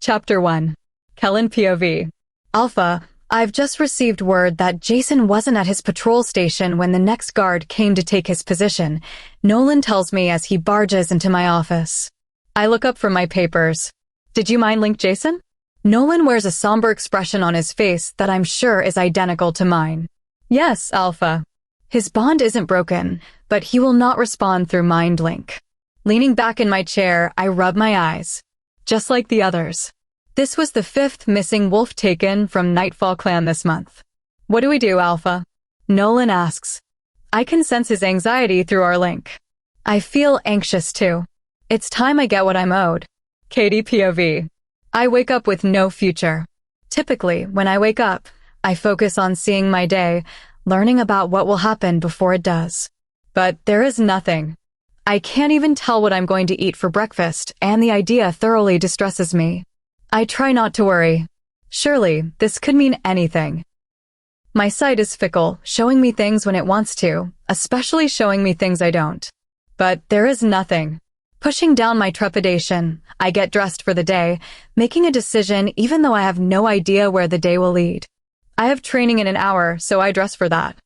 Chapter 1. Kellen POV. Alpha, I've just received word that Jason wasn't at his patrol station when the next guard came to take his position. Nolan tells me as he barges into my office. I look up from my papers. Did you mind link Jason? Nolan wears a somber expression on his face that I'm sure is identical to mine. Yes, Alpha. His bond isn't broken, but he will not respond through mind link. Leaning back in my chair, I rub my eyes. Just like the others. This was the 5th missing wolf taken from Nightfall Clan this month. What do we do, Alpha? Nolan asks. I can sense his anxiety through our link. I feel anxious too. It's time I get what I'm owed. Katie POV. I wake up with no future. Typically, when I wake up, I focus on seeing my day, learning about what will happen before it does. But there is nothing. I can't even tell what I'm going to eat for breakfast, and the idea thoroughly distresses me. I try not to worry. Surely, this could mean anything. My sight is fickle, showing me things when it wants to, especially showing me things I don't. But there is nothing. Pushing down my trepidation, I get dressed for the day, making a decision even though I have no idea where the day will lead. I have training in an hour, so I dress for that.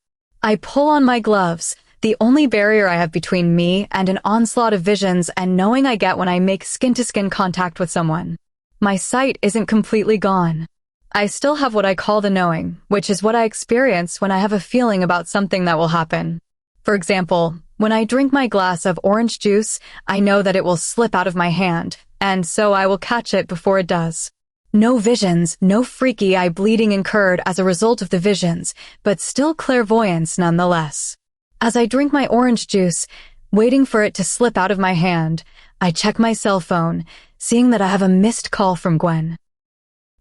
I pull on my gloves, the only barrier I have between me and an onslaught of visions and knowing I get when I make skin-to-skin contact with someone. My sight isn't completely gone. I still have what I call the knowing, which is what I experience when I have a feeling about something that will happen. For example, when I drink my glass of orange juice, I know that it will slip out of my hand, and so I will catch it before it does. No visions, no freaky eye bleeding incurred as a result of the visions, but still clairvoyance nonetheless. As I drink my orange juice, waiting for it to slip out of my hand, I check my cell phone, seeing that I have a missed call from Gwen.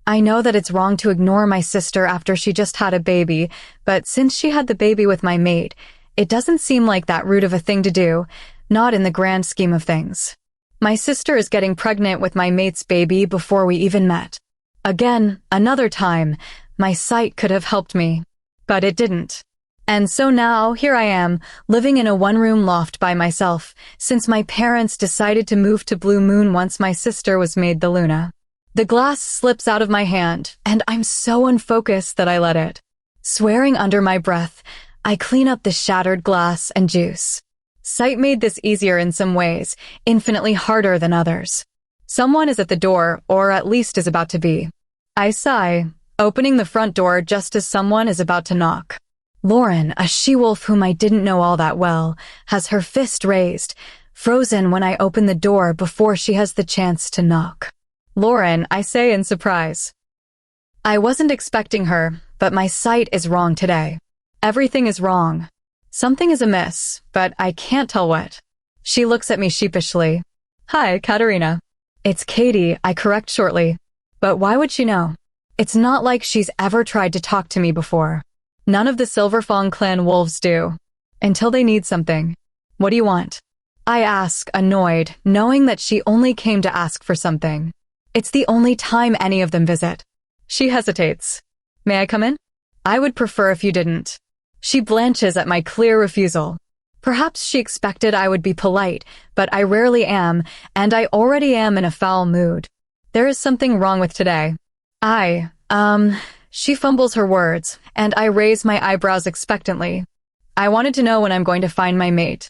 I know that it's wrong to ignore my sister after she just had a baby, but since she had the baby with my mate, it doesn't seem like that rude of a thing to do, not in the grand scheme of things. My sister is getting pregnant with my mate's baby before we even met. Again, another time, my sight could have helped me, but it didn't. And so now, here I am, living in a one-room loft by myself, since my parents decided to move to Blue Moon once my sister was made the Luna. The glass slips out of my hand, and I'm so unfocused that I let it. Swearing under my breath, I clean up the shattered glass and juice. Sight made this easier in some ways, infinitely harder than others. Someone is at the door, or at least is about to be. I sigh, opening the front door just as someone is about to knock. Lauren, a she-wolf whom I didn't know all that well, has her fist raised, frozen when I open the door before she has the chance to knock. Lauren, I say in surprise. I wasn't expecting her, but my sight is wrong today. Everything is wrong. Something is amiss, but I can't tell what. She looks at me sheepishly. Hi, Katerina. It's Katie, I correct shortly. But why would she know? It's not like she's ever tried to talk to me before. None of the Silverfang clan wolves do. Until they need something. What do you want? I ask, annoyed, knowing that she only came to ask for something. It's the only time any of them visit. She hesitates. May I come in? I would prefer if you didn't. She blanches at my clear refusal. Perhaps she expected I would be polite, but I rarely am, and I already am in a foul mood. There is something wrong with today. She fumbles her words, and I raise my eyebrows expectantly. I wanted to know when I'm going to find my mate.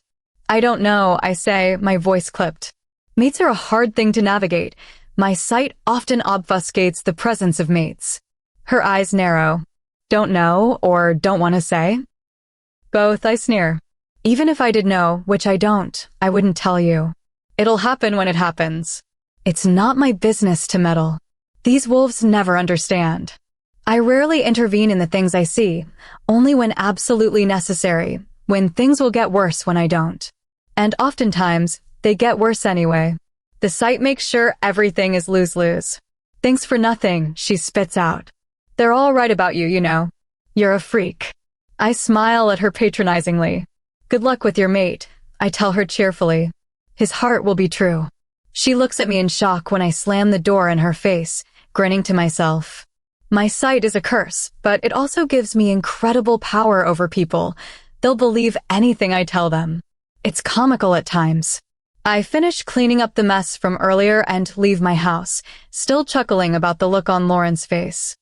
I don't know, I say, my voice clipped. Mates are a hard thing to navigate. My sight often obfuscates the presence of mates. Her eyes narrow. Don't know, or don't want to say? Both, I sneer. Even if I did know, which I don't, I wouldn't tell you. It'll happen when it happens. It's not my business to meddle. These wolves never understand. I rarely intervene in the things I see, only when absolutely necessary, when things will get worse when I don't. And oftentimes, they get worse anyway. The sight makes sure everything is lose-lose. Thanks for nothing, she spits out. They're all right about you, you know. You're a freak. I smile at her patronizingly. Good luck with your mate, I tell her cheerfully. His heart will be true. She looks at me in shock when I slam the door in her face, grinning to myself. My sight is a curse, but it also gives me incredible power over people. They'll believe anything I tell them. It's comical at times. I finish cleaning up the mess from earlier and leave my house, still chuckling about the look on Lauren's face.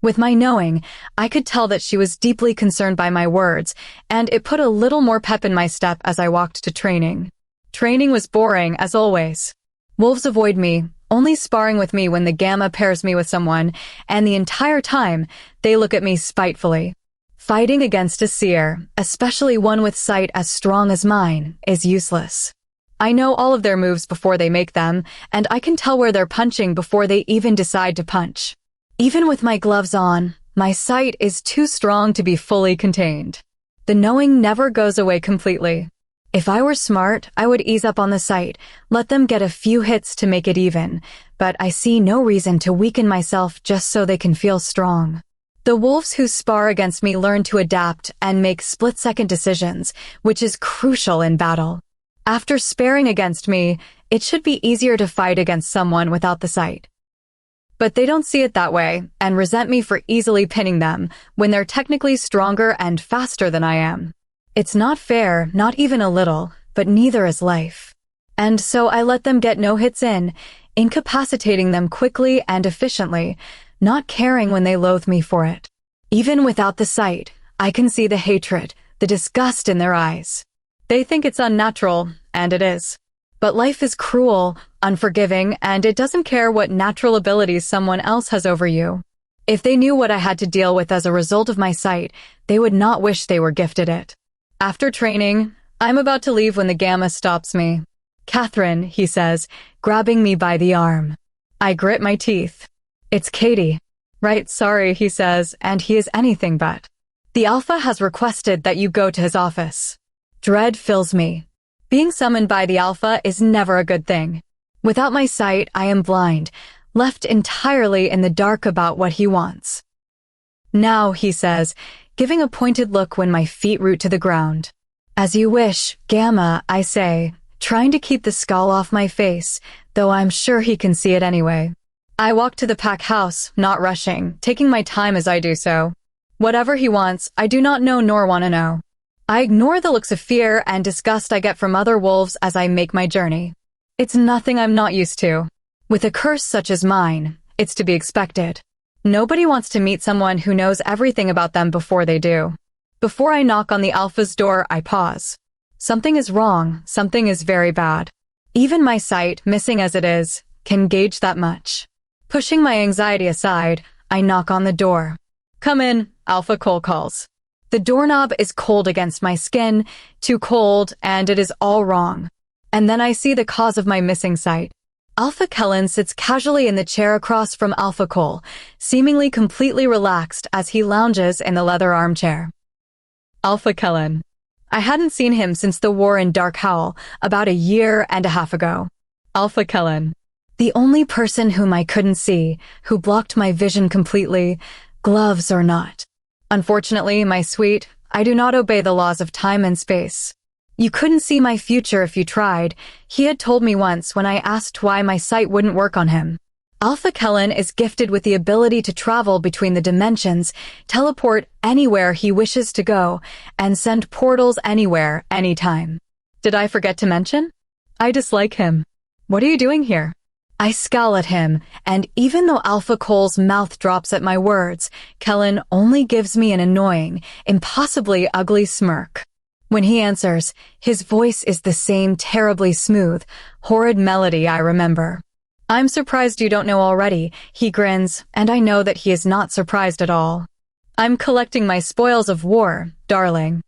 With my knowing, I could tell that she was deeply concerned by my words, and it put a little more pep in my step as I walked to training. Training was boring, as always. Wolves avoid me, only sparring with me when the gamma pairs me with someone, and the entire time, they look at me spitefully. Fighting against a seer, especially one with sight as strong as mine, is useless. I know all of their moves before they make them, and I can tell where they're punching before they even decide to punch. Even with my gloves on, my sight is too strong to be fully contained. The knowing never goes away completely. If I were smart, I would ease up on the sight, let them get a few hits to make it even, but I see no reason to weaken myself just so they can feel strong. The wolves who spar against me learn to adapt and make split-second decisions, which is crucial in battle. After sparring against me, it should be easier to fight against someone without the sight. But they don't see it that way and resent me for easily pinning them when they're technically stronger and faster than I am. It's not fair, not even a little, but neither is life. And so I let them get no hits in, incapacitating them quickly and efficiently, not caring when they loathe me for it. Even without the sight, I can see the hatred, the disgust in their eyes. They think it's unnatural, and it is. But life is cruel, unforgiving, and it doesn't care what natural abilities someone else has over you. If they knew what I had to deal with as a result of my sight, they would not wish they were gifted it. After training, I'm about to leave when the gamma stops me. "Catherine," he says, grabbing me by the arm. I grit my teeth. "It's Katie." "Right, sorry," he says, and he is anything but. "The Alpha has requested that you go to his office." Dread fills me. Being summoned by the Alpha is never a good thing. Without my sight, I am blind, left entirely in the dark about what he wants. "Now," he says, giving a pointed look when my feet root to the ground. "As you wish, Gamma," I say, trying to keep the scowl off my face, though I'm sure he can see it anyway. I walk to the pack house, not rushing, taking my time as I do so. Whatever he wants, I do not know nor want to know. I ignore the looks of fear and disgust I get from other wolves as I make my journey. It's nothing I'm not used to. With a curse such as mine, it's to be expected. Nobody wants to meet someone who knows everything about them before they do. Before I knock on the Alpha's door, I pause. Something is wrong, something is very bad. Even my sight, missing as it is, can gauge that much. Pushing my anxiety aside, I knock on the door. "Come in," Alpha Cole calls. The doorknob is cold against my skin, too cold, and it is all wrong. And then I see the cause of my missing sight. Alpha Kellen sits casually in the chair across from Alpha Cole, seemingly completely relaxed as he lounges in the leather armchair. Alpha Kellen. I hadn't seen him since the war in Dark Howl, about a year and a half ago. Alpha Kellen. The only person whom I couldn't see, who blocked my vision completely, gloves or not. Unfortunately, my sweet, I do not obey the laws of time and space. You couldn't see my future if you tried, he had told me once when I asked why my sight wouldn't work on him. Alpha Kellen is gifted with the ability to travel between the dimensions, teleport anywhere he wishes to go, and send portals anywhere, anytime. Did I forget to mention? I dislike him. What are you doing here? I scowl at him, and even though Alpha Cole's mouth drops at my words, Kellen only gives me an annoying, impossibly ugly smirk. When he answers, his voice is the same terribly smooth, horrid melody I remember. "I'm surprised you don't know already," he grins, and I know that he is not surprised at all. "I'm collecting my spoils of war, darling."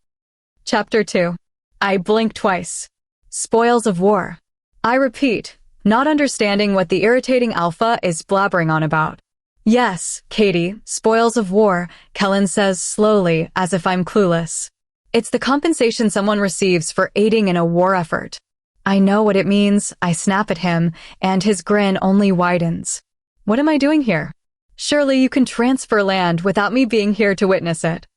Chapter 2. I blink twice. Spoils of war. I repeat, not understanding what the irritating Alpha is blabbering on about. "Yes, Katie, spoils of war," Kellen says slowly, as if I'm clueless. "It's the compensation someone receives for aiding in a war effort." I know what it means, I snap at him, and his grin only widens. What am I doing here? Surely you can transfer land without me being here to witness it.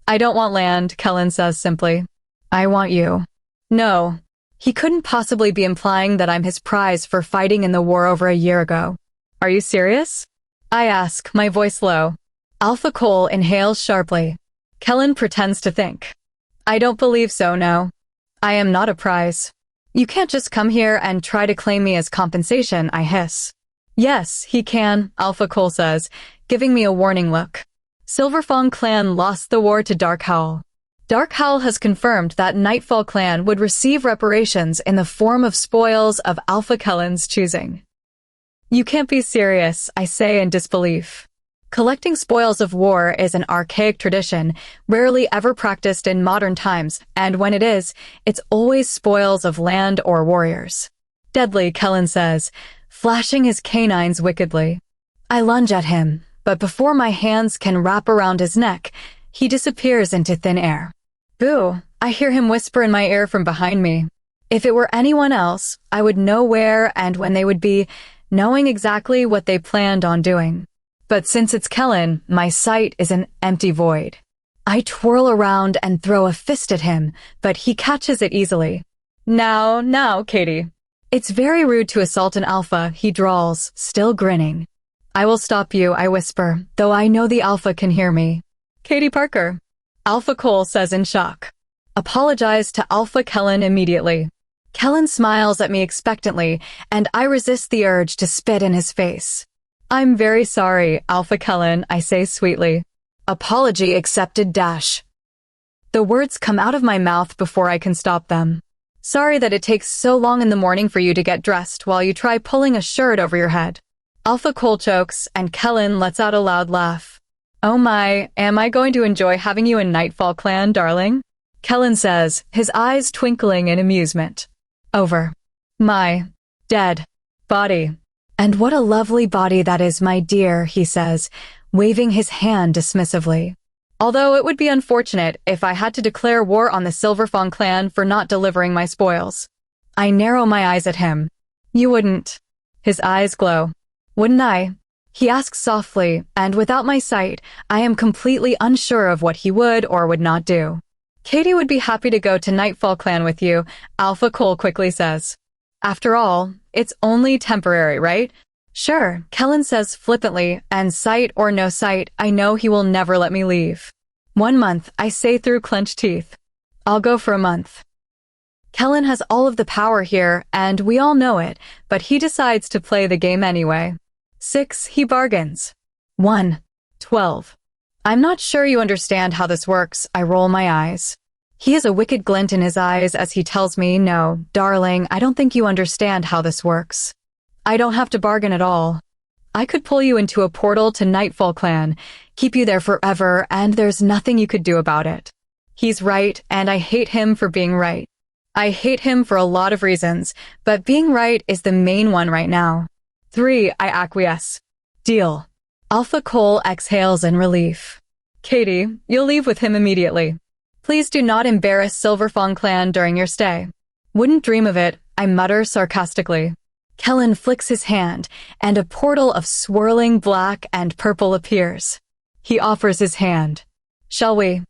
"I don't want land," Kellen says simply. "I want you." No. He couldn't possibly be implying that I'm his prize for fighting in the war over a year ago. "Are you serious?" I ask, my voice low. Alpha Cole inhales sharply. Kellen pretends to think. "I don't believe so, no. I am not a prize." You can't just come here and try to claim me as compensation, I hiss. Yes, he can, Alpha Cole says, giving me a warning look. Silverfang clan lost the war to Dark Howl. Dark Howl has confirmed that Nightfall clan would receive reparations in the form of spoils of Alpha Kellen's choosing. You can't be serious, I say in disbelief. Collecting spoils of war is an archaic tradition, rarely ever practiced in modern times, and when it is, it's always spoils of land or warriors. Deadly, Kellen says, flashing his canines wickedly. I lunge at him, but before my hands can wrap around his neck, he disappears into thin air. Boo, I hear him whisper in my ear from behind me. If it were anyone else, I would know where and when they would be, knowing exactly what they planned on doing. But since it's Kellen, my sight is an empty void. I twirl around and throw a fist at him, but he catches it easily. Now, Katie. It's very rude to assault an alpha, he drawls, still grinning. I will stop you, I whisper, though I know the alpha can hear me. Katie Parker. Alpha Cole says in shock. Apologize to Alpha Kellen immediately. Kellen smiles at me expectantly, and I resist the urge to spit in his face. I'm very sorry, Alpha Kellen, I say sweetly. Apology accepted dash. The words come out of my mouth before I can stop them. Sorry that it takes so long in the morning for you to get dressed while you try pulling a shirt over your head. Alpha Cole chokes, and Kellen lets out a loud laugh. Oh my, am I going to enjoy having you in Nightfall Clan, darling? Kellen says, his eyes twinkling in amusement. Over. My dead body. And what a lovely body that is, my dear, he says, waving his hand dismissively. Although it would be unfortunate if I had to declare war on the Silverfang clan for not delivering my spoils. I narrow my eyes at him. You wouldn't. His eyes glow. Wouldn't I? He asks softly, and without my sight, I am completely unsure of what he would or would not do. Katie would be happy to go to Nightfall Clan with you, Alpha Cole quickly says. After all, it's only temporary, right? Sure, Kellen says flippantly, and sight or no sight, I know he will never let me leave. 1 month, I say through clenched teeth. I'll go for a month. Kellen has all of the power here, and we all know it, but he decides to play the game anyway. 6, he bargains. 1, 12. I'm not sure you understand how this works, I roll my eyes. He has a wicked glint in his eyes as he tells me, no, darling, I don't think you understand how this works. I don't have to bargain at all. I could pull you into a portal to Nightfall Clan, keep you there forever, and there's nothing you could do about it. He's right, and I hate him for being right. I hate him for a lot of reasons, but being right is the main one right now. 3, I acquiesce. Deal. Alpha Cole exhales in relief. Katie, you'll leave with him immediately. Please do not embarrass Silverfang clan during your stay. Wouldn't dream of it, I mutter sarcastically. Kellen flicks his hand, and a portal of swirling black and purple appears. He offers his hand. Shall we?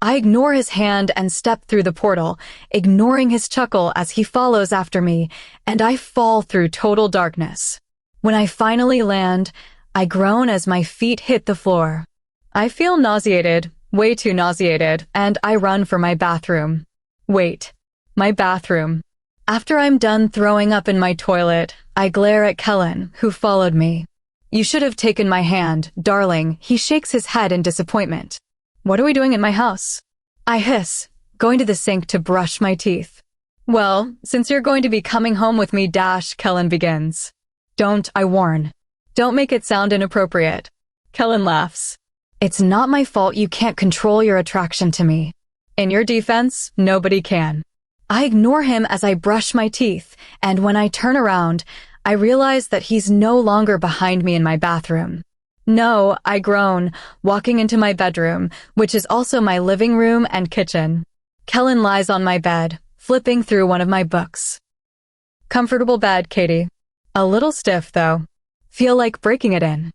I ignore his hand and step through the portal, ignoring his chuckle as he follows after me, and I fall through total darkness. When I finally land, I groan as my feet hit the floor. I feel nauseated, way too nauseated, and I run for my bathroom. Wait, my bathroom. After I'm done throwing up in my toilet, I glare at Kellen, who followed me. You should have taken my hand, darling, he shakes his head in disappointment. What are we doing in my house? I hiss, going to the sink to brush my teeth. Well, since you're going to be coming home with me, Kellen begins. Don't, I warn. Don't make it sound inappropriate. Kellen laughs. It's not my fault you can't control your attraction to me. In your defense, nobody can. I ignore him as I brush my teeth, and when I turn around, I realize that he's no longer behind me in my bathroom. No, I groan, walking into my bedroom, which is also my living room and kitchen. Kellen lies on my bed, flipping through one of my books. Comfortable bed, Katie. A little stiff, though. Feel like breaking it in.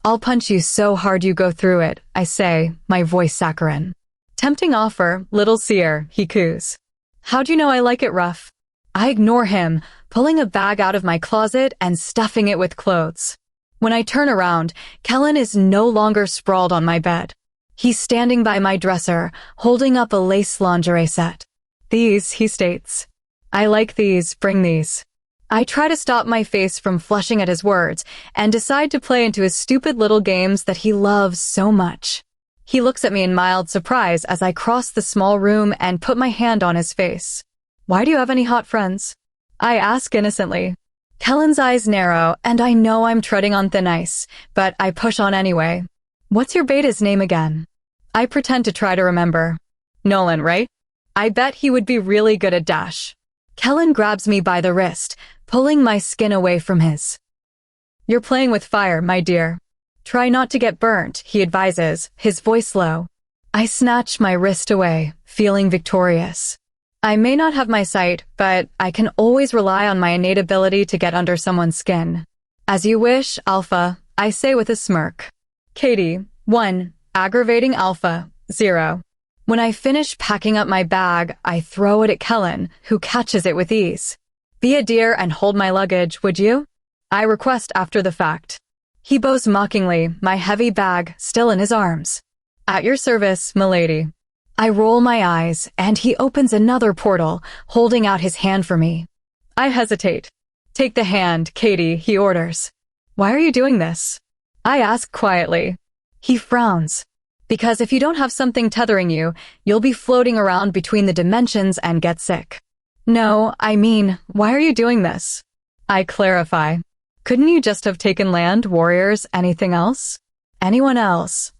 I'll punch you so hard you go through it, I say, my voice saccharine. Tempting offer, little seer, he coos. How'd you know I like it rough? I ignore him, pulling a bag out of my closet and stuffing it with clothes. When I turn around, Kellen is no longer sprawled on my bed. He's standing by my dresser, holding up a lace lingerie set. These, he states. I like these, bring these. I try to stop my face from flushing at his words and decide to play into his stupid little games that he loves so much. He looks at me in mild surprise as I cross the small room and put my hand on his face. Why do you have any hot friends? I ask innocently. Kellen's eyes narrow, and I know I'm treading on thin ice, but I push on anyway. What's your beta's name again? I pretend to try to remember. Nolan, right? I bet he would be really good at Dash. Kellen grabs me by the wrist, pulling my skin away from his. You're playing with fire, my dear. Try not to get burnt, he advises, his voice low. I snatch my wrist away, feeling victorious. I may not have my sight, but I can always rely on my innate ability to get under someone's skin. As you wish, Alpha, I say with a smirk. Katie, 1, aggravating Alpha, 0. When I finish packing up my bag, I throw it at Kellen, who catches it with ease. Be a dear and hold my luggage, would you? I request after the fact. He bows mockingly, my heavy bag still in his arms. At your service, milady. I roll my eyes, and he opens another portal, holding out his hand for me. I hesitate. Take the hand, Katie, he orders. Why are you doing this? I ask quietly. He frowns. Because if you don't have something tethering you, you'll be floating around between the dimensions and get sick. No, I mean, why are you doing this? I clarify. Couldn't you just have taken land, warriors, anything else? Anyone else?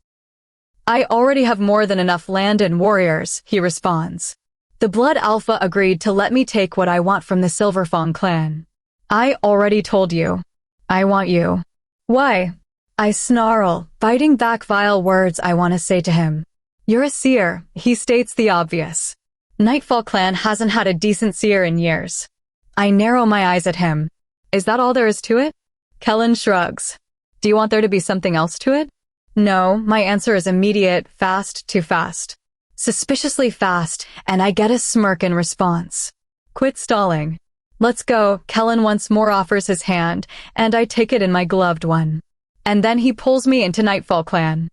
I already have more than enough land and warriors, he responds. The Blood Alpha agreed to let me take what I want from the Silverfang clan. I already told you. I want you. Why? I snarl, biting back vile words I want to say to him. You're a seer, he states the obvious. Nightfall clan hasn't had a decent seer in years. I narrow my eyes at him. Is that all there is to it? Kellen shrugs. Do you want there to be something else to it? No, my answer is immediate, fast, too fast. Suspiciously fast, and I get a smirk in response. Quit stalling. Let's go, Kellen once more offers his hand, and I take it in my gloved one. And then he pulls me into Nightfall Clan.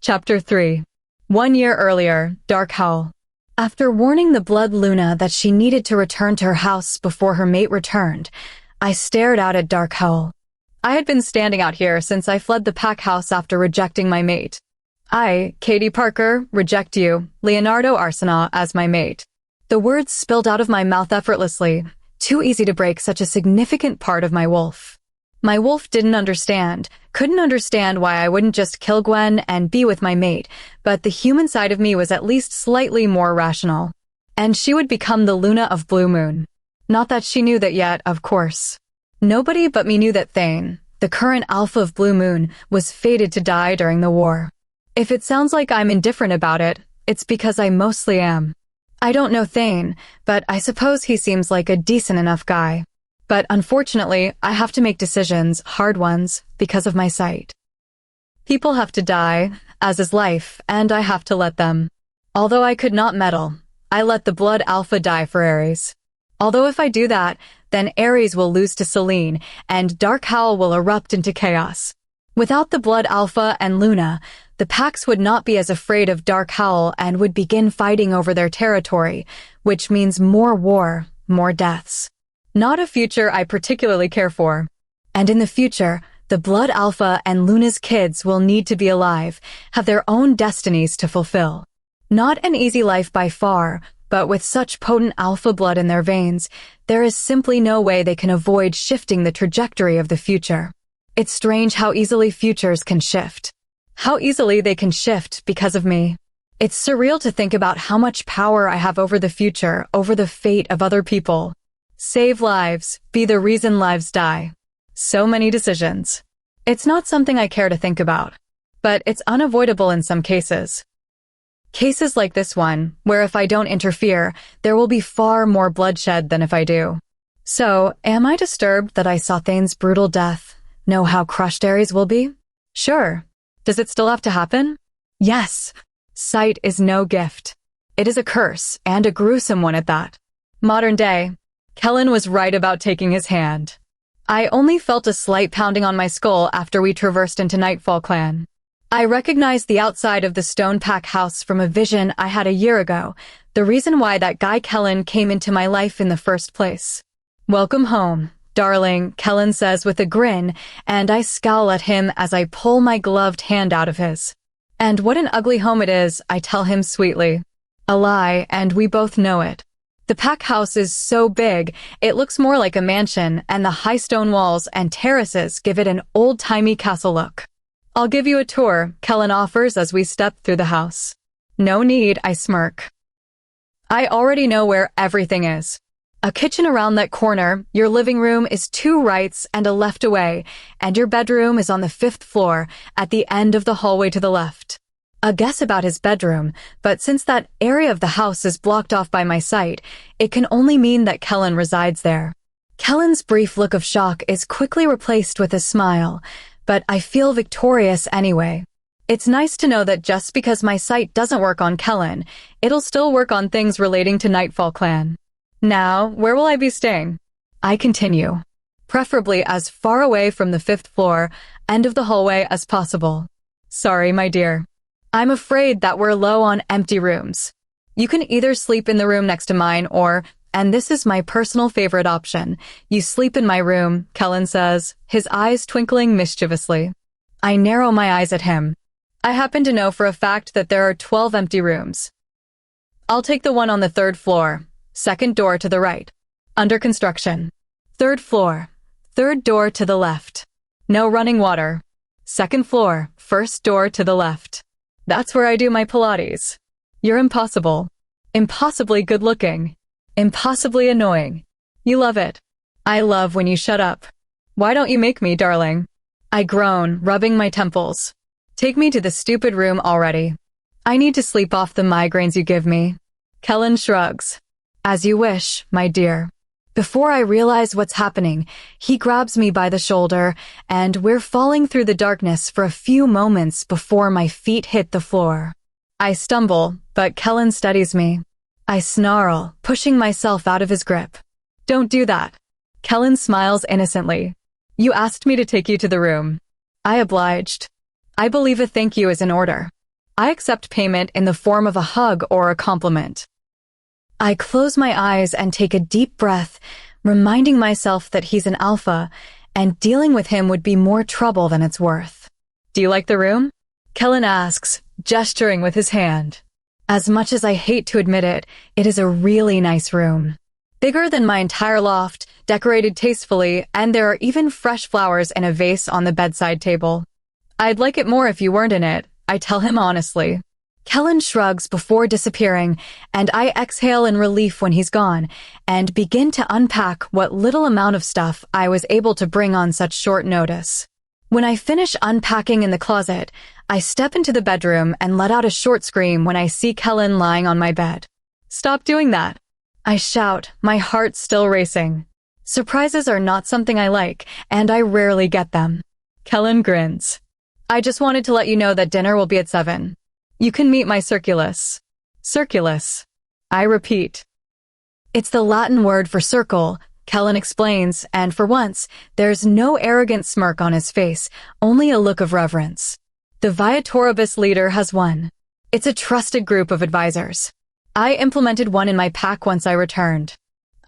Chapter 3. 1 year earlier, Dark Howl. After warning the Blood Luna that she needed to return to her house before her mate returned, I stared out at Dark Howl. I had been standing out here since I fled the pack house after rejecting my mate. I, Katie Parker, reject you, Leonardo Arsenault, as my mate. The words spilled out of my mouth effortlessly, too easy to break such a significant part of my wolf. My wolf couldn't understand why I wouldn't just kill Gwen and be with my mate, but the human side of me was at least slightly more rational. And she would become the Luna of Blue Moon. Not that she knew that yet, of course. Nobody but me knew that Thane, the current Alpha of Blue Moon, was fated to die during the war. If it sounds like I'm indifferent about it, it's because I mostly am. I don't know Thane, but I suppose he seems like a decent enough guy. But unfortunately, I have to make decisions, hard ones, because of my sight. People have to die, as is life, and I have to let them. Although I could not meddle, I let the Blood Alpha die for Ares. Although if I do that, then Ares will lose to Selene, and Dark Howl will erupt into chaos. Without the Blood Alpha and Luna, the packs would not be as afraid of Dark Howl and would begin fighting over their territory, which means more war, more deaths. Not a future I particularly care for. And in the future, the Blood Alpha and Luna's kids will need to be alive, have their own destinies to fulfill. Not an easy life by far, but with such potent alpha blood in their veins, there is simply no way they can avoid shifting the trajectory of the future. It's strange how easily futures can shift. How easily they can shift because of me. It's surreal to think about how much power I have over the future, over the fate of other people. Save lives, be the reason lives die. So many decisions. It's not something I care to think about. But it's unavoidable in some cases. Cases like this one, where if I don't interfere, there will be far more bloodshed than if I do. So, am I disturbed that I saw Thane's brutal death? Know how crushed Ares will be? Sure. Does it still have to happen? Yes. Sight is no gift. It is a curse, and a gruesome one at that. Modern day. Kellen was right about taking his hand. I only felt a slight pounding on my skull after we traversed into Nightfall Clan. I recognized the outside of the stone pack house from a vision I had a year ago, the The reason why that guy Kellen came into my life in the first place. Welcome home, darling, Kellen says with a grin, and I scowl at him as I pull my gloved hand out of his. And what an ugly home it is, I tell him sweetly. A lie, and we both know it. The pack house is so big, it looks more like a mansion, and the high stone walls and terraces give it an old-timey castle look. I'll give you a tour, Kellen offers as we step through the house. No need, I smirk. I already know where everything is. A kitchen around that corner, your living room is 2 rights and a left away, and your bedroom is on the 5th floor, at the end of the hallway to the left. A guess about his bedroom, but since that area of the house is blocked off by my sight, it can only mean that Kellen resides there. Kellen's brief look of shock is quickly replaced with a smile, but I feel victorious anyway. It's nice to know that just because my sight doesn't work on Kellen, it'll still work on things relating to Nightfall Clan. Now, where will I be staying? I continue. Preferably as far away from the 5th floor, end of the hallway as possible. Sorry, my dear. I'm afraid that we're low on empty rooms. You can either sleep in the room next to mine or, and this is my personal favorite option, you sleep in my room, Kellen says, his eyes twinkling mischievously. I narrow my eyes at him. I happen to know for a fact that there are 12 empty rooms. I'll take the one on the 3rd floor, 2nd door to the right. Under construction. 3rd floor, 3rd door to the left. No running water. 2nd floor, 1st door to the left. That's where I do my Pilates. You're impossible. Impossibly good-looking. Impossibly annoying. You love it. I love when you shut up. Why don't you make me, darling? I groan, rubbing my temples. Take me to the stupid room already. I need to sleep off the migraines you give me. Kellen shrugs. As you wish, my dear. Before I realize what's happening, he grabs me by the shoulder, and we're falling through the darkness for a few moments before my feet hit the floor. I stumble, but Kellen steadies me. I snarl, pushing myself out of his grip. Don't do that. Kellen smiles innocently. You asked me to take you to the room. I obliged. I believe a thank you is in order. I accept payment in the form of a hug or a compliment. I close my eyes and take a deep breath, reminding myself that he's an alpha, and dealing with him would be more trouble than it's worth. Do you like the room? Kellen asks, gesturing with his hand. As much as I hate to admit it, it is a really nice room. Bigger than my entire loft, decorated tastefully, and there are even fresh flowers in a vase on the bedside table. I'd like it more if you weren't in it, I tell him honestly. Kellen shrugs before disappearing, and I exhale in relief when he's gone, and begin to unpack what little amount of stuff I was able to bring on such short notice. When I finish unpacking in the closet, I step into the bedroom and let out a short scream when I see Kellen lying on my bed. Stop doing that. I shout, my heart still racing. Surprises are not something I like, and I rarely get them. Kellen grins. I just wanted to let you know that dinner will be at 7. You can meet my circulus. Circulus. I repeat. It's the Latin word for circle, Kellen explains, and for once, there's no arrogant smirk on his face, only a look of reverence. The Viatoribus leader has one. It's a trusted group of advisors. I implemented one in my pack once I returned.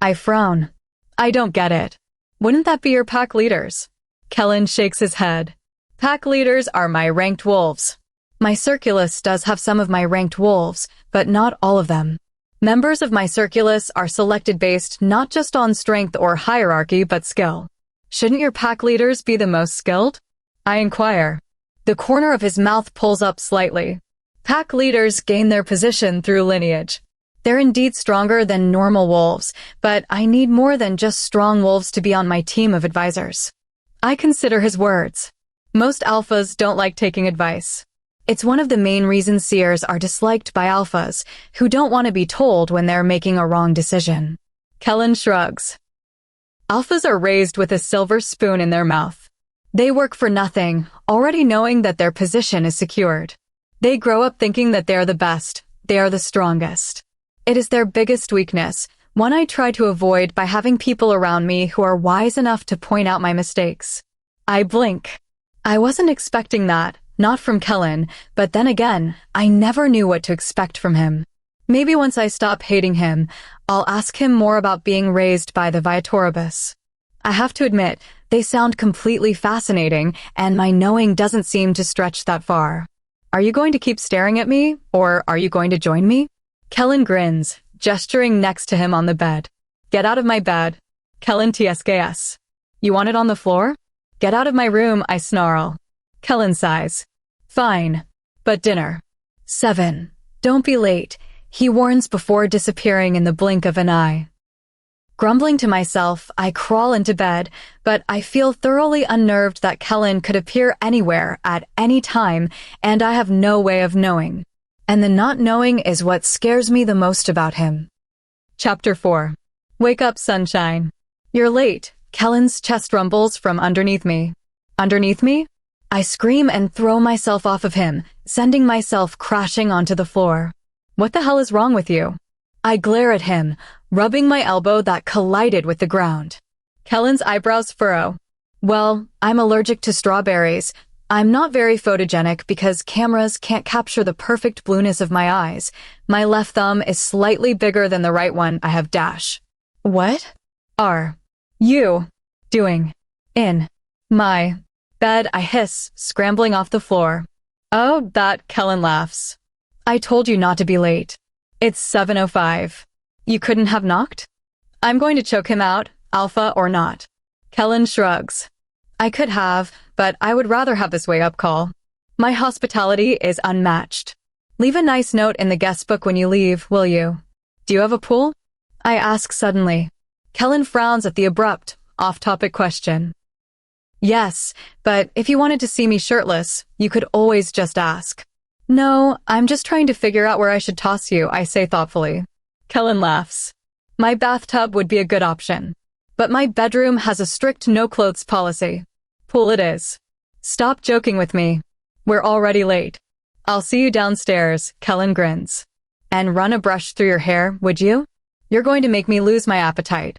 I frown. I don't get it. Wouldn't that be your pack leaders? Kellen shakes his head. Pack leaders are my ranked wolves. My circulus does have some of my ranked wolves, but not all of them. Members of my circulus are selected based not just on strength or hierarchy, but skill. Shouldn't your pack leaders be the most skilled? I inquire. The corner of his mouth pulls up slightly. Pack leaders gain their position through lineage. They're indeed stronger than normal wolves, but I need more than just strong wolves to be on my team of advisors. I consider his words. Most alphas don't like taking advice. It's one of the main reasons seers are disliked by alphas, who don't want to be told when they're making a wrong decision. Kellen shrugs. Alphas are raised with a silver spoon in their mouth. They work for nothing, already knowing that their position is secured. They grow up thinking that they're the best, they are the strongest. It is their biggest weakness, one I try to avoid by having people around me who are wise enough to point out my mistakes. I blink. I wasn't expecting that. Not from Kellen, but then again, I never knew what to expect from him. Maybe once I stop hating him, I'll ask him more about being raised by the Viatoribus. I have to admit, they sound completely fascinating, and my knowing doesn't seem to stretch that far. Are you going to keep staring at me, or are you going to join me? Kellen grins, gesturing next to him on the bed. Get out of my bed. Kellen TSKS. You want it on the floor? Get out of my room, I snarl. Kellen sighs. Fine. But dinner. 7. Don't be late, he warns before disappearing in the blink of an eye. Grumbling to myself, I crawl into bed, but I feel thoroughly unnerved that Kellen could appear anywhere at any time, and I have no way of knowing. And the not knowing is what scares me the most about him. Chapter 4. Wake up, sunshine. You're late. Kellen's chest rumbles from underneath me. Underneath me? I scream and throw myself off of him, sending myself crashing onto the floor. What the hell is wrong with you? I glare at him, rubbing my elbow that collided with the ground. Kellen's eyebrows furrow. Well, I'm allergic to strawberries. I'm not very photogenic because cameras can't capture the perfect blueness of my eyes. My left thumb is slightly bigger than the right one. I have dash. What are you doing in my bed? I hiss, scrambling off the floor. Oh, that, Kellen laughs. I told you not to be late. It's 7:05. You couldn't have knocked? I'm going to choke him out, alpha or not. Kellen shrugs. I could have, but I would rather have this wake-up call. My hospitality is unmatched. Leave a nice note in the guest book when you leave, will you? Do you have a pool? I ask suddenly. Kellen frowns at the abrupt, off-topic question. Yes, but if you wanted to see me shirtless, you could always just ask. No, I'm just trying to figure out where I should toss you, I say thoughtfully. Kellen laughs. My bathtub would be a good option. But my bedroom has a strict no-clothes policy. Pool it is. Stop joking with me. We're already late. I'll see you downstairs, Kellen grins. And run a brush through your hair, would you? You're going to make me lose my appetite.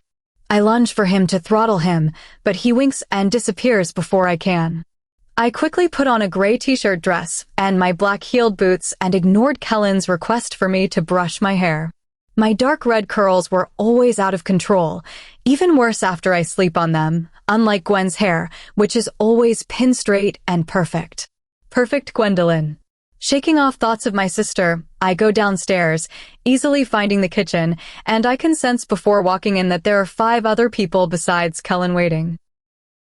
I lunge for him to throttle him, but he winks and disappears before I can. I quickly put on a gray t-shirt dress and my black-heeled boots and ignored Kellen's request for me to brush my hair. My dark red curls were always out of control, even worse after I sleep on them, unlike Gwen's hair, which is always pin straight and perfect. Perfect Gwendolyn. Shaking off thoughts of my sister, I go downstairs, easily finding the kitchen, and I can sense before walking in that there are 5 other people besides Kellen waiting.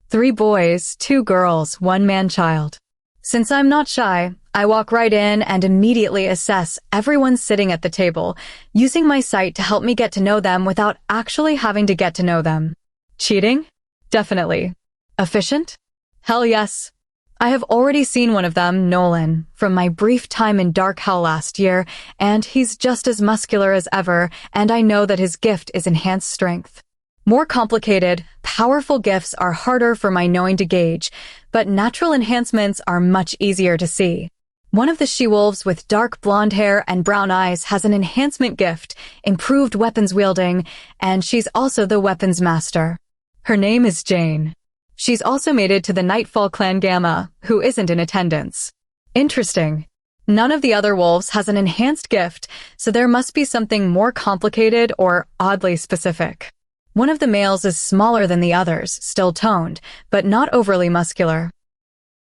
3 boys, 2 girls, 1 man-child. Since I'm not shy, I walk right in and immediately assess everyone sitting at the table, using my sight to help me get to know them without actually having to get to know them. Cheating? Definitely. Efficient? Hell yes. I have already seen one of them, Nolan, from my brief time in Dark Hell last year, and he's just as muscular as ever, and I know that his gift is enhanced strength. More complicated, powerful gifts are harder for my knowing to gauge, but natural enhancements are much easier to see. One of the she-wolves with dark blonde hair and brown eyes has an enhancement gift, improved weapons wielding, and she's also the weapons master. Her name is Jane. She's also mated to the Nightfall Clan Gamma, who isn't in attendance. Interesting. None of the other wolves has an enhanced gift, so there must be something more complicated or oddly specific. One of the males is smaller than the others, still toned, but not overly muscular.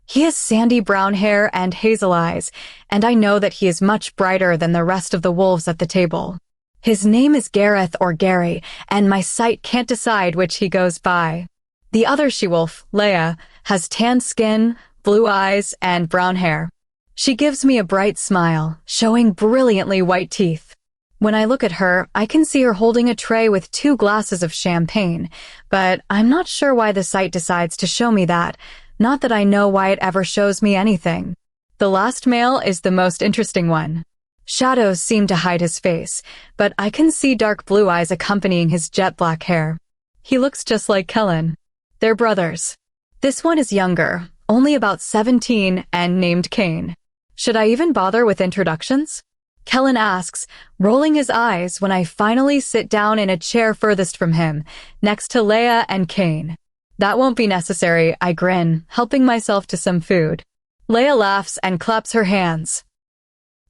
He has sandy brown hair and hazel eyes, and I know that he is much brighter than the rest of the wolves at the table. His name is Gareth or Gary, and my sight can't decide which he goes by. The other she-wolf, Leia, has tan skin, blue eyes, and brown hair. She gives me a bright smile, showing brilliantly white teeth. When I look at her, I can see her holding a tray with 2 glasses of champagne, but I'm not sure why the sight decides to show me that, not that I know why it ever shows me anything. The last male is the most interesting one. Shadows seem to hide his face, but I can see dark blue eyes accompanying his jet black hair. He looks just like Kellen. They're brothers. This one is younger, only about 17, and named Kane. Should I even bother with introductions? Kellen asks, rolling his eyes when I finally sit down in a chair furthest from him, next to Leia and Kane. That won't be necessary, I grin, helping myself to some food. Leia laughs and claps her hands.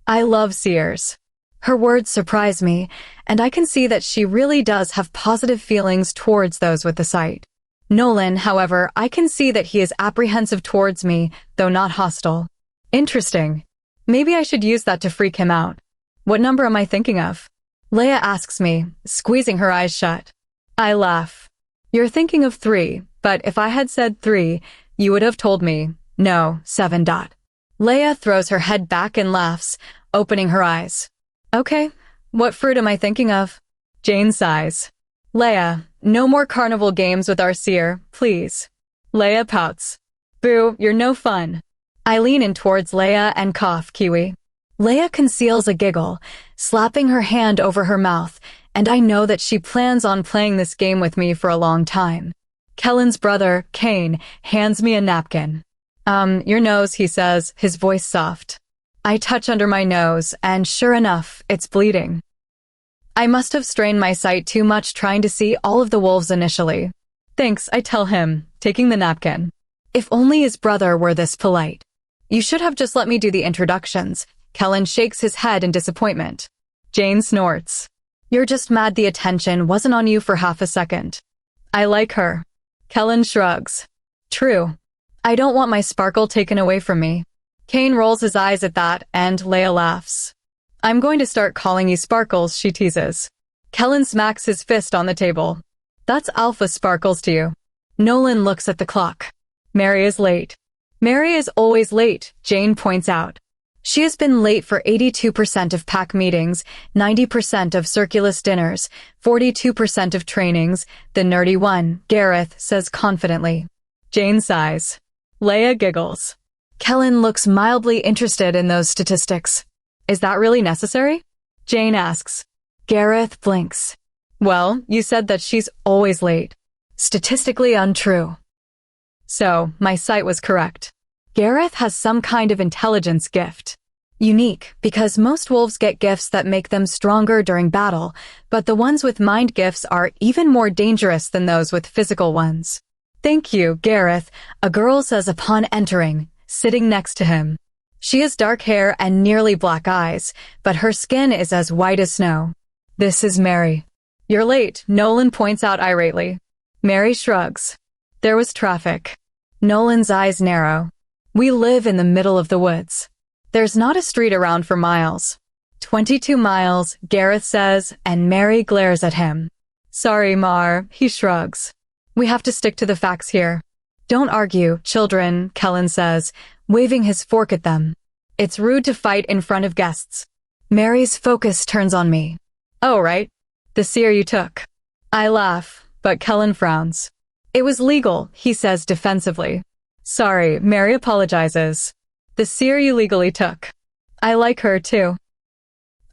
I love Sears. Her words surprise me, and I can see that she really does have positive feelings towards those with the sight. Nolan, however, I can see that he is apprehensive towards me, though not hostile. Interesting. Maybe I should use that to freak him out. What number am I thinking of? Leia asks me, squeezing her eyes shut. I laugh. You're thinking of 3, but if I had said 3, you would have told me, no, 7. Leia throws her head back and laughs, opening her eyes. Okay, what fruit am I thinking of? Jane sighs. Leia, no more carnival games with our seer, please. Leia pouts. Boo, you're no fun. I lean in towards Leia and cough, Kiwi. Leia conceals a giggle, slapping her hand over her mouth, and I know that she plans on playing this game with me for a long time. Kellen's brother, Kane, hands me a napkin. Your nose, he says, his voice soft. I touch under my nose, and sure enough, it's bleeding. I must have strained my sight too much trying to see all of the wolves initially. Thanks, I tell him, taking the napkin. If only his brother were this polite. You should have just let me do the introductions. Kellen shakes his head in disappointment. Jane snorts. You're just mad the attention wasn't on you for half a second. I like her. Kellen shrugs. True. I don't want my sparkle taken away from me. Kane rolls his eyes at that, and Leia laughs. I'm going to start calling you Sparkles, she teases. Kellen smacks his fist on the table. That's Alpha Sparkles to you. Nolan looks at the clock. Mary is late. Mary is always late, Jane points out. She has been late for 82% of pack meetings, 90% of Circulus dinners, 42% of trainings, the nerdy one, Gareth says confidently. Jane sighs. Leia giggles. Kellen looks mildly interested in those statistics. Is that really necessary? Jane asks. Gareth blinks. Well, you said that she's always late. Statistically untrue. So, my sight was correct. Gareth has some kind of intelligence gift. Unique, because most wolves get gifts that make them stronger during battle, but the ones with mind gifts are even more dangerous than those with physical ones. Thank you, Gareth, a girl says upon entering, sitting next to him. She has dark hair and nearly black eyes, but her skin is as white as snow. This is Mary. You're late, Nolan points out irately. Mary shrugs. There was traffic. Nolan's eyes narrow. We live in the middle of the woods. There's not a street around for miles. 22 miles, Gareth says, and Mary glares at him. Sorry, Mar, he shrugs. We have to stick to the facts here. Don't argue, children, Kellen says, waving his fork at them. It's rude to fight in front of guests. Mary's focus turns on me. Oh, right. The seer you took. I laugh, but Kellen frowns. It was legal, he says defensively. Sorry, Mary apologizes. The seer you legally took. I like her, too.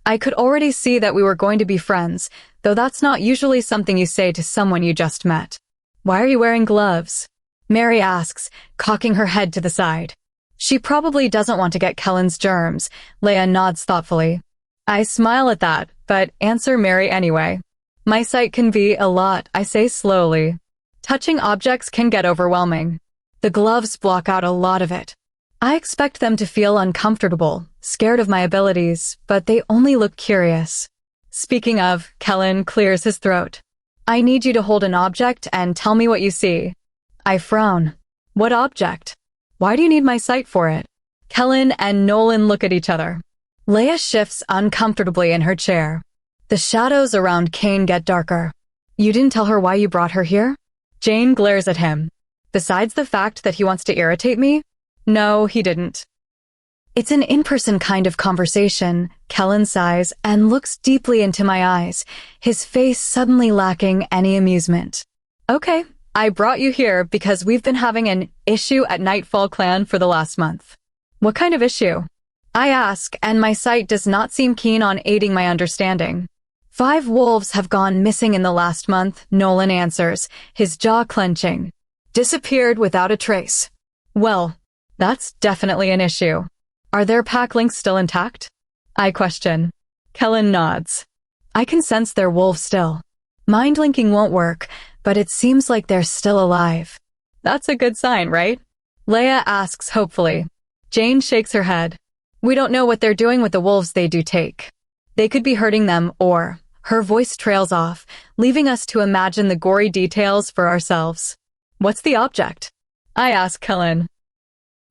I could already see that we were going to be friends, though that's not usually something you say to someone you just met. Why are you wearing gloves? Mary asks, cocking her head to the side. She probably doesn't want to get Kellen's germs. Leia nods thoughtfully. I smile at that, but answer Mary anyway. My sight can be a lot, I say slowly. Touching objects can get overwhelming. The gloves block out a lot of it. I expect them to feel uncomfortable, scared of my abilities, but they only look curious. Speaking of, Kellen clears his throat. I need you to hold an object and tell me what you see. I frown. What object? Why do you need my sight for it? Kellen and Nolan look at each other. Leia shifts uncomfortably in her chair. The shadows around Kane get darker. You didn't tell her why you brought her here? Jane glares at him. Besides the fact that he wants to irritate me? No, he didn't. It's an in-person kind of conversation, Kellen sighs and looks deeply into my eyes, his face suddenly lacking any amusement. Okay, I brought you here because we've been having an issue at Nightfall Clan for the last month. What kind of issue? I ask, and my sight does not seem keen on aiding my understanding. 5 wolves have gone missing in the last month, Nolan answers, his jaw clenching. Disappeared without a trace. Well, that's definitely an issue. Are their pack links still intact? I question. Kellen nods. I can sense they're wolves still. Mind linking won't work, but it seems like they're still alive. That's a good sign, right? Leia asks hopefully. Jane shakes her head. We don't know what they're doing with the wolves they do take. They could be hurting them or... Her voice trails off, leaving us to imagine the gory details for ourselves. What's the object? I ask Kellen.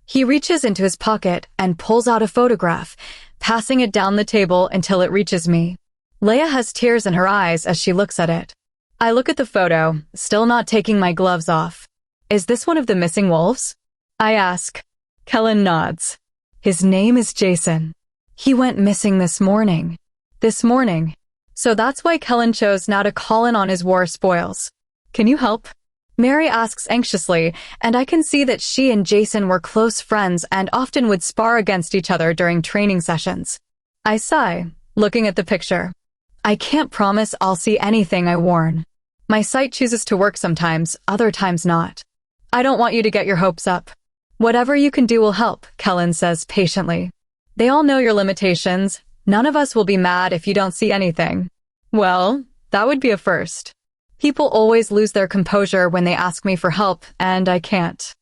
He reaches into his pocket and pulls out a photograph, passing it down the table until it reaches me. Leia has tears in her eyes as she looks at it. I look at the photo, still not taking my gloves off. Is this one of the missing wolves? I ask. Kellen nods. His name is Jason. He went missing this morning. This morning. So that's why Kellen chose now to call in on his war spoils. Can you help? Mary asks anxiously, and I can see that she and Jason were close friends and often would spar against each other during training sessions. I sigh, looking at the picture. I can't promise I'll see anything, I warn. My sight chooses to work sometimes, other times not. I don't want you to get your hopes up. Whatever you can do will help, Kellen says patiently. They all know your limitations. None of us will be mad if you don't see anything. Well, that would be a first. People always lose their composure when they ask me for help, and I can't.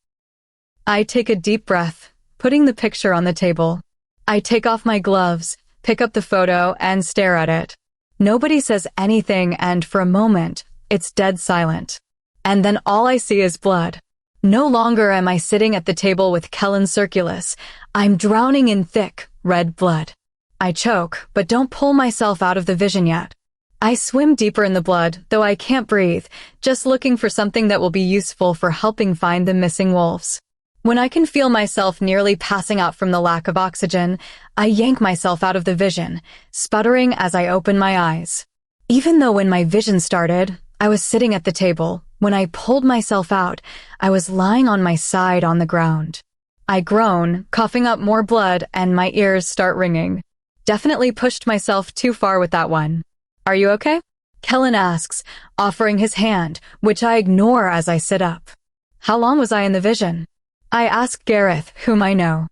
I take a deep breath, putting the picture on the table. I take off my gloves, pick up the photo, and stare at it. Nobody says anything, and for a moment, it's dead silent. And then all I see is blood. No longer am I sitting at the table with Kellen Circulus. I'm drowning in thick, red blood. I choke, but don't pull myself out of the vision yet. I swim deeper in the blood, though I can't breathe, just looking for something that will be useful for helping find the missing wolves. When I can feel myself nearly passing out from the lack of oxygen, I yank myself out of the vision, sputtering as I open my eyes. Even though when my vision started, I was sitting at the table, when I pulled myself out, I was lying on my side on the ground. I groan, coughing up more blood, and my ears start ringing. Definitely pushed myself too far with that one. Are you okay? Kellen asks, offering his hand, which I ignore as I sit up. How long was I in the vision? I ask Gareth, whom I know.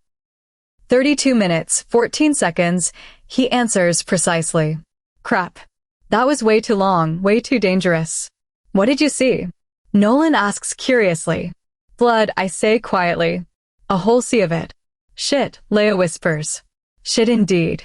32 minutes, 14 seconds, he answers precisely. Crap. That was way too long, way too dangerous. What did you see? Nolan asks curiously. Blood, I say quietly. A whole sea of it. Shit, Leia whispers. Shit indeed.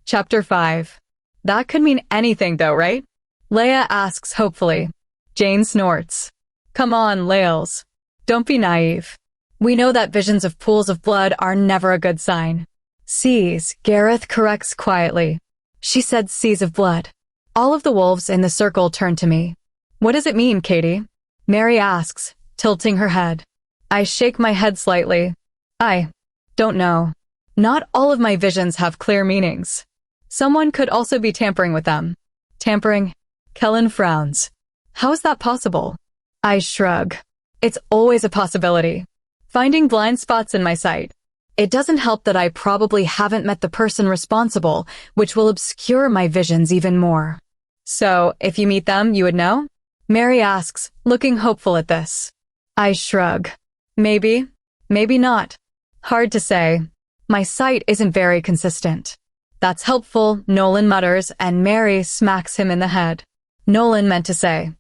Chapter 5. That could mean anything though, right? Leia asks hopefully. Jane snorts. Come on, Laels. Don't be naive. We know that visions of pools of blood are never a good sign. Seas, Gareth corrects quietly. She said seas of blood. All of the wolves in the circle turn to me. What does it mean, Katie? Mary asks, tilting her head. I shake my head slightly. I don't know. Not all of my visions have clear meanings. Someone could also be tampering with them. Tampering? Kellen frowns. How is that possible? I shrug. It's always a possibility. Finding blind spots in my sight. It doesn't help that I probably haven't met the person responsible, which will obscure my visions even more. So, if you meet them, you would know? Mary asks, looking hopeful at this. I shrug. Maybe. Maybe not. Hard to say. My sight isn't very consistent. That's helpful, Nolan mutters, and Mary smacks him in the head. Nolan meant to say.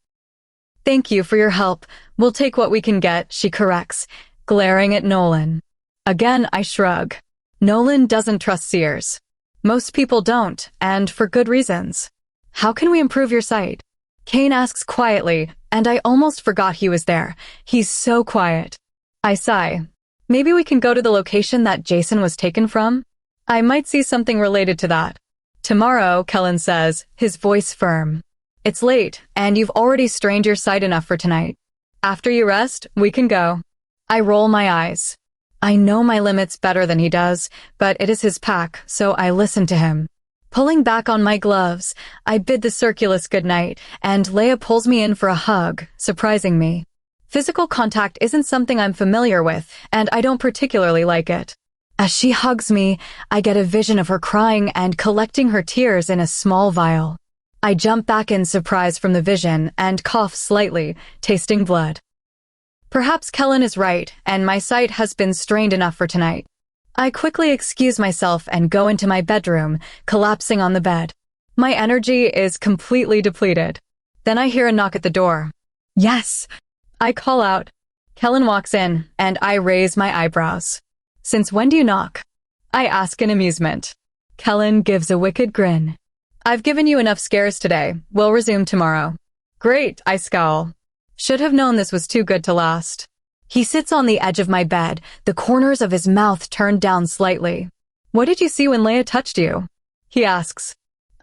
Thank you for your help. We'll take what we can get, she corrects, glaring at Nolan. Again, I shrug. Nolan doesn't trust seers. Most people don't, and for good reasons. How can we improve your sight? Kane asks quietly, and I almost forgot he was there. He's so quiet. I sigh. Maybe we can go to the location that Jason was taken from? I might see something related to that. Tomorrow, Kellen says, his voice firm. It's late, and you've already strained your sight enough for tonight. After you rest, we can go. I roll my eyes. I know my limits better than he does, but it is his pack, so I listen to him. Pulling back on my gloves, I bid the Circulus goodnight, and Leia pulls me in for a hug, surprising me. Physical contact isn't something I'm familiar with, and I don't particularly like it. As she hugs me, I get a vision of her crying and collecting her tears in a small vial. I jump back in surprise from the vision and cough slightly, tasting blood. Perhaps Kellen is right, and my sight has been strained enough for tonight. I quickly excuse myself and go into my bedroom, collapsing on the bed. My energy is completely depleted. Then I hear a knock at the door. Yes! I call out. Kellen walks in, and I raise my eyebrows. Since when do you knock? I ask in amusement. Kellen gives a wicked grin. I've given you enough scares today. We'll resume tomorrow. Great, I scowl. Should have known this was too good to last. He sits on the edge of my bed, the corners of his mouth turned down slightly. What did you see when Leia touched you? He asks.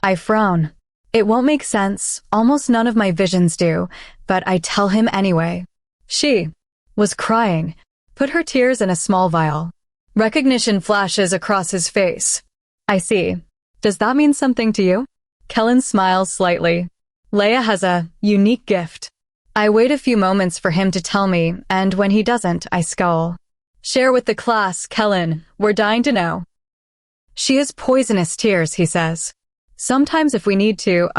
I frown. It won't make sense, almost none of my visions do, but I tell him anyway. She was crying, put her tears in a small vial. Recognition flashes across his face. I see. Does that mean something to you? Kellen smiles slightly. Leia has a unique gift. I wait a few moments for him to tell me, and when he doesn't, I scowl. Share with the class, Kellen. We're dying to know. She has poisonous tears, he says. Sometimes if we need to,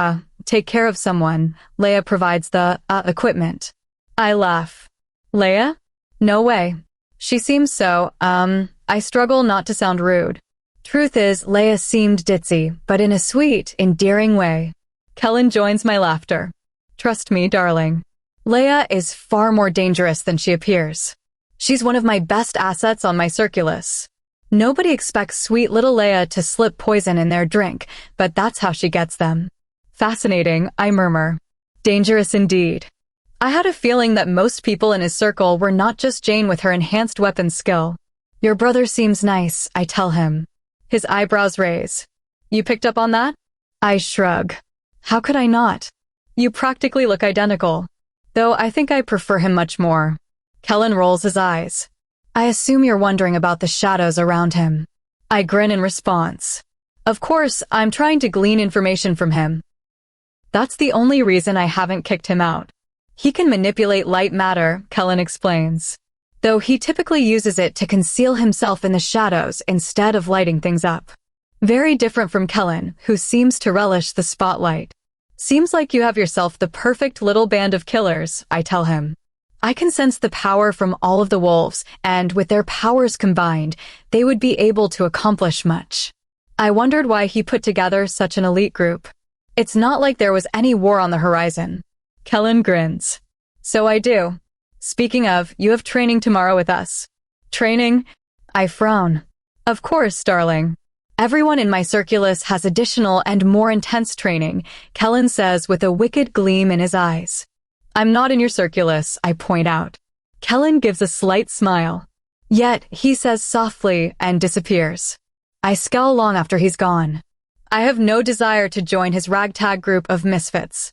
take care of someone, Leia provides the, equipment. I laugh. Leia? No way. She seems so, I struggle not to sound rude. Truth is, Leia seemed ditzy, but in a sweet, endearing way. Kellen joins my laughter. Trust me, darling. Leia is far more dangerous than she appears. She's one of my best assets on my circulus. Nobody expects sweet little Leia to slip poison in their drink, but that's how she gets them. Fascinating, I murmur. Dangerous indeed. I had a feeling that most people in his circle were not just Jane with her enhanced weapons skill. Your brother seems nice, I tell him. His eyebrows raise. You picked up on that? I shrug. How could I not? You practically look identical. Though I think I prefer him much more. Kellen rolls his eyes. I assume you're wondering about the shadows around him. I grin in response. Of course, I'm trying to glean information from him. That's the only reason I haven't kicked him out. He can manipulate light matter, Kellen explains. Though he typically uses it to conceal himself in the shadows instead of lighting things up. Very different from Kellen, who seems to relish the spotlight. Seems like you have yourself the perfect little band of killers, I tell him. I can sense the power from all of the wolves, and with their powers combined, they would be able to accomplish much. I wondered why he put together such an elite group. It's not like there was any war on the horizon. Kellen grins. So I do. Speaking of, you have training tomorrow with us. Training? I frown. Of course, darling. Everyone in my circulus has additional and more intense training, Kellen says with a wicked gleam in his eyes. I'm not in your circulus, I point out. Kellen gives a slight smile. Yet, he says softly and disappears. I scowl long after he's gone. I have no desire to join his ragtag group of misfits.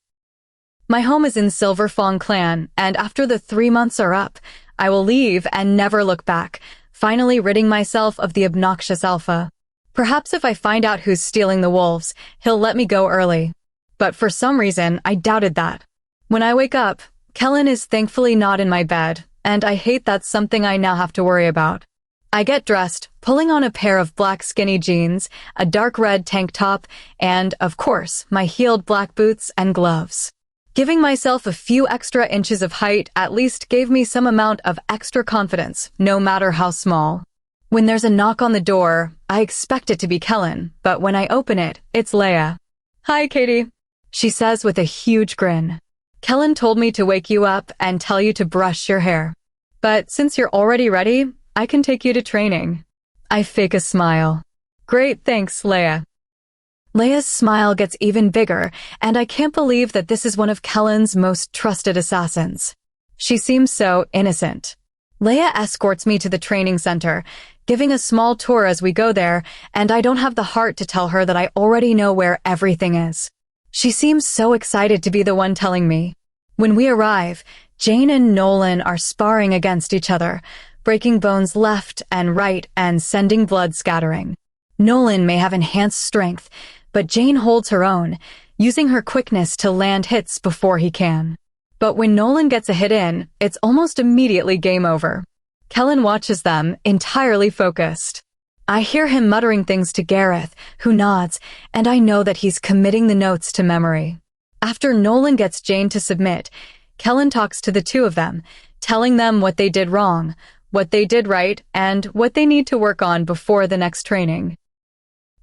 My home is in Silver Fong Clan, and after the 3 months are up, I will leave and never look back, finally ridding myself of the obnoxious alpha. Perhaps if I find out who's stealing the wolves, he'll let me go early. But for some reason, I doubted that. When I wake up, Kellen is thankfully not in my bed, and I hate that's something I now have to worry about. I get dressed, pulling on a pair of black skinny jeans, a dark red tank top, and, of course, my heeled black boots and gloves. Giving myself a few extra inches of height at least gave me some amount of extra confidence, no matter how small. When there's a knock on the door, I expect it to be Kellen, but when I open it, it's Leia. Hi, Katie, she says with a huge grin. Kellen told me to wake you up and tell you to brush your hair. But since you're already ready, I can take you to training. I fake a smile. Great, thanks, Leia. Leia's smile gets even bigger, and I can't believe that this is one of Kellen's most trusted assassins. She seems so innocent. Leia escorts me to the training center, giving a small tour as we go there, and I don't have the heart to tell her that I already know where everything is. She seems so excited to be the one telling me. When we arrive, Jane and Nolan are sparring against each other, breaking bones left and right and sending blood scattering. Nolan may have enhanced strength, but Jane holds her own, using her quickness to land hits before he can. But when Nolan gets a hit in, it's almost immediately game over. Kellen watches them, entirely focused. I hear him muttering things to Gareth, who nods, and I know that he's committing the notes to memory. After Nolan gets Jane to submit, Kellen talks to the two of them, telling them what they did wrong, what they did right, and what they need to work on before the next training.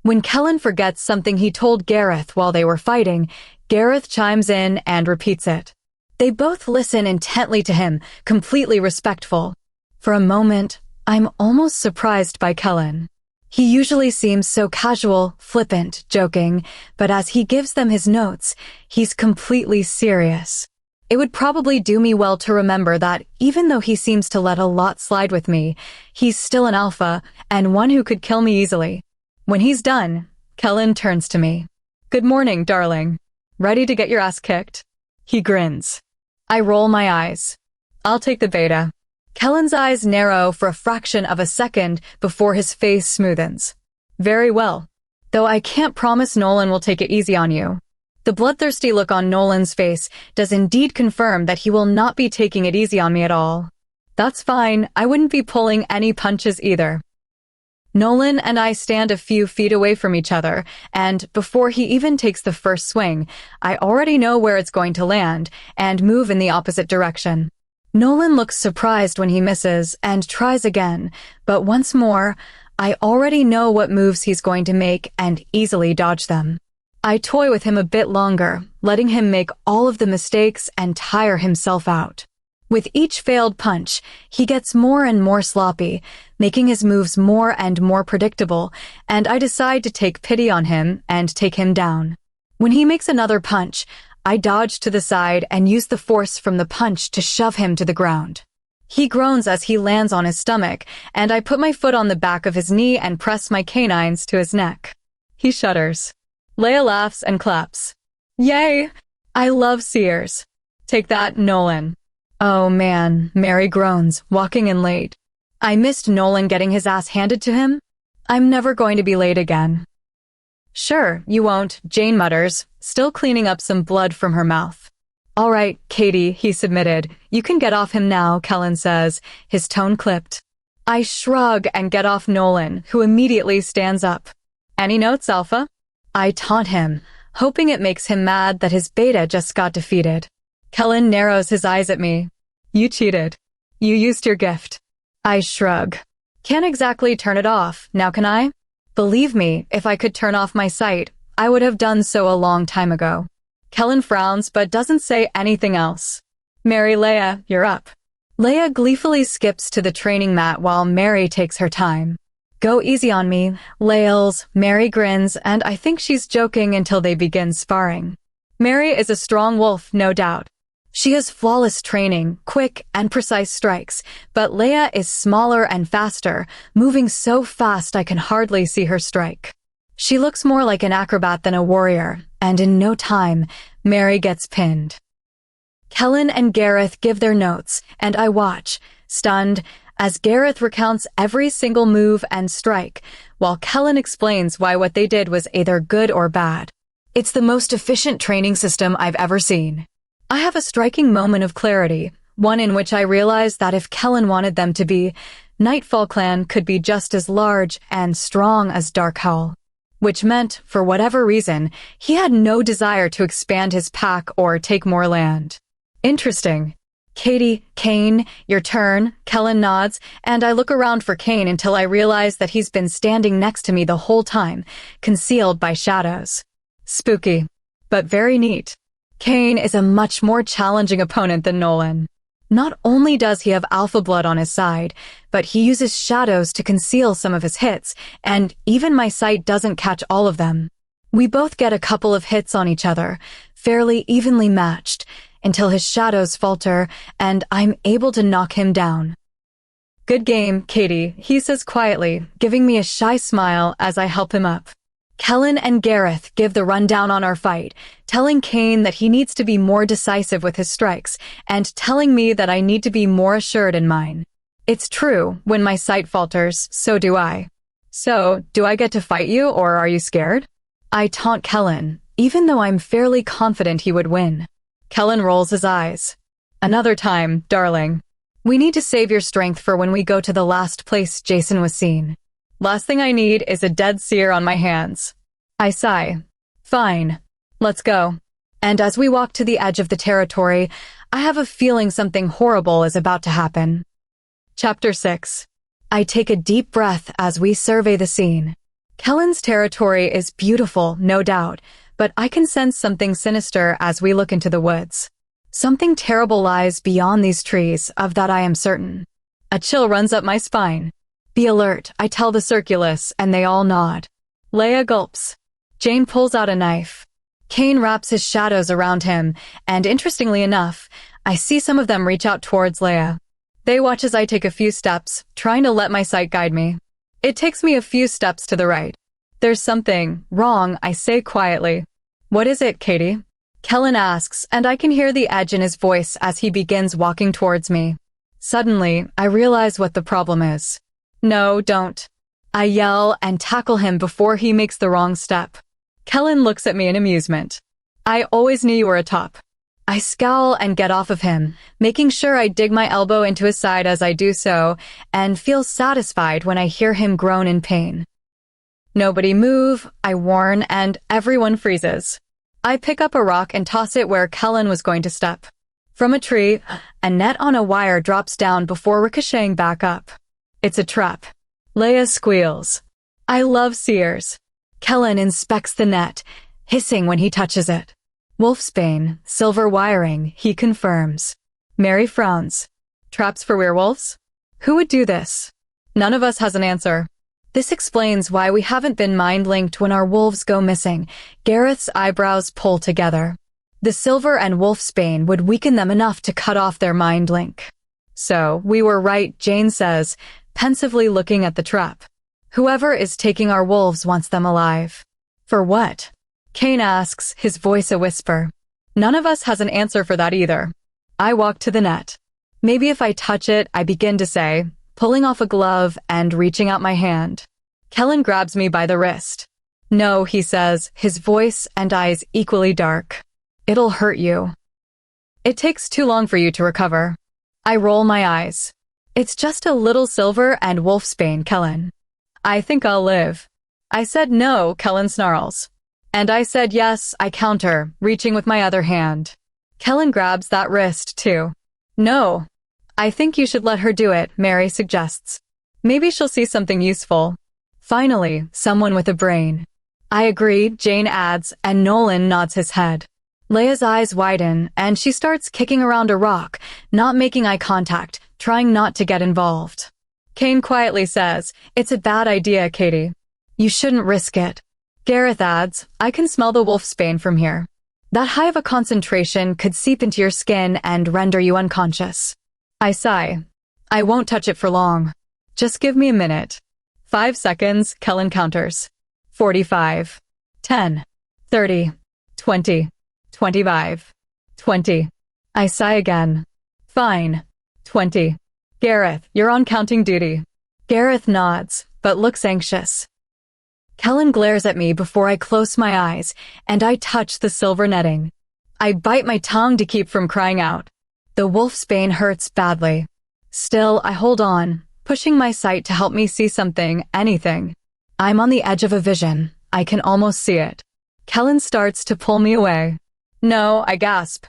When Kellen forgets something he told Gareth while they were fighting, Gareth chimes in and repeats it. They both listen intently to him, completely respectful. For a moment, I'm almost surprised by Kellen. He usually seems so casual, flippant, joking, but as he gives them his notes, he's completely serious. It would probably do me well to remember that even though he seems to let a lot slide with me, he's still an alpha and one who could kill me easily. When he's done, Kellen turns to me. "Good morning, darling. Ready to get your ass kicked?" He grins. I roll my eyes. "I'll take the beta." Kellen's eyes narrow for a fraction of a second before his face smoothens. "Very well. Though I can't promise Nolan will take it easy on you." The bloodthirsty look on Nolan's face does indeed confirm that he will not be taking it easy on me at all. That's fine, I wouldn't be pulling any punches either. Nolan and I stand a few feet away from each other, and before he even takes the first swing, I already know where it's going to land and move in the opposite direction. Nolan looks surprised when he misses and tries again, but once more, I already know what moves he's going to make and easily dodge them. I toy with him a bit longer, letting him make all of the mistakes and tire himself out. With each failed punch, he gets more and more sloppy, making his moves more and more predictable, and I decide to take pity on him and take him down. When he makes another punch, I dodge to the side and use the force from the punch to shove him to the ground. He groans as he lands on his stomach, and I put my foot on the back of his knee and press my canines to his neck. He shudders. Leia laughs and claps. "Yay! I love seers." "Take that, Nolan." "Oh man," Mary groans, walking in late. I missed Nolan getting his ass handed to him. I'm never going to be late again. "Sure, you won't," Jane mutters, still cleaning up some blood from her mouth. "All right, Katie," he submitted. "You can get off him now," Kellen says, his tone clipped. I shrug and get off Nolan, who immediately stands up. "Any notes, Alpha?" I taunt him, hoping it makes him mad that his beta just got defeated. Kellen narrows his eyes at me. "You cheated. You used your gift." I shrug. "Can't exactly turn it off, now can I?" Believe me, if I could turn off my sight, I would have done so a long time ago. Kellen frowns but doesn't say anything else. "Mary, Leia, you're up." Leia gleefully skips to the training mat while Mary takes her time. "Go easy on me," Lails. Mary grins, and I think she's joking until they begin sparring. Mary is a strong wolf, no doubt. She has flawless training, quick and precise strikes, but Leia is smaller and faster, moving so fast I can hardly see her strike. She looks more like an acrobat than a warrior, and in no time, Mary gets pinned. Kellen and Gareth give their notes, and I watch, stunned, as Gareth recounts every single move and strike, while Kellen explains why what they did was either good or bad. It's the most efficient training system I've ever seen. I have a striking moment of clarity, one in which I realize that if Kellen wanted them to be, Nightfall Clan could be just as large and strong as Darkhowl. Which meant, for whatever reason, he had no desire to expand his pack or take more land. Interesting. "Katie, Kane, your turn," Kellen nods, and I look around for Kane until I realize that he's been standing next to me the whole time, concealed by shadows. Spooky, but very neat. Kane is a much more challenging opponent than Nolan. Not only does he have alpha blood on his side, but he uses shadows to conceal some of his hits, and even my sight doesn't catch all of them. We both get a couple of hits on each other, fairly evenly matched, until his shadows falter, and I'm able to knock him down. "Good game, Katie," he says quietly, giving me a shy smile as I help him up. Kellen and Gareth give the rundown on our fight, telling Kane that he needs to be more decisive with his strikes, and telling me that I need to be more assured in mine. It's true, when my sight falters, so do I. "So, do I get to fight you, or are you scared?" I taunt Kellen, even though I'm fairly confident he would win. Kellen rolls his eyes. "Another time, darling. We need to save your strength for when we go to the last place Jason was seen. Last thing I need is a dead seer on my hands." I sigh. "Fine. Let's go." And as we walk to the edge of the territory, I have a feeling something horrible is about to happen. Chapter 6. I take a deep breath as we survey the scene. Kellen's territory is beautiful, no doubt, but I can sense something sinister as we look into the woods. Something terrible lies beyond these trees, of that I am certain. A chill runs up my spine. Be alert, I tell the Circulus, and they all nod. Leia gulps. Jane pulls out a knife. Kane wraps his shadows around him, and interestingly enough, I see some of them reach out towards Leia. They watch as I take a few steps, trying to let my sight guide me. It takes me a few steps to the right. There's something wrong, I say quietly. What is it, Katie? Kellen asks, and I can hear the edge in his voice as he begins walking towards me. Suddenly, I realize what the problem is. No, don't. I yell and tackle him before he makes the wrong step. Kellen looks at me in amusement. I always knew you were a top. I scowl and get off of him, making sure I dig my elbow into his side as I do so, and feel satisfied when I hear him groan in pain. Nobody move, I warn, and everyone freezes. I pick up a rock and toss it where Kellen was going to step. From a tree, a net on a wire drops down before ricocheting back up. It's a trap. Leia squeals. I love seers. Kellen inspects the net, hissing when he touches it. Wolfsbane, silver wiring, he confirms. Mary frowns. Traps for werewolves? Who would do this? None of us has an answer. This explains why we haven't been mind-linked when our wolves go missing. Gareth's eyebrows pull together. The silver and wolfsbane would weaken them enough to cut off their mind link. So, we were right, Jane says, pensively looking at the trap. Whoever is taking our wolves wants them alive. For what? Kane asks, his voice a whisper. None of us has an answer for that either. I walk to the net. Maybe if I touch it, I begin to say, pulling off a glove and reaching out my hand. Kellen grabs me by the wrist. No, he says, his voice and eyes equally dark. It'll hurt you. It takes too long for you to recover. I roll my eyes. It's just a little silver and wolfsbane, Kellen. I think I'll live. I said no, Kellen snarls. And I said yes, I counter, reaching with my other hand. Kellen grabs that wrist, too. No. I think you should let her do it, Mary suggests. Maybe she'll see something useful. Finally, someone with a brain. I agree, Jane adds, and Nolan nods his head. Leia's eyes widen, and she starts kicking around a rock, not making eye contact, trying not to get involved. Kane quietly says, It's a bad idea, Katie. You shouldn't risk it. Gareth adds, I can smell the wolfsbane from here. That high of a concentration could seep into your skin and render you unconscious. I sigh. I won't touch it for long. Just give me a minute. 5 seconds, Kellen counters. 45. 10. 30. 20. 25. 20. I sigh again. Fine. 20. Gareth, you're on counting duty. Gareth nods, but looks anxious. Kellen glares at me before I close my eyes, and I touch the silver netting. I bite my tongue to keep from crying out. The wolfsbane hurts badly. Still, I hold on, pushing my sight to help me see something, anything. I'm on the edge of a vision. I can almost see it. Kellen starts to pull me away. No, I gasp.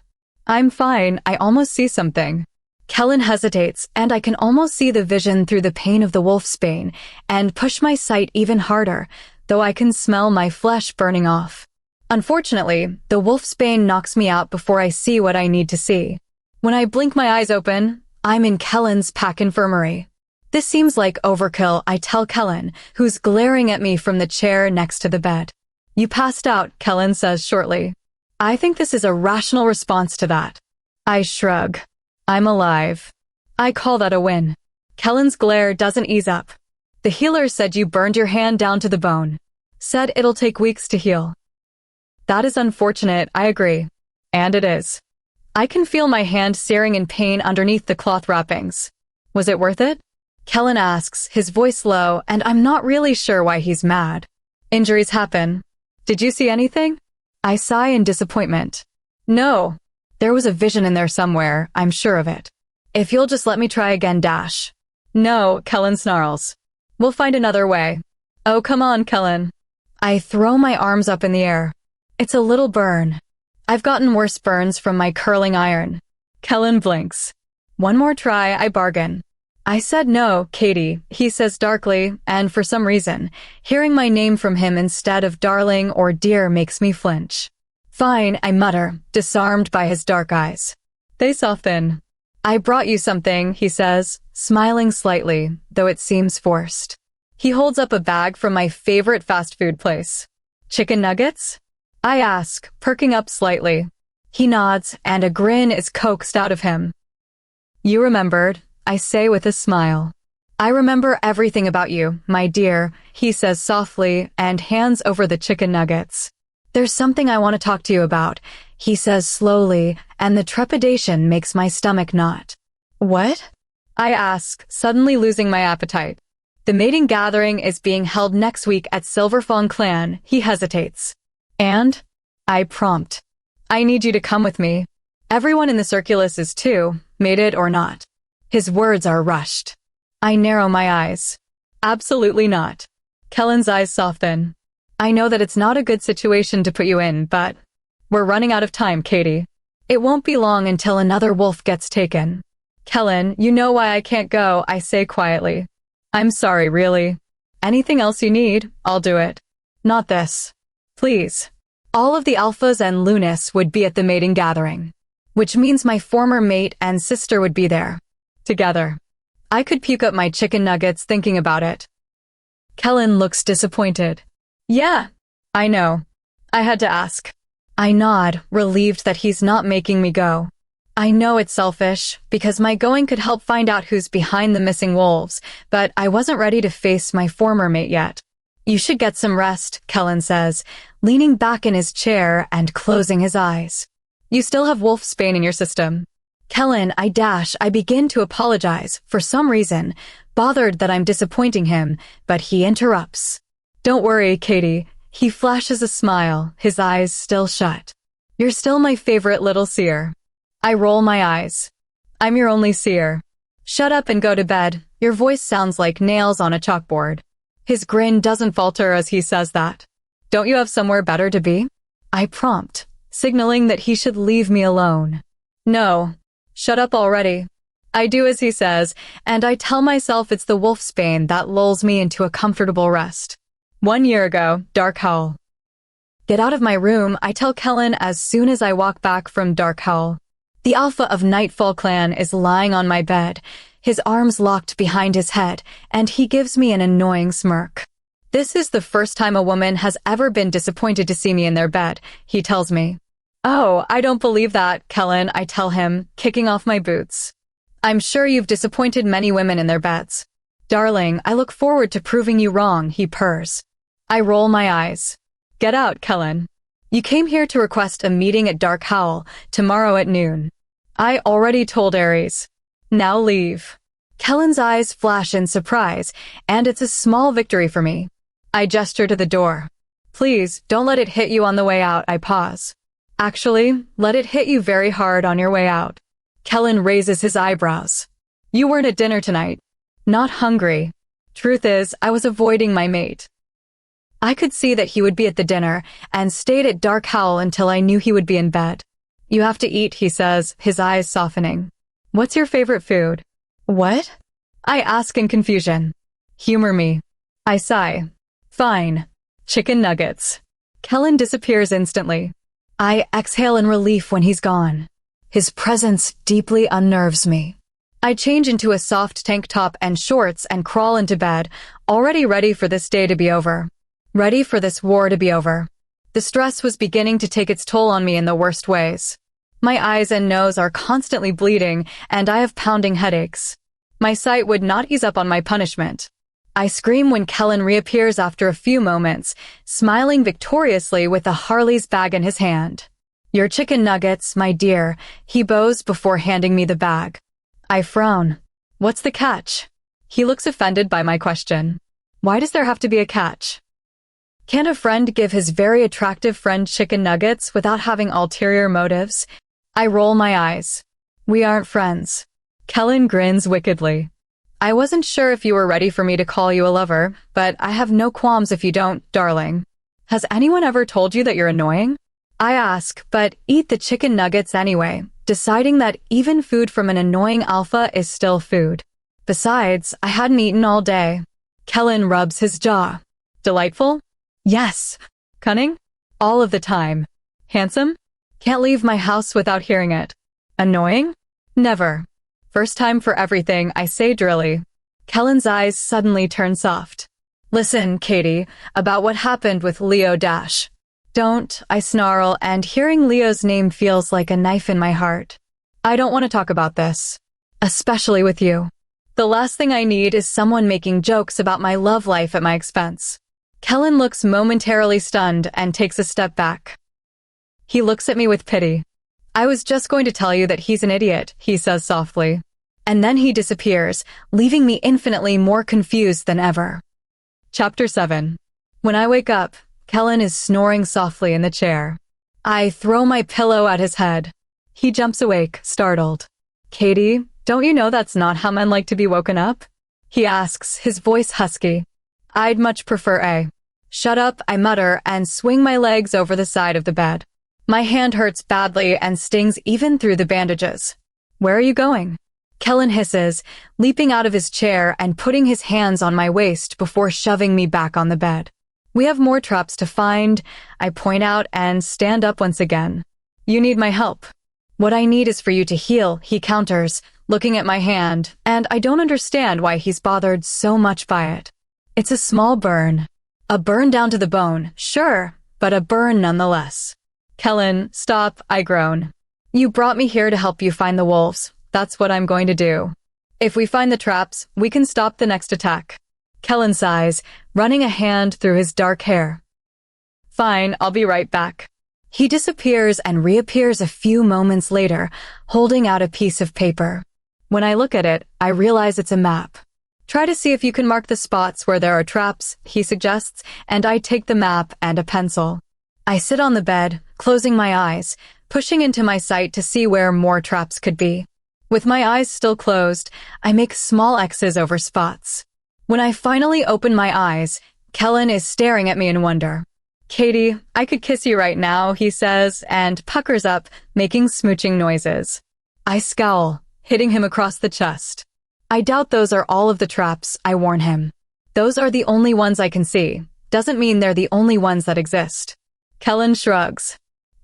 I'm fine, I almost see something. Kellen hesitates, and I can almost see the vision through the pain of the wolfsbane, and push my sight even harder, though I can smell my flesh burning off. Unfortunately, the wolfsbane knocks me out before I see what I need to see. When I blink my eyes open, I'm in Kellen's pack infirmary. This seems like overkill, I tell Kellen, who's glaring at me from the chair next to the bed. You passed out, Kellen says shortly. I think this is a rational response to that. I shrug. I'm alive. I call that a win. Kellen's glare doesn't ease up. The healer said you burned your hand down to the bone. Said it'll take weeks to heal. That is unfortunate, I agree. And it is. I can feel my hand searing in pain underneath the cloth wrappings. Was it worth it? Kellen asks, his voice low, and I'm not really sure why he's mad. Injuries happen. Did you see anything? I sigh in disappointment. No. There was a vision in there somewhere, I'm sure of it. If you'll just let me try again, Dash. No, Kellen snarls. We'll find another way. Oh, come on, Kellen. I throw my arms up in the air. It's a little burn. I've gotten worse burns from my curling iron. Kellen blinks. One more try, I bargain. I said no, Katie, he says darkly, and for some reason, hearing my name from him instead of darling or dear makes me flinch. Fine, I mutter, disarmed by his dark eyes. They soften. I brought you something, he says, smiling slightly, though it seems forced. He holds up a bag from my favorite fast food place. Chicken nuggets? I ask, perking up slightly. He nods, and a grin is coaxed out of him. You remembered, I say with a smile. I remember everything about you, my dear, he says softly and hands over the chicken nuggets. There's something I want to talk to you about, he says slowly, and the trepidation makes my stomach knot. What? I ask, suddenly losing my appetite. The mating gathering is being held next week at Silverfawn Clan, he hesitates. And? I prompt. I need you to come with me. Everyone in the circulus is too, mated or not. His words are rushed. I narrow my eyes. Absolutely not. Kellen's eyes soften. I know that it's not a good situation to put you in, but we're running out of time, Katie. It won't be long until another wolf gets taken. Kellen, you know why I can't go, I say quietly. I'm sorry, really. Anything else you need, I'll do it. Not this. Please. All of the alphas and Lunas would be at the mating gathering, which means my former mate and sister would be there. Together. I could puke up my chicken nuggets thinking about it. Kellen looks disappointed. Yeah, I know. I had to ask. I nod, relieved that he's not making me go. I know it's selfish, because my going could help find out who's behind the missing wolves, but I wasn't ready to face my former mate yet. You should get some rest, Kellen says, leaning back in his chair and closing his eyes. You still have wolfsbane in your system. Kellen, I begin to apologize, for some reason, bothered that I'm disappointing him, but he interrupts. Don't worry, Katie. He flashes a smile, his eyes still shut. You're still my favorite little seer. I roll my eyes. I'm your only seer. Shut up and go to bed. Your voice sounds like nails on a chalkboard. His grin doesn't falter as he says that. Don't you have somewhere better to be? I prompt, signaling that he should leave me alone. No. Shut up already. I do as he says, and I tell myself it's the wolfsbane that lulls me into a comfortable rest. 1 year ago, Dark Howl. Get out of my room, I tell Kellen as soon as I walk back from Dark Howl. The alpha of Nightfall Clan is lying on my bed, his arms locked behind his head, and he gives me an annoying smirk. This is the first time a woman has ever been disappointed to see me in their bed, he tells me. Oh, I don't believe that, Kellen, I tell him, kicking off my boots. I'm sure you've disappointed many women in their beds. Darling, I look forward to proving you wrong, he purrs. I roll my eyes. Get out, Kellen. You came here to request a meeting at Dark Howl, tomorrow at noon. I already told Ares. Now leave. Kellen's eyes flash in surprise, and it's a small victory for me. I gesture to the door. Please, don't let it hit you on the way out, I pause. Actually, let it hit you very hard on your way out. Kellen raises his eyebrows. You weren't at dinner tonight. Not hungry. Truth is, I was avoiding my mate. I could see that he would be at the dinner and stayed at Dark Howl until I knew he would be in bed. You have to eat, he says, his eyes softening. What's your favorite food? What? I ask in confusion. Humor me. I sigh. Fine. Chicken nuggets. Kellen disappears instantly. I exhale in relief when he's gone. His presence deeply unnerves me. I change into a soft tank top and shorts and crawl into bed, already ready for this day to be over. Ready for this war to be over. The stress was beginning to take its toll on me in the worst ways. My eyes and nose are constantly bleeding, and I have pounding headaches. My sight would not ease up on my punishment. I scream when Kellen reappears after a few moments, smiling victoriously with a Harley's bag in his hand. Your chicken nuggets, my dear, he bows before handing me the bag. I frown. What's the catch? He looks offended by my question. Why does there have to be a catch? Can't a friend give his very attractive friend chicken nuggets without having ulterior motives? I roll my eyes. We aren't friends. Kellen grins wickedly. I wasn't sure if you were ready for me to call you a lover, but I have no qualms if you don't, darling. Has anyone ever told you that you're annoying? I ask, but eat the chicken nuggets anyway, deciding that even food from an annoying alpha is still food. Besides, I hadn't eaten all day. Kellen rubs his jaw. Delightful? Yes. Cunning? All of the time. Handsome? Can't leave my house without hearing it. Annoying? Never. First time for everything, I say drily. Kellen's eyes suddenly turn soft. Listen, Katie, about what happened with Leo Dash. Don't, I snarl, and hearing Leo's name feels like a knife in my heart. I don't want to talk about this. Especially with you. The last thing I need is someone making jokes about my love life at my expense. Kellen looks momentarily stunned and takes a step back. He looks at me with pity. I was just going to tell you that he's an idiot, he says softly. And then he disappears, leaving me infinitely more confused than ever. Chapter 7. When I wake up, Kellen is snoring softly in the chair. I throw my pillow at his head. He jumps awake, startled. Katie, don't you know that's not how men like to be woken up? He asks, his voice husky. I'd much prefer a. Shut up, I mutter and swing my legs over the side of the bed. My hand hurts badly and stings even through the bandages. Where are you going? Kellen hisses, leaping out of his chair and putting his hands on my waist before shoving me back on the bed. We have more traps to find, I point out and stand up once again. You need my help. What I need is for you to heal, he counters, looking at my hand, and I don't understand why he's bothered so much by it. It's a small burn. A burn down to the bone, sure, but a burn nonetheless. Kellen, stop, I groan. You brought me here to help you find the wolves. That's what I'm going to do. If we find the traps, we can stop the next attack. Kellen sighs, running a hand through his dark hair. Fine, I'll be right back. He disappears and reappears a few moments later, holding out a piece of paper. When I look at it, I realize it's a map. Try to see if you can mark the spots where there are traps, he suggests, and I take the map and a pencil. I sit on the bed, closing my eyes, pushing into my sight to see where more traps could be. With my eyes still closed, I make small X's over spots. When I finally open my eyes, Kellen is staring at me in wonder. Katie, I could kiss you right now, he says, and puckers up, making smooching noises. I scowl, hitting him across the chest. I doubt those are all of the traps, I warn him. Those are the only ones I can see. Doesn't mean they're the only ones that exist. Kellen shrugs.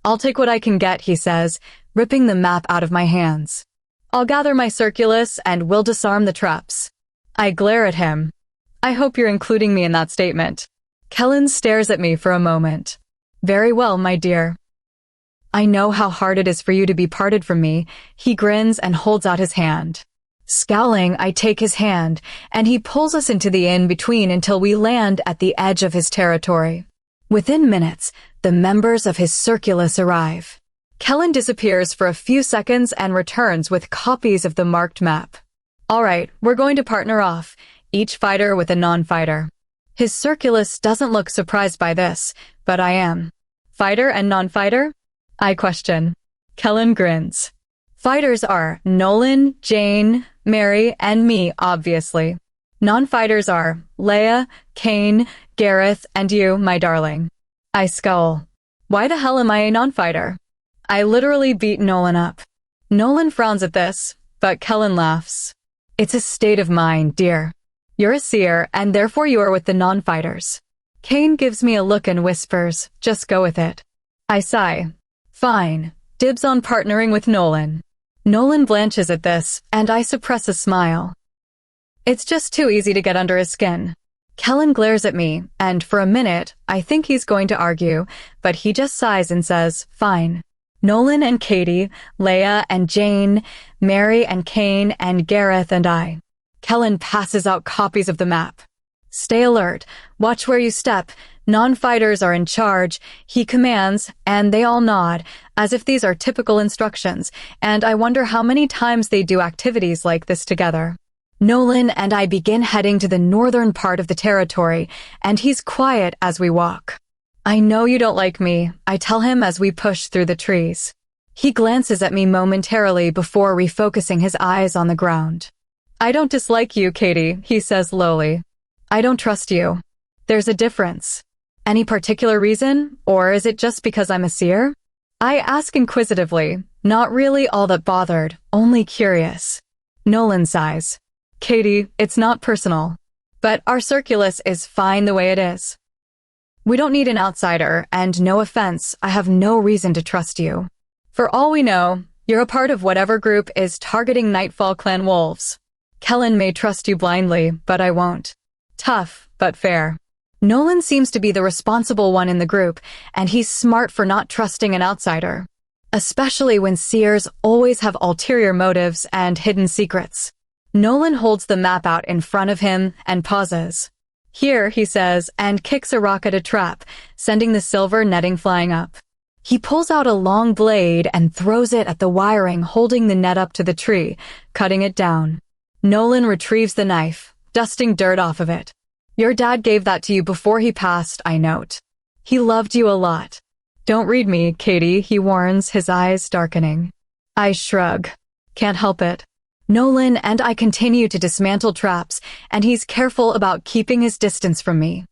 I'll take what I can get, he says, ripping the map out of my hands. I'll gather my circulus and we'll disarm the traps. I glare at him. I hope you're including me in that statement. Kellen stares at me for a moment. Very well, my dear. I know how hard it is for you to be parted from me. He grins and holds out his hand. Scowling, I take his hand, and he pulls us into the in-between until we land at the edge of his territory. Within minutes, the members of his circulus arrive. Kellen disappears for a few seconds and returns with copies of the marked map. All right, we're going to partner off, each fighter with a non-fighter. His circulus doesn't look surprised by this, but I am. Fighter and non-fighter? I question. Kellen grins. Fighters are Nolan, Jane, Mary, and me, obviously. Non-fighters are Leia, Kane, Gareth, and you, my darling. I scowl. Why the hell am I a non-fighter? I literally beat Nolan up. Nolan frowns at this, but Kellen laughs. It's a state of mind, dear. You're a seer, and therefore you are with the non-fighters. Kane gives me a look and whispers, just go with it. I sigh. Fine. Dibs on partnering with Nolan. Nolan blanches at this, and I suppress a smile. It's just too easy to get under his skin. Kellen glares at me, and for a minute, I think he's going to argue, but he just sighs and says, fine. Nolan and Katie, Leia and Jane, Mary and Kane and Gareth and I. Kellen passes out copies of the map. Stay alert, watch where you step, non-fighters are in charge, he commands, and they all nod, as if these are typical instructions, and I wonder how many times they do activities like this together. Nolan and I begin heading to the northern part of the territory, and he's quiet as we walk. I know you don't like me, I tell him as we push through the trees. He glances at me momentarily before refocusing his eyes on the ground. I don't dislike you, Katie, he says lowly. I don't trust you. There's a difference. Any particular reason, or is it just because I'm a seer? I ask inquisitively, not really all that bothered, only curious. Nolan sighs. Katie, it's not personal. But our circulus is fine the way it is. We don't need an outsider, and no offense, I have no reason to trust you. For all we know, You're a part of whatever group is targeting Nightfall Clan wolves. Kellen may trust you blindly, but I won't. Tough, but fair. Nolan seems to be the responsible one in the group, and he's smart for not trusting an outsider. Especially when seers always have ulterior motives and hidden secrets. Nolan holds the map out in front of him and pauses. Here, he says, and kicks a rock at a trap, sending the silver netting flying up. He pulls out a long blade and throws it at the wiring holding the net up to the tree, cutting it down. Nolan retrieves the knife, dusting dirt off of it. Your dad gave that to you before he passed, I note. He loved you a lot. Don't read me, Katie, he warns, his eyes darkening. I shrug. Can't help it. Nolan and I continue to dismantle traps, and he's careful about keeping his distance from me.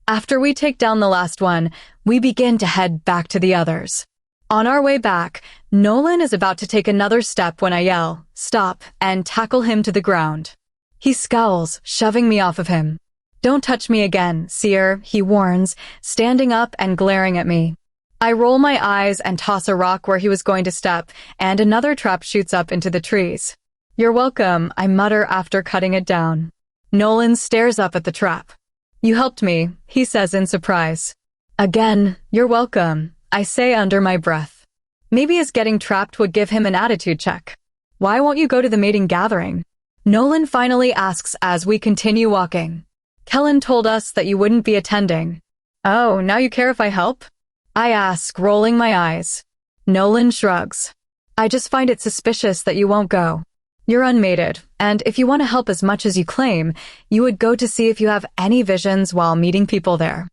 After we take down the last one, we begin to head back to the others. On our way back, Nolan is about to take another step when I yell, stop, and tackle him to the ground. He scowls, shoving me off of him. Don't touch me again, seer, he warns, standing up and glaring at me. I roll my eyes and toss a rock where he was going to step, and another trap shoots up into the trees. You're welcome, I mutter after cutting it down. Nolan stares up at the trap. You helped me, he says in surprise. Again, you're welcome, I say under my breath. Maybe his getting trapped would give him an attitude check. Why won't you go to the mating gathering? Nolan finally asks as we continue walking. Kellen told us that you wouldn't be attending. Oh, now you care if I help? I ask, rolling my eyes. Nolan shrugs. I just find it suspicious that you won't go. You're unmated, and if you want to help as much as you claim, you would go to see if you have any visions while meeting people there.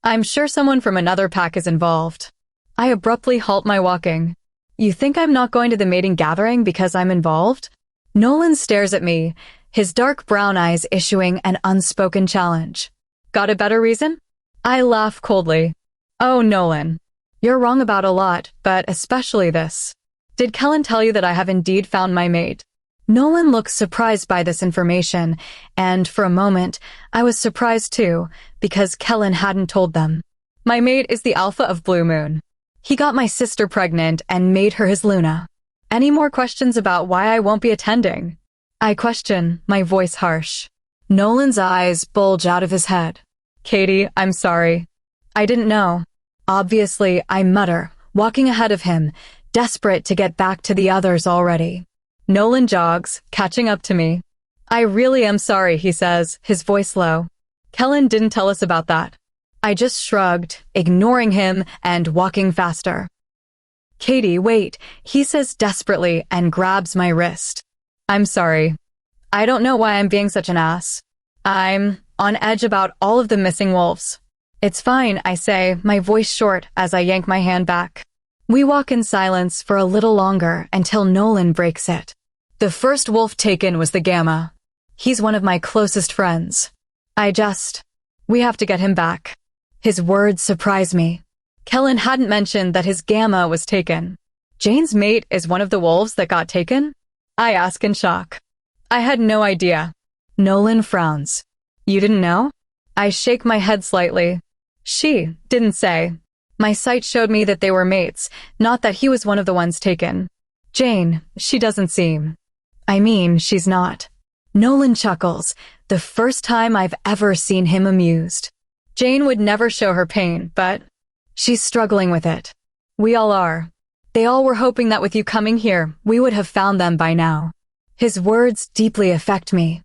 I'm sure someone from another pack is involved. I abruptly halt my walking. You think I'm not going to the mating gathering because I'm involved? Nolan stares at me, his dark brown eyes issuing an unspoken challenge. Got a better reason? I laugh coldly. Oh, Nolan. You're wrong about a lot, but especially this. Did Kellen tell you that I have indeed found my mate? Nolan looks surprised by this information, and for a moment, I was surprised too, because Kellen hadn't told them. My mate is the Alpha of Blue Moon. He got my sister pregnant and made her his Luna. Any more questions about why I won't be attending? I question, my voice harsh. Nolan's eyes bulge out of his head. Katie, I'm sorry. I didn't know. Obviously, I mutter, walking ahead of him, desperate to get back to the others already. Nolan jogs, catching up to me. I really am sorry, he says, his voice low. Kellen didn't tell us about that. I just shrugged, ignoring him and walking faster. Katie, wait, he says desperately and grabs my wrist. I'm sorry. I don't know why I'm being such an ass. I'm on edge about all of the missing wolves. It's fine, I say, my voice short as I yank my hand back. We walk in silence for a little longer until Nolan breaks it. The first wolf taken was the Gamma. He's one of my closest friends. We have to get him back. His words surprise me. Kellen hadn't mentioned that his Gamma was taken. Jane's mate is one of the wolves that got taken? I ask in shock. I had no idea. Nolan frowns. You didn't know? I shake my head slightly. She didn't say. My sight showed me that they were mates, not that he was one of the ones taken. Jane, she doesn't seem. She's not. Nolan chuckles, the first time I've ever seen him amused. Jane would never show her pain, but she's struggling with it. We all are. They all were hoping that with you coming here, we would have found them by now. His words deeply affect me.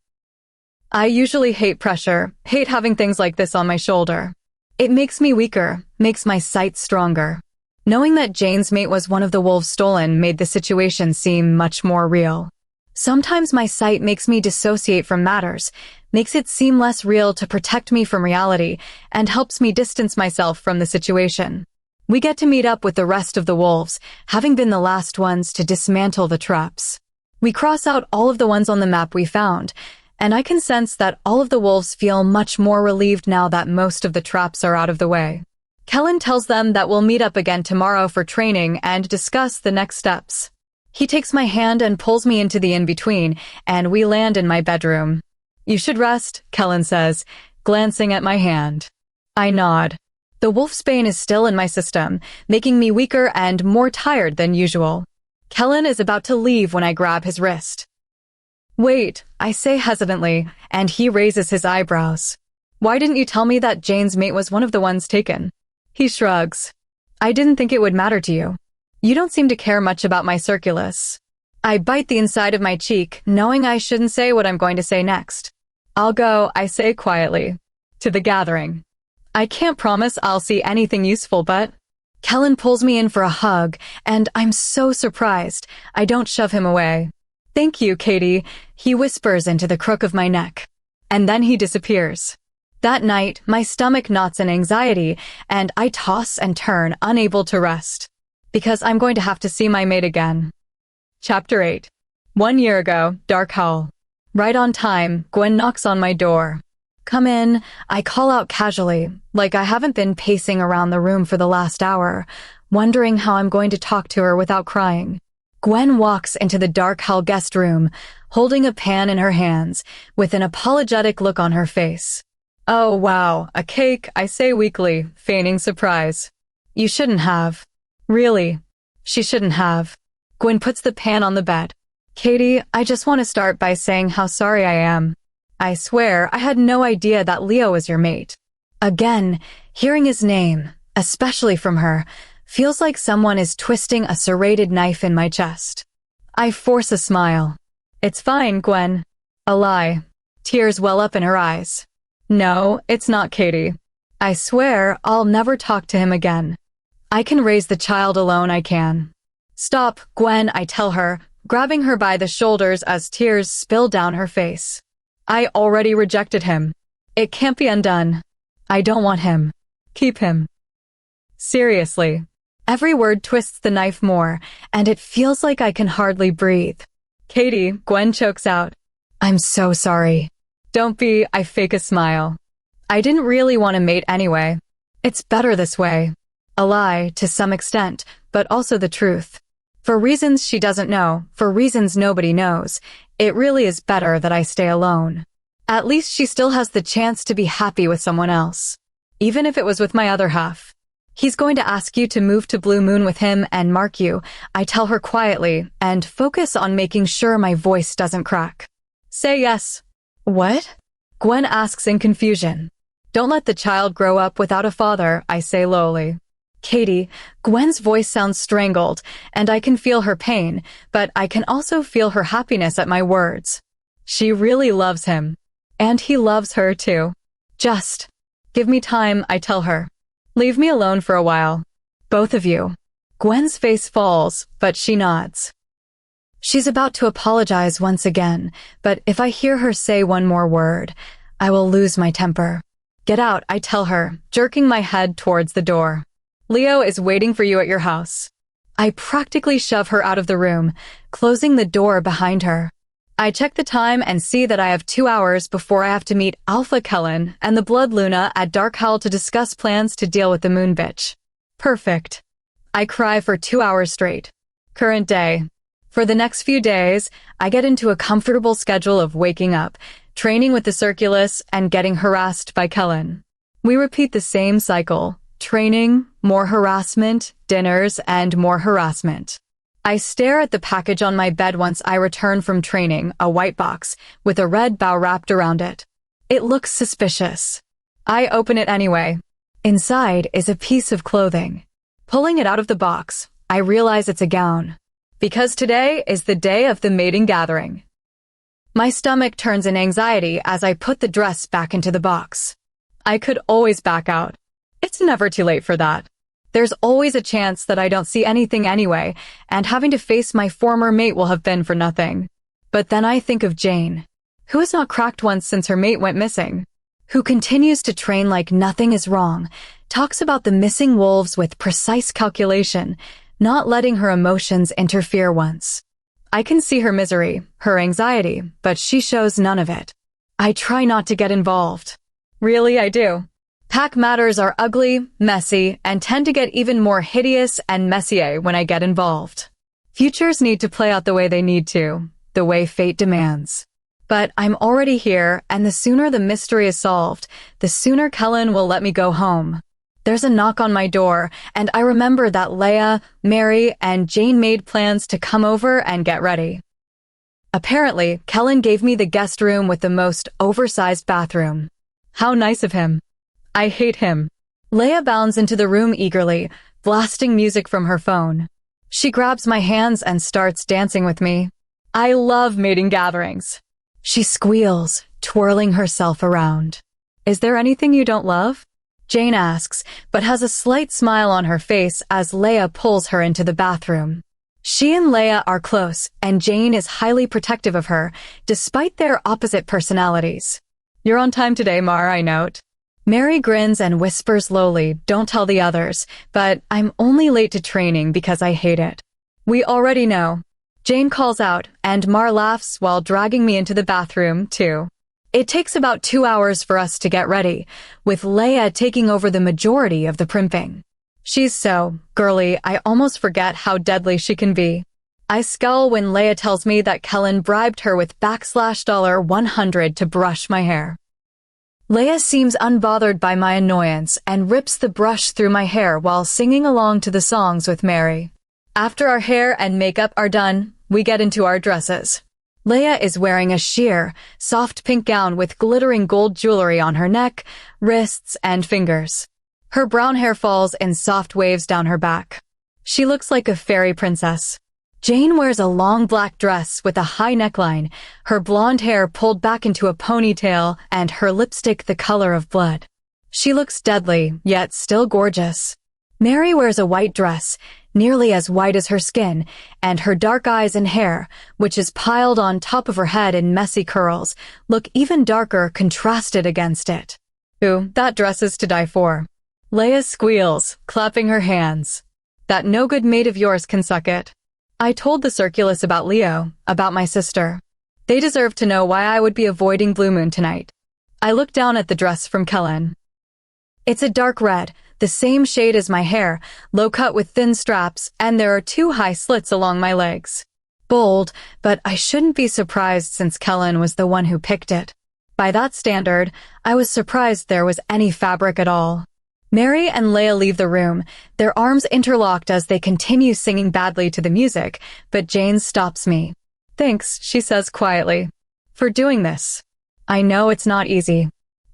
I usually hate pressure, hate having things like this on my shoulder. It makes me weaker, makes my sight stronger. Knowing that Jane's mate was one of the wolves stolen made the situation seem much more real. Sometimes my sight makes me dissociate from matters, makes it seem less real to protect me from reality, and helps me distance myself from the situation. We get to meet up with the rest of the wolves, having been the last ones to dismantle the traps. We cross out all of the ones on the map we found, and I can sense that all of the wolves feel much more relieved now that most of the traps are out of the way. Kellen tells them that we'll meet up again tomorrow for training and discuss the next steps. He takes my hand and pulls me into the in-between, and we land in my bedroom. You should rest, Kellen says, glancing at my hand. I nod. The wolfsbane is still in my system, making me weaker and more tired than usual. Kellen is about to leave when I grab his wrist. Wait, I say hesitantly, and he raises his eyebrows. Why didn't you tell me that Jane's mate was one of the ones taken? He shrugs. I didn't think it would matter to you. You don't seem to care much about my circulus. I bite the inside of my cheek, knowing I shouldn't say what I'm going to say next. I'll go, I say quietly, to the gathering. I can't promise I'll see anything useful, but... Kellen pulls me in for a hug, and I'm so surprised. I don't shove him away. Thank you, Katie, he whispers into the crook of my neck. And then he disappears. That night, my stomach knots in anxiety, and I toss and turn, unable to rest. Because I'm going to have to see my mate again. Chapter 8. 1 year ago, dark hall. Right on time, Gwen knocks on my door. Come in, I call out casually, like I haven't been pacing around the room for the last hour, wondering how I'm going to talk to her without crying. Gwen walks into the dark hall guest room, holding a pan in her hands, with an apologetic look on her face. Oh wow, a cake, I say weakly, feigning surprise. You shouldn't have. Really? She shouldn't have. Gwen puts the pan on the bed. Katie, I just want to start by saying how sorry I am. I swear, I had no idea that Leo was your mate. Again, hearing his name, especially from her, feels like someone is twisting a serrated knife in my chest. I force a smile. It's fine, Gwen. A lie. Tears well up in her eyes. No, it's not Katie. I swear I'll never talk to him again. I can raise the child alone, I can. Stop, Gwen, I tell her, grabbing her by the shoulders as tears spill down her face. I already rejected him. It can't be undone. I don't want him. Keep him. Seriously. Every word twists the knife more, and it feels like I can hardly breathe. Katie, Gwen chokes out. I'm so sorry. Don't be, I fake a smile. I didn't really want a mate anyway. It's better this way. A lie, to some extent, but also the truth. For reasons she doesn't know, for reasons nobody knows, it really is better that I stay alone. At least she still has the chance to be happy with someone else. Even if it was with my other half. He's going to ask you to move to Blue Moon with him and mark you, I tell her quietly, and focus on making sure my voice doesn't crack. Say yes. What? Gwen asks in confusion. Don't let the child grow up without a father, I say lowly. Katie, Gwen's voice sounds strangled, and I can feel her pain, but I can also feel her happiness at my words. She really loves him. And he loves her too. Just give me time, I tell her. Leave me alone for a while. Both of you. Gwen's face falls, but she nods. She's about to apologize once again, but if I hear her say one more word, I will lose my temper. Get out, I tell her, jerking my head towards the door. Leo is waiting for you at your house. I practically shove her out of the room, closing the door behind her. I check the time and see that I have 2 hours before I have to meet Alpha Kellen and the Blood Luna at Dark Hall to discuss plans to deal with the moon bitch. Perfect. I cry for 2 hours straight. Current day. For the next few days, I get into a comfortable schedule of waking up, training with the Circulus, and getting harassed by Kellen. We repeat the same cycle. Training, more harassment, dinners, and more harassment. I stare at the package on my bed once I return from training, a white box, with a red bow wrapped around it. It looks suspicious. I open it anyway. Inside is a piece of clothing. Pulling it out of the box, I realize it's a gown. Because today is the day of the mating gathering. My stomach turns in anxiety as I put the dress back into the box. I could always back out. It's never too late for that. There's always a chance that I don't see anything anyway, and having to face my former mate will have been for nothing. But then I think of Jane, who has not cracked once since her mate went missing, who continues to train like nothing is wrong, talks about the missing wolves with precise calculation, not letting her emotions interfere once. I can see her misery, her anxiety, but she shows none of it. I try not to get involved. Really, I do. Pack matters are ugly, messy, and tend to get even more hideous and messier when I get involved. Futures need to play out the way they need to, the way fate demands. But I'm already here, and the sooner the mystery is solved, the sooner Kellen will let me go home. There's a knock on my door, and I remember that Leah, Mary, and Jane made plans to come over and get ready. Apparently, Kellen gave me the guest room with the most oversized bathroom. How nice of him. I hate him. Leah bounds into the room eagerly, blasting music from her phone. She grabs my hands and starts dancing with me. I love mating gatherings. She squeals, twirling herself around. Is there anything you don't love? Jane asks, but has a slight smile on her face as Leah pulls her into the bathroom. She and Leah are close, and Jane is highly protective of her, despite their opposite personalities. You're on time today, Mar, I note. Mary grins and whispers lowly, don't tell the others, but I'm only late to training because I hate it. We already know. Jane calls out, and Mar laughs while dragging me into the bathroom, too. It takes about 2 hours for us to get ready, with Leah taking over the majority of the primping. She's so girly, I almost forget how deadly she can be. I scowl when Leah tells me that Kellen bribed her with $100 to brush my hair. Leah seems unbothered by my annoyance and rips the brush through my hair while singing along to the songs with Mary. After our hair and makeup are done, we get into our dresses. Leah is wearing a sheer, soft pink gown with glittering gold jewelry on her neck, wrists, and fingers. Her brown hair falls in soft waves down her back. She looks like a fairy princess. Jane wears a long black dress with a high neckline, her blonde hair pulled back into a ponytail and her lipstick the color of blood. She looks deadly, yet still gorgeous. Mary wears a white dress, nearly as white as her skin, and her dark eyes and hair, which is piled on top of her head in messy curls, look even darker contrasted against it. Ooh, that dress is to die for. Leah squeals, clapping her hands. That no-good mate of yours can suck it. I told the Circulus about Leo, about my sister. They deserve to know why I would be avoiding Blue Moon tonight. I look down at the dress from Kellen. It's a dark red, the same shade as my hair, low cut with thin straps, and there are 2 high slits along my legs. Bold, but I shouldn't be surprised since Kellen was the one who picked it. By that standard, I was surprised there was any fabric at all. Mary and Leah leave the room, their arms interlocked as they continue singing badly to the music, but Jane stops me. Thanks, she says quietly, for doing this. I know it's not easy.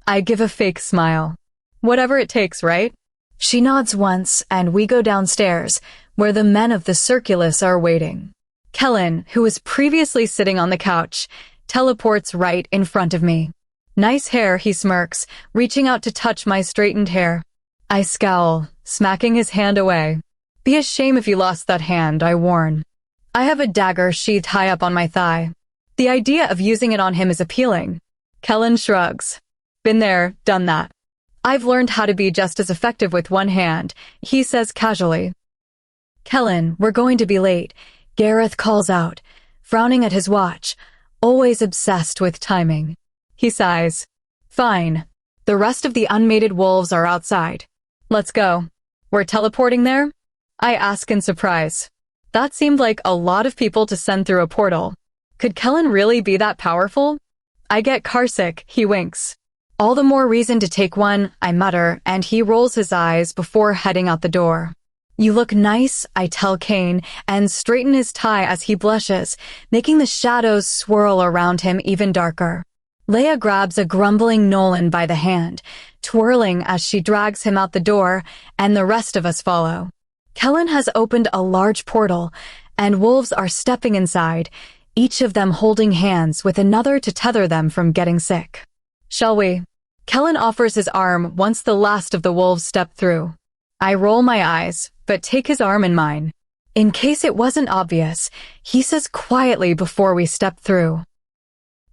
I give a fake smile. Whatever it takes, right? She nods once, and we go downstairs, where the men of the Circulus are waiting. Kellen, who was previously sitting on the couch, teleports right in front of me. Nice hair, he smirks, reaching out to touch my straightened hair. I scowl, smacking his hand away. Be a shame if you lost that hand, I warn. I have a dagger sheathed high up on my thigh. The idea of using it on him is appealing. Kellen shrugs. Been there, done that. I've learned how to be just as effective with one hand, he says casually. Kellen, we're going to be late, Gareth calls out, frowning at his watch, always obsessed with timing. He sighs. Fine. The rest of the unmated wolves are outside. Let's go. We're teleporting there? I ask in surprise. That seemed like a lot of people to send through a portal. Could Kellen really be that powerful? I get carsick, he winks. All the more reason to take one, I mutter, and he rolls his eyes before heading out the door. You look nice, I tell Kane, and straighten his tie as he blushes, making the shadows swirl around him even darker. Leah grabs a grumbling Nolan by the hand, twirling as she drags him out the door, and the rest of us follow. Kellen has opened a large portal, and wolves are stepping inside, each of them holding hands with another to tether them from getting sick. Shall we? Kellen offers his arm once the last of the wolves step through. I roll my eyes, but take his arm in mine. In case it wasn't obvious, he says quietly before we step through.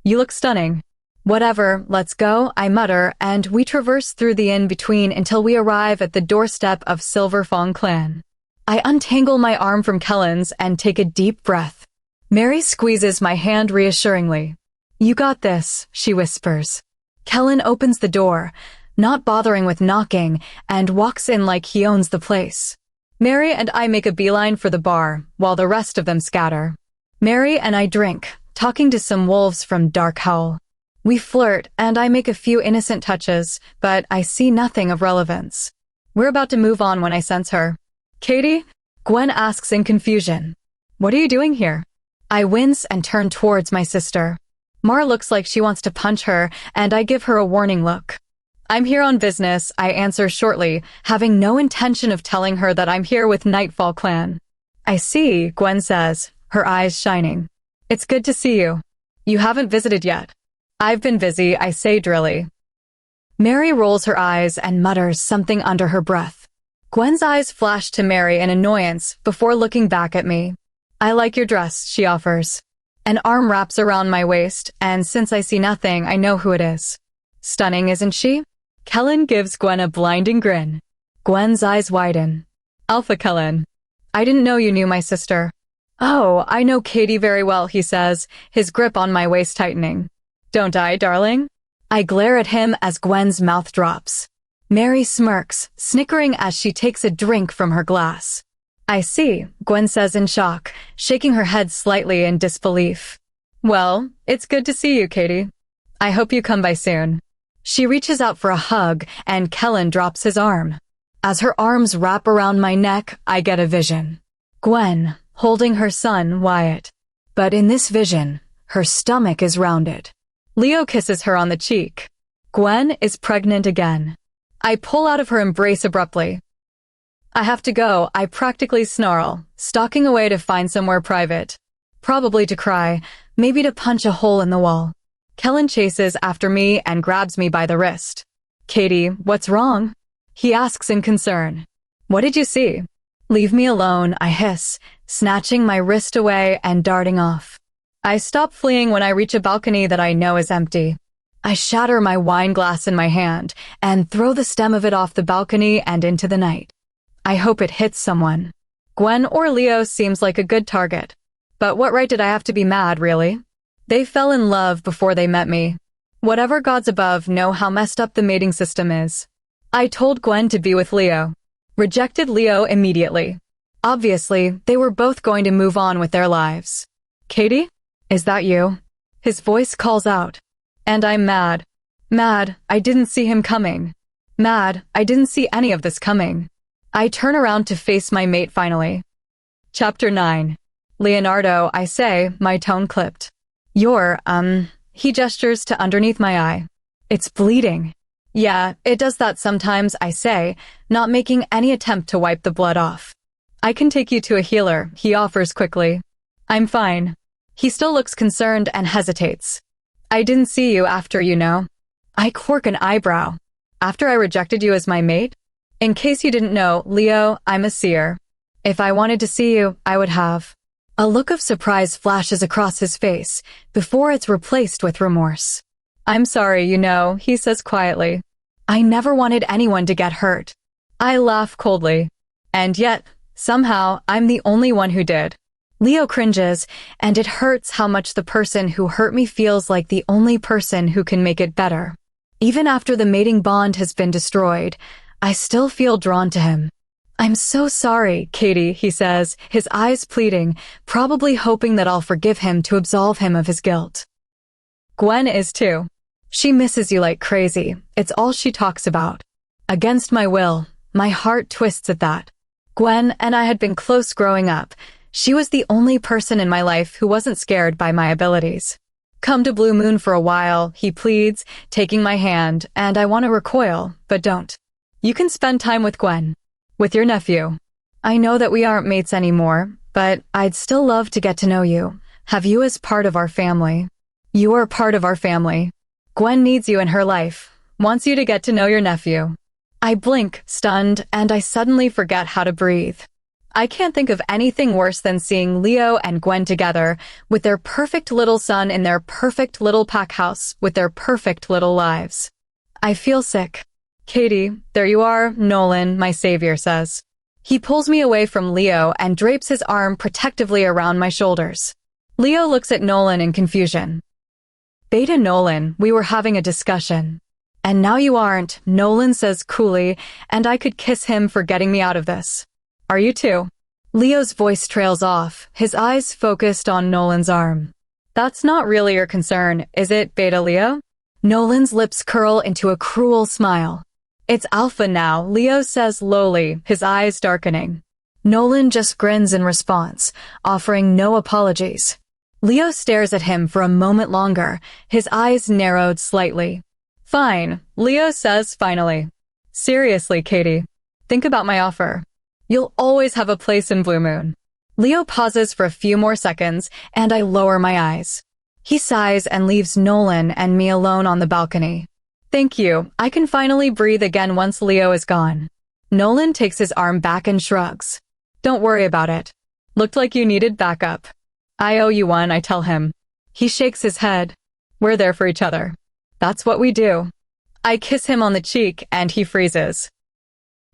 You look stunning. Whatever, let's go, I mutter, and we traverse through the in-between until we arrive at the doorstep of Silverfong Clan. I untangle my arm from Kellen's and take a deep breath. Mary squeezes my hand reassuringly. You got this, she whispers. Kellen opens the door, not bothering with knocking, and walks in like he owns the place. Mary and I make a beeline for the bar, while the rest of them scatter. Mary and I drink, talking to some wolves from Dark Howl. We flirt, and I make a few innocent touches, but I see nothing of relevance. We're about to move on when I sense her. Katie? Gwen asks in confusion. What are you doing here? I wince and turn towards my sister. Mar looks like she wants to punch her, and I give her a warning look. I'm here on business, I answer shortly, having no intention of telling her that I'm here with Nightfall Clan. I see, Gwen says, her eyes shining. It's good to see you. You haven't visited yet. I've been busy, I say drily. Mary rolls her eyes and mutters something under her breath. Gwen's eyes flash to Mary in annoyance before looking back at me. I like your dress, she offers. An arm wraps around my waist, and since I see nothing, I know who it is. Stunning, isn't she? Kellen gives Gwen a blinding grin. Gwen's eyes widen. Alpha Kellen. I didn't know you knew my sister. Oh, I know Katie very well, he says, his grip on my waist tightening. Don't I, darling? I glare at him as Gwen's mouth drops. Mary smirks, snickering as she takes a drink from her glass. I see, Gwen says in shock, shaking her head slightly in disbelief. Well, it's good to see you, Katie. I hope you come by soon. She reaches out for a hug, and Kellen drops his arm. As her arms wrap around my neck, I get a vision. Gwen, holding her son, Wyatt. But in this vision, her stomach is rounded. Leo kisses her on the cheek. Gwen is pregnant again. I pull out of her embrace abruptly. I have to go, I practically snarl, stalking away to find somewhere private. Probably to cry, maybe to punch a hole in the wall. Kellen chases after me and grabs me by the wrist. Katie, what's wrong? He asks in concern. What did you see? Leave me alone, I hiss, snatching my wrist away and darting off. I stop fleeing when I reach a balcony that I know is empty. I shatter my wine glass in my hand and throw the stem of it off the balcony and into the night. I hope it hits someone. Gwen or Leo seems like a good target. But what right did I have to be mad, really? They fell in love before they met me. Whatever gods above know how messed up the mating system is. I told Gwen to be with Leo. Rejected Leo immediately. Obviously, they were both going to move on with their lives. Katie? Is that you? His voice calls out. And I'm mad. Mad, I didn't see him coming. Mad, I didn't see any of this coming. I turn around to face my mate finally. Chapter 9. Leonardo, I say, my tone clipped. He gestures to underneath my eye. It's bleeding. Yeah, it does that sometimes, I say, not making any attempt to wipe the blood off. I can take you to a healer, he offers quickly. I'm fine. He still looks concerned and hesitates. I didn't see you after, you know. I quirk an eyebrow. After I rejected you as my mate? In case you didn't know, Leo, I'm a seer. If I wanted to see you, I would have. A look of surprise flashes across his face before it's replaced with remorse. I'm sorry, you know, he says quietly. I never wanted anyone to get hurt. I laugh coldly. And yet, somehow, I'm the only one who did. Leo cringes, and it hurts how much the person who hurt me feels like the only person who can make it better. Even after the mating bond has been destroyed, I still feel drawn to him. I'm so sorry, Katie, he says, his eyes pleading, probably hoping that I'll forgive him to absolve him of his guilt. Gwen is too. She misses you like crazy. It's all she talks about. Against my will, my heart twists at that. Gwen and I had been close growing up. She was the only person in my life who wasn't scared by my abilities. Come to Blue Moon for a while, he pleads, taking my hand, and I want to recoil, but don't. You can spend time with Gwen. With your nephew. I know that we aren't mates anymore, but I'd still love to get to know you. Have you as part of our family. You are part of our family. Gwen needs you in her life, wants you to get to know your nephew. I blink, stunned, and I suddenly forget how to breathe. I can't think of anything worse than seeing Leo and Gwen together, with their perfect little son in their perfect little pack house, with their perfect little lives. I feel sick. Katie, there you are, Nolan, my savior says. He pulls me away from Leo and drapes his arm protectively around my shoulders. Leo looks at Nolan in confusion. Beta Nolan, we were having a discussion. And now you aren't, Nolan says coolly, and I could kiss him for getting me out of this. Are you too? Leo's voice trails off, his eyes focused on Nolan's arm. That's not really your concern, is it, Beta Leo? Nolan's lips curl into a cruel smile. It's Alpha now, Leo says lowly, his eyes darkening. Nolan just grins in response, offering no apologies. Leo stares at him for a moment longer, his eyes narrowed slightly. Fine, Leo says finally. Seriously, Katie. Think about my offer. You'll always have a place in Blue Moon. Leo pauses for a few more seconds, and I lower my eyes. He sighs and leaves Nolan and me alone on the balcony. Thank you, I can finally breathe again once Leo is gone. Nolan takes his arm back and shrugs. Don't worry about it. Looked like you needed backup. I owe you one, I tell him. He shakes his head. We're there for each other. That's what we do. I kiss him on the cheek and he freezes.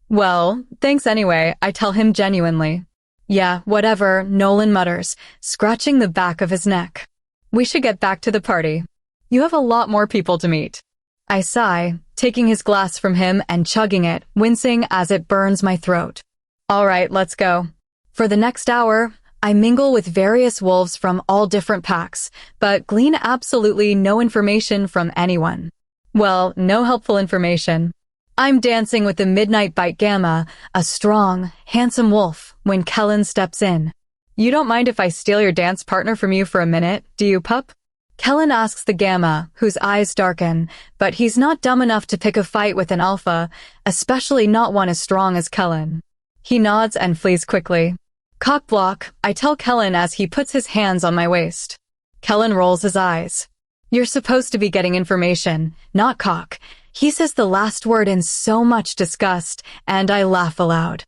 Well, thanks anyway, I tell him genuinely. Yeah, whatever, Nolan mutters, scratching the back of his neck. We should get back to the party. You have a lot more people to meet. I sigh, taking his glass from him and chugging it, wincing as it burns my throat. All right, let's go. For the next hour, I mingle with various wolves from all different packs, but glean absolutely no information from anyone. Well, no helpful information. I'm dancing with the Midnight Bite Gamma, a strong, handsome wolf, when Kellen steps in. You don't mind if I steal your dance partner from you for a minute, do you, pup? Kellen asks the Gamma, whose eyes darken, but he's not dumb enough to pick a fight with an alpha, especially not one as strong as Kellen. He nods and flees quickly. Cock block, I tell Kellen as he puts his hands on my waist. Kellen rolls his eyes. You're supposed to be getting information, not cock. He says the last word in so much disgust, and I laugh aloud.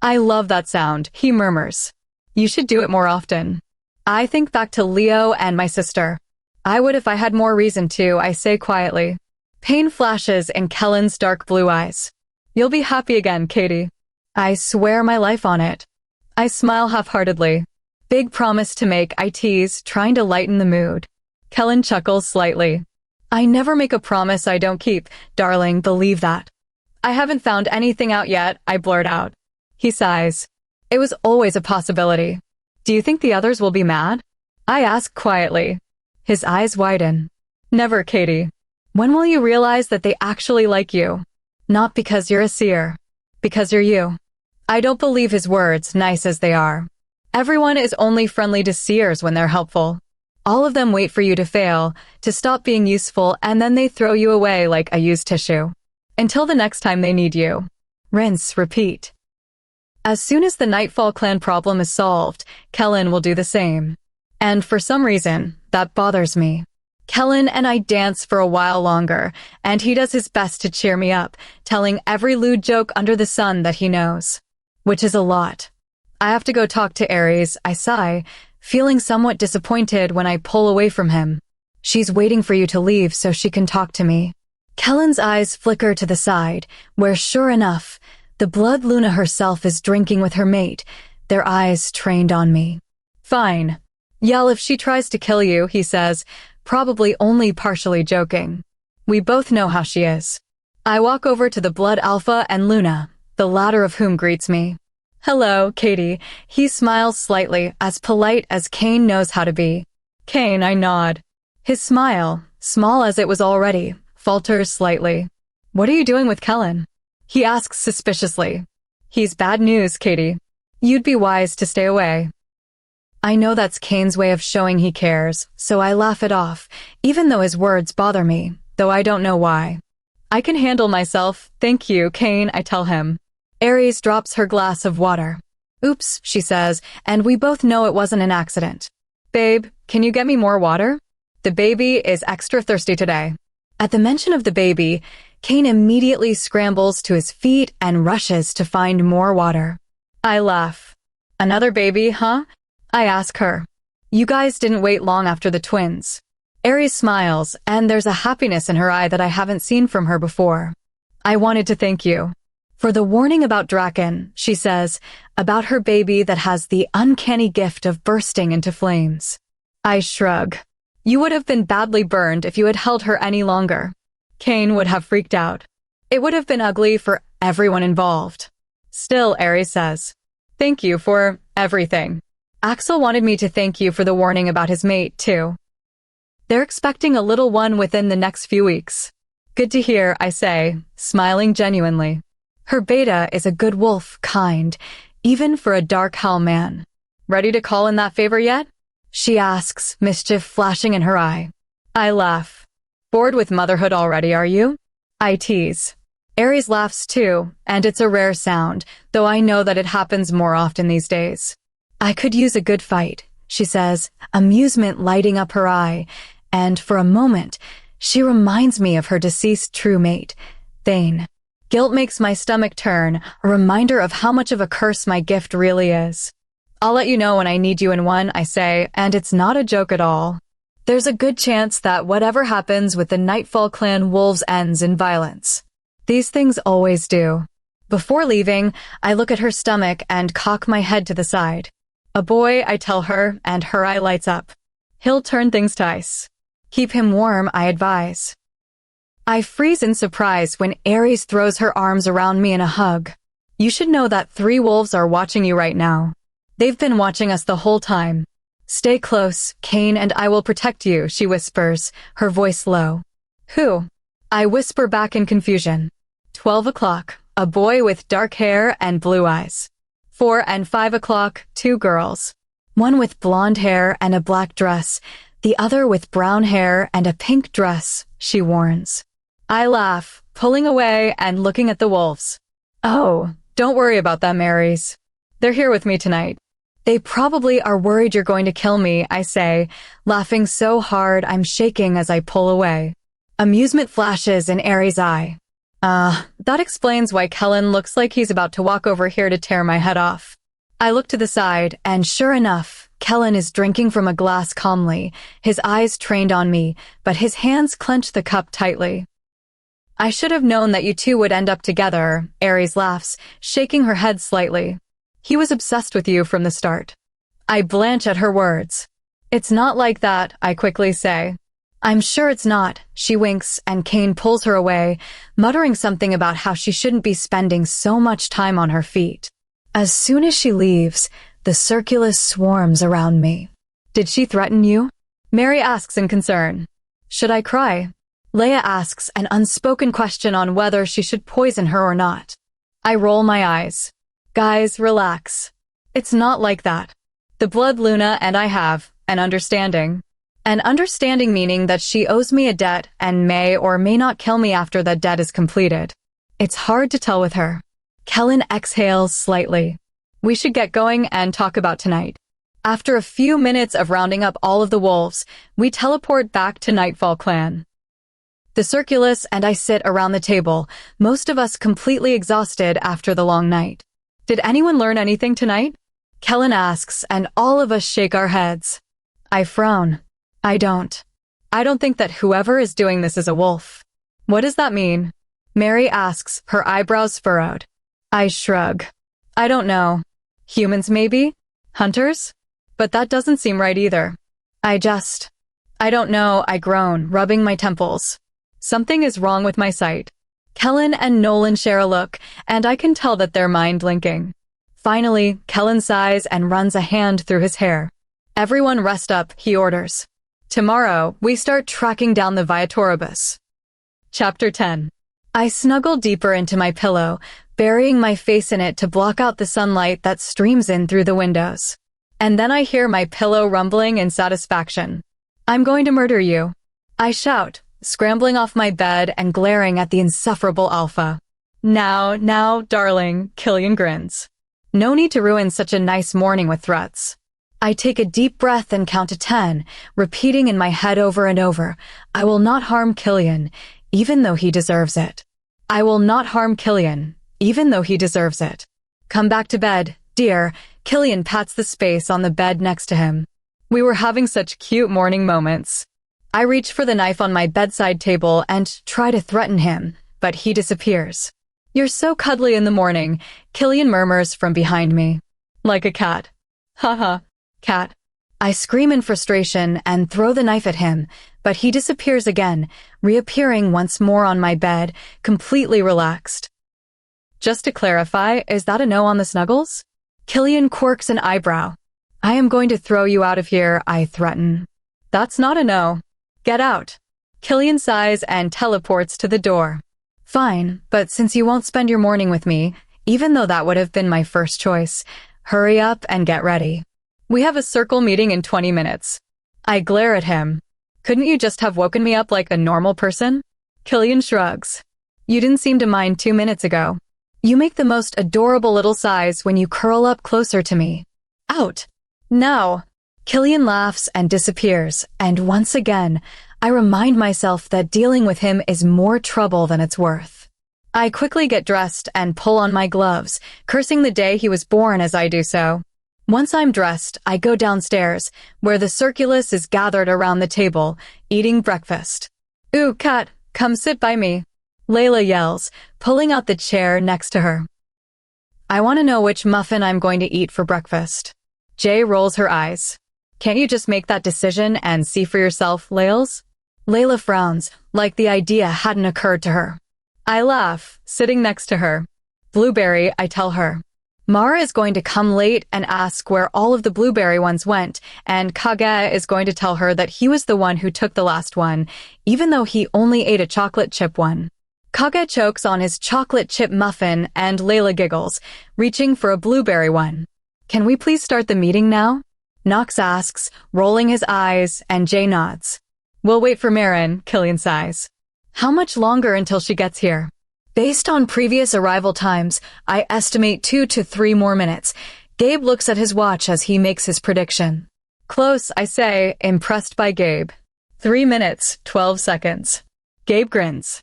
I love that sound, he murmurs. You should do it more often. I think back to Leo and my sister. I would if I had more reason to, I say quietly. Pain flashes in Kellen's dark blue eyes. You'll be happy again, Katie. I swear my life on it. I smile half-heartedly. Big promise to make, I tease, trying to lighten the mood. Kellen chuckles slightly. I never make a promise I don't keep, darling, believe that. I haven't found anything out yet, I blurt out. He sighs. It was always a possibility. Do you think the others will be mad? I ask quietly. His eyes widen. Never, Katie. When will you realize that they actually like you? Not because you're a seer. Because you're you. I don't believe his words, nice as they are. Everyone is only friendly to seers when they're helpful. All of them wait for you to fail, to stop being useful, and then they throw you away like a used tissue. Until the next time they need you. Rinse, repeat. As soon as the Nightfall clan problem is solved, Kellen will do the same. And for some reason, that bothers me. Kellen and I dance for a while longer, and he does his best to cheer me up, telling every lewd joke under the sun that he knows. Which is a lot. I have to go talk to Aries, I sigh, feeling somewhat disappointed when I pull away from him. She's waiting for you to leave so she can talk to me. Kellen's eyes flicker to the side, where sure enough, the Blood Luna herself is drinking with her mate, their eyes trained on me. Fine. Yell if she tries to kill you, he says, probably only partially joking. We both know how she is. I walk over to the Blood Alpha and Luna, the latter of whom greets me. Hello, Katie. He smiles slightly, as polite as Kane knows how to be. Kane, I nod. His smile, small as it was already, falters slightly. What are you doing with Kellen? He asks suspiciously. He's bad news, Katie. You'd be wise to stay away. I know that's Kane's way of showing he cares, so I laugh it off, even though his words bother me, though I don't know why. I can handle myself, thank you, Kane, I tell him. Aries drops her glass of water. Oops, she says, and we both know it wasn't an accident. Babe, can you get me more water? The baby is extra thirsty today. At the mention of the baby, Kane immediately scrambles to his feet and rushes to find more water. I laugh. Another baby, huh? I ask her. You guys didn't wait long after the twins. Aries smiles, and there's a happiness in her eye that I haven't seen from her before. I wanted to thank you. For the warning about Draken, she says, about her baby that has the uncanny gift of bursting into flames. I shrug. You would have been badly burned if you had held her any longer. Kane would have freaked out. It would have been ugly for everyone involved. Still, Aries says, thank you for everything. Axel wanted me to thank you for the warning about his mate, too. They're expecting a little one within the next few weeks. Good to hear, I say, smiling genuinely. Her beta is a good wolf, kind, even for a dark howl man. Ready to call in that favor yet? She asks, mischief flashing in her eye. I laugh. Bored with motherhood already, are you? I tease. Aries laughs too, and it's a rare sound, though I know that it happens more often these days. I could use a good fight, she says, amusement lighting up her eye, and for a moment, she reminds me of her deceased true mate, Thane. Guilt makes my stomach turn, a reminder of how much of a curse my gift really is. I'll let you know when I need you in one, I say, and it's not a joke at all. There's a good chance that whatever happens with the Nightfall clan wolves ends in violence. These things always do. Before leaving, I look at her stomach and cock my head to the side. A boy, I tell her, and her eye lights up. He'll turn things to ice. Keep him warm, I advise. I freeze in surprise when Aries throws her arms around me in a hug. You should know that 3 wolves are watching you right now. They've been watching us the whole time. Stay close, Kane, and I will protect you, she whispers, her voice low. Who? I whisper back in confusion. 12 o'clock, a boy with dark hair and blue eyes. 4 and 5 o'clock, 2 girls. One with blonde hair and a black dress, the other with brown hair and a pink dress, she warns. I laugh, pulling away and looking at the wolves. Oh, don't worry about them, Aries. They're here with me tonight. They probably are worried you're going to kill me, I say, laughing so hard I'm shaking as I pull away. Amusement flashes in Aries' eye. That explains why Kellen looks like he's about to walk over here to tear my head off. I look to the side, and sure enough, Kellen is drinking from a glass calmly, his eyes trained on me, but his hands clench the cup tightly. I should have known that you two would end up together, Aries laughs, shaking her head slightly. He was obsessed with you from the start. I blanch at her words. It's not like that, I quickly say. I'm sure it's not, she winks, and Kane pulls her away, muttering something about how she shouldn't be spending so much time on her feet. As soon as she leaves, the circulus swarms around me. Did she threaten you? Mary asks in concern. Should I cry? Leia asks an unspoken question on whether she should poison her or not. I roll my eyes. Guys, relax. It's not like that. The blood Luna and I have an understanding. An understanding meaning that she owes me a debt and may or may not kill me after that debt is completed. It's hard to tell with her. Kellen exhales slightly. We should get going and talk about tonight. After a few minutes of rounding up all of the wolves, we teleport back to Nightfall Clan. The circulus and I sit around the table, most of us completely exhausted after the long night. Did anyone learn anything tonight? Kellen asks, and all of us shake our heads. I frown. I don't think that whoever is doing this is a wolf. What does that mean? Mary asks, her eyebrows furrowed. I shrug. I don't know. Humans maybe? Hunters? But that doesn't seem right either. I don't know, I groan, rubbing my temples. Something is wrong with my sight. Kellen and Nolan share a look, and I can tell that they're mind-blinking. Finally, Kellen sighs and runs a hand through his hair. Everyone rest up, he orders. Tomorrow, we start tracking down the Viatoribus. Chapter 10. I snuggle deeper into my pillow, burying my face in it to block out the sunlight that streams in through the windows. And then I hear my pillow rumbling in satisfaction. I'm going to murder you. I shout, scrambling off my bed and glaring at the insufferable Alpha. Now, darling, Killian grins. No need to ruin such a nice morning with threats. I take a deep breath and count to 10, repeating in my head over and over, I will not harm Killian, even though he deserves it. I will not harm Killian, even though he deserves it. Come back to bed, dear. Killian pats the space on the bed next to him. We were having such cute morning moments. I reach for the knife on my bedside table and try to threaten him, but he disappears. You're so cuddly in the morning, Killian murmurs from behind me. Like a cat. Haha, cat. I scream in frustration and throw the knife at him, but he disappears again, reappearing once more on my bed, completely relaxed. Just to clarify, is that a no on the snuggles? Killian quirks an eyebrow. I am going to throw you out of here, I threaten. That's not a no. Get out. Killian sighs and teleports to the door. Fine, but since you won't spend your morning with me, even though that would have been my first choice, hurry up and get ready. We have a circle meeting in 20 minutes. I glare at him. Couldn't you just have woken me up like a normal person? Killian shrugs. You didn't seem to mind 2 minutes ago. You make the most adorable little sighs when you curl up closer to me. Out. Now. Killian laughs and disappears, and once again, I remind myself that dealing with him is more trouble than it's worth. I quickly get dressed and pull on my gloves, cursing the day he was born as I do so. Once I'm dressed, I go downstairs, where the circulus is gathered around the table, eating breakfast. Ooh, Kat, come sit by me. Layla yells, pulling out the chair next to her. I want to know which muffin I'm going to eat for breakfast. Jay rolls her eyes. Can't you just make that decision and see for yourself, Layles? Layla frowns, like the idea hadn't occurred to her. I laugh, sitting next to her. Blueberry, I tell her. Mara is going to come late and ask where all of the blueberry ones went, and Kage is going to tell her that he was the one who took the last one, even though he only ate a chocolate chip one. Kage chokes on his chocolate chip muffin and Layla giggles, reaching for a blueberry one. Can we please start the meeting now? Knox asks, rolling his eyes, and Jay nods. We'll wait for Marin, Killian sighs. How much longer until she gets here? Based on previous arrival times, I estimate 2 to 3 more minutes. Gabe looks at his watch as he makes his prediction. Close, I say, impressed by Gabe. 3 minutes, 12 seconds. Gabe grins.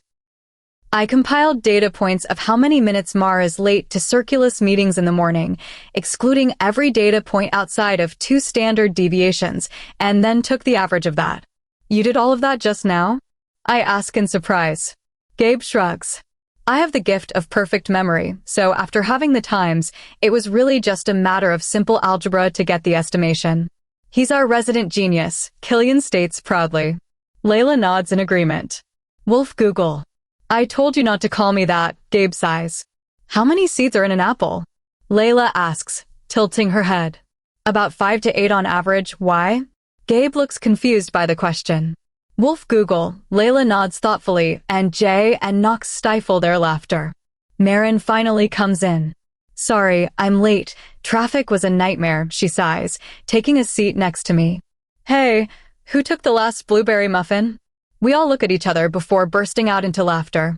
I compiled data points of how many minutes Mara is late to Circulus meetings in the morning, excluding every data point outside of 2 standard deviations, and then took the average of that. You did all of that just now? I ask in surprise. Gabe shrugs. I have the gift of perfect memory, so after having the times, it was really just a matter of simple algebra to get the estimation. He's our resident genius, Killian states proudly. Layla nods in agreement. Wolf Google. I told you not to call me that, Gabe sighs. How many seeds are in an apple? Layla asks, tilting her head. About 5 to 8 on average, why? Gabe looks confused by the question. Wolf Google, Layla nods thoughtfully, and Jay and Knox stifle their laughter. Marin finally comes in. Sorry, I'm late. Traffic was a nightmare, she sighs, taking a seat next to me. Hey, who took the last blueberry muffin? We all look at each other before bursting out into laughter.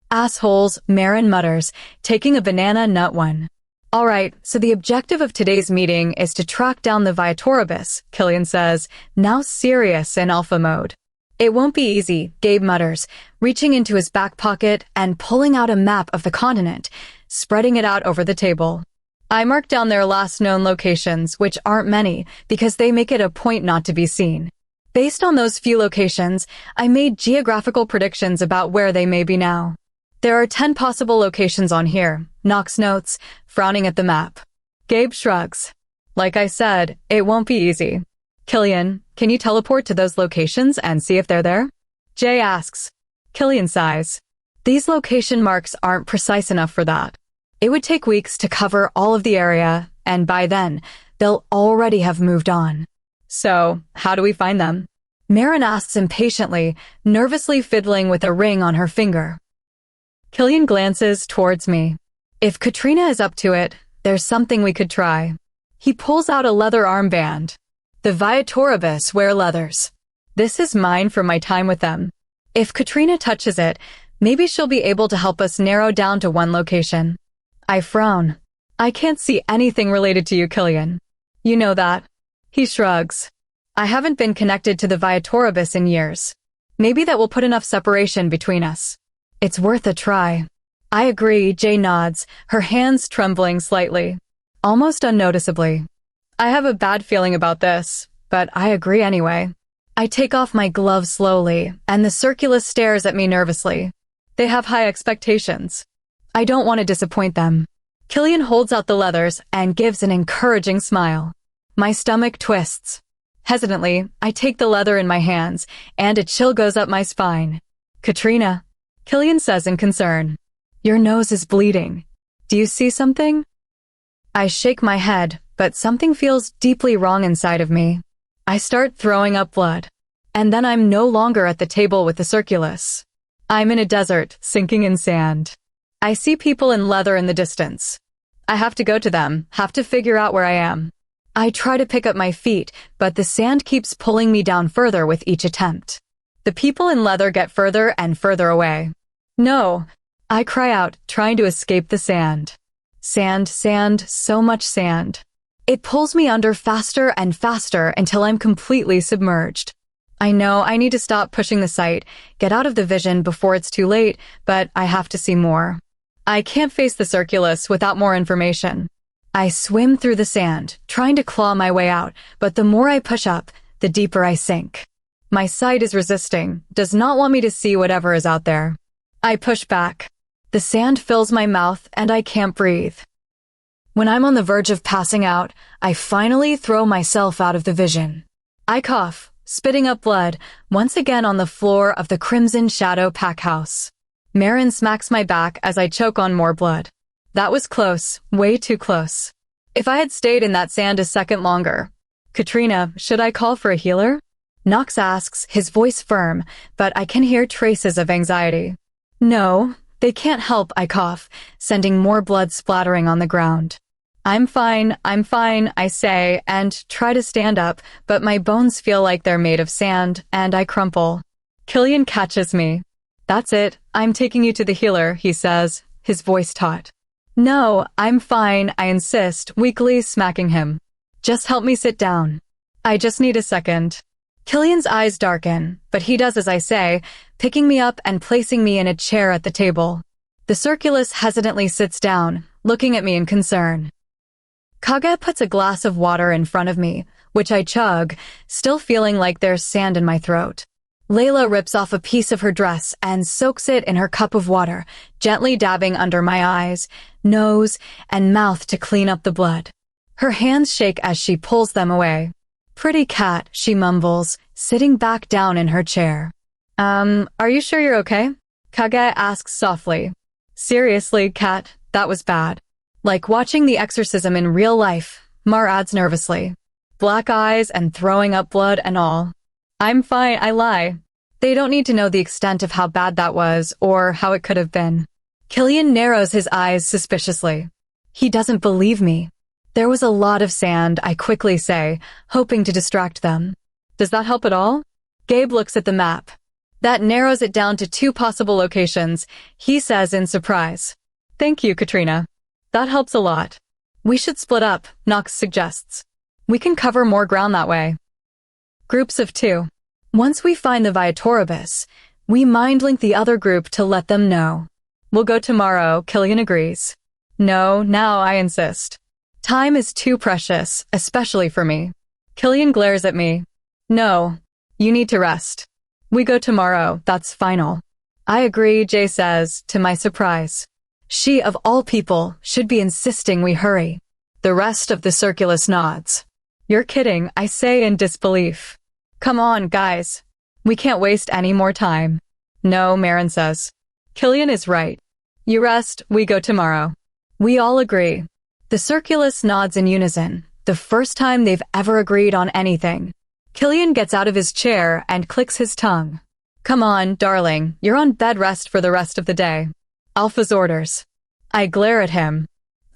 Assholes, Marin mutters, taking a banana nut one. All right, so the objective of today's meeting is to track down the Viatoribus, Killian says, now serious in alpha mode. It won't be easy, Gabe mutters, reaching into his back pocket and pulling out a map of the continent, spreading it out over the table. I mark down their last known locations, which aren't many, because they make it a point not to be seen. Based on those few locations, I made geographical predictions about where they may be now. There are 10 possible locations on here, Knox notes, frowning at the map. Gabe shrugs. Like I said, it won't be easy. Killian, can you teleport to those locations and see if they're there? Jay asks. Killian sighs. These location marks aren't precise enough for that. It would take weeks to cover all of the area, and by then, they'll already have moved on. So, how do we find them? Marin asks impatiently, nervously fiddling with a ring on her finger. Killian glances towards me. If Katrina is up to it, there's something we could try. He pulls out a leather armband. The Viatoribus wear leathers. This is mine from my time with them. If Katrina touches it, maybe she'll be able to help us narrow down to one location. I frown. I can't see anything related to you, Killian. You know that. He shrugs. I haven't been connected to the Viatoribus in years. Maybe that will put enough separation between us. It's worth a try. I agree, Jay nods, her hands trembling slightly. Almost unnoticeably. I have a bad feeling about this, but I agree anyway. I take off my gloves slowly, and the Circulus stares at me nervously. They have high expectations. I don't want to disappoint them. Killian holds out the leathers and gives an encouraging smile. My stomach twists. Hesitantly, I take the leather in my hands, and a chill goes up my spine. Katrina, Killian says in concern. Your nose is bleeding. Do you see something? I shake my head, but something feels deeply wrong inside of me. I start throwing up blood. And then I'm no longer at the table with the circulus. I'm in a desert, sinking in sand. I see people in leather in the distance. I have to go to them, have to figure out where I am. I try to pick up my feet, but the sand keeps pulling me down further with each attempt. The people in leather get further and further away. No, I cry out, trying to escape the sand. Sand, sand, so much sand. It pulls me under faster and faster until I'm completely submerged. I know I need to stop pushing the sight, get out of the vision before it's too late, but I have to see more. I can't face the circulus without more information. I swim through the sand, trying to claw my way out, but the more I push up, the deeper I sink. My sight is resisting, does not want me to see whatever is out there. I push back. The sand fills my mouth and I can't breathe. When I'm on the verge of passing out, I finally throw myself out of the vision. I cough, spitting up blood, once again on the floor of the Crimson Shadow pack house. Marin smacks my back as I choke on more blood. That was close, way too close. If I had stayed in that sand a second longer. Katrina, should I call for a healer? Knox asks, his voice firm, but I can hear traces of anxiety. No, they can't help, I cough, sending more blood splattering on the ground. I'm fine, I say, and try to stand up, but my bones feel like they're made of sand, and I crumple. Killian catches me. That's it, I'm taking you to the healer, he says, his voice taut. No, I'm fine, I insist, weakly smacking him. Just help me sit down. I just need a second. Killian's eyes darken, but he does as I say, picking me up and placing me in a chair at the table. The circulus hesitantly sits down, looking at me in concern. Kage puts a glass of water in front of me, which I chug, still feeling like there's sand in my throat. Layla rips off a piece of her dress and soaks it in her cup of water, gently dabbing under my eyes, nose, and mouth to clean up the blood. Her hands shake as she pulls them away. Pretty cat, she mumbles, sitting back down in her chair. Are you sure you're okay? Kage asks softly. Seriously, cat, that was bad. Like watching the exorcism in real life, Mar adds nervously. Black eyes and throwing up blood and all. I'm fine, I lie. They don't need to know the extent of how bad that was or how it could have been. Killian narrows his eyes suspiciously. He doesn't believe me. There was a lot of sand, I quickly say, hoping to distract them. Does that help at all? Gabe looks at the map. That narrows it down to 2 possible locations, he says in surprise. Thank you, Katrina. That helps a lot. We should split up, Knox suggests. We can cover more ground that way. Groups of 2. Once we find the Viatoribus, we mind-link the other group to let them know. We'll go tomorrow, Killian agrees. No, now I insist. Time is too precious, especially for me. Killian glares at me. No, you need to rest. We go tomorrow, that's final. I agree, Jay says, to my surprise. She, of all people, should be insisting we hurry. The rest of the circulus nods. You're kidding, I say in disbelief. Come on, guys. We can't waste any more time. No, Marin says. Killian is right. You rest, we go tomorrow. We all agree. The circulus nods in unison, the first time they've ever agreed on anything. Killian gets out of his chair and clicks his tongue. Come on, darling, you're on bed rest for the rest of the day. Alpha's orders. I glare at him.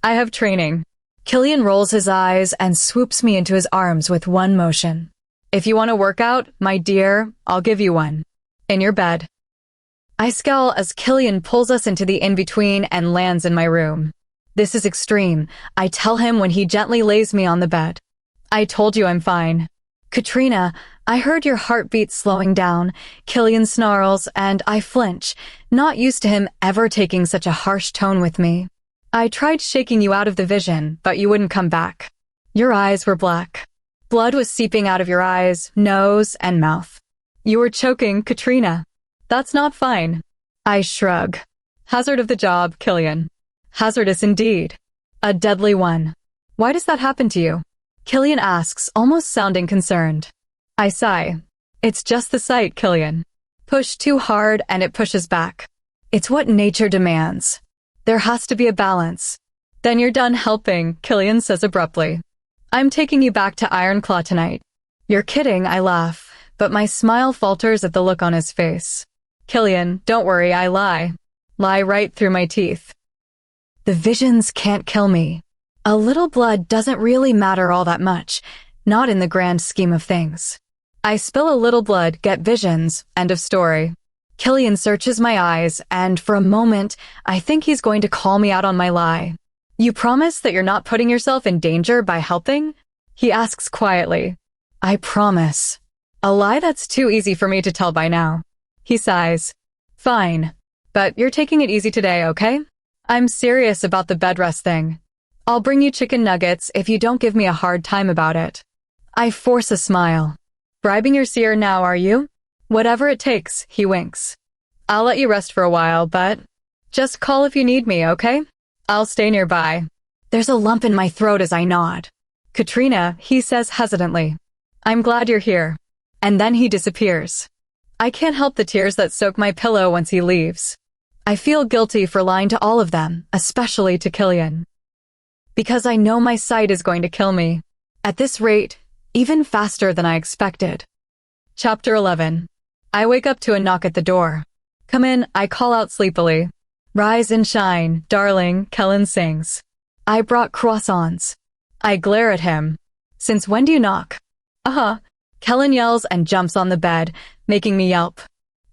I have training. Killian rolls his eyes and swoops me into his arms with one motion. If you want a workout, my dear, I'll give you one. In your bed. I scowl as Killian pulls us into the in-between and lands in my room. This is extreme, I tell him when he gently lays me on the bed. I told you I'm fine. Katrina, I heard your heartbeat slowing down, Killian snarls, and I flinch, not used to him ever taking such a harsh tone with me. I tried shaking you out of the vision, but you wouldn't come back. Your eyes were black. Blood was seeping out of your eyes, nose, and mouth. You were choking, Katrina. That's not fine. I shrug. Hazard of the job, Killian. Hazardous indeed. A deadly one. Why does that happen to you? Killian asks, almost sounding concerned. I sigh. It's just the sight, Killian. Push too hard and it pushes back. It's what nature demands. There has to be a balance. Then you're done helping, Killian says abruptly. I'm taking you back to Ironclaw tonight. You're kidding, I laugh, but my smile falters at the look on his face. Killian, don't worry, I lie. Lie right through my teeth. The visions can't kill me. A little blood doesn't really matter all that much, not in the grand scheme of things. I spill a little blood, get visions, end of story. Killian searches my eyes, and for a moment, I think he's going to call me out on my lie. You promise that you're not putting yourself in danger by helping? He asks quietly. I promise. A lie that's too easy for me to tell by now. He sighs. Fine. But you're taking it easy today, okay? I'm serious about the bed rest thing. I'll bring you chicken nuggets if you don't give me a hard time about it. I force a smile. Bribing your seer now, are you? Whatever it takes, he winks. I'll let you rest for a while, but just call if you need me, okay? I'll stay nearby. There's a lump in my throat as I nod. Katrina, he says hesitantly. I'm glad you're here. And then he disappears. I can't help the tears that soak my pillow once he leaves. I feel guilty for lying to all of them, especially to Killian. Because I know my sight is going to kill me. At this rate, even faster than I expected. Chapter 11. I wake up to a knock at the door. Come in, I call out sleepily. Rise and shine, darling, Kellen sings. I brought croissants. I glare at him. Since when do you knock? Kellen yells and jumps on the bed, making me yelp.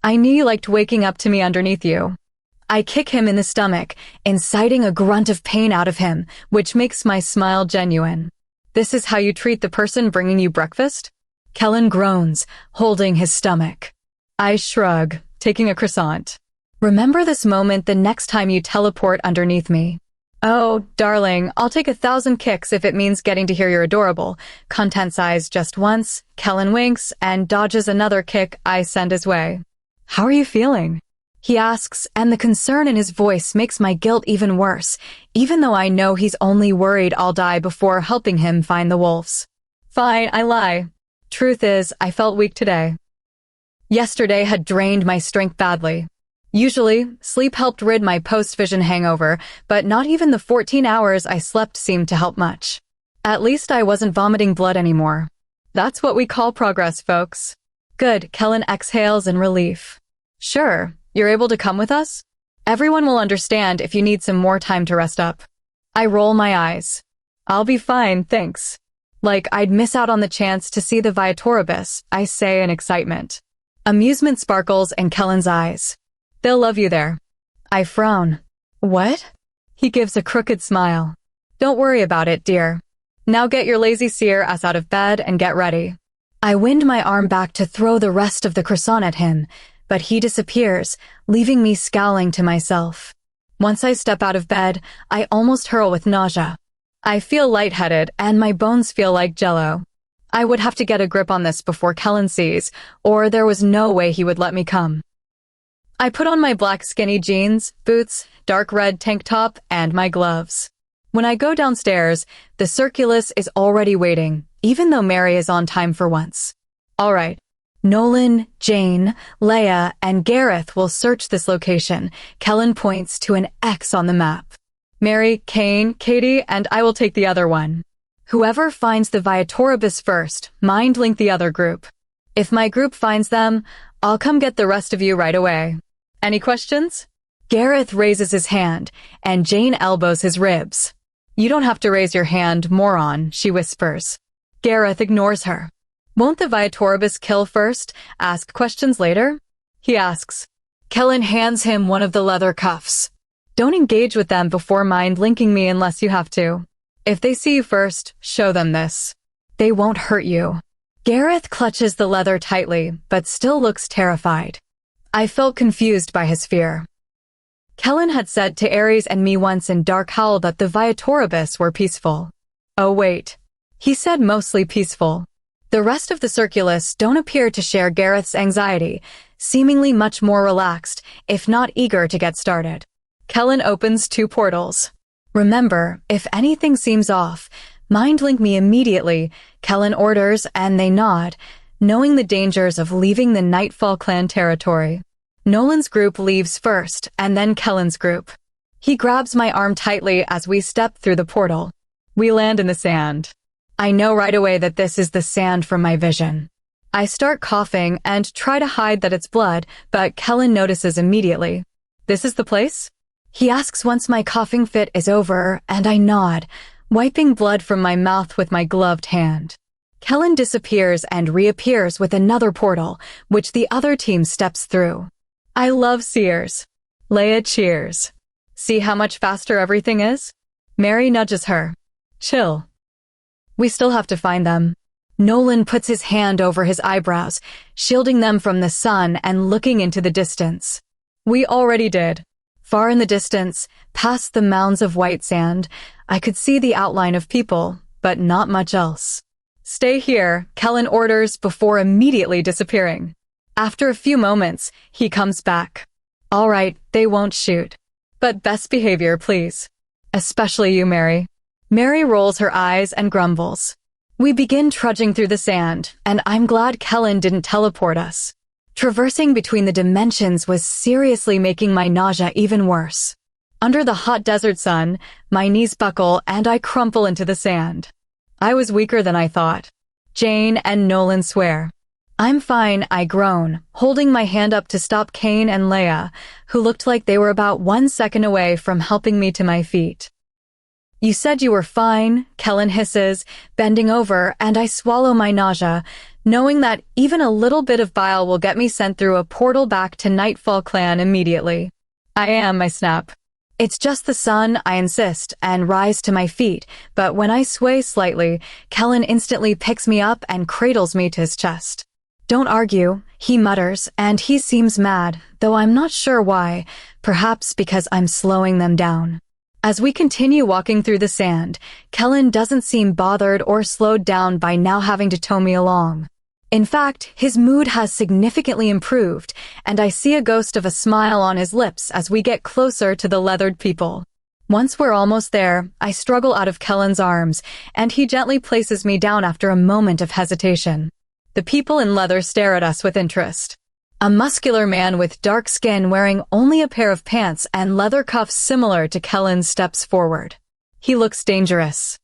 I knew you liked waking up to me underneath you. I kick him in the stomach, inciting a grunt of pain out of him, which makes my smile genuine. This is how you treat the person bringing you breakfast? Kellen groans, holding his stomach. I shrug, taking a croissant. Remember this moment the next time you teleport underneath me. Oh, darling, I'll take 1,000 kicks if it means getting to hear you're adorable. Content size just once, Kellen winks and dodges another kick I send his way. How are you feeling? He asks, and the concern in his voice makes my guilt even worse, even though I know he's only worried I'll die before helping him find the wolves. Fine, I lie. Truth is, I felt weak today. Yesterday had drained my strength badly. Usually, sleep helped rid my post-vision hangover, but not even the 14 hours I slept seemed to help much. At least I wasn't vomiting blood anymore. That's what we call progress, folks. Good, Kellen exhales in relief. Sure. You're able to come with us? Everyone will understand if you need some more time to rest up. I roll my eyes. I'll be fine, thanks. Like I'd miss out on the chance to see the Viatoribus, I say in excitement. Amusement sparkles in Kellen's eyes. They'll love you there. I frown. What? He gives a crooked smile. Don't worry about it, dear. Now get your lazy seer ass out of bed and get ready. I wind my arm back to throw the rest of the croissant at him, but he disappears, leaving me scowling to myself. Once I step out of bed, I almost hurl with nausea. I feel lightheaded, and my bones feel like jello. I would have to get a grip on this before Kellen sees, or there was no way he would let me come. I put on my black skinny jeans, boots, dark red tank top, and my gloves. When I go downstairs, the circulus is already waiting, even though Mary is on time for once. All right. Nolan, Jane, Leia, and Gareth will search this location. Kellen points to an X on the map. Mary, Kane, Katie, and I will take the other one. Whoever finds the Viatoribus first, mind link the other group. If my group finds them, I'll come get the rest of you right away. Any questions? Gareth raises his hand, and Jane elbows his ribs. You don't have to raise your hand, moron, she whispers. Gareth ignores her. Won't the Viatoribus kill first, ask questions later? He asks. Kellen hands him one of the leather cuffs. Don't engage with them before mind linking me unless you have to. If they see you first, show them this. They won't hurt you. Gareth clutches the leather tightly, but still looks terrified. I felt confused by his fear. Kellen had said to Ares and me once in Dark Howl that the Viatoribus were peaceful. Oh wait. He said mostly peaceful. The rest of the circulus don't appear to share Gareth's anxiety, seemingly much more relaxed, if not eager to get started. Kellen opens 2 portals. Remember, if anything seems off, mind link me immediately, Kellen orders, and they nod, knowing the dangers of leaving the Nightfall clan territory. Nolan's group leaves first, and then Kellen's group. He grabs my arm tightly as we step through the portal. We land in the sand. I know right away that this is the sand from my vision. I start coughing and try to hide that it's blood, but Kellen notices immediately. This is the place? He asks once my coughing fit is over, and I nod, wiping blood from my mouth with my gloved hand. Kellen disappears and reappears with another portal, which the other team steps through. I love Sears. Leia cheers. See how much faster everything is? Mary nudges her. Chill. We still have to find them. Nolan puts his hand over his eyebrows, shielding them from the sun and looking into the distance. We already did. Far in the distance, past the mounds of white sand, I could see the outline of people, but not much else. Stay here, Kellen orders before immediately disappearing. After a few moments, he comes back. All right, they won't shoot. But best behavior, please. Especially you, Mary. Mary rolls her eyes and grumbles. We begin trudging through the sand, and I'm glad Kellen didn't teleport us. Traversing between the dimensions was seriously making my nausea even worse. Under the hot desert sun, my knees buckle and I crumple into the sand. I was weaker than I thought. Jane and Nolan swear. I'm fine, I groan, holding my hand up to stop Kane and Leia, who looked like they were about 1 second away from helping me to my feet. You said you were fine, Kellen hisses, bending over, and I swallow my nausea, knowing that even a little bit of bile will get me sent through a portal back to Nightfall Clan immediately. I am, I snap. It's just the sun, I insist, and rise to my feet, but when I sway slightly, Kellen instantly picks me up and cradles me to his chest. Don't argue, he mutters, and he seems mad, though I'm not sure why, perhaps because I'm slowing them down. As we continue walking through the sand, Kellen doesn't seem bothered or slowed down by now having to tow me along. In fact, his mood has significantly improved, and I see a ghost of a smile on his lips as we get closer to the leathered people. Once we're almost there, I struggle out of Kellen's arms, and he gently places me down after a moment of hesitation. The people in leather stare at us with interest. A muscular man with dark skin wearing only a pair of pants and leather cuffs similar to Kellen steps forward. He looks dangerous.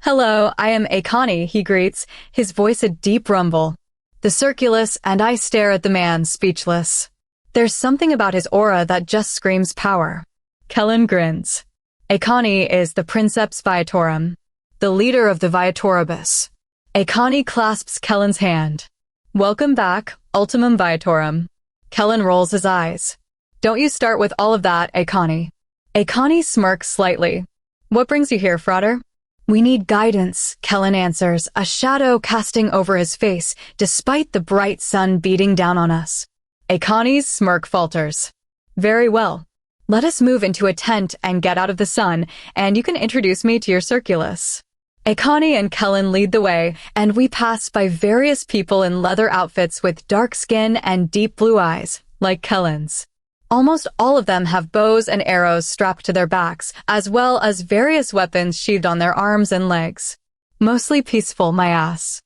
Hello, I am Akani, he greets, his voice a deep rumble. The circulus and I stare at the man, speechless. There's something about his aura that just screams power. Kellen grins. Akani is the Princeps Viatorum, the leader of the Viatoribus. Akani clasps Kellen's hand. Welcome back, Ultimum Viatorum. Kellen rolls his eyes. Don't you start with all of that, Akani. Akani smirks slightly. What brings you here, Frater? We need guidance, Kellen answers, a shadow casting over his face, despite the bright sun beating down on us. Akani's smirk falters. Very well. Let us move into a tent and get out of the sun, and you can introduce me to your circulus. Akani and Kellen lead the way, and we pass by various people in leather outfits with dark skin and deep blue eyes, like Kellen's. Almost all of them have bows and arrows strapped to their backs, as well as various weapons sheathed on their arms and legs. Mostly peaceful, my ass.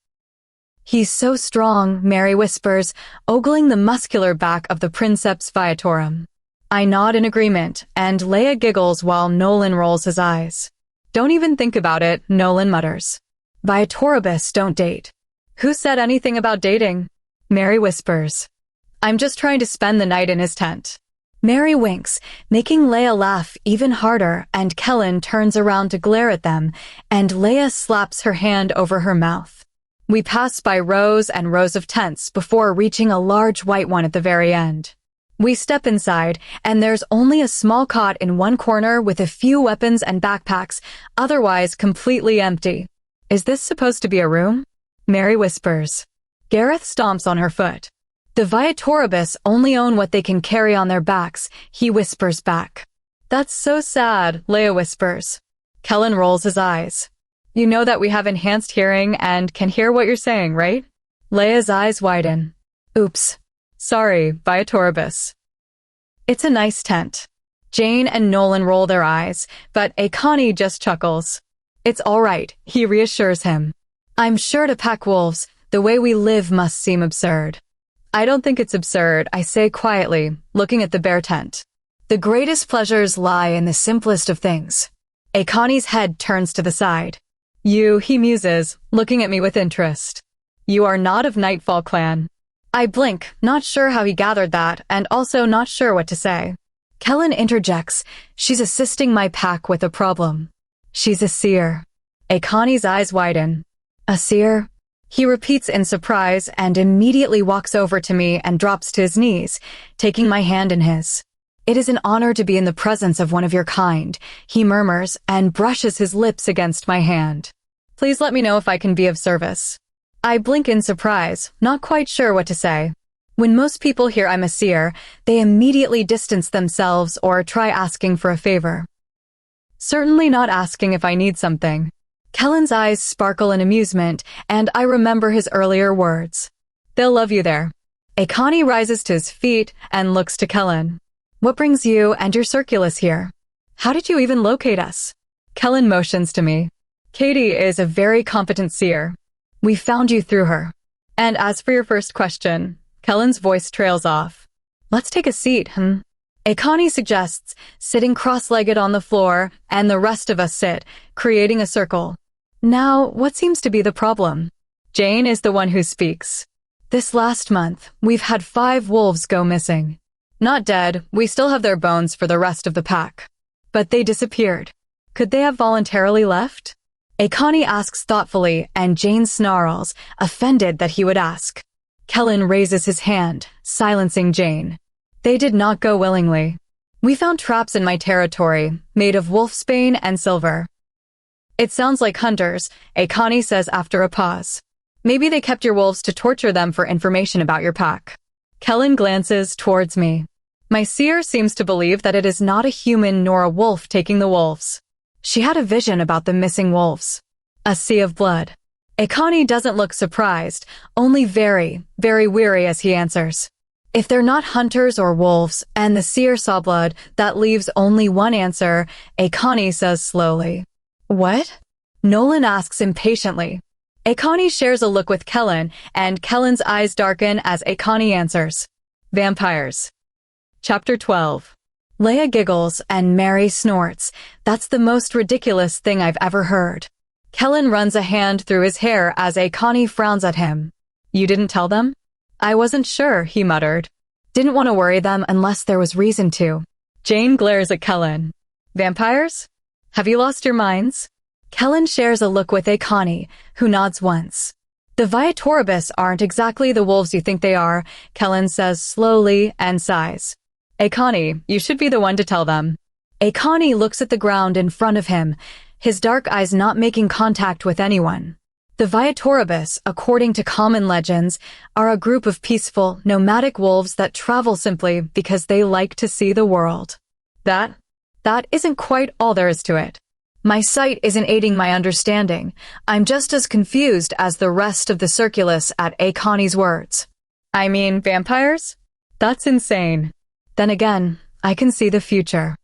He's so strong, Mary whispers, ogling the muscular back of the Princeps Viatorum. I nod in agreement, and Leia giggles while Nolan rolls his eyes. Don't even think about it, Nolan mutters. Viatoribus don't date. Who said anything about dating? Mary whispers. I'm just trying to spend the night in his tent. Mary winks, making Leia laugh even harder, and Kellen turns around to glare at them, and Leia slaps her hand over her mouth. We pass by rows and rows of tents before reaching a large white one at the very end. We step inside, and there's only a small cot in one corner with a few weapons and backpacks, otherwise completely empty. Is this supposed to be a room? Mary whispers. Gareth stomps on her foot. The Viatoribus only own what they can carry on their backs, he whispers back. That's so sad, Leia whispers. Kellen rolls his eyes. You know that we have enhanced hearing and can hear what you're saying, right? Leia's eyes widen. Oops. Sorry, Viatoribus. It's a nice tent. Jane and Nolan roll their eyes, but Akani just chuckles. It's all right, he reassures him. I'm sure to pack wolves, the way we live must seem absurd. I don't think it's absurd, I say quietly, looking at the bare tent. The greatest pleasures lie in the simplest of things. Akani's head turns to the side. You, he muses, looking at me with interest. You are not of Nightfall clan. I blink, not sure how he gathered that, and also not sure what to say. Kellen interjects. She's assisting my pack with a problem. She's a seer. Akani's eyes widen. A seer? He repeats in surprise and immediately walks over to me and drops to his knees, taking my hand in his. It is an honor to be in the presence of one of your kind, he murmurs and brushes his lips against my hand. Please let me know if I can be of service. I blink in surprise, not quite sure what to say. When most people hear I'm a seer, they immediately distance themselves or try asking for a favor. Certainly not asking if I need something. Kellen's eyes sparkle in amusement, and I remember his earlier words. They'll love you there. Akani rises to his feet and looks to Kellen. What brings you and your circulus here? How did you even locate us? Kellen motions to me. Katie is a very competent seer. We found you through her. And as for your first question, Kellen's voice trails off. Let's take a seat, Akani suggests, sitting cross-legged on the floor, and the rest of us sit, creating a circle. Now, what seems to be the problem? Jane is the one who speaks. This last month, we've had 5 wolves go missing. Not dead, we still have their bones for the rest of the pack. But they disappeared. Could they have voluntarily left? Akani asks thoughtfully, and Jane snarls, offended that he would ask. Kellen raises his hand, silencing Jane. They did not go willingly. We found traps in my territory, made of wolfsbane and silver. It sounds like hunters, Akani says after a pause. Maybe they kept your wolves to torture them for information about your pack. Kellen glances towards me. My seer seems to believe that it is not a human nor a wolf taking the wolves. She had a vision about the missing wolves. A sea of blood. Akani doesn't look surprised, only very, very weary as he answers. If they're not hunters or wolves, and the seer saw blood, that leaves only one answer, Akani says slowly. What? Nolan asks impatiently. Akani shares a look with Kellen, and Kellen's eyes darken as Akani answers. Vampires. Chapter 12. Leia giggles and Mary snorts. That's the most ridiculous thing I've ever heard. Kellen runs a hand through his hair as Akani frowns at him. You didn't tell them? I wasn't sure, he muttered. Didn't want to worry them unless there was reason to. Jane glares at Kellen. Vampires? Have you lost your minds? Kellen shares a look with Akani, who nods once. The Viatoribus aren't exactly the wolves you think they are, Kellen says slowly and sighs. Akani, you should be the one to tell them. Akani looks at the ground in front of him, his dark eyes not making contact with anyone. The Viatoribus, according to common legends, are a group of peaceful, nomadic wolves that travel simply because they like to see the world. That isn't quite all there is to it. My sight isn't aiding my understanding. I'm just as confused as the rest of the circulus at Akani's words. I mean, vampires? That's insane. Then again, I can see the future.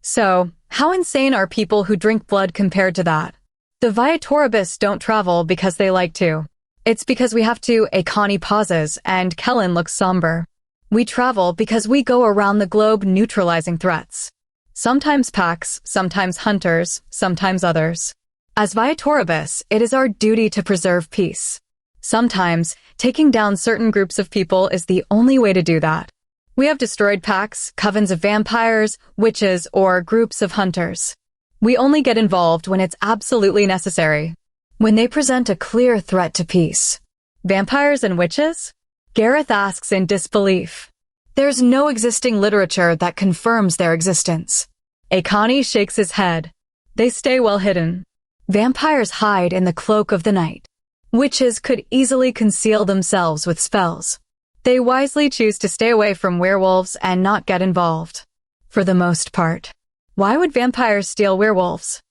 So, how insane are people who drink blood compared to that? The Viatoribus don't travel because they like to. It's because we have to, Akani pauses, and Kellen looks somber. We travel because we go around the globe neutralizing threats. Sometimes packs, sometimes hunters, sometimes others. As Viatoribus, it is our duty to preserve peace. Sometimes, taking down certain groups of people is the only way to do that. We have destroyed packs, covens of vampires, witches, or groups of hunters. We only get involved when it's absolutely necessary. When they present a clear threat to peace. Vampires and witches? Gareth asks in disbelief. There's no existing literature that confirms their existence. Akani shakes his head. They stay well hidden. Vampires hide in the cloak of the night. Witches could easily conceal themselves with spells. They wisely choose to stay away from werewolves and not get involved. For the most part. Why would vampires steal werewolves?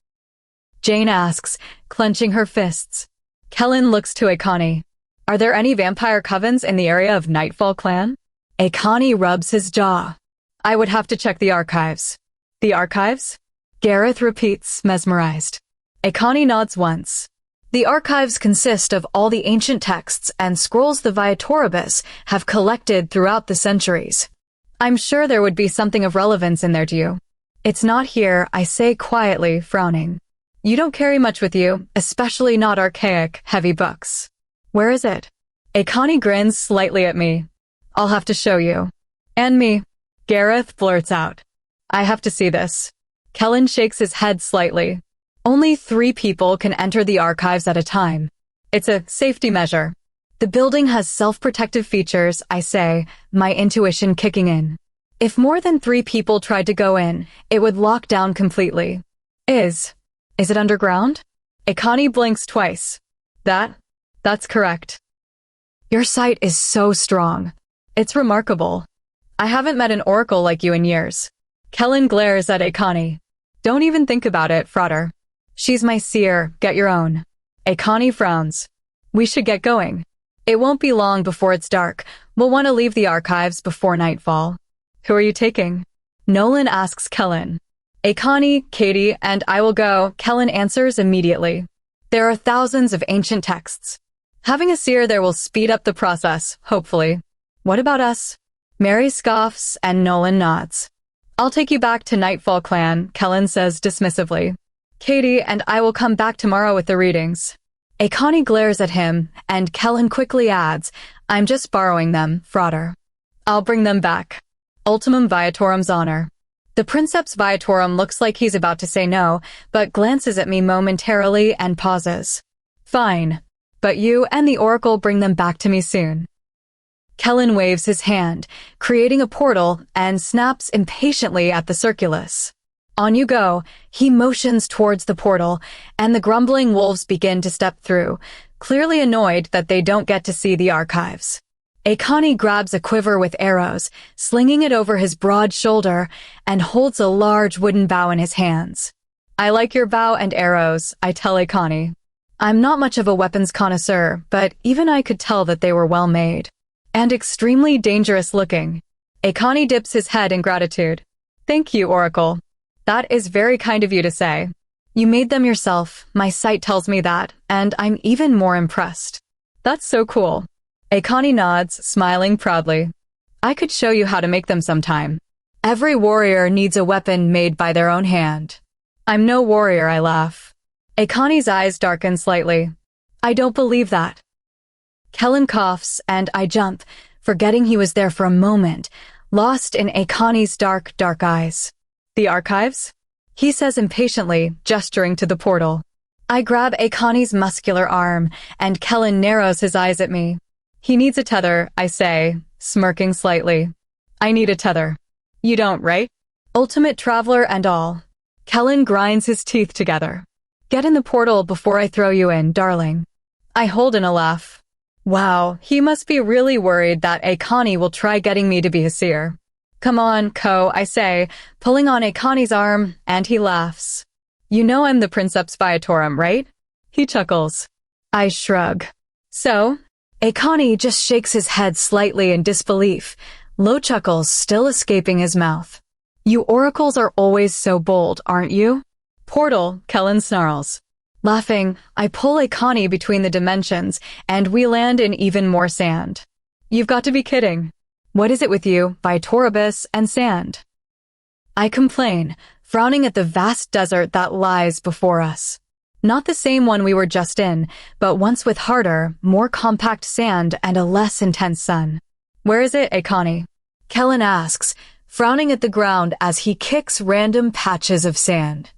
Jane asks, clenching her fists. Kellen looks to Akani. Are there any vampire covens in the area of Nightfall clan? Akani rubs his jaw. I would have to check the archives. The archives? Gareth repeats, mesmerized. Akani nods once. The archives consist of all the ancient texts and scrolls the Viatoribus have collected throughout the centuries. I'm sure there would be something of relevance in there to you. It's not here, I say quietly, frowning. You don't carry much with you, especially not archaic, heavy books. Where is it? Akani grins slightly at me. I'll have to show you. And me. Gareth blurts out. I have to see this. Kellen shakes his head slightly. Only 3 people can enter the archives at a time. It's a safety measure. The building has self-protective features, I say, my intuition kicking in. If more than 3 people tried to go in, it would lock down completely. Is it underground? Akani blinks twice. That's correct. Your sight is so strong. It's remarkable. I haven't met an oracle like you in years. Kellen glares at Akani. Don't even think about it, Frater. She's my seer, get your own. Akani frowns. We should get going. It won't be long before it's dark. We'll want to leave the archives before nightfall. Who are you taking? Nolan asks Kellen. Akani, Katie, and I will go, Kellen answers immediately. There are thousands of ancient texts. Having a seer there will speed up the process, hopefully. What about us? Mary scoffs and Nolan nods. I'll take you back to Nightfall Clan, Kellen says dismissively. Katie and I will come back tomorrow with the readings. Akani glares at him, and Kellen quickly adds, I'm just borrowing them, Frater. I'll bring them back. Ultimum Viatorum's honor. The Princeps Viatorum looks like he's about to say no, but glances at me momentarily and pauses. Fine. But you and the Oracle bring them back to me soon. Kellen waves his hand, creating a portal, and snaps impatiently at the circulus. On you go, he motions towards the portal, and the grumbling wolves begin to step through, clearly annoyed that they don't get to see the archives. Akani grabs a quiver with arrows, slinging it over his broad shoulder, and holds a large wooden bow in his hands. I like your bow and arrows, I tell Akani. I'm not much of a weapons connoisseur, but even I could tell that they were well made. And extremely dangerous looking. Akani dips his head in gratitude. Thank you, Oracle. That is very kind of you to say. You made them yourself, my sight tells me that, and I'm even more impressed. That's so cool. Akani nods, smiling proudly. I could show you how to make them sometime. Every warrior needs a weapon made by their own hand. I'm no warrior, I laugh. Akani's eyes darken slightly. I don't believe that. Kellen coughs, and I jump, forgetting he was there for a moment, lost in Akani's dark eyes. The archives? He says impatiently, gesturing to the portal. I grab Akani's muscular arm, and Kellen narrows his eyes at me. He needs a tether, I say, smirking slightly. I need a tether. You don't, right? Ultimate traveler and all. Kellen grinds his teeth together. Get in the portal before I throw you in, darling. I hold in a laugh. Wow, he must be really worried that Akani will try getting me to be his seer. Come on, Ko, I say, pulling on Akani's arm, and he laughs. You know I'm the Princeps Viatorum, right? He chuckles. I shrug. So? Akani just shakes his head slightly in disbelief, low chuckles still escaping his mouth. You oracles are always so bold, aren't you? Portal, Kellen snarls. Laughing, I pull Akani between the dimensions, and we land in even more sand. You've got to be kidding. What is it with you, Viatoribus and sand? I complain, frowning at the vast desert that lies before us. Not the same one we were just in, but once with harder, more compact sand and a less intense sun. Where is it, Akani? Kellen asks, frowning at the ground as he kicks random patches of sand.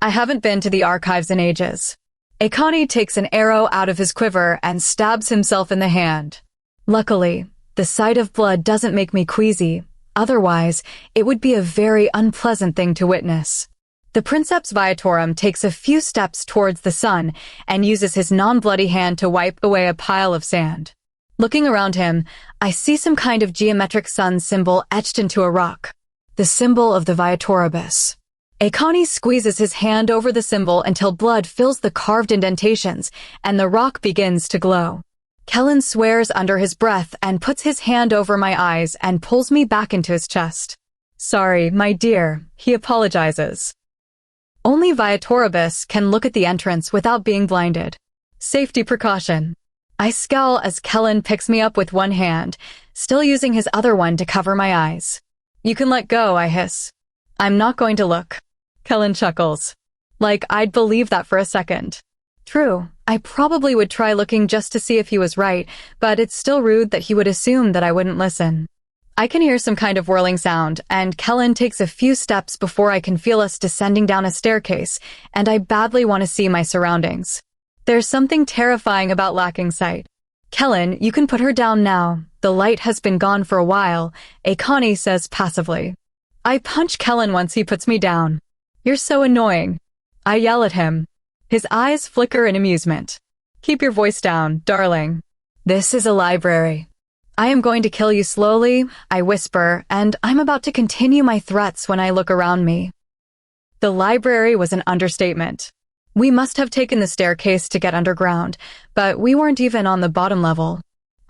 I haven't been to the archives in ages. Akani takes an arrow out of his quiver and stabs himself in the hand. Luckily, the sight of blood doesn't make me queasy. Otherwise, it would be a very unpleasant thing to witness. The Princeps Viatorum takes a few steps towards the sun and uses his non-bloody hand to wipe away a pile of sand. Looking around him, I see some kind of geometric sun symbol etched into a rock. The symbol of the Viatoribus. Akani squeezes his hand over the symbol until blood fills the carved indentations, and the rock begins to glow. Kellen swears under his breath and puts his hand over my eyes and pulls me back into his chest. Sorry, my dear, he apologizes. Only Viatoribus can look at the entrance without being blinded. Safety precaution. I scowl as Kellen picks me up with one hand, still using his other one to cover my eyes. You can let go, I hiss. I'm not going to look. Kellen chuckles. Like I'd believe that for a second. True, I probably would try looking just to see if he was right, but it's still rude that he would assume that I wouldn't listen. I can hear some kind of whirling sound, and Kellen takes a few steps before I can feel us descending down a staircase, and I badly want to see my surroundings. There's something terrifying about lacking sight. Kellen, you can put her down now. The light has been gone for a while, Akani says passively. I punch Kellen once he puts me down. You're so annoying. I yell at him. His eyes flicker in amusement. Keep your voice down, darling. This is a library. I am going to kill you slowly, I whisper, and I'm about to continue my threats when I look around me. The library was an understatement. We must have taken the staircase to get underground, but we weren't even on the bottom level.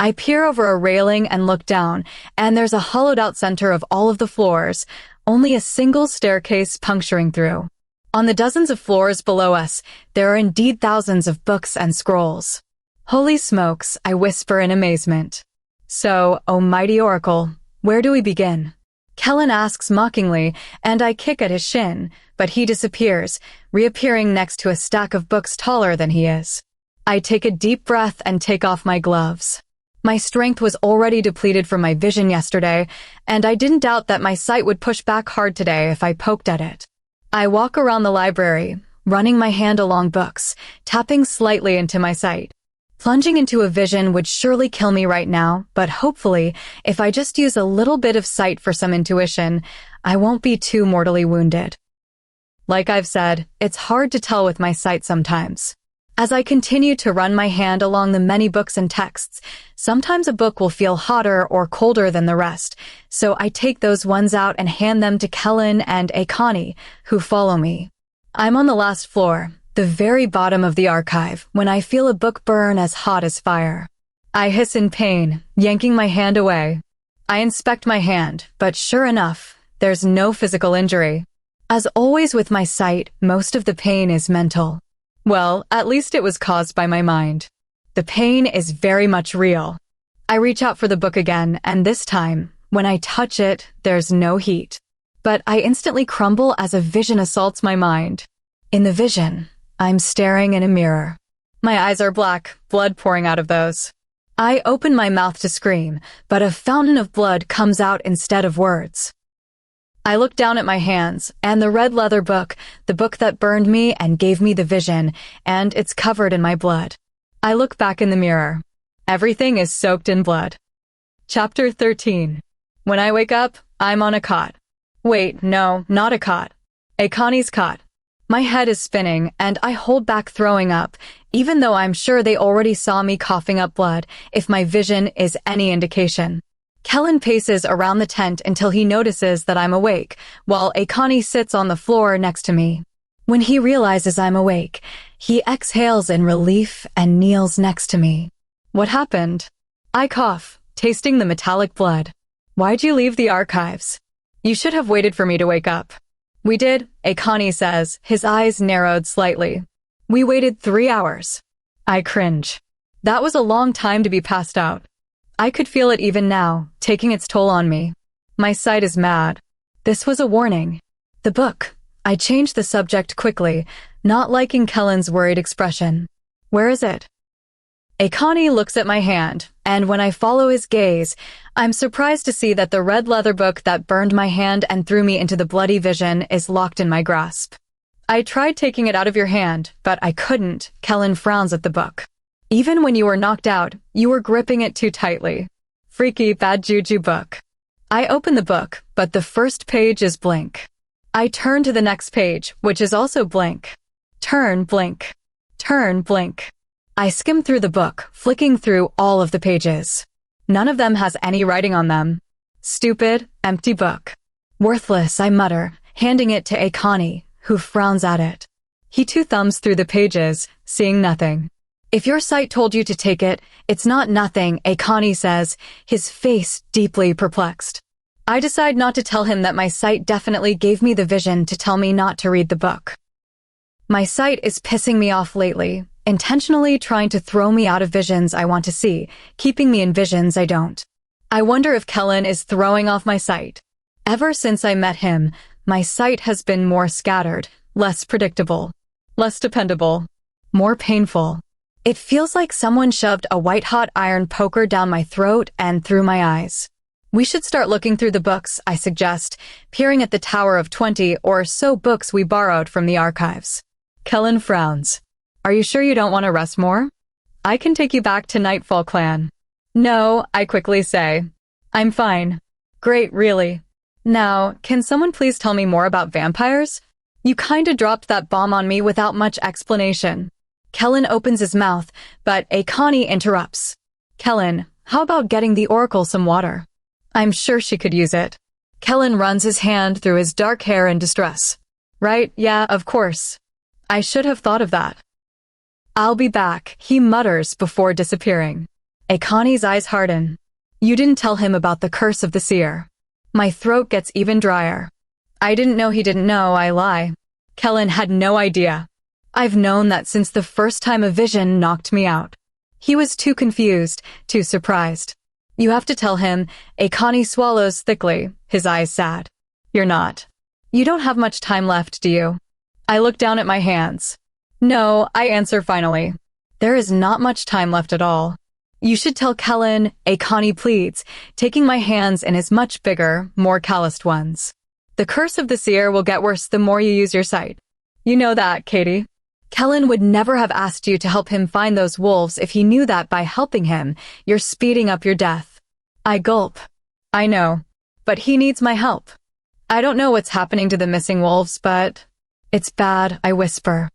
I peer over a railing and look down, and there's a hollowed-out center of all of the floors, only a single staircase puncturing through. On the dozens of floors below us, there are indeed thousands of books and scrolls. Holy smokes, I whisper in amazement. So, O mighty oracle, where do we begin? Kellen asks mockingly, and I kick at his shin, but he disappears, reappearing next to a stack of books taller than he is. I take a deep breath and take off my gloves. My strength was already depleted from my vision yesterday, and I didn't doubt that my sight would push back hard today if I poked at it. I walk around the library, running my hand along books, tapping slightly into my sight. Plunging into a vision would surely kill me right now, but hopefully, if I just use a little bit of sight for some intuition, I won't be too mortally wounded. Like I've said, it's hard to tell with my sight sometimes. As I continue to run my hand along the many books and texts, sometimes a book will feel hotter or colder than the rest, so I take those ones out and hand them to Kellen and Akani, who follow me. I'm on the last floor, the very bottom of the archive, when I feel a book burn as hot as fire. I hiss in pain, yanking my hand away. I inspect my hand, but sure enough, there's no physical injury. As always with my sight, most of the pain is mental. Well, at least it was caused by my mind. The pain is very much real. I reach out for the book again, and this time, when I touch it, there's no heat. But I instantly crumble as a vision assaults my mind. In the vision, I'm staring in a mirror. My eyes are black, blood pouring out of those. I open my mouth to scream, but a fountain of blood comes out instead of words. I look down at my hands, and the red leather book, the book that burned me and gave me the vision, and it's covered in my blood. I look back in the mirror. Everything is soaked in blood. Chapter 13. When I wake up, I'm on a cot. Wait, no, not a cot. Akani's cot. My head is spinning, and I hold back throwing up, even though I'm sure they already saw me coughing up blood, if my vision is any indication. Kellen paces around the tent until he notices that I'm awake, while Akani sits on the floor next to me. When he realizes I'm awake, he exhales in relief and kneels next to me. What happened? I cough, tasting the metallic blood. Why'd you leave the archives? You should have waited for me to wake up. We did, Akani says, his eyes narrowed slightly. We waited 3 hours. I cringe. That was a long time to be passed out. I could feel it even now, taking its toll on me. My sight is mad. This was a warning. The book. I changed the subject quickly, not liking Kellen's worried expression. Where is it? Akani looks at my hand, and when I follow his gaze, I'm surprised to see that the red leather book that burned my hand and threw me into the bloody vision is locked in my grasp. I tried taking it out of your hand, but I couldn't. Kellen frowns at the book. Even when you were knocked out, you were gripping it too tightly. Freaky bad juju book. I open the book, but the first page is blank. I turn to the next page, which is also blank. Turn, blink. Turn, blink. I skim through the book, flicking through all of the pages. None of them has any writing on them. Stupid, empty book. Worthless, I mutter, handing it to Akani, who frowns at it. He too thumbs through the pages, seeing nothing. If your sight told you to take it, it's not nothing, Akani says, his face deeply perplexed. I decide not to tell him that my sight definitely gave me the vision to tell me not to read the book. My sight is pissing me off lately, intentionally trying to throw me out of visions I want to see, keeping me in visions I don't. I wonder if Kellen is throwing off my sight. Ever since I met him, my sight has been more scattered, less predictable, less dependable. More painful. It feels like someone shoved a white-hot iron poker down my throat and through my eyes. We should start looking through the books, I suggest, peering at the Tower of 20 or so books we borrowed from the archives. Kellen frowns. Are you sure you don't want to rest more? I can take you back to Nightfall Clan. No, I quickly say. I'm fine. Great, really. Now, can someone please tell me more about vampires? You kinda dropped that bomb on me without much explanation. Kellen opens his mouth, but Akani interrupts. Kellen, how about getting the Oracle some water? I'm sure she could use it. Kellen runs his hand through his dark hair in distress. Right, yeah, of course. I should have thought of that. I'll be back, he mutters before disappearing. Akani's eyes harden. You didn't tell him about the curse of the seer. My throat gets even drier. I didn't know he didn't know, I lie. Kellen had no idea. I've known that since the first time a vision knocked me out. He was too confused, too surprised. You have to tell him. Akani swallows thickly, his eyes sad. You're not. You don't have much time left, do you? I look down at my hands. No, I answer finally. There is not much time left at all. You should tell Kellen, Akani pleads, taking my hands in his much bigger, more calloused ones. The curse of the seer will get worse the more you use your sight. You know that, Katie. Kellen would never have asked you to help him find those wolves if he knew that by helping him, you're speeding up your death. I gulp. I know, but he needs my help. I don't know what's happening to the missing wolves, but it's bad, I whisper.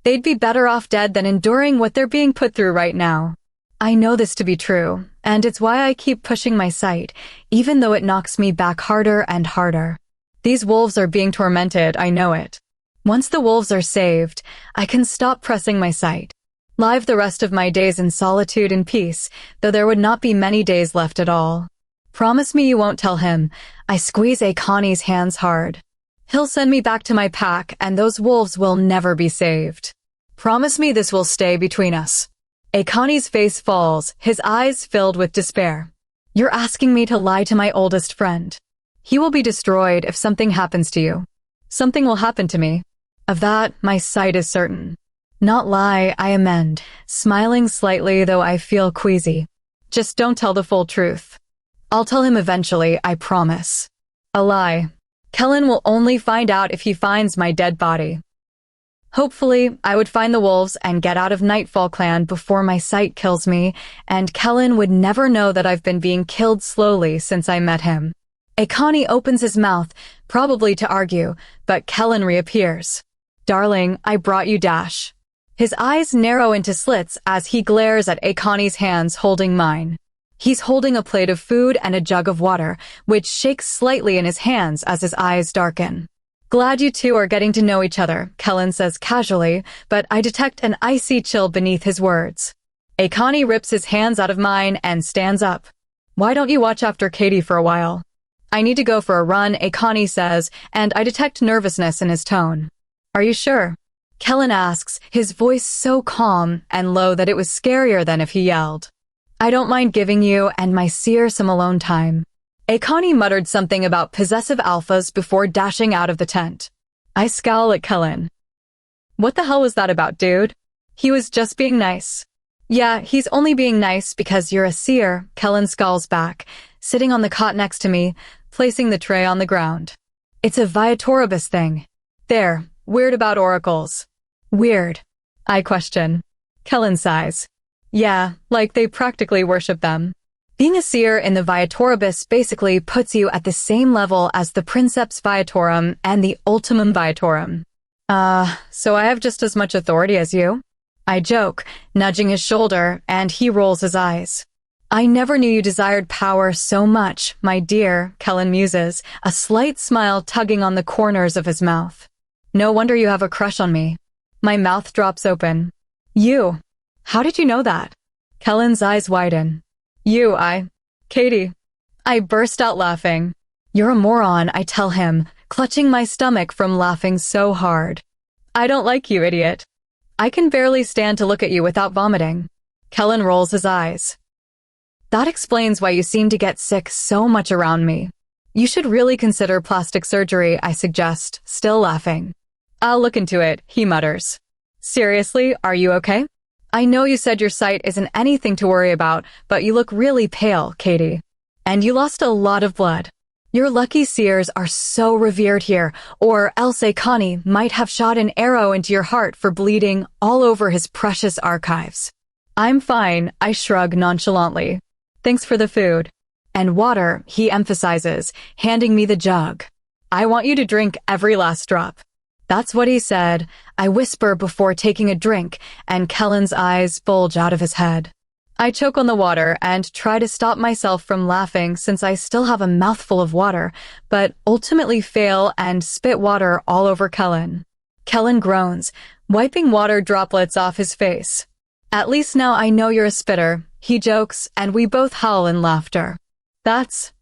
They'd be better off dead than enduring what they're being put through right now. I know this to be true, and it's why I keep pushing my sight, even though it knocks me back harder and harder. These wolves are being tormented, I know it. Once the wolves are saved, I can stop pressing my sight. Live the rest of my days in solitude and peace, though there would not be many days left at all. Promise me you won't tell him. I squeeze Akani's hands hard. He'll send me back to my pack, and those wolves will never be saved. Promise me this will stay between us. Akani's face falls, his eyes filled with despair. You're asking me to lie to my oldest friend. He will be destroyed if something happens to you. Something will happen to me. Of that, my sight is certain. Not lie, I amend, smiling slightly though I feel queasy. Just don't tell the full truth. I'll tell him eventually, I promise. A lie. Kellen will only find out if he finds my dead body. Hopefully, I would find the wolves and get out of Nightfall Clan before my sight kills me, and Kellen would never know that I've been being killed slowly since I met him. Akani opens his mouth, probably to argue, but Kellen reappears. Darling, I brought you Dash. His eyes narrow into slits as he glares at Akani's hands holding mine. He's holding a plate of food and a jug of water, which shakes slightly in his hands as his eyes darken. Glad you two are getting to know each other, Kellen says casually, but I detect an icy chill beneath his words. Akani rips his hands out of mine and stands up. Why don't you watch after Katie for a while? I need to go for a run, Akani says, and I detect nervousness in his tone. Are you sure? Kellen asks, his voice so calm and low that it was scarier than if he yelled. I don't mind giving you and my seer some alone time. Akani muttered something about possessive alphas before dashing out of the tent. I scowl at Kellen. What the hell was that about, dude? He was just being nice. Yeah, he's only being nice because you're a seer, Kellen scowls back, sitting on the cot next to me, placing the tray on the ground. It's a Viatoribus thing. There, weird about oracles. Weird. I question. Kellen sighs. Yeah, like they practically worship them. Being a seer in the Viatoribus basically puts you at the same level as the Princeps Viatorum and the Ultimum Viatorum. So I have just as much authority as you? I joke, nudging his shoulder, and he rolls his eyes. I never knew you desired power so much, my dear, Kellen muses, a slight smile tugging on the corners of his mouth. No wonder you have a crush on me. My mouth drops open. You. How did you know that? Kellen's eyes widen. Katie. I burst out laughing. You're a moron, I tell him, clutching my stomach from laughing so hard. I don't like you, idiot. I can barely stand to look at you without vomiting. Kellen rolls his eyes. That explains why you seem to get sick so much around me. You should really consider plastic surgery, I suggest, still laughing. I'll look into it, he mutters. Seriously, are you okay? I know you said your sight isn't anything to worry about, but you look really pale, Katie. And you lost a lot of blood. Your lucky seers are so revered here, or else a Connie might have shot an arrow into your heart for bleeding all over his precious archives. I'm fine, I shrug nonchalantly. Thanks for the food. And water, he emphasizes, handing me the jug. I want you to drink every last drop. That's what he said. I whisper before taking a drink, and Kellen's eyes bulge out of his head. I choke on the water and try to stop myself from laughing since I still have a mouthful of water, but ultimately fail and spit water all over Kellen. Kellen groans, wiping water droplets off his face. At least now I know you're a spitter, he jokes, and we both howl in laughter. That's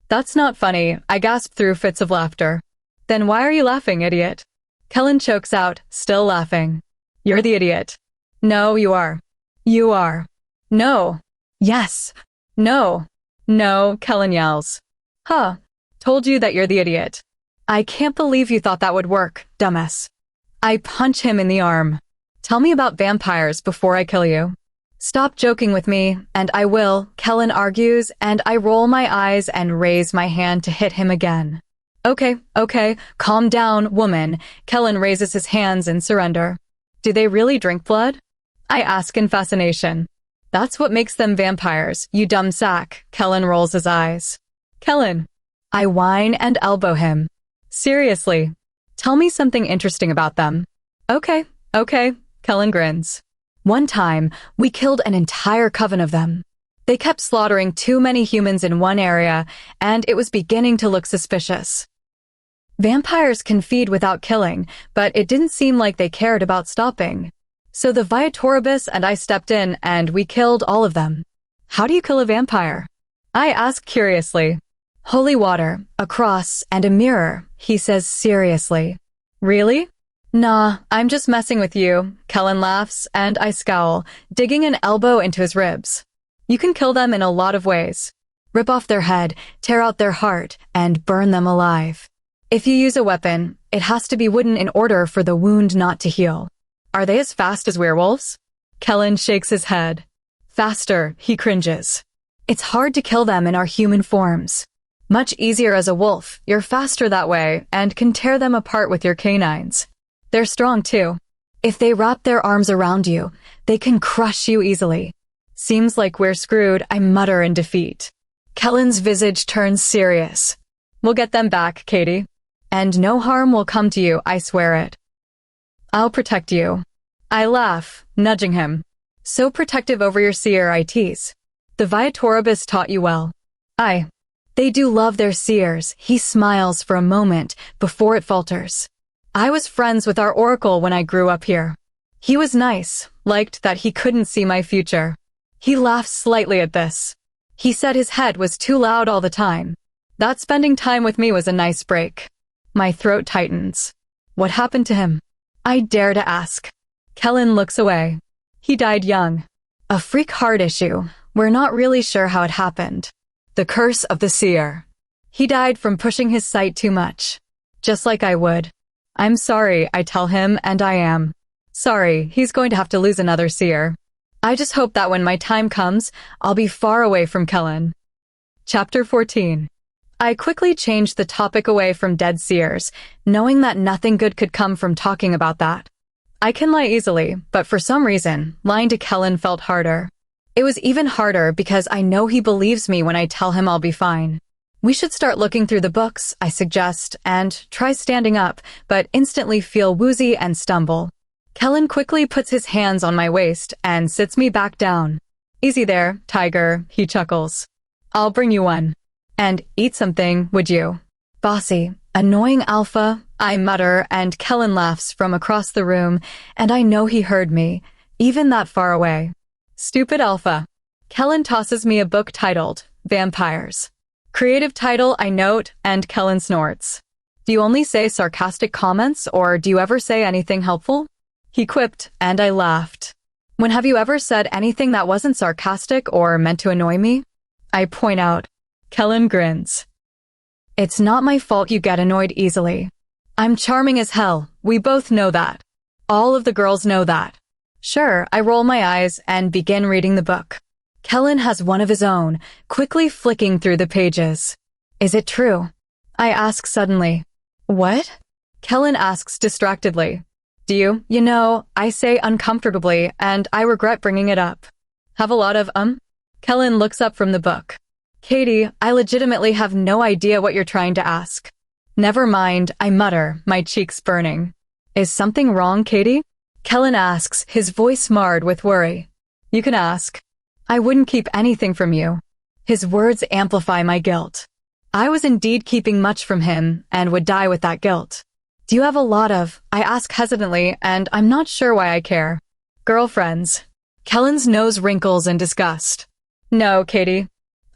not funny, I gasp through fits of laughter. Then why are you laughing, idiot? Kellen chokes out, still laughing. You're the idiot. No, you are. You are. No. Yes. No. No, Kellen yells. Huh. Told you that you're the idiot. I can't believe you thought that would work, dumbass. I punch him in the arm. Tell me about vampires before I kill you. Stop joking with me, and I will, Kellen argues, and I roll my eyes and raise my hand to hit him again. Okay, calm down, woman. Kellen raises his hands in surrender. Do they really drink blood? I ask in fascination. That's what makes them vampires, you dumb sack. Kellen rolls his eyes. Kellen. I whine and elbow him. Seriously. Tell me something interesting about them. Okay, Kellen grins. One time, we killed an entire coven of them. They kept slaughtering too many humans in one area, and it was beginning to look suspicious. Vampires can feed without killing, but it didn't seem like they cared about stopping. So the Viatoribus and I stepped in, and we killed all of them. How do you kill a vampire? I ask curiously. Holy water, a cross, and a mirror, he says seriously. Really? Nah, I'm just messing with you. Kellen laughs, and I scowl, digging an elbow into his ribs. You can kill them in a lot of ways. Rip off their head, tear out their heart, and burn them alive. If you use a weapon, it has to be wooden in order for the wound not to heal. Are they as fast as werewolves? Kellen shakes his head. Faster, he cringes. It's hard to kill them in our human forms. Much easier as a wolf, you're faster that way, and can tear them apart with your canines. They're strong too. If they wrap their arms around you, they can crush you easily. Seems like we're screwed, I mutter in defeat. Kellen's visage turns serious. We'll get them back, Katie. And no harm will come to you, I swear it. I'll protect you. I laugh, nudging him. So protective over your seer, I tease. The Viatoribus taught you well. They do love their seers, he smiles for a moment before it falters. I was friends with our oracle when I grew up here. He was nice, liked that he couldn't see my future. He laughs slightly at this. He said his head was too loud all the time. That spending time with me was a nice break. My throat tightens. What happened to him? I dare to ask. Kellen looks away. He died young. A freak heart issue. We're not really sure how it happened. The curse of the seer. He died from pushing his sight too much. Just like I would. I'm sorry, I tell him, and I am. Sorry, he's going to have to lose another seer. I just hope that when my time comes, I'll be far away from Kellen. Chapter 14. I quickly changed the topic away from dead seers, knowing that nothing good could come from talking about that. I can lie easily, but for some reason, lying to Kellen felt harder. It was even harder because I know he believes me when I tell him I'll be fine. We should start looking through the books, I suggest, and try standing up, but instantly feel woozy and stumble. Kellen quickly puts his hands on my waist and sits me back down. Easy there, tiger, he chuckles. I'll bring you one. And eat something, would you? Bossy, annoying alpha, I mutter, and Kellen laughs from across the room, and I know he heard me, even that far away. Stupid alpha. Kellen tosses me a book titled Vampires. Creative title, I note, and Kellen snorts. Do you only say sarcastic comments, or do you ever say anything helpful? He quipped, and I laughed. When have you ever said anything that wasn't sarcastic or meant to annoy me? I point out. Kellen grins. It's not my fault you get annoyed easily. I'm charming as hell, we both know that. All of the girls know that. Sure, I roll my eyes and begin reading the book. Kellen has one of his own, quickly flicking through the pages. Is it true? I ask suddenly. What? Kellen asks distractedly. Do you? I say uncomfortably, and I regret bringing it up. Have a lot of, Kellen looks up from the book. Katie, I legitimately have no idea what you're trying to ask. Never mind, I mutter, my cheeks burning. Is something wrong, Katie? Kellen asks, his voice marred with worry. You can ask. I wouldn't keep anything from you. His words amplify my guilt. I was indeed keeping much from him, and would die with that guilt. Do you have a lot of, I ask hesitantly, and I'm not sure why I care. Girlfriends. Kellen's nose wrinkles in disgust. No, Katie.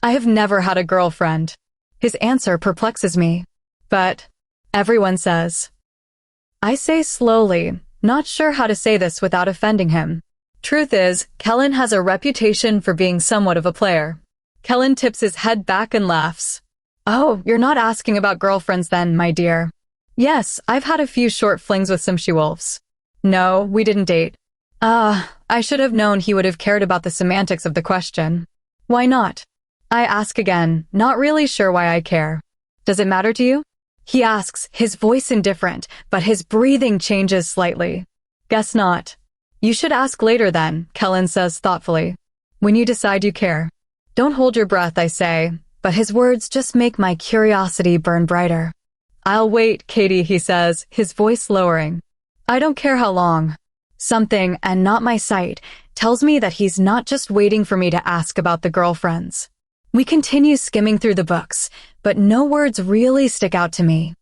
I have never had a girlfriend. His answer perplexes me. But everyone says. I say slowly, not sure how to say this without offending him. Truth is, Kellen has a reputation for being somewhat of a player. Kellen tips his head back and laughs. Oh, you're not asking about girlfriends then, my dear. Yes, I've had a few short flings with some she-wolves. No, we didn't date. I should have known he would have cared about the semantics of the question. Why not? I ask again, not really sure why I care. Does it matter to you? He asks, his voice indifferent, but his breathing changes slightly. Guess not. You should ask later then, Kellen says thoughtfully. When you decide you care. Don't hold your breath, I say, but his words just make my curiosity burn brighter. I'll wait, Katie, he says, his voice lowering. I don't care how long. Something, and not my sight, tells me that he's not just waiting for me to ask about the girlfriends. We continue skimming through the books, but no words really stick out to me.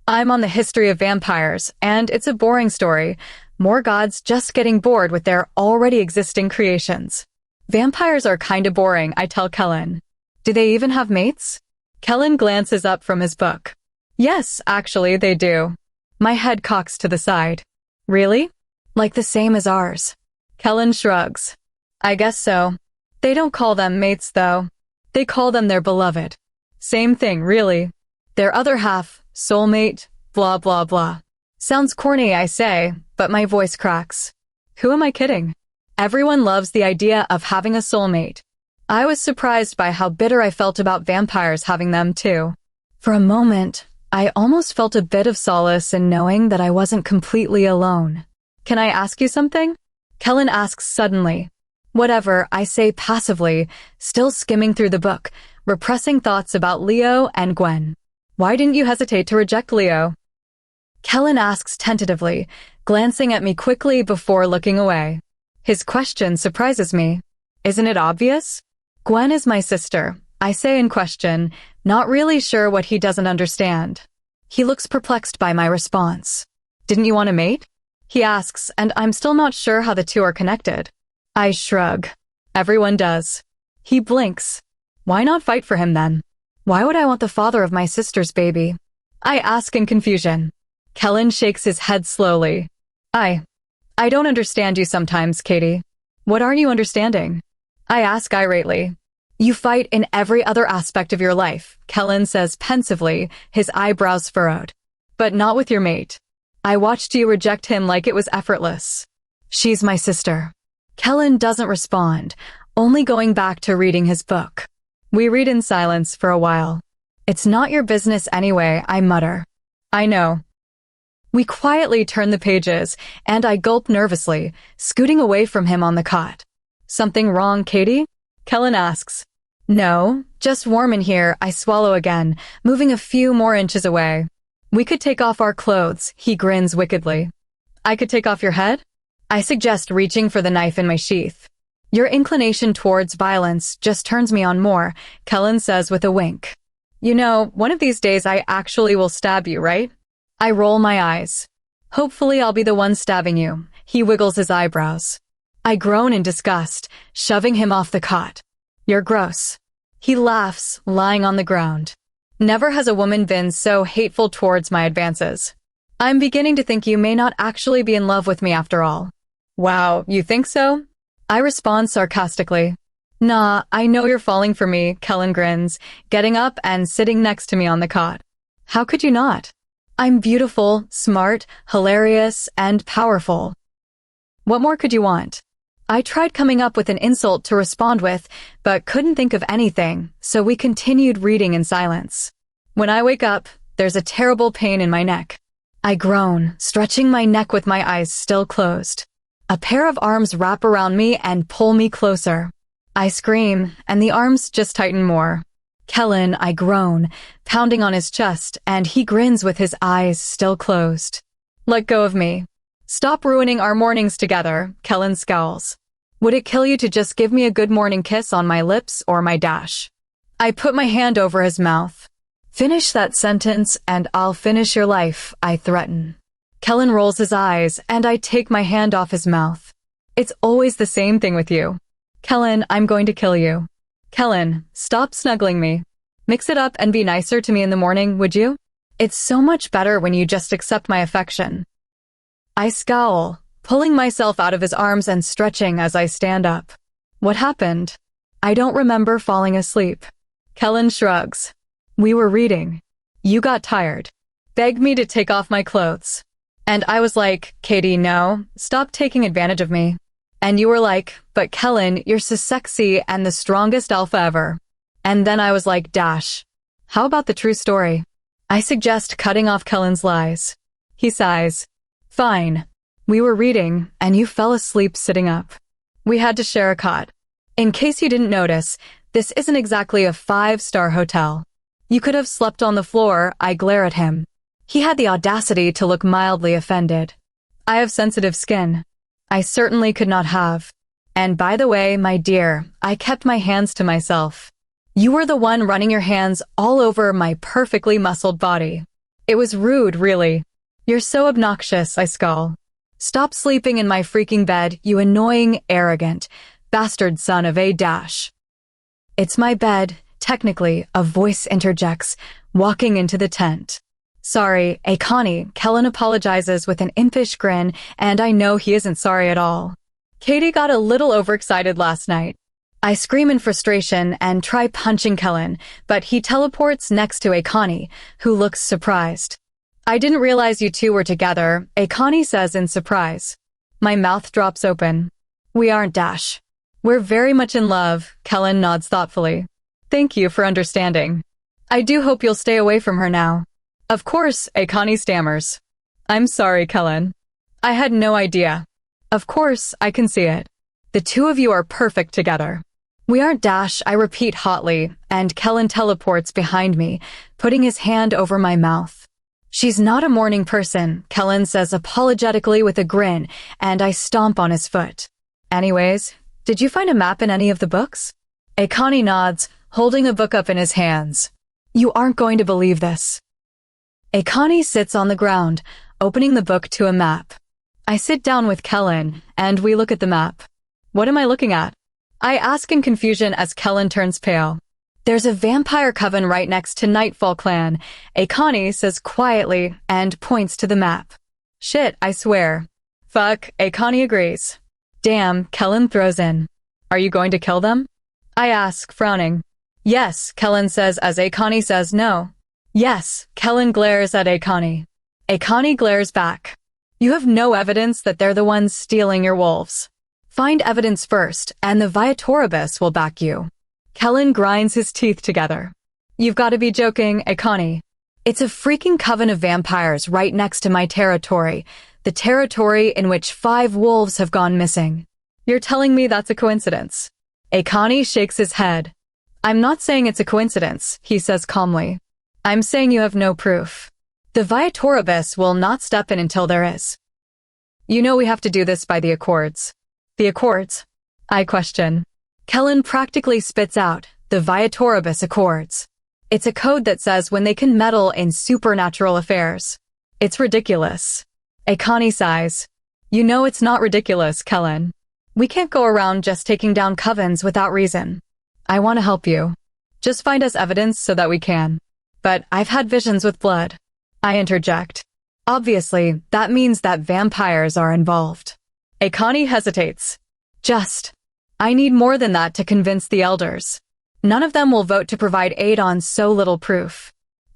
I'm on the history of vampires, and it's a boring story. More gods just getting bored with their already existing creations. Vampires are kinda boring, I tell Kellen. Do they even have mates? Kellen glances up from his book. Yes, actually, they do. My head cocks to the side. Really? Like the same as ours. Kellen shrugs. I guess so. They don't call them mates, though. They call them their beloved. Same thing, really. Their other half, soulmate, blah blah blah. Sounds corny, I say, but my voice cracks. Who am I kidding? Everyone loves the idea of having a soulmate. I was surprised by how bitter I felt about vampires having them, too. For a moment, I almost felt a bit of solace in knowing that I wasn't completely alone. Can I ask you something? Kellen asks suddenly. Whatever, I say passively, still skimming through the book, repressing thoughts about Leo and Gwen. Why didn't you hesitate to reject Leo? Kellen asks tentatively, glancing at me quickly before looking away. His question surprises me. Isn't it obvious? Gwen is my sister, I say in question, not really sure what he doesn't understand. He looks perplexed by my response. Didn't you want a mate? He asks, and I'm still not sure how the two are connected. I shrug. Everyone does. He blinks. Why not fight for him then? Why would I want the father of my sister's baby? I ask in confusion. Kellen shakes his head slowly. I don't understand you sometimes, Katie. What are you understanding? I ask irately. You fight in every other aspect of your life, Kellen says pensively, his eyebrows furrowed. But not with your mate. I watched you reject him like it was effortless. She's my sister. Kellen doesn't respond, only going back to reading his book. We read in silence for a while. It's not your business anyway, I mutter. I know. We quietly turn the pages, and I gulp nervously, scooting away from him on the cot. Something wrong, Katie? Kellen asks. No, just warm in here, I swallow again, moving a few more inches away. We could take off our clothes, he grins wickedly. I could take off your head? I suggest reaching for the knife in my sheath. Your inclination towards violence just turns me on more, Kellen says with a wink. You know, one of these days I actually will stab you, right? I roll my eyes. Hopefully I'll be the one stabbing you. He wiggles his eyebrows. I groan in disgust, shoving him off the cot. You're gross. He laughs, lying on the ground. Never has a woman been so hateful towards my advances. I'm beginning to think you may not actually be in love with me after all. Wow, you think so? I respond sarcastically. Nah, I know you're falling for me, Kellen grins, getting up and sitting next to me on the cot. How could you not? I'm beautiful, smart, hilarious, and powerful. What more could you want? I tried coming up with an insult to respond with, but couldn't think of anything, so we continued reading in silence. When I wake up, there's a terrible pain in my neck. I groan, stretching my neck with my eyes still closed. A pair of arms wrap around me and pull me closer. I scream, and the arms just tighten more. Kellen, I groan, pounding on his chest, and he grins with his eyes still closed. Let go of me. Stop ruining our mornings together, Kellen scowls. Would it kill you to just give me a good morning kiss on my lips or my dash? I put my hand over his mouth. Finish that sentence and I'll finish your life, I threaten. Kellen rolls his eyes and I take my hand off his mouth. It's always the same thing with you. Kellen, I'm going to kill you. Kellen, stop snuggling me. Mix it up and be nicer to me in the morning, would you? It's so much better when you just accept my affection. I scowl, pulling myself out of his arms and stretching as I stand up. What happened? I don't remember falling asleep. Kellen shrugs. We were reading. You got tired. Begged me to take off my clothes. And I was like, Katie, no, stop taking advantage of me. And you were like, but Kellen, you're so sexy and the strongest alpha ever. And then I was like, dash. How about the true story? I suggest cutting off Kellen's lies. He sighs. Fine. We were reading, and you fell asleep sitting up. We had to share a cot. In case you didn't notice, this isn't exactly a 5-star hotel. You could have slept on the floor, I glare at him. He had the audacity to look mildly offended. I have sensitive skin. I certainly could not have. And by the way, my dear, I kept my hands to myself. You were the one running your hands all over my perfectly muscled body. It was rude, really. You're so obnoxious, I scowl. Stop sleeping in my freaking bed, you annoying, arrogant, bastard son of a dash. It's my bed, technically, a voice interjects, walking into the tent. Sorry, Connie, Kellen apologizes with an impish grin, and I know he isn't sorry at all. Katie got a little overexcited last night. I scream in frustration and try punching Kellen, but he teleports next to Connie, who looks surprised. I didn't realize you two were together, Connie says in surprise. My mouth drops open. We aren't, dash. We're very much in love, Kellen nods thoughtfully. Thank you for understanding. I do hope you'll stay away from her now. Of course, Connie stammers. I'm sorry, Kellen. I had no idea. Of course, I can see it. The two of you are perfect together. We aren't, dash, I repeat hotly, and Kellen teleports behind me, putting his hand over my mouth. She's not a morning person, Kellen says apologetically with a grin, and I stomp on his foot. Anyways, did you find a map in any of the books? Connie nods, holding a book up in his hands. You aren't going to believe this. Connie sits on the ground, opening the book to a map. I sit down with Kellen, and we look at the map. What am I looking at? I ask in confusion as Kellen turns pale. There's a vampire coven right next to Nightfall Clan, Connie says quietly and points to the map. Shit, I swear. Fuck, Connie agrees. Damn, Kellen throws in. Are you going to kill them? I ask, frowning. Yes, Kellen says as Connie says no. Yes, Kellen glares at Connie. Connie glares back. You have no evidence that they're the ones stealing your wolves. Find evidence first, and the Viatoribus will back you. Kellen grinds his teeth together. You've got to be joking, Connie. It's a freaking coven of vampires right next to my territory, the territory in which 5 wolves have gone missing. You're telling me that's a coincidence? Connie shakes his head. I'm not saying it's a coincidence, he says calmly. I'm saying you have no proof. The Viatoribus will not step in until there is. You know we have to do this by the Accords. The Accords? I question. Kellen practically spits out the Viatoribus Accords. It's a code that says when they can meddle in supernatural affairs. It's ridiculous. Connie sighs. You know it's not ridiculous, Kellen. We can't go around just taking down covens without reason. I want to help you. Just find us evidence so that we can. But I've had visions with blood. I interject. Obviously, that means that vampires are involved. Connie hesitates. I need more than that to convince the elders. None of them will vote to provide aid on so little proof.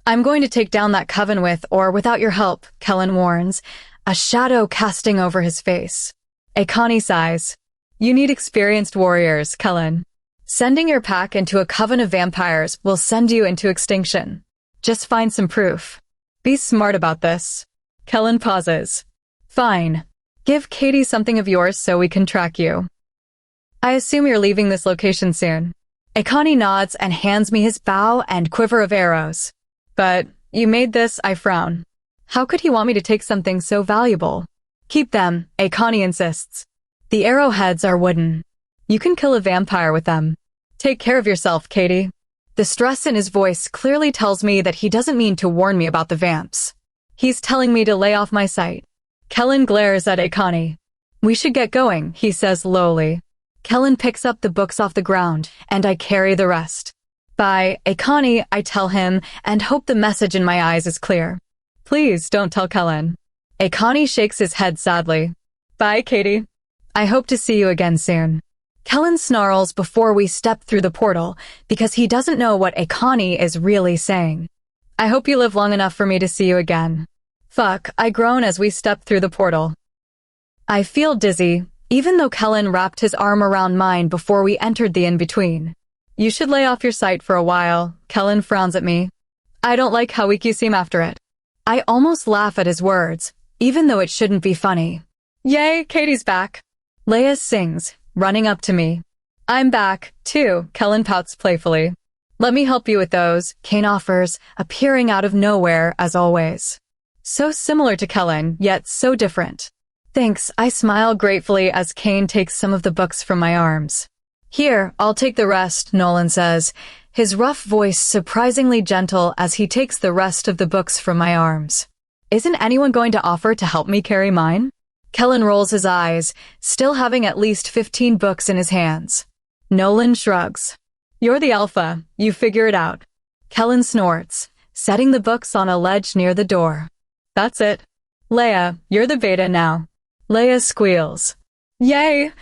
I'm going to take down that coven with or without your help, Kellen warns, a shadow casting over his face. Akani sighs. You need experienced warriors, Kellen. Sending your pack into a coven of vampires will send you into extinction. Just find some proof. Be smart about this. Kellen pauses. Fine. Give Katie something of yours so we can track you. I assume you're leaving this location soon. Akani nods and hands me his bow and quiver of arrows. But you made this, I frown. How could he want me to take something so valuable? Keep them, Akani insists. The arrowheads are wooden. You can kill a vampire with them. Take care of yourself, Katie. The stress in his voice clearly tells me that he doesn't mean to warn me about the vamps. He's telling me to lay off my sight. Kellen glares at Akani. We should get going, he says lowly. Kellen picks up the books off the ground, and I carry the rest. Bye, Akani, I tell him, and hope the message in my eyes is clear. Please don't tell Kellen. Akani shakes his head sadly. Bye, Katie. I hope to see you again soon. Kellen snarls before we step through the portal because he doesn't know what Akani is really saying. I hope you live long enough for me to see you again. Fuck, I groan as we step through the portal. I feel dizzy, even though Kellen wrapped his arm around mine before we entered the in-between. You should lay off your sight for a while, Kellen frowns at me. I don't like how weak you seem after it. I almost laugh at his words, even though it shouldn't be funny. Yay, Katie's back. Leia sings, running up to me. I'm back, too, Kellen pouts playfully. Let me help you with those, Kane offers, appearing out of nowhere as always. So similar to Kellen, yet so different. Thanks, I smile gratefully as Kane takes some of the books from my arms. Here, I'll take the rest, Nolan says, his rough voice surprisingly gentle as he takes the rest of the books from my arms. Isn't anyone going to offer to help me carry mine? Kellen rolls his eyes, still having at least 15 books in his hands. Nolan shrugs. You're the alpha, you figure it out. Kellen snorts, setting the books on a ledge near the door. That's it. Leia, you're the beta now. Leia squeals. Yay!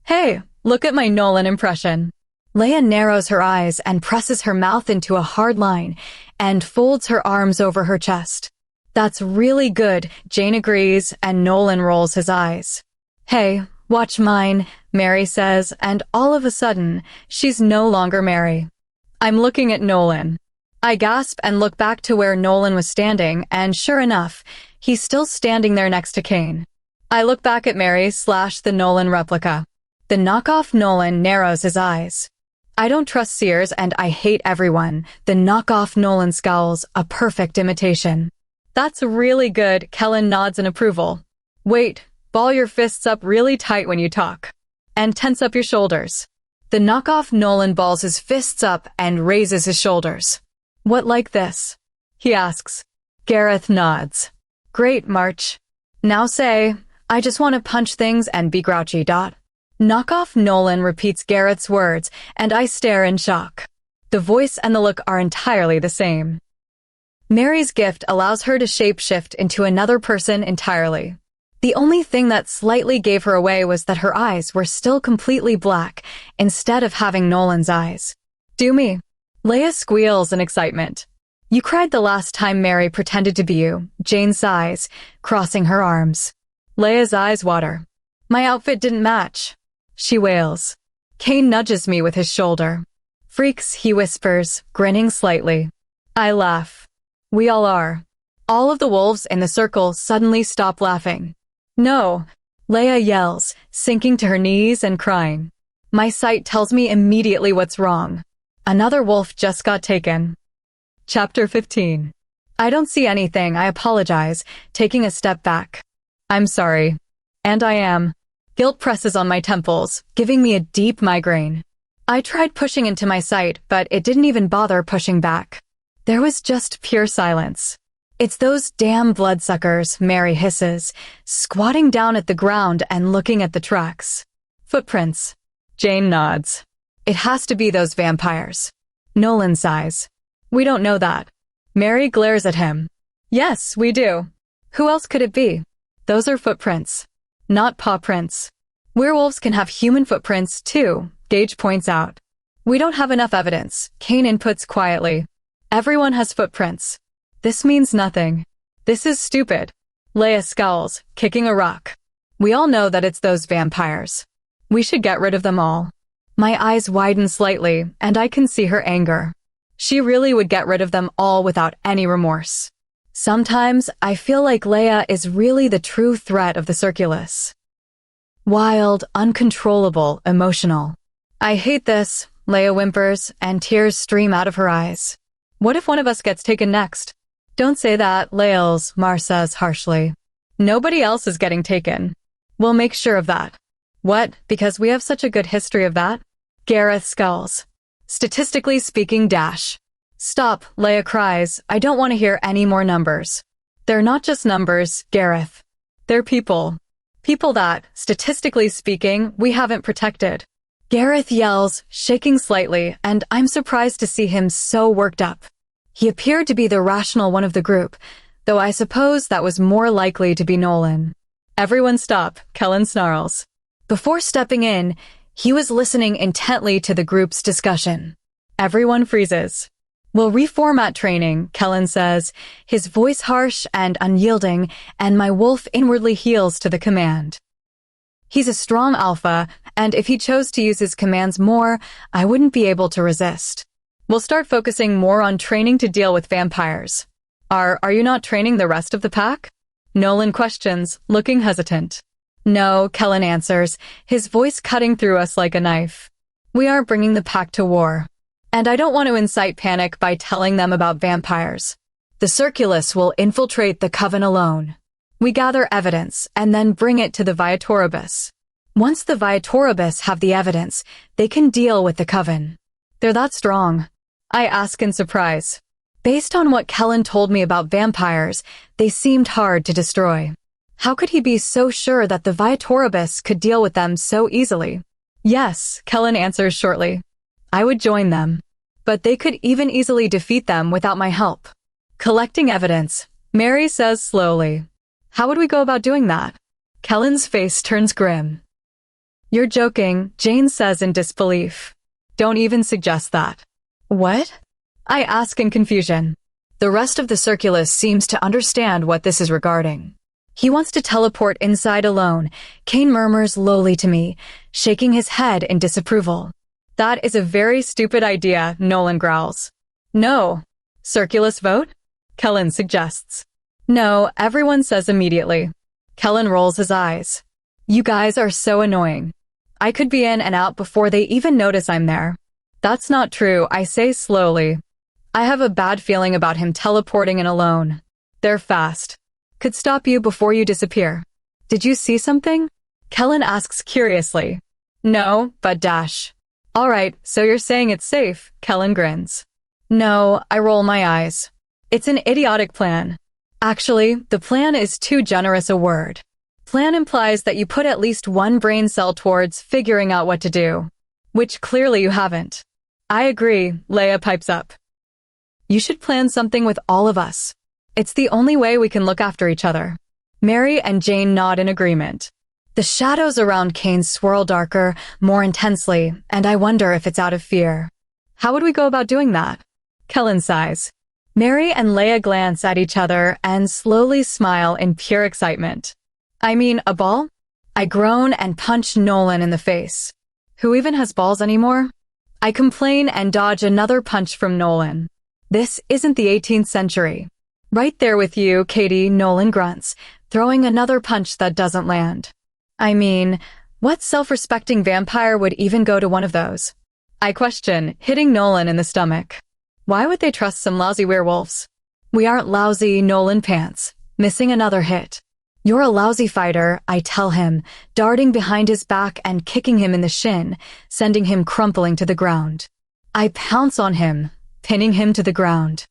Hey, look at my Nolan impression. Leia narrows her eyes and presses her mouth into a hard line and folds her arms over her chest. That's really good, Jane agrees, and Nolan rolls his eyes. Hey, watch mine, Mary says, and all of a sudden, she's no longer Mary. I'm looking at Nolan. I gasp and look back to where Nolan was standing, and sure enough, he's still standing there next to Kane. I look back at Mary / the Nolan replica. The knockoff Nolan narrows his eyes. I don't trust seers and I hate everyone. The knockoff Nolan scowls, a perfect imitation. That's really good, Kellen nods in approval. Wait, ball your fists up really tight when you talk. And tense up your shoulders. The knockoff Nolan balls his fists up and raises his shoulders. What like this? He asks. Gareth nods. Great, March. Now say, I just want to punch things and be grouchy. Knockoff Nolan repeats Gareth's words, and I stare in shock. The voice and the look are entirely the same. Mary's gift allows her to shapeshift into another person entirely. The only thing that slightly gave her away was that her eyes were still completely black, instead of having Nolan's eyes. Do me. Leia squeals in excitement. You cried the last time Mary pretended to be you, Jane sighs, crossing her arms. Leia's eyes water. My outfit didn't match. She wails. Kane nudges me with his shoulder. Freaks, he whispers, grinning slightly. I laugh. We all are. All of the wolves in the circle suddenly stop laughing. No, Leia yells, sinking to her knees and crying. My sight tells me immediately what's wrong. Another wolf just got taken. Chapter 15. I don't see anything, I apologize, taking a step back. I'm sorry. And I am. Guilt presses on my temples, giving me a deep migraine. I tried pushing into my sight, but it didn't even bother pushing back. There was just pure silence. It's those damn bloodsuckers, Mary hisses, squatting down at the ground and looking at the tracks. Footprints. Jane nods. It has to be those vampires. Nolan sighs. We don't know that. Mary glares at him. Yes, we do. Who else could it be? Those are footprints. Not paw prints. Werewolves can have human footprints, too, Gage points out. We don't have enough evidence, Kane inputs quietly. Everyone has footprints. This means nothing. This is stupid. Leia scowls, kicking a rock. We all know that it's those vampires. We should get rid of them all. My eyes widen slightly, and I can see her anger. She really would get rid of them all without any remorse. Sometimes I feel like Leia is really the true threat of the Circulus. Wild, uncontrollable, emotional. I hate this, Leia whimpers, and tears stream out of her eyes. What if one of us gets taken next? Don't say that, Laels, Mar says harshly. Nobody else is getting taken. We'll make sure of that. What, because we have such a good history of that? Gareth scowls. Statistically speaking, dash. Stop, Leia cries. I don't want to hear any more numbers. They're not just numbers, Gareth. They're people. People that, statistically speaking, we haven't protected. Gareth yells, shaking slightly, and I'm surprised to see him so worked up. He appeared to be the rational one of the group, though I suppose that was more likely to be Nolan. Everyone stop, Kellen snarls. Before stepping in, he was listening intently to the group's discussion. Everyone freezes. We'll reformat training, Kellen says, his voice harsh and unyielding, and my wolf inwardly heels to the command. He's a strong alpha, and if he chose to use his commands more, I wouldn't be able to resist. We'll start focusing more on training to deal with vampires. Are you not training the rest of the pack? Nolan questions, looking hesitant. No, Kellen answers, his voice cutting through us like a knife. We aren't bringing the pack to war. And I don't want to incite panic by telling them about vampires. The Circulus will infiltrate the Coven alone. We gather evidence and then bring it to the Viatoribus. Once the Viatoribus have the evidence, they can deal with the Coven. They're that strong. I ask in surprise. Based on what Kellen told me about vampires, they seemed hard to destroy. How could he be so sure that the Viatoribus could deal with them so easily? Yes, Kellen answers shortly. I would join them. But they could even easily defeat them without my help. Collecting evidence, Mary says slowly. How would we go about doing that? Kellen's face turns grim. You're joking, Jane says in disbelief. Don't even suggest that. What? I ask in confusion. The rest of the Circulus seems to understand what this is regarding. He wants to teleport inside alone, Kane murmurs lowly to me, shaking his head in disapproval. That is a very stupid idea, Nolan growls. No. Circulus vote? Kellen suggests. No, everyone says immediately. Kellen rolls his eyes. You guys are so annoying. I could be in and out before they even notice I'm there. That's not true, I say slowly. I have a bad feeling about him teleporting in alone. They're fast. Could stop you before you disappear. Did you see something? Kellen asks curiously. No, but dash. All right, so you're saying it's safe, Kellen grins. No, I roll my eyes. It's an idiotic plan. Actually, the plan is too generous a word. Plan implies that you put at least one brain cell towards figuring out what to do, which clearly you haven't. I agree, Leia pipes up. You should plan something with all of us. It's the only way we can look after each other. Mary and Jane nod in agreement. The shadows around Kane swirl darker, more intensely, and I wonder if it's out of fear. How would we go about doing that? Kellen sighs. Mary and Leia glance at each other and slowly smile in pure excitement. I mean, a ball? I groan and punch Nolan in the face. Who even has balls anymore? I complain and dodge another punch from Nolan. This isn't the 18th century. Right there with you, Katie, Nolan grunts, throwing another punch that doesn't land. I mean, what self-respecting vampire would even go to one of those? I question, hitting Nolan in the stomach. Why would they trust some lousy werewolves? We aren't lousy, Nolan pants, missing another hit. You're a lousy fighter, I tell him, darting behind his back and kicking him in the shin, sending him crumpling to the ground. I pounce on him, pinning him to the ground.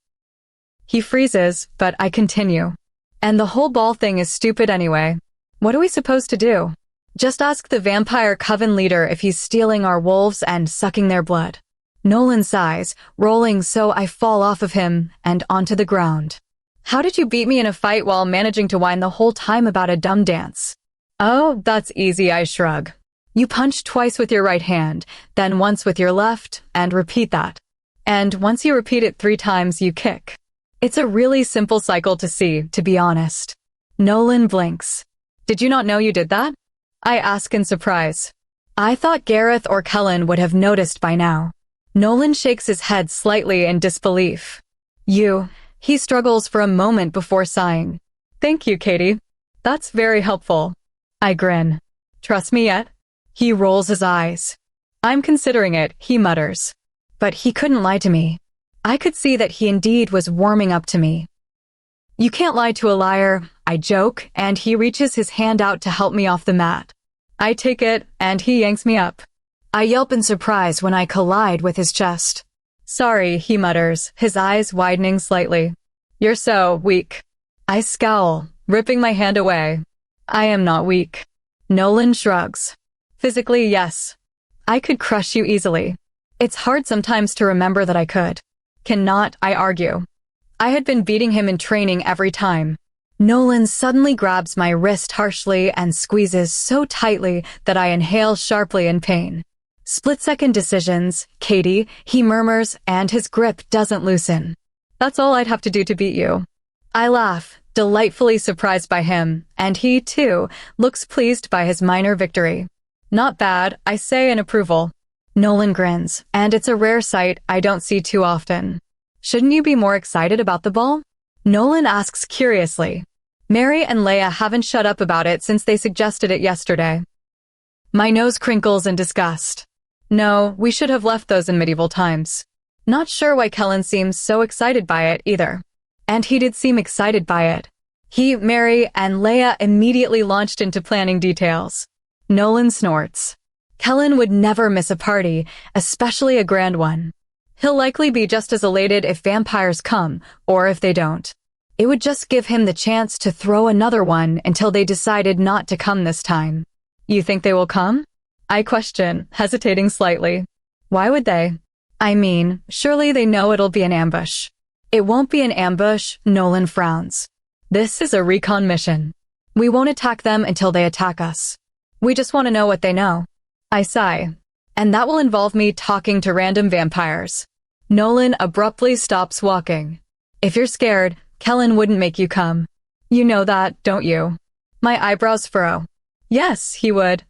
He freezes, but I continue. And the whole ball thing is stupid anyway. What are we supposed to do? Just ask the vampire coven leader if he's stealing our wolves and sucking their blood. Nolan sighs, rolling so I fall off of him and onto the ground. How did you beat me in a fight while managing to whine the whole time about a dumb dance? Oh, that's easy, I shrug. You punch twice with your right hand, then once with your left, and repeat that. And once you repeat it 3 times, you kick. It's a really simple cycle to see, to be honest. Nolan blinks. Did you not know you did that? I ask in surprise. I thought Gareth or Kellen would have noticed by now. Nolan shakes his head slightly in disbelief. He struggles for a moment before sighing. Thank you, Katie. That's very helpful. I grin. Trust me yet? He rolls his eyes. I'm considering it, he mutters. But he couldn't lie to me. I could see that he indeed was warming up to me. You can't lie to a liar, I joke, and he reaches his hand out to help me off the mat. I take it, and he yanks me up. I yelp in surprise when I collide with his chest. Sorry, he mutters, his eyes widening slightly. You're so weak. I scowl, ripping my hand away. I am not weak. Nolan shrugs. Physically, yes. I could crush you easily. It's hard sometimes to remember that I could. Cannot, I argue. I had been beating him in training every time. Nolan suddenly grabs my wrist harshly and squeezes so tightly that I inhale sharply in pain. Split-second decisions, Katie, he murmurs, and his grip doesn't loosen. That's all I'd have to do to beat you. I laugh, delightfully surprised by him, and he, too, looks pleased by his minor victory. Not bad, I say in approval. Nolan grins, and it's a rare sight I don't see too often. Shouldn't you be more excited about the ball? Nolan asks curiously. Mary and Leia haven't shut up about it since they suggested it yesterday. My nose crinkles in disgust. No, we should have left those in medieval times. Not sure why Kellen seems so excited by it either. And he did seem excited by it. He, Mary, and Leia immediately launched into planning details. Nolan snorts. Kellen would never miss a party, especially a grand one. He'll likely be just as elated if vampires come, or if they don't. It would just give him the chance to throw another one until they decided not to come this time. You think they will come? I question, hesitating slightly. Why would they? I mean, surely they know it'll be an ambush. It won't be an ambush, Nolan frowns. This is a recon mission. We won't attack them until they attack us. We just want to know what they know. I sigh. And that will involve me talking to random vampires. Nolan abruptly stops walking. If you're scared, Kellen wouldn't make you come. You know that, don't you? My eyebrows furrow. Yes, he would.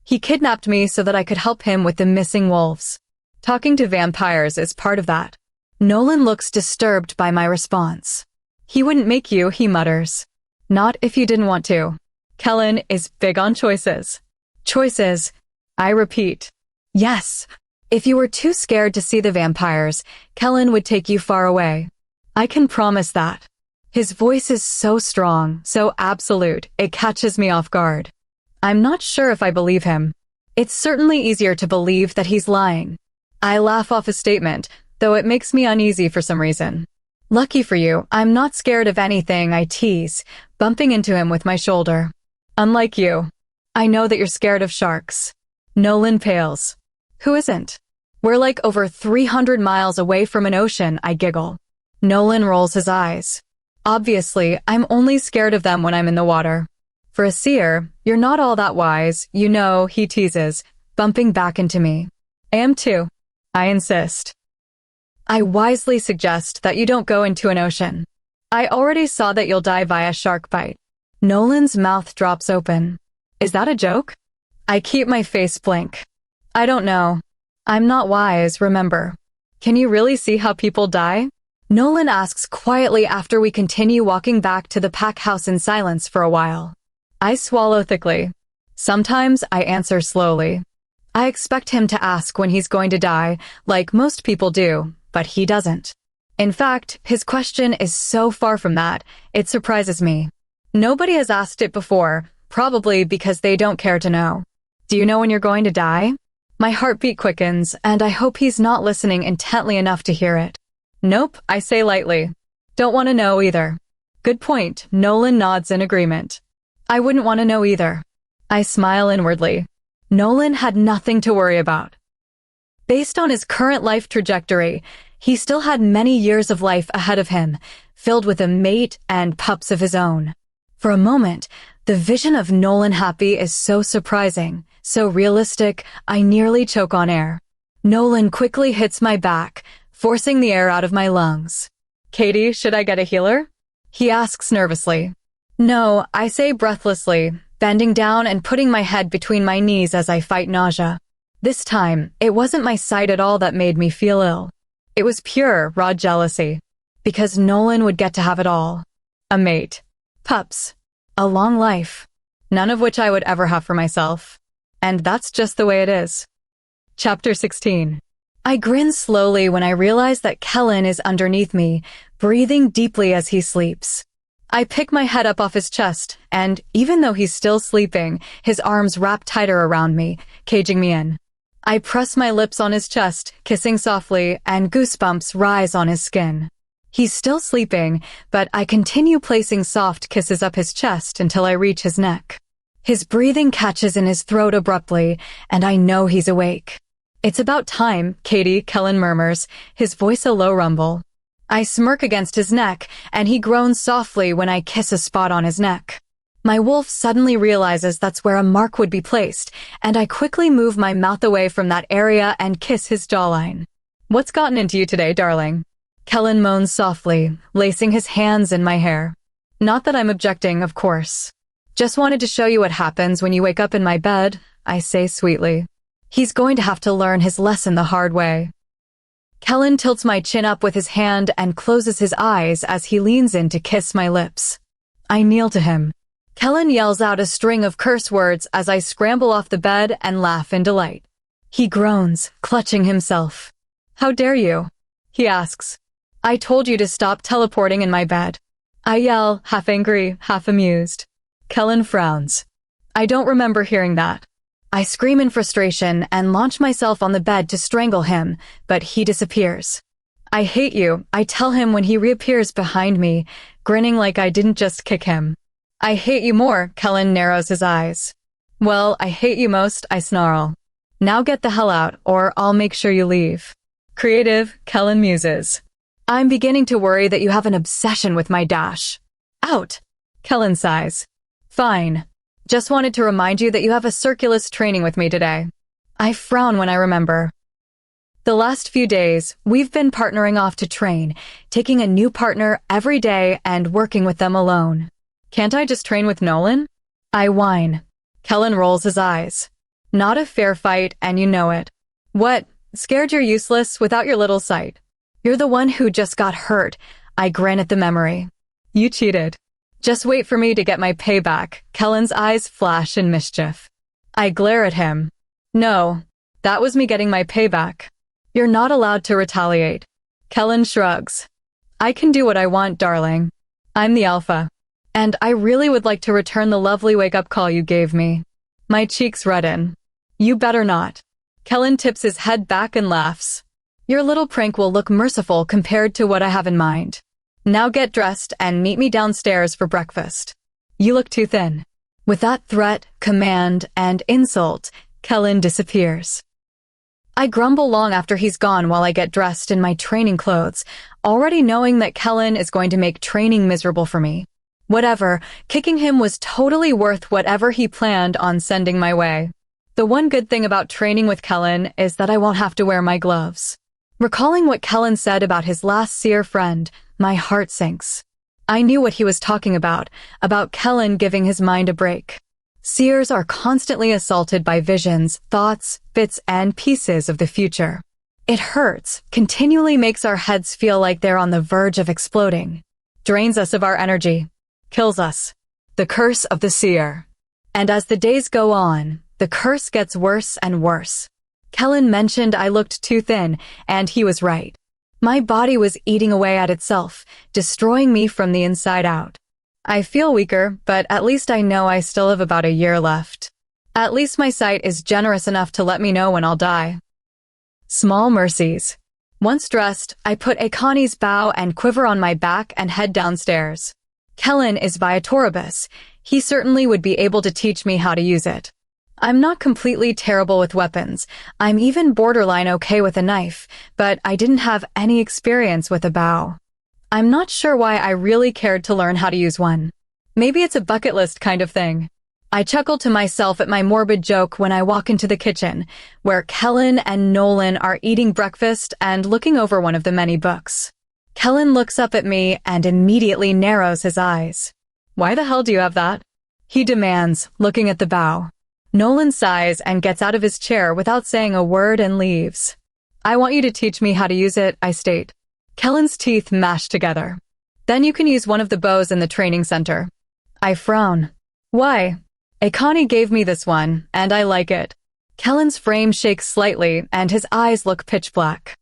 He kidnapped me so that I could help him with the missing wolves. Talking to vampires is part of that. Nolan looks disturbed by my response. He wouldn't make you, he mutters. Not if you didn't want to. Kellen is big on choices. Choices, I repeat. Yes. If you were too scared to see the vampires, Kellen would take you far away. I can promise that. His voice is so strong, so absolute, it catches me off guard. I'm not sure if I believe him. It's certainly easier to believe that he's lying. I laugh off his statement, though it makes me uneasy for some reason. Lucky for you, I'm not scared of anything, I tease, bumping into him with my shoulder. Unlike you. I know that you're scared of sharks. Nolan pales. Who isn't? We're like over 300 miles away from an ocean, I giggle. Nolan rolls his eyes. Obviously, I'm only scared of them when I'm in the water. For a seer, you're not all that wise, you know, he teases, bumping back into me. I am too. I insist. I wisely suggest that you don't go into an ocean. I already saw that you'll die via shark bite. Nolan's mouth drops open. Is that a joke? I keep my face blank. I don't know. I'm not wise, remember. Can you really see how people die? Nolan asks quietly after we continue walking back to the pack house in silence for a while. I swallow thickly. Sometimes I answer slowly. I expect him to ask when he's going to die, like most people do, but he doesn't. In fact, his question is so far from that, it surprises me. Nobody has asked it before, probably because they don't care to know. Do you know when you're going to die? My heartbeat quickens, and I hope he's not listening intently enough to hear it. Nope, I say lightly. Don't want to know either. Good point, Nolan nods in agreement. I wouldn't want to know either. I smile inwardly. Nolan had nothing to worry about. Based on his current life trajectory, he still had many years of life ahead of him, filled with a mate and pups of his own. For a moment, the vision of Nolan happy is so surprising, so realistic, I nearly choke on air. Nolan quickly hits my back, forcing the air out of my lungs. Katie, should I get a healer? He asks nervously. No, I say breathlessly, bending down and putting my head between my knees as I fight nausea. This time, it wasn't my sight at all that made me feel ill. It was pure, raw jealousy. Because Nolan would get to have it all. A mate. Pups. A long life. None of which I would ever have for myself. And that's just the way it is. Chapter 16. I grin slowly when I realize that Kellen is underneath me, breathing deeply as he sleeps. I pick my head up off his chest, and even though he's still sleeping, his arms wrap tighter around me, caging me in. I press my lips on his chest, kissing softly, and goosebumps rise on his skin. He's still sleeping, but I continue placing soft kisses up his chest until I reach his neck. His breathing catches in his throat abruptly, and I know he's awake. It's about time, Katie, Kellen murmurs, his voice a low rumble. I smirk against his neck, and he groans softly when I kiss a spot on his neck. My wolf suddenly realizes that's where a mark would be placed, and I quickly move my mouth away from that area and kiss his jawline. What's gotten into you today, darling? Kellen moans softly, lacing his hands in my hair. Not that I'm objecting, of course. Just wanted to show you what happens when you wake up in my bed, I say sweetly. He's going to have to learn his lesson the hard way. Kellen tilts my chin up with his hand and closes his eyes as he leans in to kiss my lips. I kneel to him. Kellen yells out a string of curse words as I scramble off the bed and laugh in delight. He groans, clutching himself. How dare you? He asks. I told you to stop teleporting in my bed. I yell, half angry, half amused. Kellen frowns. I don't remember hearing that. I scream in frustration and launch myself on the bed to strangle him, but he disappears. I hate you, I tell him when he reappears behind me, grinning like I didn't just kick him. I hate you more, Kellen narrows his eyes. Well, I hate you most, I snarl. Now get the hell out, or I'll make sure you leave. Creative, Kellen muses. I'm beginning to worry that you have an obsession with my dash. Out, Kellen sighs. Fine. Just wanted to remind you that you have a circulus training with me today. I frown when I remember. The last few days, we've been partnering off to train, taking a new partner every day and working with them alone. Can't I just train with Nolan? I whine. Kellen rolls his eyes. Not a fair fight, and you know it. What? Scared you're useless without your little sight. You're the one who just got hurt. I grin at the memory. You cheated. Just wait for me to get my payback. Kellen's eyes flash in mischief. I glare at him. No, that was me getting my payback. You're not allowed to retaliate. Kellen shrugs. I can do what I want, darling. I'm the alpha. And I really would like to return the lovely wake-up call you gave me. My cheeks redden. You better not. Kellen tips his head back and laughs. Your little prank will look merciful compared to what I have in mind. Now get dressed and meet me downstairs for breakfast. You look too thin. With that threat, command, and insult, Kellen disappears. I grumble long after he's gone while I get dressed in my training clothes, already knowing that Kellen is going to make training miserable for me. Whatever, kicking him was totally worth whatever he planned on sending my way. The one good thing about training with Kellen is that I won't have to wear my gloves. Recalling what Kellen said about his last seer friend, my heart sinks. I knew what he was talking about Kellen giving his mind a break. Seers are constantly assaulted by visions, thoughts, bits, and pieces of the future. It hurts, continually makes our heads feel like they're on the verge of exploding. Drains us of our energy. Kills us. The curse of the seer. And as the days go on, the curse gets worse and worse. Kellen mentioned I looked too thin, and he was right. My body was eating away at itself, destroying me from the inside out. I feel weaker, but at least I know I still have about a year left. At least my sight is generous enough to let me know when I'll die. Small mercies. Once dressed, I put Akani's bow and quiver on my back and head downstairs. Kellen is Viatoribus. He certainly would be able to teach me how to use it. I'm not completely terrible with weapons. I'm even borderline okay with a knife, but I didn't have any experience with a bow. I'm not sure why I really cared to learn how to use one. Maybe it's a bucket list kind of thing. I chuckle to myself at my morbid joke when I walk into the kitchen, where Kellen and Nolan are eating breakfast and looking over one of the many books. Kellen looks up at me and immediately narrows his eyes. "Why the hell do you have that?" he demands, looking at the bow. Nolan sighs and gets out of his chair without saying a word and leaves. "I want you to teach me how to use it," I state. Kellen's teeth mash together. "Then you can use one of the bows in the training center." I frown. "Why?" "Akani gave me this one, and I like it." Kellen's frame shakes slightly, and his eyes look pitch black.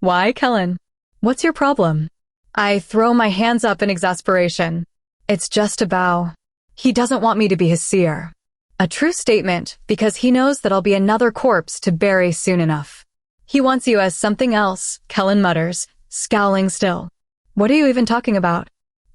"Why, Kellen? What's your problem?" I throw my hands up in exasperation. "It's just a bow. He doesn't want me to be his seer." A true statement, because he knows that I'll be another corpse to bury soon enough. "He wants you as something else," Kellen mutters, scowling still. "What are you even talking about?"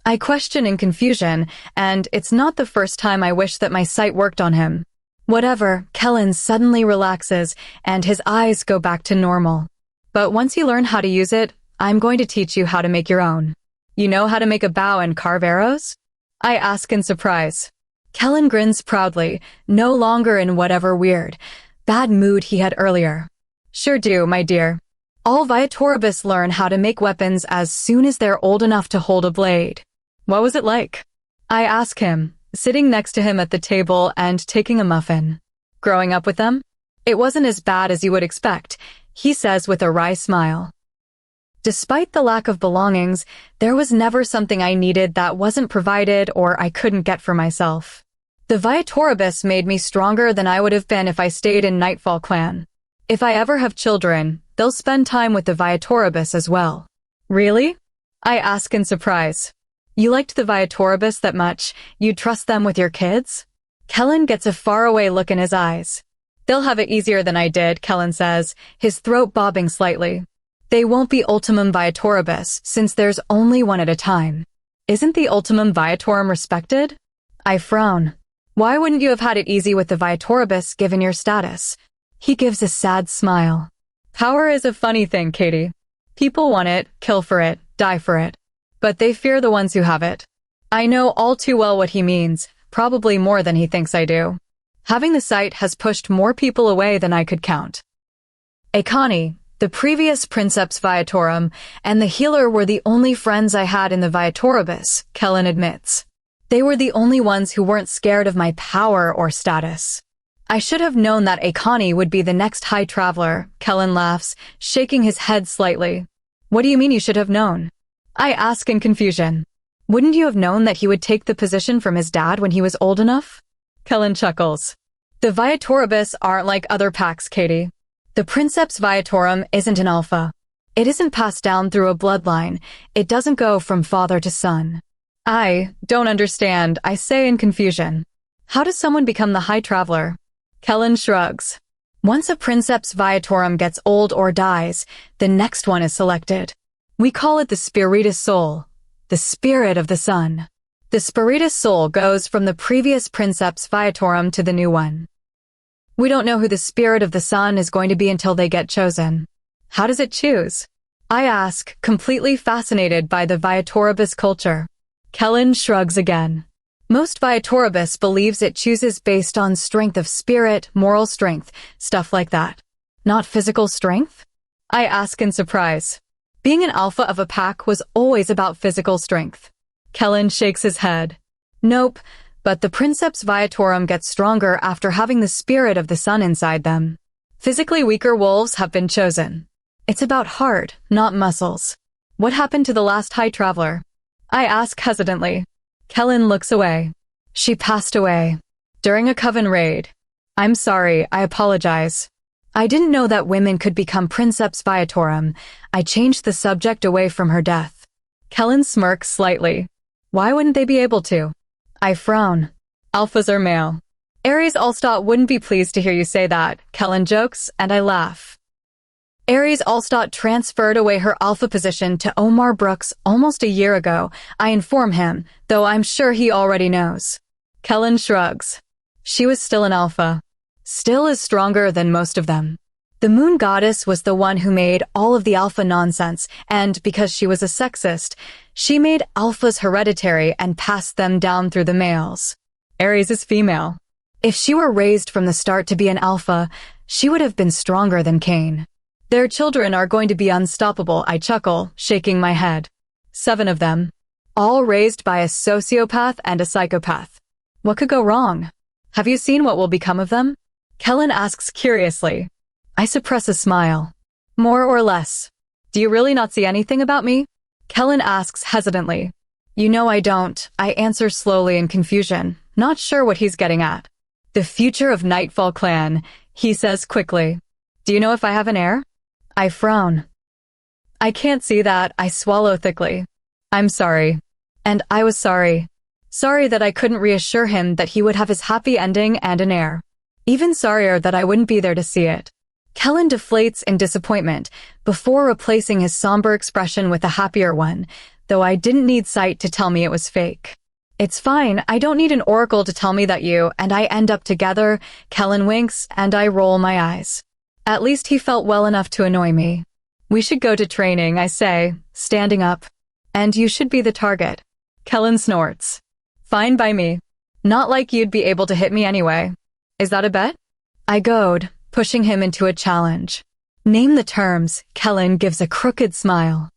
I question in confusion, and it's not the first time I wish that my sight worked on him. Whatever, Kellen suddenly relaxes, and his eyes go back to normal. "But once you learn how to use it, I'm going to teach you how to make your own." "You know how to make a bow and carve arrows?" I ask in surprise. Kellen grins proudly, no longer in whatever weird, bad mood he had earlier. "Sure do, my dear. All Viatoribus learn how to make weapons as soon as they're old enough to hold a blade." "What was it like?" I ask him, sitting next to him at the table and taking a muffin. "Growing up with them?" "It wasn't as bad as you would expect," he says with a wry smile. Despite the lack of belongings, there was never something I needed that wasn't provided or I couldn't get for myself. The Viatoribus made me stronger than I would have been if I stayed in Nightfall Clan. If I ever have children, they'll spend time with the Viatoribus as well. "Really?" I ask in surprise. "You liked the Viatoribus that much, you'd trust them with your kids?" Kellen gets a faraway look in his eyes. "They'll have it easier than I did," Kellen says, his throat bobbing slightly. "They won't be Ultimum Viatoribus, since there's only one at a time." "Isn't the Ultimum Viatorum respected?" I frown. "Why wouldn't you have had it easy with the Viatoribus given your status?" He gives a sad smile. "Power is a funny thing, Katie. People want it, kill for it, die for it. But they fear the ones who have it." I know all too well what he means, probably more than he thinks I do. Having the sight has pushed more people away than I could count. Akani, the previous Princeps Viatorum, and the healer were the only friends I had in the Viatoribus, Kellen admits. They were the only ones who weren't scared of my power or status. "I should have known that Akani would be the next High Traveler," Kellen laughs, shaking his head slightly. "What do you mean you should have known?" I ask in confusion. "Wouldn't you have known that he would take the position from his dad when he was old enough?" Kellen chuckles. "The Viatoribus aren't like other packs, Katie. The Princeps Viatorum isn't an alpha. It isn't passed down through a bloodline. It doesn't go from father to son." "I don't understand," I say in confusion. "How does someone become the High Traveler?" Kellen shrugs. "Once a Princeps Viatorum gets old or dies, the next one is selected. We call it the Spiritus Soul, the spirit of the sun. The Spiritus Soul goes from the previous Princeps Viatorum to the new one. We don't know who the spirit of the sun is going to be until they get chosen." "How does it choose?" I ask, completely fascinated by the Viatoribus culture. Kellen shrugs again. "Most Viatoribus believes it chooses based on strength of spirit, moral strength, stuff like that. Not physical strength?" I ask in surprise. Being an alpha of a pack was always about physical strength. Kellen shakes his head. "Nope, but the Princeps Viatorum gets stronger after having the spirit of the sun inside them. Physically weaker wolves have been chosen. It's about heart, not muscles." "What happened to the last High Traveler?" I ask hesitantly. Kellen looks away. "She passed away. During a coven raid." "I'm sorry, I apologize. I didn't know that women could become Princeps Viatorum. I changed the subject away from her death." Kellen smirks slightly. "Why wouldn't they be able to?" I frown. "Alphas are male." "Ares Allstott wouldn't be pleased to hear you say that," Kellen jokes, and I laugh. "Ares Allstott transferred away her alpha position to Omar Brooks almost a year ago. I inform him, though I'm sure he already knows." Kellen shrugs. "She was still an alpha. Still is stronger than most of them. The moon goddess was the one who made all of the alpha nonsense, and because she was a sexist, she made alphas hereditary and passed them down through the males. Aries is female. If she were raised from the start to be an alpha, she would have been stronger than Cain. Their children are going to be unstoppable, I chuckle, shaking my head. 7 of them. All raised by a sociopath and a psychopath. What could go wrong? Have you seen what will become of them? Kellen asks curiously. I suppress a smile. More or less. Do you really not see anything about me? Kellen asks hesitantly. You know I don't, I answer slowly in confusion, not sure what he's getting at. The future of Nightfall Clan, he says quickly. Do you know if I have an heir? I frown. I can't see that, I swallow thickly. I'm sorry. And I was sorry. Sorry that I couldn't reassure him that he would have his happy ending and an heir. Even sorrier that I wouldn't be there to see it. Kellen deflates in disappointment before replacing his somber expression with a happier one, though I didn't need sight to tell me it was fake. It's fine, I don't need an oracle to tell me that you and I end up together. Kellen winks and I roll my eyes. At least he felt well enough to annoy me. We should go to training, I say, standing up. And you should be the target. Kellen snorts. Fine by me. Not like you'd be able to hit me anyway. Is that a bet? I goad, pushing him into a challenge. Name the terms, Kellen gives a crooked smile.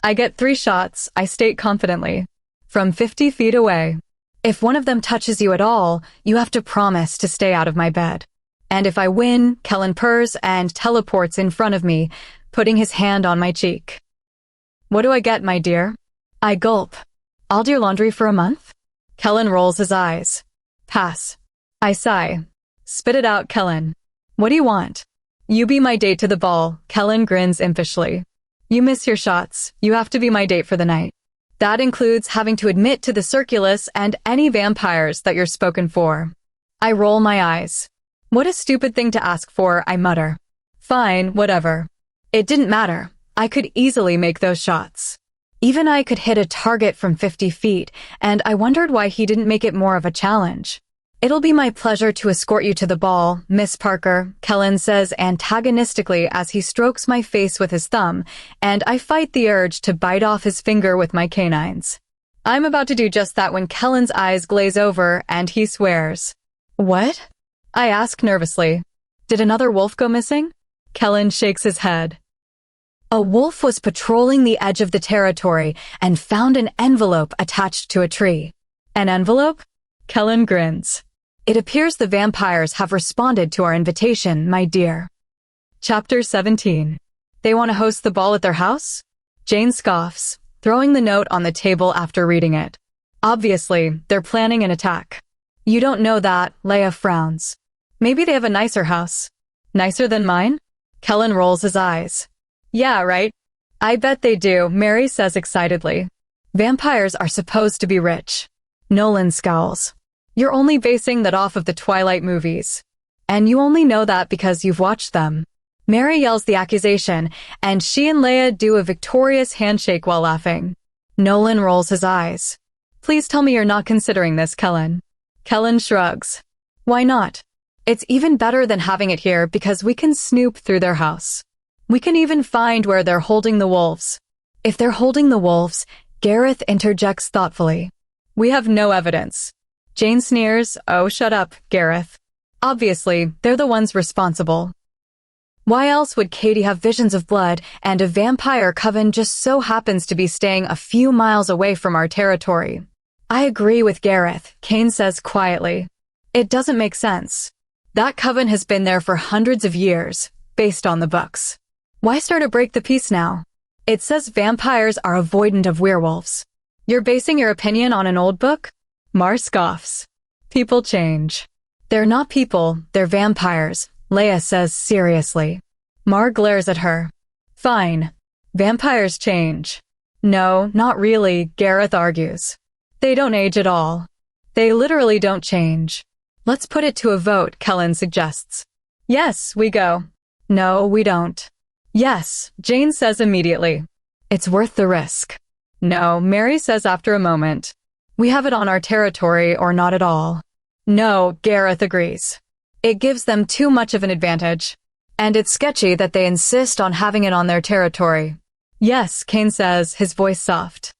I get 3 shots, I state confidently. From 50 feet away. If one of them touches you at all, you have to promise to stay out of my bed. And if I win, Kellen purrs and teleports in front of me, putting his hand on my cheek. What do I get, my dear? I gulp. I'll do your laundry for a month? Kellen rolls his eyes. Pass. I sigh. Spit it out, Kellen. What do you want? You be my date to the ball, Kellen grins impishly. You miss your shots, you have to be my date for the night. That includes having to admit to the Circulus and any vampires that you're spoken for. I roll my eyes. What a stupid thing to ask for, I mutter. Fine, whatever. It didn't matter. I could easily make those shots. Even I could hit a target from 50 feet, and I wondered why he didn't make it more of a challenge. It'll be my pleasure to escort you to the ball, Miss Parker, Kellen says antagonistically as he strokes my face with his thumb, and I fight the urge to bite off his finger with my canines. I'm about to do just that when Kellen's eyes glaze over and he swears. What? I ask nervously. Did another wolf go missing? Kellen shakes his head. A wolf was patrolling the edge of the territory and found an envelope attached to a tree. An envelope? Kellen grins. It appears the vampires have responded to our invitation, my dear. Chapter 17. They want to host the ball at their house? Jane scoffs, throwing the note on the table after reading it. Obviously, they're planning an attack. You don't know that, Leia frowns. Maybe they have a nicer house. Nicer than mine? Kellen rolls his eyes. Yeah, right. I bet they do, Mary says excitedly. Vampires are supposed to be rich. Nolan scowls. You're only basing that off of the Twilight movies. And you only know that because you've watched them. Mary yells the accusation, and she and Leia do a victorious handshake while laughing. Nolan rolls his eyes. Please tell me you're not considering this, Kellen. Kellen shrugs. Why not? It's even better than having it here because we can snoop through their house. We can even find where they're holding the wolves. If they're holding the wolves, Gareth interjects thoughtfully. We have no evidence. Jane sneers, oh, shut up, Gareth. Obviously, they're the ones responsible. Why else would Katie have visions of blood and a vampire coven just so happens to be staying a few miles away from our territory? I agree with Gareth, Kane says quietly. It doesn't make sense. That coven has been there for hundreds of years, based on the books. Why start to break the peace now? It says vampires are avoidant of werewolves. You're basing your opinion on an old book? Mar scoffs. People change. They're not people, they're vampires, Leia says seriously. Mar glares at her. Fine. Vampires change. No, not really, Gareth argues. They don't age at all. They literally don't change. Let's put it to a vote, Kellen suggests. Yes, we go. No, we don't. Yes, Jane says immediately. It's worth the risk. No, Mary says after a moment. We have it on our territory or not at all. No, Gareth agrees. It gives them too much of an advantage. And it's sketchy that they insist on having it on their territory. Yes, Kane says, his voice soft.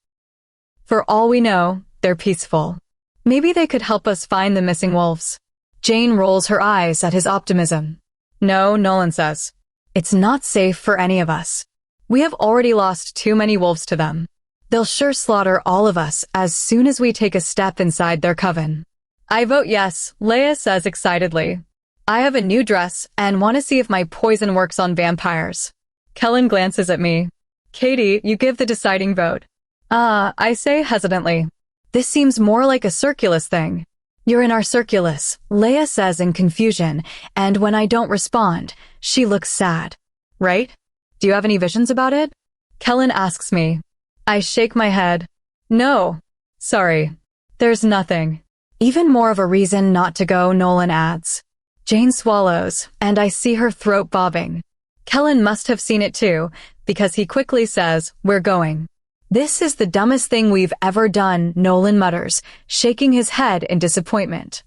For all we know, they're peaceful. Maybe they could help us find the missing wolves. Jane rolls her eyes at his optimism. No, Nolan says. It's not safe for any of us. We have already lost too many wolves to them. They'll sure slaughter all of us as soon as we take a step inside their coven. I vote yes, Leia says excitedly. I have a new dress and want to see if my poison works on vampires. Kellen glances at me. Katie, you give the deciding vote. I say hesitantly. This seems more like a circulus thing. You're in our circulus, Leia says in confusion, and when I don't respond, she looks sad. Right? Do you have any visions about it? Kellen asks me. I shake my head. No. Sorry. There's nothing. Even more of a reason not to go, Nolan adds. Jane swallows, and I see her throat bobbing. Kellen must have seen it too, because he quickly says, we're going. This is the dumbest thing we've ever done, Nolan mutters, shaking his head in disappointment.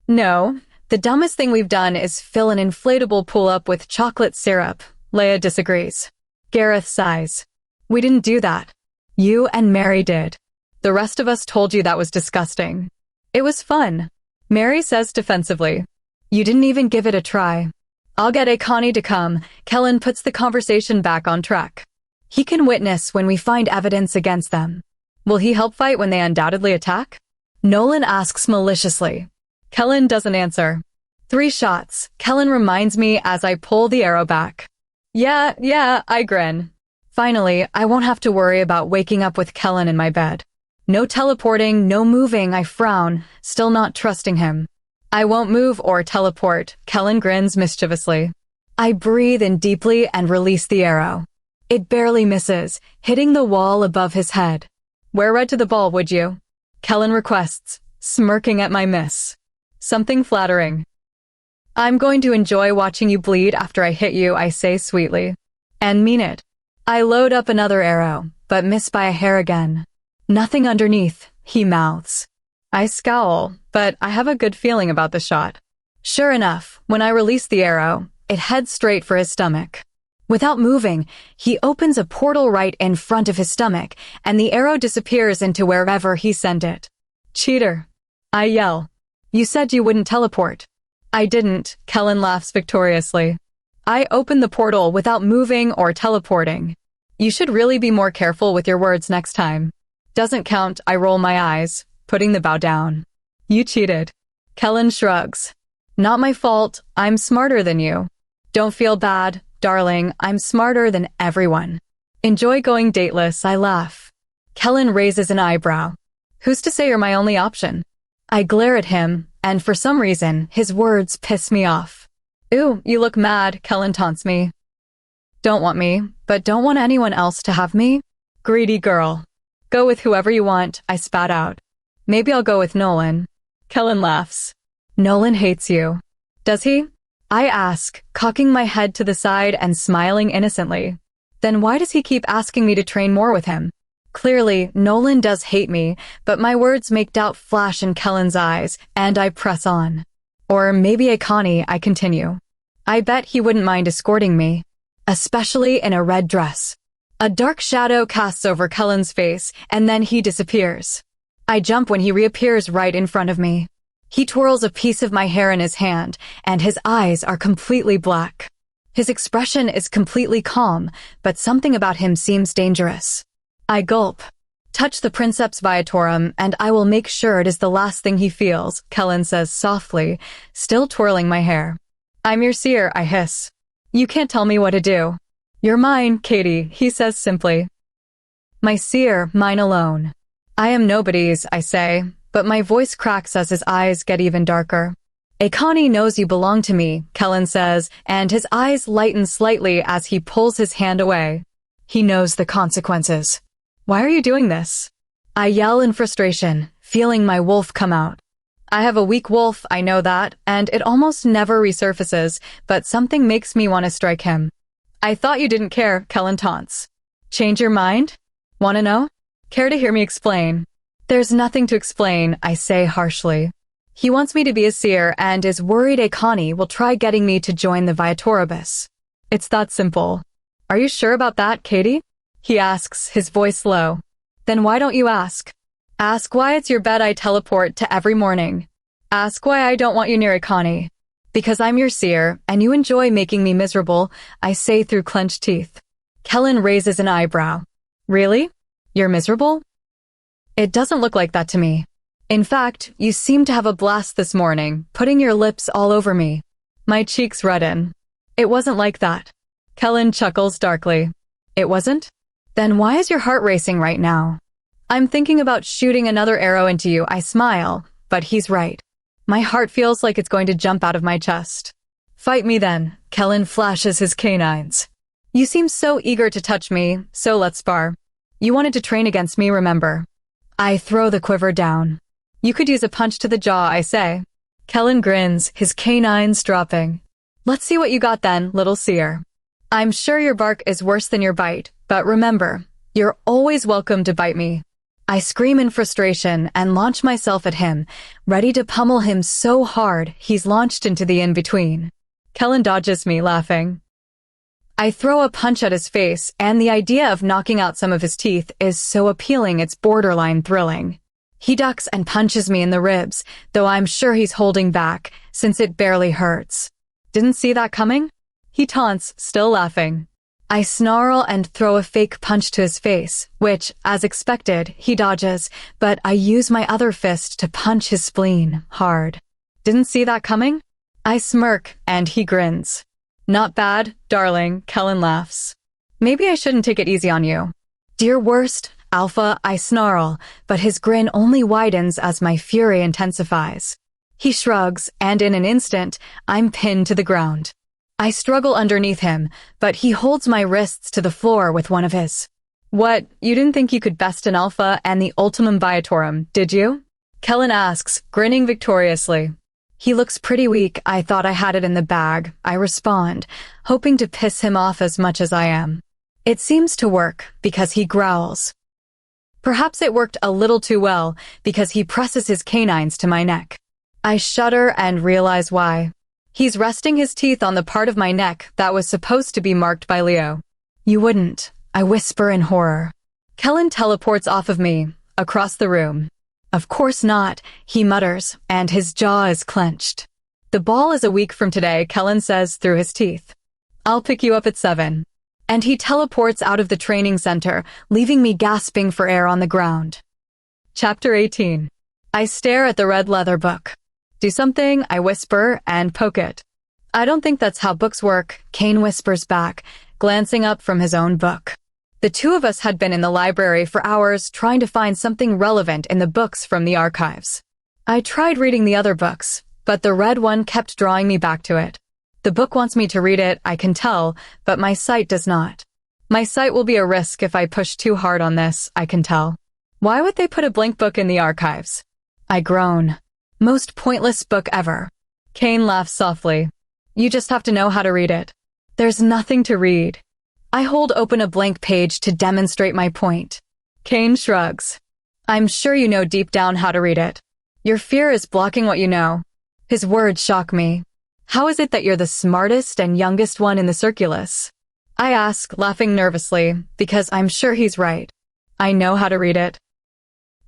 No, the dumbest thing we've done is fill an inflatable pool up with chocolate syrup, Leia disagrees. Gareth sighs. We didn't do that. You and Mary did. The rest of us told you that was disgusting. It was fun, Mary says defensively. You didn't even give it a try. I'll get Connie to come. Kellen puts the conversation back on track. He can witness when we find evidence against them. Will he help fight when they undoubtedly attack? Nolan asks maliciously. Kellen doesn't answer. 3 shots, Kellen reminds me as I pull the arrow back. Yeah, I grin. Finally, I won't have to worry about waking up with Kellen in my bed. No teleporting, no moving, I frown, still not trusting him. I won't move or teleport, Kellen grins mischievously. I breathe in deeply and release the arrow. It barely misses, hitting the wall above his head. Wear red to the ball, would you? Kellen requests, smirking at my miss. Something flattering. I'm going to enjoy watching you bleed after I hit you, I say sweetly. And mean it. I load up another arrow, but miss by a hair again. Nothing underneath, he mouths. I scowl, but I have a good feeling about the shot. Sure enough, when I release the arrow, it heads straight for his stomach. Without moving, he opens a portal right in front of his stomach, and the arrow disappears into wherever he sent it. Cheater. I yell. You said you wouldn't teleport. I didn't, Kellen laughs victoriously. I opened the portal without moving or teleporting. You should really be more careful with your words next time. Doesn't count, I roll my eyes, putting the bow down. You cheated. Kellen shrugs. Not my fault, I'm smarter than you. Don't feel bad. Darling, I'm smarter than everyone. Enjoy going dateless, I laugh. Kellen raises an eyebrow. Who's to say you're my only option? I glare at him, and for some reason, his words piss me off. Ooh, you look mad, Kellen taunts me. Don't want me, but don't want anyone else to have me? Greedy girl. Go with whoever you want, I spat out. Maybe I'll go with Nolan. Kellen laughs. Nolan hates you. Does he? I ask, cocking my head to the side and smiling innocently. Then why does he keep asking me to train more with him? Clearly, Nolan does hate me, but my words make doubt flash in Kellen's eyes, and I press on. Or maybe Connie, I continue. I bet he wouldn't mind escorting me, especially in a red dress. A dark shadow casts over Kellen's face, and then he disappears. I jump when he reappears right in front of me. He twirls a piece of my hair in his hand, and his eyes are completely black. His expression is completely calm, but something about him seems dangerous. I gulp. Touch the Princeps Viatorum, and I will make sure it is the last thing he feels, Kellen says softly, still twirling my hair. I'm your seer, I hiss. You can't tell me what to do. You're mine, Katie, he says simply. My seer, mine alone. I am nobody's, I say, but my voice cracks as his eyes get even darker. Connie knows you belong to me, Kellen says, and his eyes lighten slightly as he pulls his hand away. He knows the consequences. Why are you doing this? I yell in frustration, feeling my wolf come out. I have a weak wolf, I know that, and it almost never resurfaces, but something makes me want to strike him. I thought you didn't care, Kellen taunts. Change your mind? Want to know? Care to hear me explain? There's nothing to explain, I say harshly. He wants me to be a seer and is worried Connie will try getting me to join the Viatoribus. It's that simple. Are you sure about that, Katie? He asks, his voice low. Then why don't you ask? Ask why it's your bed I teleport to every morning. Ask why I don't want you near Ikani. Because I'm your seer, and you enjoy making me miserable, I say through clenched teeth. Kellen raises an eyebrow. Really? You're miserable? It doesn't look like that to me. In fact, you seem to have a blast this morning, putting your lips all over me. My cheeks redden. It wasn't like that. Kellen chuckles darkly. It wasn't? Then why is your heart racing right now? I'm thinking about shooting another arrow into you. I smile, but he's right. My heart feels like it's going to jump out of my chest. Fight me then. Kellen flashes his canines. You seem so eager to touch me, so let's spar. You wanted to train against me, remember? I throw the quiver down. You could use a punch to the jaw, I say. Kellen grins, his canines dropping. Let's see what you got then, little seer. I'm sure your bark is worse than your bite, but remember, you're always welcome to bite me. I scream in frustration and launch myself at him, ready to pummel him so hard he's launched into the in-between. Kellen dodges me, laughing. I throw a punch at his face, and the idea of knocking out some of his teeth is so appealing it's borderline thrilling. He ducks and punches me in the ribs, though I'm sure he's holding back, since it barely hurts. Didn't see that coming? He taunts, still laughing. I snarl and throw a fake punch to his face, which, as expected, he dodges, but I use my other fist to punch his spleen, hard. Didn't see that coming? I smirk, and he grins. Not bad, darling, Kellen laughs. Maybe I shouldn't take it easy on you. Dear worst, Alpha, I snarl, but his grin only widens as my fury intensifies. He shrugs, and in an instant, I'm pinned to the ground. I struggle underneath him, but he holds my wrists to the floor with one of his. What, you didn't think you could best an Alpha and the Ultimum Viatorum, did you? Kellen asks, grinning victoriously. He looks pretty weak. I thought I had it in the bag, I respond, hoping to piss him off as much as I am. It seems to work, because he growls. Perhaps it worked a little too well, because he presses his canines to my neck. I shudder and realize why. He's resting his teeth on the part of my neck that was supposed to be marked by Leo. You wouldn't, I whisper in horror. Kellen teleports off of me, across the room. Of course not, he mutters, and his jaw is clenched. The ball is a week from today, Kellen says through his teeth. I'll pick you up at 7. And he teleports out of the training center, leaving me gasping for air on the ground. Chapter 18. I stare at the red leather book. Do something, I whisper, and poke it. I don't think that's how books work, Kane whispers back, glancing up from his own book. The two of us had been in the library for hours trying to find something relevant in the books from the archives. I tried reading the other books, but the red one kept drawing me back to it. The book wants me to read it, I can tell, but my sight does not. My sight will be a risk if I push too hard on this, I can tell. Why would they put a blank book in the archives? I groan. Most pointless book ever. Kane laughs softly. You just have to know how to read it. There's nothing to read. I hold open a blank page to demonstrate my point. Kane shrugs. I'm sure you know deep down how to read it. Your fear is blocking what you know. His words shock me. How is it that you're the smartest and youngest one in the circulus? I ask, laughing nervously, because I'm sure he's right. I know how to read it.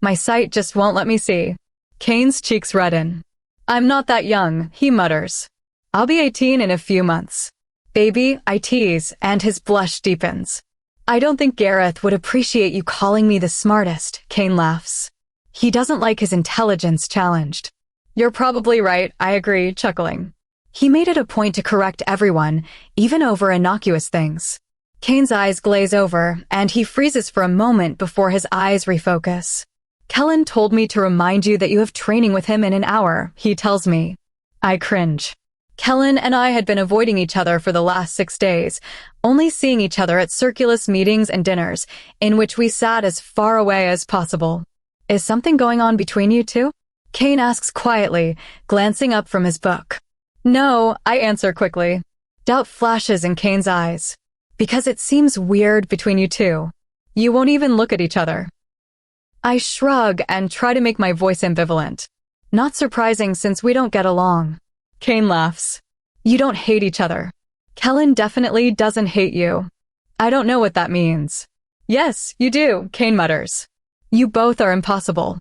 My sight just won't let me see. Kane's cheeks redden. I'm not that young, he mutters. I'll be 18 in a few months. Baby, I tease, and his blush deepens. I don't think Gareth would appreciate you calling me the smartest, Kane laughs. He doesn't like his intelligence challenged. You're probably right, I agree, chuckling. He made it a point to correct everyone, even over innocuous things. Kane's eyes glaze over, and he freezes for a moment before his eyes refocus. Kellen told me to remind you that you have training with him in an hour, he tells me. I cringe. Kellen and I had been avoiding each other for the last 6 days, only seeing each other at circulus meetings and dinners, in which we sat as far away as possible. Is something going on between you two? Kane asks quietly, glancing up from his book. No, I answer quickly. Doubt flashes in Kane's eyes. Because it seems weird between you two. You won't even look at each other. I shrug and try to make my voice ambivalent. Not surprising since we don't get along. Kane laughs. You don't hate each other. Kellen definitely doesn't hate you. I don't know what that means. Yes, you do, Kane mutters. You both are impossible.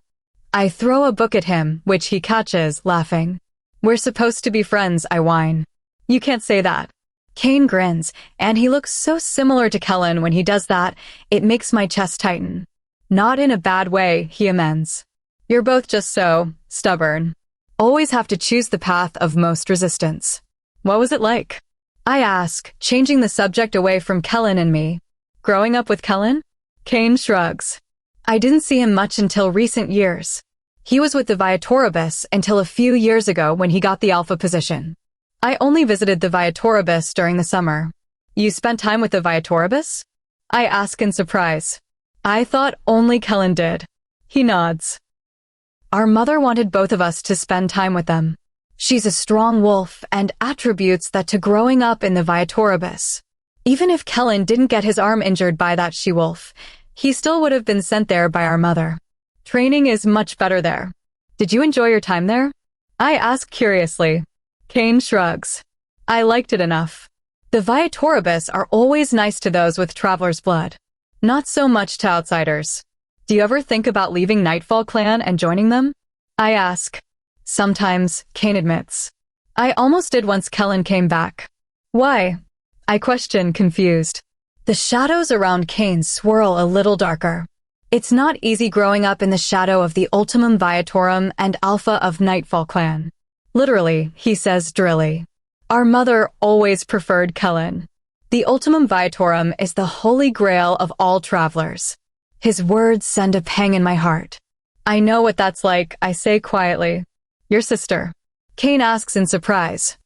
I throw a book at him, which he catches, laughing. We're supposed to be friends, I whine. You can't say that. Kane grins, and he looks so similar to Kellen when he does that, it makes my chest tighten. Not in a bad way, he amends. You're both just so stubborn. Always have to choose the path of most resistance. What was it like? I ask, changing the subject away from Kellen and me. Growing up with Kellen? Kane shrugs. I didn't see him much until recent years. He was with the Viatoribus until a few years ago when he got the alpha position. I only visited the Viatoribus during the summer. You spent time with the Viatoribus? I ask in surprise. I thought only Kellen did. He nods. Our mother wanted both of us to spend time with them. She's a strong wolf and attributes that to growing up in the Viatoribus. Even if Kellen didn't get his arm injured by that she-wolf, he still would have been sent there by our mother. Training is much better there. Did you enjoy your time there? I ask curiously. Kane shrugs. I liked it enough. The Viatoribus are always nice to those with traveler's blood. Not so much to outsiders. Do you ever think about leaving Nightfall Clan and joining them? I ask. Sometimes, Kane admits. I almost did once Kellen came back. Why? I question, confused. The shadows around Kane swirl a little darker. It's not easy growing up in the shadow of the Ultimum Viatorum and Alpha of Nightfall Clan. Literally, he says drily. Our mother always preferred Kellen. The Ultimum Viatorum is the holy grail of all travelers. His words send a pang in my heart. I know what that's like, I say quietly. Your sister. Kane asks in surprise.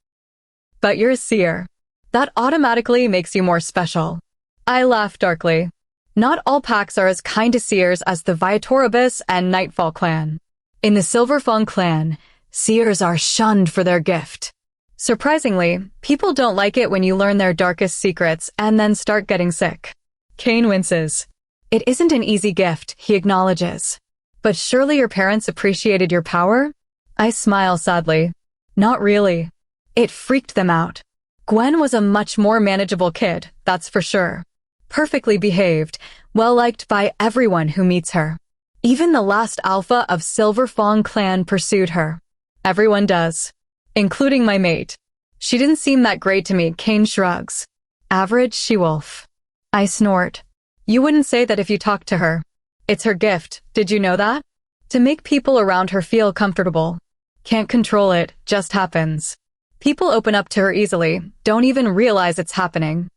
But you're a seer. That automatically makes you more special. I laugh darkly. Not all packs are as kind to seers as the Viatoribus and Nightfall Clan. In the Silverfang Clan, seers are shunned for their gift. Surprisingly, people don't like it when you learn their darkest secrets and then start getting sick. Kane winces. It isn't an easy gift, he acknowledges. But surely your parents appreciated your power? I smile sadly. Not really. It freaked them out. Gwen was a much more manageable kid, that's for sure. Perfectly behaved, well-liked by everyone who meets her. Even the last alpha of Silverfang Clan pursued her. Everyone does. Including my mate. She didn't seem that great to me, Kane shrugs. Average she-wolf. I snort. You wouldn't say that if you talked to her. It's her gift, did you know that? To make people around her feel comfortable. Can't control it, just happens. People open up to her easily, don't even realize it's happening.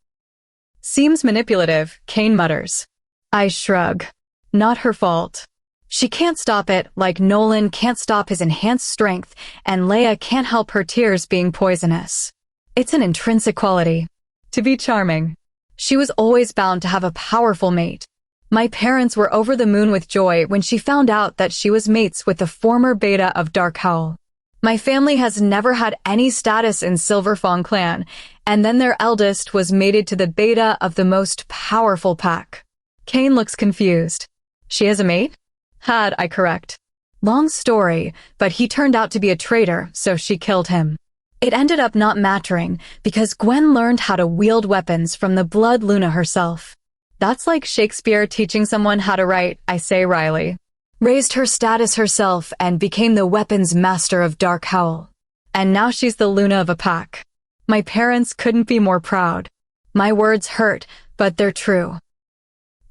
Seems manipulative, Kane mutters. I shrug. Not her fault. She can't stop it, like Nolan can't stop his enhanced strength, and Leia can't help her tears being poisonous. It's an intrinsic quality. To be charming. She was always bound to have a powerful mate. My parents were over the moon with joy when she found out that she was mates with the former beta of Dark Howl. My family has never had any status in Silverfang Clan, and then their eldest was mated to the beta of the most powerful pack. Kane looks confused. She has a mate? Had, I correct. Long story, but he turned out to be a traitor, so she killed him. It ended up not mattering, because Gwen learned how to wield weapons from the Blood Luna herself. That's like Shakespeare teaching someone how to write, I say wryly. Raised her status herself and became the weapons master of Dark Howl. And now she's the Luna of a pack. My parents couldn't be more proud. My words hurt, but they're true.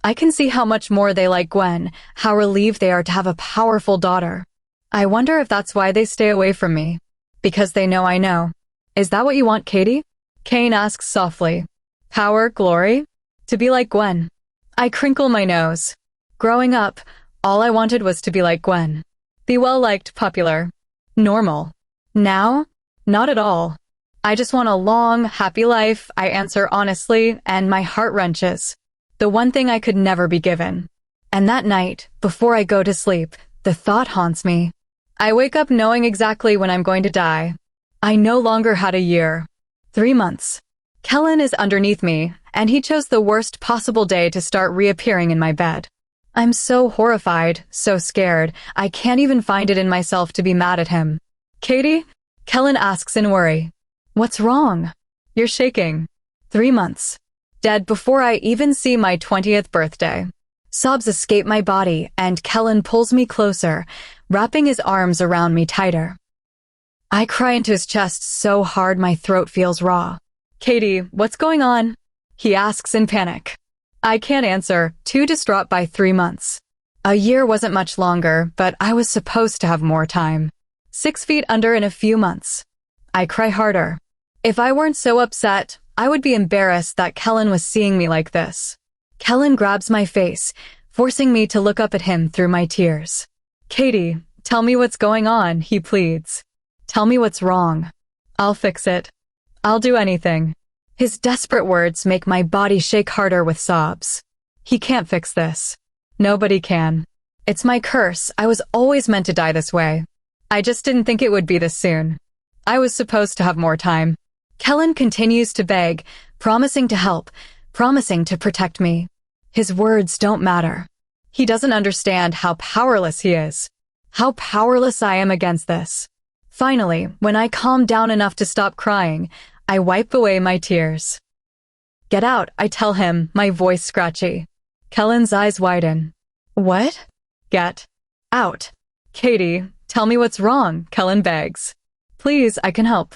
I can see how much more they like Gwen, how relieved they are to have a powerful daughter. I wonder if that's why they stay away from me. Because they know I know. Is that what you want, Katie? Kane asks softly. Power, glory? To be like Gwen. I crinkle my nose. Growing up, all I wanted was to be like Gwen. Be well-liked, popular. Normal. Now? Not at all. I just want a long, happy life, I answer honestly, and my heart wrenches. The one thing I could never be given. And that night, before I go to sleep, the thought haunts me. I wake up knowing exactly when I'm going to die. I no longer had a year. 3 months. Kellen is underneath me, and he chose the worst possible day to start reappearing in my bed. I'm so horrified, so scared, I can't even find it in myself to be mad at him. Katie? Kellen asks in worry. What's wrong? You're shaking. 3 months. Dead before I even see my 20th birthday. Sobs escape my body, and Kellen pulls me closer, wrapping his arms around me tighter. I cry into his chest so hard my throat feels raw. "Katie, what's going on?" he asks in panic. I can't answer, too distraught by 3 months. A year wasn't much longer, but I was supposed to have more time. 6 feet under in a few months. I cry harder. If I weren't so upset, I would be embarrassed that Kellen was seeing me like this. Kellen grabs my face, forcing me to look up at him through my tears. "Katie, tell me what's going on," he pleads. "Tell me what's wrong. I'll fix it. I'll do anything." His desperate words make my body shake harder with sobs. He can't fix this. Nobody can. It's my curse. I was always meant to die this way. I just didn't think it would be this soon. I was supposed to have more time. Kellen continues to beg, promising to help, promising to protect me. His words don't matter. He doesn't understand how powerless he is. How powerless I am against this. Finally, when I calm down enough to stop crying, I wipe away my tears. "Get out," I tell him, my voice scratchy. Kellen's eyes widen. "What?" "Get out." "Katie, tell me what's wrong," Kellen begs. "Please, I can help.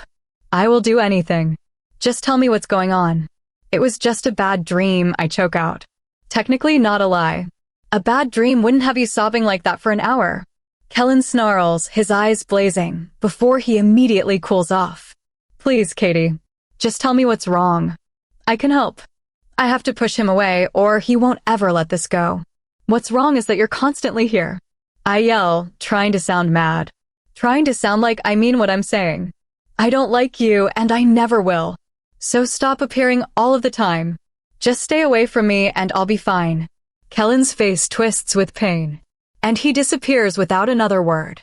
I will do anything. Just tell me what's going on." "It was just a bad dream," I choke out. Technically not a lie. A bad dream wouldn't have you sobbing like that for an hour. Kellen snarls, his eyes blazing, before he immediately cools off. "Please, Katie, just tell me what's wrong. I can help." I have to push him away, or he won't ever let this go. "What's wrong is that you're constantly here." I yell, trying to sound mad. Trying to sound like I mean what I'm saying. "I don't like you, and I never will. So stop appearing all of the time. Just stay away from me, and I'll be fine." Kellen's face twists with pain, and he disappears without another word.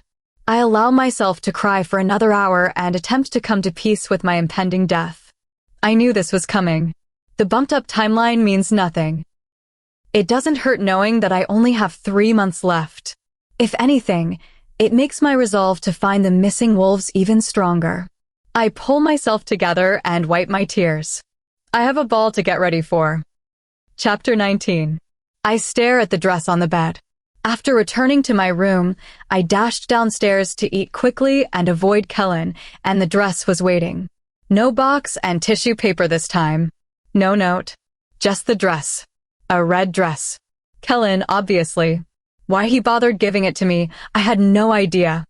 I allow myself to cry for another hour and attempt to come to peace with my impending death. I knew this was coming. The bumped-up timeline means nothing. It doesn't hurt knowing that I only have 3 months left. If anything, it makes my resolve to find the missing wolves even stronger. I pull myself together and wipe my tears. I have a ball to get ready for. Chapter 19. I stare at the dress on the bed. After returning to my room, I dashed downstairs to eat quickly and avoid Kellen, and the dress was waiting. No box and tissue paper this time. No note. Just the dress. A red dress. Kellen, obviously. Why he bothered giving it to me, I had no idea.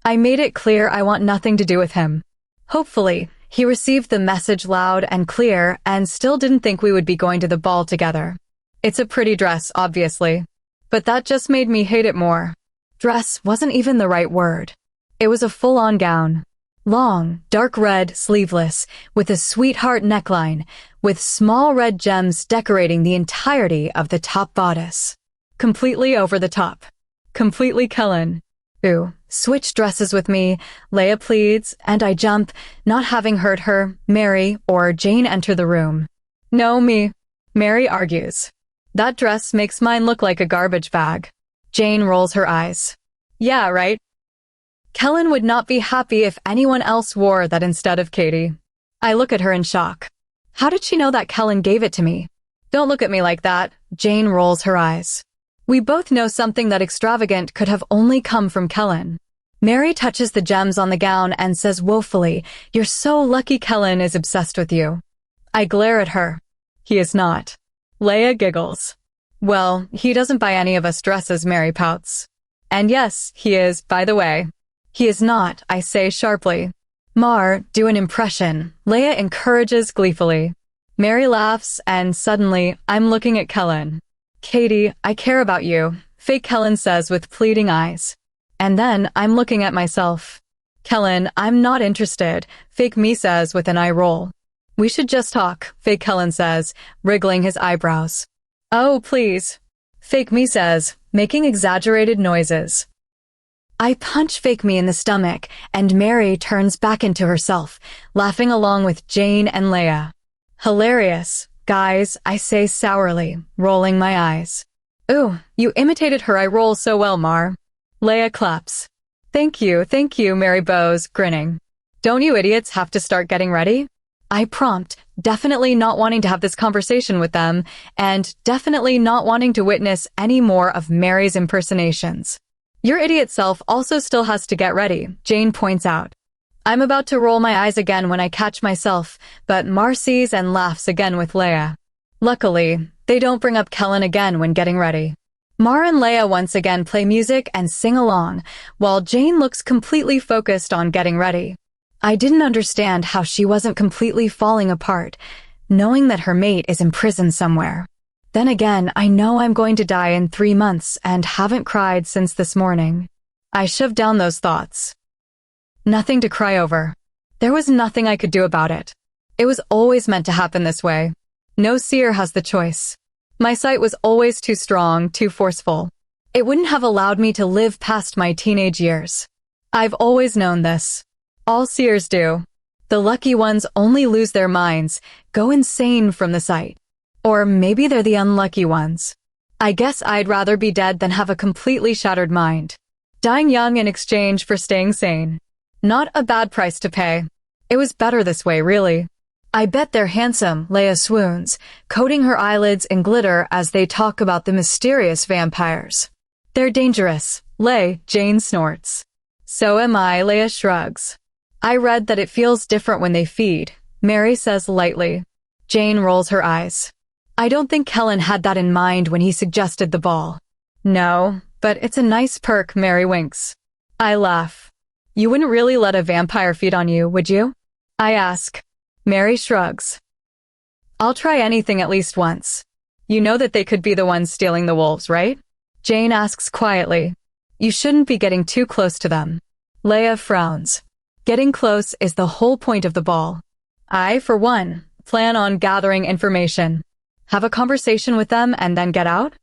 I made it clear I want nothing to do with him. Hopefully, he received the message loud and clear and still didn't think we would be going to the ball together. It's a pretty dress, obviously. But that just made me hate it more. Dress wasn't even the right word. It was a full-on gown. Long, dark red, sleeveless, with a sweetheart neckline, with small red gems decorating the entirety of the top bodice. Completely over the top. Completely Kellen. "Ooh, switch dresses with me," Leia pleads, and I jump, not having heard her, Mary, or Jane enter the room. "No, me," Mary argues. "That dress makes mine look like a garbage bag." Jane rolls her eyes. "Yeah, right?" Kellen would not be happy if anyone else wore that instead of Katie. I look at her in shock. How did she know that Kellen gave it to me? "Don't look at me like that," Jane rolls her eyes. We both know something that extravagant could have only come from Kellen. Mary touches the gems on the gown and says woefully, "You're so lucky Kellen is obsessed with you." I glare at her. He is not. Leia giggles. "Well, he doesn't buy any of us dresses," Mary pouts. "And yes, he is, by the way." "He is not," I say sharply. "Mar, do an impression," Leia encourages gleefully. Mary laughs, and suddenly, I'm looking at Kellen. "Katie, I care about you," fake Kellen says with pleading eyes. And then I'm looking at myself. "Kellen, I'm not interested," fake me says with an eye roll. "We should just talk," fake Kellen says, wriggling his eyebrows. "Oh, please," fake me says, making exaggerated noises. I punch fake me in the stomach, and Mary turns back into herself, laughing along with Jane and Leia. "Hilarious, guys," I say sourly, rolling my eyes. "Ooh, you imitated her I roll so well, Mar." Leia claps. Thank you, Mary bows, grinning. "Don't you idiots have to start getting ready?" I prompt, definitely not wanting to have this conversation with them, and definitely not wanting to witness any more of Mary's impersonations. Your idiot self also still has to get ready, Jane points out. I'm about to roll my eyes again when I catch myself, but Mar sees and laughs again with Leia. Luckily, they don't bring up Kellen again when getting ready. Mar and Leia once again play music and sing along, while Jane looks completely focused on getting ready. I didn't understand how she wasn't completely falling apart, knowing that her mate is in prison somewhere. Then again, I know I'm going to die in 3 months and haven't cried since this morning. I shoved down those thoughts. Nothing to cry over. There was nothing I could do about it. It was always meant to happen this way. No seer has the choice. My sight was always too strong, too forceful. It wouldn't have allowed me to live past my teenage years. I've always known this. All seers do. The lucky ones only lose their minds, go insane from the sight. Or maybe they're the unlucky ones. I guess I'd rather be dead than have a completely shattered mind. Dying young in exchange for staying sane. Not a bad price to pay. It was better this way, really. I bet they're handsome, Leia swoons, coating her eyelids in glitter as they talk about the mysterious vampires. They're dangerous, Jane snorts. So am I, Leia shrugs. I read that it feels different when they feed, Mary says lightly. Jane rolls her eyes. I don't think Kellen had that in mind when he suggested the ball. No, but it's a nice perk, Mary winks. I laugh. You wouldn't really let a vampire feed on you, would you? I ask. Mary shrugs. I'll try anything at least once. You know that they could be the ones stealing the wolves, right? Jane asks quietly. You shouldn't be getting too close to them. Leia frowns. Getting close is the whole point of the ball. I, for one, plan on gathering information. Have a conversation with them and then get out?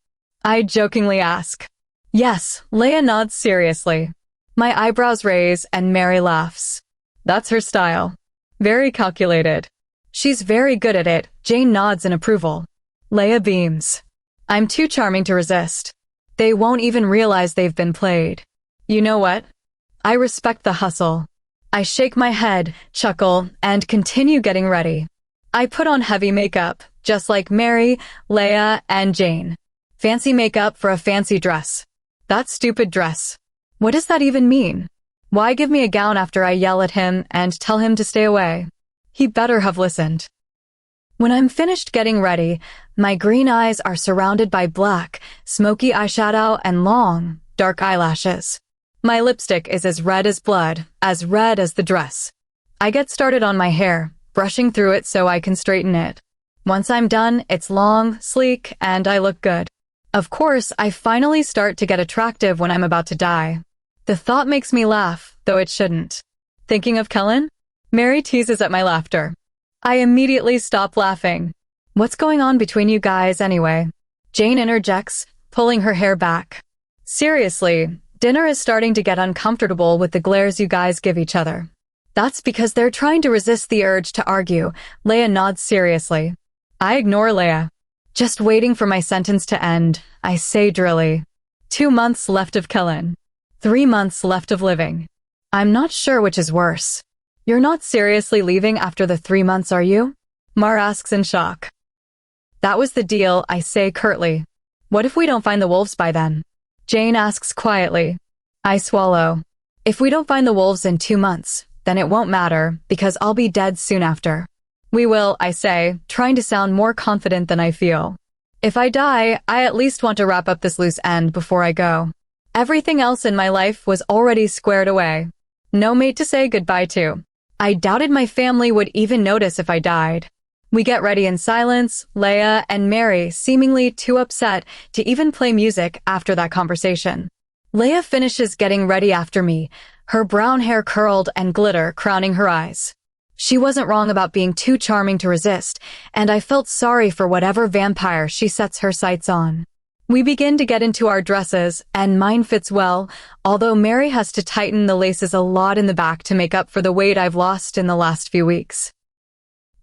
I jokingly ask. Yes, Leia nods seriously. My eyebrows raise and Mary laughs. That's her style. Very calculated. She's very good at it, Jane nods in approval. Leia beams. I'm too charming to resist. They won't even realize they've been played. You know what? I respect the hustle. I shake my head, chuckle, and continue getting ready. I put on heavy makeup, just like Mary, Leia, and Jane. Fancy makeup for a fancy dress. That stupid dress. What does that even mean? Why give me a gown after I yell at him and tell him to stay away? He better have listened. When I'm finished getting ready, my green eyes are surrounded by black, smoky eyeshadow and long, dark eyelashes. My lipstick is as red as blood, as red as the dress. I get started on my hair, brushing through it so I can straighten it. Once I'm done, it's long, sleek, and I look good. Of course, I finally start to get attractive when I'm about to die. The thought makes me laugh, though it shouldn't. Thinking of Kellen? Mary teases at my laughter. I immediately stop laughing. What's going on between you guys anyway? Jane interjects, pulling her hair back. Seriously, dinner is starting to get uncomfortable with the glares you guys give each other. That's because they're trying to resist the urge to argue, Leia nods seriously. I ignore Leia. Just waiting for my sentence to end, I say drily. 2 months left of Kellen. 3 months left of living. I'm not sure which is worse. You're not seriously leaving after the 3 months, are you? Mar asks in shock. That was the deal, I say curtly. What if we don't find the wolves by then? Jane asks quietly. I swallow. If we don't find the wolves in 2 months, then it won't matter, because I'll be dead soon after. We will, I say, trying to sound more confident than I feel. If I die, I at least want to wrap up this loose end before I go. Everything else in my life was already squared away. No mate to say goodbye to. I doubted my family would even notice if I died. We get ready in silence, Leia and Mary seemingly too upset to even play music after that conversation. Leia finishes getting ready after me, her brown hair curled and glitter crowning her eyes. She wasn't wrong about being too charming to resist, and I felt sorry for whatever vampire she sets her sights on. We begin to get into our dresses, and mine fits well, although Mary has to tighten the laces a lot in the back to make up for the weight I've lost in the last few weeks.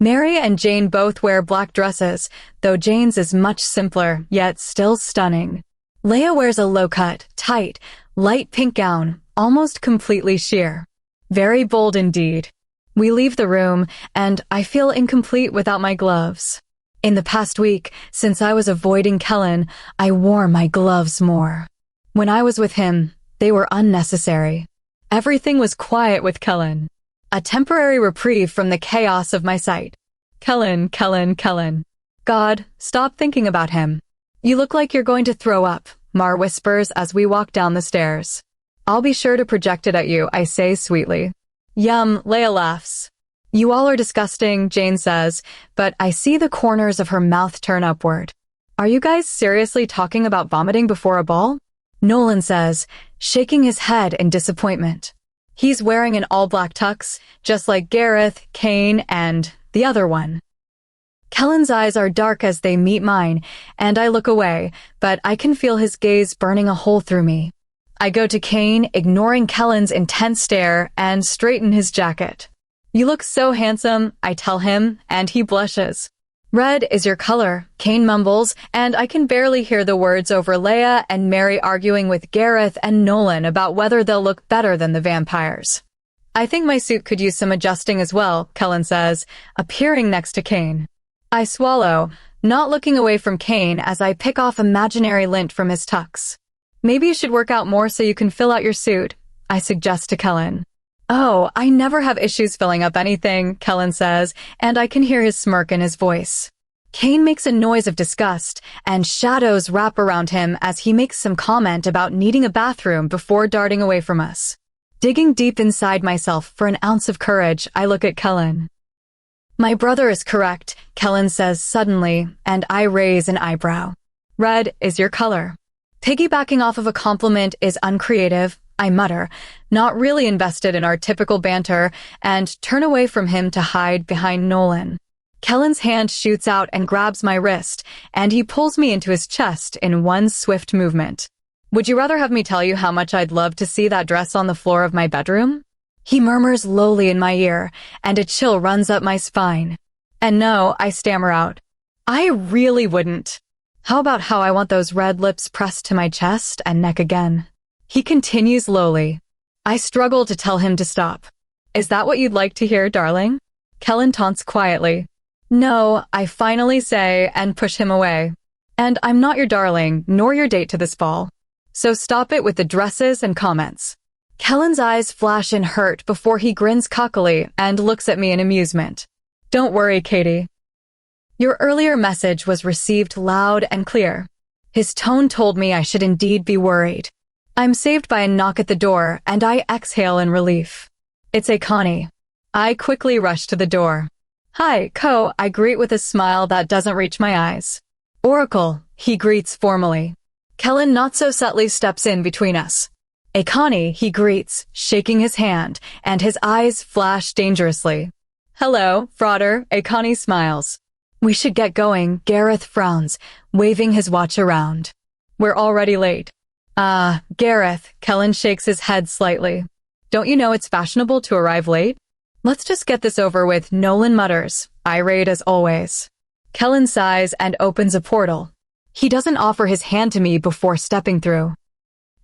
Mary and Jane both wear black dresses, though Jane's is much simpler, yet still stunning. Leia wears a low-cut, tight, light pink gown, almost completely sheer. Very bold indeed. We leave the room, and I feel incomplete without my gloves. In the past week, since I was avoiding Kellen, I wore my gloves more. When I was with him, they were unnecessary. Everything was quiet with Kellen. A temporary reprieve from the chaos of my sight. Kellen, Kellen, Kellen. God, stop thinking about him. You look like you're going to throw up, Mar whispers as we walk down the stairs. I'll be sure to project it at you, I say sweetly. Yum, Leia laughs. You all are disgusting, Jane says, but I see the corners of her mouth turn upward. Are you guys seriously talking about vomiting before a ball? Nolan says, shaking his head in disappointment. He's wearing an all-black tux, just like Gareth, Kane, and the other one. Kellen's eyes are dark as they meet mine, and I look away, but I can feel his gaze burning a hole through me. I go to Kane, ignoring Kellen's intense stare, and straighten his jacket. You look so handsome, I tell him, and he blushes. Red is your color, Kane mumbles, and I can barely hear the words over Leia and Mary arguing with Gareth and Nolan about whether they'll look better than the vampires. I think my suit could use some adjusting as well, Kellen says, appearing next to Kane. I swallow, not looking away from Kane as I pick off imaginary lint from his tux. Maybe you should work out more so you can fill out your suit, I suggest to Kellen. Oh, I never have issues filling up anything, Kellen says, and I can hear his smirk in his voice. Kane makes a noise of disgust, and shadows wrap around him as he makes some comment about needing a bathroom before darting away from us. Digging deep inside myself for an ounce of courage, I look at Kellen. My brother is correct, Kellen says suddenly, and I raise an eyebrow. Red is your color. Piggybacking off of a compliment is uncreative, I mutter, not really invested in our typical banter, and turn away from him to hide behind Nolan. Kellen's hand shoots out and grabs my wrist, and he pulls me into his chest in one swift movement. Would you rather have me tell you how much I'd love to see that dress on the floor of my bedroom? He murmurs lowly in my ear, and a chill runs up my spine. And no, I stammer out. I really wouldn't. How about how I want those red lips pressed to my chest and neck again? He continues lowly. I struggle to tell him to stop. Is that what you'd like to hear, darling? Kellen taunts quietly. No, I finally say and push him away. And I'm not your darling, nor your date to this fall. So stop it with the dresses and comments. Kellen's eyes flash in hurt before he grins cockily and looks at me in amusement. Don't worry, Katie. Your earlier message was received loud and clear. His tone told me I should indeed be worried. I'm saved by a knock at the door, and I exhale in relief. It's a Connie. I quickly rush to the door. Hi, Co, I greet with a smile that doesn't reach my eyes. Oracle, he greets formally. Kellen not so subtly steps in between us. A Connie, he greets, shaking his hand, and his eyes flash dangerously. Hello, frauder, a Connie smiles. We should get going, Gareth frowns, waving his watch around. We're already late. Gareth, Kellen shakes his head slightly. Don't you know it's fashionable to arrive late? Let's just get this over with, Nolan mutters, irate as always. Kellen sighs and opens a portal. He doesn't offer his hand to me before stepping through.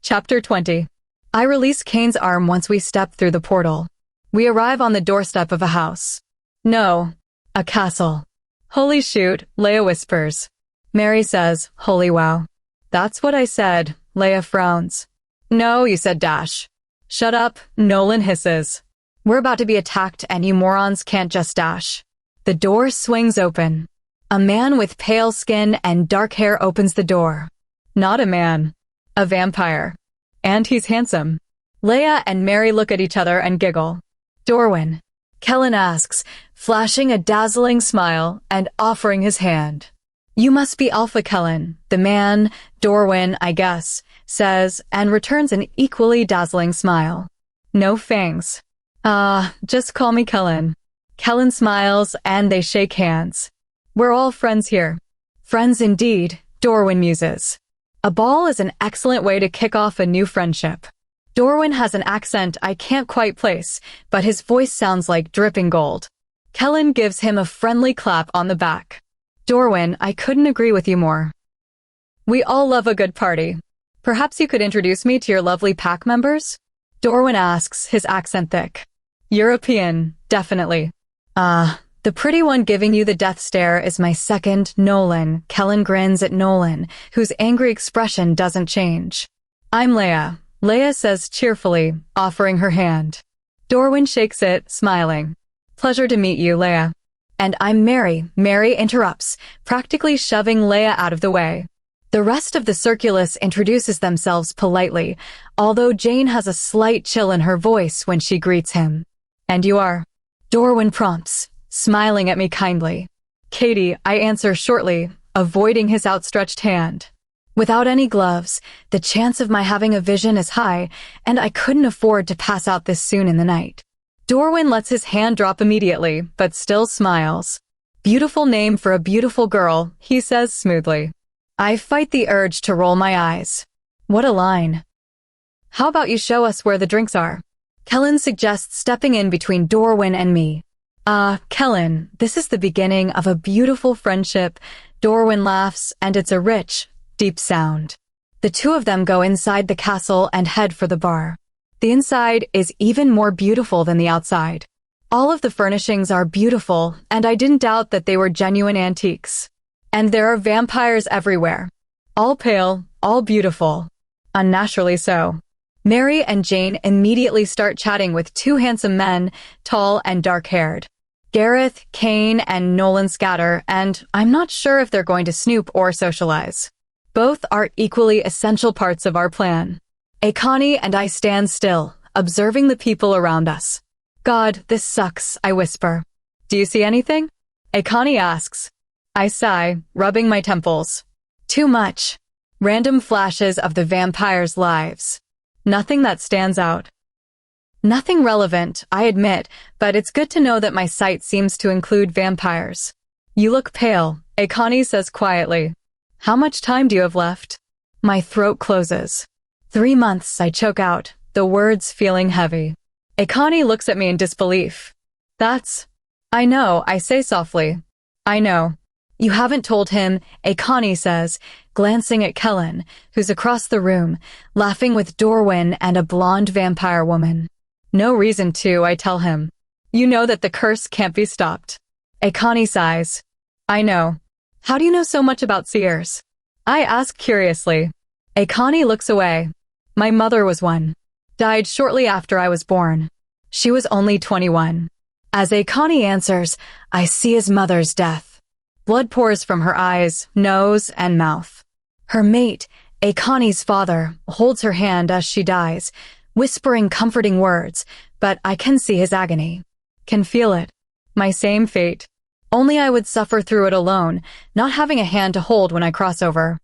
Chapter 20. I release Kane's arm once we step through the portal. We arrive on the doorstep of a house. No, a castle. Holy shoot, Leia whispers. Mary says, holy wow. That's what I said, Leia frowns. No, you said dash. Shut up, Nolan hisses. We're about to be attacked and you morons can't just dash. The door swings open. A man with pale skin and dark hair opens the door. Not a man. A vampire. And he's handsome. Leia and Mary look at each other and giggle. Dorwin. Kellen asks, flashing a dazzling smile and offering his hand. You must be Alpha Kellen, the man, Dorwin, I guess, says, and returns an equally dazzling smile. No fangs. Just call me Kellen. Kellen smiles and they shake hands. We're all friends here. Friends indeed, Dorwin muses. A ball is an excellent way to kick off a new friendship. Dorwin has an accent I can't quite place, but his voice sounds like dripping gold. Kellen gives him a friendly clap on the back. Dorwin, I couldn't agree with you more. We all love a good party. Perhaps you could introduce me to your lovely pack members? Dorwin asks, his accent thick. European, definitely. The pretty one giving you the death stare is my second, Nolan. Kellen grins at Nolan, whose angry expression doesn't change. I'm Leia. Leia says cheerfully, offering her hand. Dorwin shakes it, smiling. Pleasure to meet you, Leia. And I'm Mary. Mary interrupts, practically shoving Leia out of the way. The rest of the circulus introduces themselves politely, although Jane has a slight chill in her voice when she greets him. And you are? Dorwin prompts, smiling at me kindly. Katie, I answer shortly, avoiding his outstretched hand. Without any gloves, the chance of my having a vision is high, and I couldn't afford to pass out this soon in the night. Dorwin lets his hand drop immediately, but still smiles. Beautiful name for a beautiful girl, he says smoothly. I fight the urge to roll my eyes. What a line. How about you show us where the drinks are? Kellen suggests, stepping in between Dorwin and me. Kellen, this is the beginning of a beautiful friendship. Dorwin laughs, and it's a rich, deep sound. The two of them go inside the castle and head for the bar. The inside is even more beautiful than the outside. All of the furnishings are beautiful, and I didn't doubt that they were genuine antiques. And there are vampires everywhere. All pale, all beautiful. Unnaturally so. Mary and Jane immediately start chatting with two handsome men, tall and dark-haired. Gareth, Kane, and Nolan scatter, and I'm not sure if they're going to snoop or socialize. Both are equally essential parts of our plan. Akani and I stand still, observing the people around us. God, this sucks, I whisper. Do you see anything? Akani asks. I sigh, rubbing my temples. Too much. Random flashes of the vampires' lives. Nothing that stands out. Nothing relevant, I admit, but it's good to know that my sight seems to include vampires. You look pale, Akani says quietly. How much time do you have left? My throat closes. 3 months, I choke out, the words feeling heavy. Akani looks at me in disbelief. I know, I say softly. I know. You haven't told him, Akani says, glancing at Kellen, who's across the room, laughing with Dorwin and a blonde vampire woman. No reason to, I tell him. You know that the curse can't be stopped. Akani sighs. I know. How do you know so much about seers? I ask curiously. Akani looks away. My mother was one. Died shortly after I was born. She was only 21. As Akani answers, I see his mother's death. Blood pours from her eyes, nose, and mouth. Her mate, Akani's father, holds her hand as she dies, whispering comforting words, but I can see his agony. Can feel it. My same fate. Only I would suffer through it alone, not having a hand to hold when I cross over.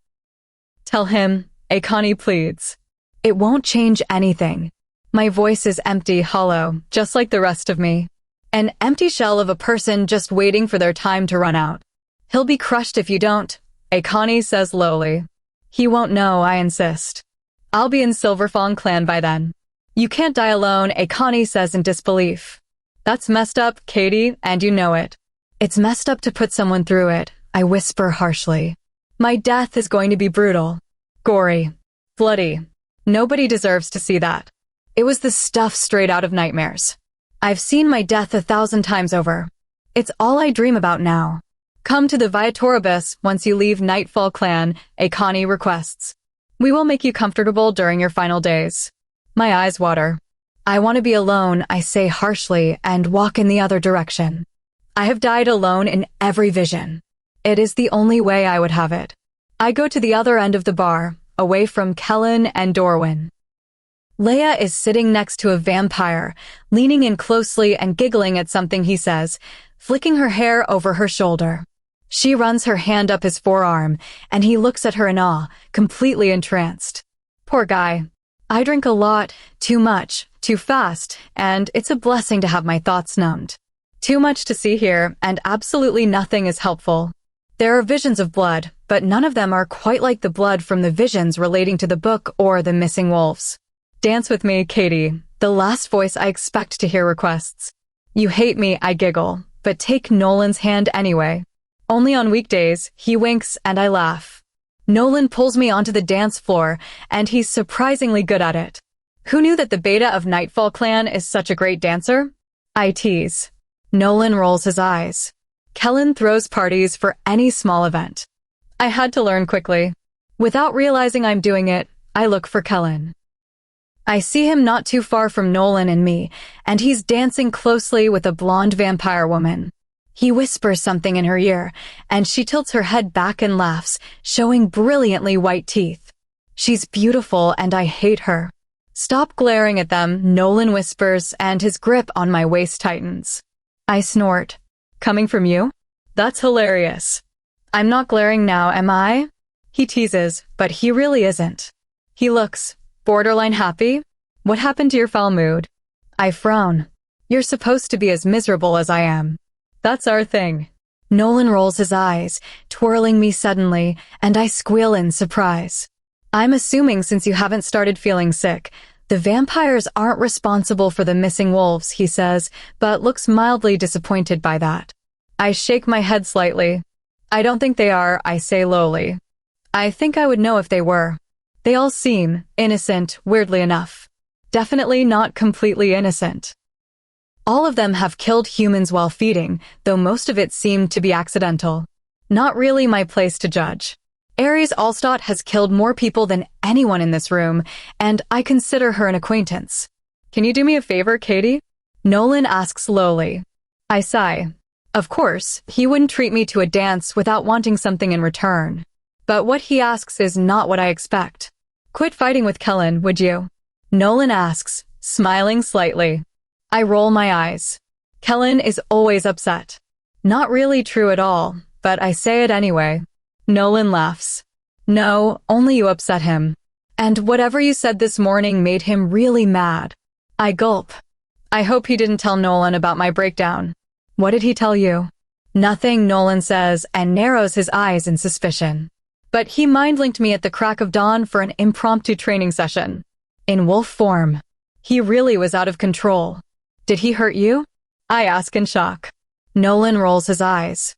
Tell him, Akani pleads. It won't change anything. My voice is empty, hollow, just like the rest of me. An empty shell of a person just waiting for their time to run out. He'll be crushed if you don't, Akani says lowly. He won't know, I insist. I'll be in Silverfang clan by then. You can't die alone, Akani says in disbelief. That's messed up, Katie, and you know it. It's messed up to put someone through it, I whisper harshly. My death is going to be brutal. Gory. Bloody. Nobody deserves to see that. It was the stuff straight out of nightmares. I've seen my death 1,000 times over. It's all I dream about now. Come to the Viatoribus once you leave Nightfall Clan, Akani requests. We will make you comfortable during your final days. My eyes water. I want to be alone, I say harshly, and walk in the other direction. I have died alone in every vision. It is the only way I would have it. I go to the other end of the bar, away from Kellen and Dorwin. Leia is sitting next to a vampire, leaning in closely and giggling at something he says, flicking her hair over her shoulder. She runs her hand up his forearm, and he looks at her in awe, completely entranced. Poor guy. I drink a lot, too much, too fast, and it's a blessing to have my thoughts numbed. Too much to see here, and absolutely nothing is helpful. There are visions of blood, but none of them are quite like the blood from the visions relating to the book or the missing wolves. Dance with me, Katie, the last voice I expect to hear requests. You hate me, I giggle, but take Nolan's hand anyway. Only on weekdays, he winks and I laugh. Nolan pulls me onto the dance floor, and he's surprisingly good at it. Who knew that the beta of Nightfall Clan is such a great dancer? I tease. Nolan rolls his eyes. Kellen throws parties for any small event. I had to learn quickly. Without realizing I'm doing it, I look for Kellen. I see him not too far from Nolan and me, and he's dancing closely with a blonde vampire woman. He whispers something in her ear, and she tilts her head back and laughs, showing brilliantly white teeth. She's beautiful, and I hate her. Stop glaring at them, Nolan whispers, and his grip on my waist tightens. I snort. Coming from you? That's hilarious. I'm not glaring now, am I? He teases, but he really isn't. He looks borderline happy. What happened to your foul mood? I frown. You're supposed to be as miserable as I am. That's our thing. Nolan rolls his eyes, twirling me suddenly, and I squeal in surprise. I'm assuming since you haven't started feeling sick, the vampires aren't responsible for the missing wolves, he says, but looks mildly disappointed by that. I shake my head slightly. I don't think they are, I say lowly. I think I would know if they were. They all seem innocent, weirdly enough. Definitely not completely innocent. All of them have killed humans while feeding, though most of it seemed to be accidental. Not really my place to judge. Ares Allstott has killed more people than anyone in this room, and I consider her an acquaintance. Can you do me a favor, Katie? Nolan asks lowly. I sigh. Of course, he wouldn't treat me to a dance without wanting something in return. But what he asks is not what I expect. Quit fighting with Kellen, would you? Nolan asks, smiling slightly. I roll my eyes. Kellen is always upset. Not really true at all, but I say it anyway. Nolan laughs. No, only you upset him. And whatever you said this morning made him really mad. I gulp. I hope he didn't tell Nolan about my breakdown. What did he tell you? Nothing, Nolan says, and narrows his eyes in suspicion. But he mind-linked me at the crack of dawn for an impromptu training session. In wolf form. He really was out of control. Did he hurt you? I ask in shock. Nolan rolls his eyes.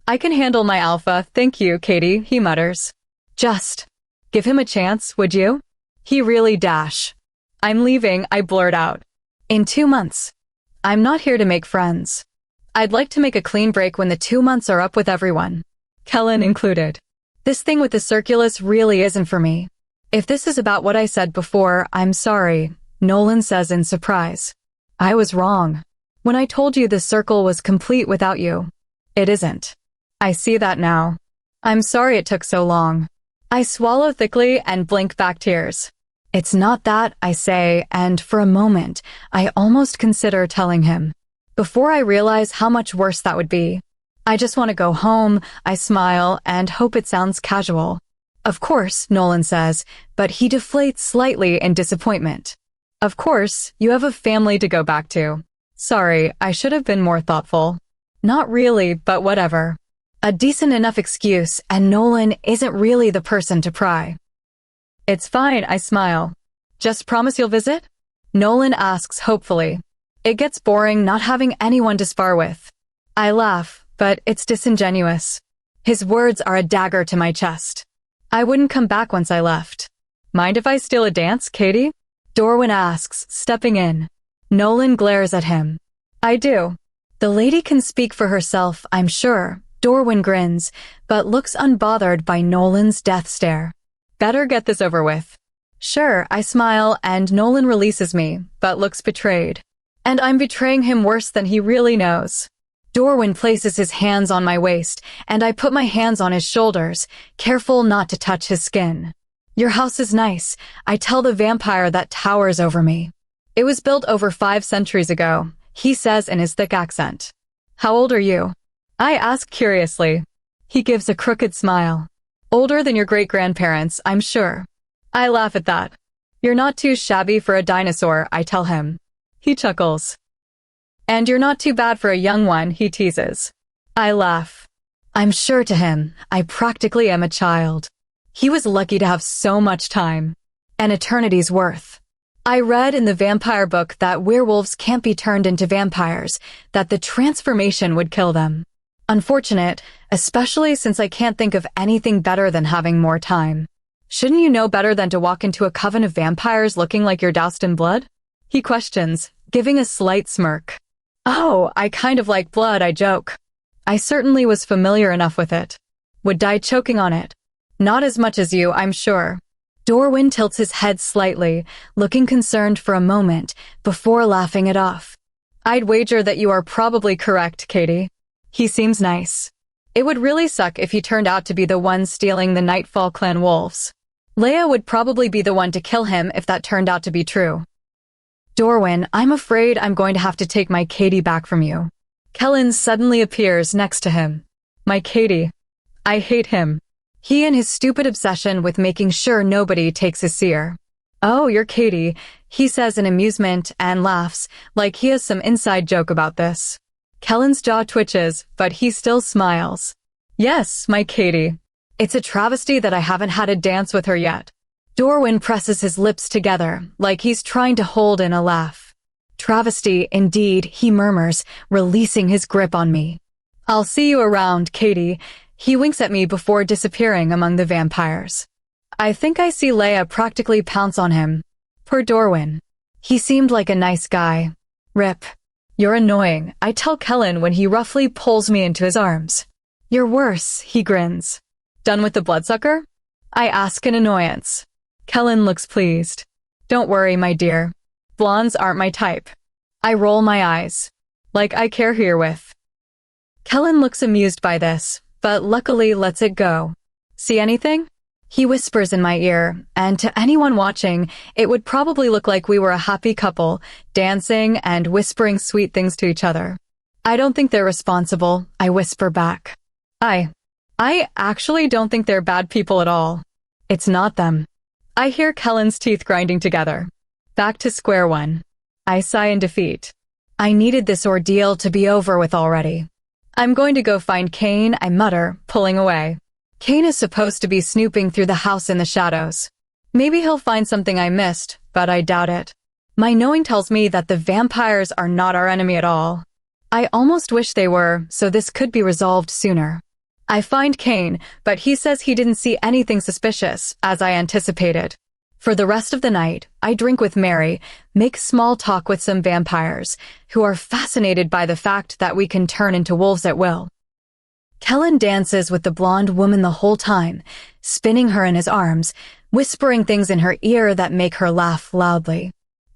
I can handle my alpha, thank you, Katie, he mutters. Just give him a chance, would you? He really dash. I'm leaving, I blurt out. In 2 months. I'm not here to make friends. I'd like to make a clean break when the 2 months are up with everyone. Kellen included. This thing with the circulus really isn't for me. If this is about what I said before, I'm sorry, Nolan says in surprise. I was wrong. When I told you the circle was complete without you. It isn't. I see that now. I'm sorry it took so long. I swallow thickly and blink back tears. It's not that, I say, and for a moment, I almost consider telling him. Before I realize how much worse that would be. I just want to go home, I smile, and hope it sounds casual. Of course, Nolan says, but he deflates slightly in disappointment. Of course, you have a family to go back to. Sorry, I should have been more thoughtful. Not really, but whatever. A decent enough excuse, and Nolan isn't really the person to pry. It's fine, I smile. Just promise you'll visit? Nolan asks hopefully. It gets boring not having anyone to spar with. I laugh, but it's disingenuous. His words are a dagger to my chest. I wouldn't come back once I left. Mind if I steal a dance, Katie? Dorwin asks, stepping in. Nolan glares at him. I do. The lady can speak for herself, I'm sure. Dorwin grins, but looks unbothered by Nolan's death stare. Better get this over with. Sure, I smile, and Nolan releases me, but looks betrayed. And I'm betraying him worse than he really knows. Dorwin places his hands on my waist, and I put my hands on his shoulders, careful not to touch his skin. Your house is nice, I tell the vampire that towers over me. It was built over 5 centuries ago, he says in his thick accent. How old are you? I ask curiously. He gives a crooked smile. Older than your great-grandparents, I'm sure. I laugh at that. You're not too shabby for a dinosaur, I tell him. He chuckles. And you're not too bad for a young one, he teases. I laugh. I'm sure to him, I practically am a child. He was lucky to have so much time. An eternity's worth. I read in the vampire book that werewolves can't be turned into vampires, that the transformation would kill them. Unfortunate, especially since I can't think of anything better than having more time. Shouldn't you know better than to walk into a coven of vampires looking like you're doused in blood? He questions, giving a slight smirk. Oh, I kind of like blood, I joke. I certainly was familiar enough with it. Would die choking on it. Not as much as you, I'm sure. Dorwin tilts his head slightly, looking concerned for a moment, before laughing it off. I'd wager that you are probably correct, Katie. He seems nice. It would really suck if he turned out to be the one stealing the Nightfall clan wolves. Leia would probably be the one to kill him if that turned out to be true. Dorwin, I'm afraid I'm going to have to take my Katie back from you. Kellen suddenly appears next to him. My Katie. I hate him. He and his stupid obsession with making sure nobody takes his seer. Oh, you're Katie, he says in amusement and laughs, like he has some inside joke about this. Kellen's jaw twitches, but he still smiles. Yes, my Katie. It's a travesty that I haven't had a dance with her yet. Dorwin presses his lips together, like he's trying to hold in a laugh. Travesty, indeed, he murmurs, releasing his grip on me. I'll see you around, Katie. He winks at me before disappearing among the vampires. I think I see Leia practically pounce on him. Poor Dorwin. He seemed like a nice guy. Rip. You're annoying, I tell Kellen when he roughly pulls me into his arms. You're worse, he grins. Done with the bloodsucker? I ask in annoyance. Kellen looks pleased. Don't worry, my dear. Blondes aren't my type. I roll my eyes. Like I care who you're with. Kellen looks amused by this, but luckily lets it go. See anything? He whispers in my ear, and to anyone watching, it would probably look like we were a happy couple, dancing and whispering sweet things to each other. I don't think they're responsible, I whisper back. I actually don't think they're bad people at all. It's not them. I hear Kellen's teeth grinding together. Back to square one. I sigh in defeat. I needed this ordeal to be over with already. I'm going to go find Kane, I mutter, pulling away. Kane is supposed to be snooping through the house in the shadows. Maybe he'll find something I missed, but I doubt it. My knowing tells me that the vampires are not our enemy at all. I almost wish they were, so this could be resolved sooner. I find Kane, but he says he didn't see anything suspicious, as I anticipated. For the rest of the night, I drink with Mary, make small talk with some vampires, who are fascinated by the fact that we can turn into wolves at will. Kellen dances with the blonde woman the whole time, spinning her in his arms, whispering things in her ear that make her laugh loudly.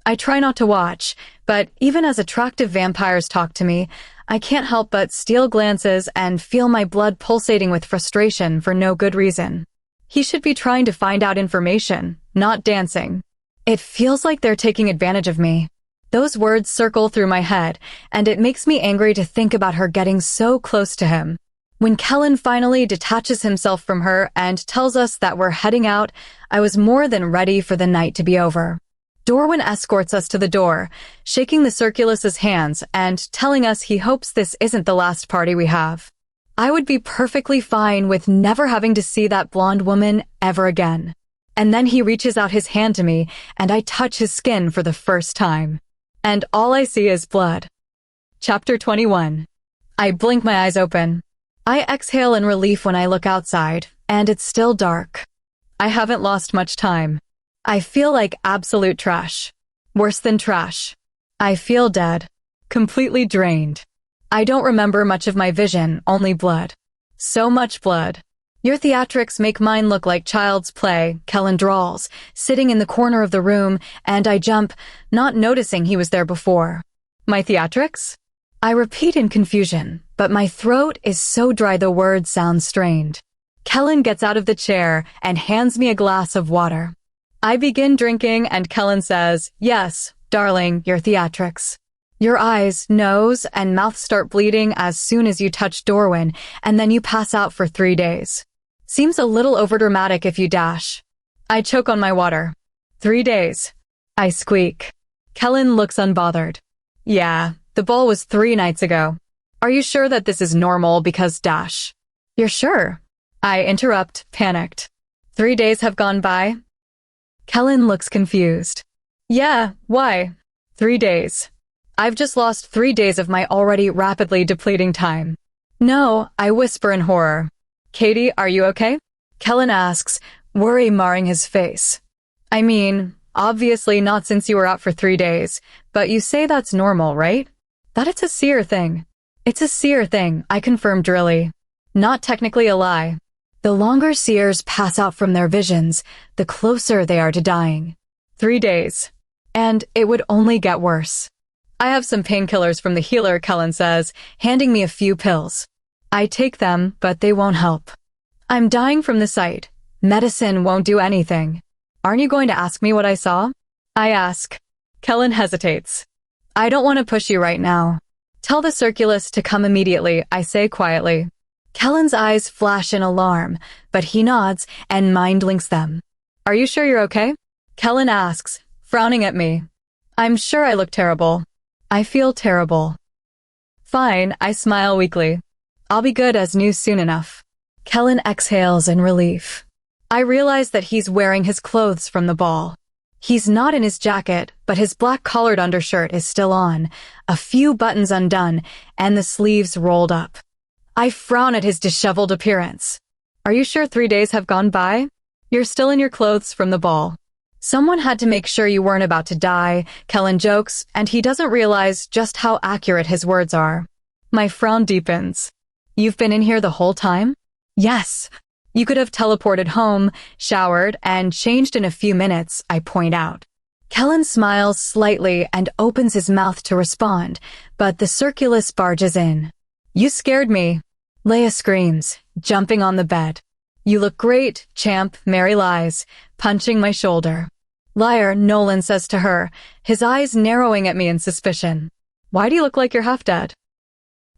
I try not to watch, but even as attractive vampires talk to me, I can't help but steal glances and feel my blood pulsating with frustration for no good reason. He should be trying to find out information, not dancing. It feels like they're taking advantage of me. Those words circle through my head, and it makes me angry to think about her getting so close to him. When Kellen finally detaches himself from her and tells us that we're heading out, I was more than ready for the night to be over. Dorwin escorts us to the door, shaking the Circulus's hands and telling us he hopes this isn't the last party we have. I would be perfectly fine with never having to see that blonde woman ever again. And then he reaches out his hand to me, and I touch his skin for the first time. And all I see is blood. Chapter 21. I blink my eyes open. I exhale in relief when I look outside, and it's still dark. I haven't lost much time. I feel like absolute trash. Worse than trash. I feel dead. Completely drained. I don't remember much of my vision, only blood. So much blood. Your theatrics make mine look like child's play, Kellen drawls, sitting in the corner of the room, and I jump, not noticing he was there before. My theatrics? I repeat in confusion, but my throat is so dry the words sound strained. Kellen gets out of the chair and hands me a glass of water. I begin drinking and Kellen says, "Yes, darling, your theatrics. Your eyes, nose, and mouth start bleeding as soon as you touch Dorwin, and then you pass out for 3 days. Seems a little overdramatic if you dash." I choke on my water. 3 days. I squeak. Kellen looks unbothered. Yeah, the ball was 3 nights ago. Are you sure that this is normal because dash? You're sure? I interrupt, panicked. 3 days have gone by? Kellen looks confused. Yeah, why? 3 days. I've just lost 3 days of my already rapidly depleting time. No, I whisper in horror. Katie, are you okay? Kellen asks, worry marring his face. I mean, Obviously not since you were out for 3 days, but you say that's normal, right? That it's a seer thing. It's a seer thing, I confirmed drily. Not technically a lie. The longer seers pass out from their visions, the closer they are to dying. 3 days. And it would only get worse. I have some painkillers from the healer, Kellen says, handing me a few pills. I take them, but they won't help. I'm dying from the sight. Medicine won't do anything. Aren't you going to ask me what I saw? I ask. Kellen hesitates. I don't want to push you right now. Tell the circulus to come immediately, I say quietly. Kellen's eyes flash in alarm, but he nods and mind links them. Are you sure you're okay? Kellen asks, frowning at me. I'm sure I look terrible. I feel terrible. Fine, I smile weakly. I'll be good as new soon enough. Kellen exhales in relief. I realize that he's wearing his clothes from the ball. He's not in his jacket, but his black-collared undershirt is still on, a few buttons undone, and the sleeves rolled up. I frown at his disheveled appearance. Are you sure 3 days have gone by? You're still in your clothes from the ball. Someone had to make sure you weren't about to die, Kellen jokes, and he doesn't realize just how accurate his words are. My frown deepens. You've been in here the whole time? Yes. You could have teleported home, showered, and changed in a few minutes, I point out. Kellen smiles slightly and opens his mouth to respond, but the circulus barges in. You scared me. Leia screams, jumping on the bed. You look great, champ, Mary lies, punching my shoulder. Liar, Nolan says to her, his eyes narrowing at me in suspicion. Why do you look like you're half dead?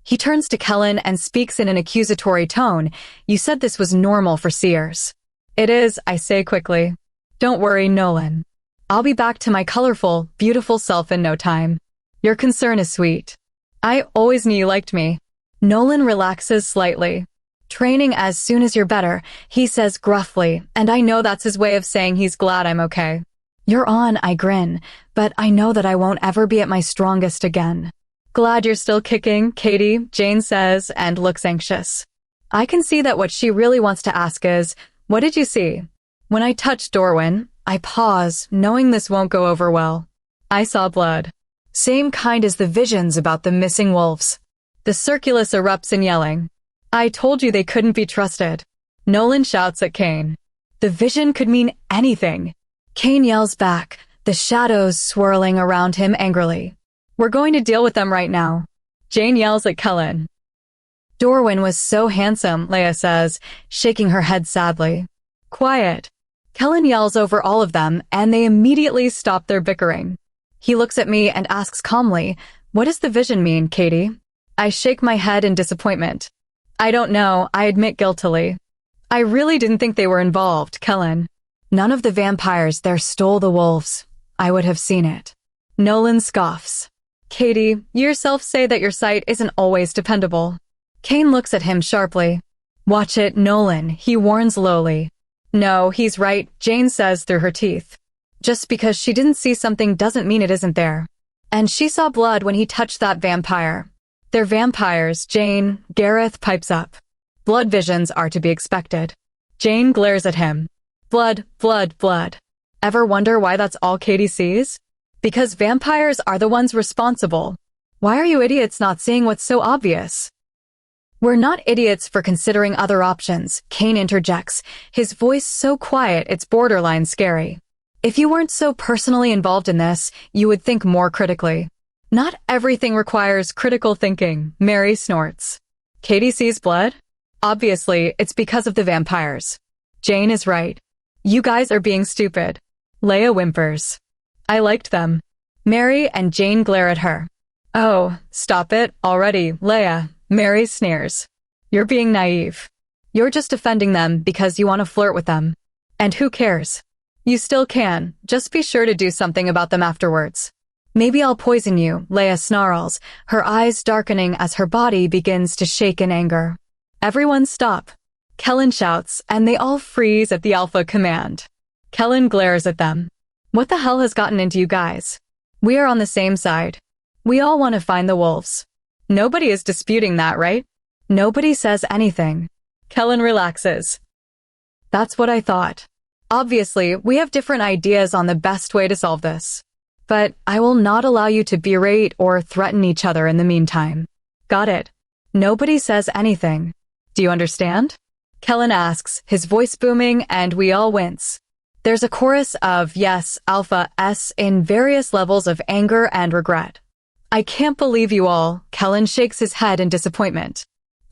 He turns to Kellen and speaks in an accusatory tone. You said this was normal for seers. It is, I say quickly. Don't worry, Nolan. I'll be back to my colorful, beautiful self in no time. Your concern is sweet. I always knew you liked me. Nolan relaxes slightly. Training as soon as you're better, he says gruffly, and I know that's his way of saying he's glad I'm okay. You're on, I grin, but I know that I won't ever be at my strongest again. Glad you're still kicking, Katie, Jane says, and looks anxious. I can see that what she really wants to ask is, what did you see? When I touch Dorwin, I pause, knowing this won't go over well. I saw blood. Same kind as the visions about the missing wolves. The circulus erupts in yelling. I told you they couldn't be trusted. Nolan shouts at Kane. The vision could mean anything. Kane yells back, the shadows swirling around him angrily. We're going to deal with them right now. Jane yells at Kellen. Dorwin was so handsome, Leia says, shaking her head sadly. Quiet. Kellen yells over all of them, and they immediately stop their bickering. He looks at me and asks calmly, what does the vision mean, Katie? I shake my head in disappointment. I don't know, I admit guiltily. I really didn't think they were involved, Kellen. None of the vampires there stole the wolves. I would have seen it. Nolan scoffs. Katie, you yourself say that your sight isn't always dependable. Kane looks at him sharply. Watch it, Nolan, he warns lowly. No, he's right, Jane says through her teeth. Just because she didn't see something doesn't mean it isn't there. And she saw blood when he touched that vampire. They're vampires, Jane, Gareth pipes up. Blood visions are to be expected. Jane glares at him. Blood, blood, blood. Ever wonder why that's all Katie sees? Because vampires are the ones responsible. Why are you idiots not seeing what's so obvious? We're not idiots for considering other options, Kane interjects, his voice so quiet it's borderline scary. If you weren't so personally involved in this, you would think more critically. Not everything requires critical thinking, Mary snorts. Katie sees blood? Obviously, it's because of the vampires. Jane is right. You guys are being stupid. Leia whimpers. I liked them. Mary and Jane glare at her. Oh, stop it, already, Leia, Mary sneers. You're being naive. You're just defending them because you want to flirt with them. And who cares? You still can, just be sure to do something about them afterwards. Maybe I'll poison you, Leia snarls, her eyes darkening as her body begins to shake in anger. Everyone stop. Kellen shouts, and they all freeze at the alpha command. Kellen glares at them. What the hell has gotten into you guys? We are on the same side. We all want to find the wolves. Nobody is disputing that, right? Nobody says anything. Kellen relaxes. That's what I thought. Obviously, we have different ideas on the best way to solve this. But I will not allow you to berate or threaten each other in the meantime. Got it. Nobody says anything. Do you understand? Kellen asks, his voice booming, and we all wince. There's a chorus of yes, alpha, S in various levels of anger and regret. I can't believe you all, Kellen shakes his head in disappointment.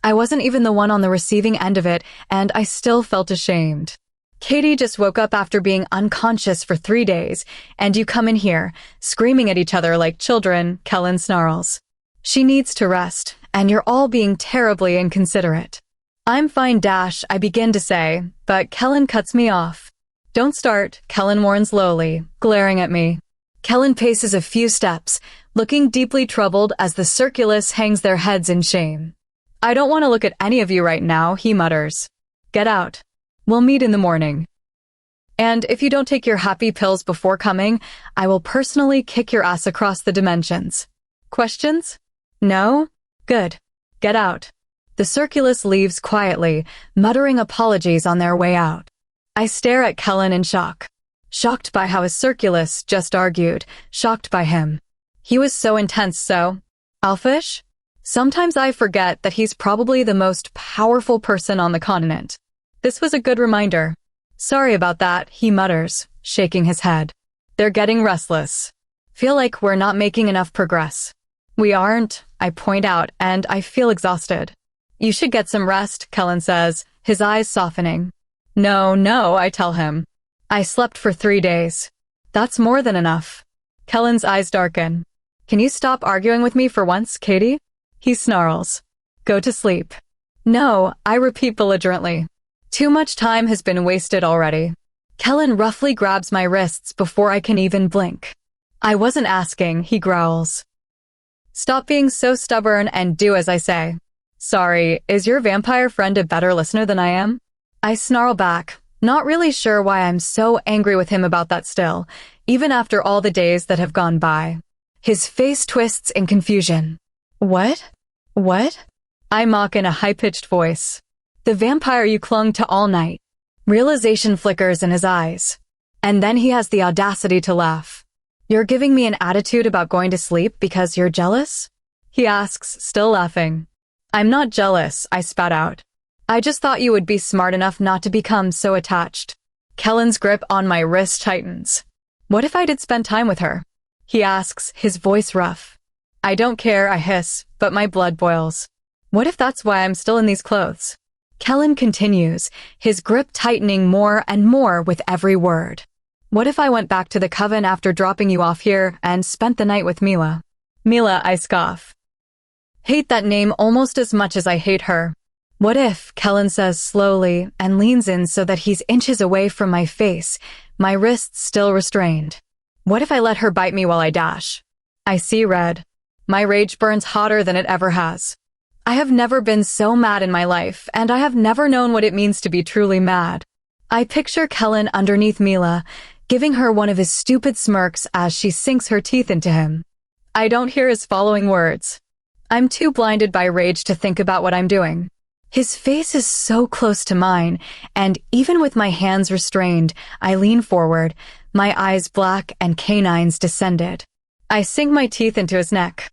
I wasn't even the one on the receiving end of it, and I still felt ashamed. Katie just woke up after being unconscious for 3 days, and you come in here, screaming at each other like children, Kellen snarls. She needs to rest, and you're all being terribly inconsiderate. I'm fine, I begin to say, but Kellen cuts me off. Don't start, Kellen warns lowly, glaring at me. Kellen paces a few steps, looking deeply troubled as the circulus hangs their heads in shame. I don't want to look at any of you right now, he mutters. Get out. We'll meet in the morning. And if you don't take your happy pills before coming, I will personally kick your ass across the dimensions. Questions? No? Good. Get out. The circulus leaves quietly, muttering apologies on their way out. I stare at Kellen in shock. Shocked by how his circulus just argued, shocked by him. He was so intense, so alphish? Sometimes I forget that he's probably the most powerful person on the continent. This was a good reminder. Sorry about that, he mutters, shaking his head. They're getting restless. Feel like we're not making enough progress. We aren't, I point out, and I feel exhausted. You should get some rest, Kellen says, his eyes softening. No, I tell him. I slept for 3 days. That's more than enough. Kellen's eyes darken. Can you stop arguing with me for once, Katie? He snarls. Go to sleep. No, I repeat belligerently. Too much time has been wasted already. Kellen roughly grabs my wrists before I can even blink. I wasn't asking, he growls. Stop being so stubborn and do as I say. Sorry, is your vampire friend a better listener than I am? I snarl back, not really sure why I'm so angry with him about that still, even after all the days that have gone by. His face twists in confusion. What? I mock in a high-pitched voice. The vampire you clung to all night. Realization flickers in his eyes. And then he has the audacity to laugh. You're giving me an attitude about going to sleep because you're jealous? He asks, still laughing. I'm not jealous, I spat out. I just thought you would be smart enough not to become so attached. Kellen's grip on my wrist tightens. What if I did spend time with her? He asks, his voice rough. I don't care, I hiss, but my blood boils. What if that's why I'm still in these clothes? Kellen continues, his grip tightening more and more with every word. What if I went back to the coven after dropping you off here and spent the night with Mila? Mila, I scoff. Hate that name almost as much as I hate her. What if, Kellen says slowly and leans in so that he's inches away from my face, my wrists still restrained. What if I let her bite me while I dash? I see red. My rage burns hotter than it ever has. I have never been so mad in my life, and I have never known what it means to be truly mad. I picture Kellen underneath Mila, giving her one of his stupid smirks as she sinks her teeth into him. I don't hear his following words. I'm too blinded by rage to think about what I'm doing. His face is so close to mine, and even with my hands restrained, I lean forward, my eyes black and canines descended. I sink my teeth into his neck.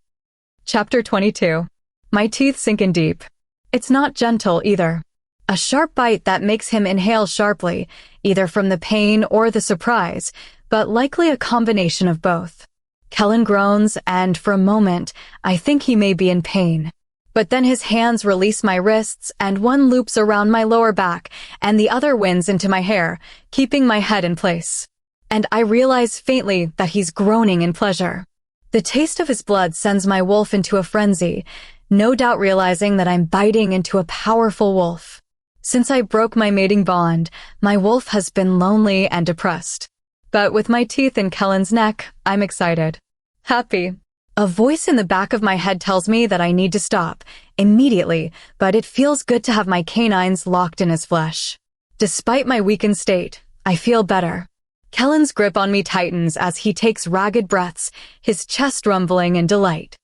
Chapter 22. My teeth sink in deep. It's not gentle either. A sharp bite that makes him inhale sharply, either from the pain or the surprise, but likely a combination of both. Kellen groans, and for a moment, I think he may be in pain. But then his hands release my wrists, and one loops around my lower back, and the other winds into my hair, keeping my head in place. And I realize faintly that he's groaning in pleasure. The taste of his blood sends my wolf into a frenzy, no doubt realizing that I'm biting into a powerful wolf. Since I broke my mating bond, my wolf has been lonely and depressed. But with my teeth in Kellen's neck, I'm excited. Happy. A voice in the back of my head tells me that I need to stop, immediately, but it feels good to have my canines locked in his flesh. Despite my weakened state, I feel better. Kellen's grip on me tightens as he takes ragged breaths, his chest rumbling in delight.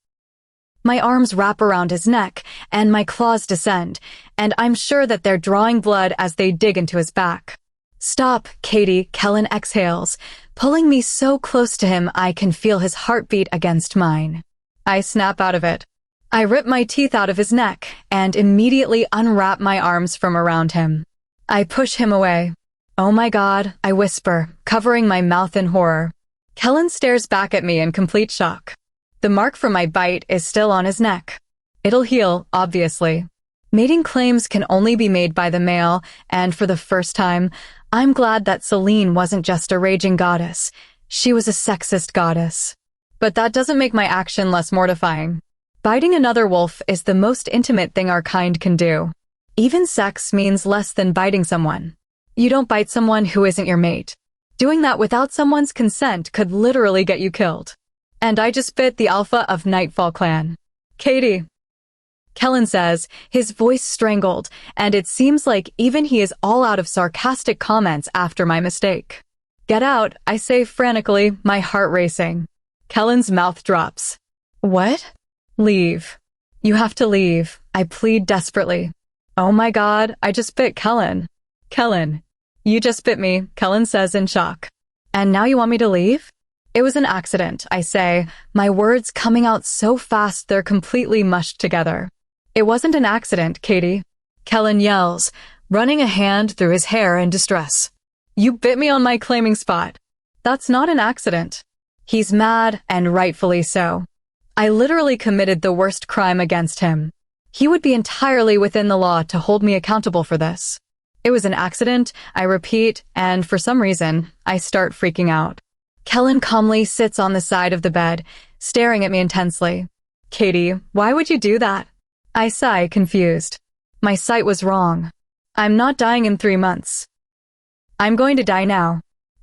My arms wrap around his neck, and my claws descend, and I'm sure that they're drawing blood as they dig into his back. Stop, Katie, Kellen exhales, pulling me so close to him I can feel his heartbeat against mine. I snap out of it. I rip my teeth out of his neck and immediately unwrap my arms from around him. I push him away. Oh my God, I whisper, covering my mouth in horror. Kellen stares back at me in complete shock. The mark from my bite is still on his neck. It'll heal, obviously. Mating claims can only be made by the male, and for the first time, I'm glad that Celine wasn't just a raging goddess. She was a sexist goddess. But that doesn't make my action less mortifying. Biting another wolf is the most intimate thing our kind can do. Even sex means less than biting someone. You don't bite someone who isn't your mate. Doing that without someone's consent could literally get you killed. And I just bit the alpha of Nightfall Clan. Katie. Kellen says, his voice strangled, and it seems like even he is all out of sarcastic comments after my mistake. Get out, I say frantically, my heart racing. Kellen's mouth drops. What? Leave. You have to leave, I plead desperately. Oh my God, I just bit Kellen. Kellen. You just bit me, Kellen says in shock. And now you want me to leave? It was an accident, I say, my words coming out so fast they're completely mushed together. It wasn't an accident, Katie. Kellen yells, running a hand through his hair in distress. You bit me on my claiming spot. That's not an accident. He's mad, and rightfully so. I literally committed the worst crime against him. He would be entirely within the law to hold me accountable for this. It was an accident, I repeat, and for some reason, I start freaking out. Kellen calmly sits on the side of the bed, staring at me intensely. Katie, why would you do that? I sigh, confused. My sight was wrong. I'm not dying in 3 months. I'm going to die now.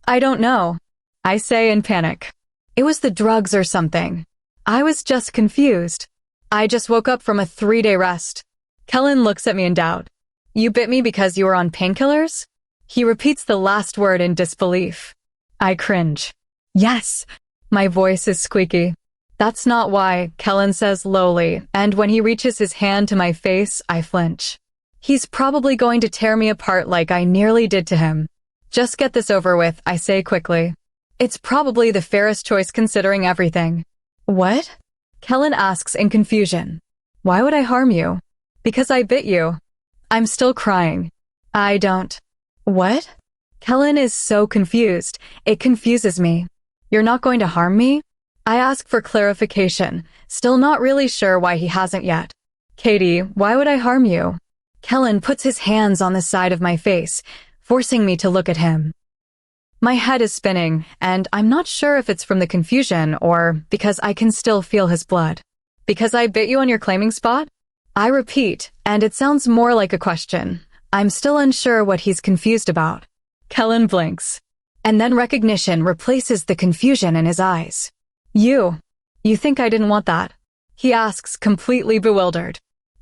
I don't know. I say in panic. It was the drugs or something. I was just confused. I just woke up from a 3-day rest. Kellen looks at me in doubt. You bit me because you were on painkillers? He repeats the last word in disbelief. I cringe. Yes. My voice is squeaky. That's not why, Kellen says lowly, and when he reaches his hand to my face, I flinch. He's probably going to tear me apart like I nearly did to him. Just get this over with, I say quickly. It's probably the fairest choice considering everything. What? Kellen asks in confusion. Why would I harm you? Because I bit you. I'm still crying. I don't. What? Kellen is so confused. It confuses me. You're not going to harm me? I ask for clarification, still not really sure why he hasn't yet. Katie, why would I harm you? Kellen puts his hands on the side of my face, forcing me to look at him. My head is spinning, and I'm not sure if it's from the confusion or because I can still feel his blood. Because I bit you on your claiming spot? I repeat, and it sounds more like a question. I'm still unsure what he's confused about. Kellen blinks, and then recognition replaces the confusion in his eyes. You think I didn't want that? He asks, completely bewildered.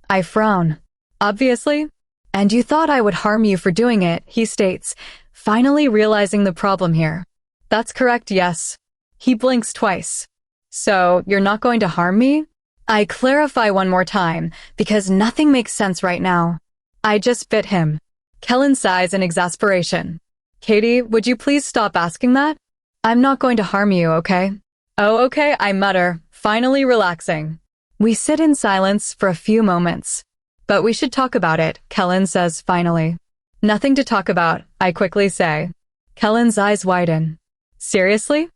I frown. Obviously. And you thought I would harm you for doing it, he states, finally realizing the problem here. That's correct, yes. He blinks twice. So, you're not going to harm me? I clarify one more time, because nothing makes sense right now. I just bit him. Kellen sighs in exasperation. Katie, would you please stop asking that? I'm not going to harm you, okay? Oh, okay, I mutter, finally relaxing. We sit in silence for a few moments. But we should talk about it, Kellen says finally. Nothing to talk about, I quickly say. Kellen's eyes widen. Seriously?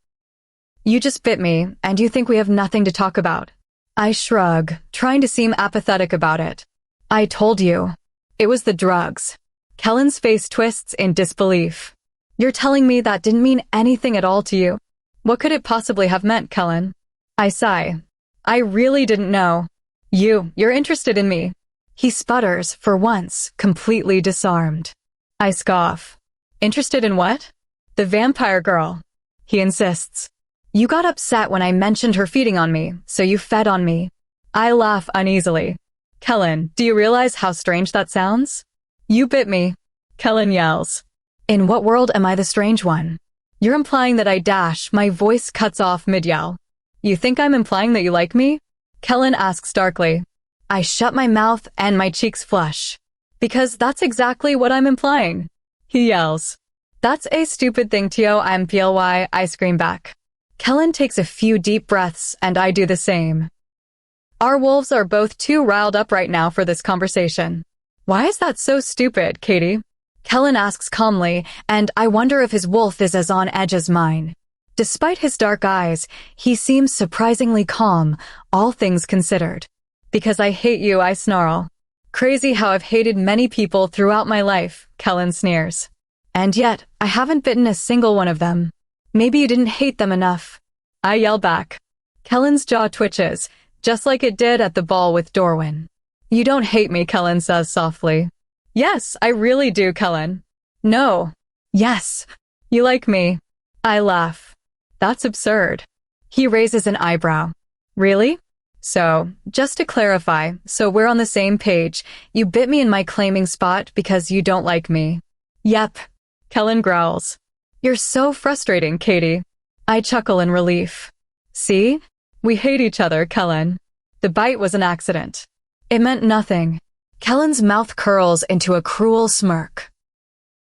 You just bit me, and you think we have nothing to talk about. I shrug, trying to seem apathetic about it. I told you. It was the drugs. Kellen's face twists in disbelief. You're telling me that didn't mean anything at all to you? What could it possibly have meant, Kellen? I sigh. I really didn't know. You're interested in me. He sputters, for once, completely disarmed. I scoff. Interested in what? The vampire girl. He insists. You got upset when I mentioned her feeding on me, so you fed on me. I laugh uneasily. Kellen, do you realize how strange that sounds? You bit me. Kellen yells. In what world am I the strange one? You're implying that I dash, my voice cuts off mid-yell. You think I'm implying that you like me? Kellen asks darkly. I shut my mouth and my cheeks flush. Because that's exactly what I'm implying. He yells. That's a stupid thing, Tio. I'm PLY, I scream back. Kellen takes a few deep breaths, and I do the same. Our wolves are both too riled up right now for this conversation. Why is that so stupid, Katie? Kellen asks calmly, and I wonder if his wolf is as on edge as mine. Despite his dark eyes, he seems surprisingly calm, all things considered. Because I hate you, I snarl. Crazy how I've hated many people throughout my life, Kellen sneers. And yet, I haven't bitten a single one of them. Maybe you didn't hate them enough. I yell back. Kellen's jaw twitches, just like it did at the ball with Dorwin. You don't hate me, Kellen says softly. Yes, I really do, Kellen. No. Yes. You like me. I laugh. That's absurd. He raises an eyebrow. Really? So, just to clarify, so we're on the same page, you bit me in my claiming spot because you don't like me. Yep. Kellen growls. You're so frustrating, Katie. I chuckle in relief. See? We hate each other, Kellen. The bite was an accident. It meant nothing. Kellen's mouth curls into a cruel smirk.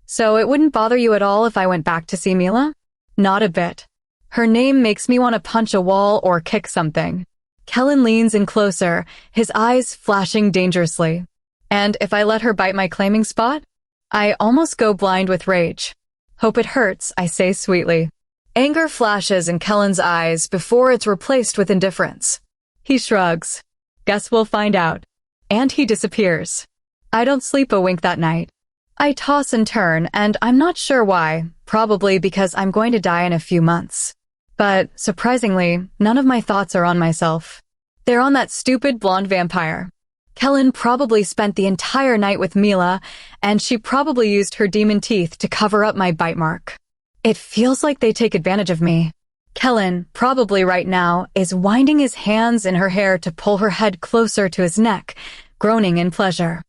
So it wouldn't bother you at all if I went back to see Mila? Not a bit. Her name makes me want to punch a wall or kick something. Kellen leans in closer, his eyes flashing dangerously. And if I let her bite my claiming spot? I almost go blind with rage. Hope it hurts, I say sweetly. Anger flashes in Kellen's eyes before it's replaced with indifference. He shrugs. Guess we'll find out. And he disappears. I don't sleep a wink that night. I toss and turn, and I'm not sure why, probably because I'm going to die in a few months. But, surprisingly, none of my thoughts are on myself. They're on that stupid blonde vampire. Kellen probably spent the entire night with Mila, and she probably used her demon teeth to cover up my bite mark. It feels like they take advantage of me. Kellen, probably right now, is winding his hands in her hair to pull her head closer to his neck, groaning in pleasure.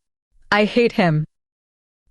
I hate him.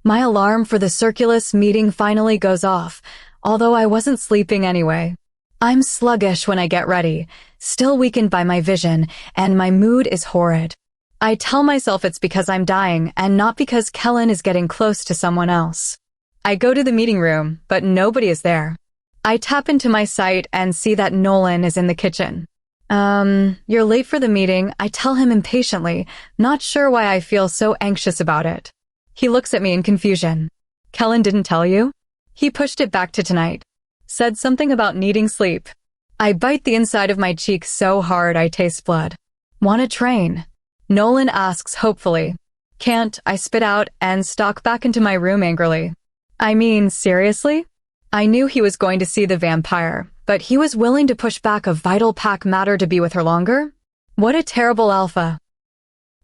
My alarm for the Circulus meeting finally goes off, although I wasn't sleeping anyway. I'm sluggish when I get ready, still weakened by my vision, and my mood is horrid. I tell myself it's because I'm dying and not because Kellen is getting close to someone else. I go to the meeting room, but nobody is there. I tap into my sight and see that Nolan is in the kitchen. You're late for the meeting, I tell him impatiently, not sure why I feel so anxious about it. He looks at me in confusion. Kellen didn't tell you? He pushed it back to tonight. Said something about needing sleep. I bite the inside of my cheek so hard I taste blood. Want to train? Nolan asks hopefully. Can't, I spit out and stalk back into my room angrily. I mean, seriously? I knew he was going to see the vampire, but he was willing to push back a vital pack matter to be with her longer? What a terrible alpha.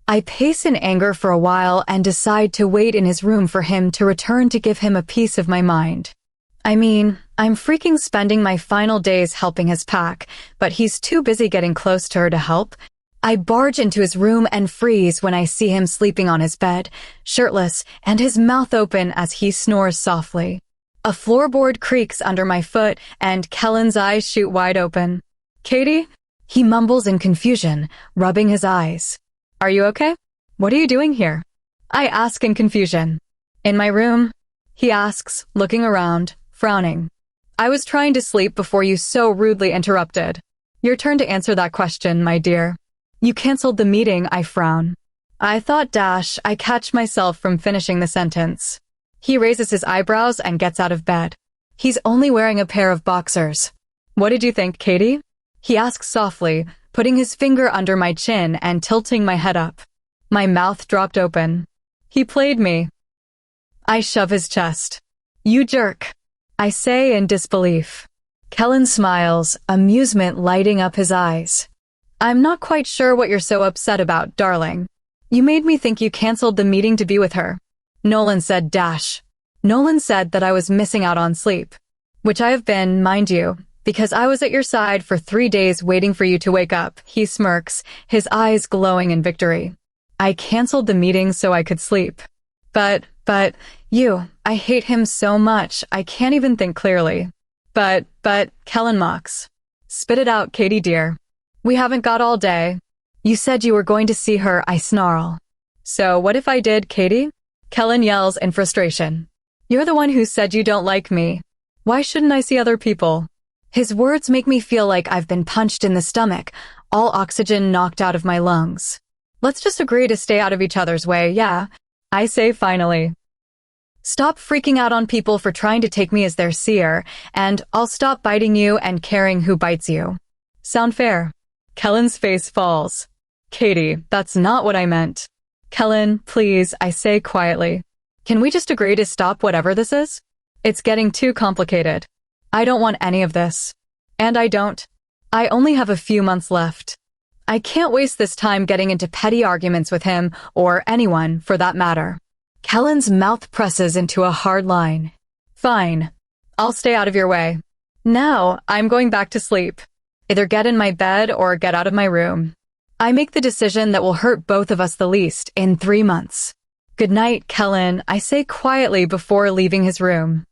I pace in anger for a while and decide to wait in his room for him to return to give him a piece of my mind. I mean, I'm freaking spending my final days helping his pack, but he's too busy getting close to her to help. I barge into his room and freeze when I see him sleeping on his bed, shirtless, and his mouth open as he snores softly. A floorboard creaks under my foot, and Kellen's eyes shoot wide open. Katie? He mumbles in confusion, rubbing his eyes. Are you okay? What are you doing here? I ask in confusion. In my room? He asks, looking around, frowning. I was trying to sleep before you so rudely interrupted. Your turn to answer that question, my dear. You canceled the meeting, I frown. I thought I catch myself from finishing the sentence. He raises his eyebrows and gets out of bed. He's only wearing a pair of boxers. What did you think, Katie? He asks softly, putting his finger under my chin and tilting my head up. My mouth dropped open. He played me. I shove his chest. You jerk, I say in disbelief. Kellen smiles, amusement lighting up his eyes. I'm not quite sure what you're so upset about, darling. You made me think you canceled the meeting to be with her. Nolan said. Nolan said that I was missing out on sleep. Which I have been, mind you, because I was at your side for 3 days waiting for you to wake up. He smirks, his eyes glowing in victory. I canceled the meeting so I could sleep. But, I hate him so much, I can't even think clearly. But, Kellen mocks. Spit it out, Katie dear. We haven't got all day. You said you were going to see her, I snarl. So what if I did, Katie? Kellen yells in frustration. You're the one who said you don't like me. Why shouldn't I see other people? His words make me feel like I've been punched in the stomach, all oxygen knocked out of my lungs. Let's just agree to stay out of each other's way, yeah? I say finally. Stop freaking out on people for trying to take me as their seer, and I'll stop biting you and caring who bites you. Sound fair? Kellen's face falls. Katie, that's not what I meant. Kellen, please, I say quietly. Can we just agree to stop whatever this is? It's getting too complicated. I don't want any of this. And I don't. I only have a few months left. I can't waste this time getting into petty arguments with him, or anyone, for that matter. Kellen's mouth presses into a hard line. Fine. I'll stay out of your way. Now, I'm going back to sleep. Either get in my bed or get out of my room. I make the decision that will hurt both of us the least in 3 months. Good night, Kellen, I say quietly before leaving his room.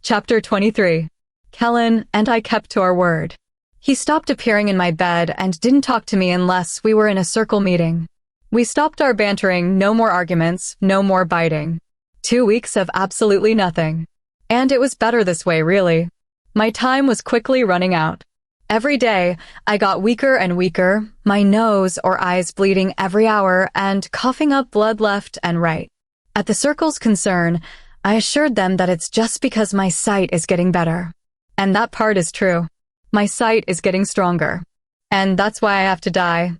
Chapter 23. Kellen and I kept to our word. He stopped appearing in my bed and didn't talk to me unless we were in a circle meeting. We stopped our bantering, no more arguments, no more biting. 2 weeks of absolutely nothing. And it was better this way, really. My time was quickly running out. Every day, I got weaker and weaker, my nose or eyes bleeding every hour and coughing up blood left and right. At the circle's concern, I assured them that it's just because my sight is getting better. And that part is true. My sight is getting stronger. And that's why I have to die.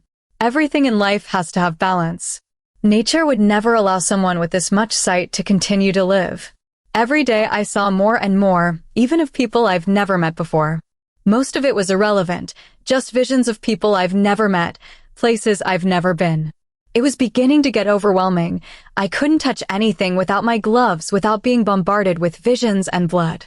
Everything in life has to have balance. Nature would never allow someone with this much sight to continue to live. Every day I saw more and more, even of people I've never met before. Most of it was irrelevant, just visions of people I've never met, places I've never been. It was beginning to get overwhelming. I couldn't touch anything without my gloves, without being bombarded with visions and blood.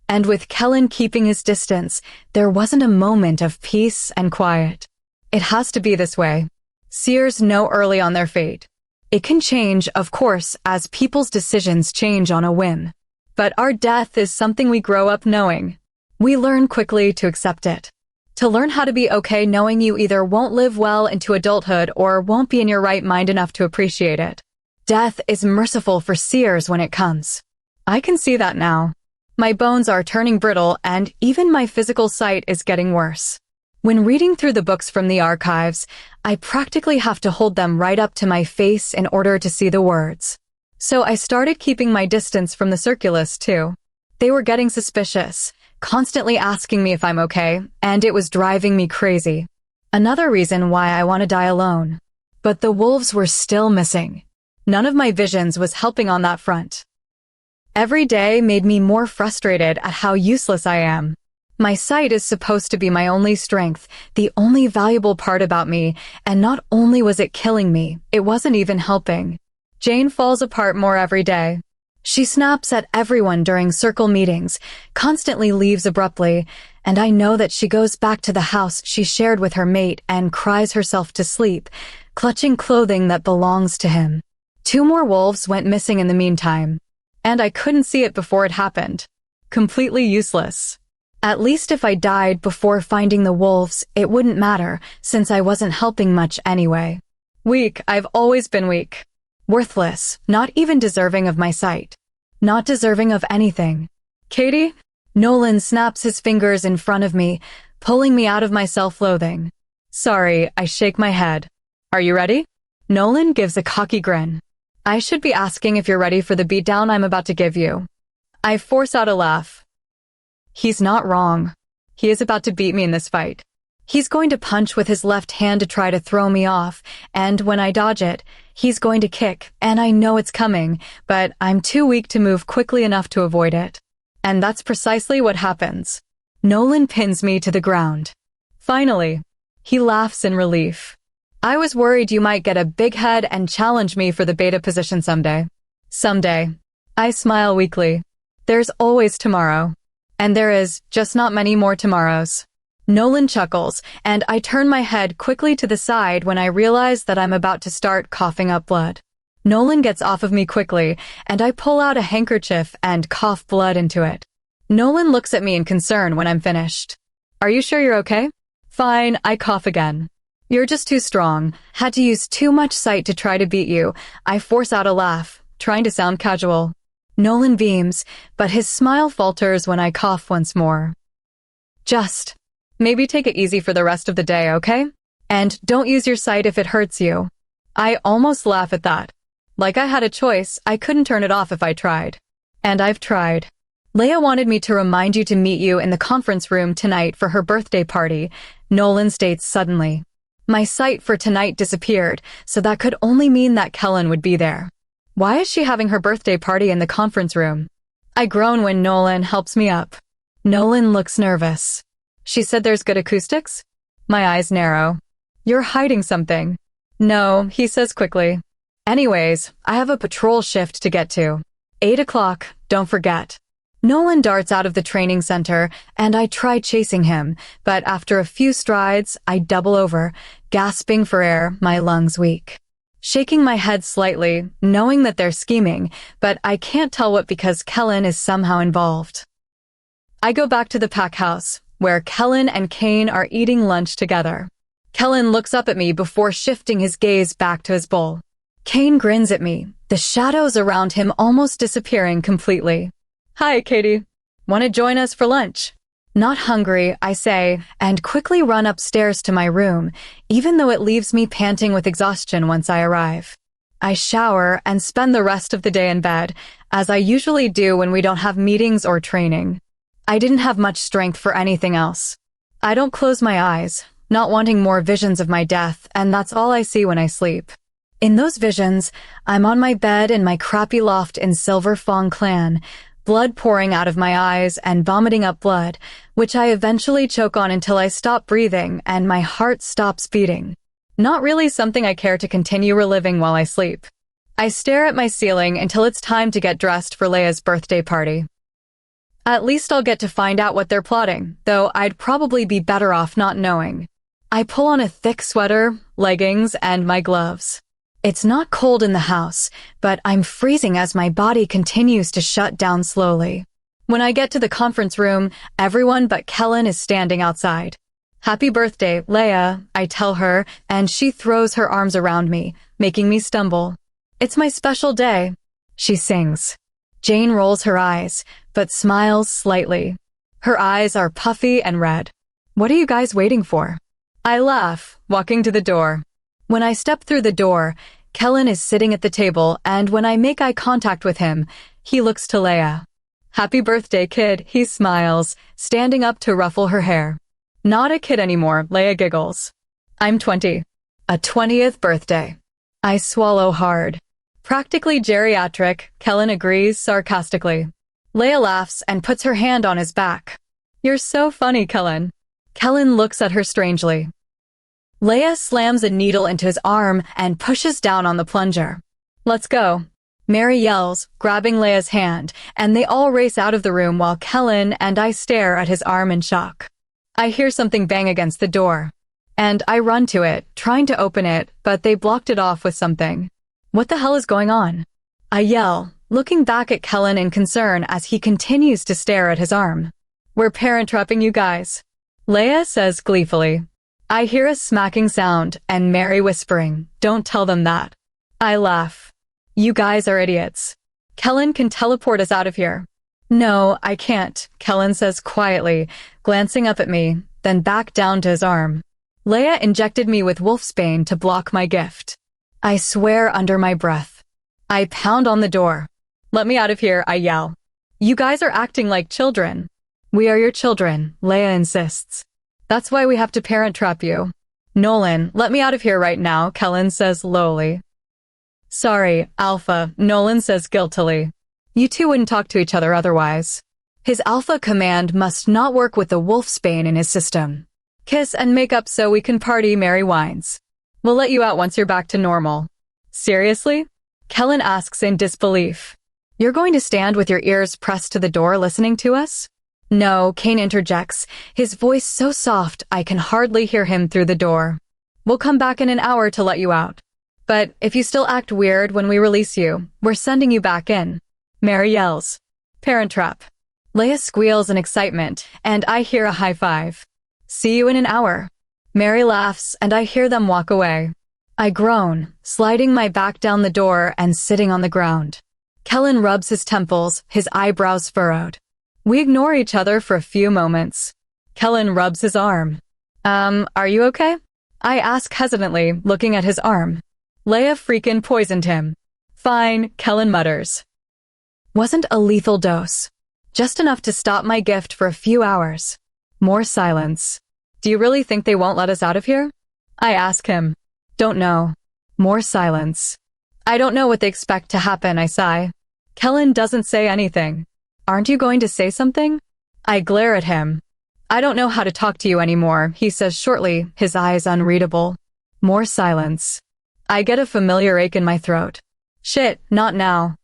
And with Kellen keeping his distance, there wasn't a moment of peace and quiet. It has to be this way. Seers know early on their fate. It can change, of course, as people's decisions change on a whim. But our death is something we grow up knowing. We learn quickly to accept it. To learn how to be okay knowing you either won't live well into adulthood or won't be in your right mind enough to appreciate it. Death is merciful for seers when it comes. I can see that now. My bones are turning brittle and even my physical sight is getting worse. When reading through the books from the archives, I practically have to hold them right up to my face in order to see the words. So I started keeping my distance from the circulars too. They were getting suspicious, constantly asking me if I'm okay, and it was driving me crazy. Another reason why I want to die alone. But the wolves were still missing. None of my visions was helping on that front. Every day made me more frustrated at how useless I am. My sight is supposed to be my only strength, the only valuable part about me, and not only was it killing me, it wasn't even helping. Jane falls apart more every day. She snaps at everyone during circle meetings, constantly leaves abruptly, and I know that she goes back to the house she shared with her mate and cries herself to sleep, clutching clothing that belongs to him. 2 more wolves went missing in the meantime. And I couldn't see it before it happened. Completely useless. At least if I died before finding the wolves, it wouldn't matter, since I wasn't helping much anyway. Weak, I've always been weak. Worthless, not even deserving of my sight. Not deserving of anything. Katie? Nolan snaps his fingers in front of me, pulling me out of my self-loathing. Sorry, I shake my head. Are you ready? Nolan gives a cocky grin. I should be asking if you're ready for the beatdown I'm about to give you. I force out a laugh. He's not wrong. He is about to beat me in this fight. He's going to punch with his left hand to try to throw me off, and when I dodge it, he's going to kick, and I know it's coming, but I'm too weak to move quickly enough to avoid it. And that's precisely what happens. Nolan pins me to the ground. Finally, he laughs in relief. I was worried you might get a big head and challenge me for the beta position someday. Someday. I smile weakly. There's always tomorrow. And there is, just not many more tomorrows. Nolan chuckles, and I turn my head quickly to the side when I realize that I'm about to start coughing up blood. Nolan gets off of me quickly, and I pull out a handkerchief and cough blood into it. Nolan looks at me in concern when I'm finished. Are you sure you're okay? Fine, I cough again. You're just too strong. Had to use too much sight to try to beat you. I force out a laugh, trying to sound casual. Nolan beams, but his smile falters when I cough once more. Just, maybe take it easy for the rest of the day, okay? And don't use your sight if it hurts you. I almost laugh at that. Like I had a choice, I couldn't turn it off if I tried. And I've tried. Leia wanted me to remind you to meet you in the conference room tonight for her birthday party, Nolan states suddenly. My sight for tonight disappeared, so that could only mean that Kellen would be there. Why is she having her birthday party in the conference room? I groan when Nolan helps me up. Nolan looks nervous. She said there's good acoustics? My eyes narrow. You're hiding something. No, he says quickly. Anyways, I have a patrol shift to get to. 8 o'clock, don't forget. Nolan darts out of the training center, and I try chasing him, but after a few strides, I double over, gasping for air, my lungs weak. Shaking my head slightly, knowing that they're scheming, but I can't tell what because Kellen is somehow involved. I go back to the pack house, where Kellen and Kane are eating lunch together. Kellen looks up at me before shifting his gaze back to his bowl. Kane grins at me, the shadows around him almost disappearing completely. Hi, Katie. Want to join us for lunch? Not hungry, I say, and quickly run upstairs to my room, even though it leaves me panting with exhaustion once I arrive. I shower and spend the rest of the day in bed, as I usually do when we don't have meetings or training. I didn't have much strength for anything else. I don't close my eyes, not wanting more visions of my death, and that's all I see when I sleep. In those visions, I'm on my bed in my crappy loft in Silver Fong Clan, blood pouring out of my eyes and vomiting up blood, which I eventually choke on until I stop breathing and my heart stops beating. Not really something I care to continue reliving while I sleep. I stare at my ceiling until it's time to get dressed for Leia's birthday party. At least I'll get to find out what they're plotting, though I'd probably be better off not knowing. I pull on a thick sweater, leggings, and my gloves. It's not cold in the house, but I'm freezing as my body continues to shut down slowly. When I get to the conference room, everyone but Kellen is standing outside. Happy birthday, Leia, I tell her, and she throws her arms around me, making me stumble. It's my special day, she sings. Jane rolls her eyes, but smiles slightly. Her eyes are puffy and red. What are you guys waiting for? I laugh, walking to the door. When I step through the door, Kellen is sitting at the table, and when I make eye contact with him, he looks to Leia. Happy birthday, kid, he smiles, standing up to ruffle her hair. Not a kid anymore, Leia giggles. I'm 20. A 20th birthday. I swallow hard. Practically geriatric, Kellen agrees sarcastically. Leia laughs and puts her hand on his back. You're so funny, Kellen. Kellen looks at her strangely. Leia slams a needle into his arm and pushes down on the plunger. Let's go. Mary yells, grabbing Leia's hand, and they all race out of the room while Kellen and I stare at his arm in shock. I hear something bang against the door, and I run to it, trying to open it, but they blocked it off with something. What the hell is going on? I yell, looking back at Kellen in concern as he continues to stare at his arm. We're parent trapping you guys, Leia says gleefully. I hear a smacking sound and Mary whispering, don't tell them that. I laugh. You guys are idiots. Kellen can teleport us out of here. No, I can't, Kellen says quietly, glancing up at me, then back down to his arm. Leia injected me with wolfsbane to block my gift. I swear under my breath. I pound on the door. Let me out of here, I yell. You guys are acting like children. We are your children, Leia insists. That's why we have to parent trap you. Nolan, let me out of here right now, Kellen says lowly. Sorry, Alpha, Nolan says guiltily. You two wouldn't talk to each other otherwise. His Alpha command must not work with the wolfsbane in his system. Kiss and make up so we can party, Mary whines. We'll let you out once you're back to normal. Seriously? Kellen asks in disbelief. You're going to stand with your ears pressed to the door listening to us? No, Kane interjects, his voice so soft I can hardly hear him through the door. We'll come back in an hour to let you out. But if you still act weird when we release you, we're sending you back in. Mary yells. Parent trap. Leia squeals in excitement, and I hear a high five. See you in an hour. Mary laughs, and I hear them walk away. I groan, sliding my back down the door and sitting on the ground. Kellen rubs his temples, his eyebrows furrowed. We ignore each other for a few moments. Kellen rubs his arm. Are you okay? I ask hesitantly, looking at his arm. Leia freakin' poisoned him. Fine, Kellen mutters. Wasn't a lethal dose. Just enough to stop my gift for a few hours. More silence. Do you really think they won't let us out of here? I ask him. Don't know. More silence. I don't know what they expect to happen, I sigh. Kellen doesn't say anything. Aren't you going to say something? I glare at him. I don't know how to talk to you anymore, he says shortly, his eyes unreadable. More silence. I get a familiar ache in my throat. Shit, not now.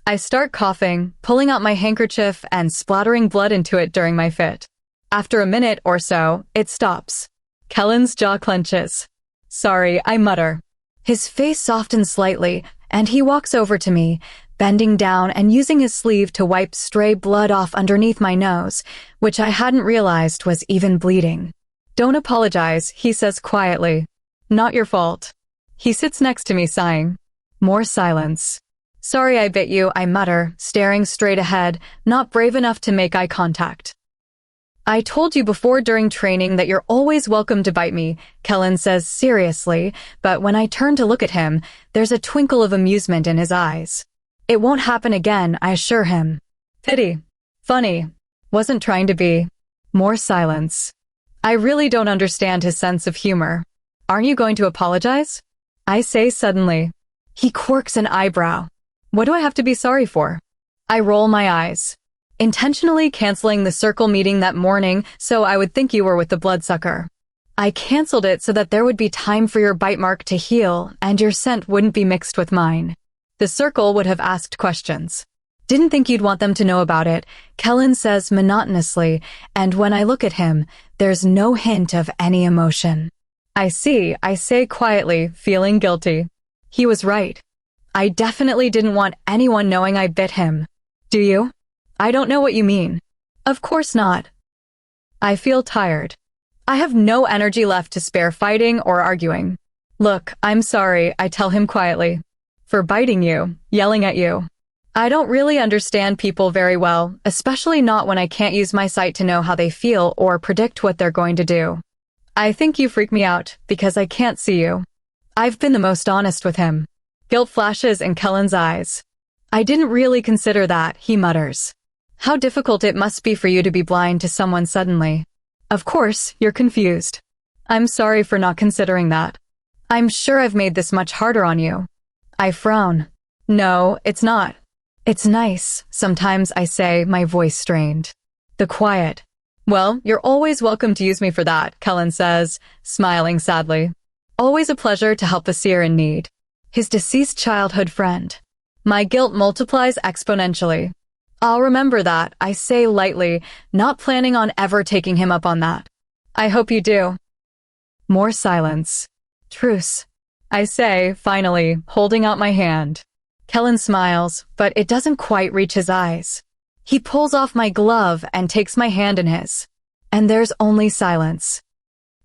I start coughing, pulling out my handkerchief and splattering blood into it during my fit. After a minute or so, it stops. Kellen's jaw clenches. Sorry, I mutter. His face softens slightly, and he walks over to me, bending down and using his sleeve to wipe stray blood off underneath my nose, which I hadn't realized was even bleeding. Don't apologize, he says quietly. Not your fault. He sits next to me sighing. More silence. Sorry I bit you, I mutter, staring straight ahead, not brave enough to make eye contact. I told you before during training that you're always welcome to bite me, Kellen says seriously, but when I turn to look at him, there's a twinkle of amusement in his eyes. It won't happen again, I assure him. Pity. Funny. Wasn't trying to be. More silence. I really don't understand his sense of humor. Aren't you going to apologize? I say suddenly. He quirks an eyebrow. What do I have to be sorry for? I roll my eyes. Intentionally canceling the circle meeting that morning so I would think you were with the bloodsucker. I canceled it so that there would be time for your bite mark to heal and your scent wouldn't be mixed with mine. The circle would have asked questions. Didn't think you'd want them to know about it, Kellen says monotonously, and when I look at him, there's no hint of any emotion. I see, I say quietly, feeling guilty. He was right. I definitely didn't want anyone knowing I bit him. Do you? I don't know what you mean. Of course not. I feel tired. I have no energy left to spare fighting or arguing. Look, I'm sorry, I tell him quietly. For biting you, yelling at you. I don't really understand people very well, especially not when I can't use my sight to know how they feel or predict what they're going to do. I think you freak me out because I can't see you. I've been the most honest with him. Guilt flashes in Kellen's eyes. I didn't really consider that, he mutters. How difficult it must be for you to be blind to someone suddenly. Of course, you're confused. I'm sorry for not considering that. I'm sure I've made this much harder on you. I frown. No, it's not. It's nice, sometimes I say, my voice strained. The quiet. Well, you're always welcome to use me for that, Kellen says, smiling sadly. Always a pleasure to help a seer in need. His deceased childhood friend. My guilt multiplies exponentially. I'll remember that, I say lightly, not planning on ever taking him up on that. I hope you do. More silence. Truce. I say, finally, holding out my hand. Kellen smiles, but it doesn't quite reach his eyes. He pulls off my glove and takes my hand in his. And there's only silence.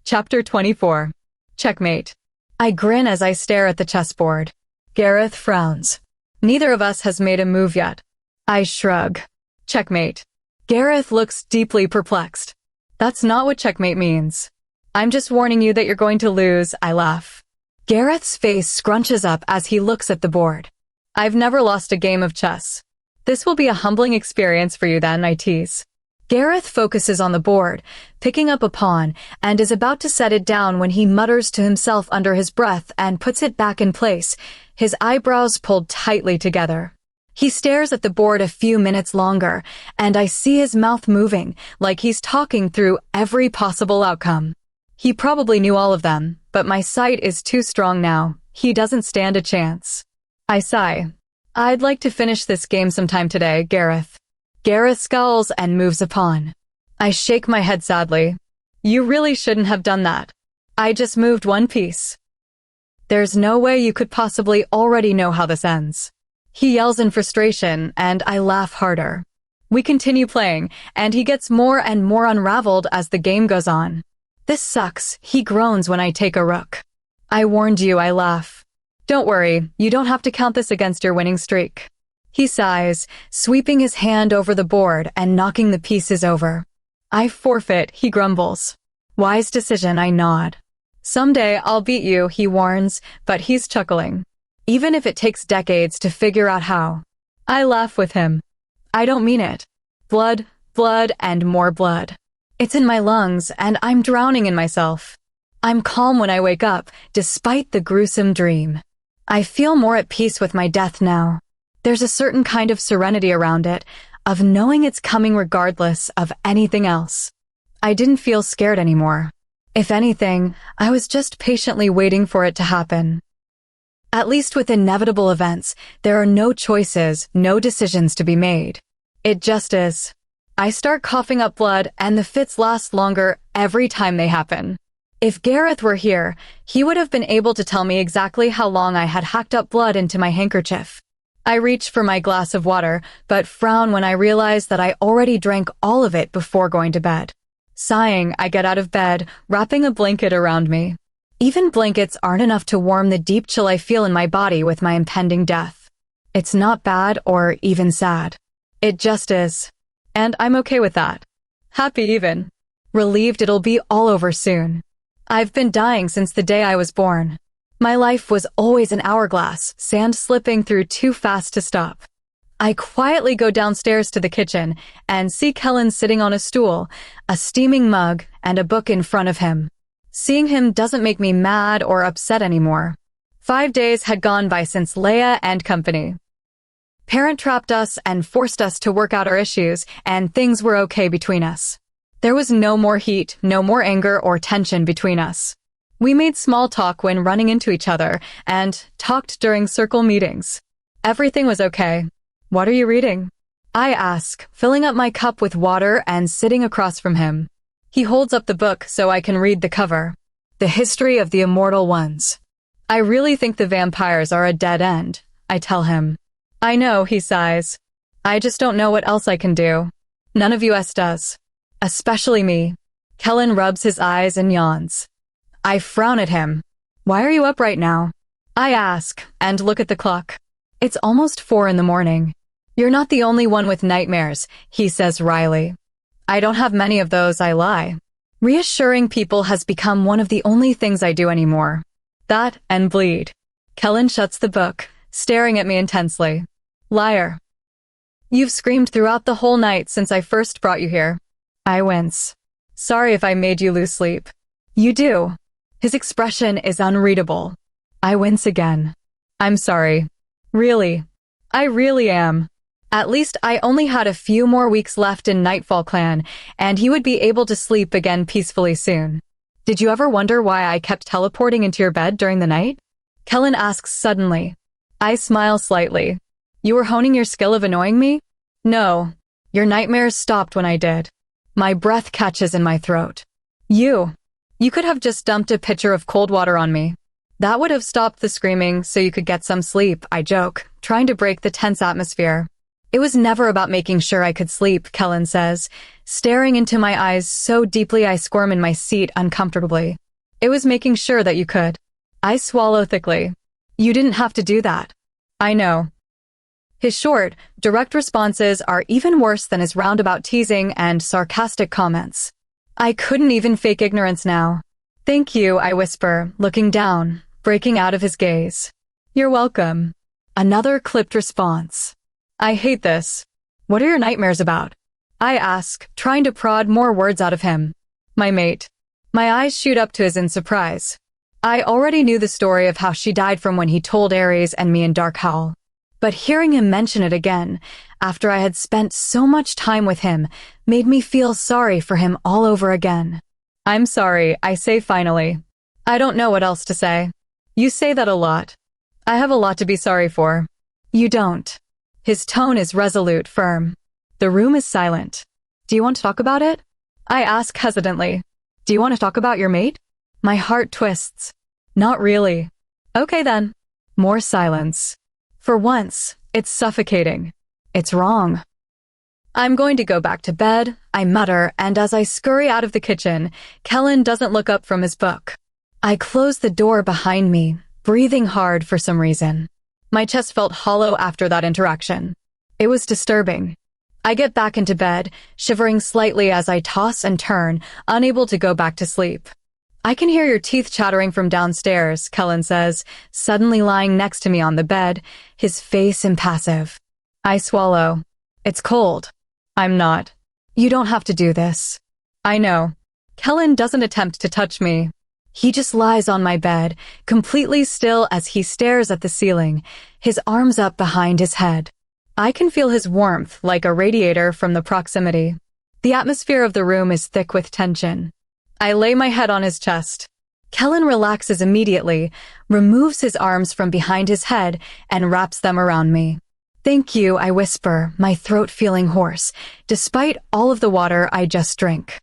Chapter 24. Checkmate. I grin as I stare at the chessboard. Gareth frowns. Neither of us has made a move yet. I shrug. Checkmate. Gareth looks deeply perplexed. That's not what checkmate means. I'm just warning you that you're going to lose, I laugh. Gareth's face scrunches up as he looks at the board. I've never lost a game of chess. This will be a humbling experience for you then, I tease. Gareth focuses on the board, picking up a pawn, and is about to set it down when he mutters to himself under his breath and puts it back in place, his eyebrows pulled tightly together. He stares at the board a few minutes longer, and I see his mouth moving, like he's talking through every possible outcome. He probably knew all of them, but my sight is too strong now. He doesn't stand a chance. I sigh. I'd like to finish this game sometime today, Gareth. Gareth scowls and moves a pawn. I shake my head sadly. You really shouldn't have done that. I just moved one piece. There's no way you could possibly already know how this ends. He yells in frustration, and I laugh harder. We continue playing, and he gets more and more unraveled as the game goes on. This sucks, he groans when I take a rook. I warned you, I laugh. Don't worry, you don't have to count this against your winning streak. He sighs, sweeping his hand over the board and knocking the pieces over. I forfeit, he grumbles. Wise decision, I nod. Someday I'll beat you, he warns, but he's chuckling. Even if it takes decades to figure out how. I laugh with him. I don't mean it. Blood, blood, and more blood. It's in my lungs, and I'm drowning in myself. I'm calm when I wake up, despite the gruesome dream. I feel more at peace with my death now. There's a certain kind of serenity around it, of knowing it's coming regardless of anything else. I didn't feel scared anymore. If anything, I was just patiently waiting for it to happen. At least with inevitable events, there are no choices, no decisions to be made. It just is. I start coughing up blood, and the fits last longer every time they happen. If Gareth were here, he would have been able to tell me exactly how long I had hacked up blood into my handkerchief. I reach for my glass of water, but frown when I realize that I already drank all of it before going to bed. Sighing, I get out of bed, wrapping a blanket around me. Even blankets aren't enough to warm the deep chill I feel in my body with my impending death. It's not bad or even sad. It just is. And I'm okay with that. Happy even. Relieved it'll be all over soon. I've been dying since the day I was born. My life was always an hourglass, sand slipping through too fast to stop. I quietly go downstairs to the kitchen and see Kellen sitting on a stool, a steaming mug, and a book in front of him. Seeing him doesn't make me mad or upset anymore. 5 days had gone by since Leia and company. Parent trapped us and forced us to work out our issues, and things were okay between us. There was no more heat, no more anger or tension between us. We made small talk when running into each other and talked during circle meetings. Everything was okay. What are you reading? I ask, filling up my cup with water and sitting across from him. He holds up the book so I can read the cover. The History of the Immortal Ones. I really think the vampires are a dead end, I tell him. I know, he sighs. I just don't know what else I can do. None of us does. Especially me. Kellen rubs his eyes and yawns. I frown at him. Why are you up right now? I ask, and look at the clock. It's almost 4 in the morning. You're not the only one with nightmares, he says wryly. I don't have many of those, I lie. Reassuring people has become one of the only things I do anymore. That and bleed. Kellen shuts the book, staring at me intensely. Liar. You've screamed throughout the whole night since I first brought you here. I wince. Sorry if I made you lose sleep. You do. His expression is unreadable. I wince again. I'm sorry. Really. I really am. At least I only had a few more weeks left in Nightfall Clan, and he would be able to sleep again peacefully soon. Did you ever wonder why I kept teleporting into your bed during the night? Kellen asks suddenly. I smile slightly. You were honing your skill of annoying me? No. Your nightmares stopped when I did. My breath catches in my throat. You could have just dumped a pitcher of cold water on me. That would have stopped the screaming so you could get some sleep, I joke, trying to break the tense atmosphere. It was never about making sure I could sleep, Kellen says, staring into my eyes so deeply I squirm in my seat uncomfortably. It was making sure that you could. I swallow thickly. You didn't have to do that. I know. His short, direct responses are even worse than his roundabout teasing and sarcastic comments. I couldn't even fake ignorance now. Thank you, I whisper, looking down, breaking out of his gaze. You're welcome. Another clipped response. I hate this. What are your nightmares about? I ask, trying to prod more words out of him. My mate. My eyes shoot up to his in surprise. I already knew the story of how she died from when he told Ares and me in Dark Howl. But hearing him mention it again, after I had spent so much time with him, made me feel sorry for him all over again. I'm sorry, I say finally. I don't know what else to say. You say that a lot. I have a lot to be sorry for. You don't. His tone is resolute, firm. The room is silent. Do you want to talk about it? I ask hesitantly. Do you want to talk about your mate? My heart twists. Not really. Okay then. More silence. For once, it's suffocating. It's wrong. I'm going to go back to bed, I mutter, and as I scurry out of the kitchen, Kellen doesn't look up from his book. I close the door behind me, breathing hard for some reason. My chest felt hollow after that interaction. It was disturbing. I get back into bed, shivering slightly as I toss and turn, unable to go back to sleep. I can hear your teeth chattering from downstairs, Kellen says, suddenly lying next to me on the bed, his face impassive. I swallow. It's cold. I'm not. You don't have to do this. I know. Kellen doesn't attempt to touch me. He just lies on my bed, completely still as he stares at the ceiling, his arms up behind his head. I can feel his warmth like a radiator from the proximity. The atmosphere of the room is thick with tension. I lay my head on his chest. Kellen relaxes immediately, removes his arms from behind his head, and wraps them around me. Thank you, I whisper, my throat feeling hoarse, despite all of the water I just drank.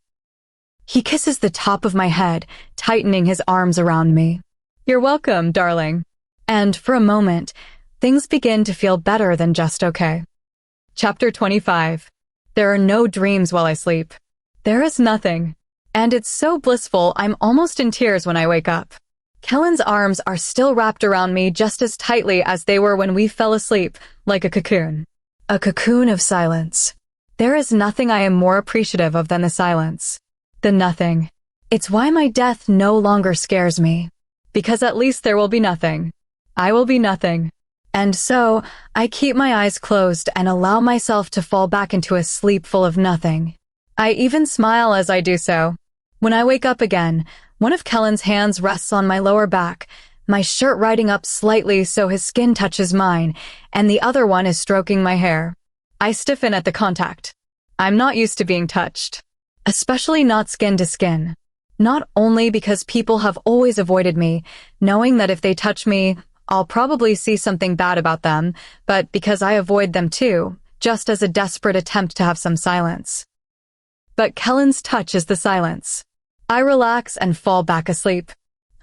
He kisses the top of my head, tightening his arms around me. You're welcome, darling. And for a moment, things begin to feel better than just okay. Chapter 25. There are no dreams while I sleep. There is nothing. And it's so blissful I'm almost in tears when I wake up. Kellen's arms are still wrapped around me just as tightly as they were when we fell asleep, like a cocoon. A cocoon of silence. There is nothing I am more appreciative of than the silence. The nothing. It's why my death no longer scares me. Because at least there will be nothing. I will be nothing. And so, I keep my eyes closed and allow myself to fall back into a sleep full of nothing. I even smile as I do so. When I wake up again, one of Kellen's hands rests on my lower back, my shirt riding up slightly so his skin touches mine, and the other one is stroking my hair. I stiffen at the contact. I'm not used to being touched. Especially not skin to skin. Not only because people have always avoided me, knowing that if they touch me, I'll probably see something bad about them, but because I avoid them too, just as a desperate attempt to have some silence. But Kellen's touch is the silence. I relax and fall back asleep.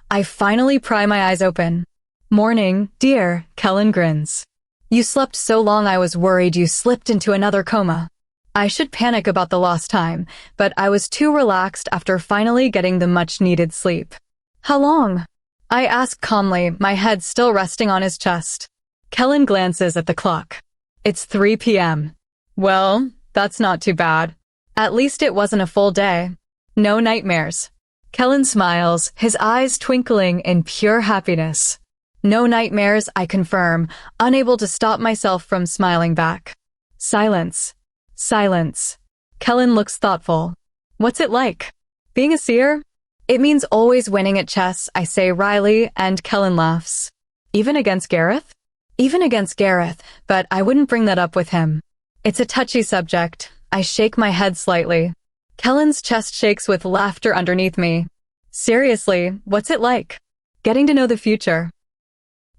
I finally pry my eyes open. Morning, dear, Kellen grins. You slept so long I was worried you slipped into another coma. I should panic about the lost time, but I was too relaxed after finally getting the much-needed sleep. How long? I ask calmly, my head still resting on his chest. Kellen glances at the clock. It's 3 p.m. Well, that's not too bad. At least it wasn't a full day. No nightmares. Kellen smiles, his eyes twinkling in pure happiness. No nightmares, I confirm, unable to stop myself from smiling back. Silence. Silence. Kellen looks thoughtful. What's it like? Being a seer? It means always winning at chess, I say wryly, and Kellen laughs. Even against Gareth? Even against Gareth, but I wouldn't bring that up with him. It's a touchy subject. I shake my head slightly. Kellen's chest shakes with laughter underneath me. Seriously, what's it like? Getting to know the future.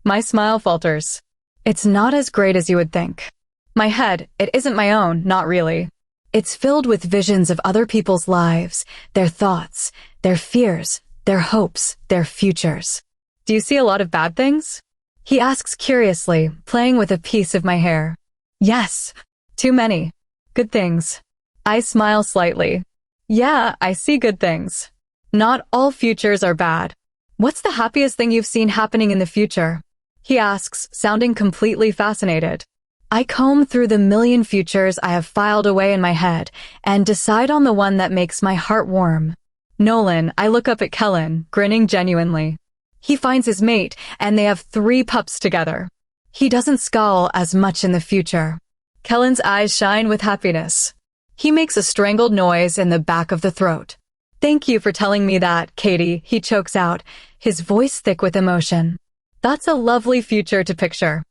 My smile falters. It's not as great as you would think. My head, it isn't my own, not really. It's filled with visions of other people's lives, their thoughts, their fears, their hopes, their futures. Do you see a lot of bad things? He asks curiously, playing with a piece of my hair. Yes, too many. Good things. I smile slightly. Yeah, I see good things. Not all futures are bad. What's the happiest thing you've seen happening in the future? He asks, sounding completely fascinated. I comb through the million futures I have filed away in my head and decide on the one that makes my heart warm. Nolan, I look up at Kellen, grinning genuinely. He finds his mate, and they have 3 pups together. He doesn't scowl as much in the future. Kellen's eyes shine with happiness. He makes a strangled noise in the back of the throat. Thank you for telling me that, Katie, he chokes out, his voice thick with emotion. That's a lovely future to picture.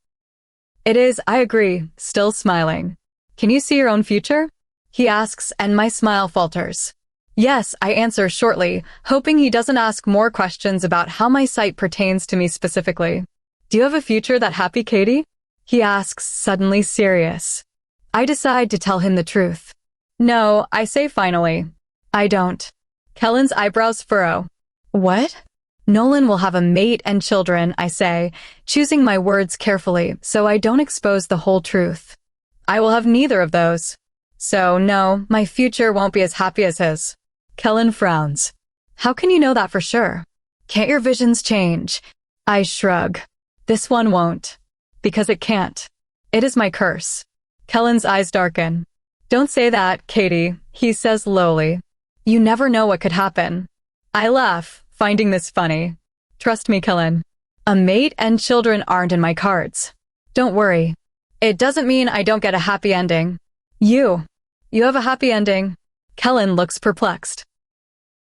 It is, I agree, still smiling. Can you see your own future? He asks, and my smile falters. Yes, I answer shortly, hoping he doesn't ask more questions about how my sight pertains to me specifically. Do you have a future that happy, Katie? He asks, suddenly serious. I decide to tell him the truth. No, I say finally. I don't. Kellen's eyebrows furrow. What? Nolan will have a mate and children, I say, choosing my words carefully so I don't expose the whole truth. I will have neither of those. So, no, my future won't be as happy as his. Kellen frowns. How can you know that for sure? Can't your visions change? I shrug. This one won't. Because it can't. It is my curse. Kellen's eyes darken. Don't say that, Katie, he says lowly. You never know what could happen. I laugh, finding this funny. Trust me, Kellen. A mate and children aren't in my cards. Don't worry. It doesn't mean I don't get a happy ending. You have a happy ending. Kellen looks perplexed.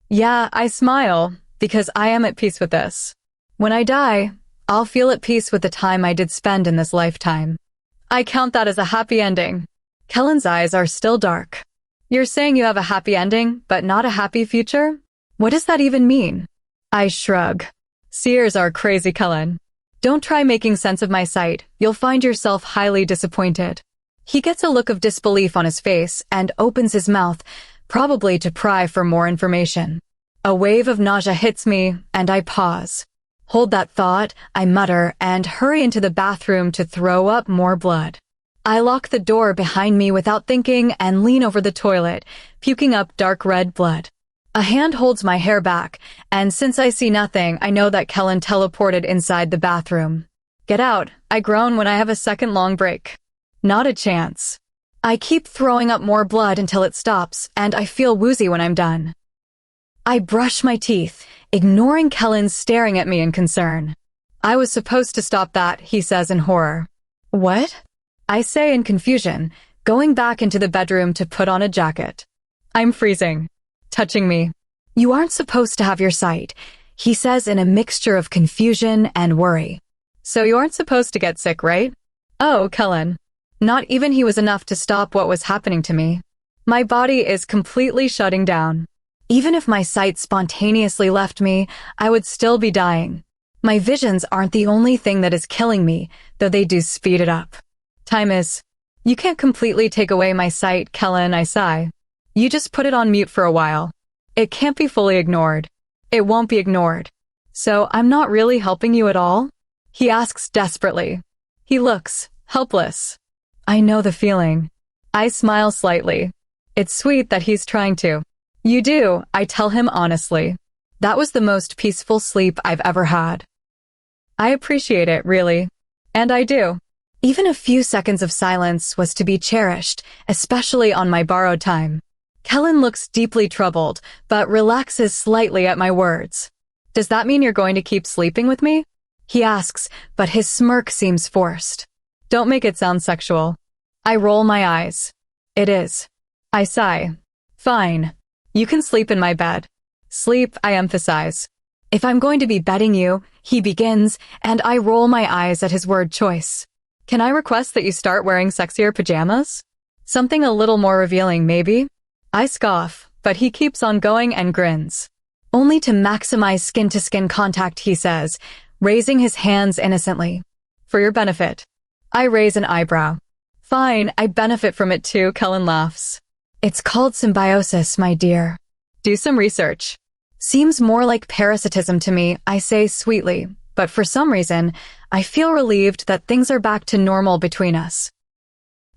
Yeah, I smile, because I am at peace with this. When I die, I'll feel at peace with the time I did spend in this lifetime. I count that as a happy ending. Kellen's eyes are still dark. You're saying you have a happy ending, but not a happy future? What does that even mean? I shrug. Seers are crazy, Kellen. Don't try making sense of my sight. You'll find yourself highly disappointed. He gets a look of disbelief on his face and opens his mouth, probably to pry for more information. A wave of nausea hits me, and I pause. Hold that thought, I mutter, and hurry into the bathroom to throw up more blood. I lock the door behind me without thinking and lean over the toilet, puking up dark red blood. A hand holds my hair back, and since I see nothing, I know that Kellen teleported inside the bathroom. Get out, I groan when I have a second long break. Not a chance. I keep throwing up more blood until it stops, and I feel woozy when I'm done. I brush my teeth, ignoring Kellen staring at me in concern. I was supposed to stop that, he says in horror. What? I say in confusion, going back into the bedroom to put on a jacket. I'm freezing. Touching me. You aren't supposed to have your sight, he says in a mixture of confusion and worry. So you aren't supposed to get sick, right? Oh, Kellen. Not even he was enough to stop what was happening to me. My body is completely shutting down. Even if my sight spontaneously left me, I would still be dying. My visions aren't the only thing that is killing me, though they do speed it up. Time is. You can't completely take away my sight, Kellen, I sigh. You just put it on mute for a while. It can't be fully ignored. It won't be ignored. So I'm not really helping you at all? He asks desperately. He looks helpless. I know the feeling. I smile slightly. It's sweet that he's trying to. You do, I tell him honestly. That was the most peaceful sleep I've ever had. I appreciate it, really. And I do. Even a few seconds of silence was to be cherished, especially on my borrowed time. Kellen looks deeply troubled, but relaxes slightly at my words. Does that mean you're going to keep sleeping with me? He asks, but his smirk seems forced. Don't make it sound sexual. I roll my eyes. It is. I sigh. Fine. You can sleep in my bed. Sleep, I emphasize. If I'm going to be bedding you, he begins, and I roll my eyes at his word choice. Can I request that you start wearing sexier pajamas? Something a little more revealing, maybe? I scoff, but he keeps on going and grins. Only to maximize skin-to-skin contact, he says, raising his hands innocently. For your benefit. I raise an eyebrow. Fine, I benefit from it too, Kellen laughs. It's called symbiosis, my dear. Do some research. Seems more like parasitism to me, I say sweetly, but for some reason, I feel relieved that things are back to normal between us.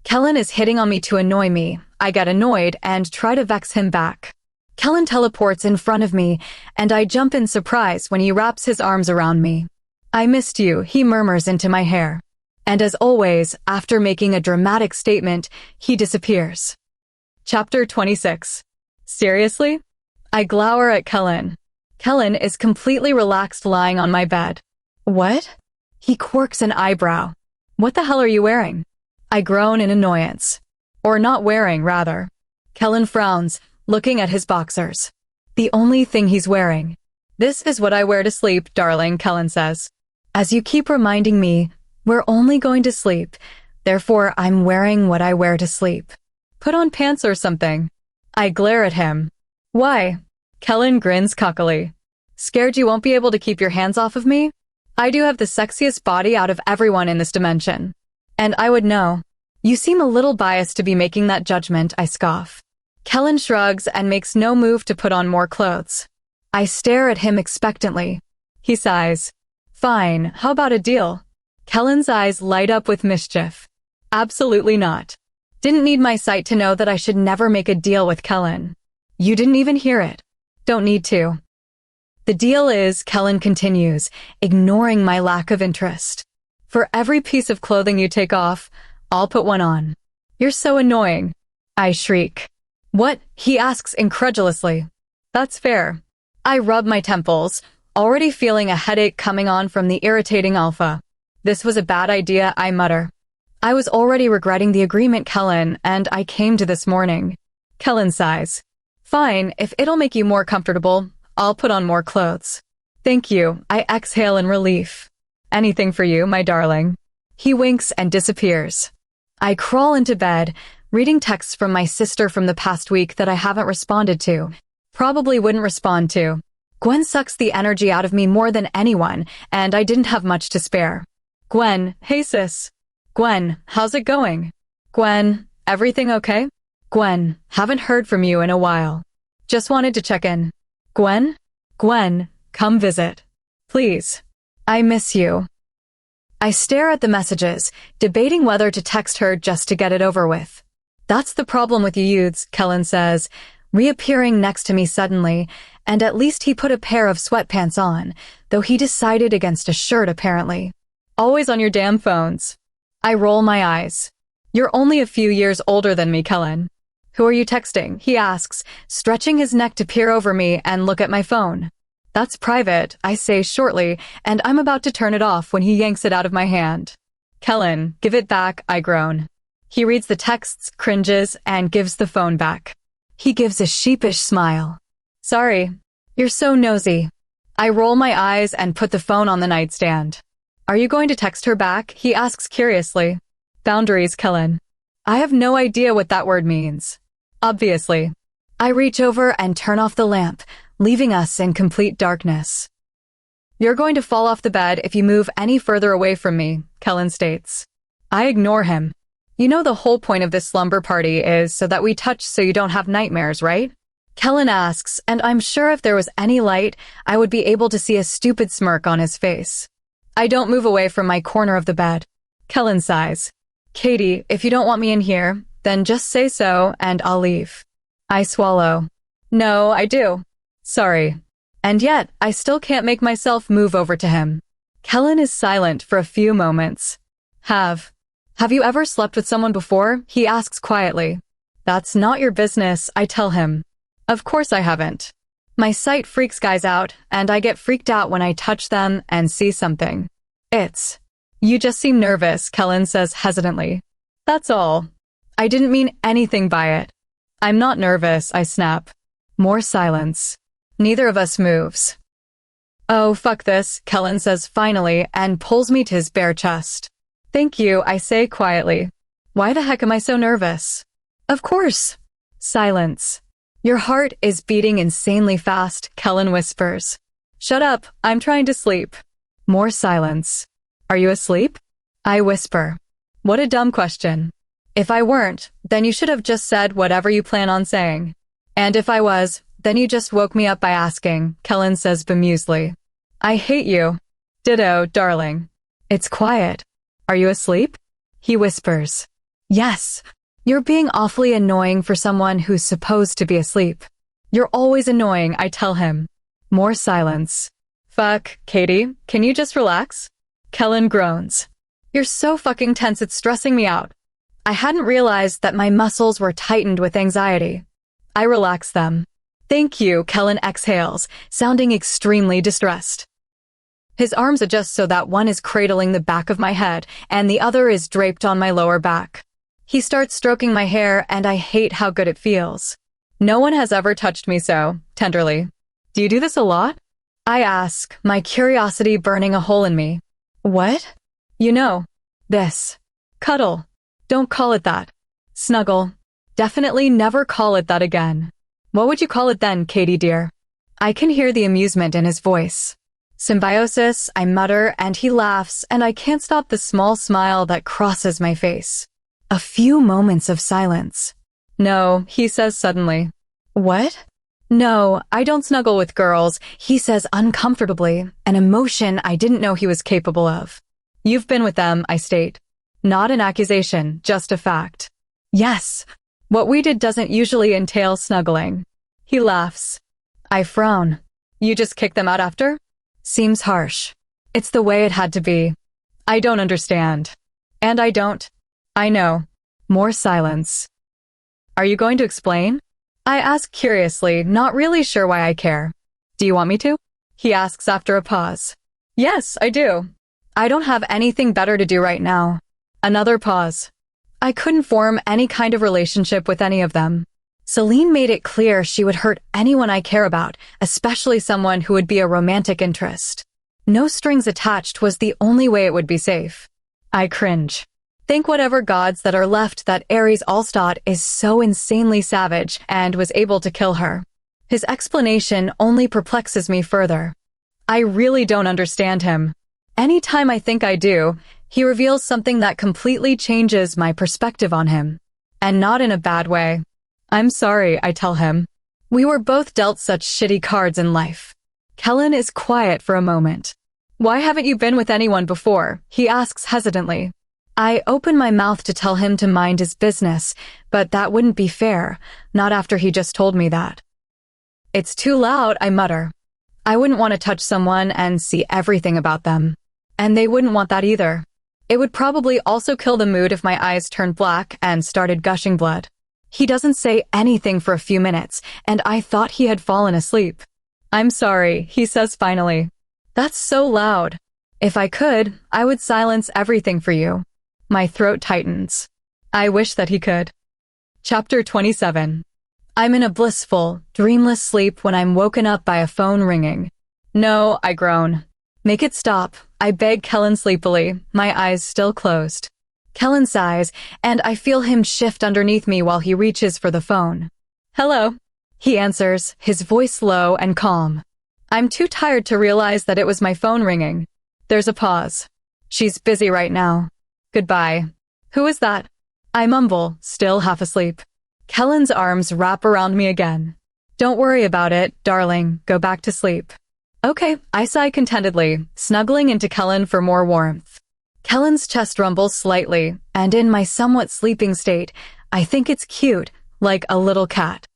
Kellen is hitting on me to annoy me. I get annoyed and try to vex him back. Kellen teleports in front of me, and I jump in surprise when he wraps his arms around me. I missed you, he murmurs into my hair. And as always, after making a dramatic statement, he disappears. Chapter 26. Seriously? I glower at Kellen. Kellen is completely relaxed lying on my bed. What? He quirks an eyebrow. What the hell are you wearing? I groan in annoyance. Or not wearing, rather. Kellen frowns, looking at his boxers. The only thing he's wearing. This is what I wear to sleep, darling, Kellen says. As you keep reminding me, we're only going to sleep. Therefore, I'm wearing what I wear to sleep. Put on pants or something. I glare at him. Why? Kellen grins cockily. Scared you won't be able to keep your hands off of me? I do have the sexiest body out of everyone in this dimension. And I would know. You seem a little biased to be making that judgment, I scoff. Kellen shrugs and makes no move to put on more clothes. I stare at him expectantly. He sighs. Fine, how about a deal? Kellen's eyes light up with mischief. Absolutely not. Didn't need my sight to know that I should never make a deal with Kellen. You didn't even hear it. Don't need to. The deal is, Kellen continues, ignoring my lack of interest. For every piece of clothing you take off, I'll put one on. You're so annoying. I shriek. What? He asks incredulously. That's fair. I rub my temples, already feeling a headache coming on from the irritating Alpha. This was a bad idea, I mutter. I was already regretting the agreement, Kellen, and I came to this morning. Kellen sighs. Fine, if it'll make you more comfortable, I'll put on more clothes. Thank you, I exhale in relief. Anything for you, my darling. He winks and disappears. I crawl into bed, reading texts from my sister from the past week that I haven't responded to. Probably wouldn't respond to. Gwen sucks the energy out of me more than anyone, and I didn't have much to spare. Gwen, hey sis. Gwen, how's it going? Gwen, everything okay? Gwen, haven't heard from you in a while. Just wanted to check in. Gwen? Gwen, come visit. Please. I miss you. I stare at the messages, debating whether to text her just to get it over with. That's the problem with you youths, Kellen says, reappearing next to me suddenly, and at least he put a pair of sweatpants on, though he decided against a shirt apparently. Always on your damn phones. I roll my eyes. You're only a few years older than me, Kellen. Who are you texting? He asks, stretching his neck to peer over me and look at my phone. That's private, I say shortly, and I'm about to turn it off when he yanks it out of my hand. Kellen, give it back, I groan. He reads the texts, cringes, and gives the phone back. He gives a sheepish smile. Sorry. You're so nosy. I roll my eyes and put the phone on the nightstand. Are you going to text her back? He asks curiously. Boundaries, Kellen. I have no idea what that word means. Obviously. I reach over and turn off the lamp, leaving us in complete darkness. You're going to fall off the bed if you move any further away from me, Kellen states. I ignore him. You know the whole point of this slumber party is so that we touch so you don't have nightmares, right? Kellen asks, and I'm sure if there was any light, I would be able to see a stupid smirk on his face. I don't move away from my corner of the bed. Kellen sighs. Katie, if you don't want me in here, then just say so and I'll leave. I swallow. No, I do. Sorry. And yet, I still can't make myself move over to him. Kellen is silent for a few moments. Have you ever slept with someone before? He asks quietly. That's not your business, I tell him. Of course I haven't. My sight freaks guys out, and I get freaked out when I touch them and see something. You just seem nervous, Kellen says hesitantly. That's all. I didn't mean anything by it. I'm not nervous, I snap. More silence. Neither of us moves. Oh, fuck this, Kellen says finally, and pulls me to his bare chest. Thank you, I say quietly. Why the heck am I so nervous? Of course. Silence. Your heart is beating insanely fast, Kellen whispers. Shut up, I'm trying to sleep. More silence. Are you asleep? I whisper. What a dumb question. If I weren't, then you should have just said whatever you plan on saying. And if I was, then you just woke me up by asking, Kellen says bemusedly. I hate you. Ditto, darling. It's quiet. Are you asleep? He whispers. Yes. You're being awfully annoying for someone who's supposed to be asleep. You're always annoying, I tell him. More silence. Fuck, Katie, can you just relax? Kellen groans. You're so fucking tense, it's stressing me out. I hadn't realized that my muscles were tightened with anxiety. I relax them. Thank you, Kellen exhales, sounding extremely distressed. His arms adjust so that one is cradling the back of my head and the other is draped on my lower back. He starts stroking my hair and I hate how good it feels. No one has ever touched me so tenderly. Do you do this a lot? I ask, my curiosity burning a hole in me. What? You know. This. Cuddle. Don't call it that. Snuggle. Definitely never call it that again. What would you call it then, Katie dear? I can hear the amusement in his voice. Symbiosis, I mutter, and he laughs, and I can't stop the small smile that crosses my face. A few moments of silence. No, he says suddenly. What? No, I don't snuggle with girls, he says uncomfortably, an emotion I didn't know he was capable of. You've been with them, I state. Not an accusation, just a fact. Yes. What we did doesn't usually entail snuggling. He laughs. I frown. You just kick them out after? Seems harsh. It's the way it had to be. I don't understand. And I don't. I know. More silence. Are you going to explain? I ask curiously, not really sure why I care. Do you want me to? He asks after a pause. Yes, I do. I don't have anything better to do right now. Another pause. I couldn't form any kind of relationship with any of them. Celine made it clear she would hurt anyone I care about, especially someone who would be a romantic interest. No strings attached was the only way it would be safe. I cringe. Thank whatever gods that are left that Ares Allstott is so insanely savage and was able to kill her. His explanation only perplexes me further. I really don't understand him. Anytime I think I do, he reveals something that completely changes my perspective on him. And not in a bad way. I'm sorry, I tell him. We were both dealt such shitty cards in life. Kellen is quiet for a moment. Why haven't you been with anyone before? He asks hesitantly. I open my mouth to tell him to mind his business, but that wouldn't be fair, not after he just told me that. It's too loud, I mutter. I wouldn't want to touch someone and see everything about them. And they wouldn't want that either. It would probably also kill the mood if my eyes turned black and started gushing blood. He doesn't say anything for a few minutes, and I thought he had fallen asleep. I'm sorry, he says finally. That's so loud. If I could, I would silence everything for you. My throat tightens. I wish that he could. Chapter 27. I'm in a blissful, dreamless sleep when I'm woken up by a phone ringing. No, I groan. Make it stop, I beg Kellen sleepily, my eyes still closed. Kellen sighs, and I feel him shift underneath me while he reaches for the phone. Hello, he answers, his voice low and calm. I'm too tired to realize that it was my phone ringing. There's a pause. She's busy right now. Goodbye. Who is that? I mumble, still half asleep. Kellen's arms wrap around me again. Don't worry about it, darling, go back to sleep. Okay, I sigh contentedly, snuggling into Kellen for more warmth. Kellen's chest rumbles slightly, and in my somewhat sleeping state, I think it's cute, like a little cat.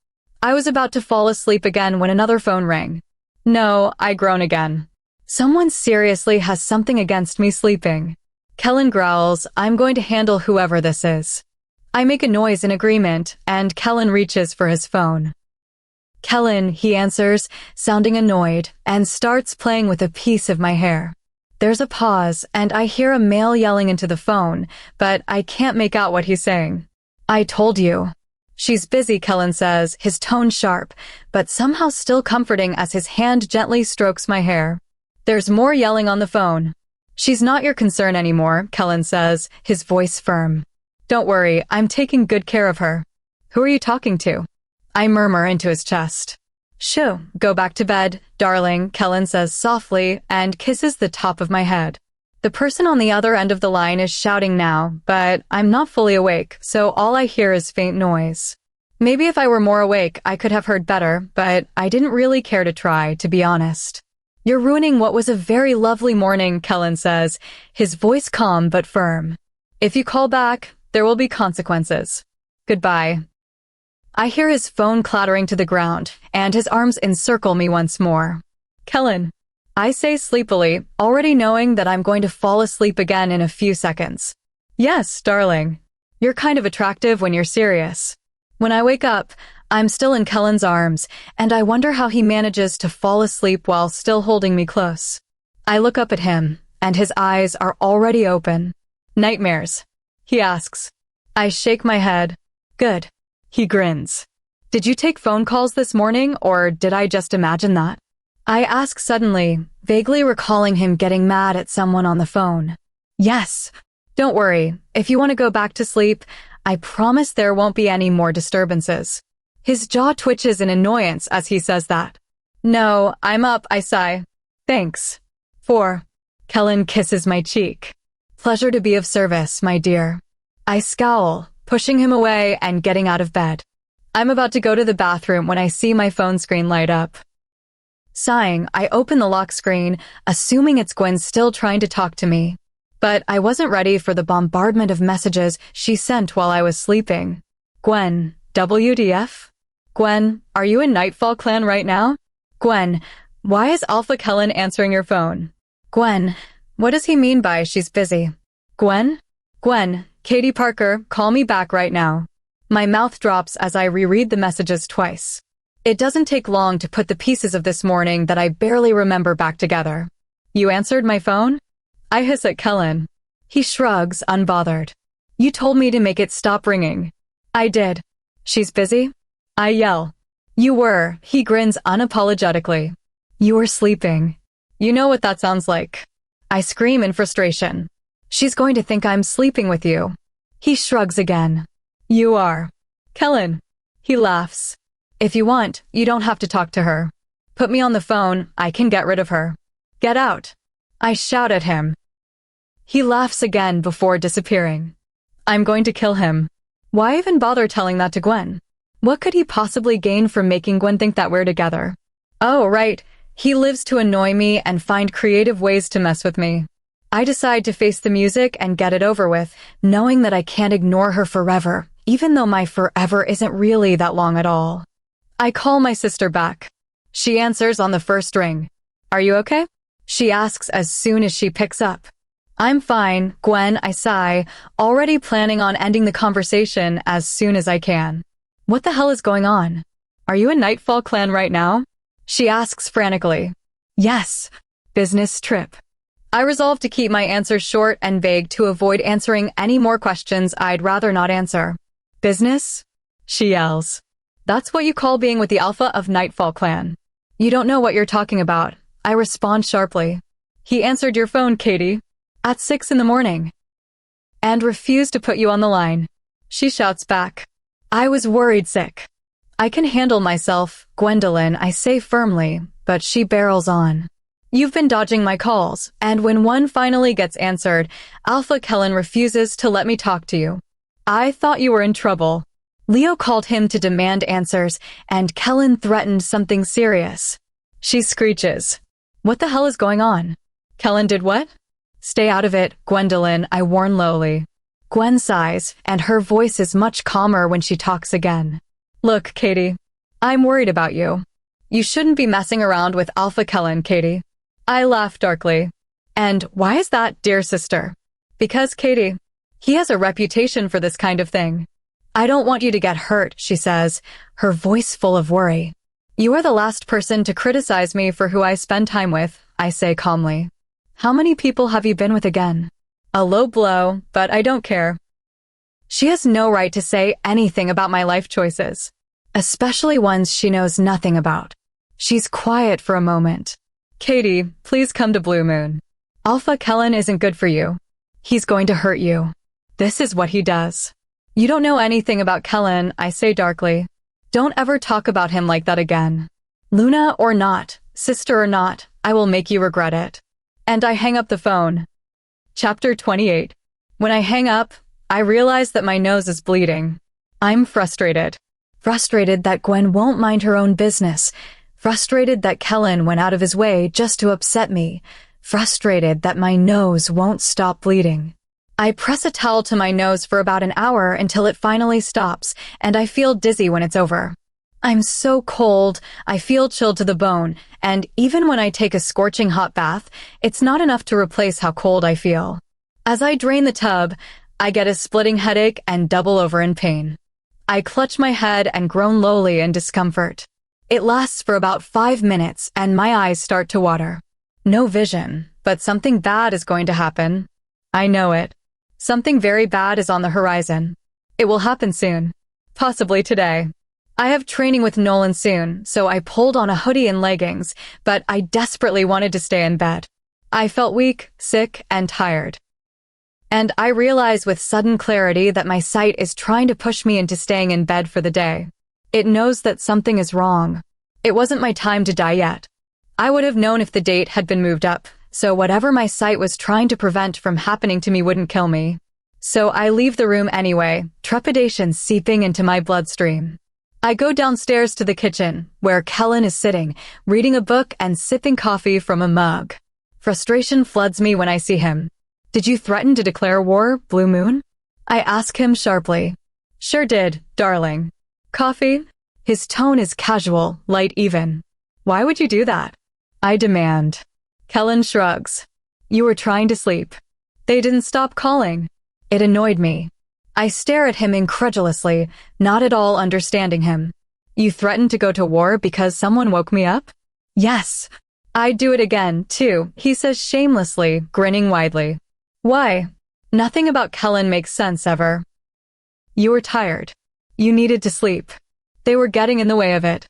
I was about to fall asleep again when another phone rang. No, I groan again. Someone seriously has something against me sleeping. Kellen growls, I'm going to handle whoever this is. I make a noise in agreement, and Kellen reaches for his phone. Kellen, he answers, sounding annoyed, and starts playing with a piece of my hair. There's a pause, and I hear a male yelling into the phone, but I can't make out what he's saying. I told you. She's busy, Kellen says, his tone sharp, but somehow still comforting as his hand gently strokes my hair. There's more yelling on the phone. She's not your concern anymore, Kellen says, his voice firm. Don't worry, I'm taking good care of her. Who are you talking to? I murmur into his chest. Shoo, go back to bed, darling, Kellen says softly and kisses the top of my head. The person on the other end of the line is shouting now, but I'm not fully awake, so all I hear is faint noise. Maybe if I were more awake, I could have heard better, but I didn't really care to try, to be honest. You're ruining what was a very lovely morning, Kellen says, his voice calm but firm. If you call back, there will be consequences. Goodbye. I hear his phone clattering to the ground, and his arms encircle me once more. Kellen, I say sleepily, already knowing that I'm going to fall asleep again in a few seconds. Yes, darling. You're kind of attractive when you're serious. When I wake up, I'm still in Kellen's arms, and I wonder how he manages to fall asleep while still holding me close. I look up at him, and his eyes are already open. Nightmares? He asks. I shake my head. Good. He grins. Did you take phone calls this morning, or did I just imagine that? I ask suddenly, vaguely recalling him getting mad at someone on the phone. Yes. Don't worry. If you want to go back to sleep, I promise there won't be any more disturbances. His jaw twitches in annoyance as he says that. No, I'm up, I sigh. Thanks. 4. Kellen kisses my cheek. Pleasure to be of service, my dear. I scowl, pushing him away and getting out of bed. I'm about to go to the bathroom when I see my phone screen light up. Sighing, I open the lock screen, assuming it's Gwen still trying to talk to me. But I wasn't ready for the bombardment of messages she sent while I was sleeping. Gwen, WTF? Gwen, are you in Nightfall Clan right now? Gwen, why is Alpha Kellen answering your phone? Gwen, what does he mean by she's busy? Gwen? Gwen, Katie Parker, call me back right now. My mouth drops as I reread the messages twice. It doesn't take long to put the pieces of this morning that I barely remember back together. You answered my phone? I hiss at Kellen. He shrugs, unbothered. You told me to make it stop ringing. I did. She's busy? I yell. You were. He grins unapologetically. You were sleeping. You know what that sounds like. I scream in frustration. She's going to think I'm sleeping with you. He shrugs again. You are. Kellen. He laughs. If you want, you don't have to talk to her. Put me on the phone, I can get rid of her. Get out. I shout at him. He laughs again before disappearing. I'm going to kill him. Why even bother telling that to Gwen? What could he possibly gain from making Gwen think that we're together? Oh, right. He lives to annoy me and find creative ways to mess with me. I decide to face the music and get it over with, knowing that I can't ignore her forever, even though my forever isn't really that long at all. I call my sister back. She answers on the first ring. Are you okay? She asks as soon as she picks up. I'm fine, Gwen, I sigh, already planning on ending the conversation as soon as I can. What the hell is going on? Are you in Nightfall Clan right now? She asks frantically. Yes. Business trip. I resolve to keep my answers short and vague to avoid answering any more questions I'd rather not answer. Business? She yells. That's what you call being with the alpha of Nightfall Clan. You don't know what you're talking about. I respond sharply. He answered your phone, Katie. At 6 a.m. And refused to put you on the line. She shouts back. I was worried sick. I can handle myself, Gwendolyn, I say firmly, but she barrels on. You've been dodging my calls, and when one finally gets answered, Alpha Kellen refuses to let me talk to you. I thought you were in trouble. Leo called him to demand answers, and Kellen threatened something serious. She screeches. What the hell is going on? Kellen did what? Stay out of it, Gwendolyn, I warn lowly. Gwen sighs, and her voice is much calmer when she talks again. Look, Katie, I'm worried about you. You shouldn't be messing around with Alpha Kellen, Katie. I laugh darkly. And why is that, dear sister? Because, Katie, he has a reputation for this kind of thing. I don't want you to get hurt, she says, her voice full of worry. You are the last person to criticize me for who I spend time with, I say calmly. How many people have you been with again? A low blow, but I don't care. She has no right to say anything about my life choices, especially ones she knows nothing about. She's quiet for a moment. Katie, please come to Blue Moon. Alpha Kellen isn't good for you. He's going to hurt you. This is what he does. You don't know anything about Kellen, I say darkly. Don't ever talk about him like that again. Luna or not, sister or not, I will make you regret it. And I hang up the phone. Chapter 28. When I hang up, I realize that my nose is bleeding. I'm frustrated. Frustrated that Gwen won't mind her own business. Frustrated that Kellen went out of his way just to upset me. Frustrated that my nose won't stop bleeding. I press a towel to my nose for about an hour until it finally stops, and I feel dizzy when it's over. I'm so cold, I feel chilled to the bone, and even when I take a scorching hot bath, it's not enough to replace how cold I feel. As I drain the tub, I get a splitting headache and double over in pain. I clutch my head and groan lowly in discomfort. It lasts for about 5 minutes and my eyes start to water. No vision, but something bad is going to happen. I know it. Something very bad is on the horizon. It will happen soon. Possibly today. I have training with Nolan soon, so I pulled on a hoodie and leggings, but I desperately wanted to stay in bed. I felt weak, sick, and tired. And I realize with sudden clarity that my sight is trying to push me into staying in bed for the day. It knows that something is wrong. It wasn't my time to die yet. I would have known if the date had been moved up, so whatever my sight was trying to prevent from happening to me wouldn't kill me. So I leave the room anyway, trepidation seeping into my bloodstream. I go downstairs to the kitchen, where Kellen is sitting, reading a book and sipping coffee from a mug. Frustration floods me when I see him. Did you threaten to declare war, Blue Moon? I ask him sharply. Sure did, darling. Coffee? His tone is casual, light even. Why would you do that? I demand. Kellen shrugs. You were trying to sleep. They didn't stop calling. It annoyed me. I stare at him incredulously, not at all understanding him. You threatened to go to war because someone woke me up? Yes. I'd do it again, too, he says shamelessly, grinning widely. Why? Nothing about Kellen makes sense ever. You were tired. You needed to sleep. They were getting in the way of it.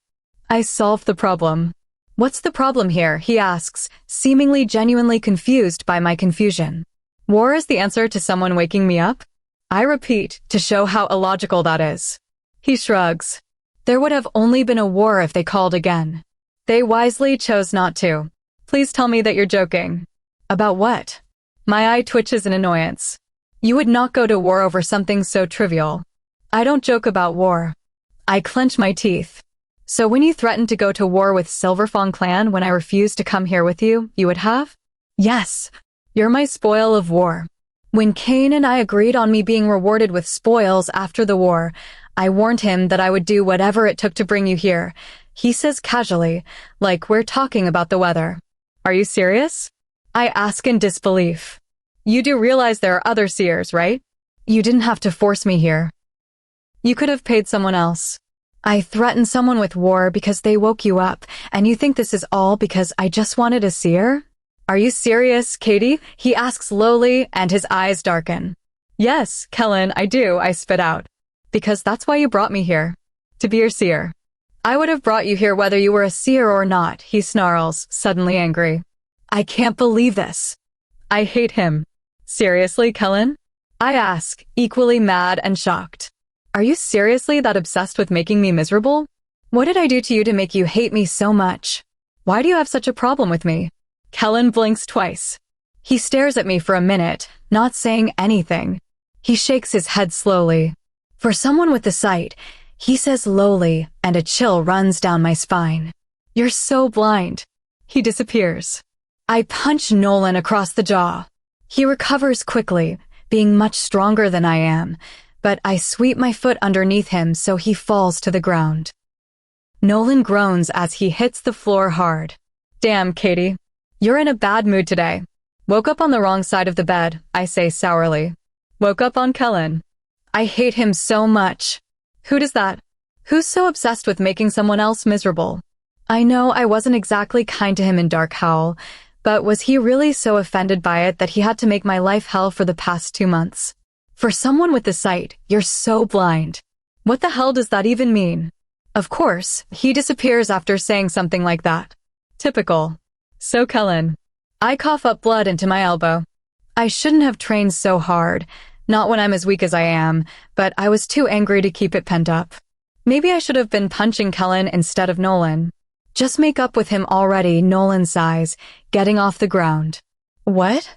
I solved the problem. What's the problem here? He asks, seemingly genuinely confused by my confusion. War is the answer to someone waking me up? I repeat, to show how illogical that is. He shrugs. There would have only been a war if they called again. They wisely chose not to. Please tell me that you're joking. About what? My eye twitches in annoyance. You would not go to war over something so trivial. I don't joke about war. I clench my teeth. So when you threatened to go to war with Silverfang clan when I refused to come here with you, you would have? Yes. You're my spoil of war. When Kane and I agreed on me being rewarded with spoils after the war, I warned him that I would do whatever it took to bring you here. He says casually, like we're talking about the weather. Are you serious? I ask in disbelief. You do realize there are other seers, right? You didn't have to force me here. You could have paid someone else. I threatened someone with war because they woke you up, and you think this is all because I just wanted a seer? Are you serious, Katie? He asks lowly, and his eyes darken. Yes, Kellen, I do, I spit out. Because that's why you brought me here. To be your seer. I would have brought you here whether you were a seer or not, he snarls, suddenly angry. I can't believe this. I hate him. Seriously, Kellen? I ask, equally mad and shocked. Are you seriously that obsessed with making me miserable? What did I do to you to make you hate me so much? Why do you have such a problem with me? Kellen blinks twice. He stares at me for a minute, not saying anything. He shakes his head slowly. For someone with the sight, he says lowly, and a chill runs down my spine. You're so blind. He disappears. I punch Nolan across the jaw. He recovers quickly, being much stronger than I am, but I sweep my foot underneath him so he falls to the ground. Nolan groans as he hits the floor hard. Damn, Katie. You're in a bad mood today. Woke up on the wrong side of the bed, I say sourly. Woke up on Kellen. I hate him so much. Who does that? Who's so obsessed with making someone else miserable? I know I wasn't exactly kind to him in Dark Howl, but was he really so offended by it that he had to make my life hell for the past 2 months? For someone with the sight, you're so blind. What the hell does that even mean? Of course, he disappears after saying something like that. Typical. So Kellen. I cough up blood into my elbow. I shouldn't have trained so hard, not when I'm as weak as I am, but I was too angry to keep it pent up. Maybe I should have been punching Kellen instead of Nolan. Just make up with him already, Nolan sighs, getting off the ground. What?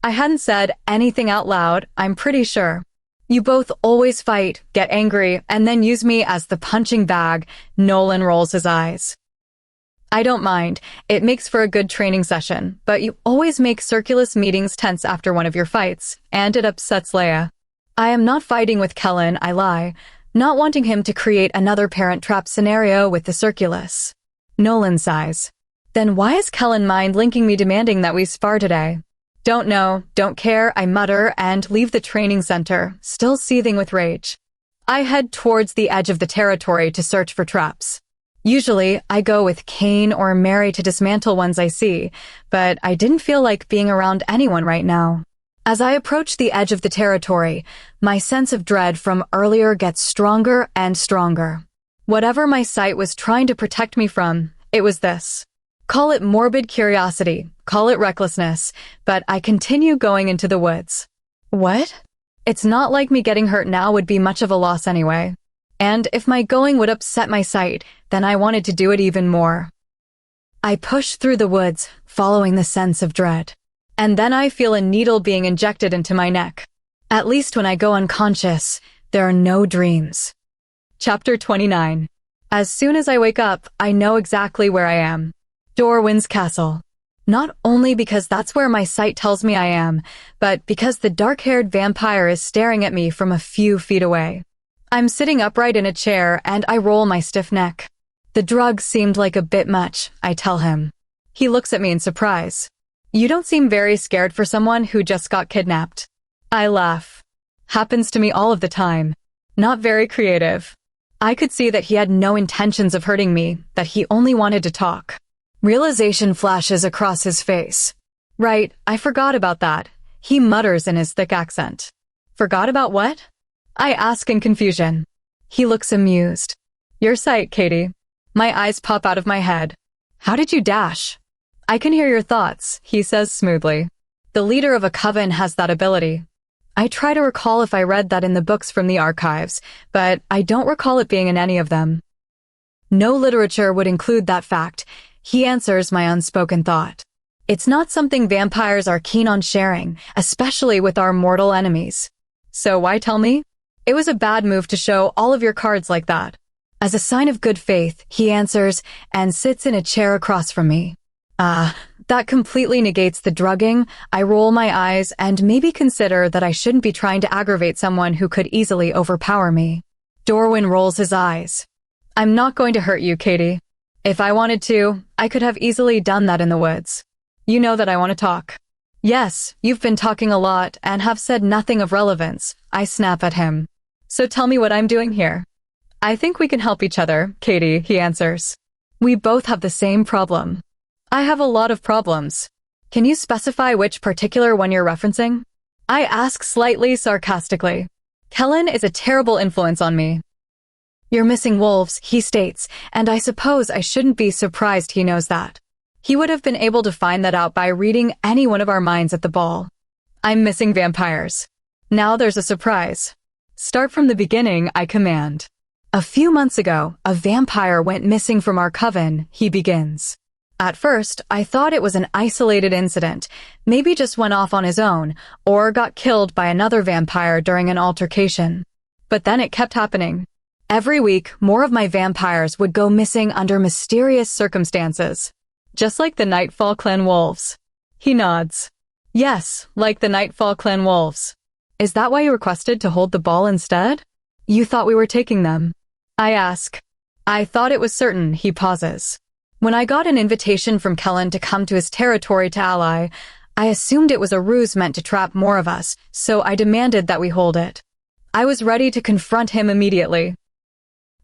I hadn't said anything out loud, I'm pretty sure. You both always fight, get angry, and then use me as the punching bag, Nolan rolls his eyes. I don't mind, it makes for a good training session, but you always make Circulus meetings tense after one of your fights, and it upsets Leia. I am not fighting with Kellen, I lie, not wanting him to create another parent trap scenario with the Circulus. Nolan sighs. Then why is Kellen mind linking me demanding that we spar today? Don't know, don't care, I mutter and leave the training center, still seething with rage. I head towards the edge of the territory to search for traps. Usually, I go with Kane or Mary to dismantle ones I see, but I didn't feel like being around anyone right now. As I approach the edge of the territory, my sense of dread from earlier gets stronger and stronger. Whatever my sight was trying to protect me from, it was this. Call it morbid curiosity, call it recklessness, but I continue going into the woods. What? It's not like me getting hurt now would be much of a loss anyway. And if my going would upset my sight, then I wanted to do it even more. I push through the woods, following the sense of dread. And then I feel a needle being injected into my neck. At least when I go unconscious, there are no dreams. Chapter 29. As soon as I wake up, I know exactly where I am. Dorwyn's castle. Not only because that's where my sight tells me I am, but because the dark-haired vampire is staring at me from a few feet away. I'm sitting upright in a chair and I roll my stiff neck. The drug seemed like a bit much, I tell him. He looks at me in surprise. You don't seem very scared for someone who just got kidnapped. I laugh. Happens to me all of the time. Not very creative. I could see that he had no intentions of hurting me, that he only wanted to talk. Realization flashes across his face. Right, I forgot about that. He mutters in his thick accent. Forgot about what? I ask in confusion. He looks amused. Your sight, Katie. My eyes pop out of my head. How did you dash? I can hear your thoughts, he says smoothly. The leader of a coven has that ability. I try to recall if I read that in the books from the archives, but I don't recall it being in any of them. No literature would include that fact. He answers my unspoken thought. It's not something vampires are keen on sharing, especially with our mortal enemies. So why tell me? It was a bad move to show all of your cards like that. As a sign of good faith, he answers and sits in a chair across from me. That completely negates the drugging. I roll my eyes and maybe consider that I shouldn't be trying to aggravate someone who could easily overpower me. Dorwin rolls his eyes. I'm not going to hurt you, Katie. If I wanted to, I could have easily done that in the woods. You know that I want to talk. Yes, you've been talking a lot and have said nothing of relevance. I snap at him. So tell me what I'm doing here. I think we can help each other, Katie, he answers. We both have the same problem. I have a lot of problems. Can you specify which particular one you're referencing? I ask slightly sarcastically. Kellen is a terrible influence on me. You're missing wolves, he states, and I suppose I shouldn't be surprised he knows that. He would have been able to find that out by reading any one of our minds at the ball. I'm missing vampires. Now there's a surprise. Start from the beginning, I command. A few months ago, a vampire went missing from our coven, he begins. At first, I thought it was an isolated incident, maybe just went off on his own, or got killed by another vampire during an altercation. But then it kept happening. Every week, more of my vampires would go missing under mysterious circumstances. Just like the Nightfall Clan wolves. He nods. Yes, like the Nightfall Clan wolves. Is that why you requested to hold the ball instead? You thought we were taking them. I ask. I thought it was certain, he pauses. When I got an invitation from Kellen to come to his territory to ally, I assumed it was a ruse meant to trap more of us, so I demanded that we hold it. I was ready to confront him immediately.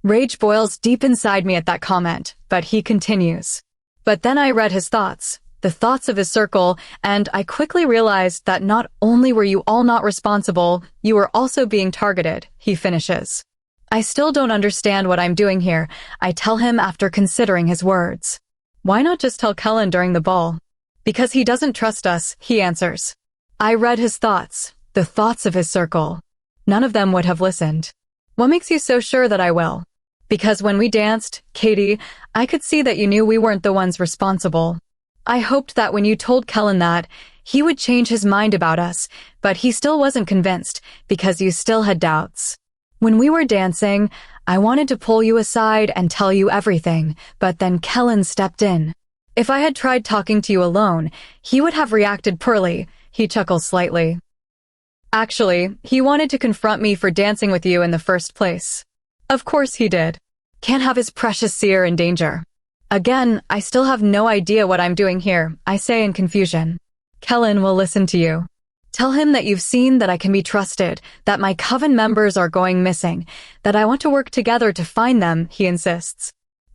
Rage boils deep inside me at that comment, but he continues. But then I read his thoughts, the thoughts of his circle, and I quickly realized that not only were you all not responsible, you were also being targeted, he finishes. I still don't understand what I'm doing here, I tell him after considering his words. Why not just tell Kellen during the ball? Because he doesn't trust us, he answers. I read his thoughts, the thoughts of his circle. None of them would have listened. What makes you so sure that I will? Because when we danced, Katie, I could see that you knew we weren't the ones responsible. I hoped that when you told Kellen that, he would change his mind about us, but he still wasn't convinced, because you still had doubts. When we were dancing, I wanted to pull you aside and tell you everything, but then Kellen stepped in. If I had tried talking to you alone, he would have reacted poorly, he chuckles slightly. Actually, he wanted to confront me for dancing with you in the first place. Of course he did. Can't have his precious seer in danger. Again, I still have no idea what I'm doing here, I say in confusion. Kellen will listen to you. Tell him that you've seen that I can be trusted, that my coven members are going missing, that I want to work together to find them, he insists.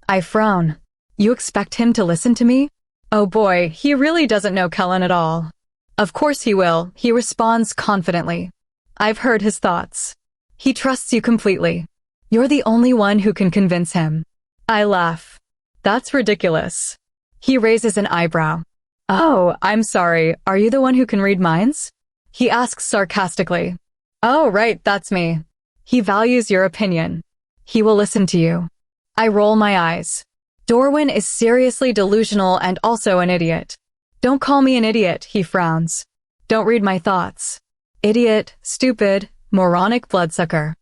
I frown. You expect him to listen to me? Oh boy, he really doesn't know Kellen at all. Of course he will, he responds confidently. I've heard his thoughts. He trusts you completely. You're the only one who can convince him. I laugh. That's ridiculous. He raises an eyebrow. Oh, I'm sorry, are you the one who can read minds? He asks sarcastically. Oh, right, that's me. He values your opinion. He will listen to you. I roll my eyes. Dorwin is seriously delusional and also an idiot. Don't call me an idiot, he frowns. Don't read my thoughts. Idiot, stupid, moronic bloodsucker.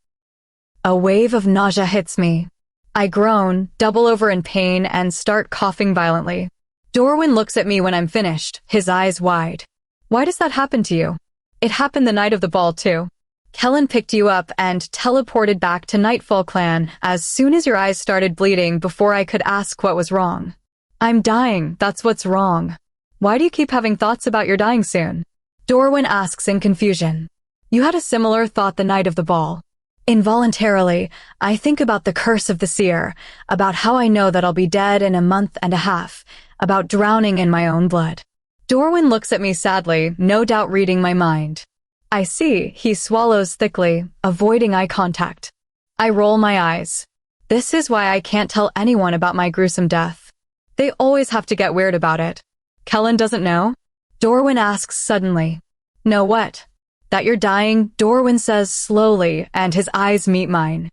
A wave of nausea hits me. I groan, double over in pain, and start coughing violently. Dorwin looks at me when I'm finished, his eyes wide. Why does that happen to you? It happened the night of the ball, too. Kellen picked you up and teleported back to Nightfall Clan as soon as your eyes started bleeding before I could ask what was wrong. I'm dying, that's what's wrong. Why do you keep having thoughts about your dying soon? Dorwin asks in confusion. You had a similar thought the night of the ball. Involuntarily, I think about the curse of the seer, about how I know that I'll be dead in a month and a half, about drowning in my own blood. Dorwin looks at me sadly, no doubt reading my mind. I see, he swallows thickly, avoiding eye contact. I roll my eyes. This is why I can't tell anyone about my gruesome death. They always have to get weird about it. Kellen doesn't know? Dorwin asks suddenly. Know what? That you're dying, Dorwin says slowly, and his eyes meet mine.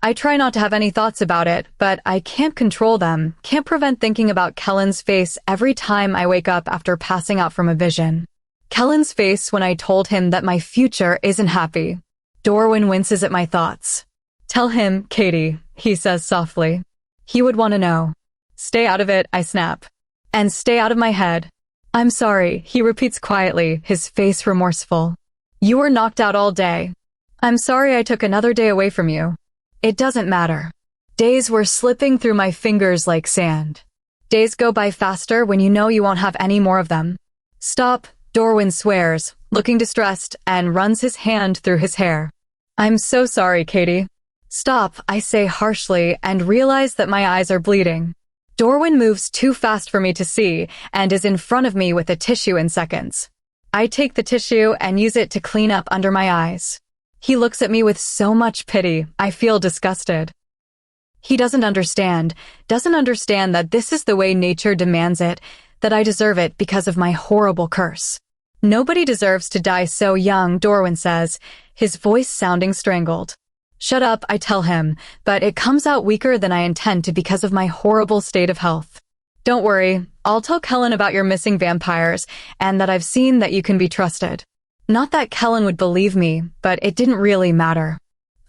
I try not to have any thoughts about it, but I can't control them, can't prevent thinking about Kellen's face every time I wake up after passing out from a vision. Kellen's face when I told him that my future isn't happy. Dorwin winces at my thoughts. Tell him, Katie, he says softly. He would want to know. Stay out of it, I snap. And stay out of my head. I'm sorry, he repeats quietly, his face remorseful. You were knocked out all day. I'm sorry I took another day away from you. It doesn't matter. Days were slipping through my fingers like sand. Days go by faster when you know you won't have any more of them. Stop, Dorwin swears, looking distressed, and runs his hand through his hair. I'm so sorry, Katie. Stop, I say harshly, and realize that my eyes are bleeding. Dorwin moves too fast for me to see, and is in front of me with a tissue in seconds. I take the tissue and use it to clean up under my eyes. He looks at me with so much pity, I feel disgusted. He doesn't understand that this is the way nature demands it, that I deserve it because of my horrible curse. Nobody deserves to die so young, Dorwin says, his voice sounding strangled. Shut up, I tell him, but it comes out weaker than I intend to because of my horrible state of health. Don't worry, I'll tell Kellen about your missing vampires and that I've seen that you can be trusted. Not that Kellen would believe me, but it didn't really matter.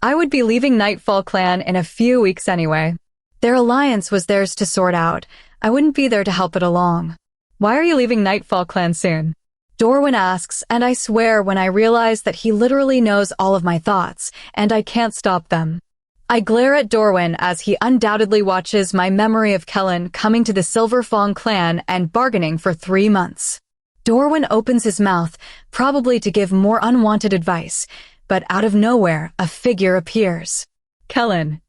I would be leaving Nightfall Clan in a few weeks anyway. Their alliance was theirs to sort out. I wouldn't be there to help it along. Why are you leaving Nightfall Clan soon? Dorwin asks, and I swear when I realize that he literally knows all of my thoughts, and I can't stop them. I glare at Dorwin as he undoubtedly watches my memory of Kellen coming to the Silverfang clan and bargaining for 3 months. Dorwin opens his mouth, probably to give more unwanted advice, but out of nowhere, a figure appears. Kellen.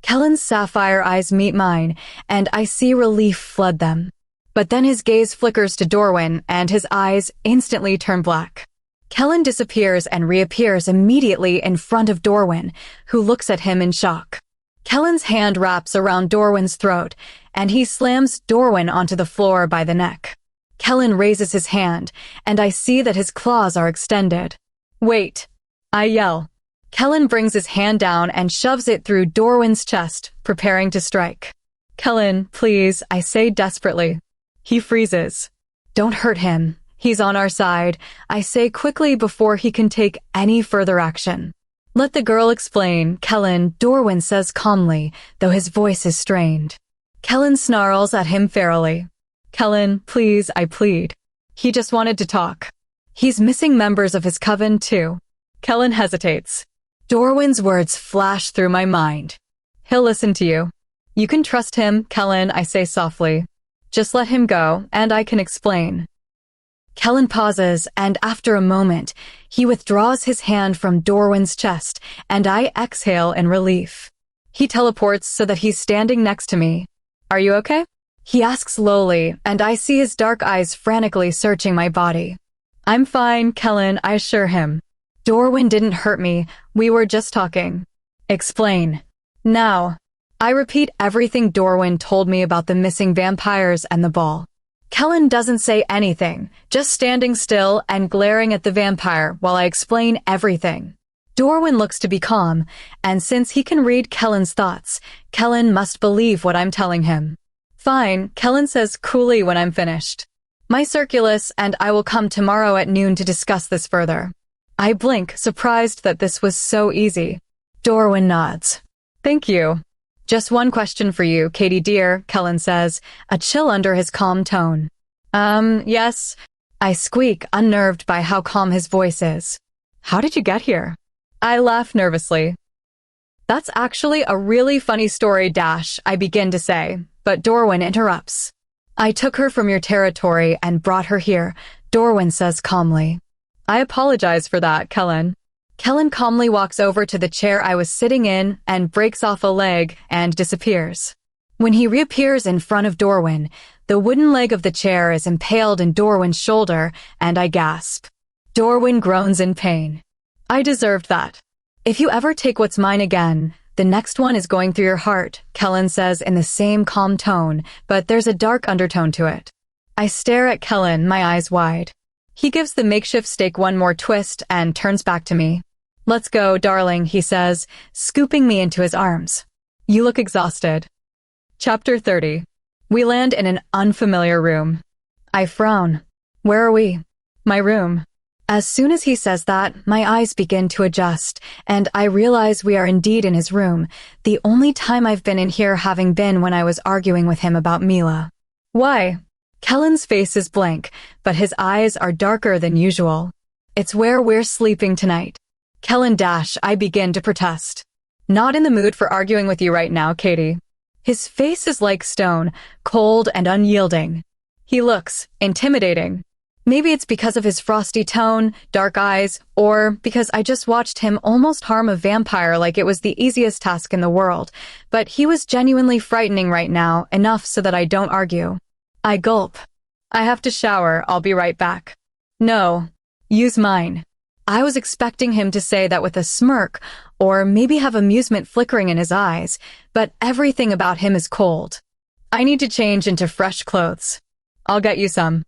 Kellen's sapphire eyes meet mine, and I see relief flood them. But then his gaze flickers to Dorwin, and his eyes instantly turn black. Kellen disappears and reappears immediately in front of Dorwin, who looks at him in shock. Kellen's hand wraps around Dorwin's throat, and he slams Dorwin onto the floor by the neck. Kellen raises his hand, and I see that his claws are extended. Wait, I yell. Kellen brings his hand down and shoves it through Dorwin's chest, preparing to strike. Kellen, please, I say desperately. He freezes. Don't hurt him. He's on our side, I say quickly before he can take any further action. Let the girl explain, Kellen, Dorwin says calmly, though his voice is strained. Kellen snarls at him ferally. Kellen, please, I plead. He just wanted to talk. He's missing members of his coven, too. Kellen hesitates. Dorwin's words flash through my mind. He'll listen to you. You can trust him, Kellen, I say softly. Just let him go, and I can explain. Kellen pauses, and after a moment, he withdraws his hand from Dorwin's chest, and I exhale in relief. He teleports so that he's standing next to me. Are you okay? He asks lowly, and I see his dark eyes frantically searching my body. I'm fine, Kellen, I assure him. Dorwin didn't hurt me, we were just talking. Explain. Now. I repeat everything Dorwin told me about the missing vampires and the ball. Kellen doesn't say anything, just standing still and glaring at the vampire while I explain everything. Dorwin looks to be calm, and since he can read Kellen's thoughts, Kellen must believe what I'm telling him. Fine, Kellen says coolly when I'm finished. My circulus and I will come tomorrow at noon to discuss this further. I blink, surprised that this was so easy. Dorwin nods. Thank you. Just one question for you, Katie dear, Kellen says, a chill under his calm tone. Yes. I squeak, unnerved by how calm his voice is. How did you get here? I laugh nervously. That's actually a really funny story, I begin to say, but Dorwin interrupts. I took her from your territory and brought her here, Dorwin says calmly. I apologize for that, Kellen. Kellen calmly walks over to the chair I was sitting in and breaks off a leg and disappears. When he reappears in front of Dorwin, the wooden leg of the chair is impaled in Dorwin's shoulder, and I gasp. Dorwin groans in pain. I deserved that. If you ever take what's mine again, the next one is going through your heart, Kellen says in the same calm tone, but there's a dark undertone to it. I stare at Kellen, my eyes wide. He gives the makeshift stake one more twist and turns back to me. Let's go, darling, he says, scooping me into his arms. You look exhausted. Chapter 30. We land in an unfamiliar room. I frown. Where are we? My room. As soon as he says that, my eyes begin to adjust, and I realize we are indeed in his room, the only time I've been in here having been when I was arguing with him about Mila. Why? Kellen's face is blank, but his eyes are darker than usual. It's where we're sleeping tonight. Kellen dash, I begin to protest. Not in the mood for arguing with you right now, Katie. His face is like stone, cold and unyielding. He looks intimidating. Maybe it's because of his frosty tone, dark eyes, or because I just watched him almost harm a vampire like it was the easiest task in the world, but he was genuinely frightening right now, enough so that I don't argue. I gulp. I have to shower, I'll be right back. No, use mine. I was expecting him to say that with a smirk, or maybe have amusement flickering in his eyes, but everything about him is cold. I need to change into fresh clothes. I'll get you some.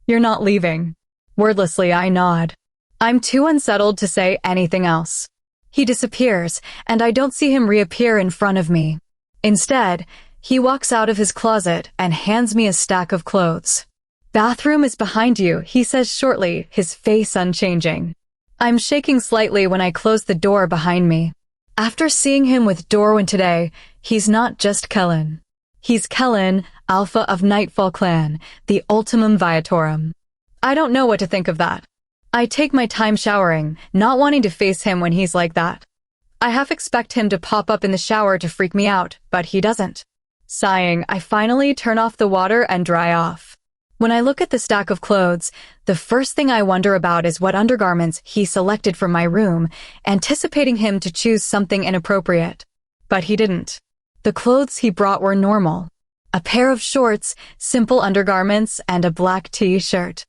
You're not leaving. Wordlessly, I nod. I'm too unsettled to say anything else. He disappears, and I don't see him reappear in front of me. Instead, he walks out of his closet and hands me a stack of clothes. Bathroom is behind you, he says shortly, his face unchanging. I'm shaking slightly when I close the door behind me. After seeing him with Dorwin today, he's not just Kellen. He's Kellen, Alpha of Nightfall Clan, the Ultimum Viatorum. I don't know what to think of that. I take my time showering, not wanting to face him when he's like that. I half expect him to pop up in the shower to freak me out, but he doesn't. Sighing, I finally turn off the water and dry off. When I look at the stack of clothes, the first thing I wonder about is what undergarments he selected from my room, anticipating him to choose something inappropriate. But he didn't. The clothes he brought were normal. A pair of shorts, simple undergarments, and a black t-shirt.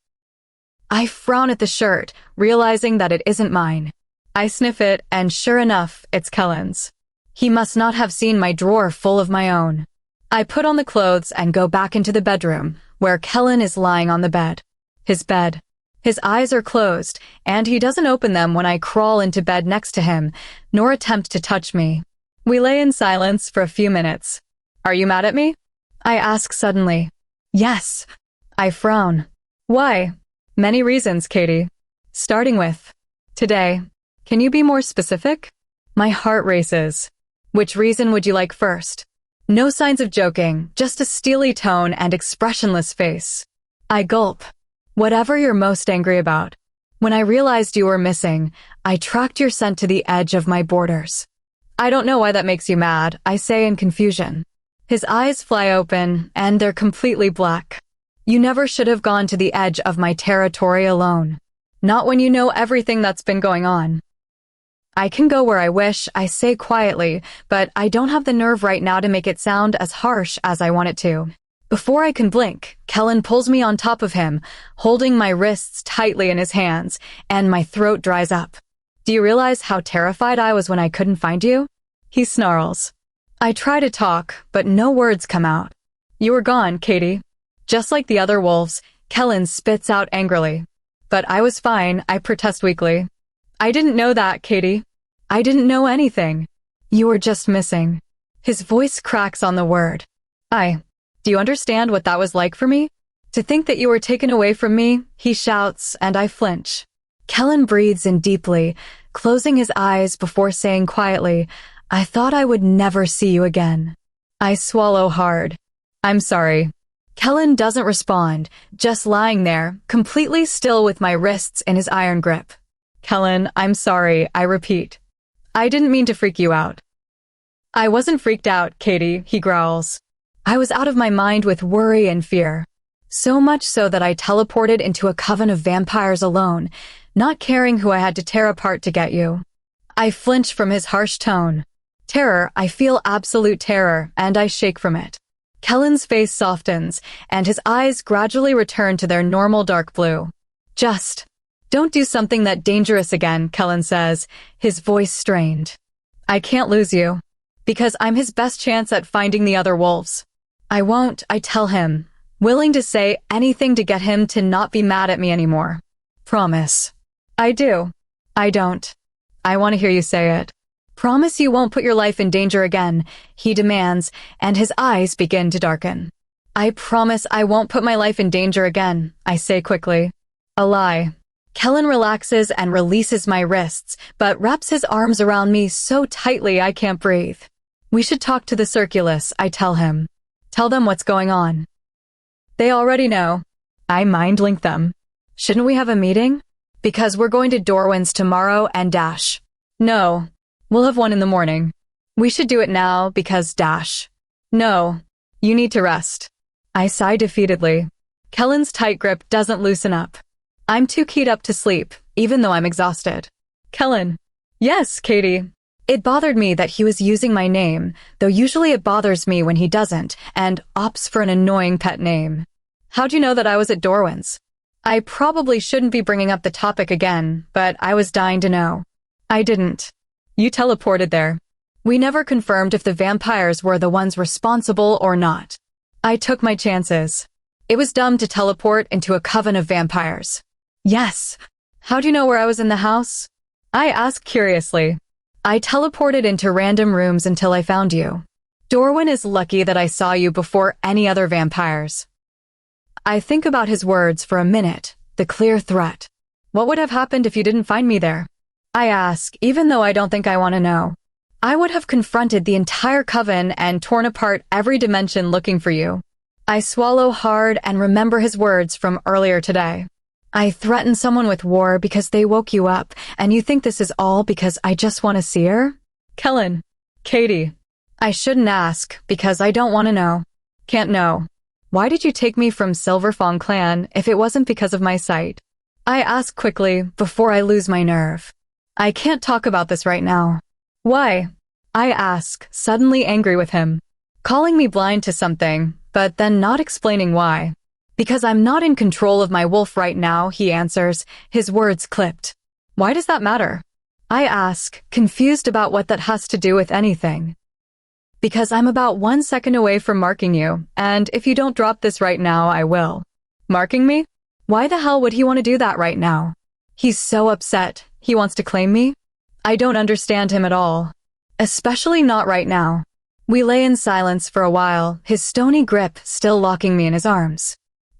I frown at the shirt, realizing that it isn't mine. I sniff it, and sure enough, it's Kellen's. He must not have seen my drawer full of my own. I put on the clothes and go back into the bedroom, where Kellen is lying on the bed. His bed. His eyes are closed, and he doesn't open them when I crawl into bed next to him, nor attempt to touch me. We lay in silence for a few minutes. Are you mad at me? I ask suddenly. Yes. I frown. Why? Many reasons, Katie. Starting with, today. Can you be more specific? My heart races. Which reason would you like first? No signs of joking, just a steely tone and expressionless face. I gulp. Whatever you're most angry about. When I realized you were missing, I tracked your scent to the edge of my borders. I don't know why that makes you mad, I say in confusion. His eyes fly open, and they're completely black. You never should have gone to the edge of my territory alone. Not when you know everything that's been going on. I can go where I wish, I say quietly, but I don't have the nerve right now to make it sound as harsh as I want it to. Before I can blink, Kellen pulls me on top of him, holding my wrists tightly in his hands, and my throat dries up. Do you realize how terrified I was when I couldn't find you? He snarls. I try to talk, but no words come out. You were gone, Katie. Just like the other wolves, Kellen spits out angrily. But I was fine, I protest weakly. I didn't know that, Katie. I didn't know anything. You were just missing. His voice cracks on the word. Do you understand what that was like for me? To think that you were taken away from me, he shouts, and I flinch. Kellen breathes in deeply, closing his eyes before saying quietly, I thought I would never see you again. I swallow hard. I'm sorry. Kellen doesn't respond, just lying there, completely still with my wrists in his iron grip. Kellen, I'm sorry, I repeat. I didn't mean to freak you out. I wasn't freaked out, Katie, he growls. I was out of my mind with worry and fear. So much so that I teleported into a coven of vampires alone, not caring who I had to tear apart to get you. I flinch from his harsh tone. Terror, I feel absolute terror, and I shake from it. Kellen's face softens, and his eyes gradually return to their normal dark blue. Just don't do something that dangerous again, Kellen says, his voice strained. I can't lose you, because I'm his best chance at finding the other wolves. I won't, I tell him, willing to say anything to get him to not be mad at me anymore. Promise. I do. I don't. I want to hear you say it. Promise you won't put your life in danger again, he demands, and his eyes begin to darken. I promise I won't put my life in danger again, I say quickly. A lie. Kellen relaxes and releases my wrists, but wraps his arms around me so tightly I can't breathe. We should talk to the Circulus, I tell him. Tell them what's going on. They already know. I mind-link them. Shouldn't we have a meeting? Because we're going to Dorwin's tomorrow and dash. No. We'll have one in the morning. We should do it now because dash. No. You need to rest. I sigh defeatedly. Kellen's tight grip doesn't loosen up. I'm too keyed up to sleep, even though I'm exhausted. Kellen. Yes, Katie. It bothered me that he was using my name, though usually it bothers me when he doesn't, and opts for an annoying pet name. How'd you know that I was at Dorwin's? I probably shouldn't be bringing up the topic again, but I was dying to know. I didn't. You teleported there. We never confirmed if the vampires were the ones responsible or not. I took my chances. It was dumb to teleport into a coven of vampires. Yes. How'd you know where I was in the house? I asked curiously. I teleported into random rooms until I found you. Dorwin is lucky that I saw you before any other vampires. I think about his words for a minute, the clear threat. What would have happened if you didn't find me there? I ask, even though I don't think I want to know. I would have confronted the entire coven and torn apart every dimension looking for you. I swallow hard and remember his words from earlier today. I threatened someone with war because they woke you up, and you think this is all because I just want to see her? Kellen. Katie. I shouldn't ask, because I don't want to know. Can't know. Why did you take me from Silverfang Clan if it wasn't because of my sight? I ask quickly, before I lose my nerve. I can't talk about this right now. Why? I ask, suddenly angry with him. Calling me blind to something, but then not explaining why. Because I'm not in control of my wolf right now, he answers, his words clipped. Why does that matter? I ask, confused about what that has to do with anything. Because I'm about 1 second away from marking you, and if you don't drop this right now, I will. Marking me? Why the hell would he want to do that right now? He's so upset. He wants to claim me? I don't understand him at all. Especially not right now. We lay in silence for a while, his stony grip still locking me in his arms.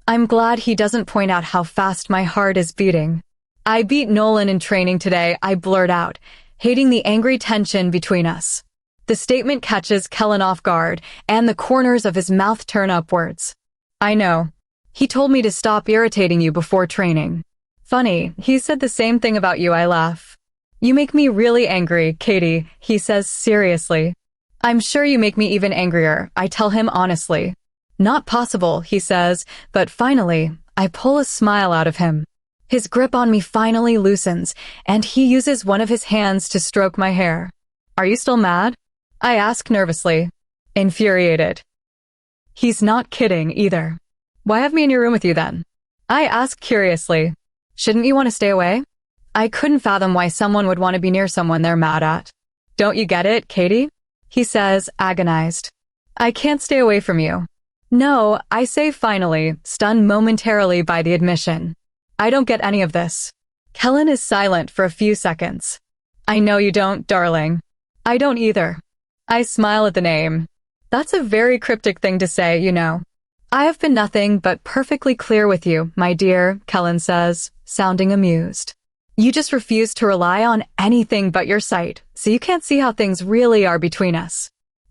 I'm glad he doesn't point out how fast my heart is beating. I beat Nolan in training today, I blurt out, hating the angry tension between us. The statement catches Kellen off guard, and the corners of his mouth turn upwards. I know. He told me to stop irritating you before training. Funny, he said the same thing about you, I laugh. You make me really angry, Katie, he says seriously. I'm sure you make me even angrier, I tell him honestly. Not possible, he says, but finally, I pull a smile out of him. His grip on me finally loosens, and he uses one of his hands to stroke my hair. Are you still mad? I ask nervously. Infuriated. He's not kidding either. Why have me in your room with you then? I ask curiously. Shouldn't you want to stay away? I couldn't fathom why someone would want to be near someone they're mad at. Don't you get it, Katie? He says, agonized. I can't stay away from you. No, I say finally, stunned momentarily by the admission. I don't get any of this. Kellen is silent for a few seconds. I know you don't, darling. I don't either. I smile at the name. That's a very cryptic thing to say, you know. I have been nothing but perfectly clear with you, my dear, Kellen says, sounding amused. You just refuse to rely on anything but your sight, so you can't see how things really are between us.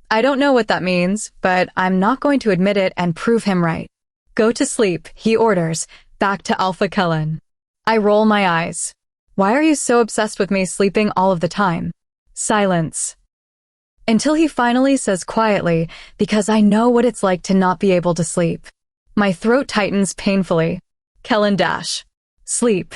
I don't know what that means, but I'm not going to admit it and prove him right. Go to sleep, he orders, back to Alpha Kellen. I roll my eyes. Why are you so obsessed with me sleeping all of the time? Silence. Until he finally says quietly, because I know what it's like to not be able to sleep. My throat tightens painfully. Kellen dash. Sleep.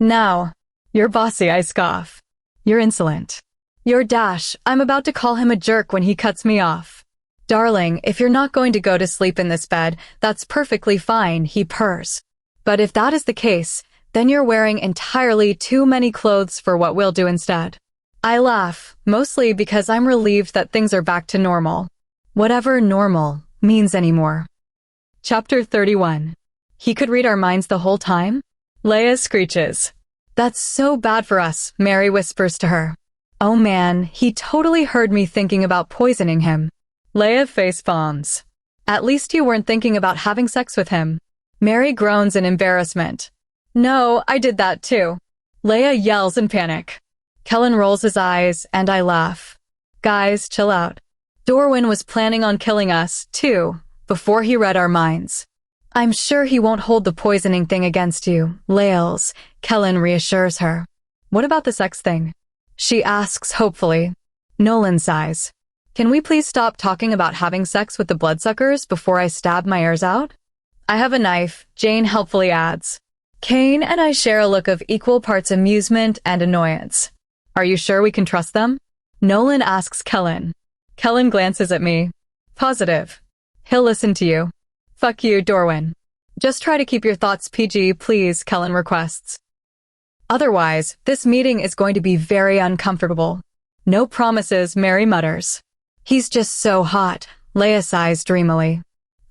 Now. You're bossy, I scoff. You're insolent. You're dash, I'm about to call him a jerk when he cuts me off. Darling, if you're not going to go to sleep in this bed, that's perfectly fine, he purrs. But if that is the case, then you're wearing entirely too many clothes for what we'll do instead. I laugh, mostly because I'm relieved that things are back to normal. Whatever normal means anymore. Chapter 31. He could read our minds the whole time? Leia screeches. That's so bad for us, Mary whispers to her. Oh man, he totally heard me thinking about poisoning him. Leia facepalms. At least you weren't thinking about having sex with him. Mary groans in embarrassment. No, I did that too. Leia yells in panic. Kellen rolls his eyes, and I laugh. Guys, chill out. Dorwin was planning on killing us, too, before he read our minds. I'm sure he won't hold the poisoning thing against you, Laels, Kellen reassures her. What about the sex thing? She asks hopefully. Nolan sighs. Can we please stop talking about having sex with the bloodsuckers before I stab my ears out? I have a knife, Jane helpfully adds. Kane and I share a look of equal parts amusement and annoyance. Are you sure we can trust them? Nolan asks Kellen. Kellen glances at me. Positive. He'll listen to you. Fuck you, Dorwin. Just try to keep your thoughts PG, please, Kellen requests. Otherwise, this meeting is going to be very uncomfortable. No promises, Mary mutters. He's just so hot, Leia sighs dreamily.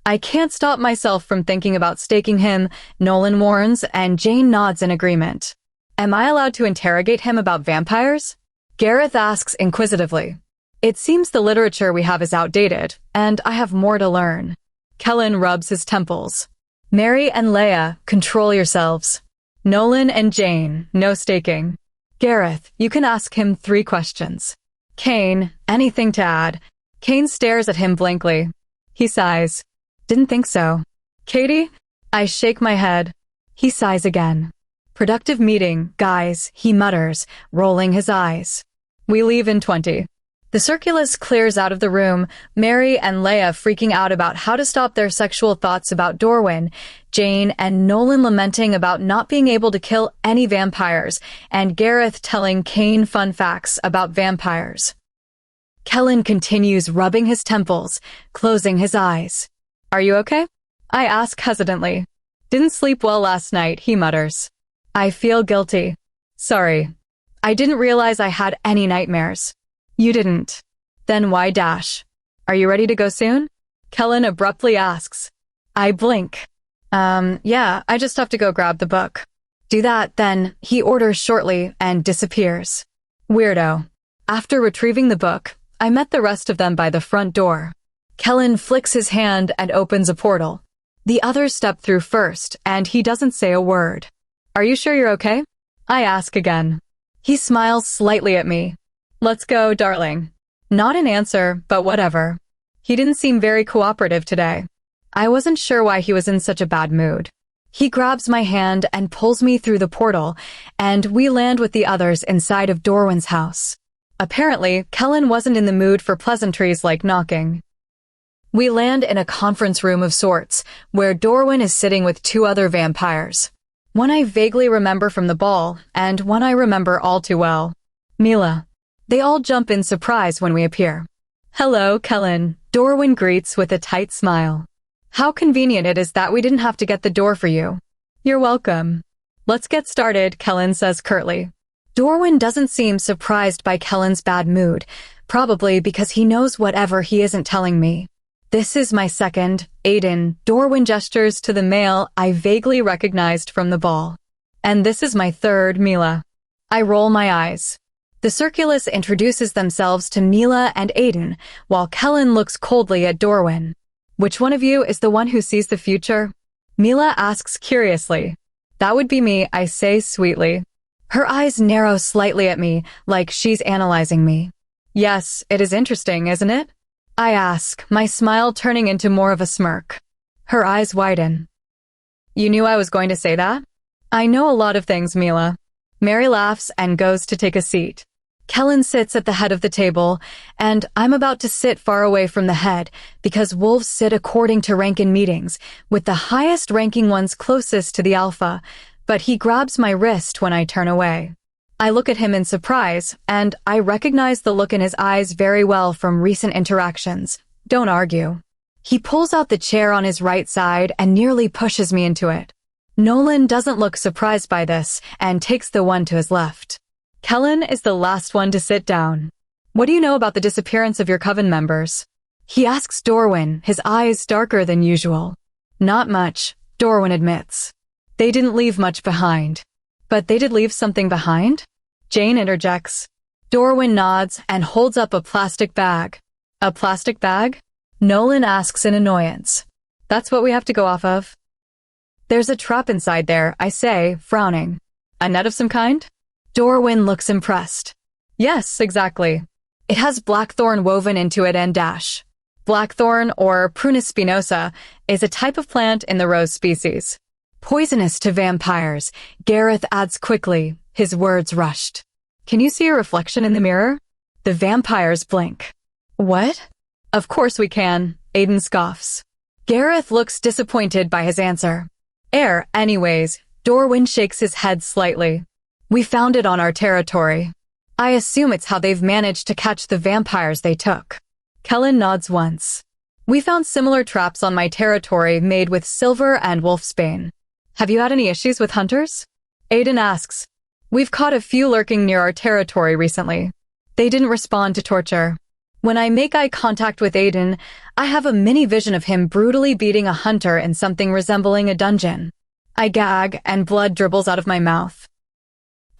I can't stop myself from thinking about staking him, Nolan warns, and Jane nods in agreement. Am I allowed to interrogate him about vampires? Gareth asks inquisitively. It seems the literature we have is outdated, and I have more to learn. Kellen rubs his temples. Mary and Leia, control yourselves. Nolan and Jane, no staking. Gareth, you can ask him 3 questions. Kane, anything to add? Kane stares at him blankly. He sighs. Didn't think so. Katie? I shake my head. He sighs again. Productive meeting, guys, he mutters, rolling his eyes. We leave in 20. The circulus clears out of the room, Mary and Leia freaking out about how to stop their sexual thoughts about Dorwin, Jane and Nolan lamenting about not being able to kill any vampires, and Gareth telling Kane fun facts about vampires. Kellen continues rubbing his temples, closing his eyes. Are you okay? I ask hesitantly. Didn't sleep well last night, he mutters. I feel guilty. Sorry. I didn't realize I had any nightmares. You didn't. Then why dash? Are you ready to go soon? Kellen abruptly asks. I blink. Yeah, I just have to go grab the book. Do that, then, he orders shortly and disappears. Weirdo. After retrieving the book, I met the rest of them by the front door. Kellen flicks his hand and opens a portal. The others step through first, and he doesn't say a word. Are you sure you're okay? I ask again. He smiles slightly at me. Let's go, darling. Not an answer, but whatever. He didn't seem very cooperative today. I wasn't sure why he was in such a bad mood. He grabs my hand and pulls me through the portal, and we land with the others inside of Dorwin's house. Apparently, Kellen wasn't in the mood for pleasantries like knocking. We land in a conference room of sorts, where Dorwin is sitting with 2 other vampires. One I vaguely remember from the ball, and one I remember all too well. Mila. They all jump in surprise when we appear. Hello, Kellen, Dorwin greets with a tight smile. How convenient it is that we didn't have to get the door for you. You're welcome. Let's get started, Kellen says curtly. Dorwin doesn't seem surprised by Kellen's bad mood, probably because he knows whatever he isn't telling me. This is my second, Aiden, Dorwin gestures to the male I vaguely recognized from the ball. And this is my third, Mila. I roll my eyes. The circulus introduces themselves to Mila and Aiden, while Kellen looks coldly at Dorwin. Which one of you is the one who sees the future? Mila asks curiously. That would be me, I say sweetly. Her eyes narrow slightly at me, like she's analyzing me. Yes, it is interesting, isn't it? I ask, my smile turning into more of a smirk. Her eyes widen. You knew I was going to say that? I know a lot of things, Mila. Mary laughs and goes to take a seat. Kellen sits at the head of the table, and I'm about to sit far away from the head because wolves sit according to rank in meetings, with the highest ranking ones closest to the alpha, but he grabs my wrist when I turn away. I look at him in surprise, and I recognize the look in his eyes very well from recent interactions. Don't argue. He pulls out the chair on his right side and nearly pushes me into it. Nolan doesn't look surprised by this and takes the one to his left. Kellen is the last one to sit down. What do you know about the disappearance of your coven members? He asks Dorwin, his eyes darker than usual. Not much, Dorwin admits. They didn't leave much behind. But they did leave something behind? Jane interjects. Dorwin nods and holds up a plastic bag. A plastic bag? Nolan asks in annoyance. That's what we have to go off of? There's a trap inside there, I say, frowning. A net of some kind? Dorwin looks impressed. Yes, exactly. It has blackthorn woven into it and dash. Blackthorn, or Prunus spinosa, is a type of plant in the rose species. Poisonous to vampires, Gareth adds quickly, his words rushed. Can you see a reflection in the mirror? The vampires blink. What? Of course we can, Aiden scoffs. Gareth looks disappointed by his answer. Anyways, Dorwin shakes his head slightly. We found it on our territory. I assume it's how they've managed to catch the vampires they took. Kellen nods once. We found similar traps on my territory made with silver and wolfsbane. Have you had any issues with hunters? Aiden asks. We've caught a few lurking near our territory recently. They didn't respond to torture. When I make eye contact with Aiden, I have a mini vision of him brutally beating a hunter in something resembling a dungeon. I gag and blood dribbles out of my mouth.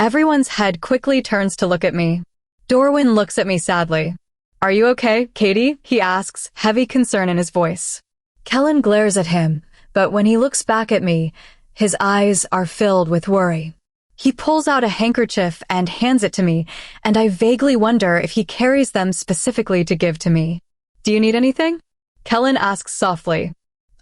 Everyone's head quickly turns to look at me. Dorwin looks at me sadly. Are you okay, Katie? He asks, heavy concern in his voice. Kellen glares at him, but when he looks back at me, his eyes are filled with worry. He pulls out a handkerchief and hands it to me, and I vaguely wonder if he carries them specifically to give to me. Do you need anything? Kellen asks softly.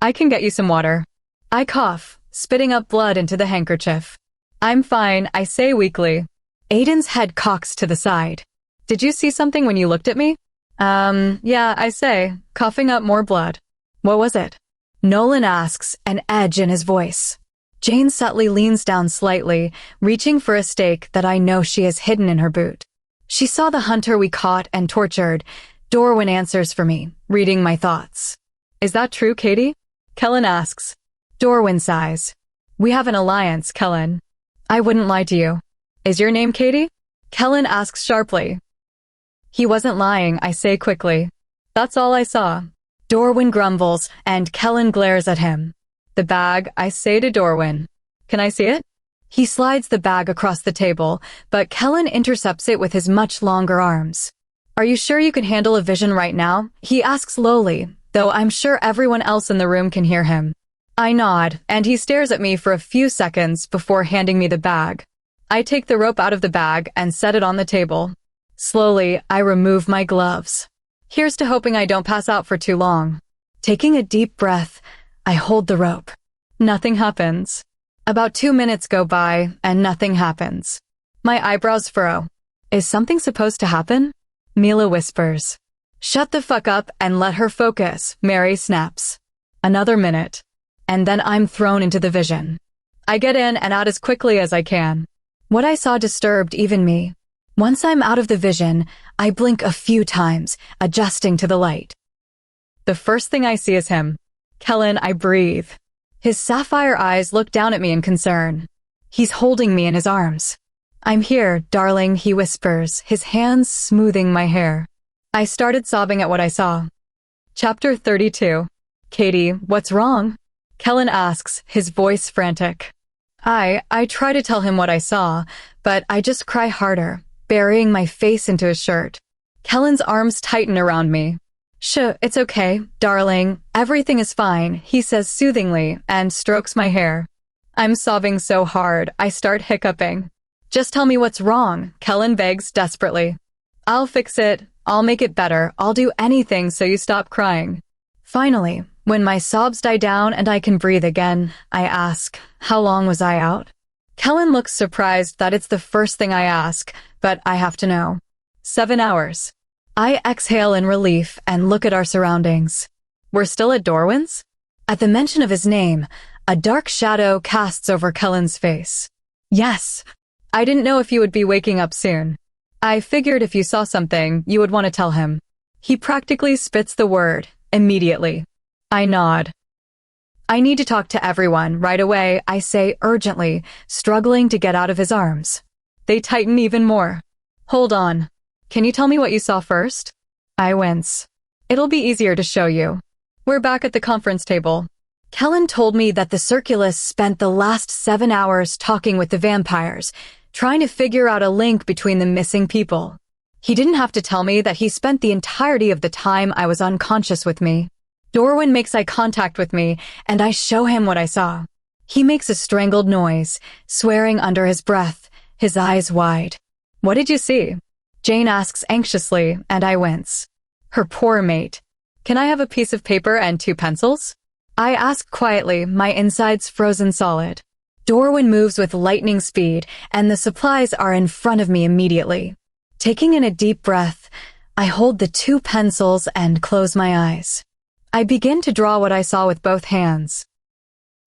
I can get you some water. I cough, spitting up blood into the handkerchief. I'm fine, I say weakly. Aiden's head cocks to the side. Did you see something when you looked at me? Yeah, I say, coughing up more blood. What was it? Nolan asks, an edge in his voice. Jane subtly leans down slightly, reaching for a stake that I know she has hidden in her boot. She saw the hunter we caught and tortured. Dorwin answers for me, reading my thoughts. Is that true, Katie? Kellen asks. Dorwin sighs. We have an alliance, Kellen. I wouldn't lie to you. Is your name Katie? Kellen asks sharply. He wasn't lying, I say quickly. That's all I saw. Dorwin grumbles, and Kellen glares at him. The bag, I say to Dorwin. Can I see it? He slides the bag across the table, but Kellen intercepts it with his much longer arms. Are you sure you can handle a vision right now? He asks lowly, though I'm sure everyone else in the room can hear him. I nod, and he stares at me for a few seconds before handing me the bag. I take the rope out of the bag and set it on the table. Slowly, I remove my gloves. Here's to hoping I don't pass out for too long. Taking a deep breath, I hold the rope. Nothing happens. About 2 minutes go by, and nothing happens. My eyebrows furrow. Is something supposed to happen? Mila whispers. Shut the fuck up and let her focus, Mary snaps. Another minute. And then I'm thrown into the vision. I get in and out as quickly as I can. What I saw disturbed even me. Once I'm out of the vision, I blink a few times, adjusting to the light. The first thing I see is him. Kellen, I breathe. His sapphire eyes look down at me in concern. He's holding me in his arms. I'm here, darling, he whispers, his hands smoothing my hair. I started sobbing at what I saw. Chapter 32. Katie, what's wrong? Kellen asks, his voice frantic. I try to tell him what I saw, but I just cry harder, burying my face into his shirt. Kellen's arms tighten around me. It's okay, darling. Everything is fine, he says soothingly and strokes my hair. I'm sobbing so hard, I start hiccuping. Just tell me what's wrong, Kellen begs desperately. I'll fix it. I'll make it better. I'll do anything so you stop crying. Finally, when my sobs die down and I can breathe again, I ask, how long was I out? Kellen looks surprised that it's the first thing I ask, but I have to know. 7 hours. I exhale in relief and look at our surroundings. We're still at Dorwin's? At the mention of his name, a dark shadow casts over Kellen's face. Yes. I didn't know if you would be waking up soon. I figured if you saw something, you would want to tell him. He practically spits the word, immediately. I nod. I need to talk to everyone, right away, I say urgently, struggling to get out of his arms. They tighten even more. Hold on. Can you tell me what you saw first? I wince. It'll be easier to show you. We're back at the conference table. Kellen told me that the Circulus spent the last 7 hours talking with the vampires, trying to figure out a link between the missing people. He didn't have to tell me that he spent the entirety of the time I was unconscious with me. Dorwin makes eye contact with me, and I show him what I saw. He makes a strangled noise, swearing under his breath, his eyes wide. What did you see? Jane asks anxiously, and I wince. Her poor mate. Can I have a piece of paper and 2 pencils? I ask quietly, my insides frozen solid. Dorwin moves with lightning speed, and the supplies are in front of me immediately. Taking in a deep breath, I hold the 2 pencils and close my eyes. I begin to draw what I saw with both hands.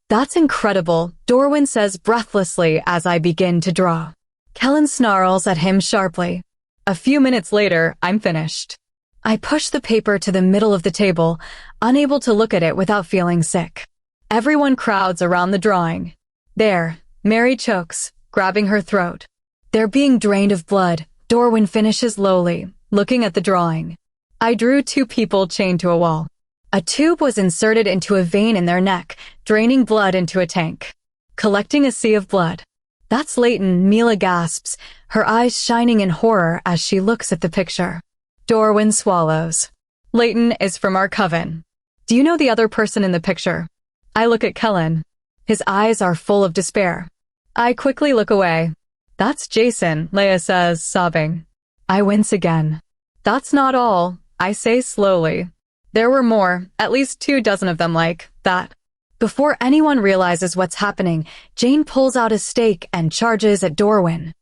That's incredible, Dorwin says breathlessly as I begin to draw. Kellen snarls at him sharply. A few minutes later, I'm finished. I push the paper to the middle of the table, unable to look at it without feeling sick. Everyone crowds around the drawing. There, Mary chokes, grabbing her throat. They're being drained of blood, Dorwin finishes lowly, looking at the drawing. I drew 2 people chained to a wall. A tube was inserted into a vein in their neck, draining blood into a tank. Collecting a sea of blood. That's Leighton, Mila gasps, her eyes shining in horror as she looks at the picture. Dorwin swallows. Leighton is from our coven. Do you know the other person in the picture? I look at Kellen. His eyes are full of despair. I quickly look away. That's Jason, Leia says, sobbing. I wince again. That's not all, I say slowly. There were more, at least 2 dozen of them like that. Before anyone realizes what's happening, Jane pulls out a stake and charges at Dorwin.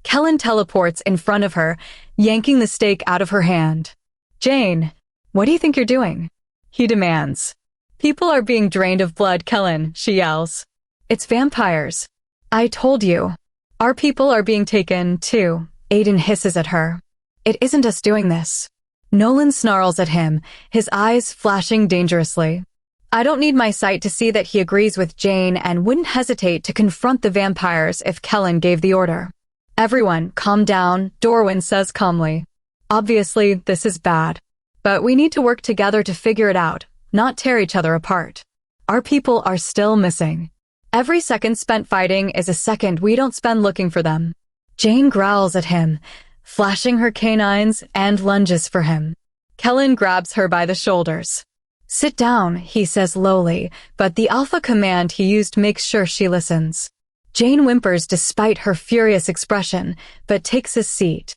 Kellen teleports in front of her, yanking the stake out of her hand. Jane, what do you think you're doing? He demands. People are being drained of blood, Kellen, she yells. It's vampires. I told you. Our people are being taken, too, Aiden hisses at her. It isn't us doing this. Nolan snarls at him, his eyes flashing dangerously. I don't need my sight to see that he agrees with Jane and wouldn't hesitate to confront the vampires if Kellen gave the order. Everyone, calm down, Dorwin says calmly. Obviously, this is bad. But we need to work together to figure it out, not tear each other apart. Our people are still missing. Every second spent fighting is a second we don't spend looking for them. Jane growls at him, flashing her canines and lunges for him. Kellen grabs her by the shoulders. Sit down, he says lowly, but the alpha command he used makes sure she listens. Jane whimpers despite her furious expression, but takes a seat.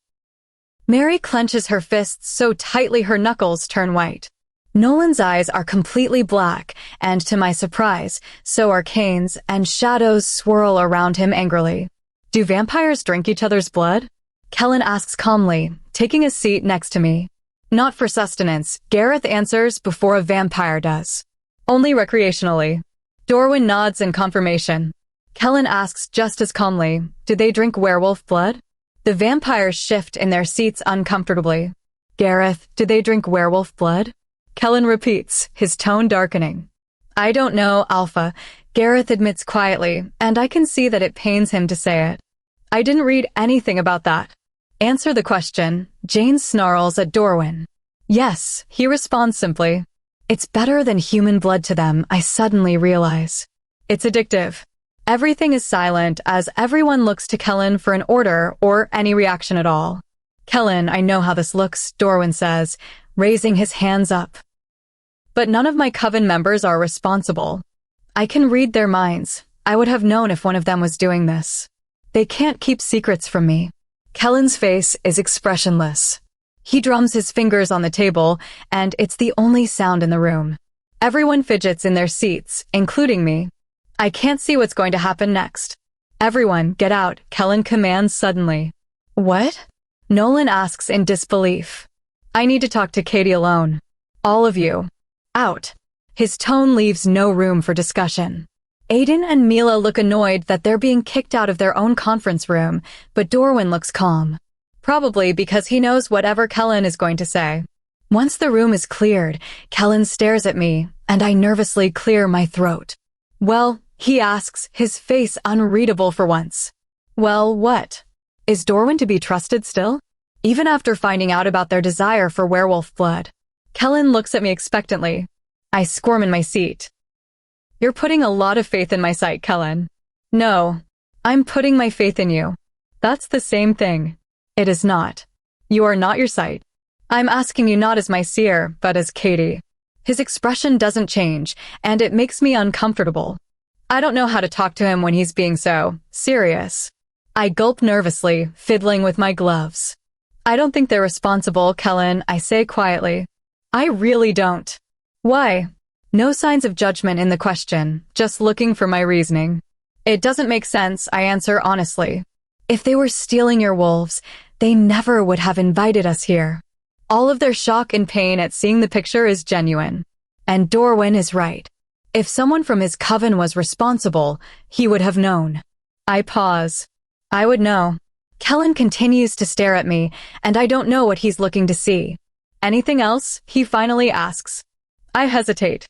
Mary clenches her fists so tightly her knuckles turn white. Nolan's eyes are completely black, and to my surprise, so are Kane's, and shadows swirl around him angrily. Do vampires drink each other's blood? Kellen asks calmly, taking a seat next to me. Not for sustenance, Gareth answers before a vampire does. Only recreationally. Dorwin nods in confirmation. Kellen asks just as calmly, do they drink werewolf blood? The vampires shift in their seats uncomfortably. Gareth, do they drink werewolf blood? Kellen repeats, his tone darkening. I don't know, Alpha, Gareth admits quietly, and I can see that it pains him to say it. I didn't read anything about that. Answer the question, Jane snarls at Dorwin. Yes, he responds simply. It's better than human blood to them, I suddenly realize. It's addictive. Everything is silent as everyone looks to Kellen for an order or any reaction at all. Kellen, I know how this looks, Dorwin says, raising his hands up. But none of my coven members are responsible. I can read their minds. I would have known if one of them was doing this. They can't keep secrets from me. Kellen's face is expressionless. He drums his fingers on the table, and it's the only sound in the room. Everyone fidgets in their seats, including me. I can't see what's going to happen next. Everyone, get out, Kellen commands suddenly. What? Nolan asks in disbelief. I need to talk to Katie alone. All of you. Out. His tone leaves no room for discussion. Aiden and Mila look annoyed that they're being kicked out of their own conference room, but Dorwin looks calm. Probably because he knows whatever Kellen is going to say. Once the room is cleared, Kellen stares at me, and I nervously clear my throat. "Well," he asks, his face unreadable for once. "Well, what? Is Dorwin to be trusted still? Even after finding out about their desire for werewolf blood?" Kellen looks at me expectantly. I squirm in my seat. "You're putting a lot of faith in my sight, Kellen." "No, I'm putting my faith in you." "That's the same thing." "It is not. You are not your sight. I'm asking you not as my seer, but as Katie." His expression doesn't change, and it makes me uncomfortable. I don't know how to talk to him when he's being so serious. I gulp nervously, fiddling with my gloves. "I don't think they're responsible, Kellen," I say quietly. "I really don't." "Why?" No signs of judgment in the question, just looking for my reasoning. "It doesn't make sense," I answer honestly. "If they were stealing your wolves, they never would have invited us here." All of their shock and pain at seeing the picture is genuine. And Dorwin is right. If someone from his coven was responsible, he would have known. I pause. I would know. Kellen continues to stare at me, and I don't know what he's looking to see. "Anything else?" he finally asks. I hesitate.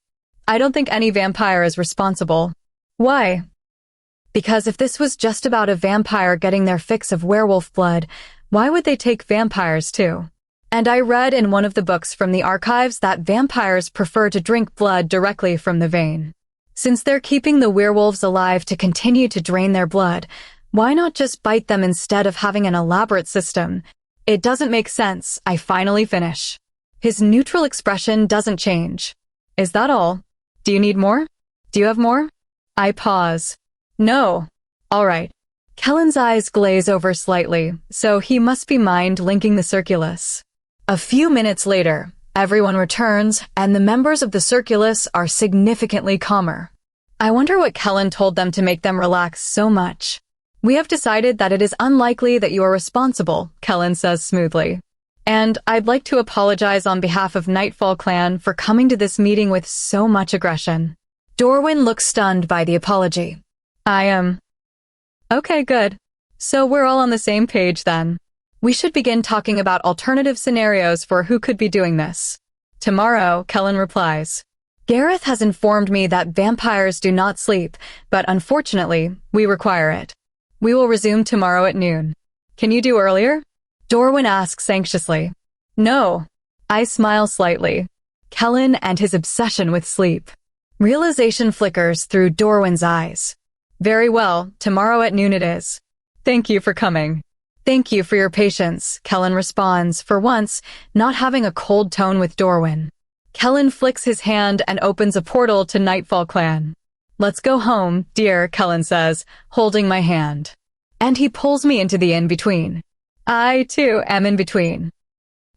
"I don't think any vampire is responsible." "Why?" "Because if this was just about a vampire getting their fix of werewolf blood, why would they take vampires too? And I read in one of the books from the archives that vampires prefer to drink blood directly from the vein. Since they're keeping the werewolves alive to continue to drain their blood, why not just bite them instead of having an elaborate system? It doesn't make sense," I finally finish. His neutral expression doesn't change. "Is that all? Do you need more? Do you have more?" I pause. "No." "All right." Kellen's eyes glaze over slightly, so he must be mind linking the circulus. A few minutes later, everyone returns, and the members of the circulus are significantly calmer. I wonder what Kellen told them to make them relax so much. "We have decided that it is unlikely that you are responsible," Kellen says smoothly. "And I'd like to apologize on behalf of Nightfall Clan for coming to this meeting with so much aggression." Dorwin looks stunned by the apology. I am. Okay, good. So we're all on the same page then. We should begin talking about alternative scenarios for who could be doing this. "Tomorrow," Kellen replies. "Gareth has informed me that vampires do not sleep, but unfortunately, we require it. We will resume tomorrow at noon. Can you do earlier?" Dorwin asks anxiously. "No." I smile slightly. Kellen and his obsession with sleep. Realization flickers through Dorwin's eyes. "Very well, tomorrow at noon it is. Thank you for coming." "Thank you for your patience," Kellen responds, for once, not having a cold tone with Dorwin. Kellen flicks his hand and opens a portal to Nightfall Clan. "Let's go home, dear," Kellen says, holding my hand. And he pulls me into the in-between. I, too, am in between.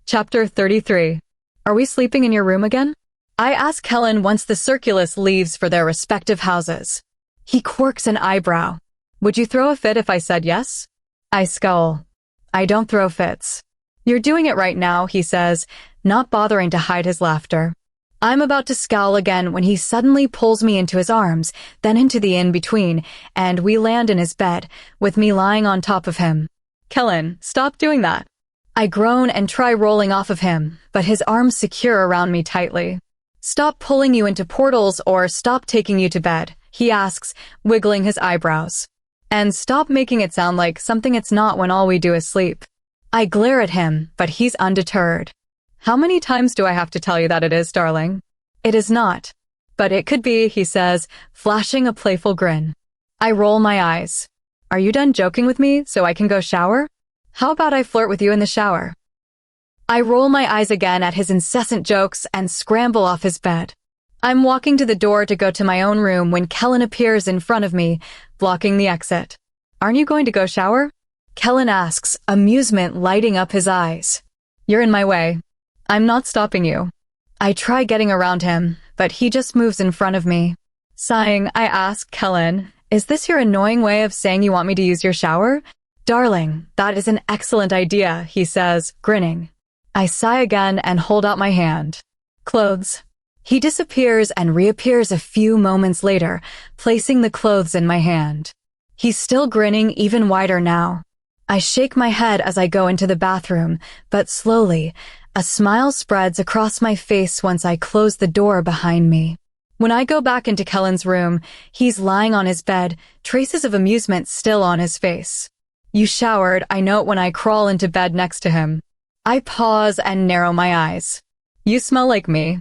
Chapter 33. Are we sleeping in your room again? I ask Kellen once the circulus leaves for their respective houses. He quirks an eyebrow. "Would you throw a fit if I said yes?" I scowl. "I don't throw fits." "You're doing it right now," he says, not bothering to hide his laughter. I'm about to scowl again when he suddenly pulls me into his arms, then into the in-between, and we land in his bed, with me lying on top of him. "Kellen, stop doing that." I groan and try rolling off of him, but his arms secure around me tightly. "Stop pulling you into portals or stop taking you to bed," he asks, wiggling his eyebrows. "And stop making it sound like something it's not when all we do is sleep." I glare at him, but he's undeterred. "How many times do I have to tell you that it is, darling?" "It is not." "But it could be," he says, flashing a playful grin. I roll my eyes. "Are you done joking with me so I can go shower? How about I flirt with you in the shower?" I roll my eyes again at his incessant jokes and scramble off his bed. I'm walking to the door to go to my own room when Kellen appears in front of me, blocking the exit. "Aren't you going to go shower?" Kellen asks, amusement lighting up his eyes. "You're in my way. I'm not stopping you." I try getting around him, but he just moves in front of me. Sighing, I ask Kellen, "Is this your annoying way of saying you want me to use your shower?" "Darling, that is an excellent idea," he says, grinning. I sigh again and hold out my hand. "Clothes." He disappears and reappears a few moments later, placing the clothes in my hand. He's still grinning even wider now. I shake my head as I go into the bathroom, but slowly, a smile spreads across my face once I close the door behind me. When I go back into Kellen's room, he's lying on his bed, traces of amusement still on his face. "You showered," I note when I crawl into bed next to him. I pause and narrow my eyes. "You smell like me."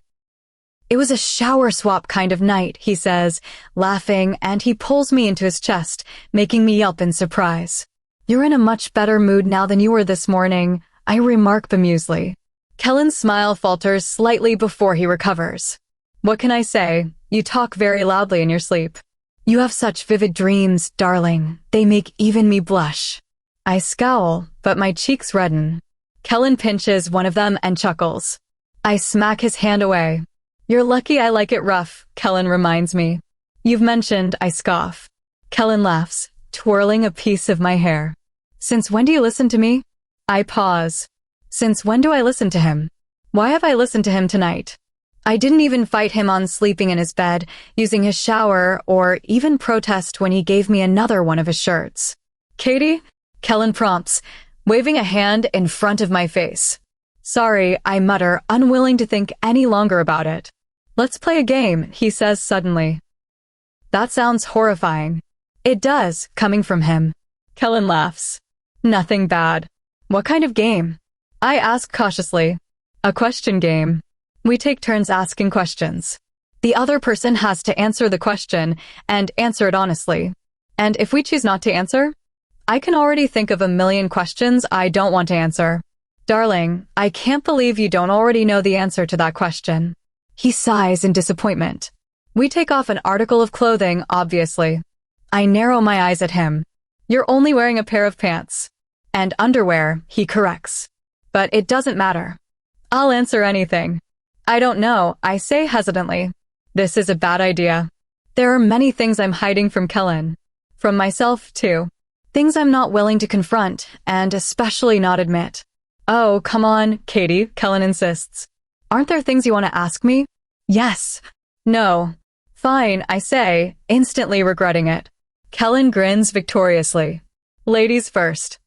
"It was a shower swap kind of night," he says, laughing, and he pulls me into his chest, making me yelp in surprise. "You're in a much better mood now than you were this morning," I remark bemusedly. Kellen's smile falters slightly before he recovers. "What can I say? You talk very loudly in your sleep." "You have such vivid dreams, darling. They make even me blush." I scowl, but my cheeks redden. Kellen pinches one of them and chuckles. I smack his hand away. "You're lucky I like it rough," Kellen reminds me. "You've mentioned," I scoff. Kellen laughs, twirling a piece of my hair. "Since when do you listen to me?" I pause. Since when do I listen to him? Why have I listened to him tonight? I didn't even fight him on sleeping in his bed, using his shower, or even protest when he gave me another one of his shirts. "Katie?" Kellen prompts, waving a hand in front of my face. "Sorry," I mutter, unwilling to think any longer about it. "Let's play a game," he says suddenly. That sounds horrifying. It does, coming from him. Kellen laughs. "Nothing bad." "What kind of game?" I ask cautiously. "A question game. We take turns asking questions. The other person has to answer the question and answer it honestly. And if we choose not to answer, I can already think of a million questions I don't want to answer. Darling, I can't believe you don't already know the answer to that question." He sighs in disappointment. We take off an article of clothing, obviously. I narrow my eyes at him. "You're only wearing a pair of pants." "And underwear," he corrects. "But it doesn't matter. I'll answer anything." "I don't know," I say hesitantly. This is a bad idea. There are many things I'm hiding from Kellen. From myself, too. Things I'm not willing to confront, and especially not admit. "Oh, come on, Katie," Kellen insists. "Aren't there things you want to ask me?" "Yes." "No." "Fine," I say, instantly regretting it. Kellen grins victoriously. "Ladies first."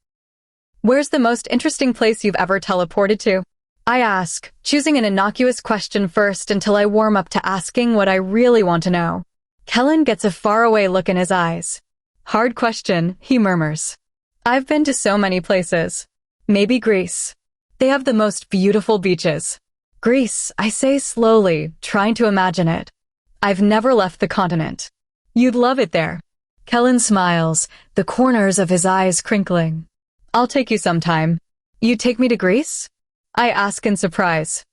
"Where's the most interesting place you've ever teleported to?" I ask, choosing an innocuous question first until I warm up to asking what I really want to know. Kellen gets a faraway look in his eyes. "Hard question," he murmurs. "I've been to so many places. Maybe Greece. They have the most beautiful beaches." "Greece," I say slowly, trying to imagine it. "I've never left the continent." "You'd love it there." Kellen smiles, the corners of his eyes crinkling. "I'll take you sometime." "You'd take me to Greece?" I ask in surprise.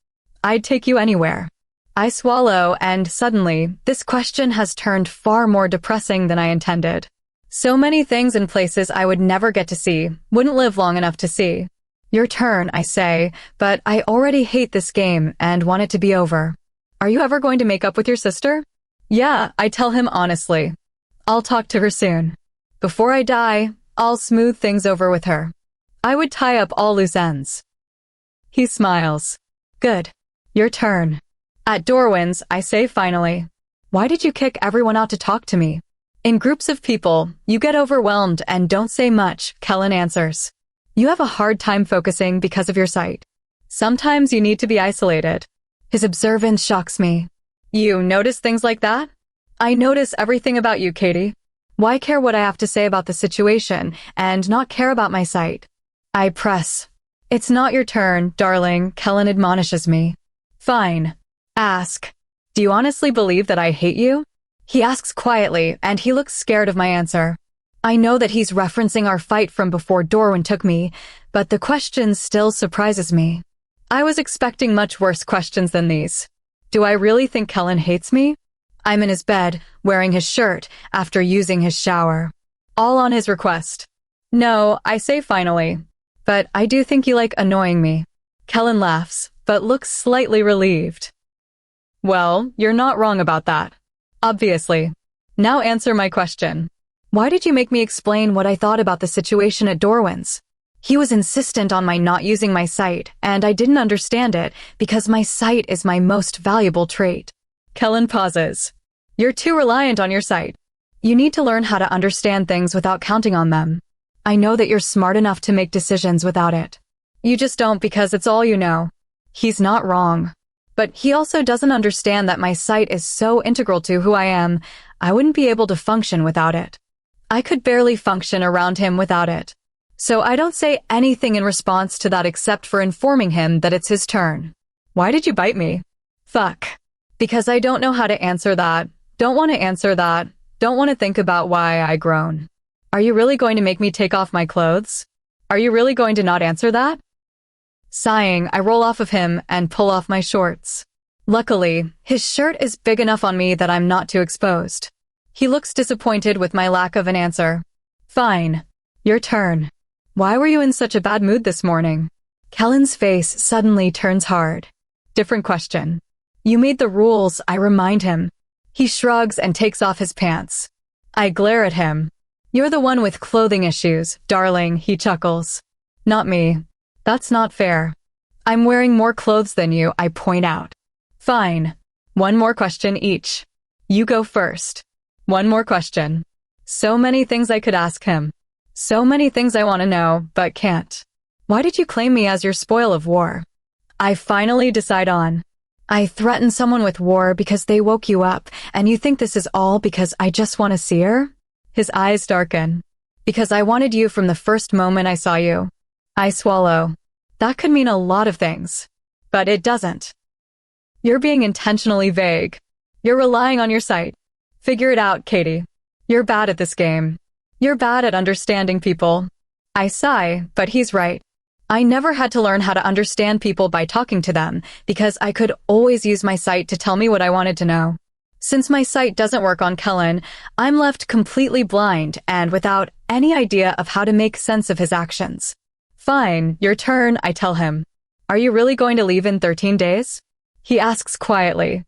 "I'd take you anywhere." I swallow, and suddenly, this question has turned far more depressing than I intended. So many things and places I would never get to see, wouldn't live long enough to see. "Your turn," I say, but I already hate this game and want it to be over. "Are you ever going to make up with your sister?" "Yeah," I tell him honestly. "I'll talk to her soon. Before I die, I'll smooth things over with her. I would tie up all loose ends." He smiles. "Good. Your turn." "At Dorwin's," I say finally. "Why did you kick everyone out to talk to me?" "In groups of people, you get overwhelmed and don't say much," Kellen answers. "You have a hard time focusing because of your sight. Sometimes you need to be isolated." His observance shocks me. "You notice things like that?" "I notice everything about you, Katie. Why care what I have to say about the situation and not care about my sight?" I press. "It's not your turn, darling," Kellen admonishes me. "Fine. Ask. Do you honestly believe that I hate you?" He asks quietly, and he looks scared of my answer. I know that he's referencing our fight from before Dorwin took me, but the question still surprises me. I was expecting much worse questions than these. Do I really think Kellen hates me? I'm in his bed, wearing his shirt, after using his shower. All on his request. "No," I say finally. "But I do think you like annoying me." Kellen laughs, but looks slightly relieved. "Well, you're not wrong about that. Obviously. Now answer my question. Why did you make me explain what I thought about the situation at Dorwin's?" He was insistent on my not using my sight, and I didn't understand it because my sight is my most valuable trait. Kellen pauses. You're too reliant on your sight. You need to learn how to understand things without counting on them. I know that you're smart enough to make decisions without it. You just don't because it's all you know. He's not wrong. But he also doesn't understand that my sight is so integral to who I am, I wouldn't be able to function without it. I could barely function around him without it. So I don't say anything in response to that except for informing him that it's his turn. Why did you bite me? Fuck. Because I don't know how to answer that, don't want to answer that, don't want to think about why I groan. Are you really going to make me take off my clothes? Are you really going to not answer that? Sighing, I roll off of him and pull off my shorts. Luckily, his shirt is big enough on me that I'm not too exposed. He looks disappointed with my lack of an answer. Fine. Your turn. Why were you in such a bad mood this morning? Kellen's face suddenly turns hard. Different question. You made the rules, I remind him. He shrugs and takes off his pants. I glare at him. You're the one with clothing issues, darling, he chuckles. Not me. That's not fair. I'm wearing more clothes than you, I point out. Fine. One more question each. You go first. One more question. So many things I could ask him. So many things I want to know, but can't. Why did you claim me as your spoil of war? I finally decide on. I threatened someone with war because they woke you up, and you think this is all because I just want to see her? His eyes darken. Because I wanted you from the first moment I saw you. I swallow. That could mean a lot of things. But it doesn't. You're being intentionally vague. You're relying on your sight. Figure it out, Katie. You're bad at this game. You're bad at understanding people. I sigh, but he's right. I never had to learn how to understand people by talking to them, because I could always use my sight to tell me what I wanted to know. Since my sight doesn't work on Kellen, I'm left completely blind and without any idea of how to make sense of his actions. Fine, your turn, I tell him. Are you really going to leave in 13 days? He asks quietly.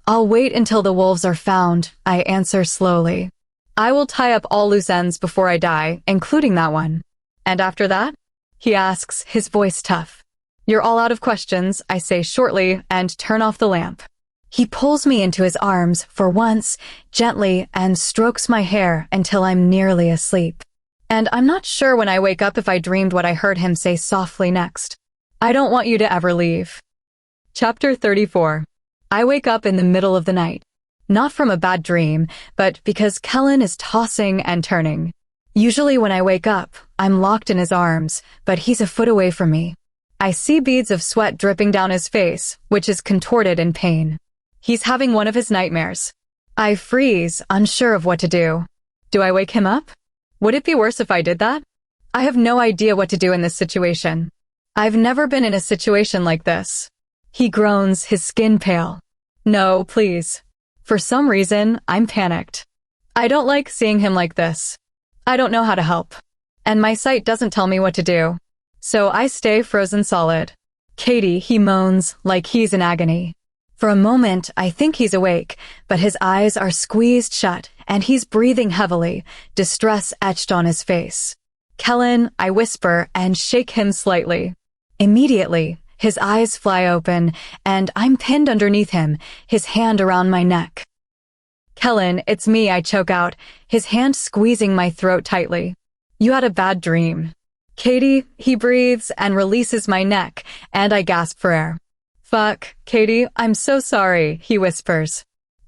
I'll wait until the wolves are found, I answer slowly. I will tie up all loose ends before I die, including that one. And after that? He asks, his voice tough. You're all out of questions, I say shortly, and turn off the lamp. He pulls me into his arms, for once, gently, and strokes my hair until I'm nearly asleep. And I'm not sure when I wake up if I dreamed what I heard him say softly next. I don't want you to ever leave. Chapter 34. I wake up in the middle of the night. Not from a bad dream, but because Kellen is tossing and turning. Usually when I wake up, I'm locked in his arms, but he's a foot away from me. I see beads of sweat dripping down his face, which is contorted in pain. He's having one of his nightmares. I freeze, unsure of what to do. Do I wake him up? Would it be worse if I did that? I have no idea what to do in this situation. I've never been in a situation like this. He groans, his skin pale. No, please. For some reason, I'm panicked. I don't like seeing him like this. I don't know how to help. And my sight doesn't tell me what to do. So I stay frozen solid. Katie, he moans, like he's in agony. For a moment, I think he's awake, but his eyes are squeezed shut, and he's breathing heavily, distress etched on his face. Kellen, I whisper and shake him slightly. Immediately, his eyes fly open, and I'm pinned underneath him, his hand around my neck. Kellen, it's me, I choke out, his hand squeezing my throat tightly. You had a bad dream. Katie, he breathes and releases my neck, and I gasp for air. Fuck, Katie, I'm so sorry, he whispers.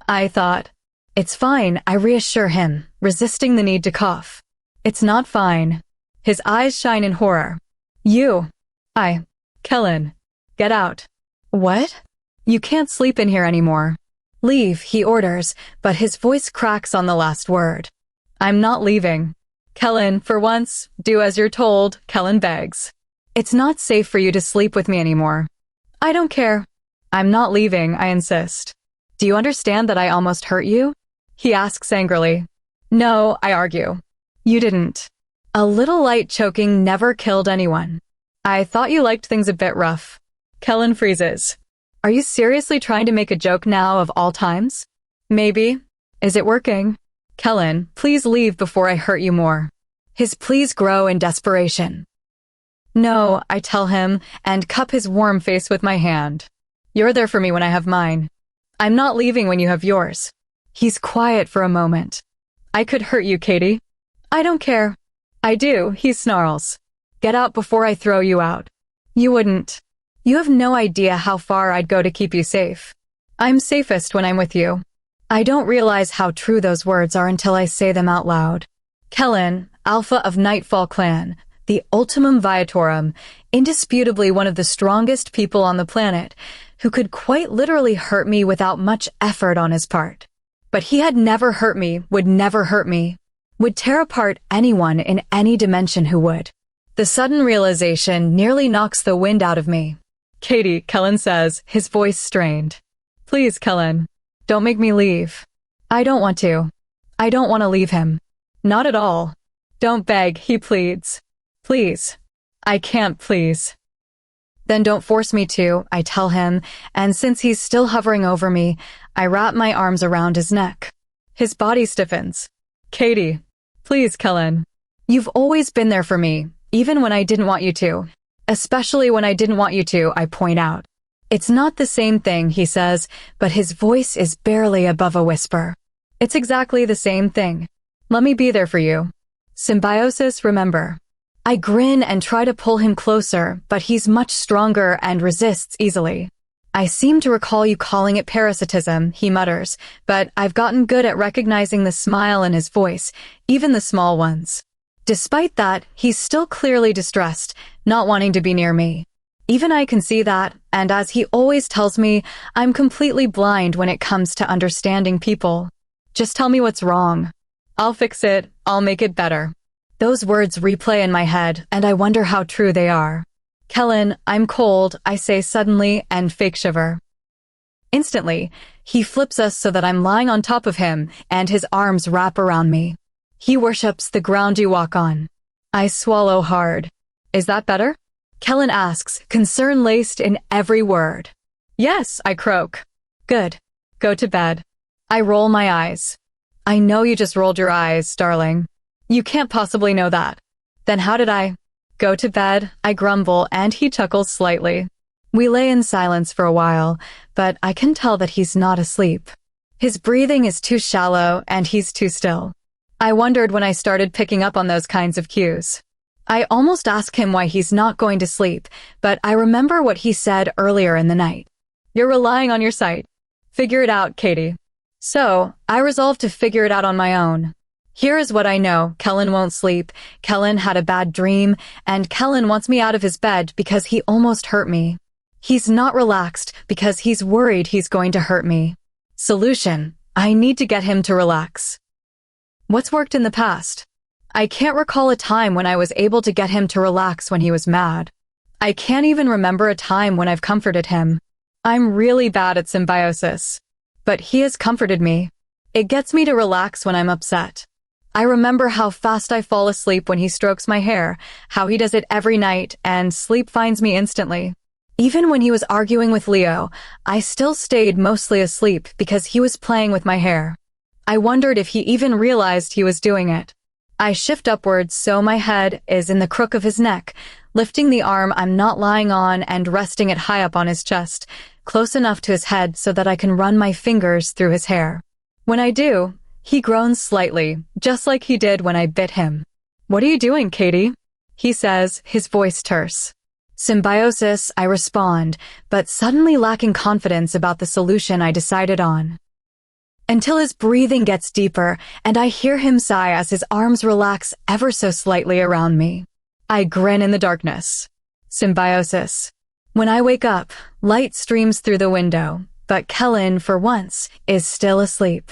I thought. It's fine, I reassure him, resisting the need to cough. It's not fine. His eyes shine in horror. Kellen, get out. What? You can't sleep in here anymore. Leave, he orders, but his voice cracks on the last word. I'm not leaving. Kellen, for once, do as you're told, Kellen begs. It's not safe for you to sleep with me anymore. I don't care. I'm not leaving, I insist. Do you understand that I almost hurt you? He asks angrily. No, I argue. You didn't. A little light choking never killed anyone. I thought you liked things a bit rough. Kellen freezes. Are you seriously trying to make a joke now of all times? Maybe. Is it working? Kellen, please leave before I hurt you more. His pleas grow in desperation. No, I tell him, and cup his warm face with my hand. You're there for me when I have mine. I'm not leaving when you have yours. He's quiet for a moment. I could hurt you, Katie. I don't care. I do, he snarls. Get out before I throw you out. You wouldn't. You have no idea how far I'd go to keep you safe. I'm safest when I'm with you. I don't realize how true those words are until I say them out loud. Kellen, Alpha of Nightfall Clan, the Ultimum Viatorum, indisputably one of the strongest people on the planet, who could quite literally hurt me without much effort on his part. But he had never hurt me, would never hurt me, would tear apart anyone in any dimension who would. The sudden realization nearly knocks the wind out of me. Katie, Kellen says, his voice strained. Please, Kellen, don't make me leave. I don't want to. I don't want to leave him. Not at all. Don't beg, he pleads. Please. I can't, please. Then don't force me to, I tell him, and since he's still hovering over me, I wrap my arms around his neck. His body stiffens. Katie. Please, Kellen. You've always been there for me, even when I didn't want you to. Especially when I didn't want you to, I point out. It's not the same thing, he says, but his voice is barely above a whisper. It's exactly the same thing. Let me be there for you. Symbiosis, remember. I grin and try to pull him closer, but he's much stronger and resists easily. I seem to recall you calling it parasitism, he mutters, but I've gotten good at recognizing the smile in his voice, even the small ones. Despite that, he's still clearly distressed, not wanting to be near me. Even I can see that, and as he always tells me, I'm completely blind when it comes to understanding people. Just tell me what's wrong. I'll fix it, I'll make it better. Those words replay in my head, and I wonder how true they are. Kellen, I'm cold, I say suddenly, and fake shiver. Instantly, he flips us so that I'm lying on top of him, and his arms wrap around me. He worships the ground you walk on. I swallow hard. Is that better? Kellen asks, concern laced in every word. Yes, I croak. Good. Go to bed. I roll my eyes. I know you just rolled your eyes, darling. You can't possibly know that. Then how did I? Go to bed, I grumble, and he chuckles slightly. We lay in silence for a while, but I can tell that he's not asleep. His breathing is too shallow, and he's too still. I wondered when I started picking up on those kinds of cues. I almost ask him why he's not going to sleep, but I remember what he said earlier in the night. You're relying on your sight. Figure it out, Katie. So, I resolved to figure it out on my own. Here is what I know. Kellen won't sleep, Kellen had a bad dream, and Kellen wants me out of his bed because he almost hurt me. He's not relaxed because he's worried he's going to hurt me. Solution: I need to get him to relax. What's worked in the past? I can't recall a time when I was able to get him to relax when he was mad. I can't even remember a time when I've comforted him. I'm really bad at symbiosis. But he has comforted me. It gets me to relax when I'm upset. I remember how fast I fall asleep when he strokes my hair, how he does it every night, and sleep finds me instantly. Even when he was arguing with Leo, I still stayed mostly asleep because he was playing with my hair. I wondered if he even realized he was doing it. I shift upwards so my head is in the crook of his neck, lifting the arm I'm not lying on and resting it high up on his chest, close enough to his head so that I can run my fingers through his hair. When I do, he groans slightly, just like he did when I bit him. What are you doing, Katie? He says, his voice terse. Symbiosis, I respond, but suddenly lacking confidence about the solution I decided on. Until his breathing gets deeper, and I hear him sigh as his arms relax ever so slightly around me. I grin in the darkness. Symbiosis. When I wake up, light streams through the window, but Kellen, for once, is still asleep.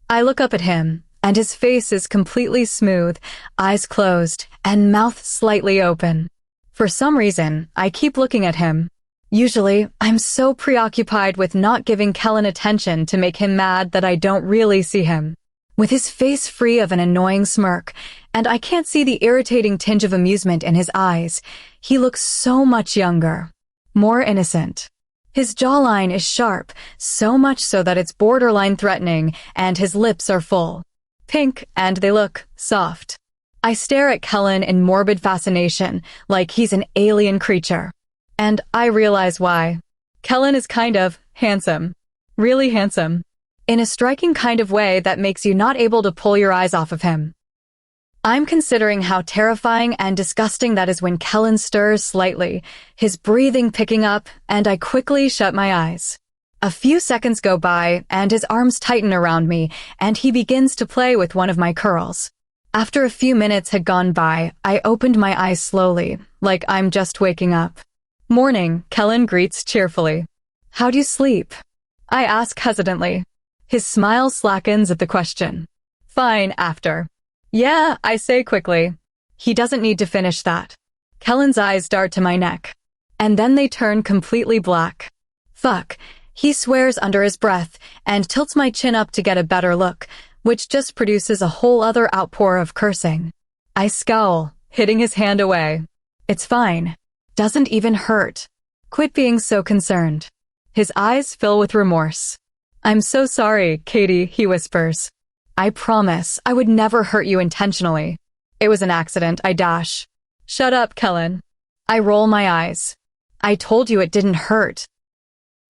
I look up at him, and his face is completely smooth, eyes closed, and mouth slightly open. For some reason, I keep looking at him. Usually, I'm so preoccupied with not giving Kellen attention to make him mad that I don't really see him. With his face free of an annoying smirk, and I can't see the irritating tinge of amusement in his eyes, he looks so much younger, more innocent. His jawline is sharp, so much so that it's borderline threatening, and his lips are full. Pink, and they look soft. I stare at Kellen in morbid fascination, like he's an alien creature. And I realize why. Kellen is kind of handsome. Really handsome. In a striking kind of way that makes you not able to pull your eyes off of him. I'm considering how terrifying and disgusting that is when Kellen stirs slightly, his breathing picking up, and I quickly shut my eyes. A few seconds go by, and his arms tighten around me, and he begins to play with one of my curls. After a few minutes had gone by, I opened my eyes slowly, like I'm just waking up. Morning, Kellen greets cheerfully. How'd you sleep? I ask hesitantly. His smile slackens at the question. Fine, after. Yeah, I say quickly. He doesn't need to finish that. Kellen's eyes dart to my neck. And then they turn completely black. Fuck, he swears under his breath and tilts my chin up to get a better look, which just produces a whole other outpour of cursing. I scowl, hitting his hand away. It's fine. Doesn't even hurt. Quit being so concerned. His eyes fill with remorse. I'm so sorry, Katie, he whispers. I promise I would never hurt you intentionally. It was an accident, I dash. Shut up, Kellen. I roll my eyes. I told you it didn't hurt.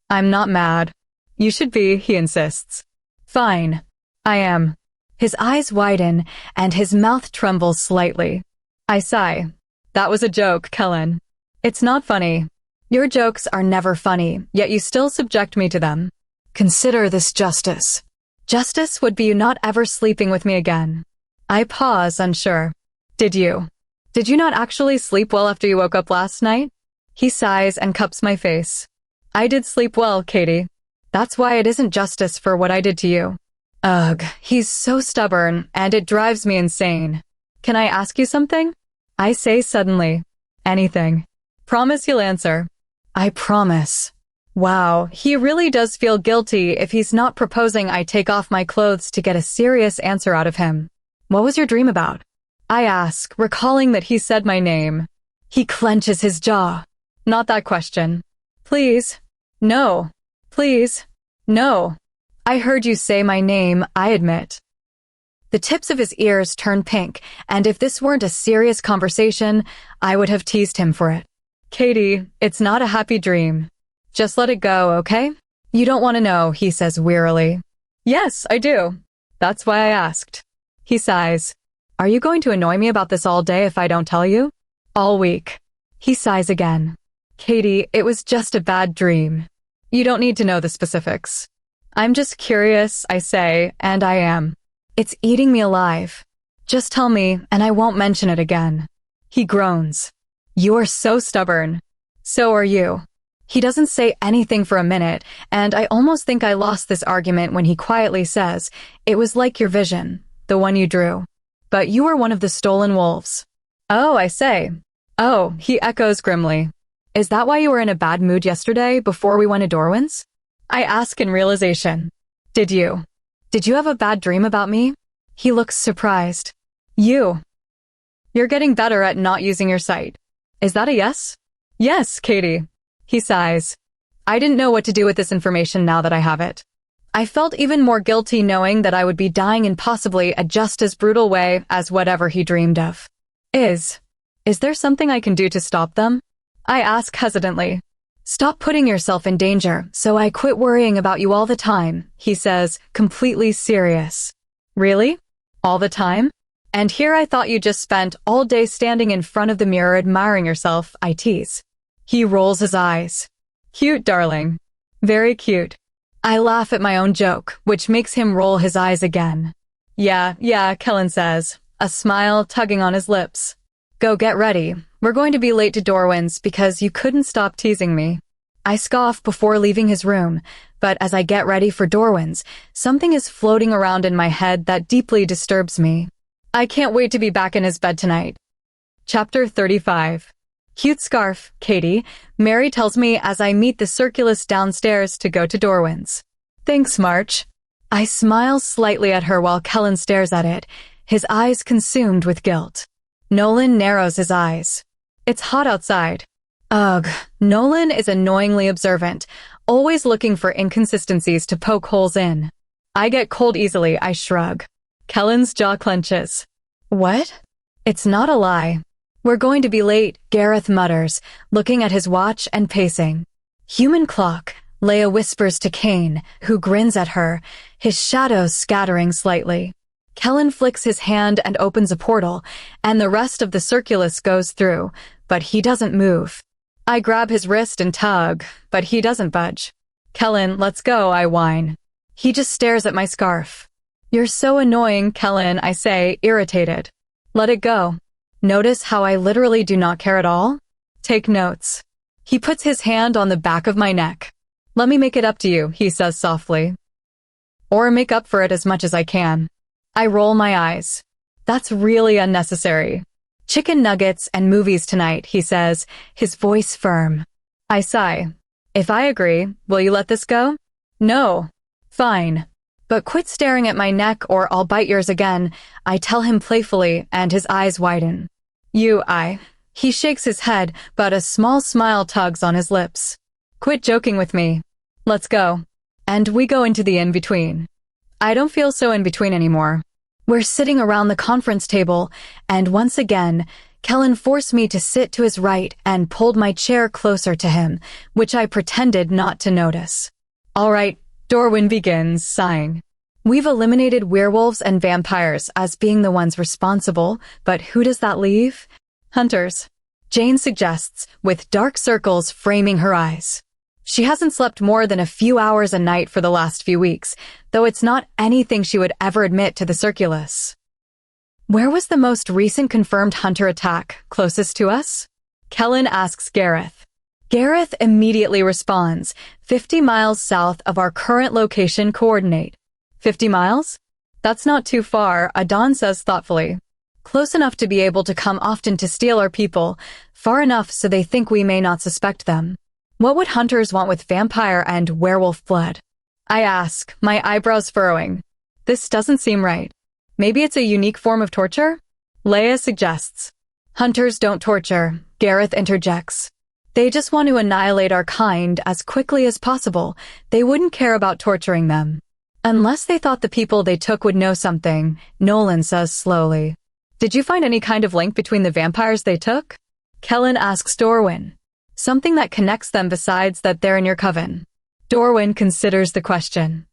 I'm not mad. You should be, he insists. Fine. I am. His eyes widen, and his mouth trembles slightly. I sigh. That was a joke, Kellen. It's not funny. Your jokes are never funny, yet you still subject me to them. Consider this justice. Justice would be you not ever sleeping with me again. I pause, unsure. Did you not actually sleep well after you woke up last night? He sighs and cups my face. I did sleep well, Katie. That's why it isn't justice for what I did to you. Ugh, he's so stubborn, and it drives me insane. Can I ask you something? I say suddenly. Anything. Promise you'll answer. I promise. Wow, he really does feel guilty if he's not proposing I take off my clothes to get a serious answer out of him. What was your dream about? I ask, recalling that he said my name. He clenches his jaw. Not that question. Please. No. Please. No. I heard you say my name, I admit. The tips of his ears turn pink, and if this weren't a serious conversation, I would have teased him for it. Katie, it's not a happy dream. Just let it go, okay? You don't want to know, he says wearily. Yes, I do. That's why I asked. He sighs. Are you going to annoy me about this all day if I don't tell you? All week. He sighs again. Katie, it was just a bad dream. You don't need to know the specifics. I'm just curious, I say, and I am. It's eating me alive. Just tell me, and I won't mention it again. He groans. You are so stubborn. So are you. He doesn't say anything for a minute, and I almost think I lost this argument when he quietly says, it was like your vision, the one you drew. But you were one of the stolen wolves. Oh, I say. Oh, he echoes grimly. Is that why you were in a bad mood yesterday before we went to Dorwin's? I ask in realization. Did you have a bad dream about me? He looks surprised. You're getting better at not using your sight. Is that a yes? Yes, Katie. He sighs. I didn't know what to do with this information now that I have it. I felt even more guilty knowing that I would be dying in possibly a just as brutal way as whatever he dreamed of. Is there something I can do to stop them? I ask hesitantly. Stop putting yourself in danger, so I quit worrying about you all the time, he says, completely serious. Really? All the time? And here I thought you just spent all day standing in front of the mirror admiring yourself, I tease. He rolls his eyes. Cute, darling. Very cute. I laugh at my own joke, which makes him roll his eyes again. Yeah, Kellen says, a smile tugging on his lips. Go get ready. We're going to be late to Dorwin's because you couldn't stop teasing me. I scoff before leaving his room, but as I get ready for Dorwin's, something is floating around in my head that deeply disturbs me. I can't wait to be back in his bed tonight. Chapter 35. Cute scarf, Katie, Mary tells me as I meet the circulus downstairs to go to Dorwin's. Thanks, March. I smile slightly at her while Kellen stares at it, his eyes consumed with guilt. Nolan narrows his eyes. It's hot outside. Ugh, Nolan is annoyingly observant, always looking for inconsistencies to poke holes in. I get cold easily, I shrug. Kellen's jaw clenches. What? It's not a lie. We're going to be late, Gareth mutters, looking at his watch and pacing. Human clock, Leia whispers to Kane, who grins at her, his shadows scattering slightly. Kellen flicks his hand and opens a portal, and the rest of the circulus goes through, but he doesn't move. I grab his wrist and tug, but he doesn't budge. Kellen, let's go, I whine. He just stares at my scarf. You're so annoying, Kellen, I say, irritated. Let it go. Notice how I literally do not care at all? Take notes. He puts his hand on the back of my neck. Let me make it up to you, he says softly. Or make up for it as much as I can. I roll my eyes. That's really unnecessary. Chicken nuggets and movies tonight, he says, his voice firm. I sigh. If I agree, will you let this go? No. Fine. But quit staring at my neck or I'll bite yours again, I tell him playfully, and his eyes widen. He shakes his head, but a small smile tugs on his lips. Quit joking with me. Let's go. And we go into the in-between. I don't feel so in-between anymore. We're sitting around the conference table, and once again, Kellen forced me to sit to his right and pulled my chair closer to him, which I pretended not to notice. All right, Dorwin begins, sighing. We've eliminated werewolves and vampires as being the ones responsible, but who does that leave? Hunters. Jane suggests, with dark circles framing her eyes. She hasn't slept more than a few hours a night for the last few weeks, though it's not anything she would ever admit to the circulus. Where was the most recent confirmed hunter attack closest to us? Kellen asks Gareth. Gareth immediately responds, 50 miles south of our current location coordinate. 50 miles? That's not too far, Adon says thoughtfully. Close enough to be able to come often to steal our people, far enough so they think we may not suspect them. What would hunters want with vampire and werewolf blood? I ask, my eyebrows furrowing. This doesn't seem right. Maybe it's a unique form of torture? Leia suggests. Hunters don't torture, Gareth interjects. They just want to annihilate our kind as quickly as possible. They wouldn't care about torturing them. Unless they thought the people they took would know something, Nolan says slowly. Did you find any kind of link between the vampires they took? Kellen asks Dorwin. Something that connects them besides that they're in your coven. Dorwin considers the question.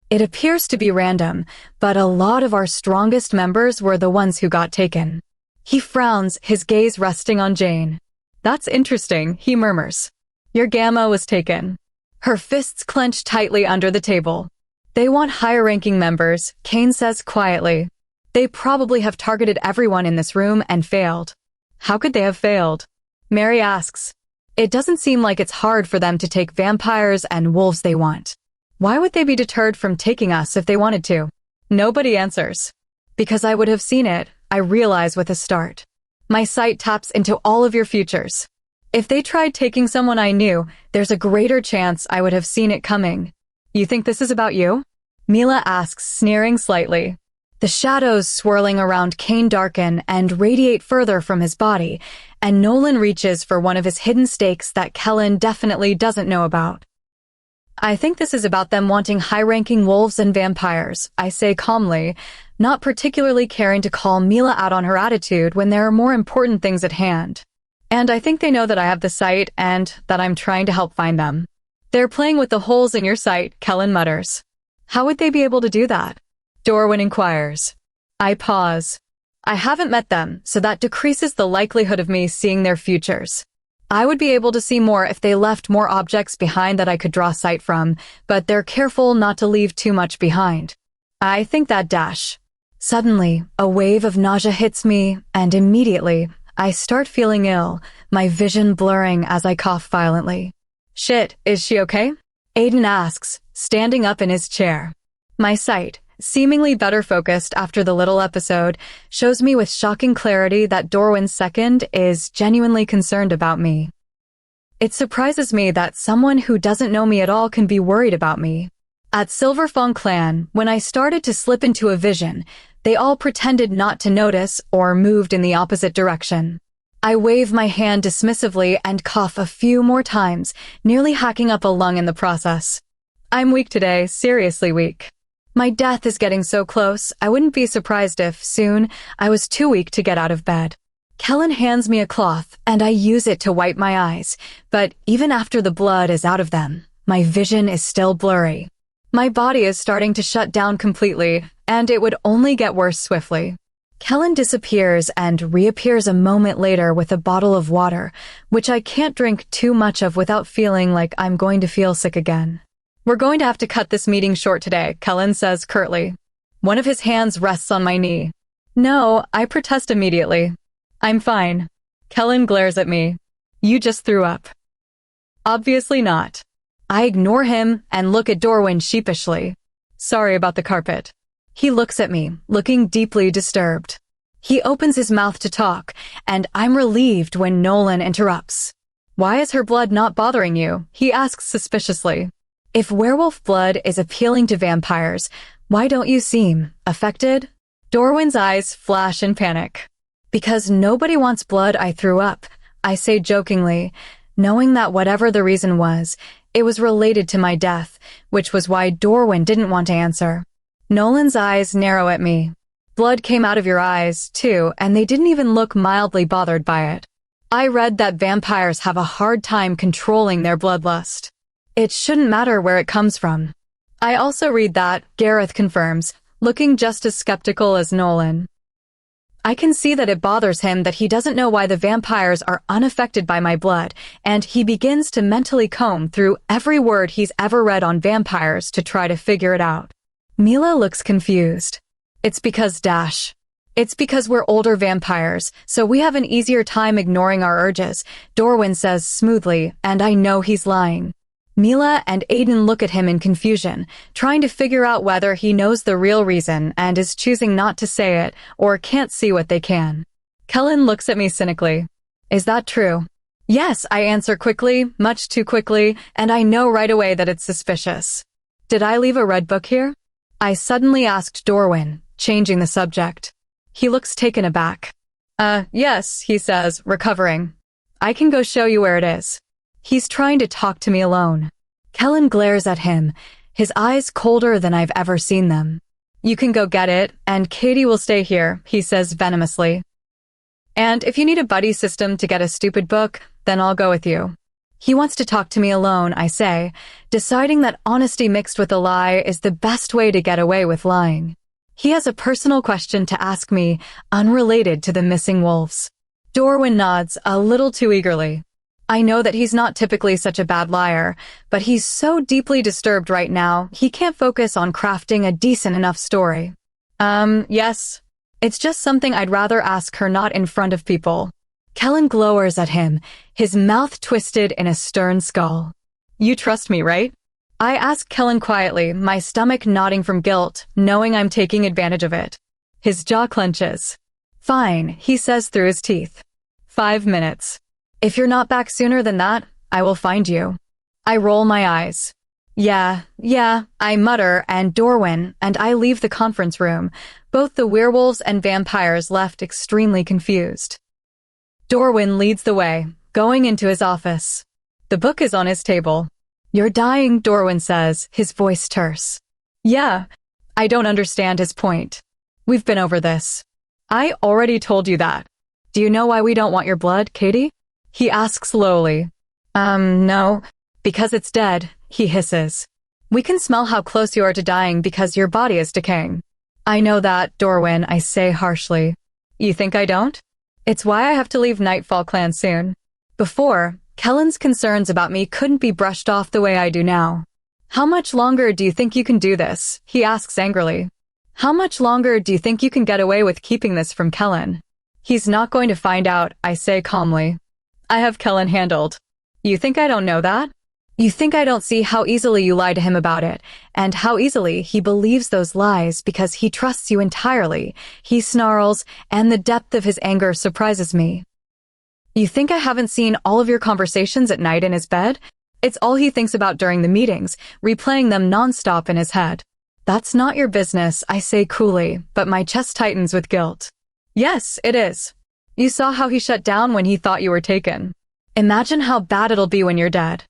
It appears to be random, but a lot of our strongest members were the ones who got taken. He frowns, his gaze resting on Jane. That's interesting, he murmurs. Your gamma was taken. Her fists clench tightly under the table. They want higher-ranking members, Kane says quietly. They probably have targeted everyone in this room and failed. How could they have failed? Mary asks. It doesn't seem like it's hard for them to take vampires and wolves they want. Why would they be deterred from taking us if they wanted to? Nobody answers. Because I would have seen it, I realize with a start. My sight taps into all of your futures. If they tried taking someone I knew, there's a greater chance I would have seen it coming. You think this is about you? Mila asks, sneering slightly. The shadows swirling around Kane darken and radiate further from his body, and Nolan reaches for one of his hidden stakes that Kellen definitely doesn't know about. I think this is about them wanting high-ranking wolves and vampires, I say calmly, not particularly caring to call Mila out on her attitude when there are more important things at hand. And I think they know that I have the sight and that I'm trying to help find them. They're playing with the holes in your sight, Kellen mutters. How would they be able to do that? Dorwin inquires. I pause. I haven't met them, so that decreases the likelihood of me seeing their futures. I would be able to see more if they left more objects behind that I could draw sight from, but they're careful not to leave too much behind. I think that dash. Suddenly, a wave of nausea hits me, and immediately, I start feeling ill, my vision blurring as I cough violently. Shit, is she okay? Aiden asks, standing up in his chair. My sight, seemingly better focused after the little episode, shows me with shocking clarity that Dorwin II is genuinely concerned about me. It surprises me that someone who doesn't know me at all can be worried about me. At Silverfang Clan, when I started to slip into a vision, they all pretended not to notice or moved in the opposite direction. I wave my hand dismissively and cough a few more times, nearly hacking up a lung in the process. I'm weak today, seriously weak. My death is getting so close, I wouldn't be surprised if, soon, I was too weak to get out of bed. Kellen hands me a cloth, and I use it to wipe my eyes, but even after the blood is out of them, My vision is still blurry. My body is starting to shut down completely, and it would only get worse swiftly. Kellen disappears and reappears a moment later with a bottle of water, which I can't drink too much of without feeling like I'm going to feel sick again. We're going to have to cut this meeting short today, Kellen says curtly. One of his hands rests on my knee. No, I protest immediately. I'm fine. Kellen glares at me. You just threw up. Obviously not. I ignore him and look at Dorwin sheepishly. Sorry about the carpet. He looks at me, looking deeply disturbed. He opens his mouth to talk, and I'm relieved when Nolan interrupts. Why is her blood not bothering you? He asks suspiciously. If werewolf blood is appealing to vampires, why don't you seem affected? Dorwin's eyes flash in panic. Because nobody wants blood, I threw up, I say jokingly, knowing that whatever the reason was, it was related to my death, which was why Dorwin didn't want to answer. Nolan's eyes narrow at me. Blood came out of your eyes, too, and they didn't even look mildly bothered by it. I read that vampires have a hard time controlling their bloodlust. It shouldn't matter where it comes from. I also read that, Gareth confirms, looking just as skeptical as Nolan. I can see that it bothers him that he doesn't know why the vampires are unaffected by my blood, and he begins to mentally comb through every word he's ever read on vampires to try to figure it out. Mila looks confused. It's because we're older vampires, so we have an easier time ignoring our urges, Dorwin says smoothly, and I know he's lying. Mila and Aiden look at him in confusion, trying to figure out whether he knows the real reason and is choosing not to say it or can't see what they can. Kellen looks at me cynically. Is that true? Yes, I answer quickly, much too quickly, and I know right away that it's suspicious. Did I leave a red book here? I suddenly asked Dorwin, changing the subject. He looks taken aback. Yes, he says, recovering. I can go show you where it is. He's trying to talk to me alone. Kellen glares at him, his eyes colder than I've ever seen them. You can go get it, and Katie will stay here, he says venomously. And if you need a buddy system to get a stupid book, then I'll go with you. He wants to talk to me alone, I say, deciding that honesty mixed with a lie is the best way to get away with lying. He has a personal question to ask me, unrelated to the missing wolves. Dorwin nods a little too eagerly. I know that he's not typically such a bad liar, but he's so deeply disturbed right now, he can't focus on crafting a decent enough story. Yes. It's just something I'd rather ask her not in front of people. Kellen glowers at him, his mouth twisted in a stern skull. You trust me, right? I ask Kellen quietly, my stomach knotting from guilt, knowing I'm taking advantage of it. His jaw clenches. Fine, he says through his teeth. 5 minutes. If you're not back sooner than that, I will find you. I roll my eyes. Yeah, I mutter, and Dorwin and I leave the conference room, both the werewolves and vampires left extremely confused. Dorwin leads the way, going into his office. The book is on his table. You're dying, Dorwin says, his voice terse. Yeah, I don't understand his point. We've been over this. I already told you that. Do you know why we don't want your blood, Katie? He asks slowly. No. Because it's dead, he hisses. We can smell how close you are to dying because your body is decaying. I know that, Dorwin, I say harshly. You think I don't? It's why I have to leave Nightfall Clan soon. Before, Kellen's concerns about me couldn't be brushed off the way I do now. How much longer do you think you can do this? He asks angrily. How much longer do you think you can get away with keeping this from Kellen? He's not going to find out, I say calmly. I have Kellen handled. You think I don't know that? You think I don't see how easily you lie to him about it, and how easily he believes those lies because he trusts you entirely, he snarls, and the depth of his anger surprises me. You think I haven't seen all of your conversations at night in his bed? It's all he thinks about during the meetings, replaying them nonstop in his head. That's not your business, I say coolly, but my chest tightens with guilt. Yes, it is. You saw how he shut down when he thought you were taken. Imagine how bad it'll be when you're dead.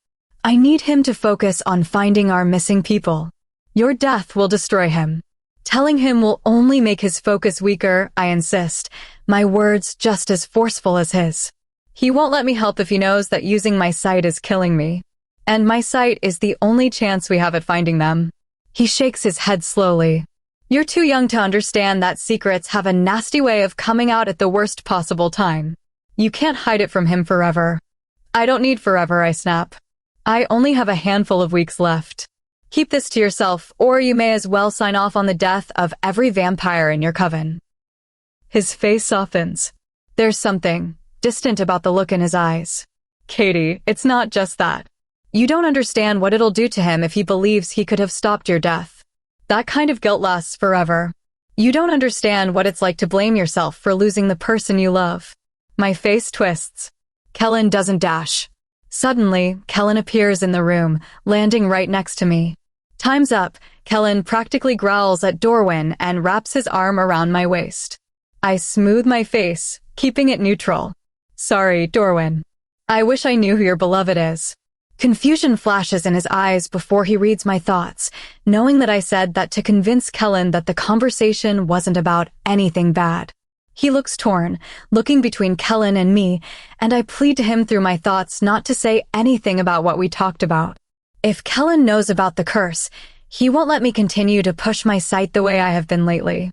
I need him to focus on finding our missing people. Your death will destroy him. Telling him will only make his focus weaker, I insist, my words just as forceful as his. He won't let me help if he knows that using my sight is killing me. And my sight is the only chance we have at finding them. He shakes his head slowly. You're too young to understand that secrets have a nasty way of coming out at the worst possible time. You can't hide it from him forever. I don't need forever, I snap. I only have a handful of weeks left. Keep this to yourself, or you may as well sign off on the death of every vampire in your coven. His face softens. There's something distant about the look in his eyes. Katie, it's not just that. You don't understand what it'll do to him if he believes he could have stopped your death. That kind of guilt lasts forever. You don't understand what it's like to blame yourself for losing the person you love. My face twists. Kellen doesn't dash. Suddenly, Kellen appears in the room, landing right next to me. Time's up. Kellen practically growls at Dorwin and wraps his arm around my waist. I smooth my face, keeping it neutral. Sorry, Dorwin. I wish I knew who your beloved is. Confusion flashes in his eyes before he reads my thoughts, knowing that I said that to convince Kellen that the conversation wasn't about anything bad. He looks torn, looking between Kellen and me, and I plead to him through my thoughts not to say anything about what we talked about. If Kellen knows about the curse, he won't let me continue to push my sight the way I have been lately.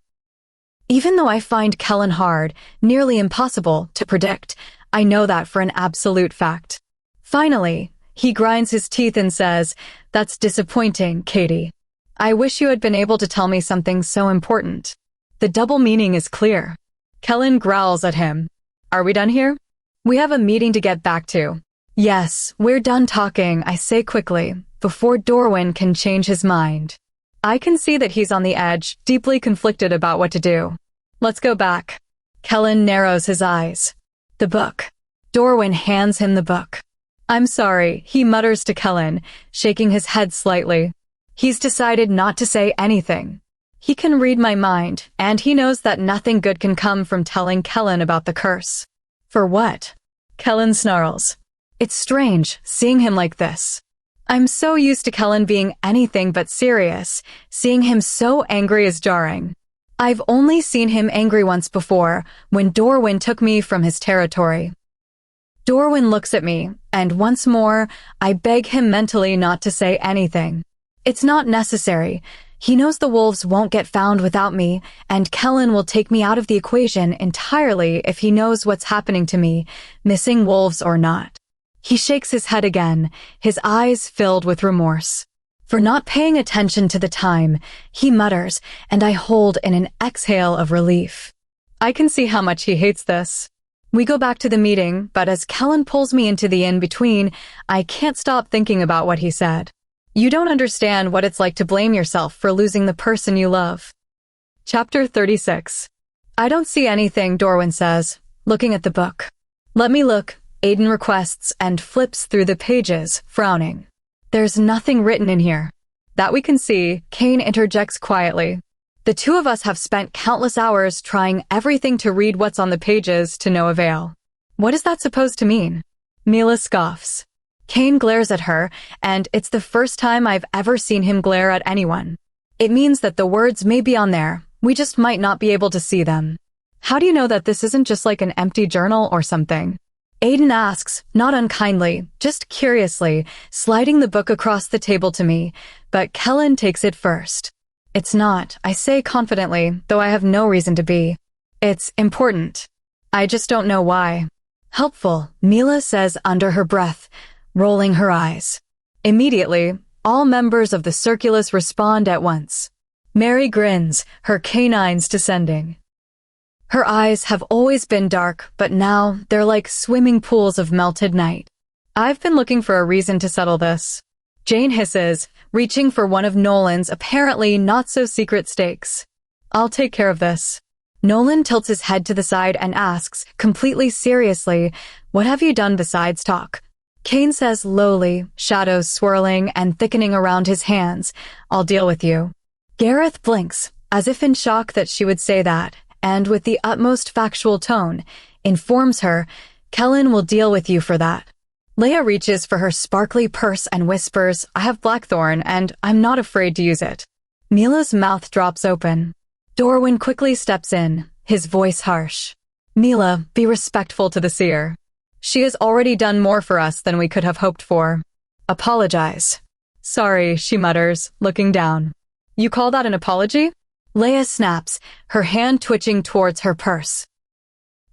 Even though I find Kellen hard, nearly impossible, to predict, I know that for an absolute fact. Finally, he grinds his teeth and says, "That's disappointing, Katie. I wish you had been able to tell me something so important." The double meaning is clear. Kellen growls at him. Are we done here? We have a meeting to get back to. Yes, we're done talking, I say quickly, before Dorwin can change his mind. I can see that he's on the edge, deeply conflicted about what to do. Let's go back. Kellen narrows his eyes. The book. Dorwin hands him the book. I'm sorry, he mutters to Kellen, shaking his head slightly. He's decided not to say anything. He can read my mind, and he knows that nothing good can come from telling Kellen about the curse. For what? Kellen snarls. It's strange, seeing him like this. I'm so used to Kellen being anything but serious. Seeing him so angry is jarring. I've only seen him angry once before, when Dorwin took me from his territory. Dorwin looks at me, and once more, I beg him mentally not to say anything. It's not necessary. He knows the wolves won't get found without me, and Kellen will take me out of the equation entirely if he knows what's happening to me, missing wolves or not. He shakes his head again, his eyes filled with remorse. For not paying attention to the time, he mutters, and I hold in an exhale of relief. I can see how much he hates this. We go back to the meeting, but as Kellen pulls me into the in-between, I can't stop thinking about what he said. You don't understand what it's like to blame yourself for losing the person you love. Chapter 36. I don't see anything, Dorwin says, looking at the book. Let me look, Aiden requests and flips through the pages, frowning. There's nothing written in here. That we can see, Kane interjects quietly. The two of us have spent countless hours trying everything to read what's on the pages to no avail. What is that supposed to mean? Mila scoffs. Kane glares at her, and it's the first time I've ever seen him glare at anyone. It means that the words may be on there, we just might not be able to see them. How do you know that this isn't just like an empty journal or something? Aiden asks, not unkindly, just curiously, sliding the book across the table to me, but Kellen takes it first. It's not, I say confidently, though I have no reason to be. It's important. I just don't know why. Helpful, Mila says under her breath, rolling her eyes. Immediately, all members of the circulus respond at once. Mary grins, her canines descending. Her eyes have always been dark, but now they're like swimming pools of melted night. I've been looking for a reason to settle this. Jane hisses, reaching for one of Nolan's apparently not-so-secret steaks. I'll take care of this. Nolan tilts his head to the side and asks, completely seriously, what have you done besides talk? Kane says lowly, shadows swirling and thickening around his hands, I'll deal with you. Gareth blinks, as if in shock that she would say that, and with the utmost factual tone, informs her, Kellen will deal with you for that. Leia reaches for her sparkly purse and whispers, I have blackthorn and I'm not afraid to use it. Mila's mouth drops open. Dorwin quickly steps in, his voice harsh. Mila, be respectful to the seer. She has already done more for us than we could have hoped for. Apologize. Sorry, she mutters, looking down. You call that an apology? Leia snaps, her hand twitching towards her purse.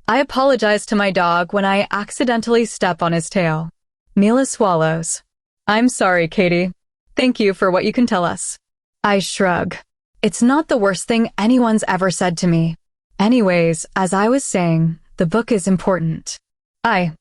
I apologize to my dog when I accidentally step on his tail. Mila swallows. I'm sorry, Katie. Thank you for what you can tell us. I shrug. It's not the worst thing anyone's ever said to me. Anyways, as I was saying, the book is important. I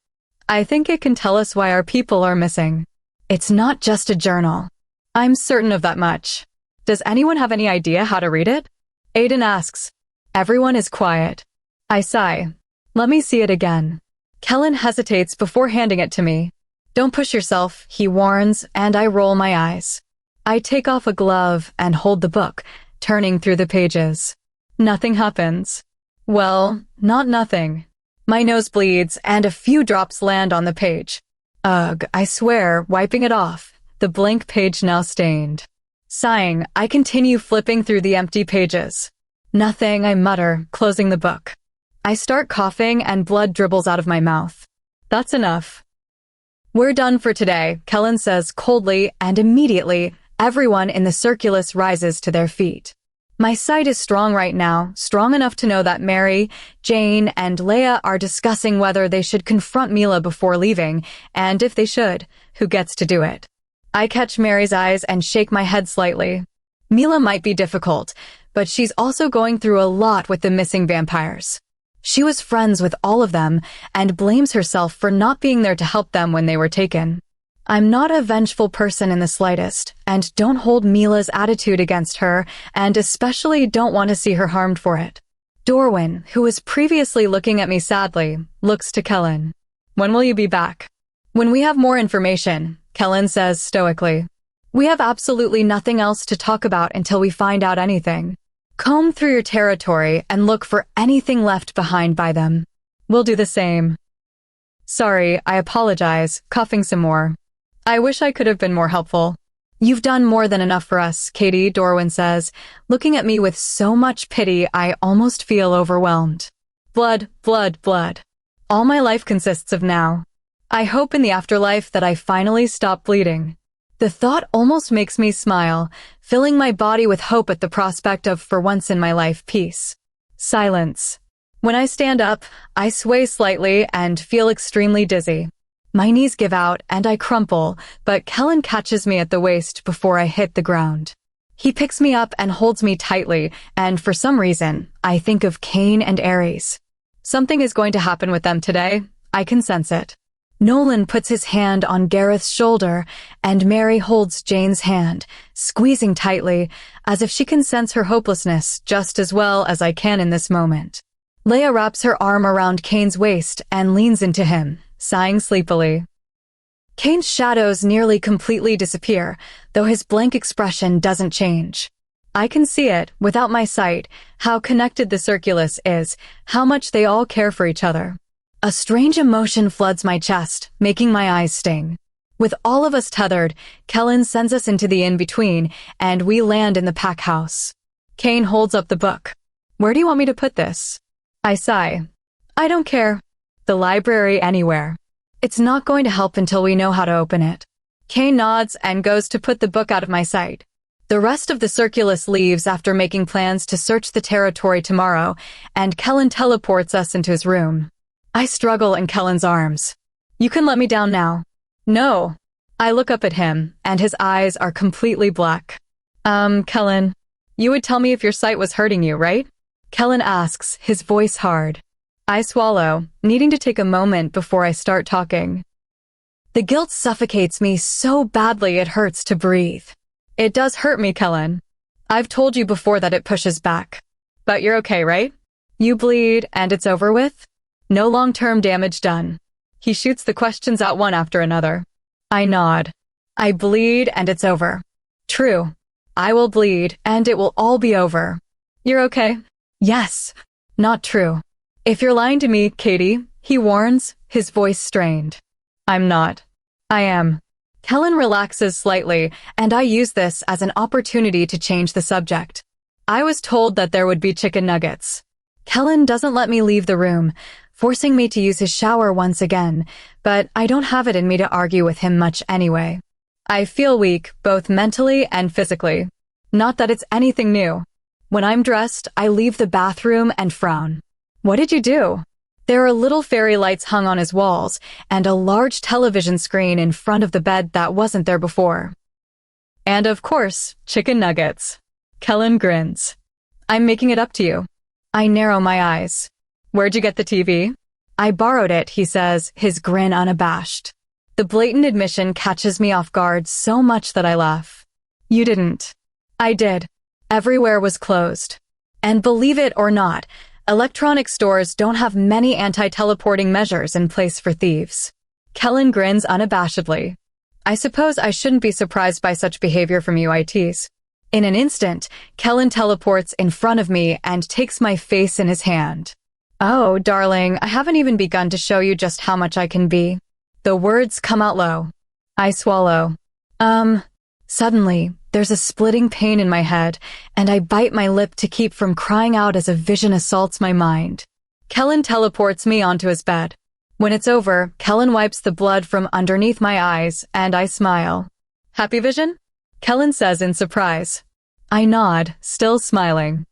think it can tell us why our people are missing. It's not just a journal. I'm certain of that much. Does anyone have any idea how to read it? Aiden asks. Everyone is quiet. I sigh. Let me see it again. Kellen hesitates before handing it to me. Don't push yourself, he warns, and I roll my eyes. I take off a glove and hold the book, turning through the pages. Nothing happens. Well, not nothing. My nose bleeds and a few drops land on the page. Ugh, I swear, wiping it off, the blank page now stained. Sighing, I continue flipping through the empty pages. Nothing, I mutter, closing the book. I start coughing and blood dribbles out of my mouth. That's enough. We're done for today, Kellen says coldly, and immediately, everyone in the circulus rises to their feet. My sight is strong right now, strong enough to know that Mary, Jane, and Leia are discussing whether they should confront Mila before leaving, and if they should, who gets to do it. I catch Mary's eyes and shake my head slightly. Mila might be difficult, but she's also going through a lot with the missing vampires. She was friends with all of them and blames herself for not being there to help them when they were taken. I'm not a vengeful person in the slightest, and don't hold Mila's attitude against her, and especially don't want to see her harmed for it. Dorwin, who was previously looking at me sadly, looks to Kellen. When will you be back? When we have more information, Kellen says stoically. We have absolutely nothing else to talk about until we find out anything. Comb through your territory and look for anything left behind by them. We'll do the same. Sorry, I apologize, coughing some more. I wish I could have been more helpful. You've done more than enough for us, Katie, Dorwin says, looking at me with so much pity I almost feel overwhelmed. Blood, blood, blood. All my life consists of now. I hope in the afterlife that I finally stop bleeding. The thought almost makes me smile, filling my body with hope at the prospect of, for once in my life, peace. Silence. When I stand up, I sway slightly and feel extremely dizzy. My knees give out and I crumple, but Kellen catches me at the waist before I hit the ground. He picks me up and holds me tightly, and for some reason, I think of Cain and Ares. Something is going to happen with them today. I can sense it. Nolan puts his hand on Gareth's shoulder, and Mary holds Jane's hand, squeezing tightly, as if she can sense her hopelessness just as well as I can in this moment. Leia wraps her arm around Cain's waist and leans into him, sighing sleepily. Cain's shadows nearly completely disappear, though his blank expression doesn't change. I can see it, without my sight, how connected the circulus is, how much they all care for each other. A strange emotion floods my chest, making my eyes sting. With all of us tethered, Kellen sends us into the in-between, and we land in the pack house. Cain holds up the book. Where do you want me to put this? I sigh. I don't care. The library anywhere. It's not going to help until we know how to open it. Cain nods and goes to put the book out of my sight. The rest of the circulus leaves after making plans to search the territory tomorrow, and Kellen teleports us into his room. I struggle in Kellen's arms. You can let me down now. No. I look up at him, and his eyes are completely black. Kellen, you would tell me if your sight was hurting you, right? Kellen asks, his voice hard. I swallow, needing to take a moment before I start talking. The guilt suffocates me so badly it hurts to breathe. It does hurt me, Kellen. I've told you before that it pushes back. But you're okay, right? You bleed, and it's over with? No long-term damage done. He shoots the questions out one after another. I nod. I bleed, and it's over. True. I will bleed, and it will all be over. You're okay? Yes. Not true. If you're lying to me, Katie, he warns, his voice strained. I'm not. I am. Kellen relaxes slightly, and I use this as an opportunity to change the subject. I was told that there would be chicken nuggets. Kellen doesn't let me leave the room, forcing me to use his shower once again, but I don't have it in me to argue with him much anyway. I feel weak, both mentally and physically. Not that it's anything new. When I'm dressed, I leave the bathroom and frown. What did you do? There are little fairy lights hung on his walls, and a large television screen in front of the bed that wasn't there before. And of course, chicken nuggets. Kellen grins. I'm making it up to you. I narrow my eyes. Where'd you get the TV? I borrowed it, he says, his grin unabashed. The blatant admission catches me off guard so much that I laugh. You didn't. I did. Everywhere was closed. And believe it or not, electronic stores don't have many anti-teleporting measures in place for thieves. Kellen grins unabashedly. I suppose I shouldn't be surprised by such behavior from you, ITs. In an instant, Kellen teleports in front of me and takes my face in his hand. Oh, darling, I haven't even begun to show you just how much I can be. The words come out low. I swallow. Suddenly, there's a splitting pain in my head, and I bite my lip to keep from crying out as a vision assaults my mind. Kellen teleports me onto his bed. When it's over, Kellen wipes the blood from underneath my eyes, and I smile. Happy vision? Kellen says in surprise. I nod, still smiling.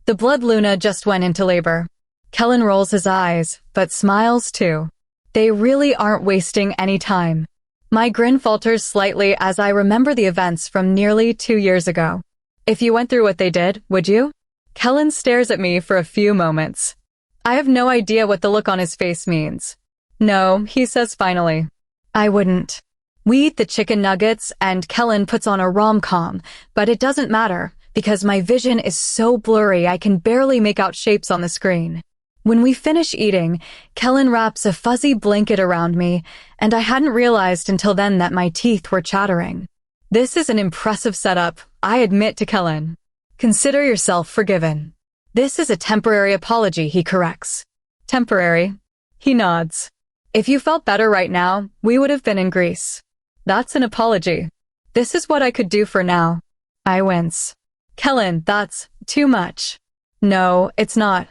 The blood Luna just went into labor. Kellen rolls his eyes, but smiles too. They really aren't wasting any time. My grin falters slightly as I remember the events from nearly 2 years ago. If you went through what they did, would you? Kellen stares at me for a few moments. I have no idea what the look on his face means. No, he says finally. I wouldn't. We eat the chicken nuggets and Kellen puts on a rom-com, but it doesn't matter because my vision is so blurry I can barely make out shapes on the screen. When we finish eating, Kellen wraps a fuzzy blanket around me, and I hadn't realized until then that my teeth were chattering. This is an impressive setup, I admit to Kellen. Consider yourself forgiven. This is a temporary apology, he corrects. Temporary? He nods. If you felt better right now, we would have been in Greece. That's an apology. This is what I could do for now. I wince. Kellen, that's too much. No, it's not.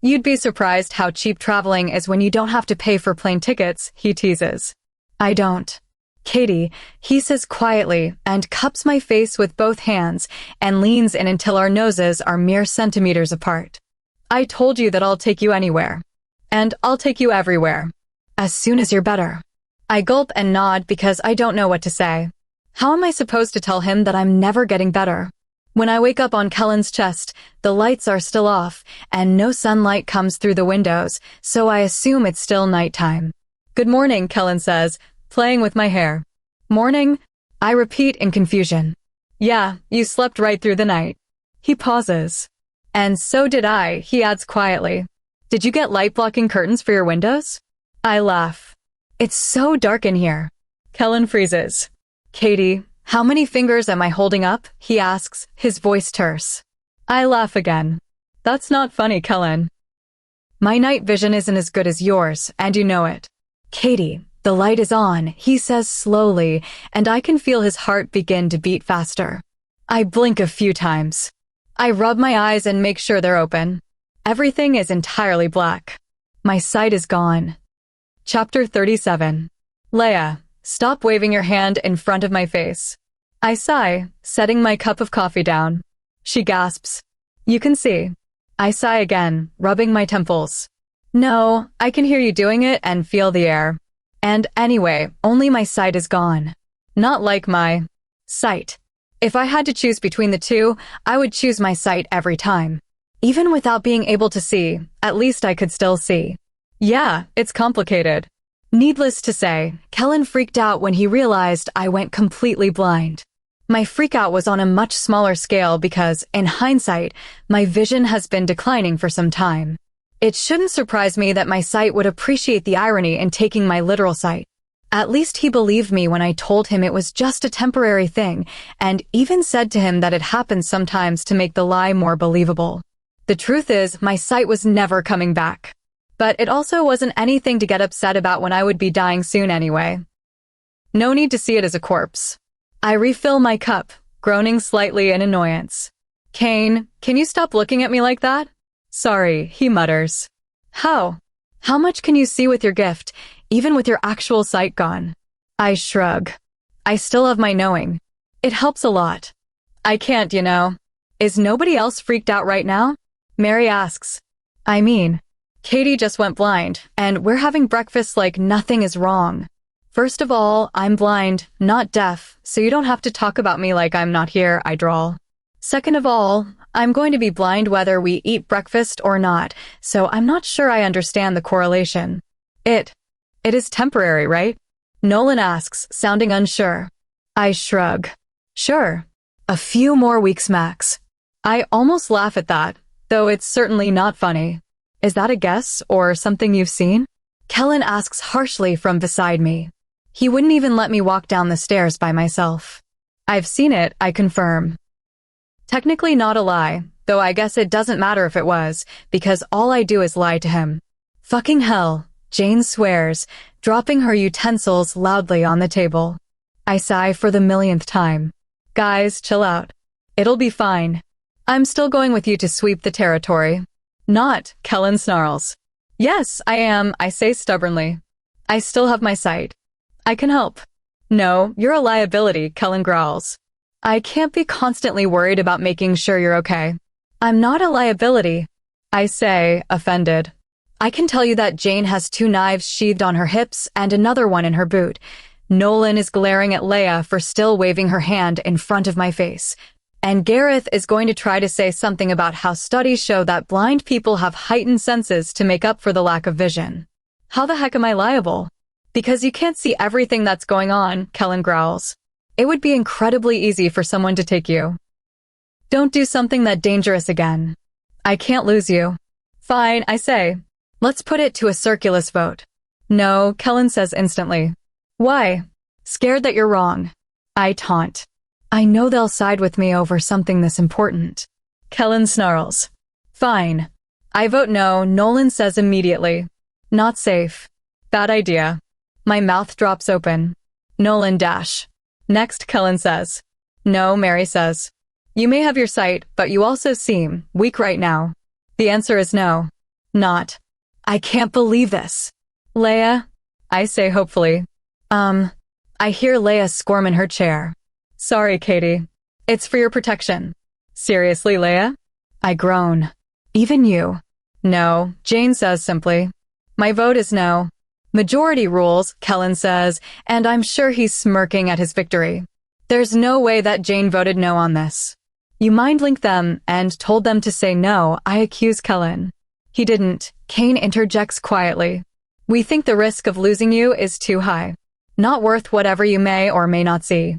You'd be surprised how cheap traveling is when you don't have to pay for plane tickets, he teases. I don't. Katie, he says quietly and cups my face with both hands and leans in until our noses are mere centimeters apart. I told you that I'll take you anywhere. And I'll take you everywhere. As soon as you're better. I gulp and nod because I don't know what to say. How am I supposed to tell him that I'm never getting better? When I wake up on Kellen's chest, the lights are still off, and no sunlight comes through the windows, so I assume it's still nighttime. Good morning, Kellen says, playing with my hair. Morning? I repeat in confusion. Yeah, you slept right through the night. He pauses. And so did I, he adds quietly. Did you get light-blocking curtains for your windows? I laugh. It's so dark in here. Kellen freezes. Katie, how many fingers am I holding up? He asks, his voice terse. I laugh again. That's not funny, Kellen. My night vision isn't as good as yours, and you know it. Katie, the light is on, he says slowly, and I can feel his heart begin to beat faster. I blink a few times. I rub my eyes and make sure they're open. Everything is entirely black. My sight is gone. Chapter 37. Leia, stop waving your hand in front of my face. I sigh, setting my cup of coffee down. She gasps. You can see. I sigh again, rubbing my temples. No, I can hear you doing it and feel the air. And anyway, only my sight is gone. Not like my sight. If I had to choose between the two, I would choose my sight every time. Even without being able to see, at least I could still see. Yeah, it's complicated. Needless to say, Kellen freaked out when he realized I went completely blind. My freakout was on a much smaller scale because, in hindsight, my vision has been declining for some time. It shouldn't surprise me that my sight would appreciate the irony in taking my literal sight. At least he believed me when I told him it was just a temporary thing, and even said to him that it happens sometimes to make the lie more believable. The truth is, my sight was never coming back. But it also wasn't anything to get upset about when I would be dying soon anyway. No need to see it as a corpse. I refill my cup, groaning slightly in annoyance. Kane, can you stop looking at me like that? Sorry, he mutters. How? How much can you see with your gift, even with your actual sight gone? I shrug. I still have my knowing. It helps a lot. I can't, you know. Is nobody else freaked out right now? Mary asks. I mean, Katie just went blind, and we're having breakfast like nothing is wrong. First of all, I'm blind, not deaf, so you don't have to talk about me like I'm not here, I drawl. Second of all, I'm going to be blind whether we eat breakfast or not, so I'm not sure I understand the correlation. It is temporary, right? Nolan asks, sounding unsure. I shrug. Sure. A few more weeks max. I almost laugh at that, though it's certainly not funny. Is that a guess or something you've seen? Kellen asks harshly from beside me. He wouldn't even let me walk down the stairs by myself. I've seen it, I confirm. Technically not a lie, though I guess it doesn't matter if it was, because all I do is lie to him. Fucking hell, Jane swears, dropping her utensils loudly on the table. I sigh for the millionth time. Guys, chill out. It'll be fine. I'm still going with you to sweep the territory. Not, Kellen snarls. Yes, I am, I say stubbornly. I still have my sight. I can help. No, you're a liability, Kellen growls. I can't be constantly worried about making sure you're okay. I'm not a liability, I say, offended. I can tell you that Jane has 2 knives sheathed on her hips and another one in her boot. Nolan is glaring at Leia for still waving her hand in front of my face. And Gareth is going to try to say something about how studies show that blind people have heightened senses to make up for the lack of vision. How the heck am I liable? Because you can't see everything that's going on, Kellen growls. It would be incredibly easy for someone to take you. Don't do something that dangerous again. I can't lose you. Fine, I say. Let's put it to a circulus vote. No, Kellen says instantly. Why? Scared that you're wrong. I taunt. I know they'll side with me over something this important. Kellen snarls. Fine. I vote no, Nolan says immediately. Not safe. Bad idea. My mouth drops open. Nolan dash. Next, Kellen says. No, Mary says. You may have your sight, but you also seem weak right now. The answer is no. Not. I can't believe this. Leia? I say hopefully. I hear Leia squirm in her chair. Sorry, Katie. It's for your protection. Seriously, Leia? I groan. Even you? No, Jane says simply. My vote is no. Majority rules, Kellen says, and I'm sure he's smirking at his victory. There's no way that Jane voted no on this. You mind-link them and told them to say no, I accuse Kellen. He didn't. Kane interjects quietly. We think the risk of losing you is too high. Not worth whatever you may or may not see.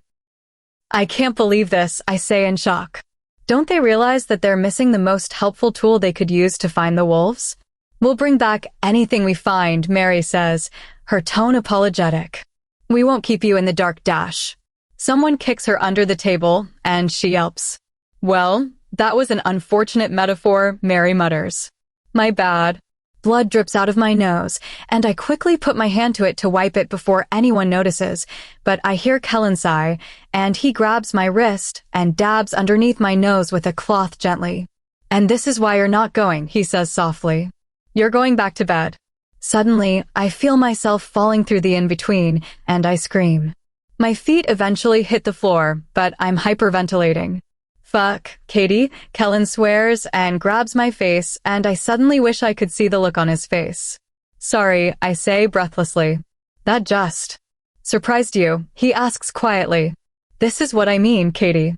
I can't believe this, I say in shock. Don't they realize that they're missing the most helpful tool they could use to find the wolves? We'll bring back anything we find, Mary says, her tone apologetic. We won't keep you in the dark dash. Someone kicks her under the table, and she yelps. Well, that was an unfortunate metaphor, Mary mutters. My bad. Blood drips out of my nose, and I quickly put my hand to it to wipe it before anyone notices, but I hear Kellen sigh, and he grabs my wrist and dabs underneath my nose with a cloth gently. And this is why you're not going, he says softly. You're going back to bed. Suddenly, I feel myself falling through the in-between, and I scream. My feet eventually hit the floor, but I'm hyperventilating. Fuck, Katie, Kellen swears and grabs my face, and I suddenly wish I could see the look on his face. Sorry, I say breathlessly. That just surprised you, he asks quietly. This is what I mean, Katie.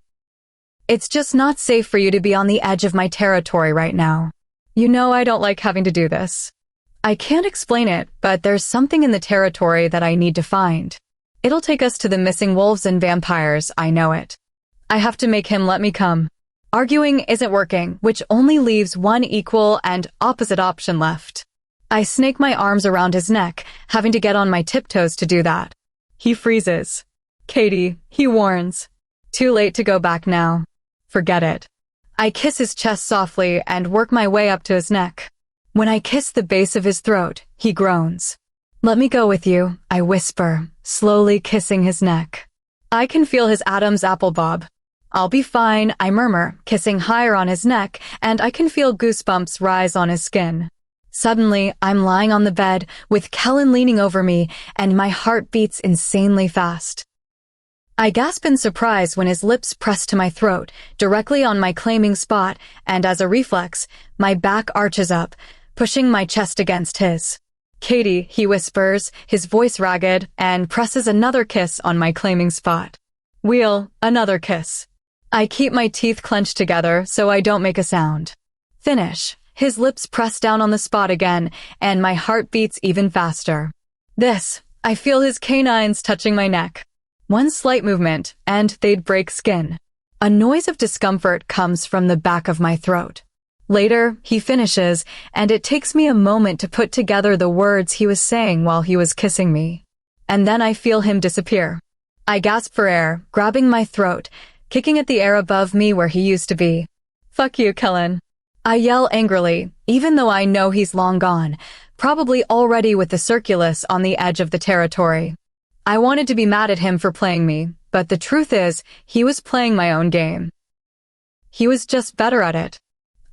It's just not safe for you to be on the edge of my territory right now. You know I don't like having to do this. I can't explain it, but there's something in the territory that I need to find. It'll take us to the missing wolves and vampires, I know it. I have to make him let me come. Arguing isn't working, which only leaves one equal and opposite option left. I snake my arms around his neck, having to get on my tiptoes to do that. He freezes. Katie, he warns. Too late to go back now. Forget it. I kiss his chest softly and work my way up to his neck. When I kiss the base of his throat, he groans. Let me go with you, I whisper, slowly kissing his neck. I can feel his Adam's apple bob. I'll be fine, I murmur, kissing higher on his neck, and I can feel goosebumps rise on his skin. Suddenly, I'm lying on the bed, with Kellen leaning over me, and my heart beats insanely fast. I gasp in surprise when his lips press to my throat, directly on my claiming spot, and as a reflex, my back arches up, pushing my chest against his. "Katie," he whispers, his voice ragged, and presses another kiss on my claiming spot. Wheel, another kiss. I keep my teeth clenched together so I don't make a sound. Finish. His lips press down on the spot again, and my heart beats even faster. I feel his canines touching my neck. One slight movement, and they'd break skin. A noise of discomfort comes from the back of my throat. Later, he finishes, and it takes me a moment to put together the words he was saying while he was kissing me. And then I feel him disappear. I gasp for air, grabbing my throat, kicking at the air above me where he used to be. "Fuck you, Kellen." I yell angrily, even though I know he's long gone, probably already with the circulus on the edge of the territory. I wanted to be mad at him for playing me, but the truth is, he was playing my own game. He was just better at it.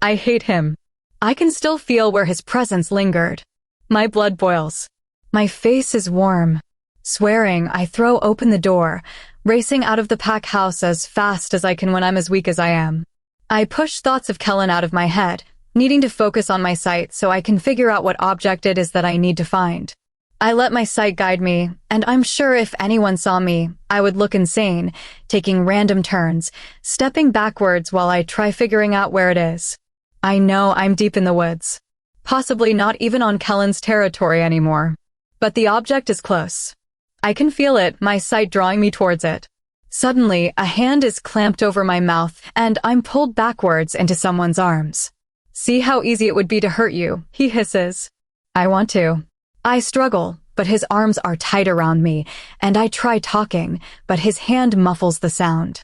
I hate him. I can still feel where his presence lingered. My blood boils. My face is warm. Swearing, I throw open the door, racing out of the pack house as fast as I can when I'm as weak as I am. I push thoughts of Kellen out of my head, needing to focus on my sight so I can figure out what object it is that I need to find. I let my sight guide me, and I'm sure if anyone saw me, I would look insane, taking random turns, stepping backwards while I try figuring out where it is. I know I'm deep in the woods. Possibly not even on Kellen's territory anymore. But the object is close. I can feel it, my sight drawing me towards it. Suddenly, a hand is clamped over my mouth, and I'm pulled backwards into someone's arms. "See how easy it would be to hurt you," he hisses. I want to. I struggle, but his arms are tight around me, and I try talking, but his hand muffles the sound.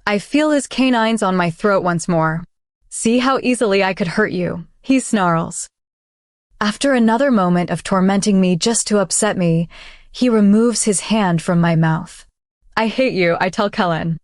I feel his canines on my throat once more. "See how easily I could hurt you," he snarls. After another moment of tormenting me just to upset me, he removes his hand from my mouth. "I hate you," I tell Kellen.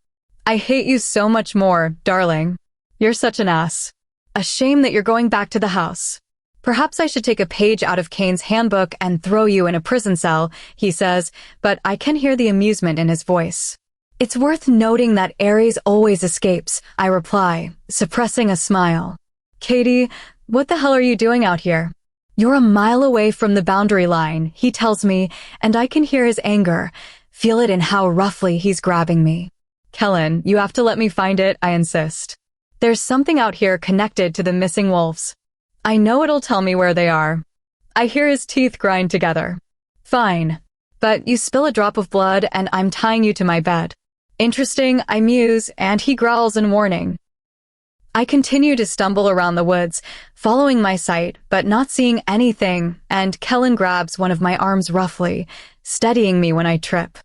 "I hate you so much more, darling. You're such an ass. A shame that you're going back to the house. Perhaps I should take a page out of Kane's handbook and throw you in a prison cell," he says, but I can hear the amusement in his voice. "It's worth noting that Aries always escapes," I reply, suppressing a smile. "Katie, what the hell are you doing out here?" "You're a mile away from the boundary line," he tells me, and I can hear his anger, feel it in how roughly he's grabbing me. "Kellen, you have to let me find it," I insist. "There's something out here connected to the missing wolves. I know it'll tell me where they are." I hear his teeth grind together. "Fine. But you spill a drop of blood and I'm tying you to my bed." "Interesting," I muse, and he growls in warning. I continue to stumble around the woods, following my sight, but not seeing anything, and Kellen grabs one of my arms roughly, steadying me when I trip.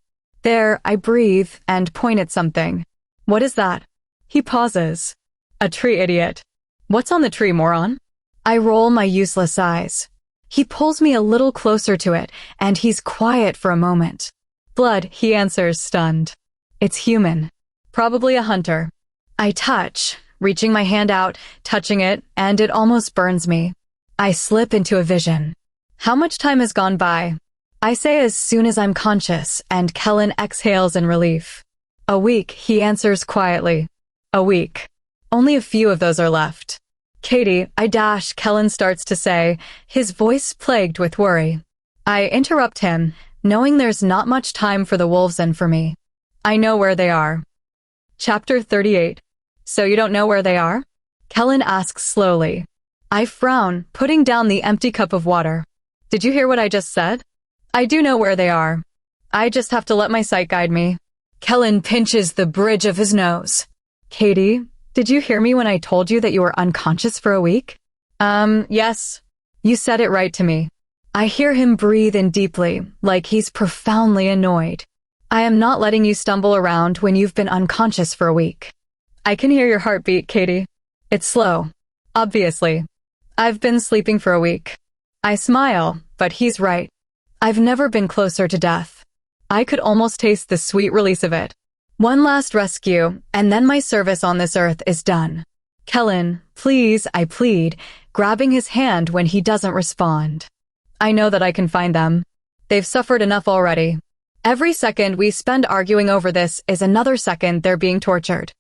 There, I breathe and point at something. "What is that?" He pauses. "A tree, idiot." "What's on the tree, moron?" I roll my useless eyes. He pulls me a little closer to it, and he's quiet for a moment. "Blood," he answers, stunned. "It's human. Probably a hunter." I touch, reaching my hand out, touching it, and it almost burns me. I slip into a vision. How much time has gone by? I say as soon as I'm conscious, and Kellen exhales in relief. "A week," he answers quietly. "A week. Only a few of those are left." "Katie," I dash, Kellen starts to say, his voice plagued with worry. I interrupt him, knowing there's not much time for the wolves and for me. I know where they are. Chapter 38. "So you don't know where they are?" Kellen asks slowly. I frown, putting down the empty cup of water. "Did you hear what I just said?" "I do know where they are. I just have to let my sight guide me." Kellen pinches the bridge of his nose. "Katie, did you hear me when I told you that you were unconscious for a week?" Yes. You said it right to me." I hear him breathe in deeply, like he's profoundly annoyed. "I am not letting you stumble around when you've been unconscious for a week." I can hear your heartbeat, Katie. It's slow. Obviously. I've been sleeping for a week. I smile, but he's right. I've never been closer to death. I could almost taste the sweet release of it. One last rescue, and then my service on this earth is done. "Kellen, please," I plead, grabbing his hand when he doesn't respond. "I know that I can find them. They've suffered enough already. Every second we spend arguing over this is another second they're being tortured.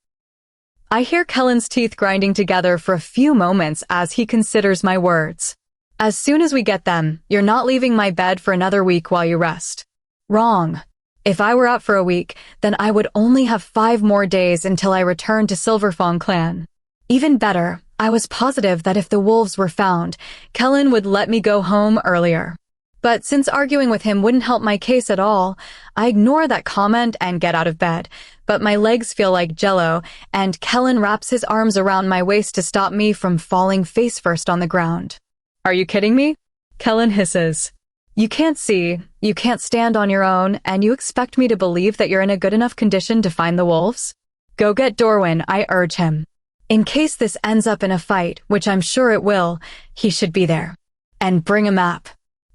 I hear Kellen's teeth grinding together for a few moments as he considers my words. As soon as we get them, you're not leaving my bed for another week while you rest. Wrong. If I were out for a week, then I would only have 5 more days until I returned to Silverfang Clan. Even better, I was positive that if the wolves were found, Kellen would let me go home earlier. But since arguing with him wouldn't help my case at all, I ignore that comment and get out of bed. But my legs feel like jello, and Kellen wraps his arms around my waist to stop me from falling face first on the ground. Are you kidding me? Kellen hisses. You can't see, you can't stand on your own, and you expect me to believe that you're in a good enough condition to find the wolves? Go get Dorwin, I urge him. In case this ends up in a fight, which I'm sure it will, he should be there. And bring a map.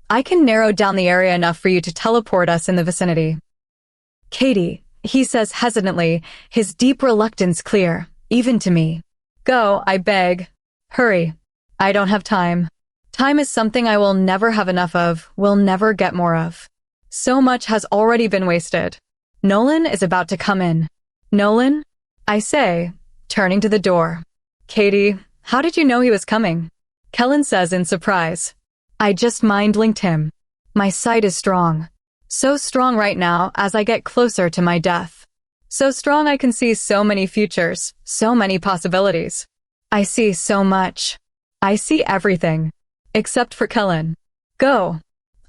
I can narrow down the area enough for you to teleport us in the vicinity. Katie, he says hesitantly, his deep reluctance clear, even to me. Go, I beg. Hurry. I don't have time. Time is something I will never have enough of, will never get more of. So much has already been wasted. Nolan is about to come in. Nolan? I say, turning to the door. Katie, how did you know he was coming? Kellen says in surprise. I just mind-linked him. My sight is strong. So strong right now as I get closer to my death. So strong I can see so many futures, so many possibilities. I see so much. I see everything. Except for Kellen. Go.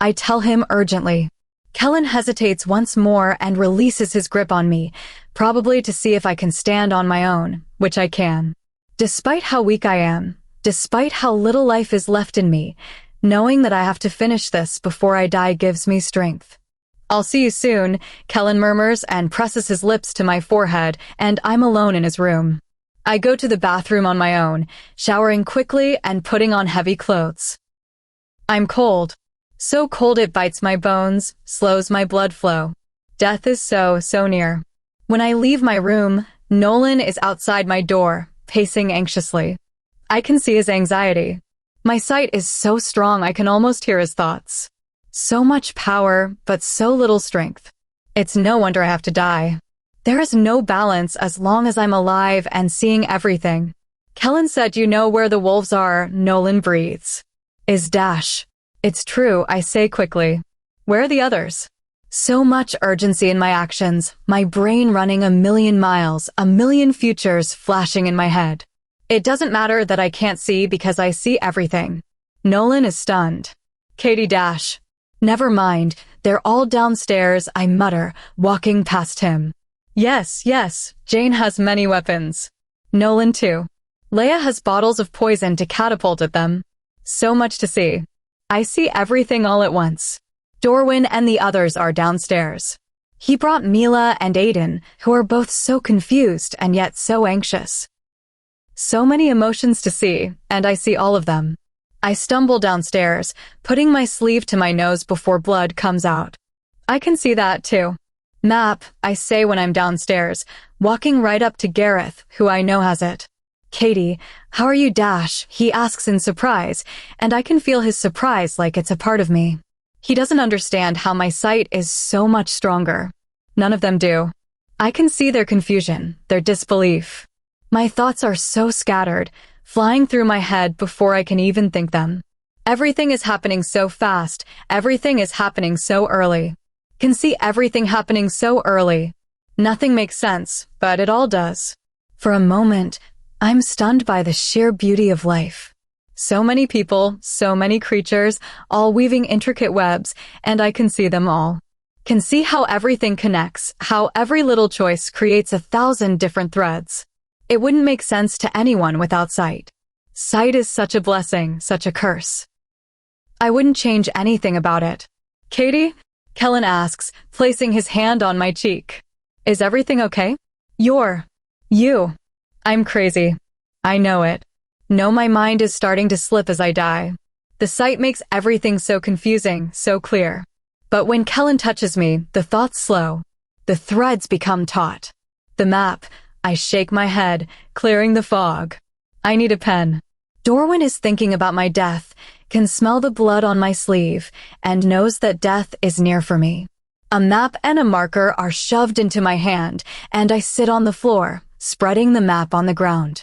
I tell him urgently. Kellen hesitates once more and releases his grip on me, probably to see if I can stand on my own, which I can. Despite how weak I am, despite how little life is left in me, knowing that I have to finish this before I die gives me strength. I'll see you soon, Kellen murmurs and presses his lips to my forehead, and I'm alone in his room. I go to the bathroom on my own, showering quickly and putting on heavy clothes. I'm cold. So cold it bites my bones, slows my blood flow. Death is so near. When I leave my room, Nolan is outside my door, pacing anxiously. I can see his anxiety. My sight is so strong I can almost hear his thoughts. So much power, but so little strength. It's no wonder I have to die. There is no balance as long as I'm alive and seeing everything. Kellen said you know where the wolves are, Nolan breathes. Is dash. It's true, I say quickly. Where are the others? So much urgency in my actions, my brain running a million miles, a million futures flashing in my head. It doesn't matter that I can't see because I see everything. Nolan is stunned. Katie dash. Never mind, they're all downstairs, I mutter, walking past him. Yes, Jane has many weapons. Nolan too. Leia has bottles of poison to catapult at them. So much to see. I see everything all at once. Dorwin and the others are downstairs. He brought Mila and Aiden, who are both so confused and yet so anxious. So many emotions to see, and I see all of them. I stumble downstairs, putting my sleeve to my nose before blood comes out. I can see that too. Map, I say when I'm downstairs, walking right up to Gareth, who I know has it. Katie, how are you dash? He asks in surprise, and I can feel his surprise like it's a part of me. He doesn't understand how my sight is so much stronger. None of them do. I can see their confusion, their disbelief. My thoughts are so scattered, flying through my head before I can even think them. Everything is happening so fast, everything is happening so early. Can see everything happening so early. Nothing makes sense, but it all does. For a moment, I'm stunned by the sheer beauty of life. So many people, so many creatures, all weaving intricate webs, and I can see them all. Can see how everything connects, how every little choice creates 1,000 different threads. It wouldn't make sense to anyone without sight. Sight is such a blessing, such a curse. I wouldn't change anything about it. Katie? Kellen asks, placing his hand on my cheek. Is everything okay? You. I'm crazy. I know it. No, my mind is starting to slip as I die. The sight makes everything so confusing, so clear. But when Kellen touches me, the thoughts slow. The threads become taut. The map, I shake my head, clearing the fog. I need a pen. Dorwin is thinking about my death, can smell the blood on my sleeve, and knows that death is near for me. A map and a marker are shoved into my hand, and I sit on the floor, spreading the map on the ground.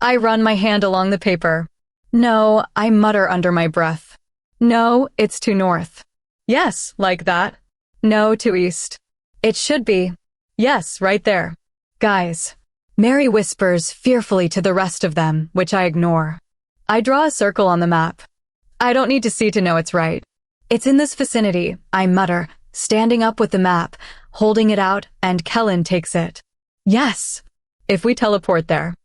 I run my hand along the paper. No, I mutter under my breath. No, it's to north. Yes, like that. No, to east. It should be. Yes, right there. Guys. Mary whispers fearfully to the rest of them, which I ignore. I draw a circle on the map. I don't need to see to know it's right. It's in this vicinity, I mutter, standing up with the map, holding it out, and Kellen takes it. Yes. If we teleport there.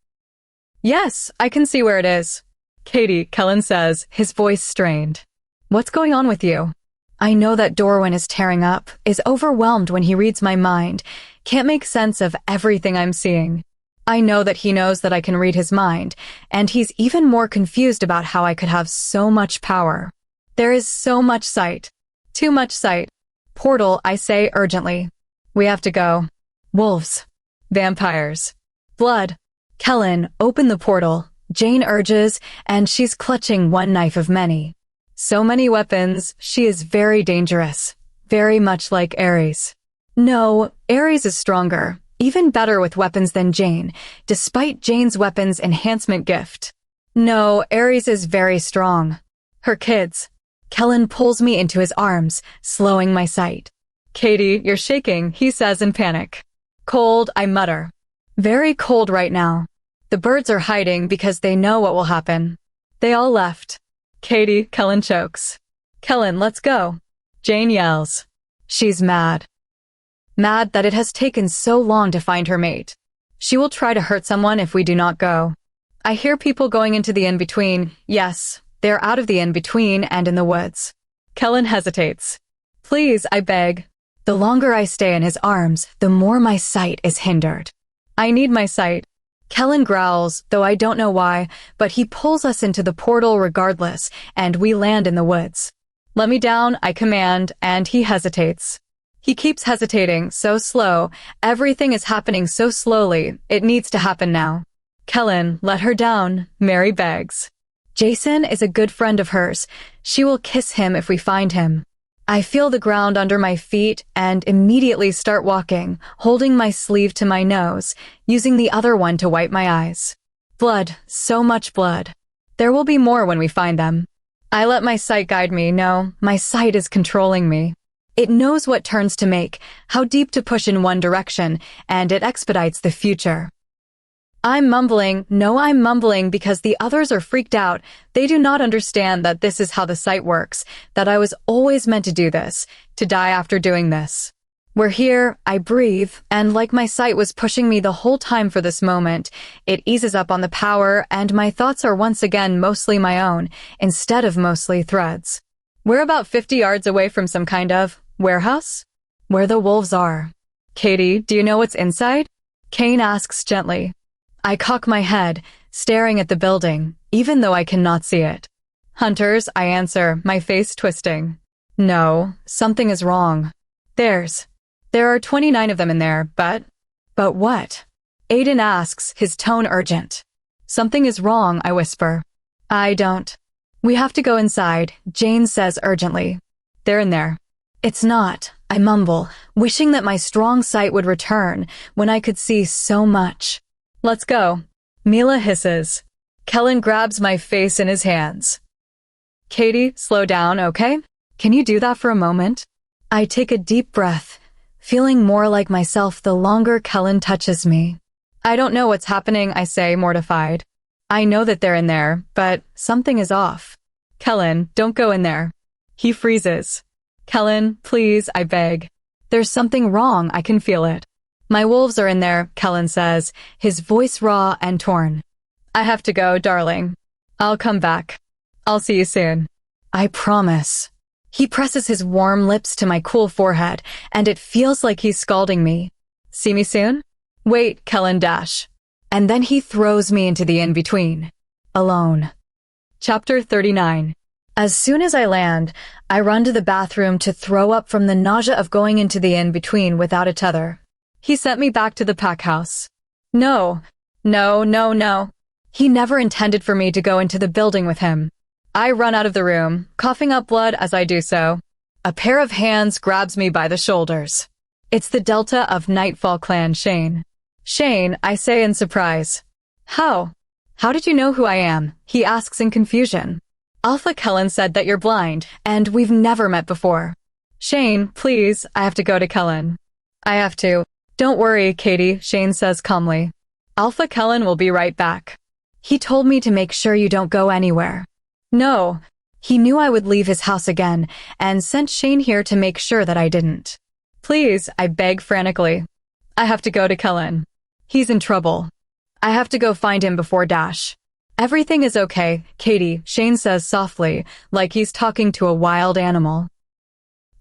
Yes, I can see where it is. Katie, Kellen says, his voice strained. What's going on with you? I know that Dorwin is tearing up, is overwhelmed when he reads my mind, can't make sense of everything I'm seeing. I know that he knows that I can read his mind, and he's even more confused about how I could have so much power. There is so much sight. Too much sight. Portal, I say urgently. We have to go. Wolves. Vampires. Blood. Kellen, open the portal. Jane urges, and she's clutching one knife of many. So many weapons, she is very dangerous. Very much like Ares. No, Ares is stronger. Even better with weapons than Jane, despite Jane's weapons enhancement gift. No, Ares is very strong. Her kids. Kellen pulls me into his arms, slowing my sight. Katie, you're shaking, he says in panic. Cold, I mutter. Very cold right now. The birds are hiding because they know what will happen. They all left. Katie, Kellen chokes. Kellen, let's go. Jane yells. She's mad. Mad that it has taken so long to find her mate. She will try to hurt someone if we do not go. I hear people going into the in-between. Yes, they're out of the in-between and in the woods. Kellen hesitates. Please, I beg. The longer I stay in his arms, the more my sight is hindered. I need my sight. Kellen growls, though I don't know why, but he pulls us into the portal regardless, and we land in the woods. Let me down, I command, and he hesitates. He keeps hesitating, so slow. Everything is happening so slowly. It needs to happen now. Kellen, let her down, Mary begs. Jason is a good friend of hers. She will kiss him if we find him. I feel the ground under my feet and immediately start walking, holding my sleeve to my nose, using the other one to wipe my eyes. Blood, so much blood. There will be more when we find them. I let my sight guide me. No, my sight is controlling me. It knows what turns to make, how deep to push in one direction, and it expedites the future. I'm mumbling because the others are freaked out. They do not understand that this is how the sight works, that I was always meant to do this, to die after doing this. We're here, I breathe, and like my sight was pushing me the whole time for this moment, it eases up on the power, and my thoughts are once again mostly my own, instead of mostly Thread's. We're about 50 yards away from some kind of warehouse? Where the wolves are. Katie, do you know what's inside? Kane asks gently. I cock my head, staring at the building, even though I cannot see it. Hunters, I answer, my face twisting. No, something is wrong. There are 29 of them in there, but what? Aiden asks, his tone urgent. Something is wrong, I whisper. I don't. We have to go inside, Jane says urgently. They're in there. It's not, I mumble, wishing that my strong sight would return when I could see so much. Let's go. Mila hisses. Kellen grabs my face in his hands. Katie, slow down, okay? Can you do that for a moment? I take a deep breath, feeling more like myself the longer Kellen touches me. I don't know what's happening, I say, mortified. I know that they're in there, but something is off. Kellen, don't go in there. He freezes. Kellen, please, I beg. There's something wrong, I can feel it. My wolves are in there, Kellen says, his voice raw and torn. I have to go, darling. I'll come back. I'll see you soon. I promise. He presses his warm lips to my cool forehead, and it feels like he's scalding me. See me soon? Wait, Kellen dash. And then he throws me into the in-between. Alone. Chapter 39. As soon as I land, I run to the bathroom to throw up from the nausea of going into the in-between without a tether. He sent me back to the pack house. No. He never intended for me to go into the building with him. I run out of the room, coughing up blood as I do so. A pair of hands grabs me by the shoulders. It's the Delta of Nightfall Clan, Shane. Shane, I say in surprise. How? How did you know who I am? He asks in confusion. Alpha Kellen said that you're blind, and we've never met before. Shane, please, I have to go to Kellen. I have to. Don't worry, Katie, Shane says calmly. Alpha Kellen will be right back. He told me to make sure you don't go anywhere. No. He knew I would leave his house again, and sent Shane here to make sure that I didn't. Please, I beg frantically. I have to go to Kellen. He's in trouble. I have to go find him before Dash. Everything is okay, Katie, Shane says softly, like he's talking to a wild animal.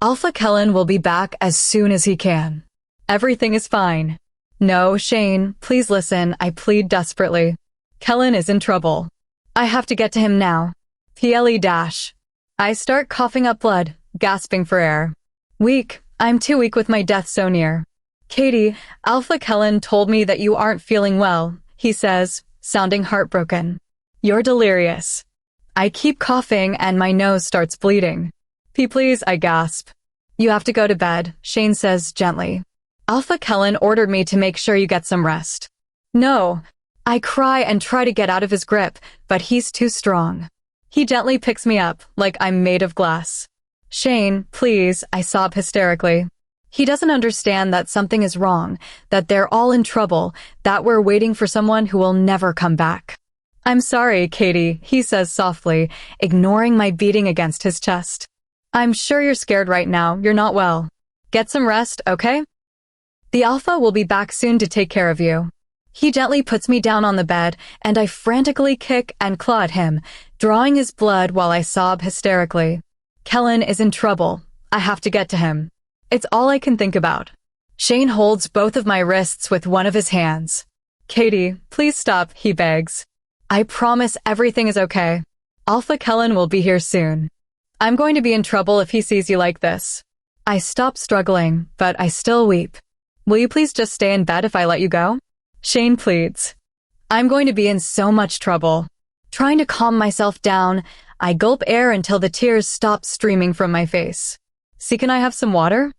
Alpha Kellen will be back as soon as he can. Everything is fine. No, Shane, please listen, I plead desperately. Kellen is in trouble. I have to get to him now. PLE Dash. I start coughing up blood, gasping for air. Weak. I'm too weak with my death so near. Katie, Alpha Kellen told me that you aren't feeling well, he says, sounding heartbroken. You're delirious. I keep coughing and my nose starts bleeding. Please, I gasp. You have to go to bed, Shane says gently. Alpha Kellen ordered me to make sure you get some rest. No. I cry and try to get out of his grip, but he's too strong. He gently picks me up, like I'm made of glass. Shane, please, I sob hysterically. He doesn't understand that something is wrong, that they're all in trouble, that we're waiting for someone who will never come back. I'm sorry, Katie, he says softly, ignoring my beating against his chest. I'm sure you're scared right now, you're not well. Get some rest, okay? The Alpha will be back soon to take care of you. He gently puts me down on the bed, and I frantically kick and claw at him, drawing his blood while I sob hysterically. Kellen is in trouble. I have to get to him. It's all I can think about. Shane holds both of my wrists with one of his hands. Katie, please stop, he begs. I promise everything is okay. Alpha Kellen will be here soon. I'm going to be in trouble if he sees you like this. I stop struggling, but I still weep. Will you please just stay in bed if I let you go? Shane pleads. I'm going to be in so much trouble. Trying to calm myself down, I gulp air until the tears stop streaming from my face. See, can I have some water?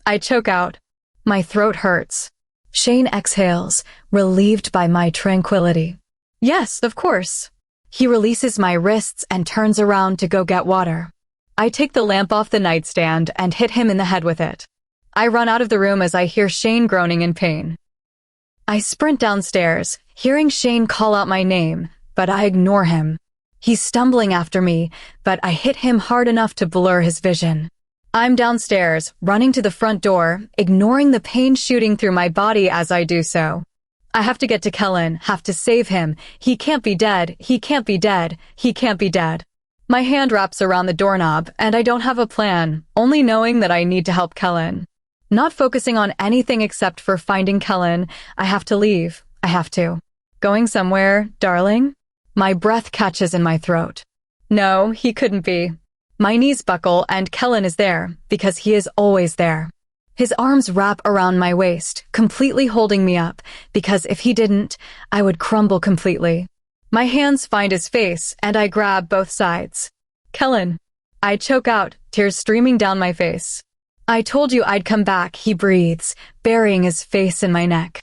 I choke out. My throat hurts. Shane exhales, relieved by my tranquility. Yes, of course. He releases my wrists and turns around to go get water. I take the lamp off the nightstand and hit him in the head with it. I run out of the room as I hear Shane groaning in pain. I sprint downstairs, hearing Shane call out my name, but I ignore him. He's stumbling after me, but I hit him hard enough to blur his vision. I'm downstairs, running to the front door, ignoring the pain shooting through my body as I do so. I have to get to Kellen, have to save him. He can't be dead, he can't be dead, he can't be dead. My hand wraps around the doorknob, and I don't have a plan, only knowing that I need to help Kellen. Not focusing on anything except for finding Kellen, I have to leave. I have to. Going somewhere, darling? My breath catches in my throat. No, he couldn't be. My knees buckle and Kellen is there, because he is always there. His arms wrap around my waist, completely holding me up, because if he didn't, I would crumble completely. My hands find his face, and I grab both sides. Kellen. I choke out, tears streaming down my face. I told you I'd come back, he breathes, burying his face in my neck.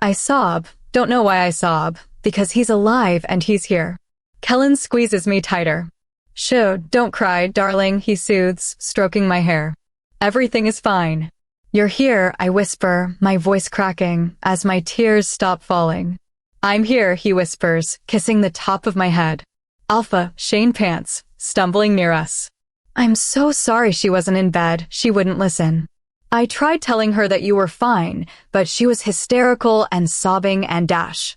I sob, don't know why I sob, because he's alive and he's here. Kellen squeezes me tighter. Shh, don't cry, darling, he soothes, stroking my hair. Everything is fine. You're here, I whisper, my voice cracking, as my tears stop falling. I'm here, he whispers, kissing the top of my head. Alpha, Shane pants, stumbling near us. I'm so sorry she wasn't in bed, she wouldn't listen. I tried telling her that you were fine, but she was hysterical and sobbing and dash.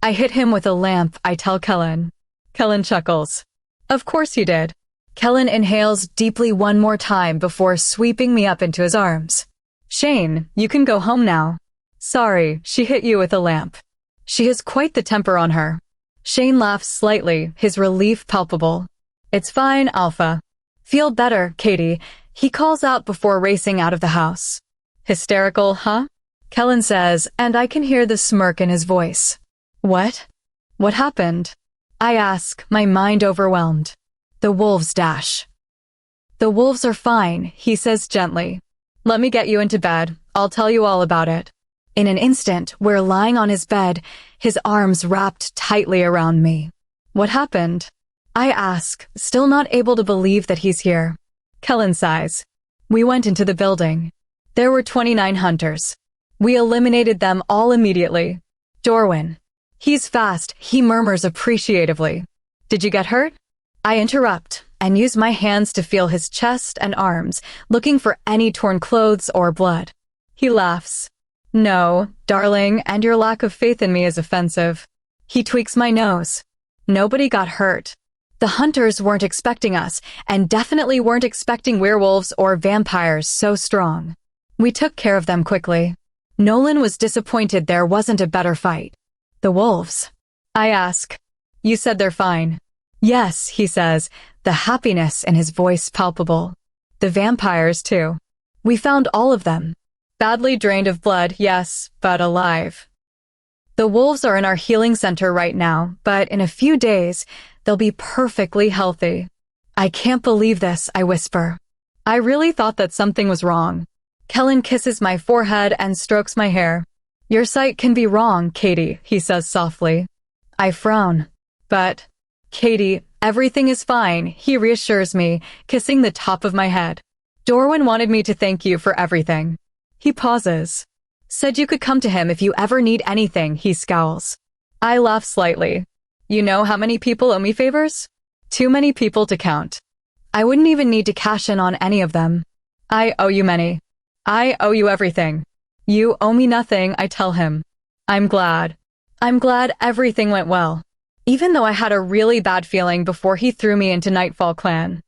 I hit him with a lamp, I tell Kellen. Kellen chuckles. Of course you did. Kellen inhales deeply one more time before sweeping me up into his arms. Shane, you can go home now. Sorry, she hit you with a lamp. She has quite the temper on her. Shane laughs slightly, his relief palpable. It's fine, Alpha. Feel better, Katie, he calls out before racing out of the house. Hysterical, huh? Kellen says, and I can hear the smirk in his voice. What? What happened? I ask, my mind overwhelmed. The wolves dash. The wolves are fine, he says gently. Let me get you into bed. I'll tell you all about it. In an instant, we're lying on his bed, his arms wrapped tightly around me. What happened? I ask, still not able to believe that he's here. Kellen sighs. We went into the building. There were 29 hunters. We eliminated them all immediately. Dorwin. He's fast, he murmurs appreciatively. Did you get hurt? I interrupt and use my hands to feel his chest and arms, looking for any torn clothes or blood. He laughs. No, darling, and your lack of faith in me is offensive. He tweaks my nose. Nobody got hurt. The hunters weren't expecting us, and definitely weren't expecting werewolves or vampires so strong. We took care of them quickly. Nolan was disappointed there wasn't a better fight. The wolves? I ask. You said they're fine. Yes, he says, the happiness in his voice palpable. The vampires, too. We found all of them. Badly drained of blood, yes, but alive. The wolves are in our healing center right now, but in a few days, they'll be perfectly healthy. I can't believe this, I whisper. I really thought that something was wrong. Kellen kisses my forehead and strokes my hair. Your sight can be wrong, Katie, he says softly. I frown. But, Katie, everything is fine, he reassures me, kissing the top of my head. Dorwin wanted me to thank you for everything. He pauses. Said you could come to him if you ever need anything, he scowls. I laugh slightly. You know how many people owe me favors? Too many people to count. I wouldn't even need to cash in on any of them. I owe you many. I owe you everything. You owe me nothing, I tell him. I'm glad. I'm glad everything went well. Even though I had a really bad feeling before he threw me into Nightfall Clan.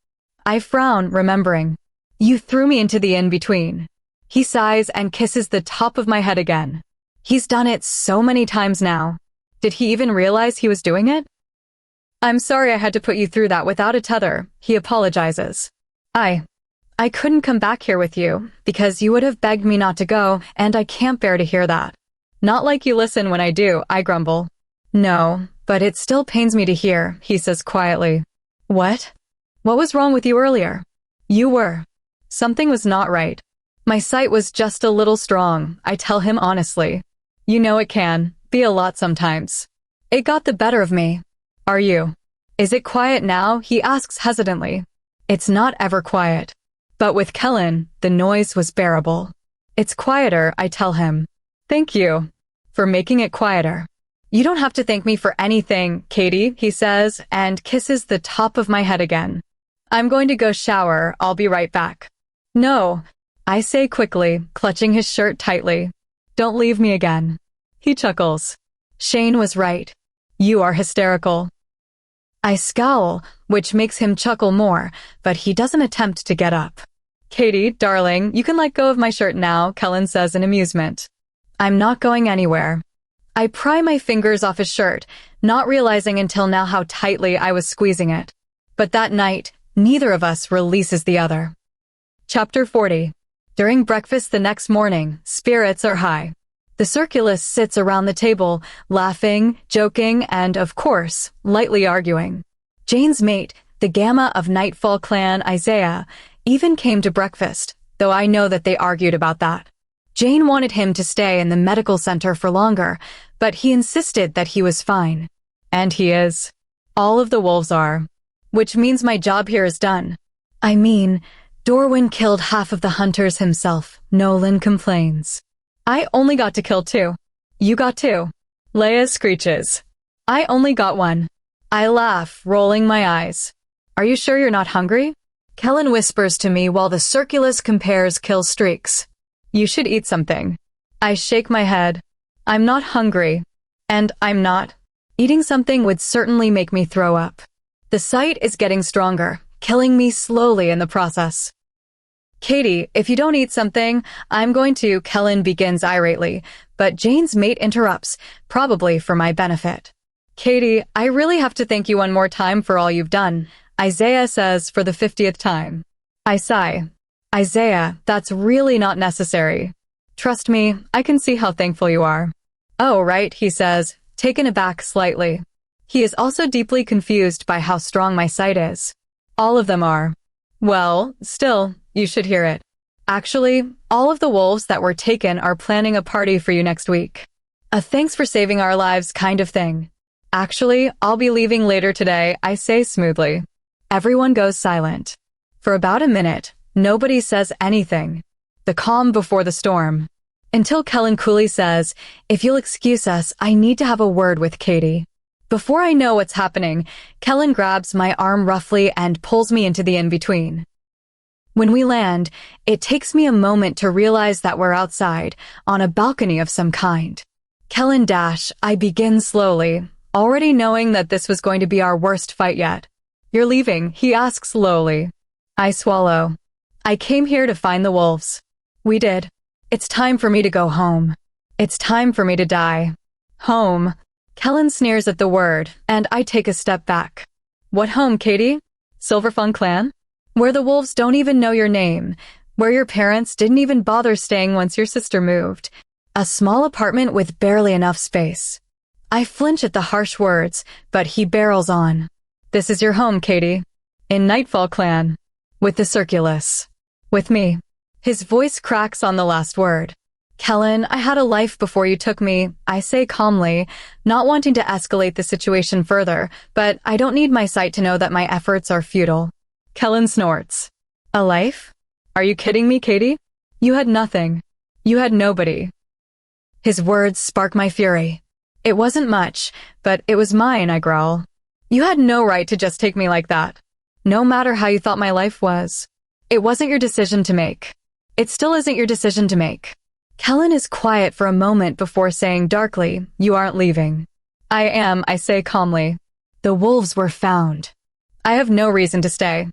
I frown, remembering. You threw me into the in-between. He sighs and kisses the top of my head again. He's done it so many times now. Did he even realize he was doing it? I'm sorry I had to put you through that without a tether, he apologizes. I couldn't come back here with you, because you would have begged me not to go, and I can't bear to hear that. Not like you listen when I do, I grumble. No, but it still pains me to hear, he says quietly. What? What was wrong with you earlier? You were. Something was not right. My sight was just a little strong, I tell him honestly. You know it can be a lot sometimes. It got the better of me. Are you? Is it quiet now? He asks hesitantly. It's not ever quiet. But with Kellen, the noise was bearable. It's quieter, I tell him. Thank you for making it quieter. You don't have to thank me for anything, Katie, he says, and kisses the top of my head again. I'm going to go shower, I'll be right back. No, I say quickly, clutching his shirt tightly. Don't leave me again. He chuckles. Shane was right. You are hysterical. I scowl, which makes him chuckle more, but he doesn't attempt to get up. Katie, darling, you can let go of my shirt now, Kellen says in amusement. I'm not going anywhere. I pry my fingers off his shirt, not realizing until now how tightly I was squeezing it. But that night, neither of us releases the other. Chapter 40. During breakfast the next morning, spirits are high. The circulus sits around the table, laughing, joking, and, of course, lightly arguing. Jane's mate, the Gamma of Nightfall Clan, Isaiah, even came to breakfast, though I know that they argued about that. Jane wanted him to stay in the medical center for longer, but he insisted that he was fine. And he is. All of the wolves are. Which means my job here is done. I mean, Dorwin killed half of the hunters himself, Nolan complains. I only got to kill 2. You got 2. Leia screeches. I only got 1. I laugh, rolling my eyes. Are you sure you're not hungry? Kellen whispers to me while the circulus compares kill streaks. You should eat something. I shake my head. I'm not hungry. And I'm not. Eating something would certainly make me throw up. The sight is getting stronger, killing me slowly in the process. Katie, if you don't eat something, I'm going to, Kellen begins irately, but Jane's mate interrupts, probably for my benefit. Katie, I really have to thank you one more time for all you've done, Isaiah says for the 50th time. I sigh. Isaiah, that's really not necessary. Trust me, I can see how thankful you are. Oh, right, he says, taken aback slightly. He is also deeply confused by how strong my sight is. All of them are. Well, still, you should hear it. Actually, all of the wolves that were taken are planning a party for you next week. A thanks for saving our lives kind of thing. Actually, I'll be leaving later today, I say smoothly. Everyone goes silent. For about a minute, nobody says anything. The calm before the storm. Until Kellen coolly says, "If you'll excuse us, I need to have a word with Katie." Before I know what's happening, Kellen grabs my arm roughly and pulls me into the in-between. When we land, it takes me a moment to realize that we're outside, on a balcony of some kind. Kellen dash, I begin slowly, already knowing that this was going to be our worst fight yet. "You're leaving?" he asks slowly. I swallow. "I came here to find the wolves." "We did. It's time for me to go home. It's time for me to die." Home. Kellen sneers at the word, and I take a step back. "What home, Katie? Silverfang clan? Where the wolves don't even know your name, where your parents didn't even bother staying once your sister moved. A small apartment with barely enough space." I flinch at the harsh words, but he barrels on. "This is your home, Katie. In Nightfall Clan. With the Circulus. With me." His voice cracks on the last word. "Kellen, I had a life before you took me," I say calmly, not wanting to escalate the situation further, but I don't need my sight to know that my efforts are futile. Kellen snorts. "A life? Are you kidding me, Katie? You had nothing. You had nobody." His words spark my fury. "It wasn't much, but it was mine," I growl. "You had no right to just take me like that. No matter how you thought my life was. It wasn't your decision to make. It still isn't your decision to make." Kellen is quiet for a moment before saying darkly, "You aren't leaving." "I am," I say calmly. "The wolves were found. I have no reason to stay.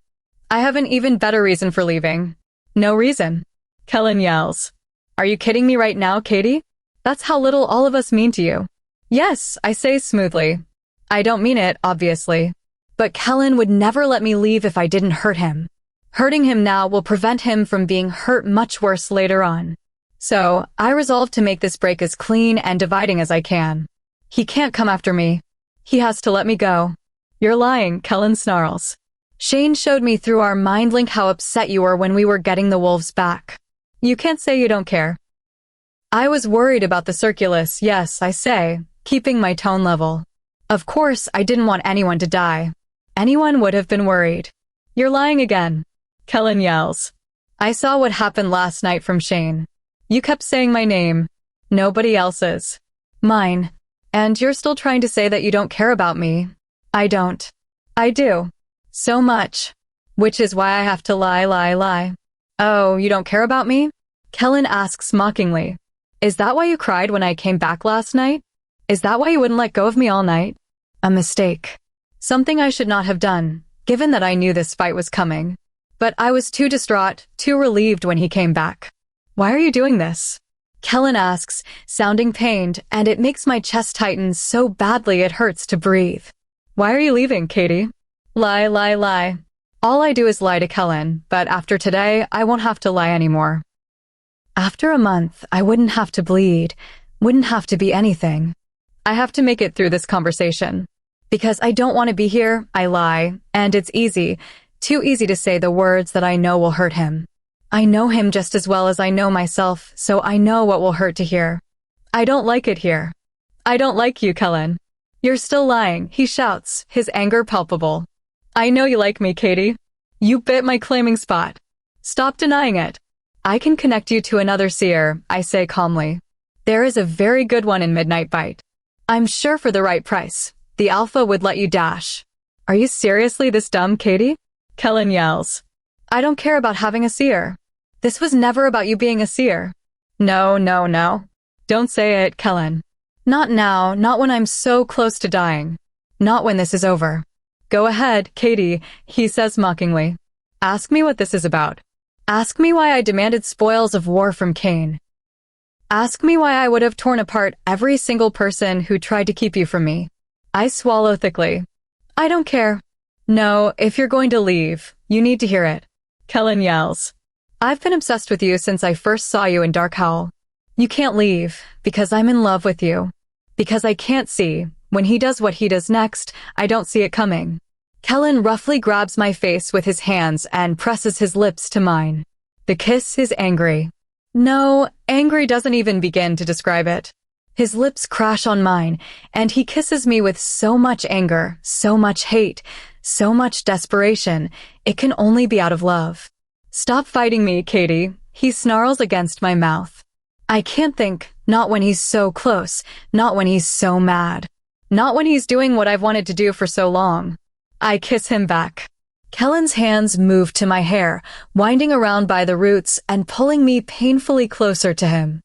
I have an even better reason for leaving." "No reason." Kellen yells. "Are you kidding me right now, Katie? That's how little all of us mean to you." "Yes," I say smoothly. "I don't mean it, obviously. But Kellen would never let me leave if I didn't hurt him. Hurting him now will prevent him from being hurt much worse later on. So, I resolve to make this break as clean and dividing as I can. He can't come after me. He has to let me go." "You're lying," Kellen snarls. "Shane showed me through our mind link how upset you were when we were getting the wolves back. You can't say you don't care." "I was worried about the Circulus, yes," I say, keeping my tone level. "Of course, I didn't want anyone to die. Anyone would have been worried." "You're lying again," Kellen yells. "I saw what happened last night from Shane. You kept saying my name. Nobody else's. Mine. And you're still trying to say that you don't care about me. I don't. I do. So much. Which is why I have to lie. "Oh, you don't care about me?" Kellen asks mockingly. "Is that why you cried when I came back last night? Is that why you wouldn't let go of me all night?" A mistake. Something I should not have done, given that I knew this fight was coming. But I was too distraught, too relieved when he came back. "Why are you doing this?" Kellen asks, sounding pained, and it makes my chest tighten so badly it hurts to breathe. "Why are you leaving, Katie?" Lie. All I do is lie to Kellen, but after today, I won't have to lie anymore. After a month, I wouldn't have to bleed, wouldn't have to be anything. I have to make it through this conversation. Because I don't want to be here, I lie, and it's easy, too easy to say the words that I know will hurt him. I know him just as well as I know myself, so I know what will hurt to hear. "I don't like it here." "I don't like you, Kellen." "You're still lying," he shouts, his anger palpable. "I know you like me, Katie. You bit my claiming spot. Stop denying it." "I can connect you to another seer," I say calmly. "There is a very good one in Midnight Bite. I'm sure for the right price. The Alpha would let you dash." "Are you seriously this dumb, Katie?" Kellen yells. "I don't care about having a seer. This was never about you being a seer." No. Don't say it, Kellen. Not now, not when I'm so close to dying. Not when this is over. "Go ahead, Katie," he says mockingly. "Ask me what this is about. Ask me why I demanded spoils of war from Cain. Ask me why I would have torn apart every single person who tried to keep you from me." I swallow thickly. "I don't care." "No, if you're going to leave, you need to hear it." Kellen yells. "I've been obsessed with you since I first saw you in Dark Howl. You can't leave, because I'm in love with you. Because I can't see, when he does what he does next, I don't see it coming. Kellen roughly grabs my face with his hands and presses his lips to mine. The kiss is angry. No, angry doesn't even begin to describe it. His lips crash on mine, and he kisses me with so much anger, so much hate, so much desperation. It can only be out of love. Stop fighting me, Katie. He snarls against my mouth. I can't think, not when he's so close, not when he's so mad, not when he's doing what I've wanted to do for so long. I kiss him back. Kellen's hands move to my hair, winding around by the roots and pulling me painfully closer to him.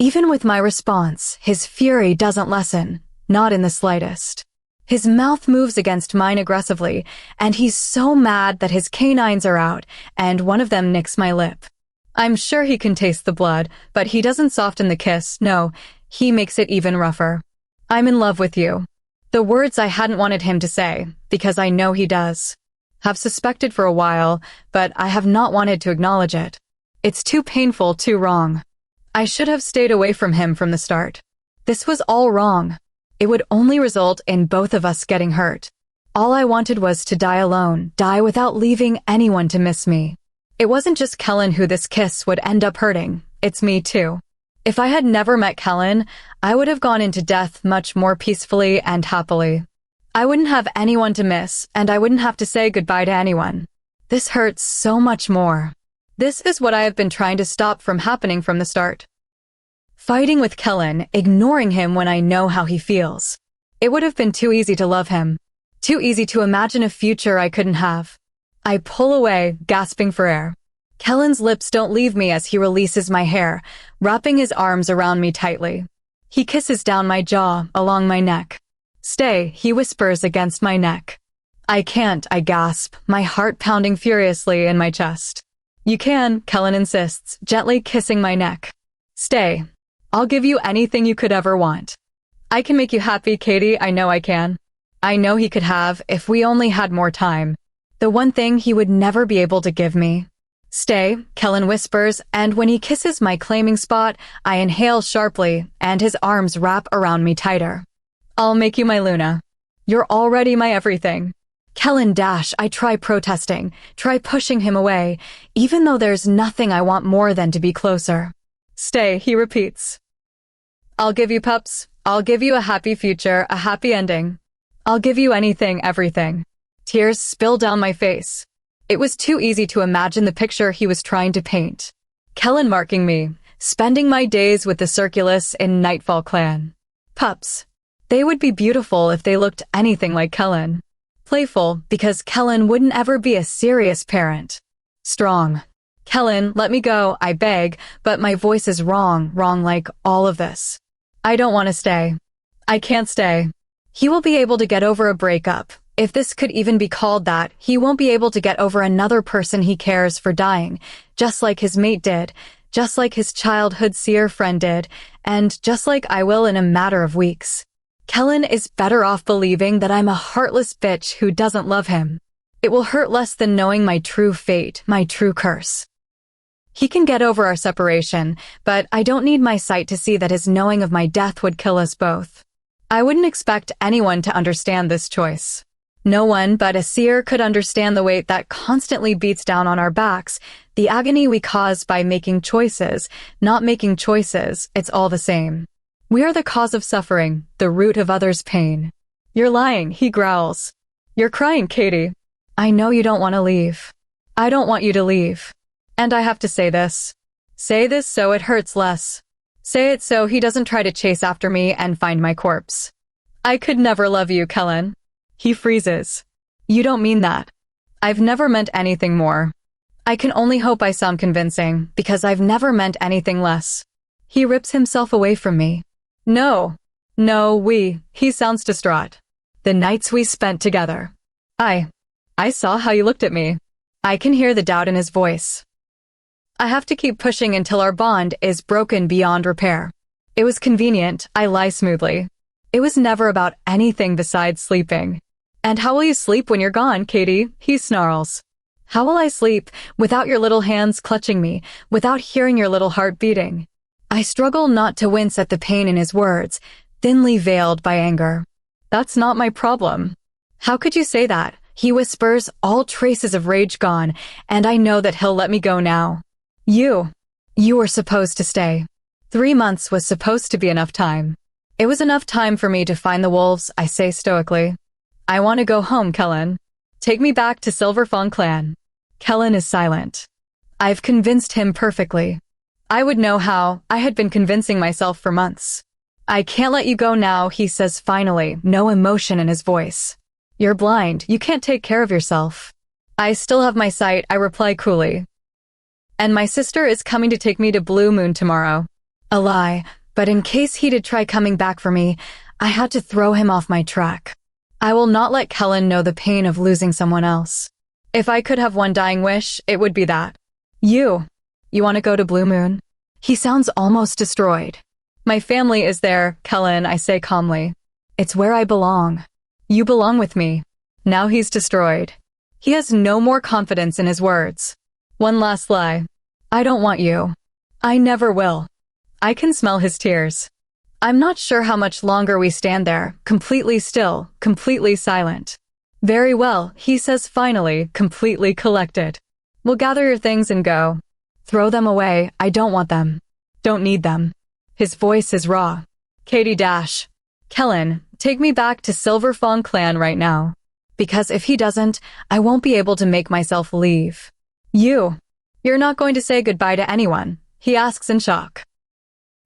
Even with my response, his fury doesn't lessen, not in the slightest. His mouth moves against mine aggressively, and he's so mad that his canines are out, and one of them nicks my lip. I'm sure he can taste the blood, but he doesn't soften the kiss, no, he makes it even rougher. I'm in love with you. The words I hadn't wanted him to say, because I know he does. Have suspected for a while, but I have not wanted to acknowledge it. It's too painful, too wrong. I should have stayed away from him from the start. This was all wrong. It would only result in both of us getting hurt. All I wanted was to die alone, die without leaving anyone to miss me. It wasn't just Kellen who this kiss would end up hurting, it's me too. If I had never met Kellen, I would have gone into death much more peacefully and happily. I wouldn't have anyone to miss, and I wouldn't have to say goodbye to anyone. This hurts so much more. This is what I have been trying to stop from happening from the start. Fighting with Kellen, ignoring him when I know how he feels. It would have been too easy to love him. Too easy to imagine a future I couldn't have. I pull away, gasping for air. Kellen's lips don't leave me as he releases my hair, wrapping his arms around me tightly. He kisses down my jaw, along my neck. Stay, he whispers against my neck. I can't, I gasp, my heart pounding furiously in my chest. You can, Kellen insists, gently kissing my neck. Stay. I'll give you anything you could ever want. I can make you happy, Katie, I know I can. I know he could have, if we only had more time. The one thing he would never be able to give me. Stay, Kellen whispers, and when he kisses my claiming spot, I inhale sharply, and his arms wrap around me tighter. I'll make you my Luna. You're already my everything. Kellen dash, I try protesting, try pushing him away, even though there's nothing I want more than to be closer. Stay, he repeats. I'll give you pups. I'll give you a happy future, a happy ending. I'll give you anything, everything. Tears spill down my face. It was too easy to imagine the picture he was trying to paint. Kellen marking me, spending my days with the Circulus in Nightfall Clan. Pups. They would be beautiful if they looked anything like Kellen. Playful, because Kellen wouldn't ever be a serious parent. Strong. Kellen, let me go, I beg, but my voice is wrong like all of this. I don't want to stay. I can't stay. He will be able to get over a breakup. If this could even be called that, he won't be able to get over another person he cares for dying, just like his mate did, just like his childhood seer friend did, and just like I will in a matter of weeks. Kellen is better off believing that I'm a heartless bitch who doesn't love him. It will hurt less than knowing my true fate, my true curse. He can get over our separation, but I don't need my sight to see that his knowing of my death would kill us both. I wouldn't expect anyone to understand this choice. No one but a seer could understand the weight that constantly beats down on our backs, the agony we cause by making choices, not making choices, it's all the same. We are the cause of suffering, the root of others' pain. You're lying, he growls. You're crying, Katie. I know you don't want to leave. I don't want you to leave. And I have to say this. Say this so it hurts less. Say it so he doesn't try to chase after me and find my corpse. I could never love you, Kellen. He freezes. You don't mean that. I've never meant anything more. I can only hope I sound convincing, because I've never meant anything less. He rips himself away from me. No, he sounds distraught. The nights we spent together. I saw how you looked at me. I can hear the doubt in his voice. I have to keep pushing until our bond is broken beyond repair. It was convenient, I lie smoothly. It was never about anything besides sleeping. And how will you sleep when you're gone, Katie? He snarls. How will I sleep without your little hands clutching me, without hearing your little heart beating? I struggle not to wince at the pain in his words, thinly veiled by anger. That's not my problem. How could you say that? He whispers, all traces of rage gone, and I know that he'll let me go now. You were supposed to stay. 3 months was supposed to be enough time. It was enough time for me to find the wolves, I say stoically. I want to go home, Kellen. Take me back to Silver Fawn Clan. Kellen is silent. I've convinced him perfectly. I would know how. I had been convincing myself for months. I can't let you go now, he says finally, no emotion in his voice. You're blind. You can't take care of yourself. I still have my sight, I reply coolly. And my sister is coming to take me to Blue Moon tomorrow. A lie, but in case he did try coming back for me, I had to throw him off my track. I will not let Kellen know the pain of losing someone else. If I could have one dying wish, it would be that. You want to go to Blue Moon? He sounds almost destroyed. My family is there, Kellen, I say calmly. It's where I belong. You belong with me. Now he's destroyed. He has no more confidence in his words. One last lie. I don't want you. I never will. I can smell his tears. I'm not sure how much longer we stand there, completely still, completely silent. Very well, he says finally, completely collected. We'll gather your things and go. Throw them away, I don't want them. Don't need them. His voice is raw. Katie Dash. Kellen, take me back to Silver Fawn Clan right now. Because if he doesn't, I won't be able to make myself leave. You're not going to say goodbye to anyone, he asks in shock.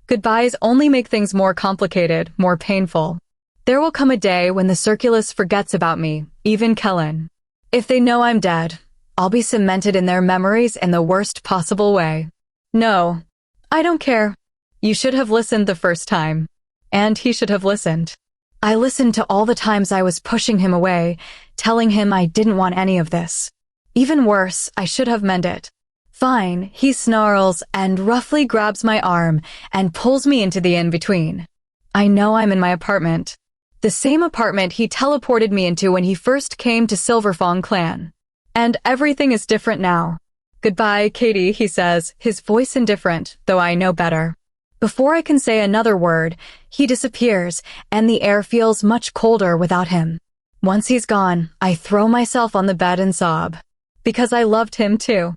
Goodbyes only make things more complicated, more painful. There will come a day when the Circulus forgets about me, even Kellen. If they know I'm dead, I'll be cemented in their memories in the worst possible way. No, I don't care. You should have listened the first time. And he should have listened. I listened to all the times I was pushing him away, telling him I didn't want any of this. Even worse, I should have meant it. Fine, he snarls and roughly grabs my arm and pulls me into the in-between. I know I'm in my apartment. The same apartment he teleported me into when he first came to Silver Fawn Clan. And everything is different now. Goodbye, Katie, he says, his voice indifferent, though I know better. Before I can say another word, he disappears, and the air feels much colder without him. Once he's gone, I throw myself on the bed and sob. Because I loved him too.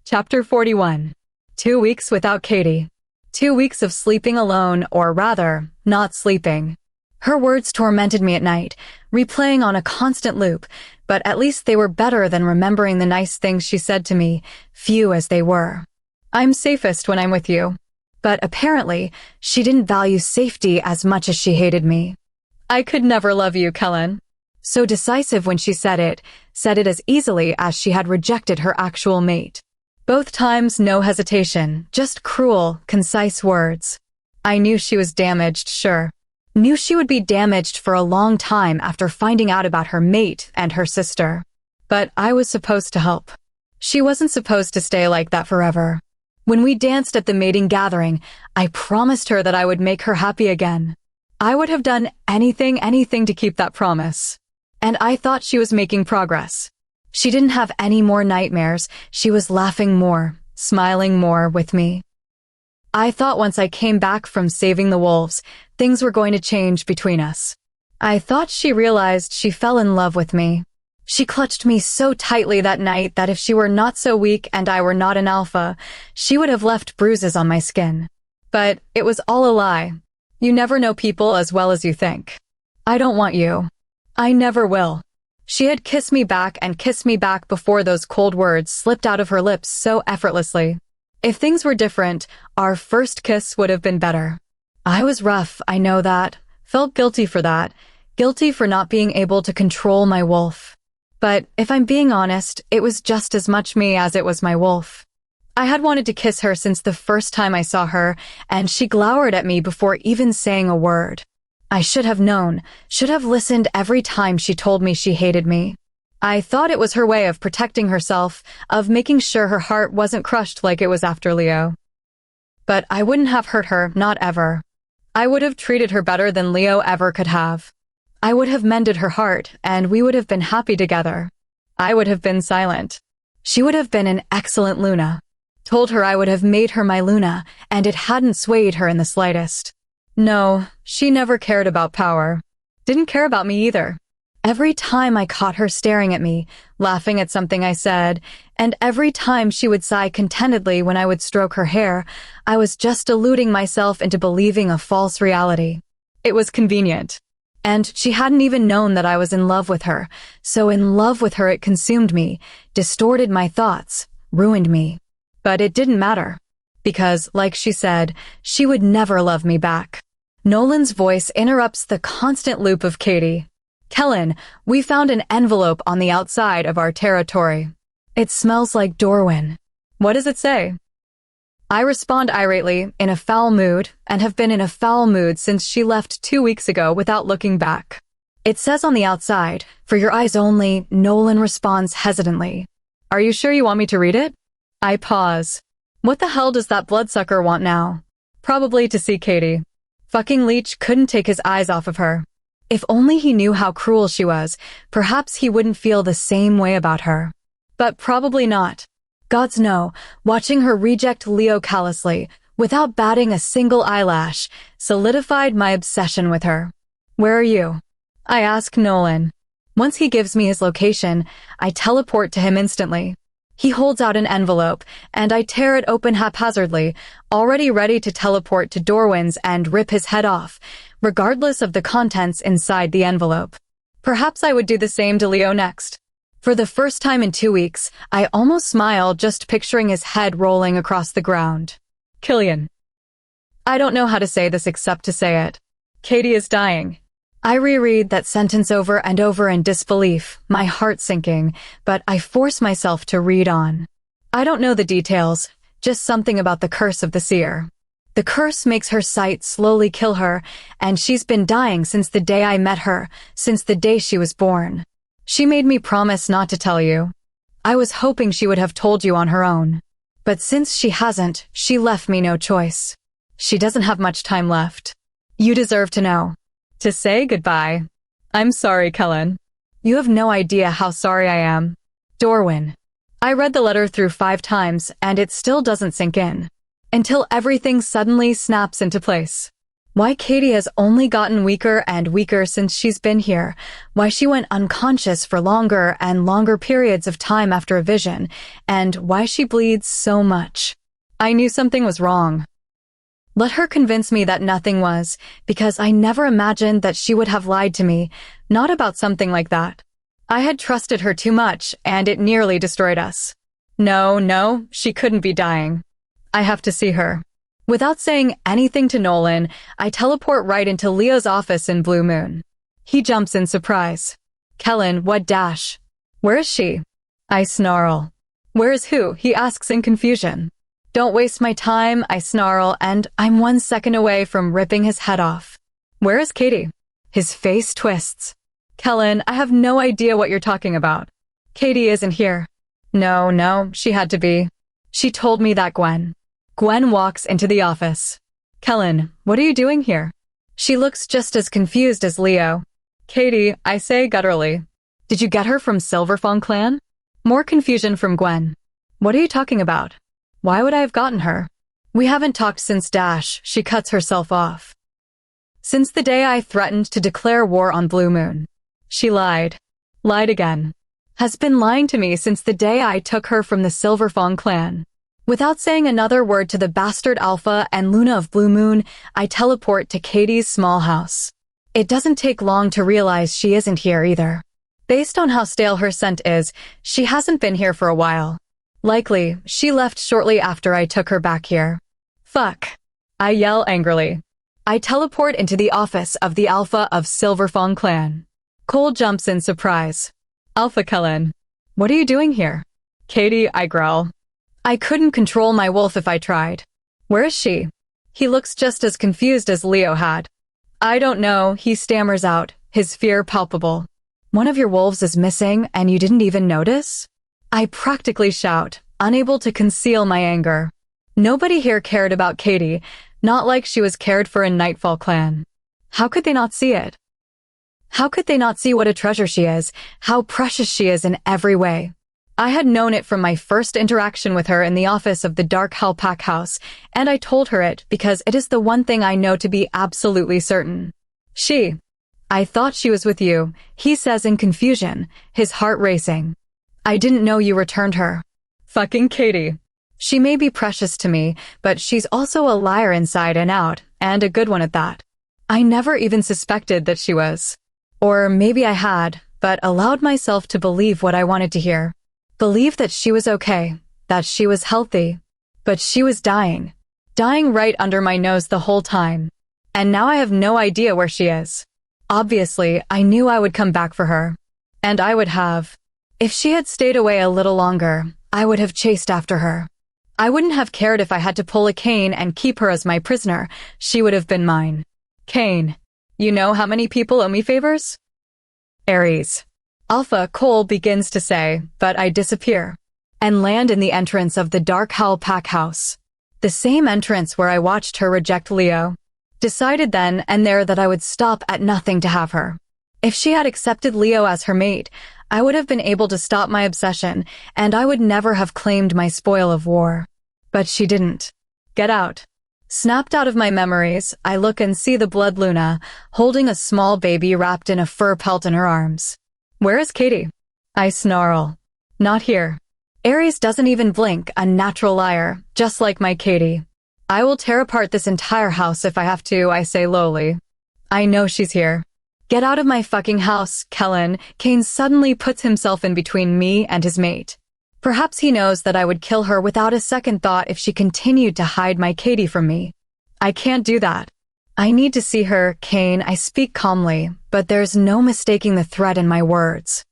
Chapter 41. 2 weeks without Katie. 2 weeks of sleeping alone, or rather, not sleeping. Her words tormented me at night, replaying on a constant loop, but at least they were better than remembering the nice things she said to me, few as they were. I'm safest when I'm with you. But apparently, she didn't value safety as much as she hated me. I could never love you, Kellen. So decisive when she said it as easily as she had rejected her actual mate. Both times, no hesitation, just cruel, concise words. I knew she was damaged, sure. Knew she would be damaged for a long time after finding out about her mate and her sister. But I was supposed to help. She wasn't supposed to stay like that forever. When we danced at the mating gathering, I promised her that I would make her happy again. I would have done anything to keep that promise. And I thought she was making progress. She didn't have any more nightmares. She was laughing more, smiling more with me. I thought once I came back from saving the wolves, things were going to change between us. I thought she realized she fell in love with me. She clutched me so tightly that night that if she were not so weak and I were not an alpha, she would have left bruises on my skin. But it was all a lie. You never know people as well as you think. I don't want you. I never will. She had kissed me back and kissed me back before those cold words slipped out of her lips so effortlessly. If things were different, our first kiss would have been better. I was rough, I know that. Felt guilty for that. Guilty for not being able to control my wolf. But if I'm being honest, it was just as much me as it was my wolf. I had wanted to kiss her since the first time I saw her, and she glowered at me before even saying a word. I should have known, should have listened every time she told me she hated me. I thought it was her way of protecting herself, of making sure her heart wasn't crushed like it was after Leo. But I wouldn't have hurt her, not ever. I would have treated her better than Leo ever could have. I would have mended her heart, and we would have been happy together. I would have been silent. She would have been an excellent Luna. Told her I would have made her my Luna, and it hadn't swayed her in the slightest. No, she never cared about power. Didn't care about me either. Every time I caught her staring at me, laughing at something I said, and every time she would sigh contentedly when I would stroke her hair, I was just deluding myself into believing a false reality. It was convenient. And she hadn't even known that I was in love with her, so in love with her it consumed me, distorted my thoughts, ruined me. But it didn't matter. Because, like she said, she would never love me back. Nolan's voice interrupts the constant loop of Katie. Kellen, we found an envelope on the outside of our territory. It smells like Dorwin. What does it say? I respond irately, in a foul mood, and have been in a foul mood since she left 2 weeks ago without looking back. It says on the outside, "For your eyes only," Nolan responds hesitantly. Are you sure you want me to read it? I pause. What the hell does that bloodsucker want now? Probably to see Katie. Fucking leech couldn't take his eyes off of her. If only he knew how cruel she was, perhaps he wouldn't feel the same way about her. But probably not. Gods no, watching her reject Leo callously, without batting a single eyelash, solidified my obsession with her. Where are you? I ask Nolan. Once he gives me his location, I teleport to him instantly. He holds out an envelope, and I tear it open haphazardly, already ready to teleport to Dorwin's and rip his head off, regardless of the contents inside the envelope. Perhaps I would do the same to Leo next. For the first time in 2 weeks, I almost smile just picturing his head rolling across the ground. Killian. I don't know how to say this except to say it. Katie is dying. I reread that sentence over and over in disbelief, my heart sinking, but I force myself to read on. I don't know the details, just something about the curse of the seer. The curse makes her sight slowly kill her, and she's been dying since the day I met her, since the day she was born. She made me promise not to tell you. I was hoping she would have told you on her own. But since she hasn't, she left me no choice. She doesn't have much time left. You deserve to know. To say goodbye. I'm sorry, Kellen. You have no idea how sorry I am. Dorwin. I read the letter through 5 times, and it still doesn't sink in. Until everything suddenly snaps into place. Why Katie has only gotten weaker and weaker since she's been here, why she went unconscious for longer and longer periods of time after a vision, and why she bleeds so much. I knew something was wrong. Let her convince me that nothing was, because I never imagined that she would have lied to me, not about something like that. I had trusted her too much, and it nearly destroyed us. No, she couldn't be dying. I have to see her. Without saying anything to Nolan, I teleport right into Leo's office in Blue Moon. He jumps in surprise. Kellen, what dash? Where is she? I snarl. Where is who? He asks in confusion. Don't waste my time, I snarl, and I'm 1 second away from ripping his head off. Where is Katie? His face twists. Kellen, I have no idea what you're talking about. Katie isn't here. No, she had to be. She told me that, Gwen. Gwen walks into the office. Kellen, what are you doing here? She looks just as confused as Leo. Katie, I say gutturally. Did you get her from Silverfong clan? More confusion from Gwen. What are you talking about? Why would I have gotten her? We haven't talked since Dash, she cuts herself off. Since the day I threatened to declare war on Blue Moon. She lied. Lied again. Has been lying to me since the day I took her from the Silverfong clan. Without saying another word to the bastard Alpha and Luna of Blue Moon, I teleport to Katie's small house. It doesn't take long to realize she isn't here either. Based on how stale her scent is, she hasn't been here for a while. Likely, she left shortly after I took her back here. Fuck. I yell angrily. I teleport into the office of the Alpha of Silverfong clan. Cole jumps in surprise. Alpha Kellen. What are you doing here? Katie, I growl. I couldn't control my wolf if I tried. Where is she? He looks just as confused as Leo had. I don't know, he stammers out, his fear palpable. One of your wolves is missing and you didn't even notice? I practically shout, unable to conceal my anger. Nobody here cared about Katie, not like she was cared for in Nightfall Clan. How could they not see it? How could they not see what a treasure she is, how precious she is in every way? I had known it from my first interaction with her in the office of the Dark Hell Pack House, and I told her it because it is the one thing I know to be absolutely certain. I thought she was with you, he says in confusion, his heart racing. I didn't know you returned her. Fucking Katie. She may be precious to me, but she's also a liar inside and out, and a good one at that. I never even suspected that she was. Or maybe I had, but allowed myself to believe what I wanted to hear. Believe that she was okay, that she was healthy. But she was dying. Dying right under my nose the whole time. And now I have no idea where she is. Obviously, I knew I would come back for her. And I would have. If she had stayed away a little longer, I would have chased after her. I wouldn't have cared if I had to pull a Cain and keep her as my prisoner. She would have been mine. Cain. You know how many people owe me favors? Aries. Alpha, Cole begins to say, but I disappear. And land in the entrance of the Dark Howl pack house. The same entrance where I watched her reject Leo. Decided then and there that I would stop at nothing to have her. If she had accepted Leo as her mate, I would have been able to stop my obsession, and I would never have claimed my spoil of war. But she didn't. Get out. Snapped out of my memories, I look and see the Blood Luna, holding a small baby wrapped in a fur pelt in her arms. Where is Katie? I snarl. Not here. Aries doesn't even blink, a natural liar, just like my Katie. I will tear apart this entire house if I have to, I say lowly. I know she's here. Get out of my fucking house, Kellen. Cain suddenly puts himself in between me and his mate. Perhaps he knows that I would kill her without a second thought if she continued to hide my Katie from me. I can't do that. I need to see her, Cain. I speak calmly, but there's no mistaking the threat in my words.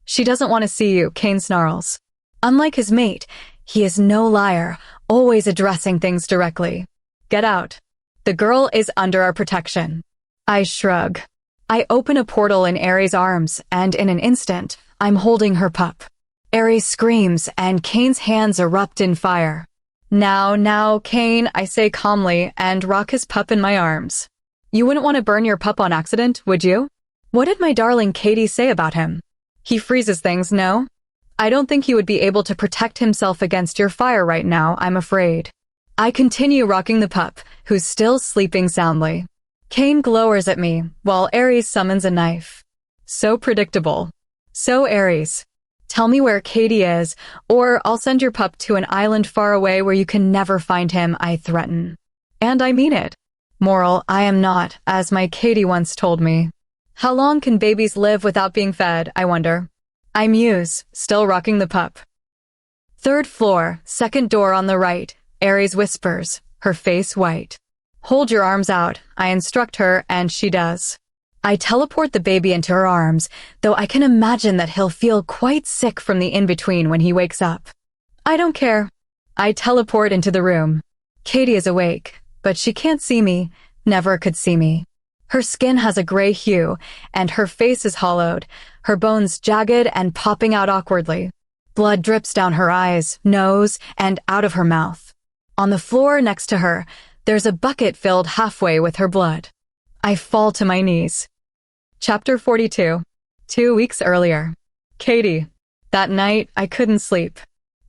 She doesn't want to see you, Cain snarls. Unlike his mate, he is no liar, always addressing things directly. Get out. The girl is under our protection. I shrug. I open a portal in Aries' arms, and in an instant, I'm holding her pup. Aries screams, and Cain's hands erupt in fire. Now, Cain, I say calmly, and rock his pup in my arms. You wouldn't want to burn your pup on accident, would you? What did my darling Katie say about him? He freezes things, no? I don't think he would be able to protect himself against your fire right now, I'm afraid. I continue rocking the pup, who's still sleeping soundly. Cain glowers at me, while Aries summons a knife. So predictable. So Aries. Tell me where Katie is, or I'll send your pup to an island far away where you can never find him, I threaten. And I mean it. Moral, I am not, as my Katie once told me. How long can babies live without being fed, I wonder? I muse, still rocking the pup. Third floor, second door on the right, Aries whispers, her face white. Hold your arms out, I instruct her, and she does. I teleport the baby into her arms, though I can imagine that he'll feel quite sick from the in-between when he wakes up. I don't care. I teleport into the room. Katie is awake, but she can't see me, never could see me. Her skin has a gray hue, and her face is hollowed, her bones jagged and popping out awkwardly. Blood drips down her eyes, nose, and out of her mouth. On the floor next to her, there's a bucket filled halfway with her blood. I fall to my knees. Chapter 42. 2 weeks earlier. Katie. That night, I couldn't sleep.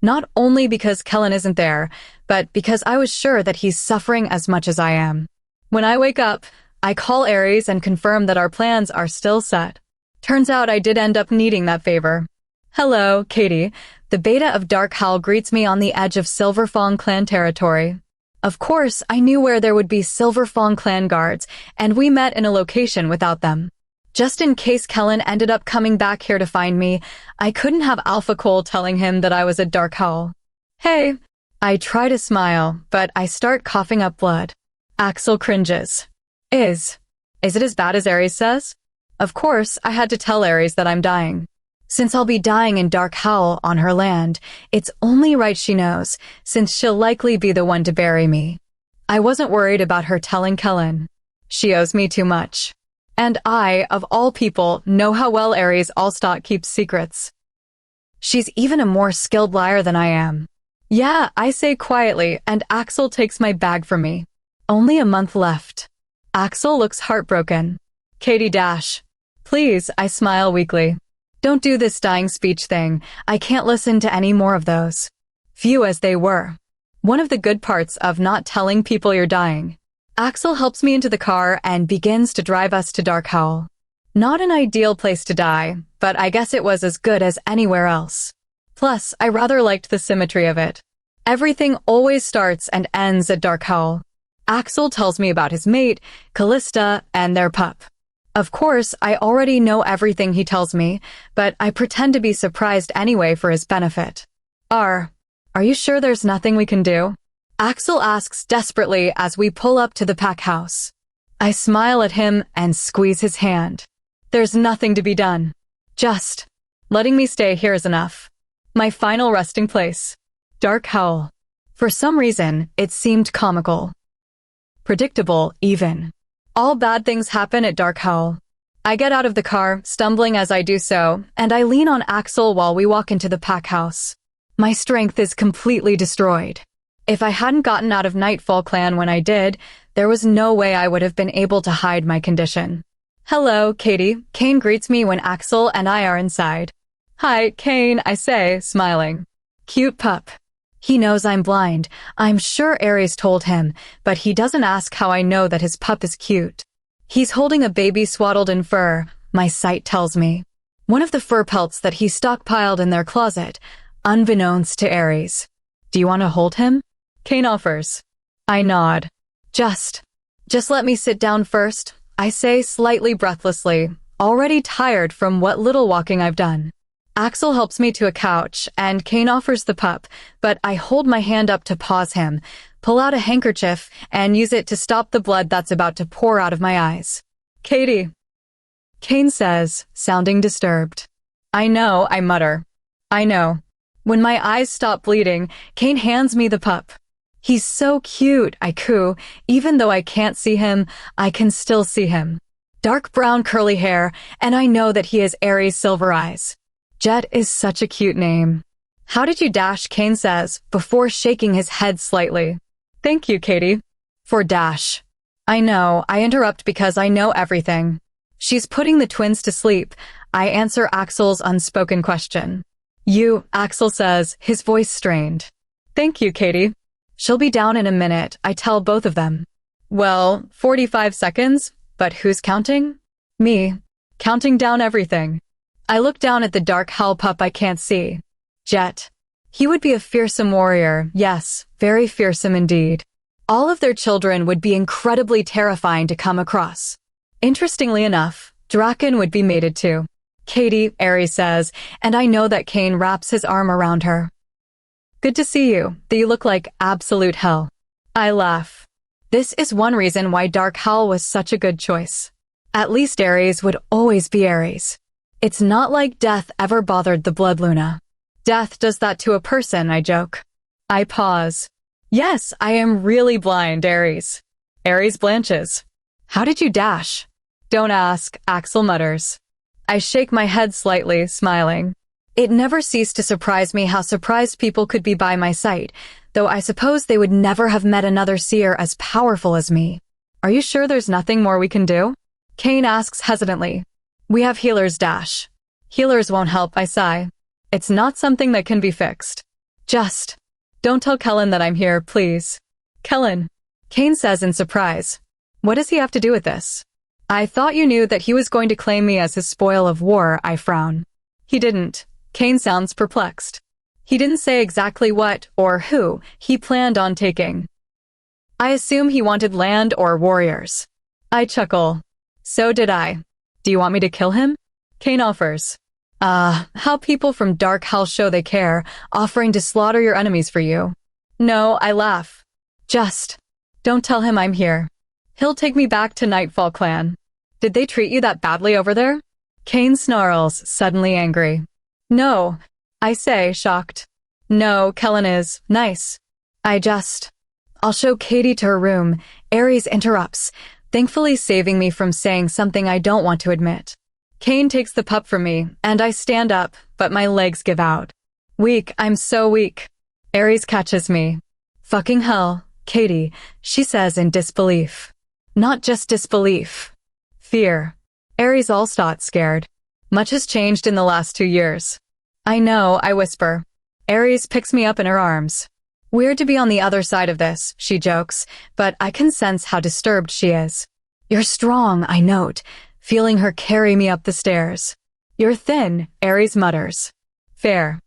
Not only because Kellen isn't there, but because I was sure that he's suffering as much as I am. When I wake up, I call Aries and confirm that our plans are still set. Turns out I did end up needing that favor. Hello, Katie. The beta of Dark Howl greets me on the edge of Silverfang clan territory. Of course, I knew where there would be Silverfang clan guards, and we met in a location without them. Just in case Kellen ended up coming back here to find me, I couldn't have Alpha Cole telling him that I was at Dark Howl. Hey. I try to smile, but I start coughing up blood. Axel cringes. Is it as bad as Aries says? Of course, I had to tell Aries that I'm dying. Since I'll be dying in Dark Howl on her land, it's only right she knows, since she'll likely be the one to bury me. I wasn't worried about her telling Kellen. She owes me too much. And I, of all people, know how well Aries Allstott keeps secrets. She's even a more skilled liar than I am. Yeah, I say quietly, and Axel takes my bag from me. Only a month left. Axel looks heartbroken. Katie Dash. Please, I smile weakly. Don't do this dying speech thing. I can't listen to any more of those. Few as they were. One of the good parts of not telling people you're dying. Axel helps me into the car and begins to drive us to Dark Howl. Not an ideal place to die, but I guess it was as good as anywhere else. Plus, I rather liked the symmetry of it. Everything always starts and ends at Dark Howl. Axel tells me about his mate, Callista, and their pup. Of course, I already know everything he tells me, but I pretend to be surprised anyway for his benefit. Are you sure there's nothing we can do? Axel asks desperately as we pull up to the pack house. I smile at him and squeeze his hand. There's nothing to be done. Just letting me stay here is enough. My final resting place. Dark Howl. For some reason, it seemed comical. Predictable, even. All bad things happen at Dark Howl. I get out of the car, stumbling as I do so, and I lean on Axel while we walk into the pack house. My strength is completely destroyed. If I hadn't gotten out of Nightfall Clan when I did, there was no way I would have been able to hide my condition. Hello, Katie. Kane greets me when Axel and I are inside. Hi, Kane, I say, smiling. Cute pup. He knows I'm blind. I'm sure Aries told him, but he doesn't ask how I know that his pup is cute. He's holding a baby swaddled in fur, my sight tells me. One of the fur pelts that he stockpiled in their closet, unbeknownst to Aries. Do you want to hold him? Kane offers. I nod. Just let me sit down first, I say slightly breathlessly, already tired from what little walking I've done. Axel helps me to a couch, and Kane offers the pup, but I hold my hand up to pause him, pull out a handkerchief, and use it to stop the blood that's about to pour out of my eyes. Katie. Kane says, sounding disturbed. I know, I mutter. I know. When my eyes stop bleeding, Kane hands me the pup. He's so cute, I coo. Even though I can't see him, I can still see him. Dark brown curly hair, and I know that he has Aries silver eyes. Jet is such a cute name. How did you dash, Kane says, before shaking his head slightly. Thank you, Katie. For dash. I know, I interrupt because I know everything. She's putting the twins to sleep. I answer Axel's unspoken question. You, Axel says, his voice strained. Thank you, Katie. She'll be down in a minute, I tell both of them. Well, 45 seconds, but who's counting? Me. Counting down everything. I look down at the Dark Howl pup I can't see. Jet. He would be a fearsome warrior, yes, very fearsome indeed. All of their children would be incredibly terrifying to come across. Interestingly enough, Draken would be mated too. Katie, Aries says, and I know that Kane wraps his arm around her. Good to see you, though you look like absolute hell. I laugh. This is one reason why Dark Howl was such a good choice. At least Aries would always be Aries. It's not like death ever bothered the Blood Luna. Death does that to a person, I joke. I pause. Yes, I am really blind, Aries. Aries blanches. How did you dash? Don't ask, Axel mutters. I shake my head slightly, smiling. It never ceased to surprise me how surprised people could be by my sight, though I suppose they would never have met another seer as powerful as me. Are you sure there's nothing more we can do? Kane asks hesitantly. We have healer's dash. Healers won't help, I sigh. It's not something that can be fixed. Just don't tell Kellen that I'm here, please. Kellen. Kane says in surprise. What does he have to do with this? I thought you knew that he was going to claim me as his spoil of war, I frown. He didn't. Kane sounds perplexed. He didn't say exactly what, or who, he planned on taking. I assume he wanted land or warriors. I chuckle. So did I. Do you want me to kill him? Kane offers. How people from Dark Howl show they care, offering to slaughter your enemies for you. No, I laugh. Just don't tell him I'm here. He'll take me back to Nightfall Clan. Did they treat you that badly over there? Kane snarls, suddenly angry. No, I say, shocked. No, Kellen is nice. I'll show Katie to her room. Aries interrupts, thankfully saving me from saying something I don't want to admit. Kane takes the pup from me, and I stand up, but my legs give out. Weak, I'm so weak. Aries catches me. Fucking hell, Katie, she says in disbelief. Not just disbelief. Fear. Aries Allstott scared. Much has changed in the last 2 years. I know, I whisper. Aries picks me up in her arms. Weird to be on the other side of this, she jokes, but I can sense how disturbed she is. You're strong, I note, feeling her carry me up the stairs. You're thin, Aries mutters. Fair.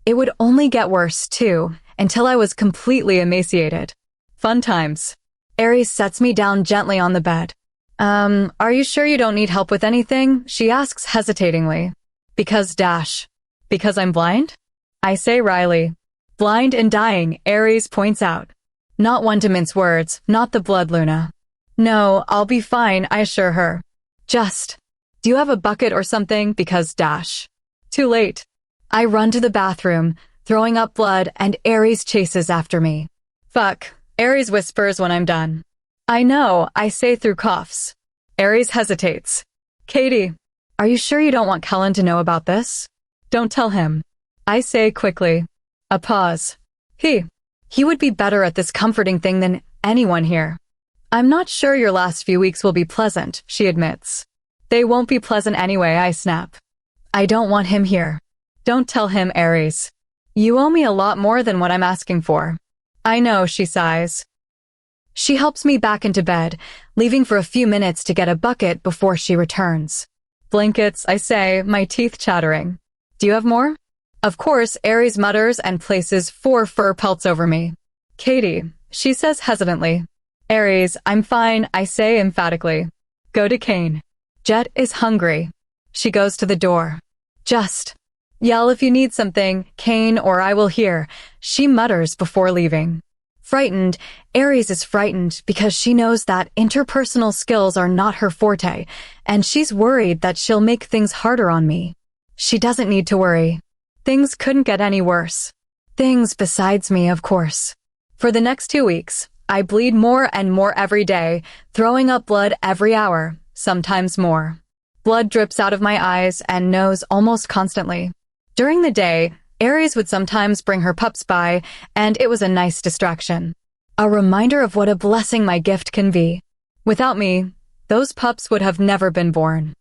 It would only get worse, too, until I was completely emaciated. Fun times. Aries sets me down gently on the bed. Are you sure you don't need help with anything? She asks hesitatingly. Because I'm blind? I say wryly. Blind and dying, Aries points out. Not one to mince words, not the blood, Luna. No, I'll be fine, I assure her. Do you have a bucket or something? Because Too late. I run to the bathroom, throwing up blood, and Aries chases after me. Fuck, Aries whispers when I'm done. I know, I say through coughs. Aries hesitates. Katie, are you sure you don't want Kellen to know about this? Don't tell him. I say quickly. A pause. He would be better at this comforting thing than anyone here. I'm not sure your last few weeks will be pleasant, she admits. They won't be pleasant anyway, I snap. I don't want him here. Don't tell him, Aries. You owe me a lot more than what I'm asking for. I know, she sighs. She helps me back into bed, leaving for a few minutes to get a bucket before she returns. Blankets, I say, my teeth chattering. Do you have more? Of course, Aries mutters and places 4 fur pelts over me. Katie, she says hesitantly. Aries, I'm fine, I say emphatically. Go to Kane. Jet is hungry. She goes to the door. Yell if you need something, Kane, or I will hear, she mutters before leaving. Frightened, Aries is frightened because she knows that interpersonal skills are not her forte, and she's worried that she'll make things harder on me. She doesn't need to worry. Things couldn't get any worse. Things besides me, of course. For the next 2 weeks, I bleed more and more every day, throwing up blood every hour, sometimes more. Blood drips out of my eyes and nose almost constantly. During the day, Aries would sometimes bring her pups by, and it was a nice distraction. A reminder of what a blessing my gift can be. Without me, those pups would have never been born.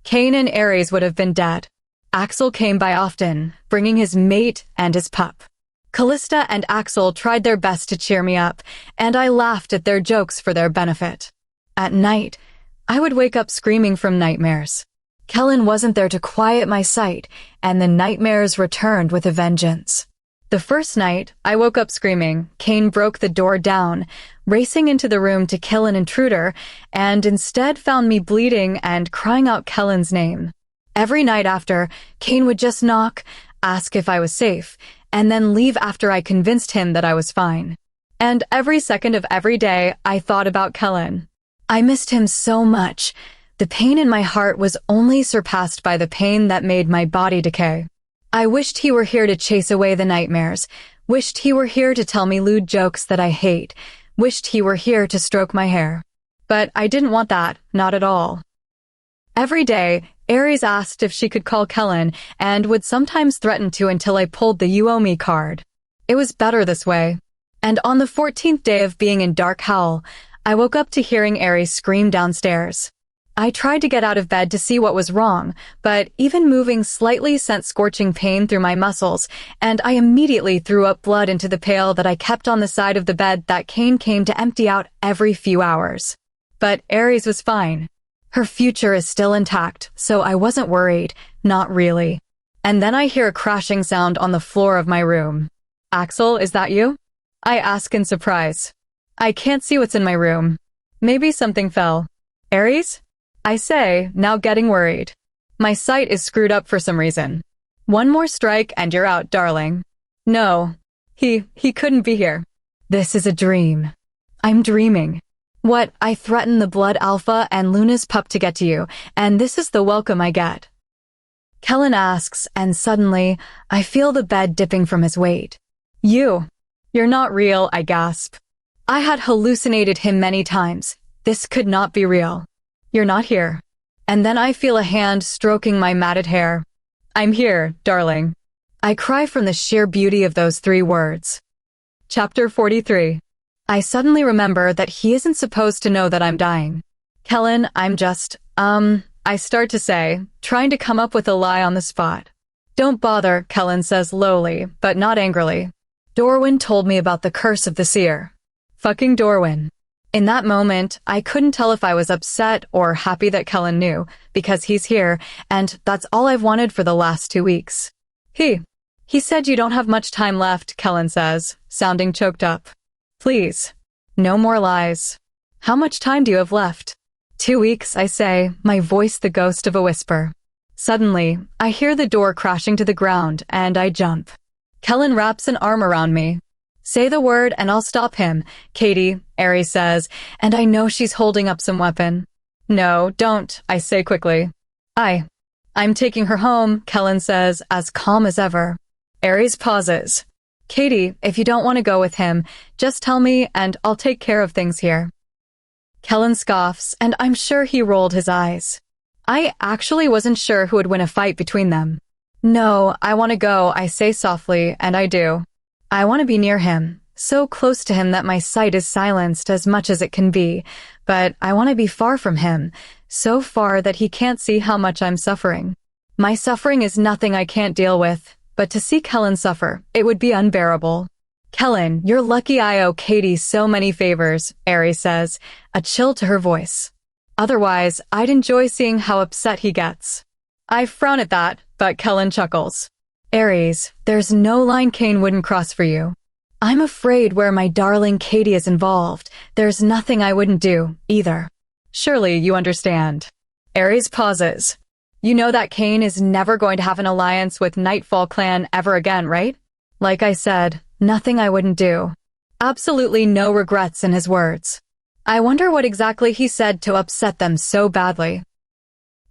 Kane and Aries would have been dead. Axel came by often, bringing his mate and his pup. Callista and Axel tried their best to cheer me up, and I laughed at their jokes for their benefit. At night, I would wake up screaming from nightmares. Kellen wasn't there to quiet my sight, and the nightmares returned with a vengeance. The first night, I woke up screaming. Kane broke the door down, racing into the room to kill an intruder, and instead found me bleeding and crying out Kellen's name. Every night after, Kane would just knock, ask if I was safe, and then leave after I convinced him that I was fine. And every second of every day, I thought about Kellen. I missed him so much. The pain in my heart was only surpassed by the pain that made my body decay. I wished he were here to chase away the nightmares, wished he were here to tell me lewd jokes that I hate, wished he were here to stroke my hair. But I didn't want that, not at all. Every day, Aries asked if she could call Kellen and would sometimes threaten to until I pulled the "You owe me" card. It was better this way. And on the 14th day of being in Dark Howl, I woke up to hearing Aries scream downstairs. I tried to get out of bed to see what was wrong, but even moving slightly sent scorching pain through my muscles, and I immediately threw up blood into the pail that I kept on the side of the bed that Kane came to empty out every few hours. But Aries was fine. Her future is still intact, so I wasn't worried, not really. And then I hear a crashing sound on the floor of my room. Axel, is that you? I ask in surprise. I can't see what's in my room. Maybe something fell. Aries? I say, now getting worried. My sight is screwed up for some reason. One more strike and you're out, darling. No. He couldn't be here. This is a dream. I'm dreaming. What, I threaten the blood alpha and Luna's pup to get to you, and this is the welcome I get. Kellen asks, and suddenly, I feel the bed dipping from his weight. You're not real, I gasp. I had hallucinated him many times. This could not be real. You're not here. And then I feel a hand stroking my matted hair. I'm here, darling. I cry from the sheer beauty of those 3 words. Chapter 43. I suddenly remember that he isn't supposed to know that I'm dying. Kellen, I'm just, I start to say, trying to come up with a lie on the spot. Don't bother, Kellen says lowly, but not angrily. Dorwin told me about the curse of the seer. Fucking Dorwin. In that moment, I couldn't tell if I was upset or happy that Kellen knew, because he's here, and that's all I've wanted for the last 2 weeks. He said you don't have much time left, Kellen says, sounding choked up. Please. No more lies. How much time do you have left? 2 weeks, I say, my voice the ghost of a whisper. Suddenly, I hear the door crashing to the ground, and I jump. Kellen wraps an arm around me. Say the word and I'll stop him, Katie, Aries says, and I know she's holding up some weapon. No, don't, I say quickly. I'm taking her home, Kellen says, as calm as ever. Aries pauses. Katie, if you don't want to go with him, just tell me and I'll take care of things here. Kellen scoffs, and I'm sure he rolled his eyes. I actually wasn't sure who would win a fight between them. No, I want to go, I say softly, and I do. I want to be near him, so close to him that my sight is silenced as much as it can be, but I want to be far from him, so far that he can't see how much I'm suffering. My suffering is nothing I can't deal with, but to see Kellen suffer, it would be unbearable. Kellen, you're lucky I owe Katie so many favors, Aries says, a chill to her voice. Otherwise, I'd enjoy seeing how upset he gets. I frown at that, but Kellen chuckles. Aries, there's no line Kane wouldn't cross for you. I'm afraid where my darling Katie is involved, there's nothing I wouldn't do, either. Surely you understand. Aries pauses. You know that Kane is never going to have an alliance with Nightfall Clan ever again, right? Like I said, nothing I wouldn't do. Absolutely no regrets in his words. I wonder what exactly he said to upset them so badly.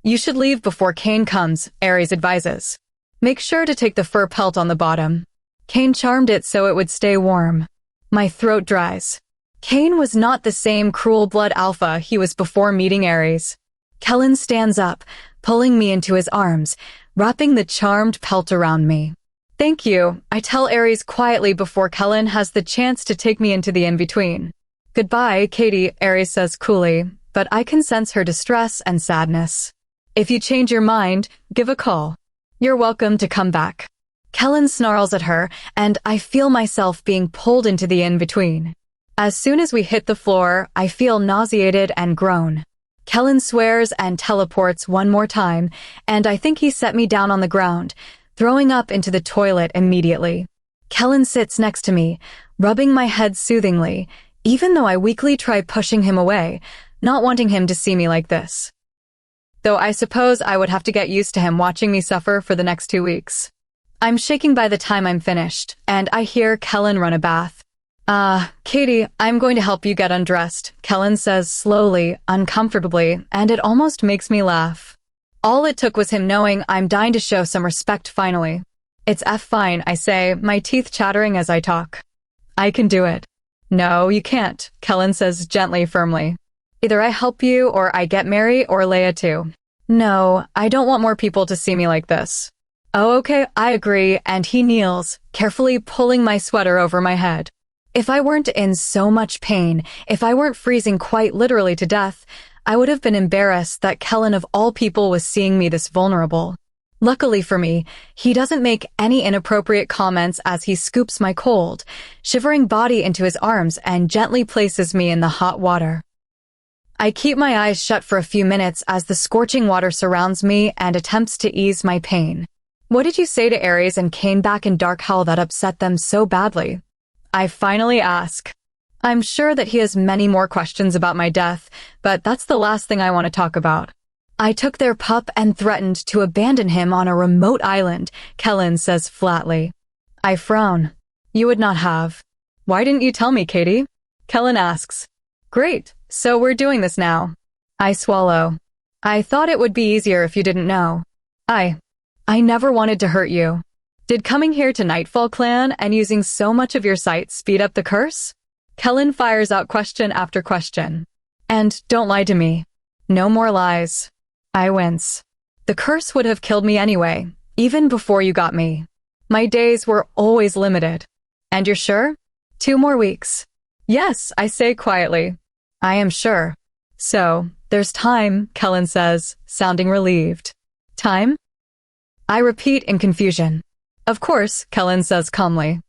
You should leave before Kane comes, Aries advises. Make sure to take the fur pelt on the bottom. Kane charmed it so it would stay warm. My throat dries. Kane was not the same cruel blood alpha he was before meeting Aries. Kellen stands up, pulling me into his arms, wrapping the charmed pelt around me. Thank you, I tell Aries quietly before Kellen has the chance to take me into the in-between. Goodbye, Katie, Aries says coolly, but I can sense her distress and sadness. If you change your mind, give a call. You're welcome to come back. Kellen snarls at her, and I feel myself being pulled into the in-between. As soon as we hit the floor, I feel nauseated and groan. Kellen swears and teleports one more time, and I think he set me down on the ground, throwing up into the toilet immediately. Kellen sits next to me, rubbing my head soothingly, even though I weakly try pushing him away, not wanting him to see me like this. Though I suppose I would have to get used to him watching me suffer for the next 2 weeks. I'm shaking by the time I'm finished, and I hear Kellen run a bath. Katie, I'm going to help you get undressed, Kellen says slowly, uncomfortably, and it almost makes me laugh. All it took was him knowing I'm dying to show some respect finally. It's fine, I say, my teeth chattering as I talk. I can do it. No, you can't, Kellen says gently, firmly. Either I help you or I get Mary or Leia too. No, I don't want more people to see me like this. Oh, okay, I agree, and he kneels, carefully pulling my sweater over my head. If I weren't in so much pain, if I weren't freezing quite literally to death, I would have been embarrassed that Kellen of all people was seeing me this vulnerable. Luckily for me, he doesn't make any inappropriate comments as he scoops my cold, shivering body into his arms and gently places me in the hot water. I keep my eyes shut for a few minutes as the scorching water surrounds me and attempts to ease my pain. What did you say to Aries and Kane back in Dark Hell that upset them so badly? I finally ask. I'm sure that he has many more questions about my death, but that's the last thing I want to talk about. I took their pup and threatened to abandon him on a remote island, Kellen says flatly. I frown. You would not have. Why didn't you tell me, Katie? Kellen asks. Great, so we're doing this now. I swallow. I thought it would be easier if you didn't know. I never wanted to hurt you. Did coming here to Nightfall Clan and using so much of your sight speed up the curse? Kellen fires out question after question. And don't lie to me. No more lies. I wince. The curse would have killed me anyway, even before you got me. My days were always limited. And you're sure? 2 more weeks. Yes, I say quietly. I am sure. So, there's time, Kellen says, sounding relieved. Time? I repeat in confusion. Of course, Kellen says calmly.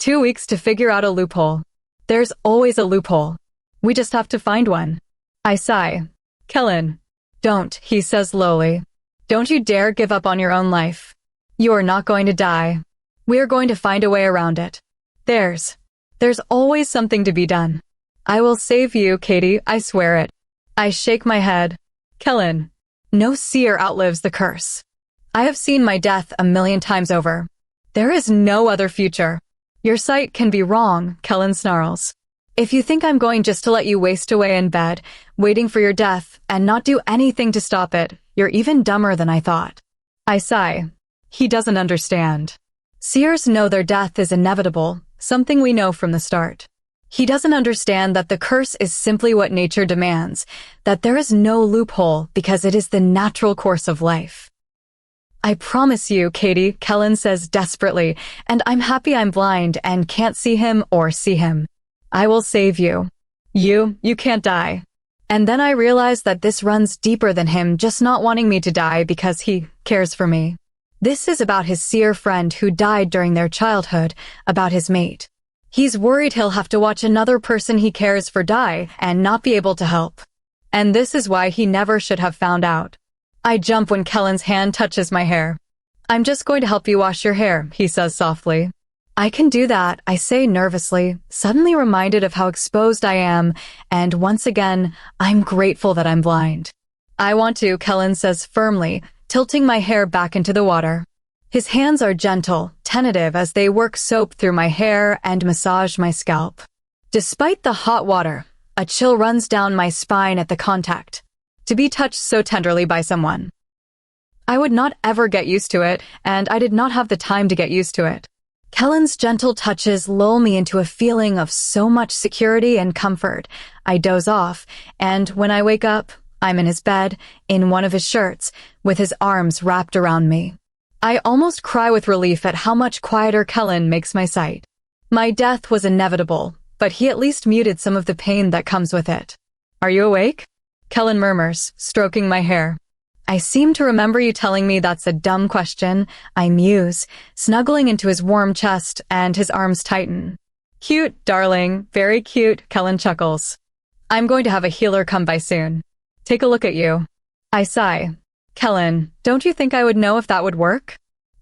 2 weeks to figure out a loophole. There's always a loophole. We just have to find one. I sigh. Kellen. Don't, he says lowly. Don't you dare give up on your own life. You are not going to die. We are going to find a way around it. There's always something to be done. I will save you, Katie, I swear it. I shake my head. Kellen. No seer outlives the curse. I have seen my death 1,000,000 times over. There is no other future. Your sight can be wrong, Kellen snarls. If you think I'm going just to let you waste away in bed, waiting for your death, and not do anything to stop it, you're even dumber than I thought. I sigh. He doesn't understand. Seers know their death is inevitable, something we know from the start. He doesn't understand that the curse is simply what nature demands, that there is no loophole because it is the natural course of life. I promise you, Katie, Kellen says desperately, and I'm happy I'm blind and can't see him or see him. I will save you. You can't die. And then I realize that this runs deeper than him just not wanting me to die because he cares for me. This is about his seer friend who died during their childhood, about his mate. He's worried he'll have to watch another person he cares for die and not be able to help. And this is why he never should have found out. I jump when Kellen's hand touches my hair. I'm just going to help you wash your hair, he says softly. I can do that, I say nervously, suddenly reminded of how exposed I am, and once again, I'm grateful that I'm blind. I want to, Kellen says firmly, tilting my hair back into the water. His hands are gentle, tentative as they work soap through my hair and massage my scalp. Despite the hot water, a chill runs down my spine at the contact. To be touched so tenderly by someone. I would not ever get used to it, and I did not have the time to get used to it. Kellen's gentle touches lull me into a feeling of so much security and comfort. I doze off, and when I wake up, I'm in his bed, in one of his shirts, with his arms wrapped around me. I almost cry with relief at how much quieter Kellen makes my sight. My death was inevitable, but he at least muted some of the pain that comes with it. Are you awake? Kellen murmurs, stroking my hair. I seem to remember you telling me that's a dumb question, I muse, snuggling into his warm chest and his arms tighten. Cute, darling, very cute, Kellen chuckles. I'm going to have a healer come by soon. Take a look at you. I sigh. Kellen, don't you think I would know if that would work?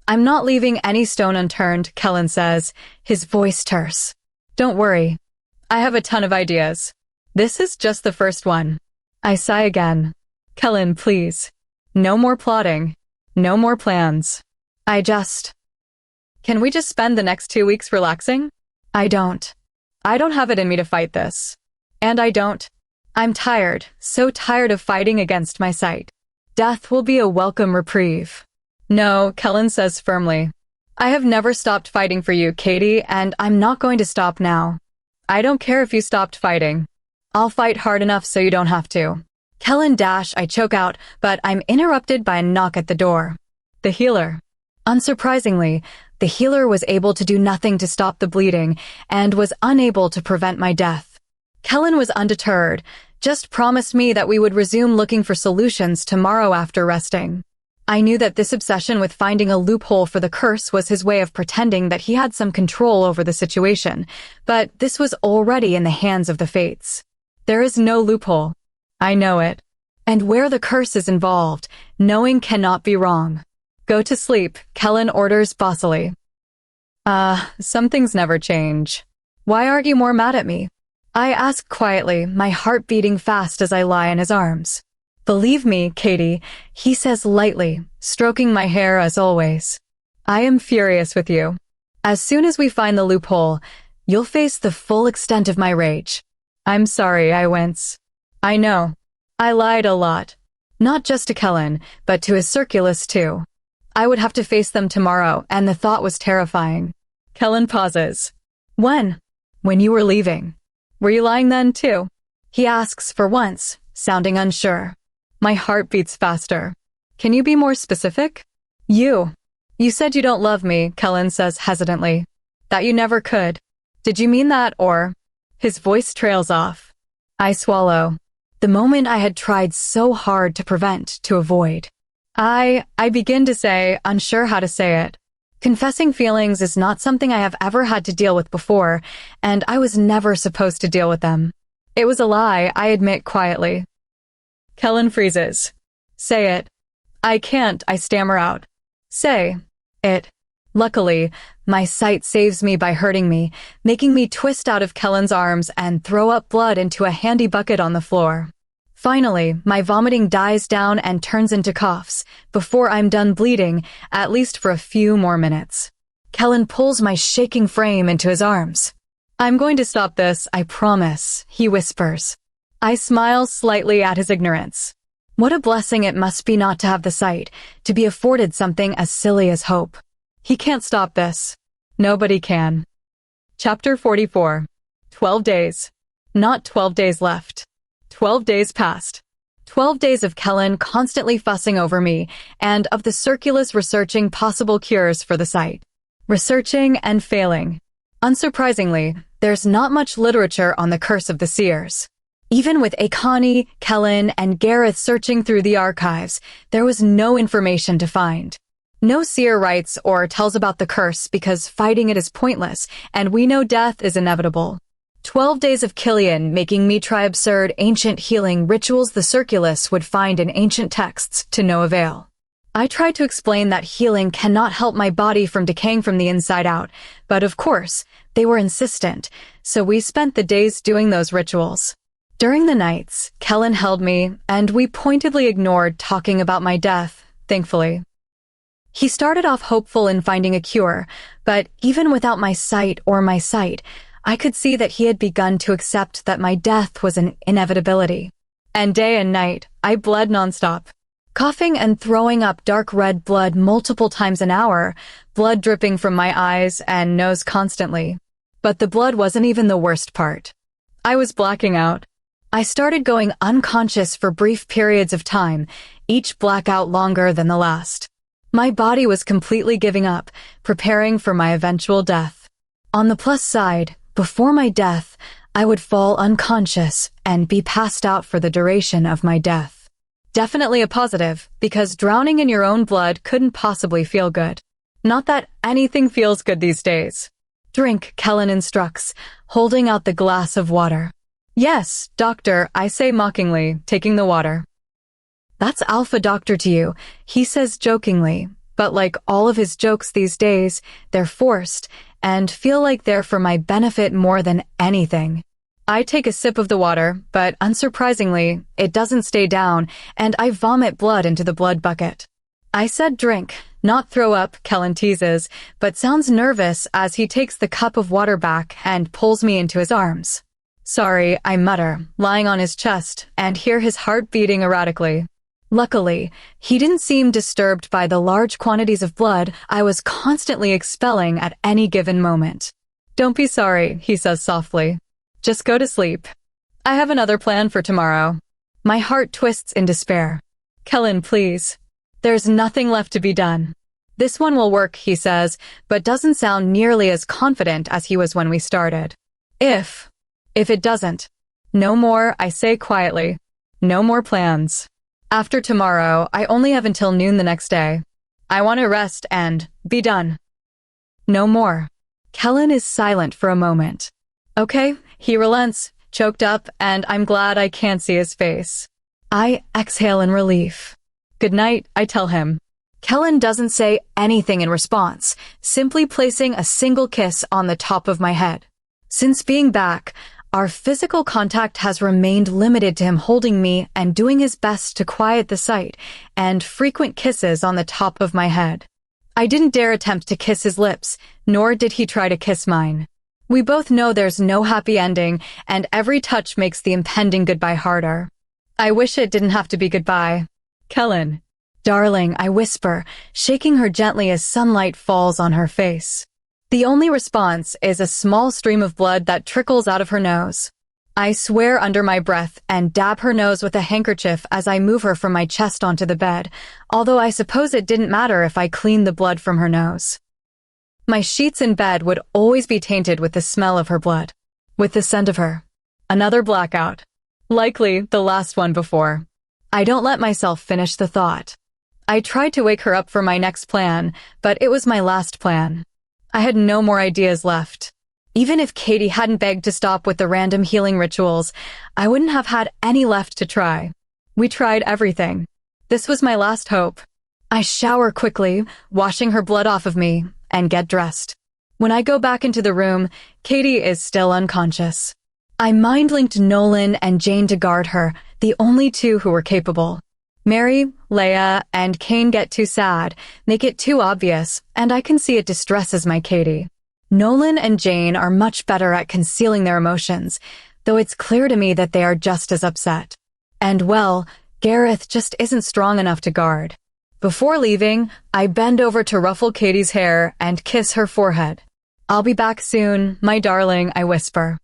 I'm not leaving any stone unturned, Kellen says, his voice terse. Don't worry. I have a ton of ideas. This is just the first one. I sigh again. Kellen, please. No more plotting. No more plans. Can we just spend the next 2 weeks relaxing? I don't have it in me to fight this. And I'm tired, so tired of fighting against my sight. Death will be a welcome reprieve. No, Kellen says firmly. I have never stopped fighting for you, Katie, and I'm not going to stop now. I don't care if you stopped fighting. I'll fight hard enough so you don't have to. Kellen dash, I choke out, but I'm interrupted by a knock at the door. The healer. Unsurprisingly, the healer was able to do nothing to stop the bleeding and was unable to prevent my death. Kellen was undeterred, just promised me that we would resume looking for solutions tomorrow after resting. I knew that this obsession with finding a loophole for the curse was his way of pretending that he had some control over the situation, but this was already in the hands of the fates. There is no loophole. I know it. And where the curse is involved, knowing cannot be wrong. Go to sleep, Kellen orders bossily. Some things never change. Why aren't you more mad at me? I ask quietly, my heart beating fast as I lie in his arms. Believe me, Katie, he says lightly, stroking my hair as always. I am furious with you. As soon as we find the loophole, you'll face the full extent of my rage. I'm sorry, I wince. I know. I lied a lot. Not just to Kellen, but to his circulus too. I would have to face them tomorrow, and the thought was terrifying. Kellen pauses. When? When you were leaving. Were you lying then too? He asks for once, sounding unsure. My heart beats faster. Can you be more specific? You said you don't love me, Kellen says hesitantly. That you never could. Did you mean that or? His voice trails off. I swallow. The moment I had tried so hard to prevent, to avoid. I begin to say, unsure how to say it. Confessing feelings is not something I have ever had to deal with before, and I was never supposed to deal with them. It was a lie, I admit quietly. Kellen freezes. Say it. I can't, I stammer out. Say it. Luckily, my sight saves me by hurting me, making me twist out of Kellen's arms and throw up blood into a handy bucket on the floor. Finally, my vomiting dies down and turns into coughs, before I'm done bleeding, at least for a few more minutes. Kellen pulls my shaking frame into his arms. I'm going to stop this, I promise, he whispers. I smile slightly at his ignorance. What a blessing it must be not to have the sight, to be afforded something as silly as hope. He can't stop this. Nobody can. Chapter 44. 12 days. Not 12 days left. 12 days passed. 12 days of Kellen constantly fussing over me, and of the Circulus researching possible cures for the sight. Researching and failing. Unsurprisingly, there's not much literature on the curse of the seers. Even with Akani, Kellen, and Gareth searching through the archives, there was no information to find. No seer writes or tells about the curse because fighting it is pointless, and we know death is inevitable. 12 days of Killian making me try absurd ancient healing rituals the Circulus would find in ancient texts to no avail. I tried to explain that healing cannot help my body from decaying from the inside out, but of course, they were insistent, so we spent the days doing those rituals. During the nights, Kellen held me, and we pointedly ignored talking about my death, thankfully. He started off hopeful in finding a cure, but even without my sight, I could see that he had begun to accept that my death was an inevitability. And day and night, I bled nonstop. Coughing and throwing up dark red blood multiple times an hour, blood dripping from my eyes and nose constantly. But the blood wasn't even the worst part. I was blacking out. I started going unconscious for brief periods of time, each blackout longer than the last. My body was completely giving up, preparing for my eventual death. On the plus side, before my death, I would fall unconscious and be passed out for the duration of my death. Definitely a positive, because drowning in your own blood couldn't possibly feel good. Not that anything feels good these days. Drink, Kellen instructs, holding out the glass of water. Yes, doctor, I say mockingly, taking the water. That's Alpha Doctor to you, he says jokingly, but like all of his jokes these days, they're forced, and feel like they're for my benefit more than anything. I take a sip of the water, but unsurprisingly, it doesn't stay down, and I vomit blood into the blood bucket. I said drink, not throw up, Kellen teases, but sounds nervous as he takes the cup of water back and pulls me into his arms. Sorry, I mutter, lying on his chest, and hear his heart beating erratically. Luckily, he didn't seem disturbed by the large quantities of blood I was constantly expelling at any given moment. Don't be sorry, he says softly. Just go to sleep. I have another plan for tomorrow. My heart twists in despair. Kellen, please. There's nothing left to be done. This one will work, he says, but doesn't sound nearly as confident as he was when we started. If it doesn't. No more, I say quietly. No more plans. After tomorrow, I only have until noon the next day. I want to rest and be done. No more. Kellen is silent for a moment. Okay, he relents, choked up, and I'm glad I can't see his face. I exhale in relief. Good night, I tell him. Kellen doesn't say anything in response, simply placing a single kiss on the top of my head. Since being back, our physical contact has remained limited to him holding me and doing his best to quiet the sight, and frequent kisses on the top of my head. I didn't dare attempt to kiss his lips, nor did he try to kiss mine. We both know there's no happy ending, and every touch makes the impending goodbye harder. I wish it didn't have to be goodbye. Kellen. Darling, I whisper, shaking her gently as sunlight falls on her face. The only response is a small stream of blood that trickles out of her nose. I swear under my breath and dab her nose with a handkerchief as I move her from my chest onto the bed, although I suppose it didn't matter if I cleaned the blood from her nose. My sheets in bed would always be tainted with the smell of her blood, with the scent of her. Another blackout. Likely the last one before. I don't let myself finish the thought. I tried to wake her up for my next plan, but it was my last plan. I had no more ideas left. Even if Katie hadn't begged to stop with the random healing rituals, I wouldn't have had any left to try. We tried everything. This was my last hope. I shower quickly, washing her blood off of me, and get dressed. When I go back into the room, Katie is still unconscious. I mind-linked Nolan and Jane to guard her, the only two who were capable. Mary, Leia, and Kane get too sad, make it too obvious, and I can see it distresses my Katie. Nolan and Jane are much better at concealing their emotions, though it's clear to me that they are just as upset. And well, Gareth just isn't strong enough to guard. Before leaving, I bend over to ruffle Katie's hair and kiss her forehead. "I'll be back soon, my darling," I whisper.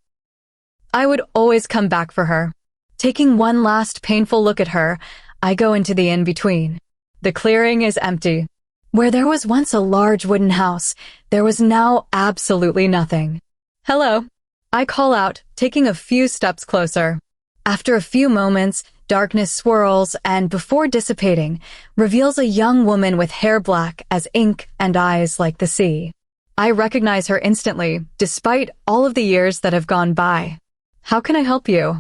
I would always come back for her. Taking one last painful look at her, I go into the in-between. The clearing is empty. Where there was once a large wooden house, there was now absolutely nothing. "Hello," I call out, taking a few steps closer. After a few moments, darkness swirls and, before dissipating, reveals a young woman with hair black as ink and eyes like the sea. I recognize her instantly, despite all of the years that have gone by. "How can I help you?"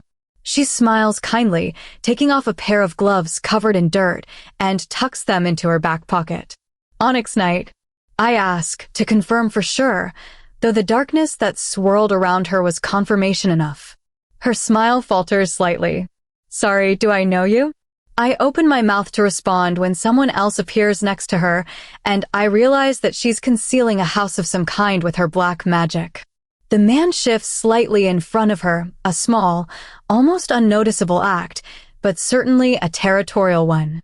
She smiles kindly, taking off a pair of gloves covered in dirt, and tucks them into her back pocket. "Onyx night?" I ask, to confirm for sure, though the darkness that swirled around her was confirmation enough. Her smile falters slightly. "Sorry, do I know you?" I open my mouth to respond when someone else appears next to her, and I realize that she's concealing a house of some kind with her black magic. The man shifts slightly in front of her, a small, almost unnoticeable act, but certainly a territorial one.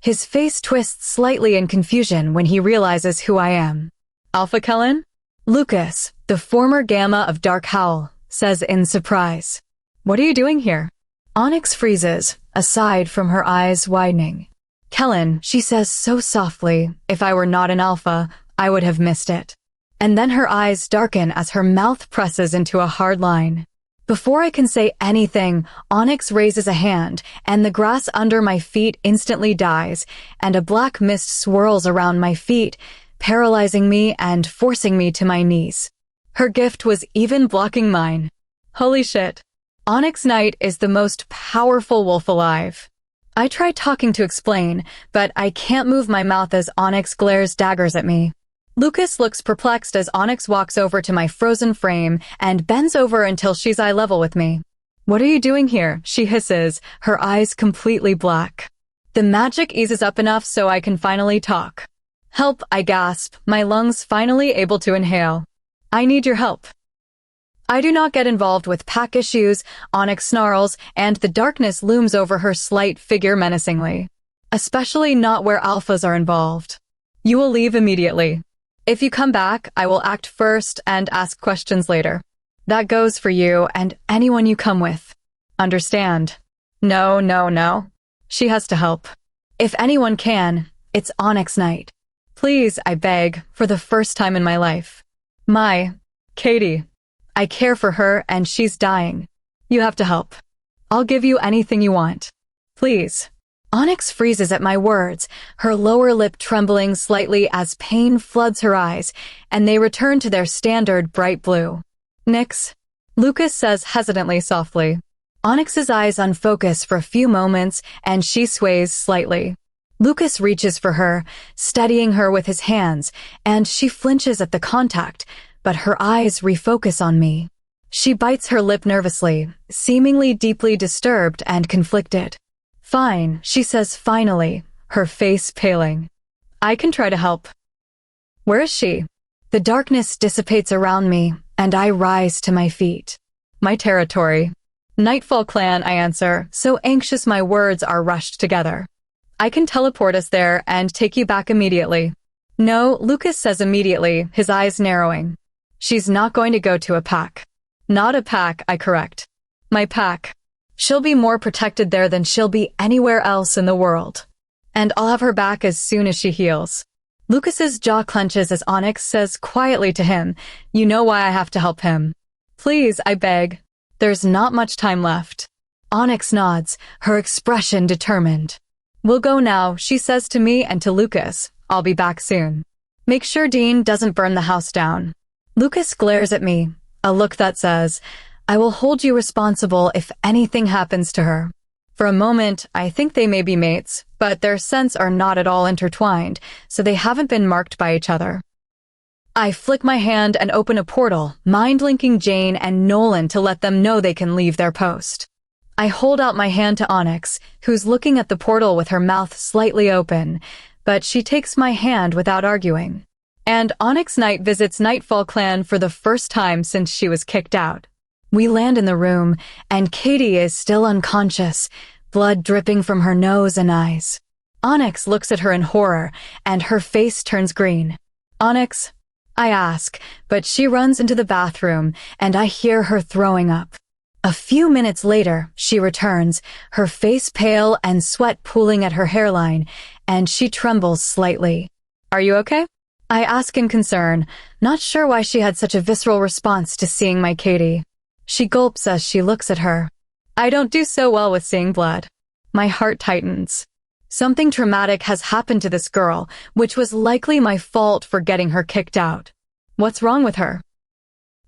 His face twists slightly in confusion when he realizes who I am. "Alpha Kellen?" Lucas, the former Gamma of Dark Howl, says in surprise. "What are you doing here?" Onyx freezes, aside from her eyes widening. "Kellen," she says so softly, if I were not an alpha, I would have missed it. And then her eyes darken as her mouth presses into a hard line. Before I can say anything, Onyx raises a hand, and the grass under my feet instantly dies, and a black mist swirls around my feet, paralyzing me and forcing me to my knees. Her gift was even blocking mine. Holy shit. Onyx Knight is the most powerful wolf alive. I try talking to explain, but I can't move my mouth as Onyx glares daggers at me. Lucas looks perplexed as Onyx walks over to my frozen frame and bends over until she's eye level with me. "What are you doing here?" she hisses, her eyes completely black. The magic eases up enough so I can finally talk. "Help," I gasp, my lungs finally able to inhale. "I need your help." I do not get involved with pack issues, Onyx snarls, and the darkness looms over her slight figure menacingly. Especially not where alphas are involved. "You will leave immediately. If you come back, I will act first and ask questions later. That goes for you and anyone you come with. Understand?" No, no, no. She has to help. If anyone can, it's Onyx Knight. "Please," I beg, for the first time in my life. "My Katie. I care for her and she's dying. You have to help. I'll give you anything you want. Please." Onyx freezes at my words, her lower lip trembling slightly as pain floods her eyes, and they return to their standard bright blue. "Nyx," Lucas says hesitantly softly. Onyx's eyes unfocus for a few moments, and she sways slightly. Lucas reaches for her, steadying her with his hands, and she flinches at the contact, but her eyes refocus on me. She bites her lip nervously, seemingly deeply disturbed and conflicted. "Fine," she says finally, her face paling. "I can try to help." "Where is she?" The darkness dissipates around me, and I rise to my feet. "My territory." "Nightfall Clan," I answer, so anxious my words are rushed together. "I can teleport us there and take you back immediately." "No," Lucas says immediately, his eyes narrowing. "She's not going to go to a pack." "Not a pack," I correct. "My pack. She'll be more protected there than she'll be anywhere else in the world. And I'll have her back as soon as she heals." Lucas's jaw clenches as Onyx says quietly to him, "You know why I have to help him." "Please," I beg. There's not much time left. Onyx nods, her expression determined. "We'll go now," she says to me and to Lucas. "I'll be back soon. Make sure Dean doesn't burn the house down." Lucas glares at me, a look that says, "I will hold you responsible if anything happens to her." For a moment, I think they may be mates, but their scents are not at all intertwined, so they haven't been marked by each other. I flick my hand and open a portal, mind-linking Jane and Nolan to let them know they can leave their post. I hold out my hand to Onyx, who's looking at the portal with her mouth slightly open, but she takes my hand without arguing. And Onyx Knight visits Nightfall Clan for the first time since she was kicked out. We land in the room, and Katie is still unconscious, blood dripping from her nose and eyes. Onyx looks at her in horror, and her face turns green. "Onyx?" I ask, but she runs into the bathroom, and I hear her throwing up. A few minutes later, she returns, her face pale and sweat pooling at her hairline, and she trembles slightly. "Are you okay?" I ask in concern, not sure why she had such a visceral response to seeing my Katie. She gulps as she looks at her. I don't do so well with seeing blood. My heart tightens. Something traumatic has happened to this girl, which was likely my fault for getting her kicked out. What's wrong with her?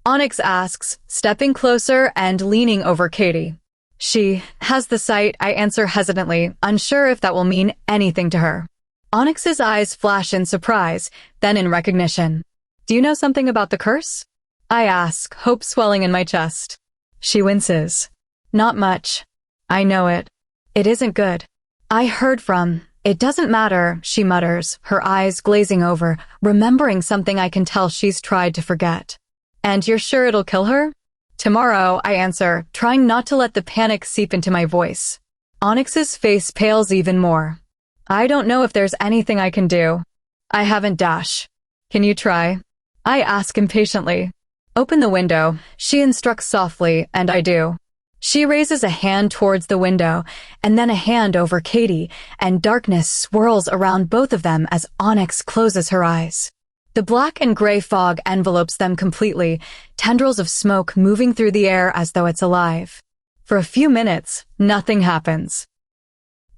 Onyx asks, stepping closer and leaning over Katie. She has the sight, I answer hesitantly, unsure if that will mean anything to her. Onyx's eyes flash in surprise, then in recognition. Do you know something about the curse? I ask, hope swelling in my chest. She winces. Not much. I know it. It isn't good. I heard from. It doesn't matter, she mutters, her eyes glazing over, remembering something I can tell she's tried to forget. And you're sure it'll kill her? Tomorrow, I answer, trying not to let the panic seep into my voice. Onyx's face pales even more. I don't know if there's anything I can do. I haven't dash. Can you try? I ask impatiently. Open the window, she instructs softly, and I do. She raises a hand towards the window, and then a hand over Katie, and darkness swirls around both of them as Onyx closes her eyes. The black and gray fog envelopes them completely, tendrils of smoke moving through the air as though it's alive. For a few minutes, nothing happens.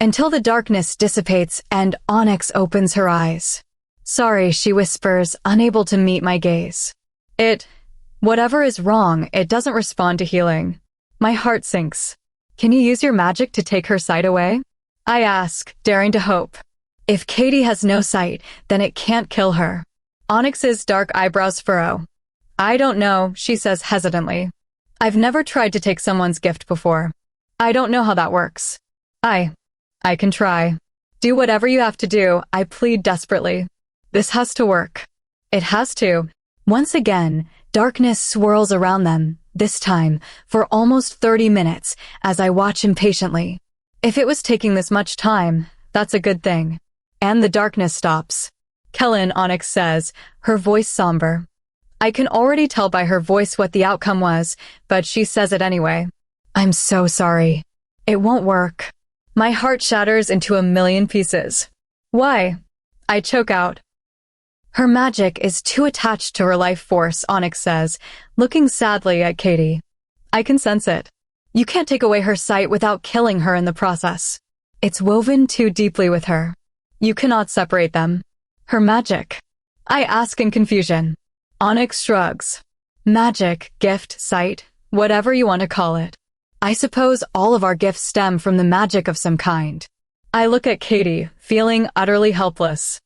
Until the darkness dissipates and Onyx opens her eyes. Sorry, she whispers, unable to meet my gaze. Whatever is wrong, it doesn't respond to healing. My heart sinks. Can you use your magic to take her sight away? I ask, daring to hope. If Katie has no sight, then it can't kill her. Onyx's dark eyebrows furrow. I don't know, she says hesitantly. I've never tried to take someone's gift before. I don't know how that works. I can try. Do whatever you have to do, I plead desperately. This has to work. It has to. Once again, darkness swirls around them, this time, for almost 30 minutes, as I watch impatiently. If it was taking this much time, that's a good thing. And the darkness stops. Kellen, Onyx says, her voice somber. I can already tell by her voice what the outcome was, but she says it anyway. I'm so sorry. It won't work. My heart shatters into a million pieces. Why? I choke out. Her magic is too attached to her life force, Onyx says, looking sadly at Katie. I can sense it. You can't take away her sight without killing her in the process. It's woven too deeply with her. You cannot separate them. Her magic. I ask in confusion. Onyx shrugs. Magic, gift, sight, whatever you want to call it. I suppose all of our gifts stem from the magic of some kind. I look at Katie, feeling utterly helpless.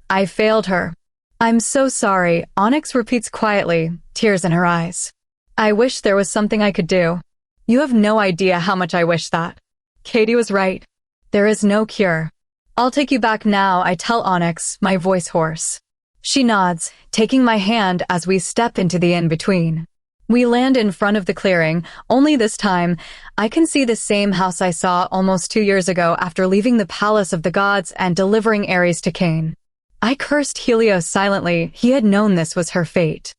I failed her. I'm so sorry, Onyx repeats quietly, tears in her eyes. I wish there was something I could do. You have no idea how much I wish that. Katie was right. There is no cure. I'll take you back now, I tell Onyx, my voice hoarse. She nods, taking my hand as we step into the in-between. We land in front of the clearing, only this time, I can see the same house I saw almost 2 years ago after leaving the Palace of the Gods and delivering Ares to Cain. I cursed Helios silently. He had known this was her fate.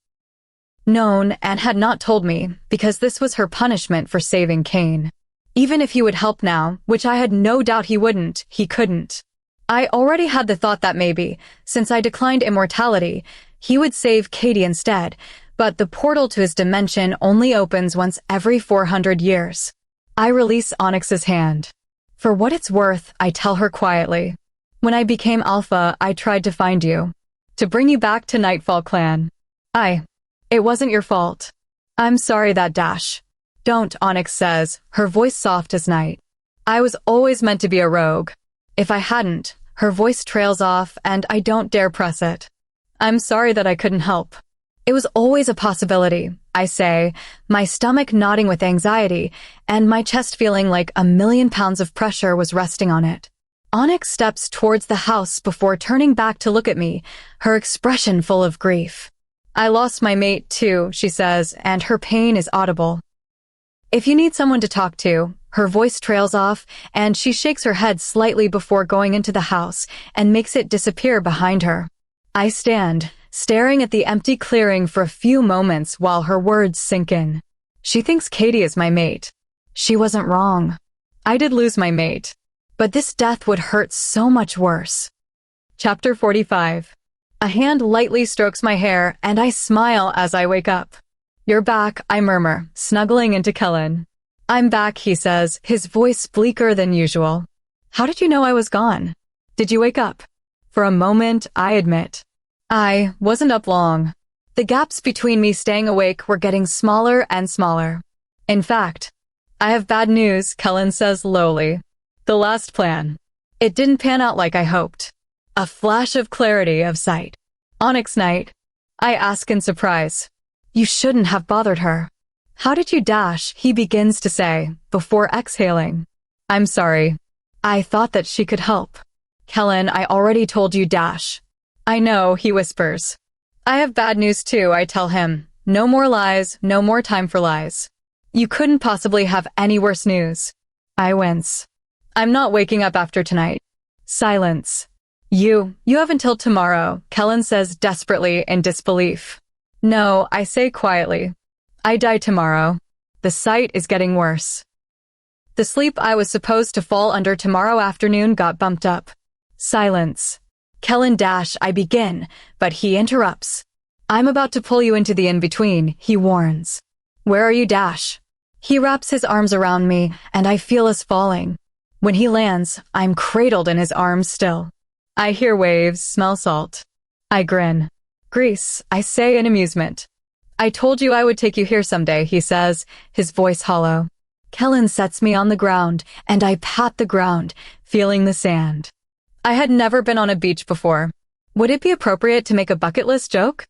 Known and had not told me, because this was her punishment for saving Cain. Even if he would help now, which I had no doubt he wouldn't, he couldn't. I already had the thought that maybe, since I declined immortality, he would save Katie instead, but the portal to his dimension only opens once every 400 years. I release Onyx's hand. For what it's worth, I tell her quietly. When I became Alpha, I tried to find you. To bring you back to Nightfall Clan. It wasn't your fault. I'm sorry that dash. Don't, Onyx says, her voice soft as night. I was always meant to be a rogue. If I hadn't, her voice trails off and I don't dare press it. I'm sorry that I couldn't help. It was always a possibility, I say, my stomach nodding with anxiety and my chest feeling like 1,000,000 pounds of pressure was resting on it. Onyx steps towards the house before turning back to look at me, her expression full of grief. I lost my mate too, she says, and her pain is audible. If you need someone to talk to, her voice trails off, and she shakes her head slightly before going into the house and makes it disappear behind her. I stand, staring at the empty clearing for a few moments while her words sink in. She thinks Katie is my mate. She wasn't wrong. I did lose my mate, but this death would hurt so much worse. Chapter 45. A hand lightly strokes my hair, and I smile as I wake up. You're back, I murmur, snuggling into Kellen. I'm back, he says, his voice bleaker than usual. How did you know I was gone? Did you wake up? For a moment, I admit. I wasn't up long. The gaps between me staying awake were getting smaller and smaller. In fact, I have bad news, Kellen says lowly. The last plan. It didn't pan out like I hoped. A flash of clarity of sight. Onyx Knight. I ask in surprise. You shouldn't have bothered her. How did you dash, he begins to say, before exhaling. I'm sorry. I thought that she could help. Kellen, I already told you dash. I know, he whispers. I have bad news too, I tell him. No more lies, no more time for lies. You couldn't possibly have any worse news. I wince. I'm not waking up after tonight. Silence. You have until tomorrow, Kellen says desperately in disbelief. No, I say quietly. I die tomorrow. The sight is getting worse. The sleep I was supposed to fall under tomorrow afternoon got bumped up. Silence. Kellen dash, I begin, but he interrupts. I'm about to pull you into the in-between, he warns. Where are you dash? He wraps his arms around me, and I feel us falling. When he lands, I'm cradled in his arms still. I hear waves, smell salt. I grin. Grease, I say in amusement. I told you I would take you here someday, he says, his voice hollow. Kellen sets me on the ground, and I pat the ground, feeling the sand. I had never been on a beach before. Would it be appropriate to make a bucket list joke?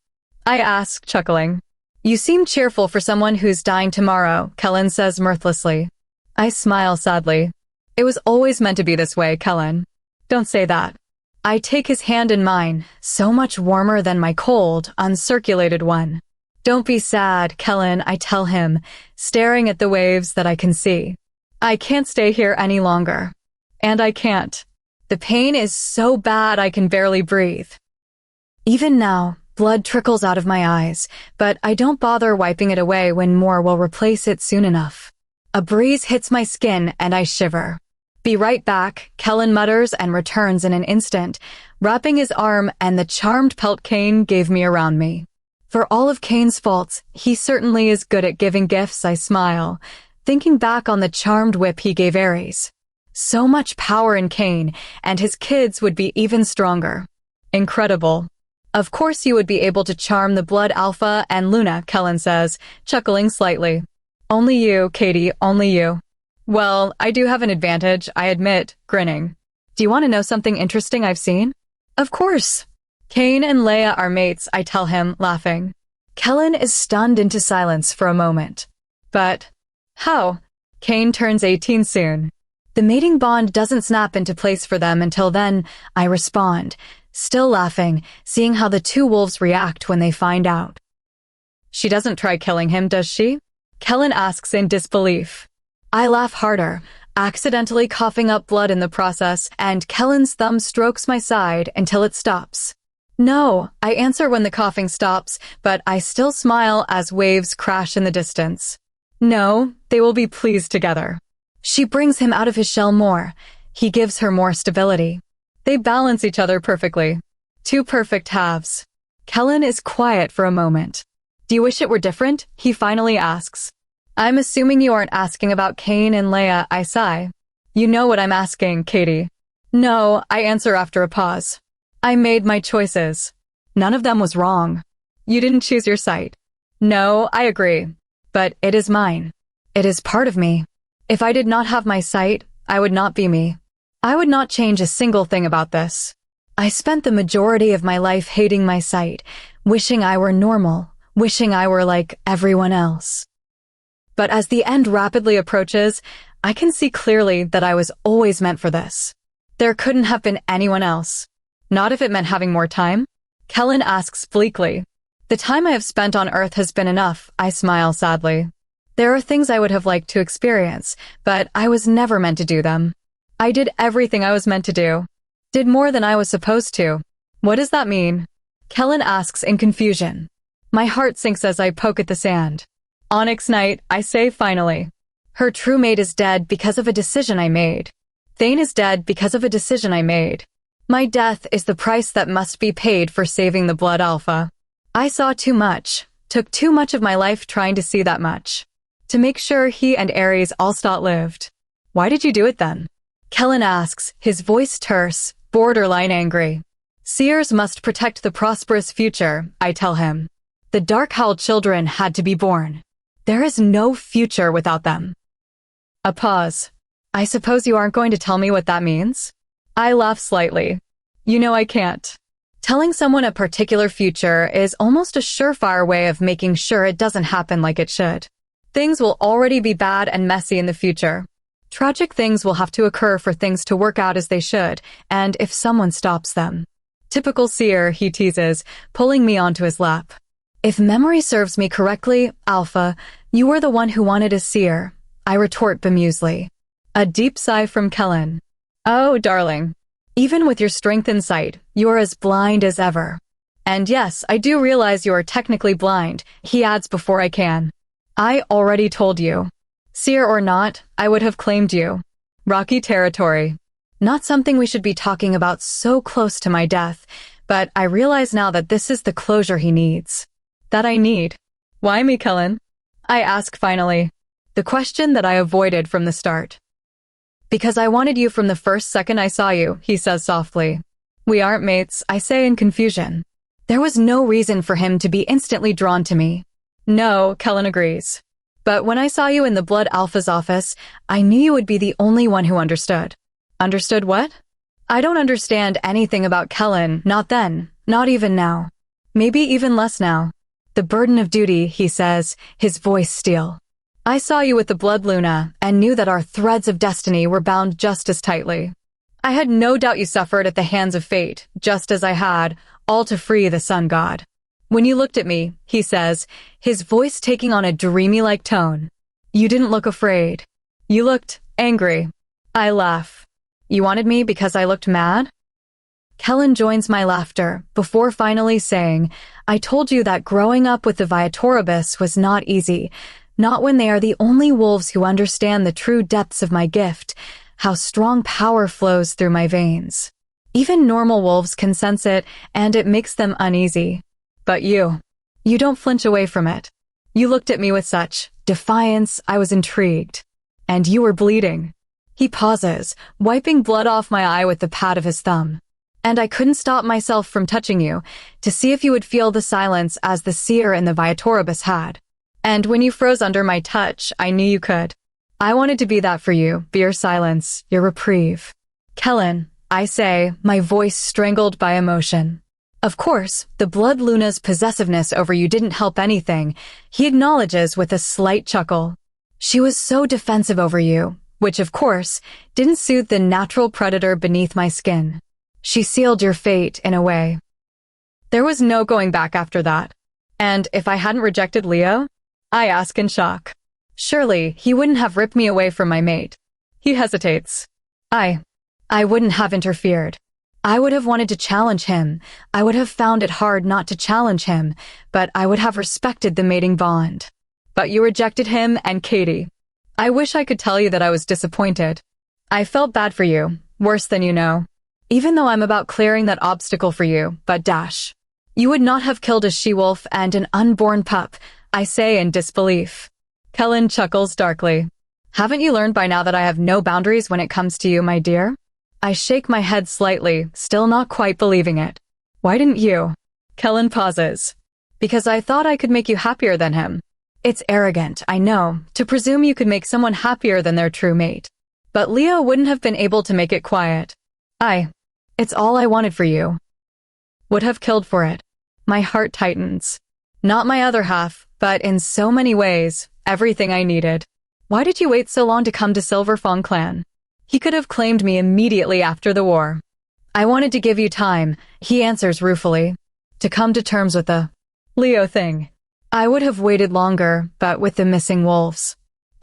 I ask, chuckling. You seem cheerful for someone who's dying tomorrow, Kellen says mirthlessly. I smile sadly. It was always meant to be this way, Kellen. Don't say that. I take his hand in mine, so much warmer than my cold, uncirculated one. Don't be sad, Kellen, I tell him, staring at the waves that I can see. I can't stay here any longer. And I can't. The pain is so bad I can barely breathe. Even now, blood trickles out of my eyes, but I don't bother wiping it away when more will replace it soon enough. A breeze hits my skin and I shiver. Be right back, Kellen mutters and returns in an instant, wrapping his arm and the charmed pelt Kane gave me around me. For all of Kane's faults, he certainly is good at giving gifts, I smile, thinking back on the charmed whip he gave Ares. So much power in Kane, and his kids would be even stronger. Incredible. Of course you would be able to charm the Blood Alpha and Luna, Kellen says, chuckling slightly. Only you, Katie, only you. Well, I do have an advantage, I admit, grinning. Do you want to know something interesting I've seen? Of course. Kane and Leia are mates, I tell him, laughing. Kellen is stunned into silence for a moment. But how? Kane turns 18 soon. The mating bond doesn't snap into place for them until then, I respond, still laughing, seeing how the two wolves react when they find out. She doesn't try killing him, does she? Kellen asks in disbelief. I laugh harder, accidentally coughing up blood in the process, and Kellen's thumb strokes my side until it stops. No, I answer when the coughing stops, but I still smile as waves crash in the distance. No, they will be pleased together. She brings him out of his shell more. He gives her more stability. They balance each other perfectly. Two perfect halves. Kellen is quiet for a moment. Do you wish it were different? He finally asks. I'm assuming you aren't asking about Kane and Leia, I sigh. You know what I'm asking, Katie. No, I answer after a pause. I made my choices. None of them was wrong. You didn't choose your sight. No, I agree. But it is mine. It is part of me. If I did not have my sight, I would not be me. I would not change a single thing about this. I spent the majority of my life hating my sight, wishing I were normal, wishing I were like everyone else. But as the end rapidly approaches, I can see clearly that I was always meant for this. There couldn't have been anyone else. Not if it meant having more time? Kellen asks bleakly. The time I have spent on Earth has been enough, I smile sadly. There are things I would have liked to experience, but I was never meant to do them. I did everything I was meant to do. Did more than I was supposed to. What does that mean? Kellen asks in confusion. My heart sinks as I poke at the sand. Onyx Knight, I say finally. Her true mate is dead because of a decision I made. Thane is dead because of a decision I made. My death is the price that must be paid for saving the Blood Alpha. I saw too much, took too much of my life trying to see that much. To make sure he and Ares Allstott lived. Why did you do it then? Kellen asks, his voice terse, borderline angry. Seers must protect the prosperous future, I tell him. The Darkhowl children had to be born. There is no future without them. A pause. I suppose you aren't going to tell me what that means? I laugh slightly. You know I can't. Telling someone a particular future is almost a surefire way of making sure it doesn't happen like it should. Things will already be bad and messy in the future. Tragic things will have to occur for things to work out as they should, and if someone stops them. Typical seer, he teases, pulling me onto his lap. If memory serves me correctly, Alpha, you were the one who wanted a seer, I retort bemusedly. A deep sigh from Kellen. Oh, darling. Even with your strength and sight, you are as blind as ever. And yes, I do realize you are technically blind, he adds before I can. I already told you. Seer or not, I would have claimed you. Rocky territory. Not something we should be talking about so close to my death, but I realize now that this is the closure he needs. That I need. Why me, Kellen? I ask finally. The question that I avoided from the start. Because I wanted you from the first second I saw you, he says softly. We aren't mates, I say in confusion. There was no reason for him to be instantly drawn to me. No, Kellen agrees. But when I saw you in the Blood Alpha's office, I knew you would be the only one who understood. Understood what? I don't understand anything about Kellen, not then, not even now. Maybe even less now. The burden of duty, he says, his voice steel. I saw you with the Blood Luna and knew that our threads of destiny were bound just as tightly. I had no doubt you suffered at the hands of fate, just as I had, all to free the sun god. When you looked at me, he says, his voice taking on a dreamy-like tone. You didn't look afraid. You looked angry. I laugh. You wanted me because I looked mad? Kellen joins my laughter, before finally saying, I told you that growing up with the Viatoribus was not easy, not when they are the only wolves who understand the true depths of my gift, how strong power flows through my veins. Even normal wolves can sense it, and it makes them uneasy. But you don't flinch away from it. You looked at me with such defiance, I was intrigued. And you were bleeding. He pauses, wiping blood off my eye with the pad of his thumb. And I couldn't stop myself from touching you, to see if you would feel the silence as the seer in the Viatoribus had. And when you froze under my touch, I knew you could. I wanted to be that for you, be your silence, your reprieve. Kellen, I say, my voice strangled by emotion. Of course, the Blood Luna's possessiveness over you didn't help anything, he acknowledges with a slight chuckle. She was so defensive over you, which of course, didn't soothe the natural predator beneath my skin. She sealed your fate in a way. There was no going back after that. And if I hadn't rejected Leo? I ask in shock. Surely, he wouldn't have ripped me away from my mate. He hesitates. I wouldn't have interfered. I would have wanted to challenge him. I would have found it hard not to challenge him, but I would have respected the mating bond. But you rejected him and Katie. I wish I could tell you that I was disappointed. I felt bad for you, worse than you know. Even though I'm about clearing that obstacle for you, but dash. You would not have killed a she-wolf and an unborn pup, I say in disbelief. Kellen chuckles darkly. Haven't you learned by now that I have no boundaries when it comes to you, my dear? I shake my head slightly, still not quite believing it. Why didn't you? Kellen pauses. Because I thought I could make you happier than him. It's arrogant, I know, to presume you could make someone happier than their true mate. But Leo wouldn't have been able to make it quiet. It's all I wanted for you. Would have killed for it. My heart tightens. Not my other half, but in so many ways, everything I needed. Why did you wait so long to come to Silverfong Clan? He could have claimed me immediately after the war. I wanted to give you time, he answers ruefully, to come to terms with the Leo thing. I would have waited longer, but with the missing wolves.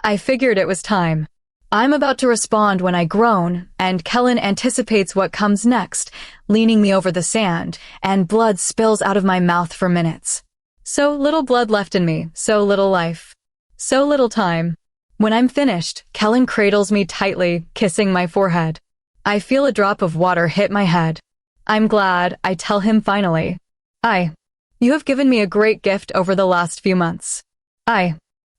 I figured it was time. I'm about to respond when I groan, and Kellen anticipates what comes next, leaning me over the sand, and blood spills out of my mouth for minutes. So little blood left in me, so little life. So little time. When I'm finished, Kellen cradles me tightly, kissing my forehead. I feel a drop of water hit my head. I'm glad, I tell him finally. You have given me a great gift over the last few months. I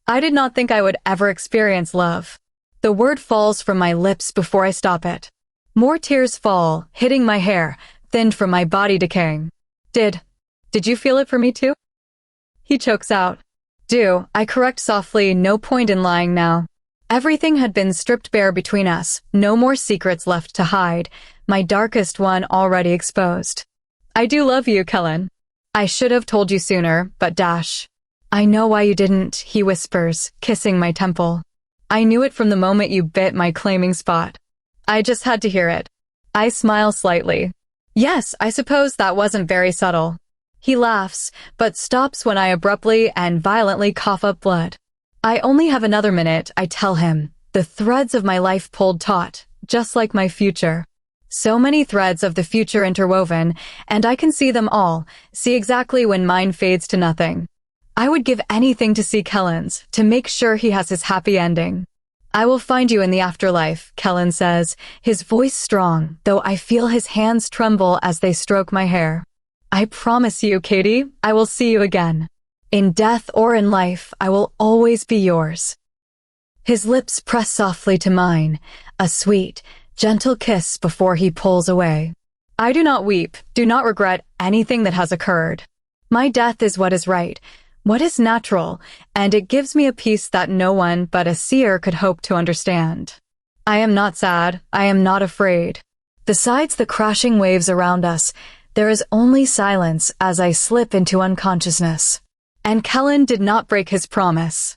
did not think I would ever experience love. The word falls from my lips before I stop it. More tears fall, hitting my hair, thinned from my body decaying. Did you feel it for me too? He chokes out. I correct softly, no point in lying now. Everything had been stripped bare between us, no more secrets left to hide, my darkest one already exposed. I do love you, Kellen. I should have told you sooner, but I know why you didn't, he whispers, kissing my temple. I knew it from the moment you bit my claiming spot. I just had to hear it. I smile slightly. Yes, I suppose that wasn't very subtle. He laughs, but stops when I abruptly and violently cough up blood. I only have another minute, I tell him, the threads of my life pulled taut, just like my future. So many threads of the future interwoven, and I can see them all, see exactly when mine fades to nothing. I would give anything to see Kellen's, to make sure he has his happy ending. I will find you in the afterlife, Kellen says, his voice strong, though I feel his hands tremble as they stroke my hair. I promise you, Katie, I will see you again. In death or in life, I will always be yours. His lips press softly to mine, a sweet, gentle kiss before he pulls away. I do not weep, do not regret anything that has occurred. My death is what is right, what is natural, and it gives me a peace that no one but a seer could hope to understand. I am not sad, I am not afraid. Besides the crashing waves around us, there is only silence as I slip into unconsciousness. And Kellen did not break his promise.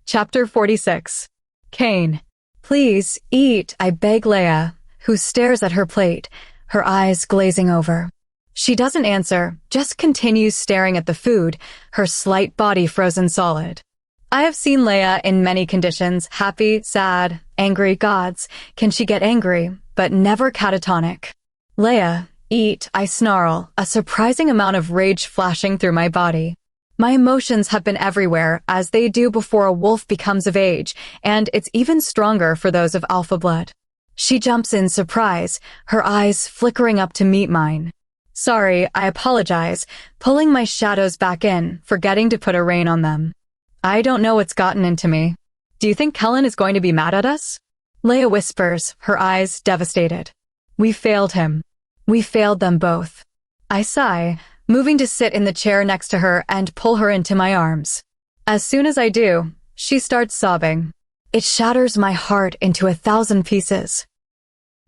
Chapter 46. Cain. Please, eat, I beg Leia, who stares at her plate, her eyes glazing over. She doesn't answer, just continues staring at the food, her slight body frozen solid. I have seen Leia in many conditions, happy, sad, angry, gods. Can she get angry, but never catatonic. Leia, eat, I snarl, a surprising amount of rage flashing through my body. My emotions have been everywhere, as they do before a wolf becomes of age, and it's even stronger for those of alpha blood. She jumps in surprise, her eyes flickering up to meet mine. Sorry, I apologize, pulling my shadows back in, forgetting to put a rein on them. I don't know what's gotten into me. Do you think Kellen is going to be mad at us? Leia whispers, her eyes devastated. We failed him. We failed them both. I sigh, moving to sit in the chair next to her and pull her into my arms. As soon as I do, she starts sobbing. It shatters my heart into 1,000 pieces.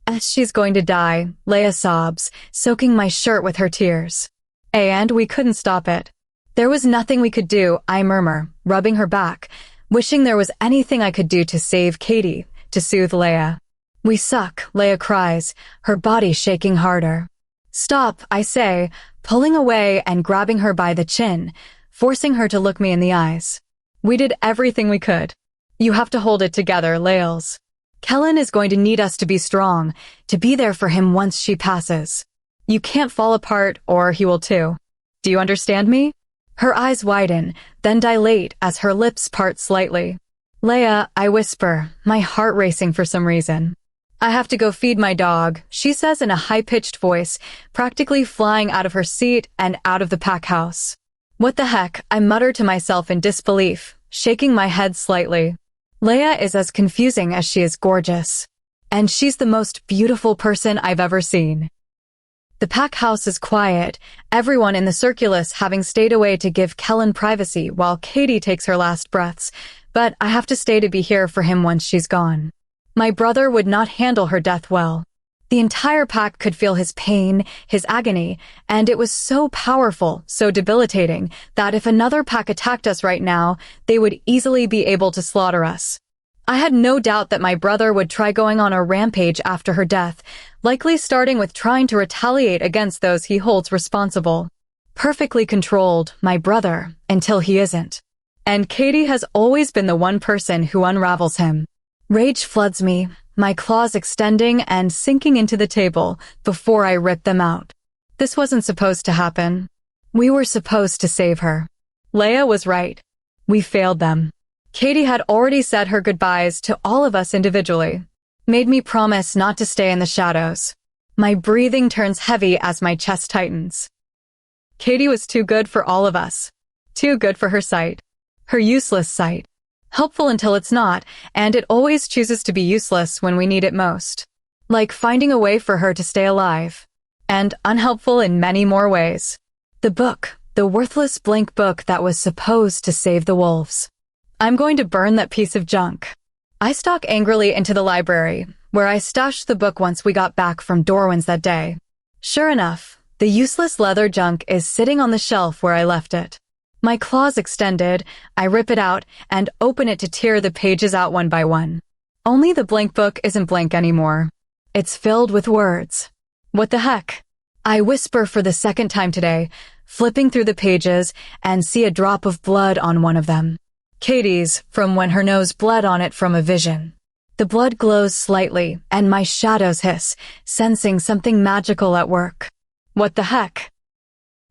As she's going to die, Leia sobs, soaking my shirt with her tears. And we couldn't stop it. There was nothing we could do, I murmur, rubbing her back, wishing there was anything I could do to save Katie, to soothe Leia. We suck, Leia cries, her body shaking harder. Stop, I say, pulling away and grabbing her by the chin, forcing her to look me in the eyes. We did everything we could. You have to hold it together, Laels. Kellen is going to need us to be strong, to be there for him once she passes. You can't fall apart, or he will too. Do you understand me? Her eyes widen, then dilate as her lips part slightly. Leia, I whisper, my heart racing for some reason. I have to go feed my dog, she says in a high-pitched voice, practically flying out of her seat and out of the pack house. What the heck, I mutter to myself in disbelief, shaking my head slightly. Leia is as confusing as she is gorgeous. And she's the most beautiful person I've ever seen. The pack house is quiet, everyone in the circulus having stayed away to give Kellen privacy while Katie takes her last breaths, but I have to stay to be here for him once she's gone. My brother would not handle her death well. The entire pack could feel his pain, his agony, and it was so powerful, so debilitating, that if another pack attacked us right now, they would easily be able to slaughter us. I had no doubt that my brother would try going on a rampage after her death, likely starting with trying to retaliate against those he holds responsible. Perfectly controlled, my brother, until he isn't. And Katie has always been the one person who unravels him. Rage floods me, my claws extending and sinking into the table before I rip them out. This wasn't supposed to happen. We were supposed to save her. Leia was right. We failed them. Katie had already said her goodbyes to all of us individually, made me promise not to stay in the shadows. My breathing turns heavy as my chest tightens. Katie was too good for all of us. Too good for her sight. Her useless sight. Helpful until it's not, and it always chooses to be useless when we need it most. Like finding a way for her to stay alive. And unhelpful in many more ways. The book, the worthless blank book that was supposed to save the wolves. I'm going to burn that piece of junk. I stalk angrily into the library, where I stashed the book once we got back from Dorwin's that day. Sure enough, the useless leather junk is sitting on the shelf where I left it. My claws extended, I rip it out and open it to tear the pages out one by one. Only the blank book isn't blank anymore. It's filled with words. What the heck? I whisper for the second time today, flipping through the pages and see a drop of blood on one of them. Katie's, from when her nose bled on it from a vision. The blood glows slightly, and my shadows hiss, sensing something magical at work. What the heck?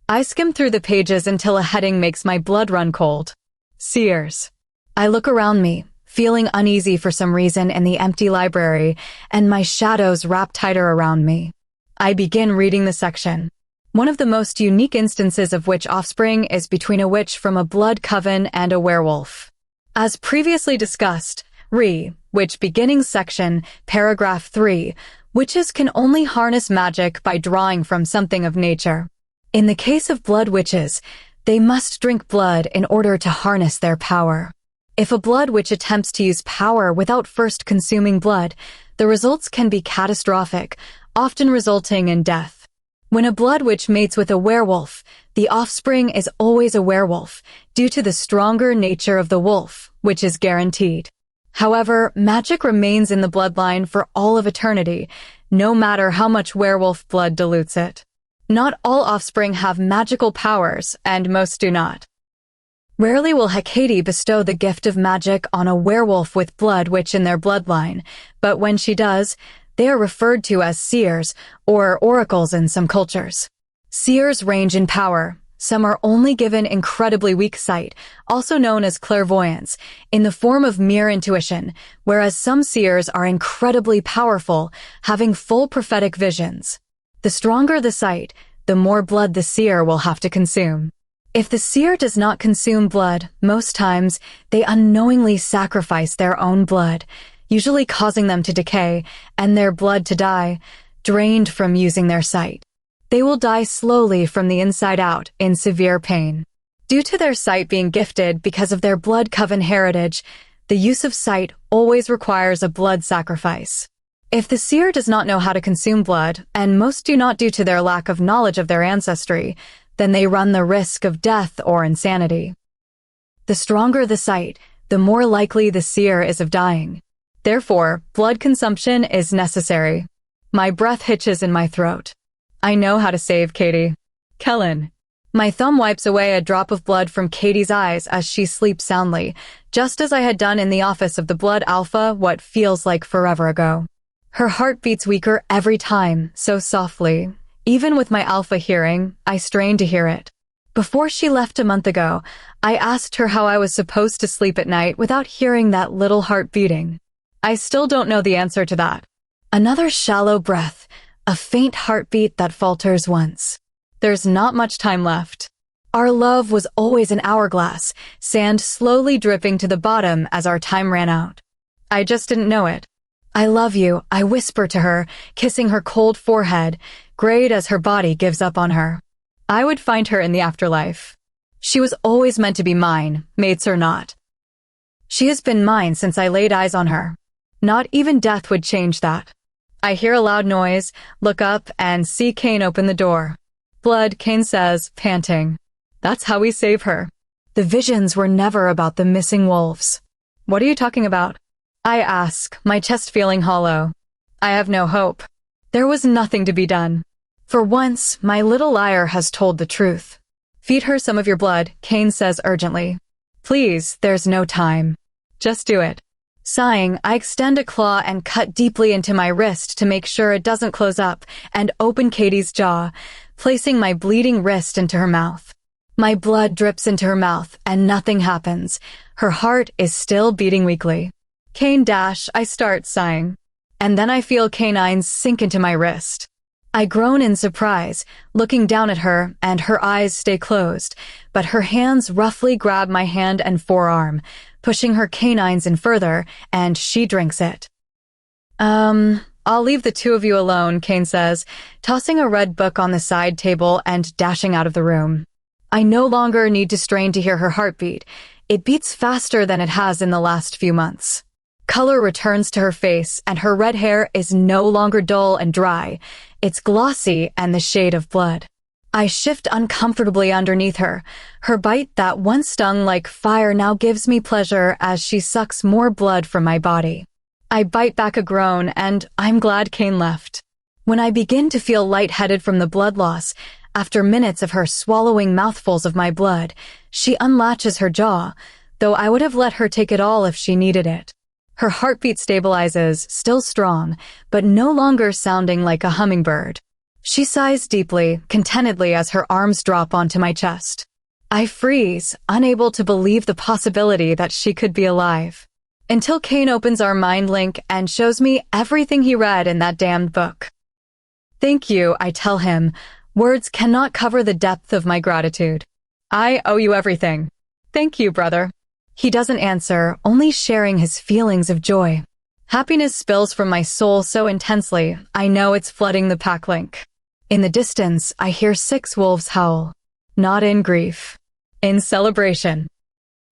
I skim through the pages until a heading makes my blood run cold. Seers. I look around me, feeling uneasy for some reason in the empty library, and my shadows wrap tighter around me. I begin reading the section. One of the most unique instances of witch offspring is between a witch from a blood coven and a werewolf. As previously discussed, witch beginning section, paragraph 3, witches can only harness magic by drawing from something of nature. In the case of blood witches, they must drink blood in order to harness their power. If a blood witch attempts to use power without first consuming blood, the results can be catastrophic, often resulting in death. When a blood witch mates with a werewolf, the offspring is always a werewolf, due to the stronger nature of the wolf, which is guaranteed. However, magic remains in the bloodline for all of eternity, no matter how much werewolf blood dilutes it. Not all offspring have magical powers, and most do not. Rarely will Hecate bestow the gift of magic on a werewolf with blood witch in their bloodline, but when she does, they are referred to as seers, or oracles in some cultures. Seers range in power. Some are only given incredibly weak sight, also known as clairvoyance, in the form of mere intuition, whereas some seers are incredibly powerful, having full prophetic visions. The stronger the sight, the more blood the seer will have to consume. If the seer does not consume blood, most times, they unknowingly sacrifice their own blood, usually causing them to decay, and their blood to die, drained from using their sight. They will die slowly from the inside out, in severe pain. Due to their sight being gifted because of their blood coven heritage, the use of sight always requires a blood sacrifice. If the seer does not know how to consume blood, and most do not due to their lack of knowledge of their ancestry, then they run the risk of death or insanity. The stronger the sight, the more likely the seer is of dying. Therefore, blood consumption is necessary. My breath hitches in my throat. I know how to save Katie. Kellen. My thumb wipes away a drop of blood from Katie's eyes as she sleeps soundly, just as I had done in the office of the Blood Alpha what feels like forever ago. Her heart beats weaker every time, so softly. Even with my Alpha hearing, I strain to hear it. Before she left a month ago, I asked her how I was supposed to sleep at night without hearing that little heart beating. I still don't know the answer to that. Another shallow breath, a faint heartbeat that falters once. There's not much time left. Our love was always an hourglass, sand slowly dripping to the bottom as our time ran out. I just didn't know it. I love you, I whisper to her, kissing her cold forehead, grayed as her body gives up on her. I would find her in the afterlife. She was always meant to be mine, mates or not. She has been mine since I laid eyes on her. Not even death would change that. I hear a loud noise, look up, and see Kane open the door. Blood, Kane says, panting. That's how we save her. The visions were never about the missing wolves. What are you talking about? I ask, my chest feeling hollow. I have no hope. There was nothing to be done. For once, my little liar has told the truth. Feed her some of your blood, Kane says urgently. Please, there's no time. Just do it. Sighing, I extend a claw and cut deeply into my wrist to make sure it doesn't close up, and open Katie's jaw, placing my bleeding wrist into her mouth. My blood drips into her mouth, and nothing happens. Her heart is still beating weakly. Kane dash, I start sighing. And then I feel canines sink into my wrist. I groan in surprise, looking down at her, and her eyes stay closed, but her hands roughly grab my hand and forearm, pushing her canines in further, and she drinks it. I'll leave the two of you alone, Kane says, tossing a red book on the side table and dashing out of the room. I no longer need to strain to hear her heartbeat. It beats faster than it has in the last few months. Color returns to her face, and her red hair is no longer dull and dry. It's glossy and the shade of blood. I shift uncomfortably underneath her. Her bite that once stung like fire now gives me pleasure as she sucks more blood from my body. I bite back a groan, and I'm glad Kane left. When I begin to feel lightheaded from the blood loss, after minutes of her swallowing mouthfuls of my blood, she unlatches her jaw, though I would have let her take it all if she needed it. Her heartbeat stabilizes, still strong, but no longer sounding like a hummingbird. She sighs deeply, contentedly as her arms drop onto my chest. I freeze, unable to believe the possibility that she could be alive. Until Kane opens our mind link and shows me everything he read in that damned book. Thank you, I tell him. Words cannot cover the depth of my gratitude. I owe you everything. Thank you, brother. He doesn't answer, only sharing his feelings of joy. Happiness spills from my soul so intensely, I know it's flooding the pack link. In the distance, I hear 6 wolves howl. Not in grief. In celebration.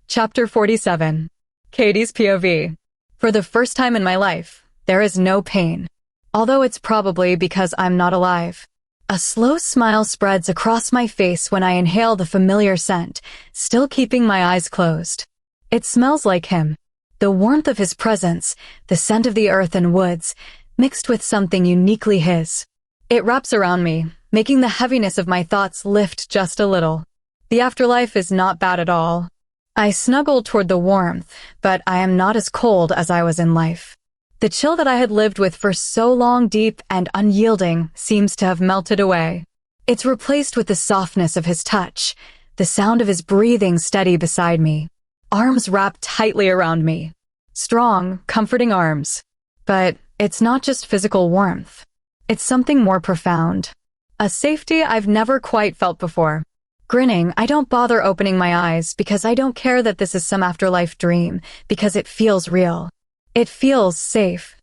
Chapter 47. Katie's POV. For the first time in my life, there is no pain. Although it's probably because I'm not alive. A slow smile spreads across my face when I inhale the familiar scent, still keeping my eyes closed. It smells like him. The warmth of his presence, the scent of the earth and woods, mixed with something uniquely his. It wraps around me, making the heaviness of my thoughts lift just a little. The afterlife is not bad at all. I snuggle toward the warmth, but I am not as cold as I was in life. The chill that I had lived with for so long, deep and unyielding, seems to have melted away. It's replaced with the softness of his touch, the sound of his breathing steady beside me. Arms wrapped tightly around me. Strong, comforting arms. But it's not just physical warmth. It's something more profound. A safety I've never quite felt before. Grinning, I don't bother opening my eyes because I don't care that this is some afterlife dream, because it feels real. It feels safe.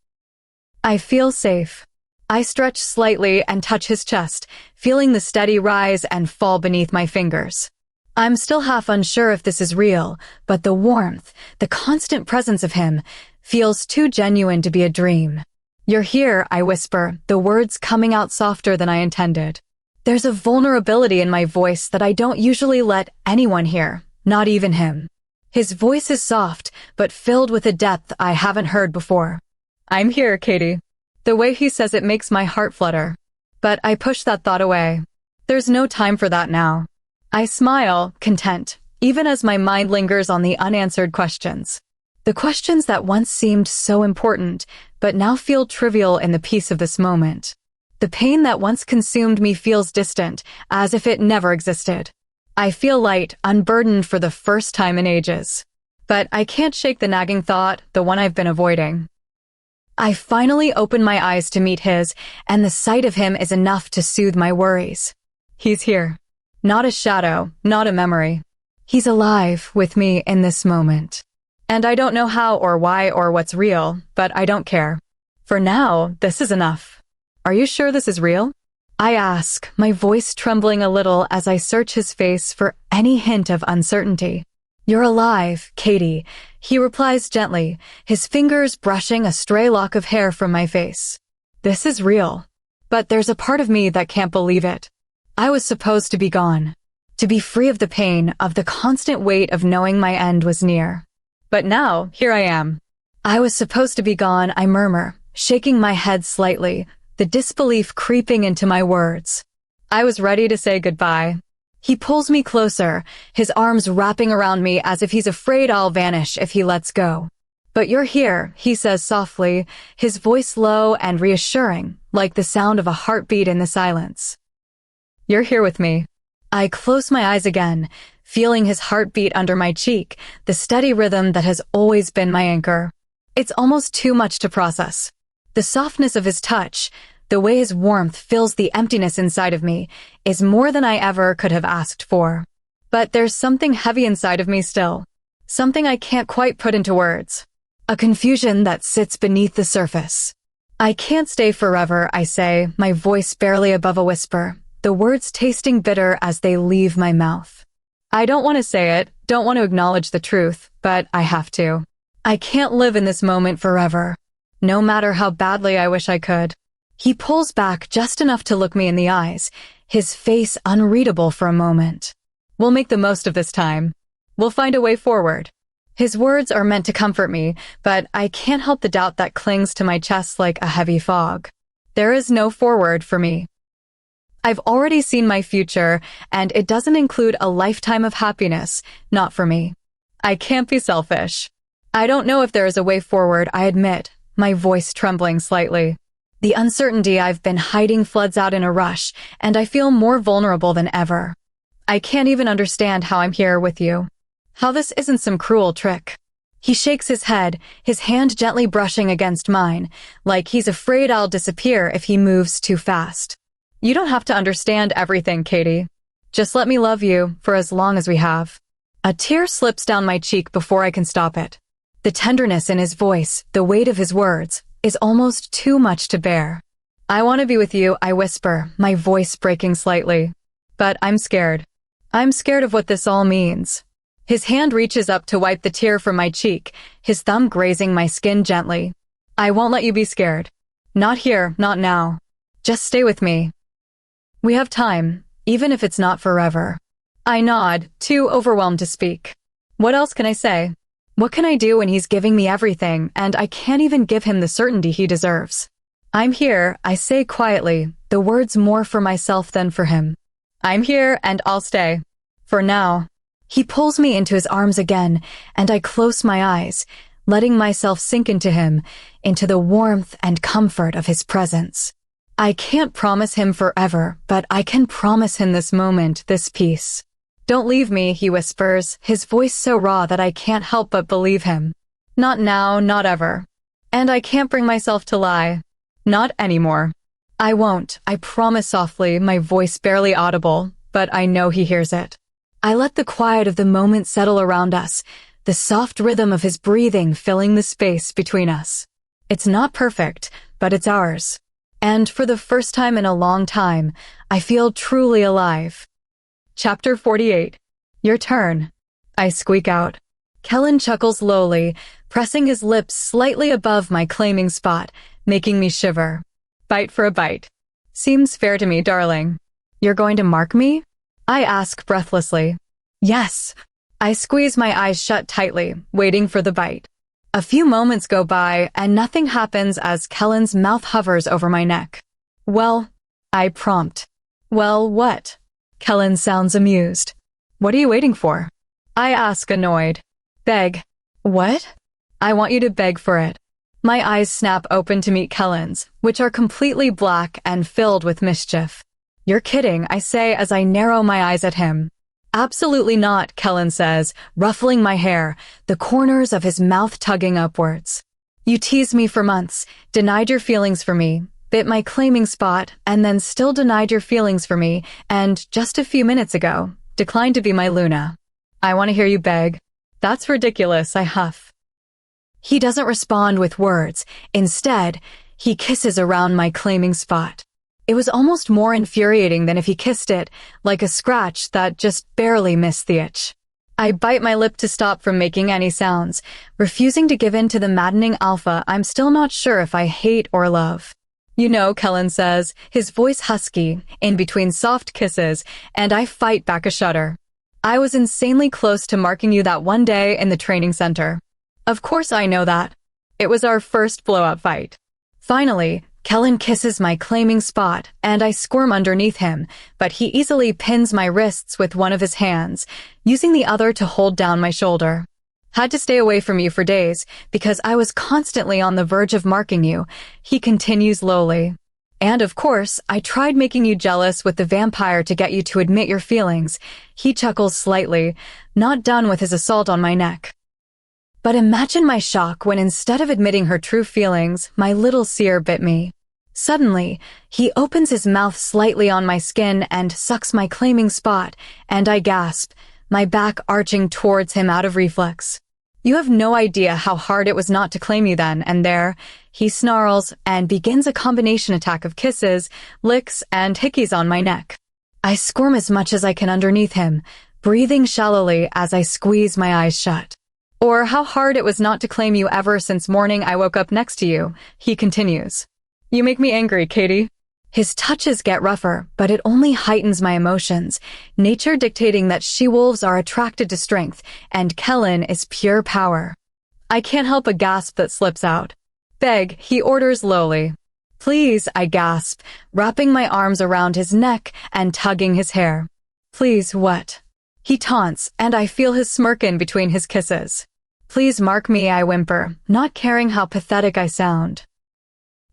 I feel safe. I stretch slightly and touch his chest, feeling the steady rise and fall beneath my fingers. I'm still half unsure if this is real, but the warmth, the constant presence of him, feels too genuine to be a dream. You're here, I whisper, the words coming out softer than I intended. There's a vulnerability in my voice that I don't usually let anyone hear, not even him. His voice is soft, but filled with a depth I haven't heard before. I'm here, Katie. The way he says it makes my heart flutter. But I push that thought away. There's no time for that now. I smile, content, even as my mind lingers on the unanswered questions. The questions that once seemed so important, but now feel trivial in the peace of this moment. The pain that once consumed me feels distant, as if it never existed. I feel light, unburdened for the first time in ages. But I can't shake the nagging thought, the one I've been avoiding. I finally open my eyes to meet his, and the sight of him is enough to soothe my worries. He's here. Not a shadow, not a memory. He's alive with me in this moment. And I don't know how or why or what's real, but I don't care. For now, this is enough. Are you sure this is real? I ask, my voice trembling a little as I search his face for any hint of uncertainty. You're alive, Katie, he replies gently, his fingers brushing a stray lock of hair from my face. This is real. But there's a part of me that can't believe it. I was supposed to be gone. To be free of the pain, of the constant weight of knowing my end was near. But now, here I am. I was supposed to be gone, I murmur, shaking my head slightly, the disbelief creeping into my words. I was ready to say goodbye. He pulls me closer, his arms wrapping around me as if he's afraid I'll vanish if he lets go. But you're here, he says softly, his voice low and reassuring, like the sound of a heartbeat in the silence. You're here with me. I close my eyes again, feeling his heartbeat under my cheek, the steady rhythm that has always been my anchor. It's almost too much to process. The softness of his touch, the way his warmth fills the emptiness inside of me, is more than I ever could have asked for. But there's something heavy inside of me still. Something I can't quite put into words. A confusion that sits beneath the surface. I can't stay forever, I say, my voice barely above a whisper, the words tasting bitter as they leave my mouth. I don't want to say it, don't want to acknowledge the truth, but I have to. I can't live in this moment forever, no matter how badly I wish I could. He pulls back just enough to look me in the eyes, his face unreadable for a moment. We'll make the most of this time. We'll find a way forward. His words are meant to comfort me, but I can't help the doubt that clings to my chest like a heavy fog. There is no forward for me. I've already seen my future, and it doesn't include a lifetime of happiness, not for me. I can't be selfish. I don't know if there is a way forward, I admit, my voice trembling slightly. The uncertainty I've been hiding floods out in a rush, and I feel more vulnerable than ever. I can't even understand how I'm here with you. How this isn't some cruel trick. He shakes his head, his hand gently brushing against mine, like he's afraid I'll disappear if he moves too fast. You don't have to understand everything, Katie. Just let me love you for as long as we have. A tear slips down my cheek before I can stop it. The tenderness in his voice, the weight of his words, is almost too much to bear. I want to be with you, I whisper, my voice breaking slightly. But I'm scared. I'm scared of what this all means. His hand reaches up to wipe the tear from my cheek, his thumb grazing my skin gently. I won't let you be scared. Not here, not now. Just stay with me. We have time, even if it's not forever. I nod, too overwhelmed to speak. What else can I say? What can I do when he's giving me everything, and I can't even give him the certainty he deserves? I'm here, I say quietly, the words more for myself than for him. I'm here, and I'll stay. For now. He pulls me into his arms again, and I close my eyes, letting myself sink into him, into the warmth and comfort of his presence. I can't promise him forever, but I can promise him this moment, this peace. Don't leave me, he whispers, his voice so raw that I can't help but believe him. Not now, not ever. And I can't bring myself to lie. Not anymore. I won't, I promise softly, my voice barely audible, but I know he hears it. I let the quiet of the moment settle around us, the soft rhythm of his breathing filling the space between us. It's not perfect, but it's ours. And for the first time in a long time, I feel truly alive. Chapter 48. Your turn. I squeak out. Kellen chuckles lowly, pressing his lips slightly above my claiming spot, making me shiver. Bite for a bite. Seems fair to me, darling. You're going to mark me? I ask breathlessly. Yes. I squeeze my eyes shut tightly, waiting for the bite. A few moments go by, and nothing happens as Kellen's mouth hovers over my neck. Well, I prompt. Well, what? Kellen sounds amused. What are you waiting for? I ask, annoyed. Beg. What? I want you to beg for it. My eyes snap open to meet Kellen's, which are completely black and filled with mischief. You're kidding, I say as I narrow my eyes at him. Absolutely not, Kellen says, ruffling my hair, the corners of his mouth tugging upwards. You teased me for months, denied your feelings for me, bit my claiming spot, and then still denied your feelings for me, and just a few minutes ago, declined to be my Luna. I want to hear you beg. That's ridiculous, I huff. He doesn't respond with words. Instead, he kisses around my claiming spot. It was almost more infuriating than if he kissed it, like a scratch that just barely missed the itch. I bite my lip to stop from making any sounds, refusing to give in to the maddening alpha I'm still not sure if I hate or love. You know, Kellen says, his voice husky, in between soft kisses, and I fight back a shudder. I was insanely close to marking you that one day in the training center. Of course I know that. It was our first blowout fight. Finally, Kellen kisses my claiming spot, and I squirm underneath him, but he easily pins my wrists with one of his hands, using the other to hold down my shoulder. Had to stay away from you for days, because I was constantly on the verge of marking you, he continues lowly. And of course, I tried making you jealous with the vampire to get you to admit your feelings. He chuckles slightly, not done with his assault on my neck. But imagine my shock when instead of admitting her true feelings, my little seer bit me. Suddenly, he opens his mouth slightly on my skin and sucks my claiming spot, and I gasp, my back arching towards him out of reflex. You have no idea how hard it was not to claim you then, and there, he snarls and begins a combination attack of kisses, licks, and hickeys on my neck. I squirm as much as I can underneath him, breathing shallowly as I squeeze my eyes shut. Or how hard it was not to claim you ever since morning I woke up next to you, he continues. You make me angry, Katie. His touches get rougher, but it only heightens my emotions, nature dictating that she-wolves are attracted to strength, and Kellen is pure power. I can't help a gasp that slips out. Beg, he orders lowly. Please, I gasp, wrapping my arms around his neck and tugging his hair. Please, what? He taunts, and I feel his smirk in between his kisses. Please mark me, I whimper, not caring how pathetic I sound.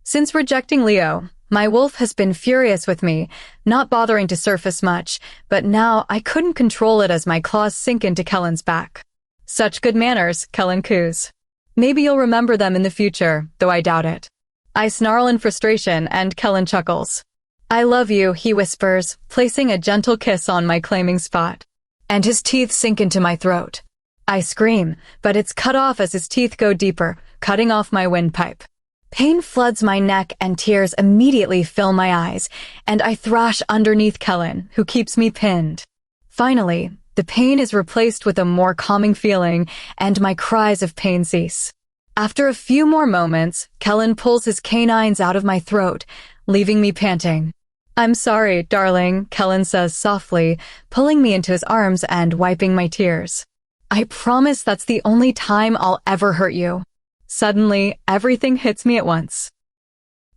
Since rejecting Leo, my wolf has been furious with me, not bothering to surface much, but now I couldn't control it as my claws sink into Kellen's back. Such good manners, Kellen coos. Maybe you'll remember them in the future, though I doubt it. I snarl in frustration, and Kellen chuckles. I love you, he whispers, placing a gentle kiss on my claiming spot. And his teeth sink into my throat. I scream, but it's cut off as his teeth go deeper, cutting off my windpipe. Pain floods my neck and tears immediately fill my eyes, and I thrash underneath Kellen, who keeps me pinned. Finally, the pain is replaced with a more calming feeling, and my cries of pain cease. After a few more moments, Kellen pulls his canines out of my throat, leaving me panting. I'm sorry, darling, Kellen says softly, pulling me into his arms and wiping my tears. I promise that's the only time I'll ever hurt you. Suddenly, everything hits me at once.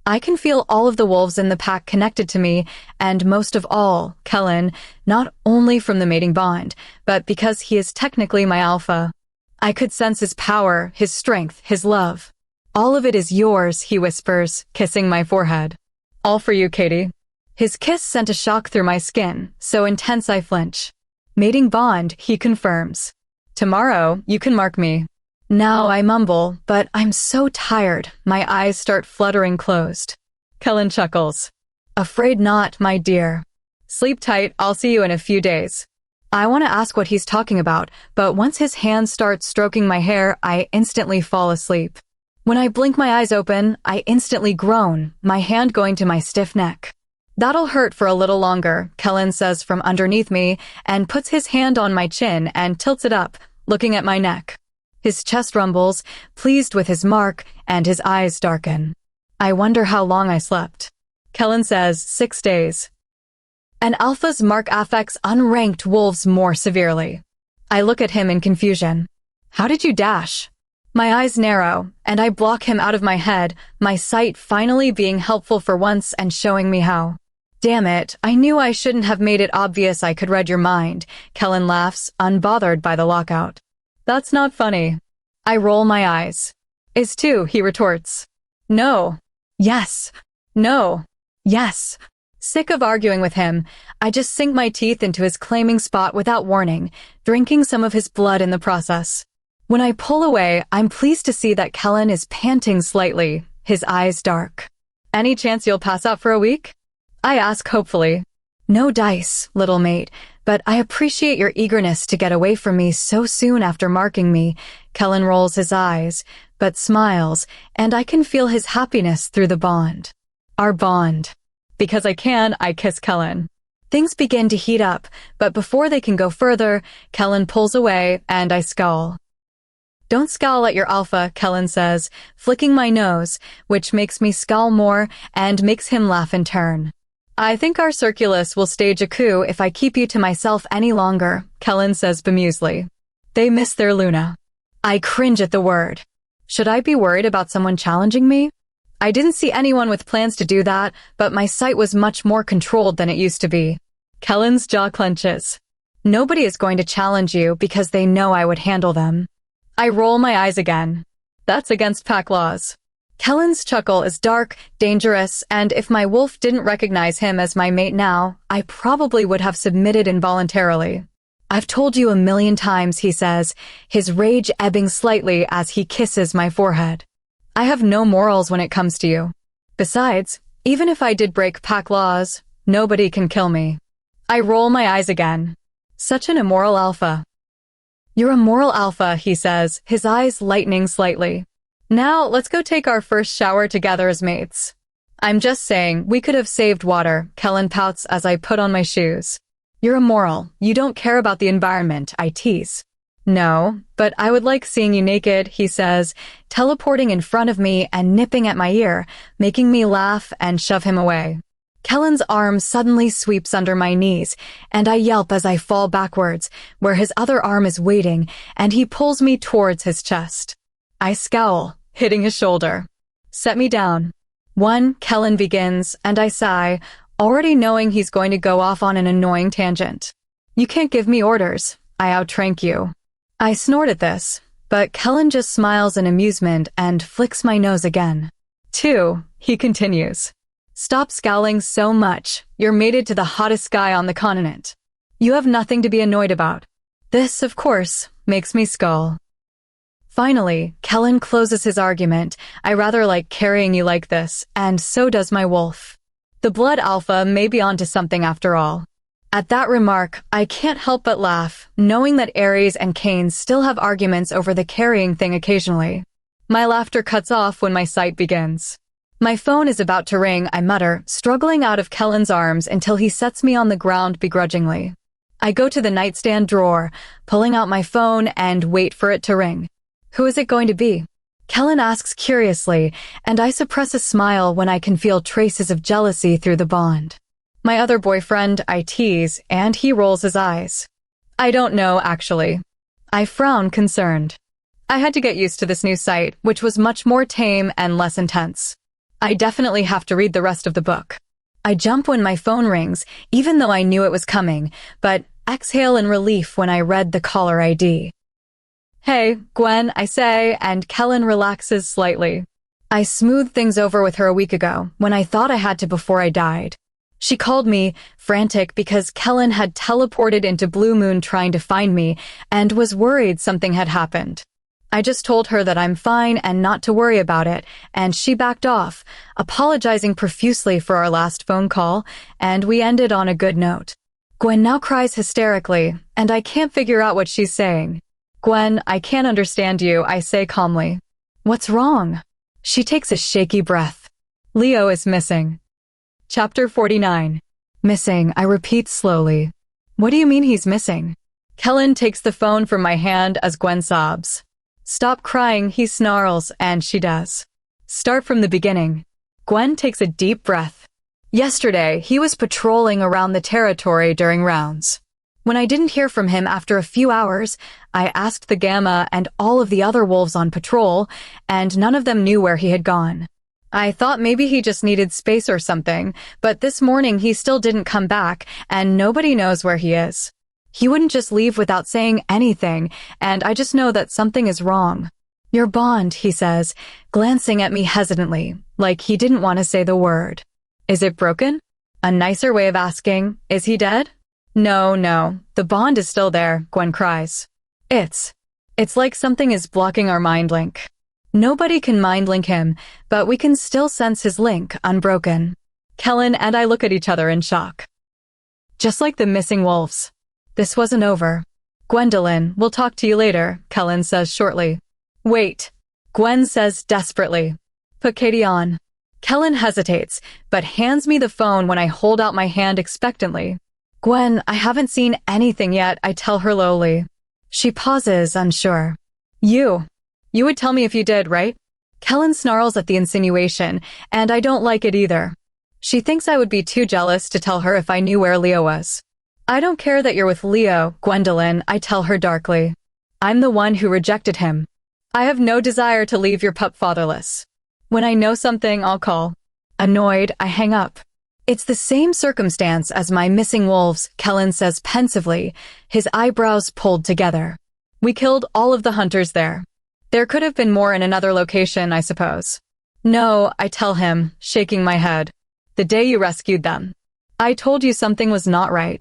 I can feel all of the wolves in the pack connected to me, and most of all, Kellen, not only from the mating bond, but because he is technically my alpha. I could sense his power, his strength, his love. All of it is yours, he whispers, kissing my forehead. All for you, Katie. His kiss sent a shock through my skin, so intense I flinch. Mating bond, he confirms. Tomorrow, you can mark me. Now I mumble, but I'm so tired, my eyes start fluttering closed. Kellen chuckles. Afraid not, my dear. Sleep tight, I'll see you in a few days. I want to ask what he's talking about, but once his hand starts stroking my hair, I instantly fall asleep. When I blink my eyes open, I instantly groan, my hand going to my stiff neck. That'll hurt for a little longer, Kellen says from underneath me, and puts his hand on my chin and tilts it up, looking at my neck. His chest rumbles, pleased with his mark, and his eyes darken. I wonder how long I slept. Kellen says 6 days. An alpha's mark affects unranked wolves more severely. I look at him in confusion. How did you dash? My eyes narrow, and I block him out of my head, my sight finally being helpful for once and showing me how. Damn it, I knew I shouldn't have made it obvious I could read your mind, Kellen laughs, unbothered by the lockout. That's not funny. I roll my eyes. Is too, he retorts. No. Yes. No. Yes. Sick of arguing with him, I just sink my teeth into his claiming spot without warning, drinking some of his blood in the process. When I pull away, I'm pleased to see that Kellen is panting slightly, his eyes dark. Any chance you'll pass out for a week? I ask hopefully. No dice, little mate, but I appreciate your eagerness to get away from me so soon after marking me, Kellen rolls his eyes, but smiles, and I can feel his happiness through the bond. Our bond. Because I can, I kiss Kellen. Things begin to heat up, but before they can go further, Kellen pulls away and I scowl. Don't scowl at your alpha, Kellen says, flicking my nose, which makes me scowl more and makes him laugh in turn. I think our circulus will stage a coup if I keep you to myself any longer, Kellen says bemusedly. They miss their Luna. I cringe at the word. Should I be worried about someone challenging me? I didn't see anyone with plans to do that, but my sight was much more controlled than it used to be. Kellen's jaw clenches. Nobody is going to challenge you because they know I would handle them. I roll my eyes again. That's against pack laws. Kellen's chuckle is dark, dangerous, and if my wolf didn't recognize him as my mate now, I probably would have submitted involuntarily. I've told you 1,000,000 times, he says, his rage ebbing slightly as he kisses my forehead. I have no morals when it comes to you. Besides, even if I did break pack laws, nobody can kill me. I roll my eyes again. Such an immoral alpha. You're a moral alpha, he says, his eyes lightening slightly. Now, let's go take our first shower together as mates. I'm just saying, we could have saved water, Kellen pouts as I put on my shoes. You're immoral. You don't care about the environment, I tease. No, but I would like seeing you naked, he says, teleporting in front of me and nipping at my ear, making me laugh and shove him away. Kellen's arm suddenly sweeps under my knees, and I yelp as I fall backwards, where his other arm is waiting, and he pulls me towards his chest. I scowl, hitting his shoulder. Set me down. Kellen begins, and I sigh, already knowing he's going to go off on an annoying tangent. You can't give me orders. I outtrank you. I snort at this, but Kellen just smiles in amusement and flicks my nose again. 2, he continues. Stop scowling so much. You're mated to the hottest guy on the continent. You have nothing to be annoyed about. This, of course, makes me scowl. Finally, Kellen closes his argument. I rather like carrying you like this, and so does my wolf. The blood alpha may be onto something after all. At that remark, I can't help but laugh, knowing that Aries and Cain still have arguments over the carrying thing occasionally. My laughter cuts off when my sight begins. My phone is about to ring, I mutter, struggling out of Kellen's arms until he sets me on the ground begrudgingly. I go to the nightstand drawer, pulling out my phone and wait for it to ring. Who is it going to be? Kellen asks curiously, and I suppress a smile when I can feel traces of jealousy through the bond. My other boyfriend, I tease, and he rolls his eyes. I don't know, actually. I frown, concerned. I had to get used to this new site, which was much more tame and less intense. I definitely have to read the rest of the book. I jump when my phone rings, even though I knew it was coming, but exhale in relief when I read the caller ID. Hey, Gwen, I say, and Kellen relaxes slightly. I smoothed things over with her a week ago, when I thought I had to before I died. She called me, frantic because Kellen had teleported into Blue Moon trying to find me, and was worried something had happened. I just told her that I'm fine and not to worry about it, and she backed off, apologizing profusely for our last phone call, and we ended on a good note. Gwen now cries hysterically, and I can't figure out what she's saying. Gwen, I can't understand you, I say calmly. What's wrong? She takes a shaky breath. Leo is missing. Chapter 49. Missing, I repeat slowly. What do you mean he's missing? Kellen takes the phone from my hand as Gwen sobs. Stop crying, he snarls, and she does. Start from the beginning. Gwen takes a deep breath. Yesterday, he was patrolling around the territory during rounds. When I didn't hear from him after a few hours, I asked the Gamma and all of the other wolves on patrol, and none of them knew where he had gone. I thought maybe he just needed space or something, but this morning he still didn't come back, and nobody knows where he is. He wouldn't just leave without saying anything, and I just know that something is wrong. Your bond, he says, glancing at me hesitantly, like he didn't want to say the word. Is it broken? A nicer way of asking, is he dead? No, the bond is still there, Gwen cries. It's like something is blocking our mind link. Nobody can mind link him, but we can still sense his link unbroken. Kellen and I look at each other in shock. Just like the missing wolves. This wasn't over. Gwendolyn, we'll talk to you later, Kellen says shortly. Wait, Gwen says desperately. Put Katie on. Kellen hesitates, but hands me the phone when I hold out my hand expectantly. Gwen, I haven't seen anything yet, I tell her lowly. She pauses, unsure. You would tell me if you did, right? Kellen snarls at the insinuation, and I don't like it either. She thinks I would be too jealous to tell her if I knew where Leo was. I don't care that you're with Leo, Gwendolyn, I tell her darkly. I'm the one who rejected him. I have no desire to leave your pup fatherless. When I know something, I'll call. Annoyed, I hang up. It's the same circumstance as my missing wolves, Kellen says pensively, his eyebrows pulled together. We killed all of the hunters there. There could have been more in another location, I suppose. No, I tell him, shaking my head. The day you rescued them. I told you something was not right.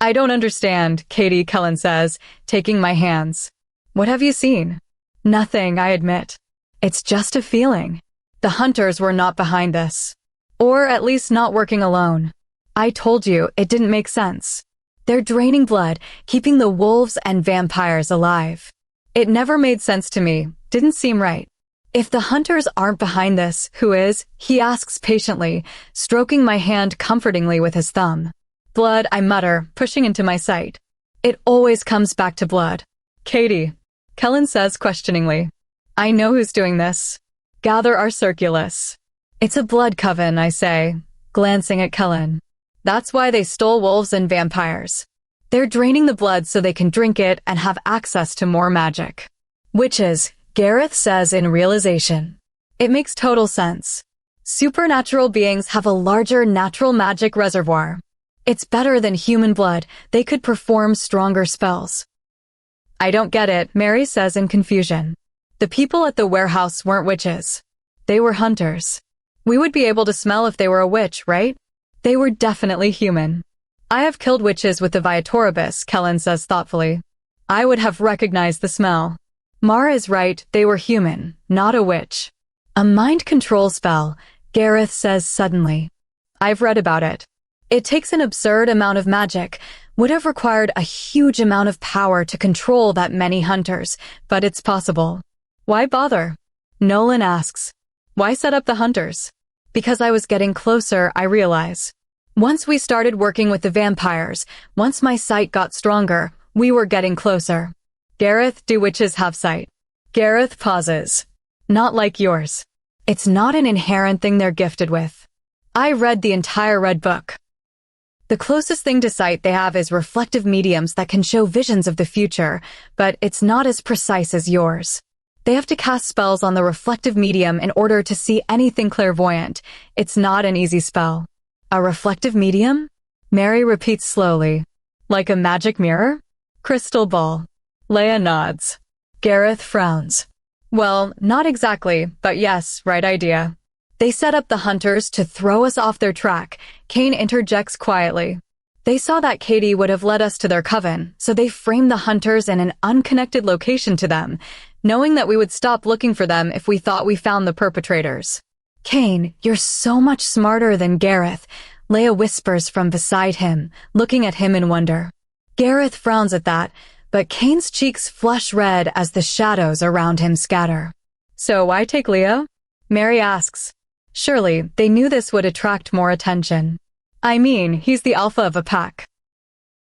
I don't understand, Katie, Kellen says, taking my hands. What have you seen? Nothing, I admit. It's just a feeling. The hunters were not behind this. Or at least not working alone. I told you, it didn't make sense. They're draining blood, keeping the wolves and vampires alive. It never made sense to me, didn't seem right. If the hunters aren't behind this, who is? He asks patiently, stroking my hand comfortingly with his thumb. Blood, I mutter, pushing into my sight. It always comes back to blood. Katie, Kellen says questioningly. I know who's doing this. Gather our circulus. It's a blood coven, I say, glancing at Kellen. That's why they stole wolves and vampires. They're draining the blood so they can drink it and have access to more magic. Witches, Gareth says in realization. It makes total sense. Supernatural beings have a larger natural magic reservoir. It's better than human blood. They could perform stronger spells. I don't get it, Mary says in confusion. The people at the warehouse weren't witches. They were hunters. We would be able to smell if they were a witch, right? They were definitely human. I have killed witches with the Viatoribus, Kellen says thoughtfully. I would have recognized the smell. Mara is right, they were human, not a witch. A mind control spell, Gareth says suddenly. I've read about it. It takes an absurd amount of magic, would have required a huge amount of power to control that many hunters, but it's possible. Why bother? Nolan asks. Why set up the hunters? Because I was getting closer, I realize. Once we started working with the vampires, once my sight got stronger, we were getting closer. Gareth, do witches have sight? Gareth pauses. Not like yours. It's not an inherent thing they're gifted with. I read the entire red book. The closest thing to sight they have is reflective mediums that can show visions of the future, but it's not as precise as yours. They have to cast spells on the reflective medium in order to see anything clairvoyant. It's not an easy spell. A reflective medium? Mary repeats slowly. Like a magic mirror? Crystal ball. Leia nods. Gareth frowns. Well, not exactly, but yes, right idea. They set up the hunters to throw us off their track, Kane interjects quietly. They saw that Katie would have led us to their coven, so they framed the hunters in an unconnected location to them, knowing that we would stop looking for them if we thought we found the perpetrators. Kane, you're so much smarter than Gareth, Leia whispers from beside him, looking at him in wonder. Gareth frowns at that, but Kane's cheeks flush red as the shadows around him scatter. So why take Leo? Mary asks. Surely, they knew this would attract more attention. I mean, he's the alpha of a pack.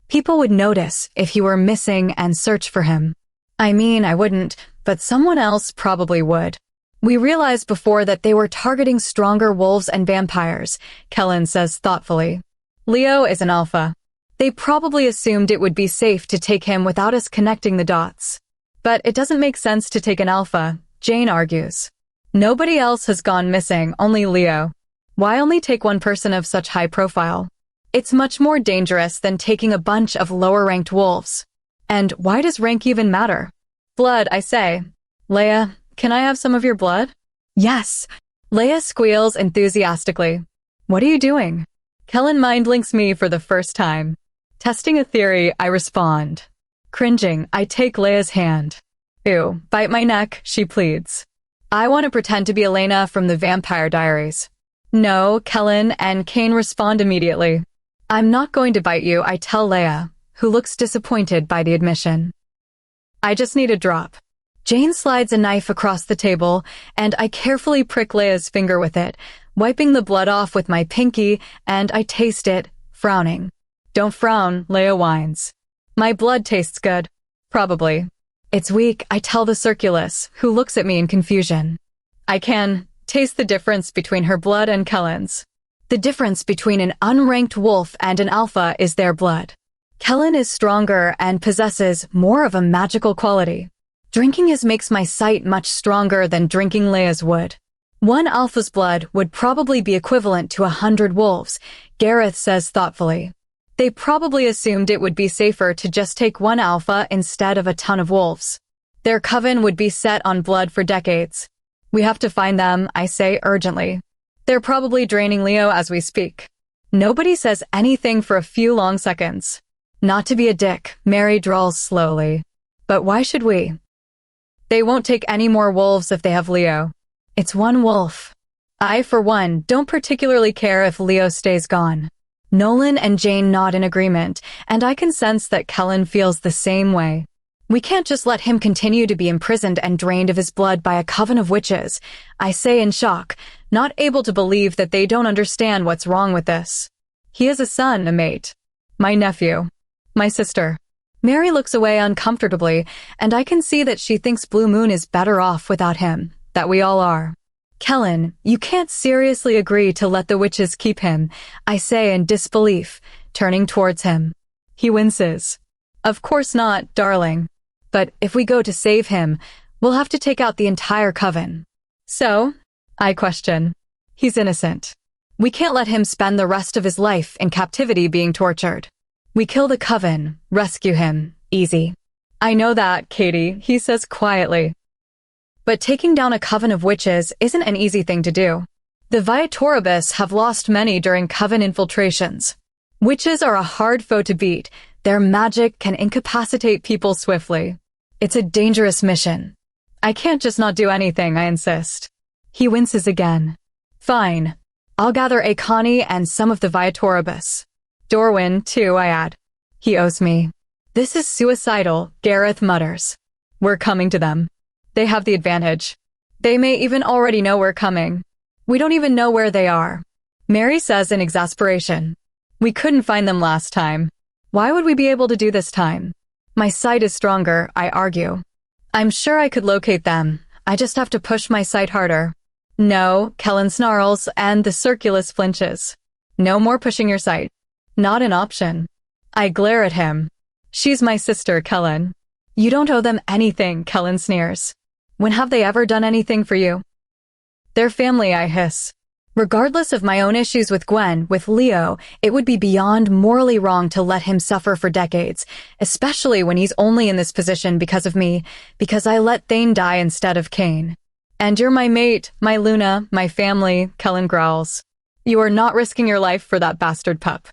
People would notice if he were missing and search for him. I mean, I wouldn't, but someone else probably would. We realized before that they were targeting stronger wolves and vampires, Kellen says thoughtfully. Leo is an alpha. They probably assumed it would be safe to take him without us connecting the dots. But it doesn't make sense to take an alpha, Jane argues. Nobody else has gone missing, only Leo. Why only take one person of such high profile? It's much more dangerous than taking a bunch of lower-ranked wolves. And why does rank even matter? Blood, I say. Leia, can I have some of your blood? Yes. Leia squeals enthusiastically. What are you doing? Kellen mind links me for the first time. Testing a theory, I respond. Cringing, I take Leia's hand. Ew, bite my neck, she pleads. I want to pretend to be Elena from the Vampire Diaries. No, Kellen and Kane respond immediately. I'm not going to bite you, I tell Leia, who looks disappointed by the admission. I just need a drop. Jane slides a knife across the table, and I carefully prick Leia's finger with it, wiping the blood off with my pinky, and I taste it, frowning. Don't frown, Leia whines. My blood tastes good. Probably. It's weak, I tell the Circulus, who looks at me in confusion. I can taste the difference between her blood and Kellen's. The difference between an unranked wolf and an alpha is their blood. Kellen is stronger and possesses more of a magical quality. Drinking his makes my sight much stronger than drinking Leia's would. One alpha's blood would probably be equivalent to 100 wolves, Gareth says thoughtfully. They probably assumed it would be safer to just take one alpha instead of a ton of wolves. Their coven would be set on blood for decades. We have to find them, I say urgently. They're probably draining Leo as we speak. Nobody says anything for a few long seconds. Not to be a dick, Mary drawls slowly. But why should we? They won't take any more wolves if they have Leo. It's one wolf. I, for one, don't particularly care if Leo stays gone. Nolan and Jane nod in agreement, and I can sense that Kellen feels the same way. We can't just let him continue to be imprisoned and drained of his blood by a coven of witches, I say in shock, not able to believe that they don't understand what's wrong with this. He has a son, a mate. My nephew. My sister. Mary looks away uncomfortably, and I can see that she thinks Blue Moon is better off without him, that we all are. Kellen, you can't seriously agree to let the witches keep him, I say in disbelief, turning towards him. He winces. Of course not, darling. But if we go to save him, we'll have to take out the entire coven. So? I question. He's innocent. We can't let him spend the rest of his life in captivity being tortured. We kill the coven, rescue him, easy. I know that, Katie, he says quietly. But taking down a coven of witches isn't an easy thing to do. The Viatoribus have lost many during coven infiltrations. Witches are a hard foe to beat. Their magic can incapacitate people swiftly. It's a dangerous mission. I can't just not do anything, I insist. He winces again. Fine. I'll gather Akani and some of the Viatoribus. Dorwin, too, I add. He owes me. This is suicidal, Gareth mutters. We're coming to them. They have the advantage. They may even already know we're coming. We don't even know where they are. Mary says in exasperation. We couldn't find them last time. Why would we be able to do this time? My sight is stronger, I argue. I'm sure I could locate them. I just have to push my sight harder. No, Kellen snarls, and the Circulus flinches. No more pushing your sight. Not an option. I glare at him. She's my sister, Kellen. You don't owe them anything, Kellen sneers. When have they ever done anything for you? They're family, I hiss. Regardless of my own issues with Gwen, with Leo, it would be beyond morally wrong to let him suffer for decades, especially when he's only in this position because of me, because I let Thane die instead of Cain. And you're my mate, my Luna, my family, Kellen growls. You are not risking your life for that bastard pup.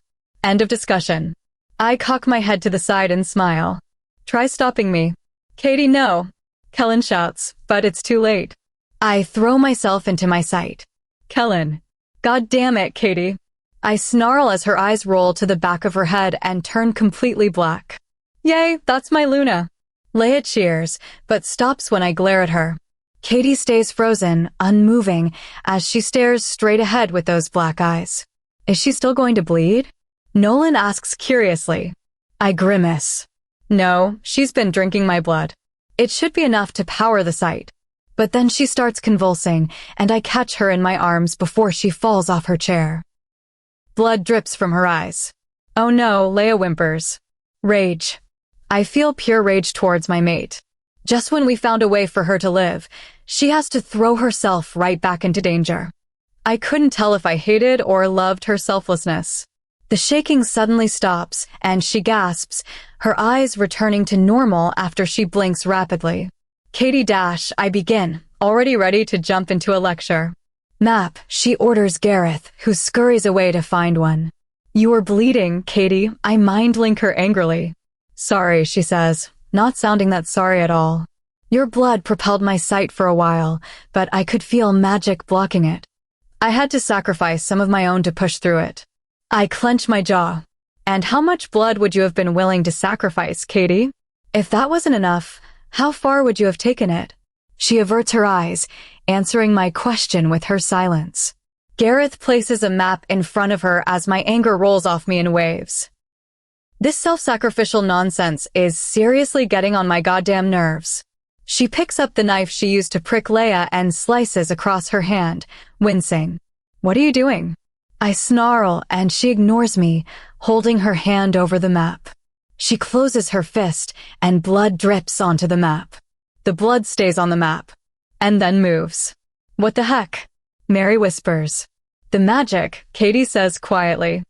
End of discussion. I cock my head to the side and smile. Try stopping me. Katie, no. Kellen shouts, but it's too late. I throw myself into my sight. Kellen. God damn it, Katie. I snarl as her eyes roll to the back of her head and turn completely black. Yay, that's my Luna. Leia cheers, but stops when I glare at her. Katie stays frozen, unmoving, as she stares straight ahead with those black eyes. Is she still going to bleed? Nolan asks curiously. I grimace. No, she's been drinking my blood. It should be enough to power the sight. But then she starts convulsing, and I catch her in my arms before she falls off her chair. Blood drips from her eyes. Oh no, Leia whimpers. Rage. I feel pure rage towards my mate. Just when we found a way for her to live, she has to throw herself right back into danger. I couldn't tell if I hated or loved her selflessness. The shaking suddenly stops, and she gasps, her eyes returning to normal after she blinks rapidly. Katie dash, I begin, already ready to jump into a lecture. Map, she orders Gareth, who scurries away to find one. You are bleeding, Katie, I mind link her angrily. Sorry, she says, not sounding that sorry at all. Your blood propelled my sight for a while, but I could feel magic blocking it. I had to sacrifice some of my own to push through it. I clench my jaw. And how much blood would you have been willing to sacrifice, Katie? If that wasn't enough, how far would you have taken it? She averts her eyes, answering my question with her silence. Gareth places a map in front of her as my anger rolls off me in waves. This self-sacrificial nonsense is seriously getting on my goddamn nerves. She picks up the knife she used to prick Leia and slices across her hand, wincing. What are you doing? I snarl and she ignores me, holding her hand over the map. She closes her fist and blood drips onto the map. The blood stays on the map, and then moves. What the heck? Mary whispers. The magic, Katie says quietly.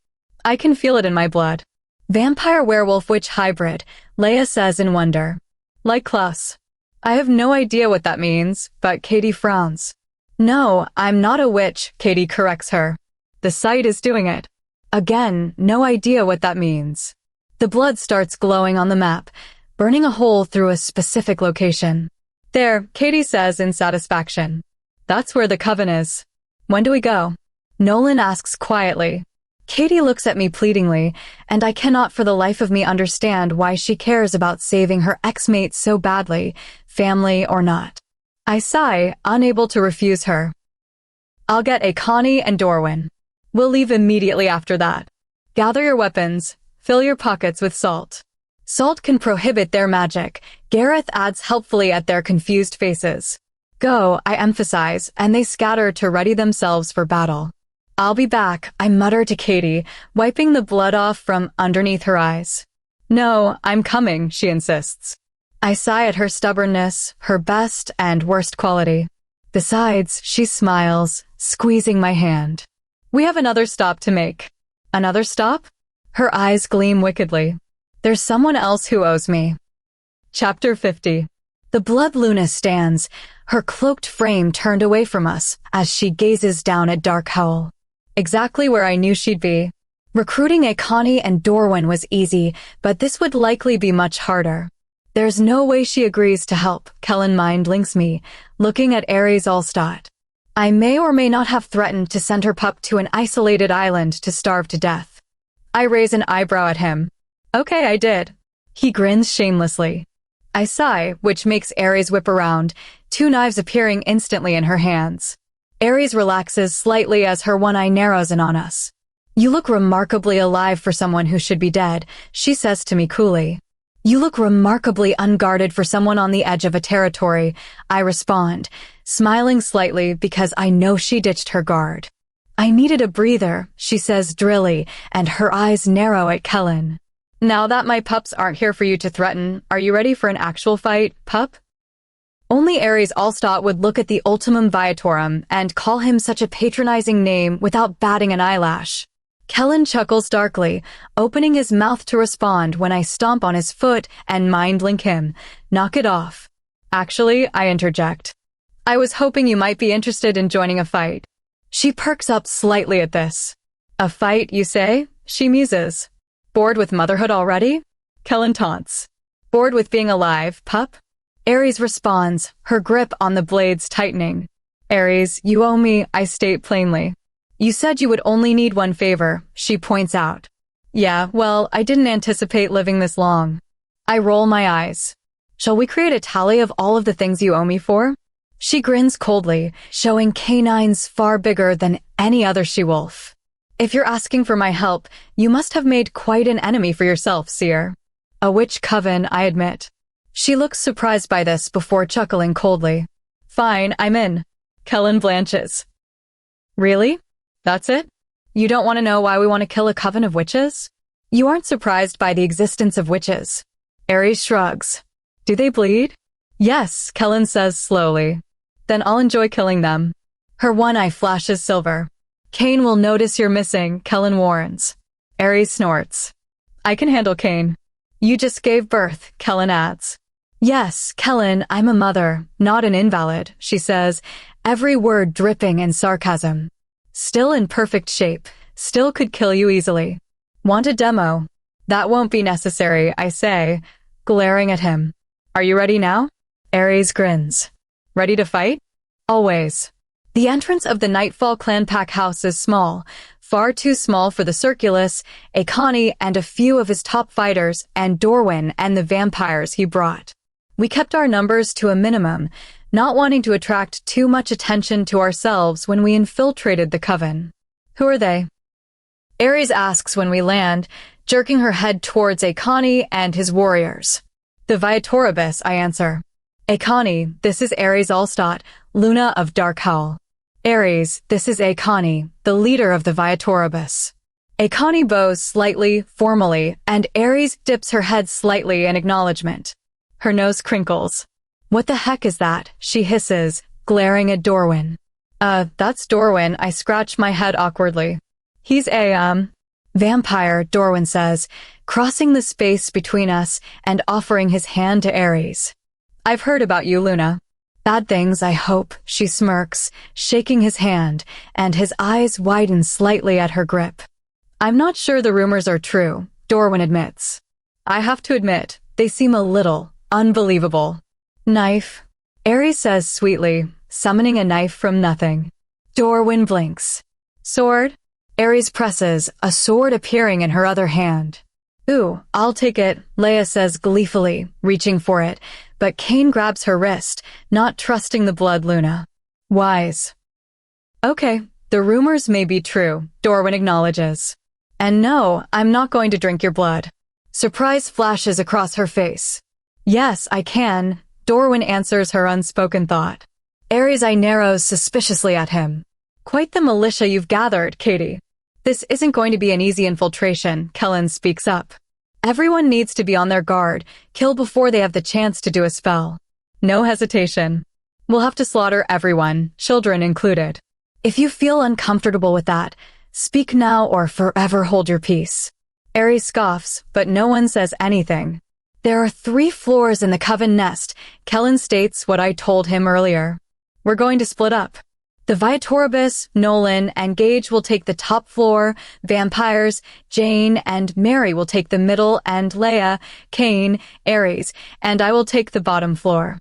I can feel it in my blood. Vampire werewolf witch hybrid, Leia says in wonder. Like Klaus. I have no idea what that means, but Katie frowns. No, I'm not a witch, Katie corrects her. The site is doing it. Again, no idea what that means. The blood starts glowing on the map, burning a hole through a specific location. There, Katie says in satisfaction. That's where the coven is. When do we go? Nolan asks quietly. Katie looks at me pleadingly, and I cannot for the life of me understand why she cares about saving her ex-mate so badly, family or not. I sigh, unable to refuse her. I'll get a Connie and Dorwin. We'll leave immediately after that. Gather your weapons. Fill your pockets with salt. Salt can prohibit their magic, Gareth adds helpfully at their confused faces. Go, I emphasize, and they scatter to ready themselves for battle. I'll be back, I mutter to Katie, wiping the blood off from underneath her eyes. No, I'm coming, she insists. I sigh at her stubbornness, her best and worst quality. Besides, she smiles, squeezing my hand. We have another stop to make. Another stop? Her eyes gleam wickedly. There's someone else who owes me. Chapter 50. The Blood Luna stands, her cloaked frame turned away from us as she gazes down at Dark Howl. Exactly where I knew she'd be. Recruiting a Connie and Dorwin was easy, but this would likely be much harder. There's no way she agrees to help, Kellen mind links me, looking at Ares Allstott. I may or may not have threatened to send her pup to an isolated island to starve to death. I raise an eyebrow at him. Okay, I did. He grins shamelessly. I sigh, which makes Ares whip around, two knives appearing instantly in her hands. Ares relaxes slightly as her one eye narrows in on us. You look remarkably alive for someone who should be dead, she says to me coolly. You look remarkably unguarded for someone on the edge of a territory, I respond, smiling slightly because I know she ditched her guard. I needed a breather, she says drilly, and her eyes narrow at Kellen. Now that my pups aren't here for you to threaten, are you ready for an actual fight, pup? Only Ares Allstott would look at the Ultimum Viatorum and call him such a patronizing name without batting an eyelash. Kellen chuckles darkly, opening his mouth to respond when I stomp on his foot and mind-link him. Knock it off. Actually, I interject. I was hoping you might be interested in joining a fight. She perks up slightly at this. A fight, you say? She muses. Bored with motherhood already? Kellen taunts. Bored with being alive, pup? Ares responds, her grip on the blades tightening. Ares, you owe me, I state plainly. You said you would only need one favor, she points out. Yeah, well, I didn't anticipate living this long. I roll my eyes. Shall we create a tally of all of the things you owe me for? She grins coldly, showing canines far bigger than any other she-wolf. If you're asking for my help, you must have made quite an enemy for yourself, seer. A witch coven, I admit. She looks surprised by this before chuckling coldly. Fine, I'm in. Kellen blanches. Really? That's it? You don't want to know why we want to kill a coven of witches? You aren't surprised by the existence of witches. Ares shrugs. Do they bleed? Yes, Kellen says slowly. Then I'll enjoy killing them. Her one eye flashes silver. Cain will notice you're missing, Kellen warns. Ares snorts. I can handle Cain. You just gave birth, Kellen adds. Yes, Kellen, I'm a mother, not an invalid, she says, every word dripping in sarcasm. Still in perfect shape, still could kill you easily. Want a demo? That won't be necessary, I say, glaring at him. Are you ready now? Ares grins. Ready to fight? Always. The entrance of the Nightfall clan pack house is small, Far too small for the Circulus, Akani and a few of his top fighters, and Dorwin and the vampires he brought. We kept our numbers to a minimum, not wanting to attract too much attention to ourselves when we infiltrated the coven. Who are they? Ares asks when we land, jerking her head towards Akani and his warriors. The Viatoribus, I answer. Akani, this is Ares Allstott, Luna of Dark Howl. Ares, this is Akani, the leader of the Viatoribus. Akani bows slightly, formally, and Ares dips her head slightly in acknowledgement. Her nose crinkles. What the heck is that? She hisses, glaring at Dorwin. That's Dorwin. I scratch my head awkwardly. He's a, vampire, Dorwin says, crossing the space between us and offering his hand to Ares. I've heard about you, Luna. Bad things, I hope, she smirks, shaking his hand, and his eyes widen slightly at her grip. I'm not sure the rumors are true, Dorwin admits. I have to admit, they seem a little unbelievable. Knife, Ares says sweetly, summoning a knife from nothing. Dorwin blinks. Sword? Ares presses, a sword appearing in her other hand. Ooh, I'll take it, Leia says gleefully, reaching for it, but Kane grabs her wrist, not trusting the blood Luna. Wise. Okay, the rumors may be true, Dorwin acknowledges. And no, I'm not going to drink your blood. Surprise flashes across her face. Yes, I can, Dorwin answers her unspoken thought. Ares' eye narrows suspiciously at him. Quite the militia you've gathered, Katie. This isn't going to be an easy infiltration, Kellen speaks up. Everyone needs to be on their guard, kill before they have the chance to do a spell. No hesitation. We'll have to slaughter everyone, children included. If you feel uncomfortable with that, speak now or forever hold your peace. Ares scoffs, but no one says anything. There are 3 floors in the Coven nest, Kellen states what I told him earlier. We're going to split up. The Viatoribus, Nolan, and Gage will take the top floor, vampires, Jane, and Mary will take the middle, and Leia, Kane, Ares, and I will take the bottom floor.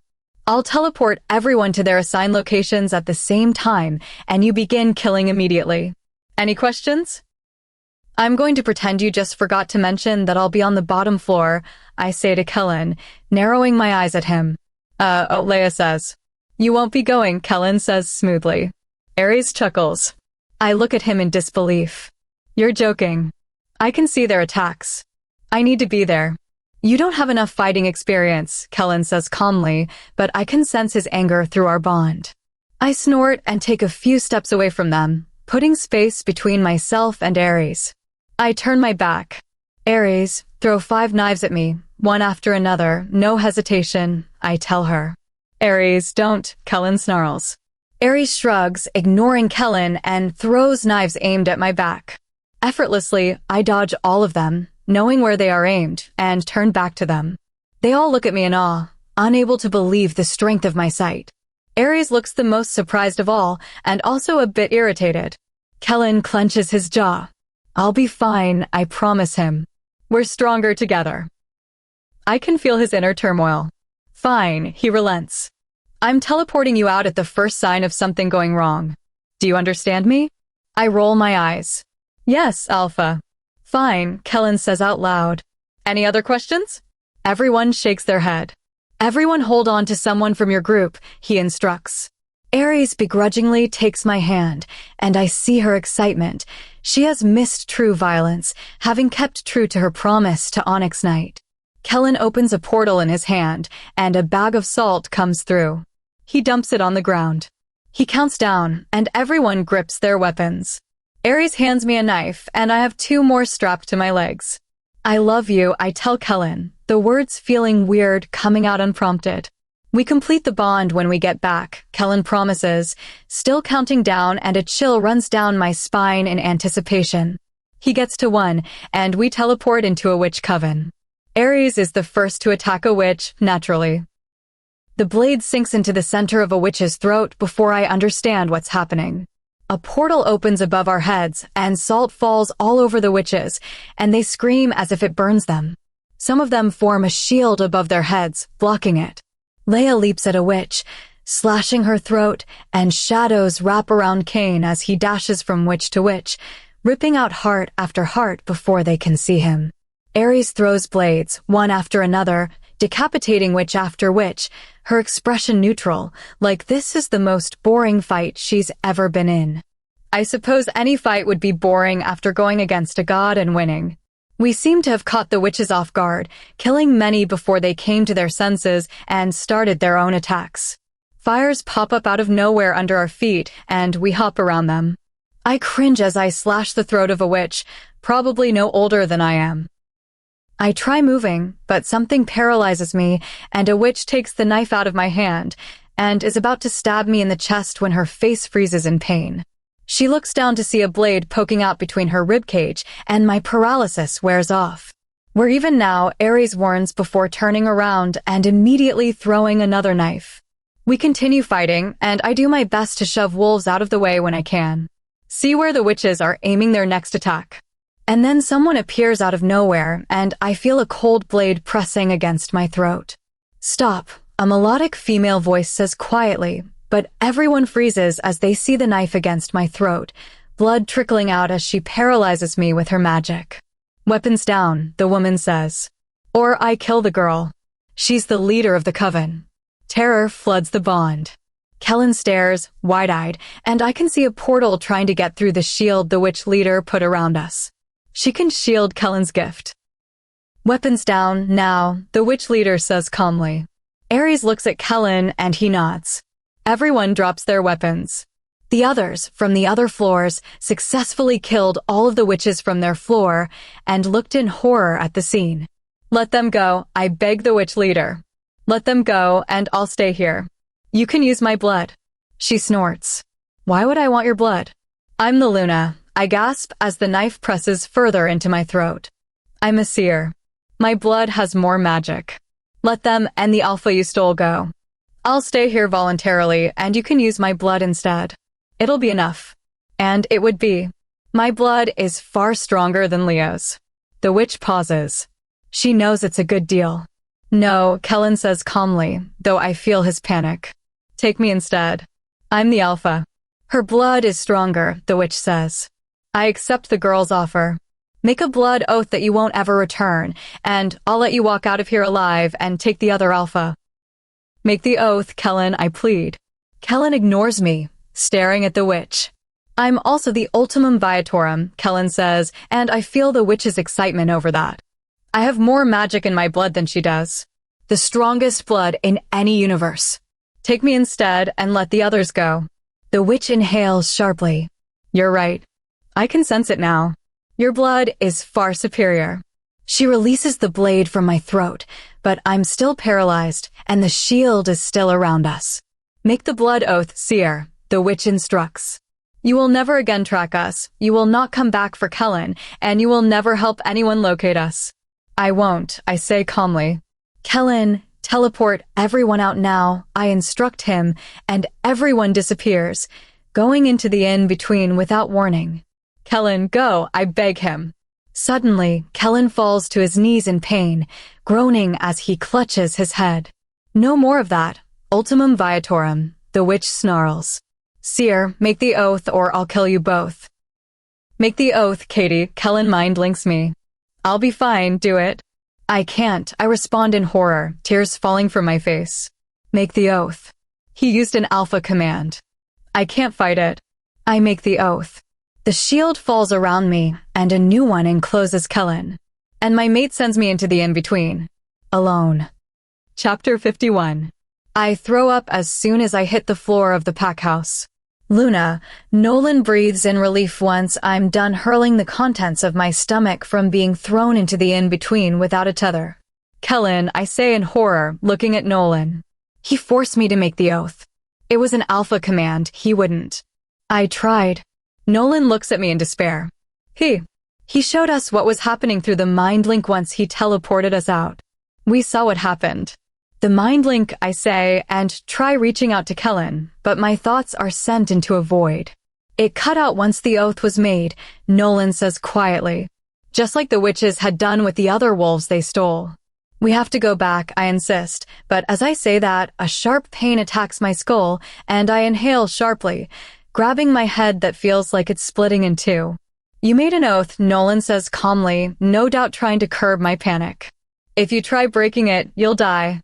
I'll teleport everyone to their assigned locations at the same time, and you begin killing immediately. Any questions? I'm going to pretend you just forgot to mention that I'll be on the bottom floor, I say to Kellen, narrowing my eyes at him. Leia says. You won't be going, Kellen says smoothly. Ares chuckles. I look at him in disbelief. You're joking. I can see their attacks. I need to be there. You don't have enough fighting experience, Kellen says calmly, but I can sense his anger through our bond. I snort and take a few steps away from them, putting space between myself and Ares. I turn my back. Ares, throw 5 knives at me, one after another, no hesitation, I tell her. Ares, don't, Kellen snarls. Ares shrugs, ignoring Kellen, and throws knives aimed at my back. Effortlessly, I dodge all of them, knowing where they are aimed, and turn back to them. They all look at me in awe, unable to believe the strength of my sight. Ares looks the most surprised of all, and also a bit irritated. Kellen clenches his jaw. I'll be fine, I promise him. We're stronger together. I can feel his inner turmoil. Fine, he relents. I'm teleporting you out at the first sign of something going wrong. Do you understand me? I roll my eyes. Yes, Alpha. Fine, Kellen says out loud. Any other questions? Everyone shakes their head. Everyone hold on to someone from your group, he instructs. Ares begrudgingly takes my hand, and I see her excitement. She has missed true violence, having kept true to her promise to Onyx Knight. Kellen opens a portal in his hand, and a bag of salt comes through. He dumps it on the ground. He counts down, and everyone grips their weapons. Ares hands me a knife, and I have 2 more strapped to my legs. I love you, I tell Kellen, the words feeling weird, coming out unprompted. We complete the bond when we get back, Kellen promises, still counting down, and a chill runs down my spine in anticipation. He gets to 1, and we teleport into a witch coven. Ares is the first to attack a witch, naturally. The blade sinks into the center of a witch's throat before I understand what's happening. A portal opens above our heads, and salt falls all over the witches, and they scream as if it burns them. Some of them form a shield above their heads, blocking it. Leia leaps at a witch, slashing her throat, and shadows wrap around Kane as he dashes from witch to witch, ripping out heart after heart before they can see him. Ares throws blades, one after another, decapitating witch after witch, her expression neutral, like this is the most boring fight she's ever been in. I suppose any fight would be boring after going against a god and winning. We seem to have caught the witches off guard, killing many before they came to their senses and started their own attacks. Fires pop up out of nowhere under our feet, and we hop around them. I cringe as I slash the throat of a witch, probably no older than I am. I try moving, but something paralyzes me, and a witch takes the knife out of my hand and is about to stab me in the chest when her face freezes in pain. She looks down to see a blade poking out between her ribcage, and my paralysis wears off. Where even now, Ares warns before turning around and immediately throwing another knife. We continue fighting, and I do my best to shove wolves out of the way when I can. See where the witches are aiming their next attack. And then someone appears out of nowhere, and I feel a cold blade pressing against my throat. Stop, a melodic female voice says quietly, but everyone freezes as they see the knife against my throat, blood trickling out as she paralyzes me with her magic. Weapons down, the woman says. Or I kill the girl. She's the leader of the coven. Terror floods the bond. Kellen stares, wide-eyed, and I can see a portal trying to get through the shield the witch leader put around us. She can shield Kellen's gift. Weapons down, now, the witch leader says calmly. Ares looks at Kellen and he nods. Everyone drops their weapons. The others, from the other floors, successfully killed all of the witches from their floor and looked in horror at the scene. Let them go, I beg the witch leader. Let them go, and I'll stay here. You can use my blood. She snorts. Why would I want your blood? I'm the Luna, I gasp as the knife presses further into my throat. I'm a seer. My blood has more magic. Let them and the alpha you stole go. I'll stay here voluntarily, and you can use my blood instead. It'll be enough. And it would be. My blood is far stronger than Leo's. The witch pauses. She knows it's a good deal. No, Kellen says calmly, though I feel his panic. Take me instead. I'm the alpha. Her blood is stronger, the witch says. I accept the girl's offer. Make a blood oath that you won't ever return, and I'll let you walk out of here alive and take the other alpha. Make the oath, Kellen, I plead. Kellen ignores me, staring at the witch. I'm also the ultimum viatorum, Kellen says, and I feel the witch's excitement over that. I have more magic in my blood than she does. The strongest blood in any universe. Take me instead and let the others go. The witch inhales sharply. You're right. I can sense it now. Your blood is far superior. She releases the blade from my throat, but I'm still paralyzed, and the shield is still around us. Make the blood oath, seer, the witch instructs. You will never again track us, you will not come back for Kellen, and you will never help anyone locate us. I won't, I say calmly. Kellen, teleport everyone out now, I instruct him, and everyone disappears, going into the in-between without warning. Kellen, go, I beg him. Suddenly, Kellen falls to his knees in pain, groaning as he clutches his head. No more of that. Ultimum viatorum, the witch snarls. Seer, make the oath or I'll kill you both. Make the oath, Katie, Kellen mind links me. I'll be fine, do it. I can't, I respond in horror, tears falling from my face. Make the oath. He used an alpha command. I can't fight it. I make the oath. The shield falls around me, and a new one encloses Kellen. And my mate sends me into the in-between. Alone. Chapter 51. I throw up as soon as I hit the floor of the pack house. Luna, Nolan breathes in relief once I'm done hurling the contents of my stomach from being thrown into the in-between without a tether. Kellen, I say in horror, looking at Nolan. He forced me to make the oath. It was an alpha command, he wouldn't. I tried. Nolan looks at me in despair. He showed us what was happening through the mind link once he teleported us out. We saw what happened. The mind link, I say, and try reaching out to Kellen, but my thoughts are sent into a void. It cut out once the oath was made, Nolan says quietly. Just like the witches had done with the other wolves they stole. We have to go back, I insist, but as I say that, a sharp pain attacks my skull, and I inhale sharply, grabbing my head that feels like it's splitting in two. You made an oath, Nolan says calmly, no doubt trying to curb my panic. If you try breaking it, you'll die.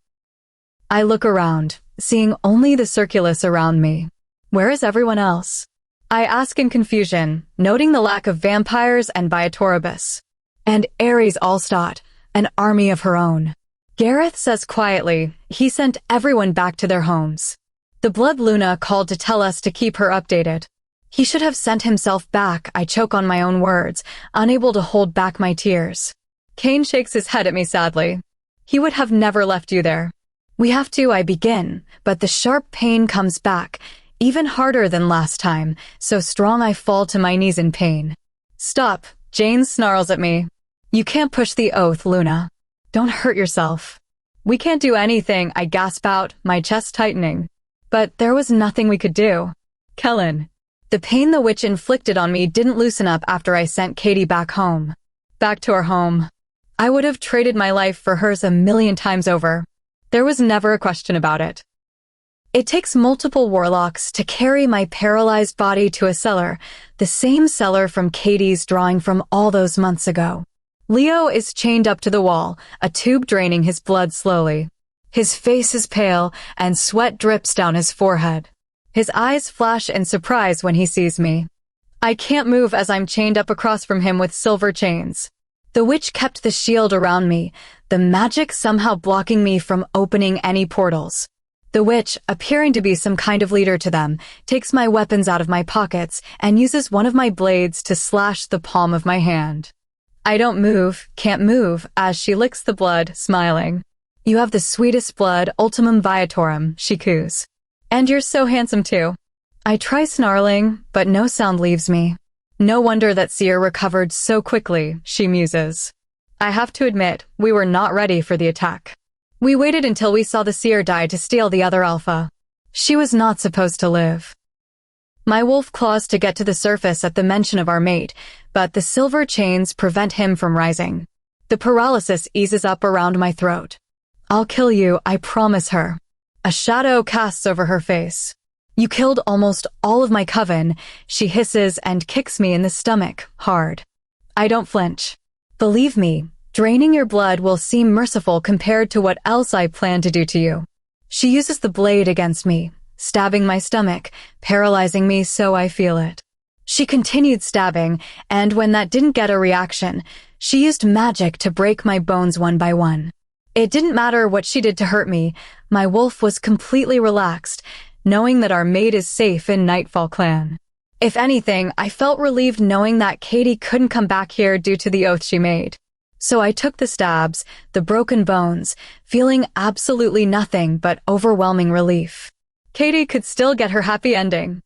I look around, seeing only the circulus around me. Where is everyone else? I ask in confusion, noting the lack of vampires and Biatoribus. And Ares Allstott, an army of her own. Gareth says quietly, he sent everyone back to their homes. The Blood Luna called to tell us to keep her updated. He should have sent himself back. I choke on my own words, unable to hold back my tears. Kane shakes his head at me sadly. He would have never left you there. We have to, I begin, but the sharp pain comes back, even harder than last time, so strong I fall to my knees in pain. Stop, Jane snarls at me. You can't push the oath, Luna. Don't hurt yourself. We can't do anything, I gasp out, my chest tightening. But there was nothing we could do. Kellen. The pain the witch inflicted on me didn't loosen up after I sent Katie back home. Back to our home. I would have traded my life for hers 1,000,000 times over. There was never a question about it. It takes multiple warlocks to carry my paralyzed body to a cellar, the same cellar from Katie's drawing from all those months ago. Leo is chained up to the wall, a tube draining his blood slowly. His face is pale, and sweat drips down his forehead. His eyes flash in surprise when he sees me. I can't move as I'm chained up across from him with silver chains. The witch kept the shield around me, the magic somehow blocking me from opening any portals. The witch, appearing to be some kind of leader to them, takes my weapons out of my pockets and uses one of my blades to slash the palm of my hand. I don't move, can't move, as she licks the blood, smiling. You have the sweetest blood, ultimum viatorum, she coos. And you're so handsome too. I try snarling, but no sound leaves me. No wonder that Seer recovered so quickly, she muses. I have to admit, we were not ready for the attack. We waited until we saw the Seer die to steal the other alpha. She was not supposed to live. My wolf claws to get to the surface at the mention of our mate, but the silver chains prevent him from rising. The paralysis eases up around my throat. I'll kill you, I promise her. A shadow casts over her face. You killed almost all of my coven, she hisses and kicks me in the stomach, hard. I don't flinch. Believe me, draining your blood will seem merciful compared to what else I plan to do to you. She uses the blade against me, stabbing my stomach, paralyzing me so I feel it. She continued stabbing, and when that didn't get a reaction, she used magic to break my bones one by one. It didn't matter what she did to hurt me, my wolf was completely relaxed, knowing that our mate is safe in Nightfall Clan. If anything, I felt relieved knowing that Katie couldn't come back here due to the oath she made. So I took the stabs, the broken bones, feeling absolutely nothing but overwhelming relief. Katie could still get her happy ending.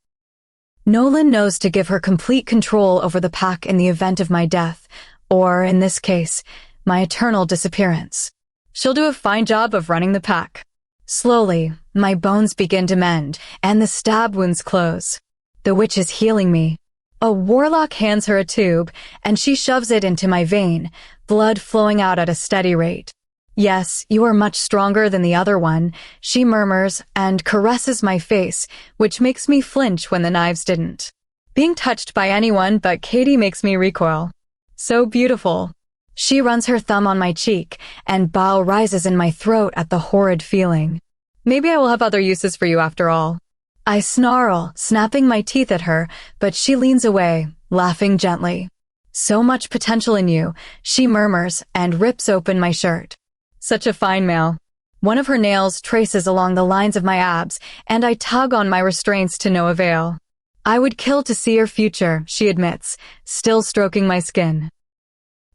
Nolan knows to give her complete control over the pack in the event of my death, or, in this case, my eternal disappearance. She'll do a fine job of running the pack. Slowly, my bones begin to mend, and the stab wounds close. The witch is healing me. A warlock hands her a tube, and she shoves it into my vein, blood flowing out at a steady rate. Yes, you are much stronger than the other one, she murmurs and caresses my face, which makes me flinch when the knives didn't. Being touched by anyone but Katie makes me recoil. So beautiful. She runs her thumb on my cheek, and bile rises in my throat at the horrid feeling. Maybe I will have other uses for you after all. I snarl, snapping my teeth at her, but she leans away, laughing gently. So much potential in you, she murmurs and rips open my shirt. Such a fine male. One of her nails traces along the lines of my abs, and I tug on my restraints to no avail. I would kill to see your future, she admits, still stroking my skin.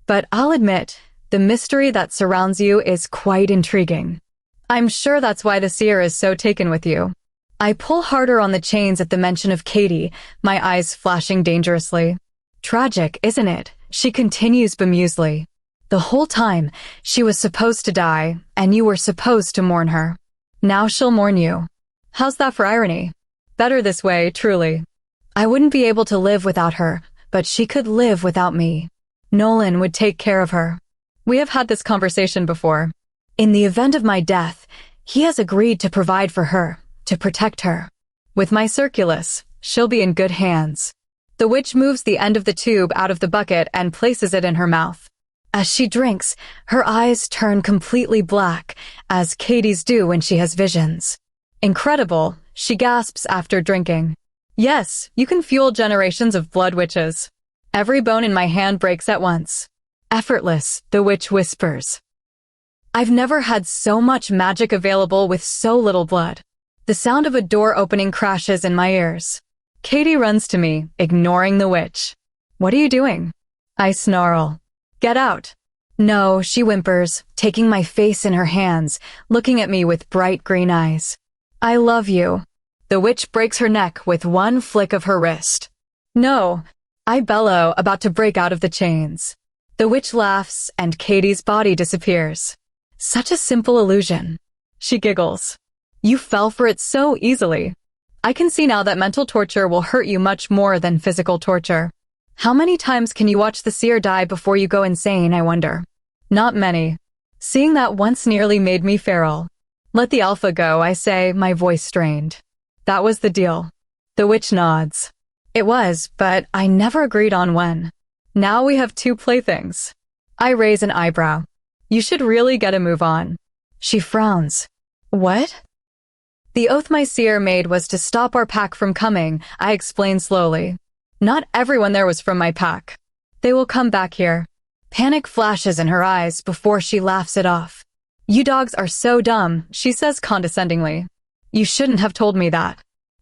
But I'll admit, the mystery that surrounds you is quite intriguing. I'm sure that's why the seer is so taken with you. I pull harder on the chains at the mention of Katie, my eyes flashing dangerously. Tragic, isn't it? She continues bemusedly. The whole time, she was supposed to die, and you were supposed to mourn her. Now she'll mourn you. How's that for irony? Better this way, truly. I wouldn't be able to live without her, but she could live without me. Nolan would take care of her. We have had this conversation before. In the event of my death, he has agreed to provide for her, to protect her. With my circulus, she'll be in good hands. The witch moves the end of the tube out of the bucket and places it in her mouth. As she drinks, her eyes turn completely black, as Katie's do when she has visions. Incredible, she gasps after drinking. Yes, you can fuel generations of blood witches. Every bone in my hand breaks at once. Effortless, the witch whispers. I've never had so much magic available with so little blood. The sound of a door opening crashes in my ears. Katie runs to me, ignoring the witch. What are you doing? I snarl. Get out. No, she whimpers, taking my face in her hands, looking at me with bright green eyes. I love you. The witch breaks her neck with one flick of her wrist. No, I bellow, about to break out of the chains. The witch laughs, and Katie's body disappears. Such a simple illusion. She giggles. You fell for it so easily. I can see now that mental torture will hurt you much more than physical torture. How many times can you watch the seer die before you go insane, I wonder? Not many. Seeing that once nearly made me feral. Let the alpha go, I say, my voice strained. That was the deal. The witch nods. It was, but I never agreed on when. Now we have two playthings. I raise an eyebrow. You should really get a move on. She frowns. What? The oath my seer made was to stop our pack from coming, I explain slowly. Not everyone there was from my pack. They will come back here. Panic flashes in her eyes before she laughs it off. You dogs are so dumb, she says condescendingly. You shouldn't have told me that.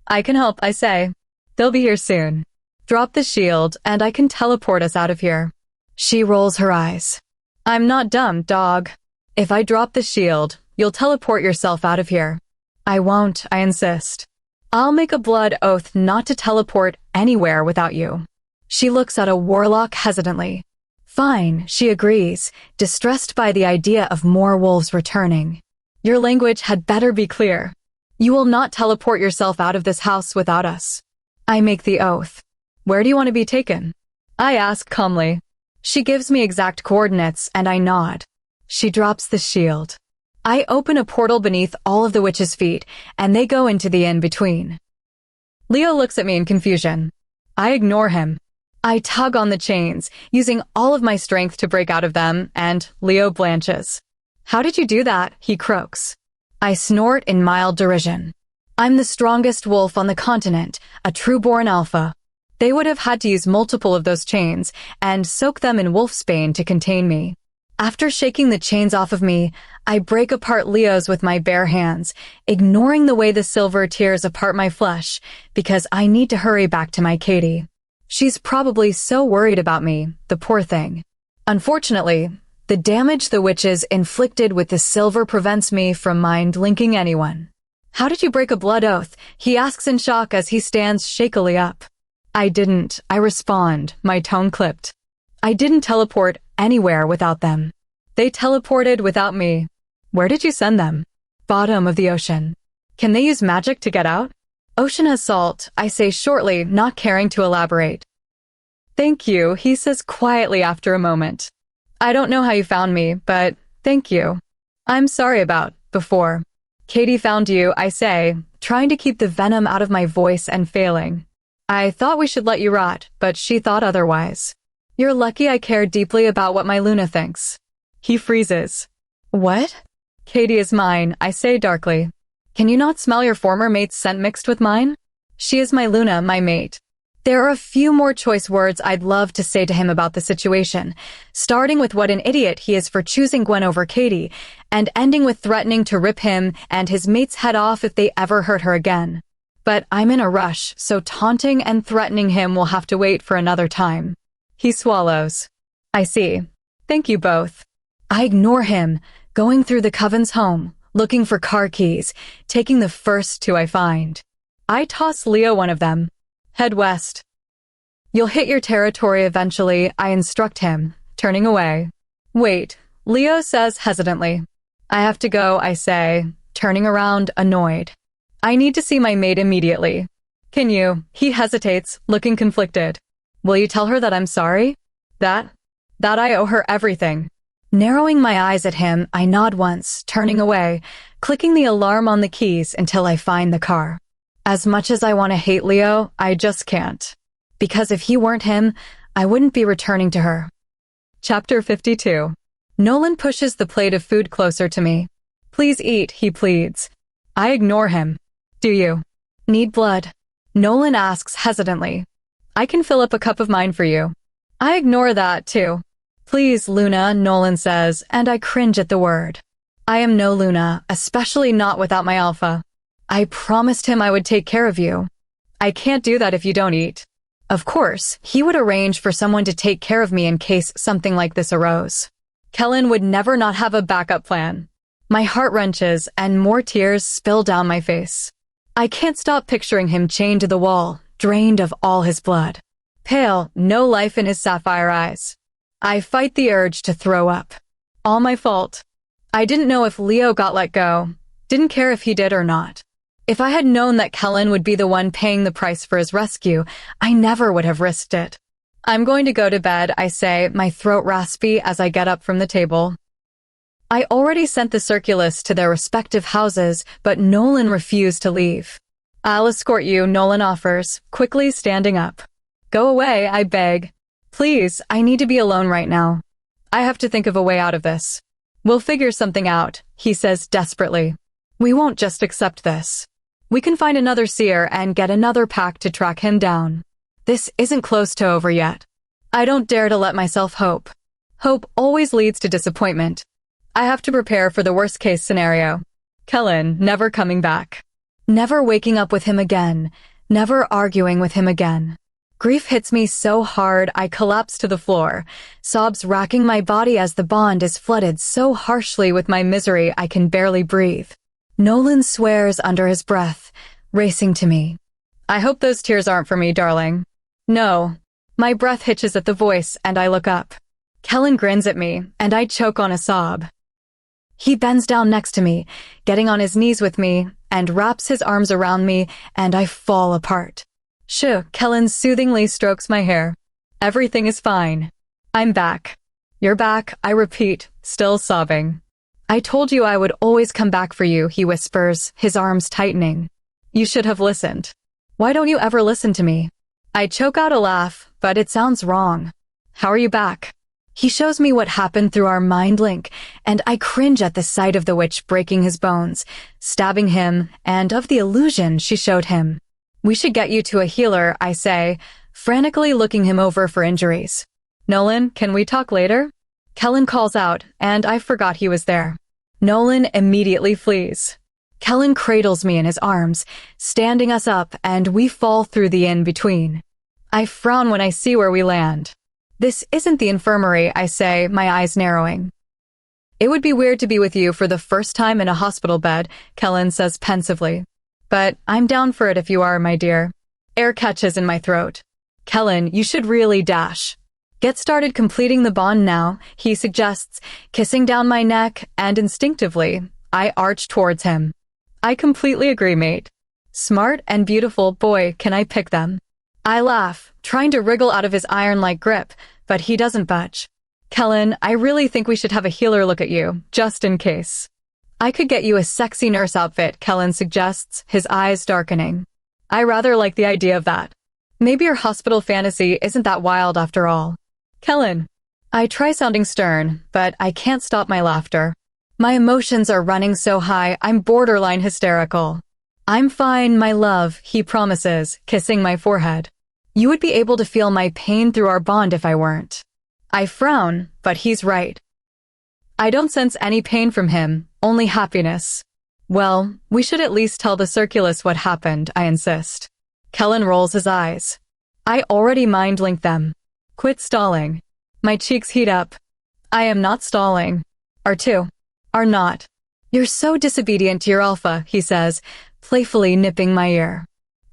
I can help, I say. They'll be here soon. Drop the shield, and I can teleport us out of here. She rolls her eyes. I'm not dumb, dog. If I drop the shield, you'll teleport yourself out of here. I won't, I insist. I'll make a blood oath not to teleport anywhere without you. She looks at a warlock hesitantly. Fine, she agrees, distressed by the idea of more wolves returning. Your language had better be clear. You will not teleport yourself out of this house without us. I make the oath. Where do you want to be taken? I ask calmly. She gives me exact coordinates, and I nod. She drops the shield. I open a portal beneath all of the witches' feet, and they go into the in-between. Leo looks at me in confusion. I ignore him. I tug on the chains, using all of my strength to break out of them, and Leo blanches. How did you do that? He croaks. I snort in mild derision. I'm the strongest wolf on the continent, a true-born alpha. They would have had to use multiple of those chains and soak them in wolfsbane to contain me. After shaking the chains off of me, I break apart Leo's with my bare hands, ignoring the way the silver tears apart my flesh, because I need to hurry back to my Katie. She's probably so worried about me, the poor thing. Unfortunately, the damage the witches inflicted with the silver prevents me from mind-linking anyone. How did you break a blood oath? He asks in shock as he stands shakily up. I didn't, I respond, my tone clipped. I didn't teleport anywhere without them. They teleported without me. Where did you send them? Bottom of the ocean. Can they use magic to get out? Ocean has salt, I say shortly, not caring to elaborate. Thank you, he says quietly after a moment. I don't know how you found me, but thank you. I'm sorry about before. Katie found you, I say, trying to keep the venom out of my voice and failing. I thought we should let you rot, but she thought otherwise. You're lucky I care deeply about what my Luna thinks. He freezes. What? Katie is mine, I say darkly. Can you not smell your former mate's scent mixed with mine? She is my Luna, my mate. There are a few more choice words I'd love to say to him about the situation, starting with what an idiot he is for choosing Gwen over Katie, and ending with threatening to rip him and his mate's head off if they ever hurt her again. But I'm in a rush, so taunting and threatening him will have to wait for another time. He swallows. I see. Thank you both. I ignore him, going through the Coven's home, looking for car keys, taking the first two I find. I toss Leo one of them. Head west. You'll hit your territory eventually, I instruct him, turning away. Wait, Leo says hesitantly. I have to go, I say, turning around, annoyed. I need to see my mate immediately. Can you? He hesitates, looking conflicted. Will you tell her that I'm sorry? That I owe her everything. Narrowing my eyes at him, I nod once, turning away, clicking the alarm on the keys until I find the car. As much as I want to hate Leo, I just can't. because if he weren't him, I wouldn't be returning to her. Chapter 52. Nolan pushes the plate of food closer to me. Please eat, he pleads. I ignore him. Do you need blood? Nolan asks hesitantly. I can fill up a cup of mine for you. I ignore that, too. Please, Luna, Nolan says, and I cringe at the word. I am no Luna, especially not without my alpha. I promised him I would take care of you. I can't do that if you don't eat. Of course, he would arrange for someone to take care of me in case something like this arose. Kellen would never not have a backup plan. My heart wrenches and more tears spill down my face. I can't stop picturing him chained to the wall, drained of all his blood. Pale, no life in his sapphire eyes. I fight the urge to throw up. All my fault. I didn't know if Leo got let go. Didn't care if he did or not. If I had known that Kellen would be the one paying the price for his rescue, I never would have risked it. I'm going to go to bed, I say, my throat raspy as I get up from the table. I already sent the circulus to their respective houses, but Nolan refused to leave. I'll escort you, Nolan offers, quickly standing up. Go away, I beg. Please, I need to be alone right now. I have to think of a way out of this. We'll figure something out, he says desperately. We won't just accept this. We can find another seer and get another pack to track him down. This isn't close to over yet. I don't dare to let myself hope. Hope always leads to disappointment. I have to prepare for the worst-case scenario. Kellen never coming back. Never waking up with him again. Never arguing with him again. Grief hits me so hard I collapse to the floor, sobs racking my body as the bond is flooded so harshly with my misery I can barely breathe. Nolan swears under his breath, racing to me. I hope those tears aren't for me, darling. No. My breath hitches at the voice and I look up. Kellen grins at me and I choke on a sob. He bends down next to me, getting on his knees with me, and wraps his arms around me and I fall apart. Shh, Kellen soothingly strokes my hair. Everything is fine. I'm back. You're back, I repeat, still sobbing. I told you I would always come back for you, he whispers, his arms tightening. You should have listened. Why don't you ever listen to me? I choke out a laugh, but it sounds wrong. How are you back? He shows me what happened through our mind link, and I cringe at the sight of the witch breaking his bones, stabbing him, and of the illusion she showed him. We should get you to a healer, I say, frantically looking him over for injuries. Nolan, can we talk later? Kellen calls out, and I forgot he was there. Nolan immediately flees. Kellen cradles me in his arms, standing us up, and we fall through the in-between. I frown when I see where we land. This isn't the infirmary, I say, my eyes narrowing. It would be weird to be with you for the first time in a hospital bed, Kellen says pensively. But I'm down for it if you are, my dear. Air catches in my throat. Kellen, you should really dash. Get started completing the bond now, he suggests, kissing down my neck, and instinctively, I arch towards him. I completely agree, mate. Smart and beautiful, boy, can I pick them. I laugh, trying to wriggle out of his iron-like grip, but he doesn't budge. Kellen, I really think we should have a healer look at you, just in case. I could get you a sexy nurse outfit, Kellen suggests, his eyes darkening. I rather like the idea of that. Maybe your hospital fantasy isn't that wild after all. Kellen. I try sounding stern, but I can't stop my laughter. My emotions are running so high, I'm borderline hysterical. I'm fine, my love, he promises, kissing my forehead. You would be able to feel my pain through our bond if I weren't. I frown, but he's right. I don't sense any pain from him, only happiness. Well, we should at least tell the circulus what happened, I insist. Kellen rolls his eyes. I already mind-linked them. Quit stalling. My cheeks heat up. I am not stalling. Are not. You're so disobedient to your alpha, he says, playfully nipping my ear.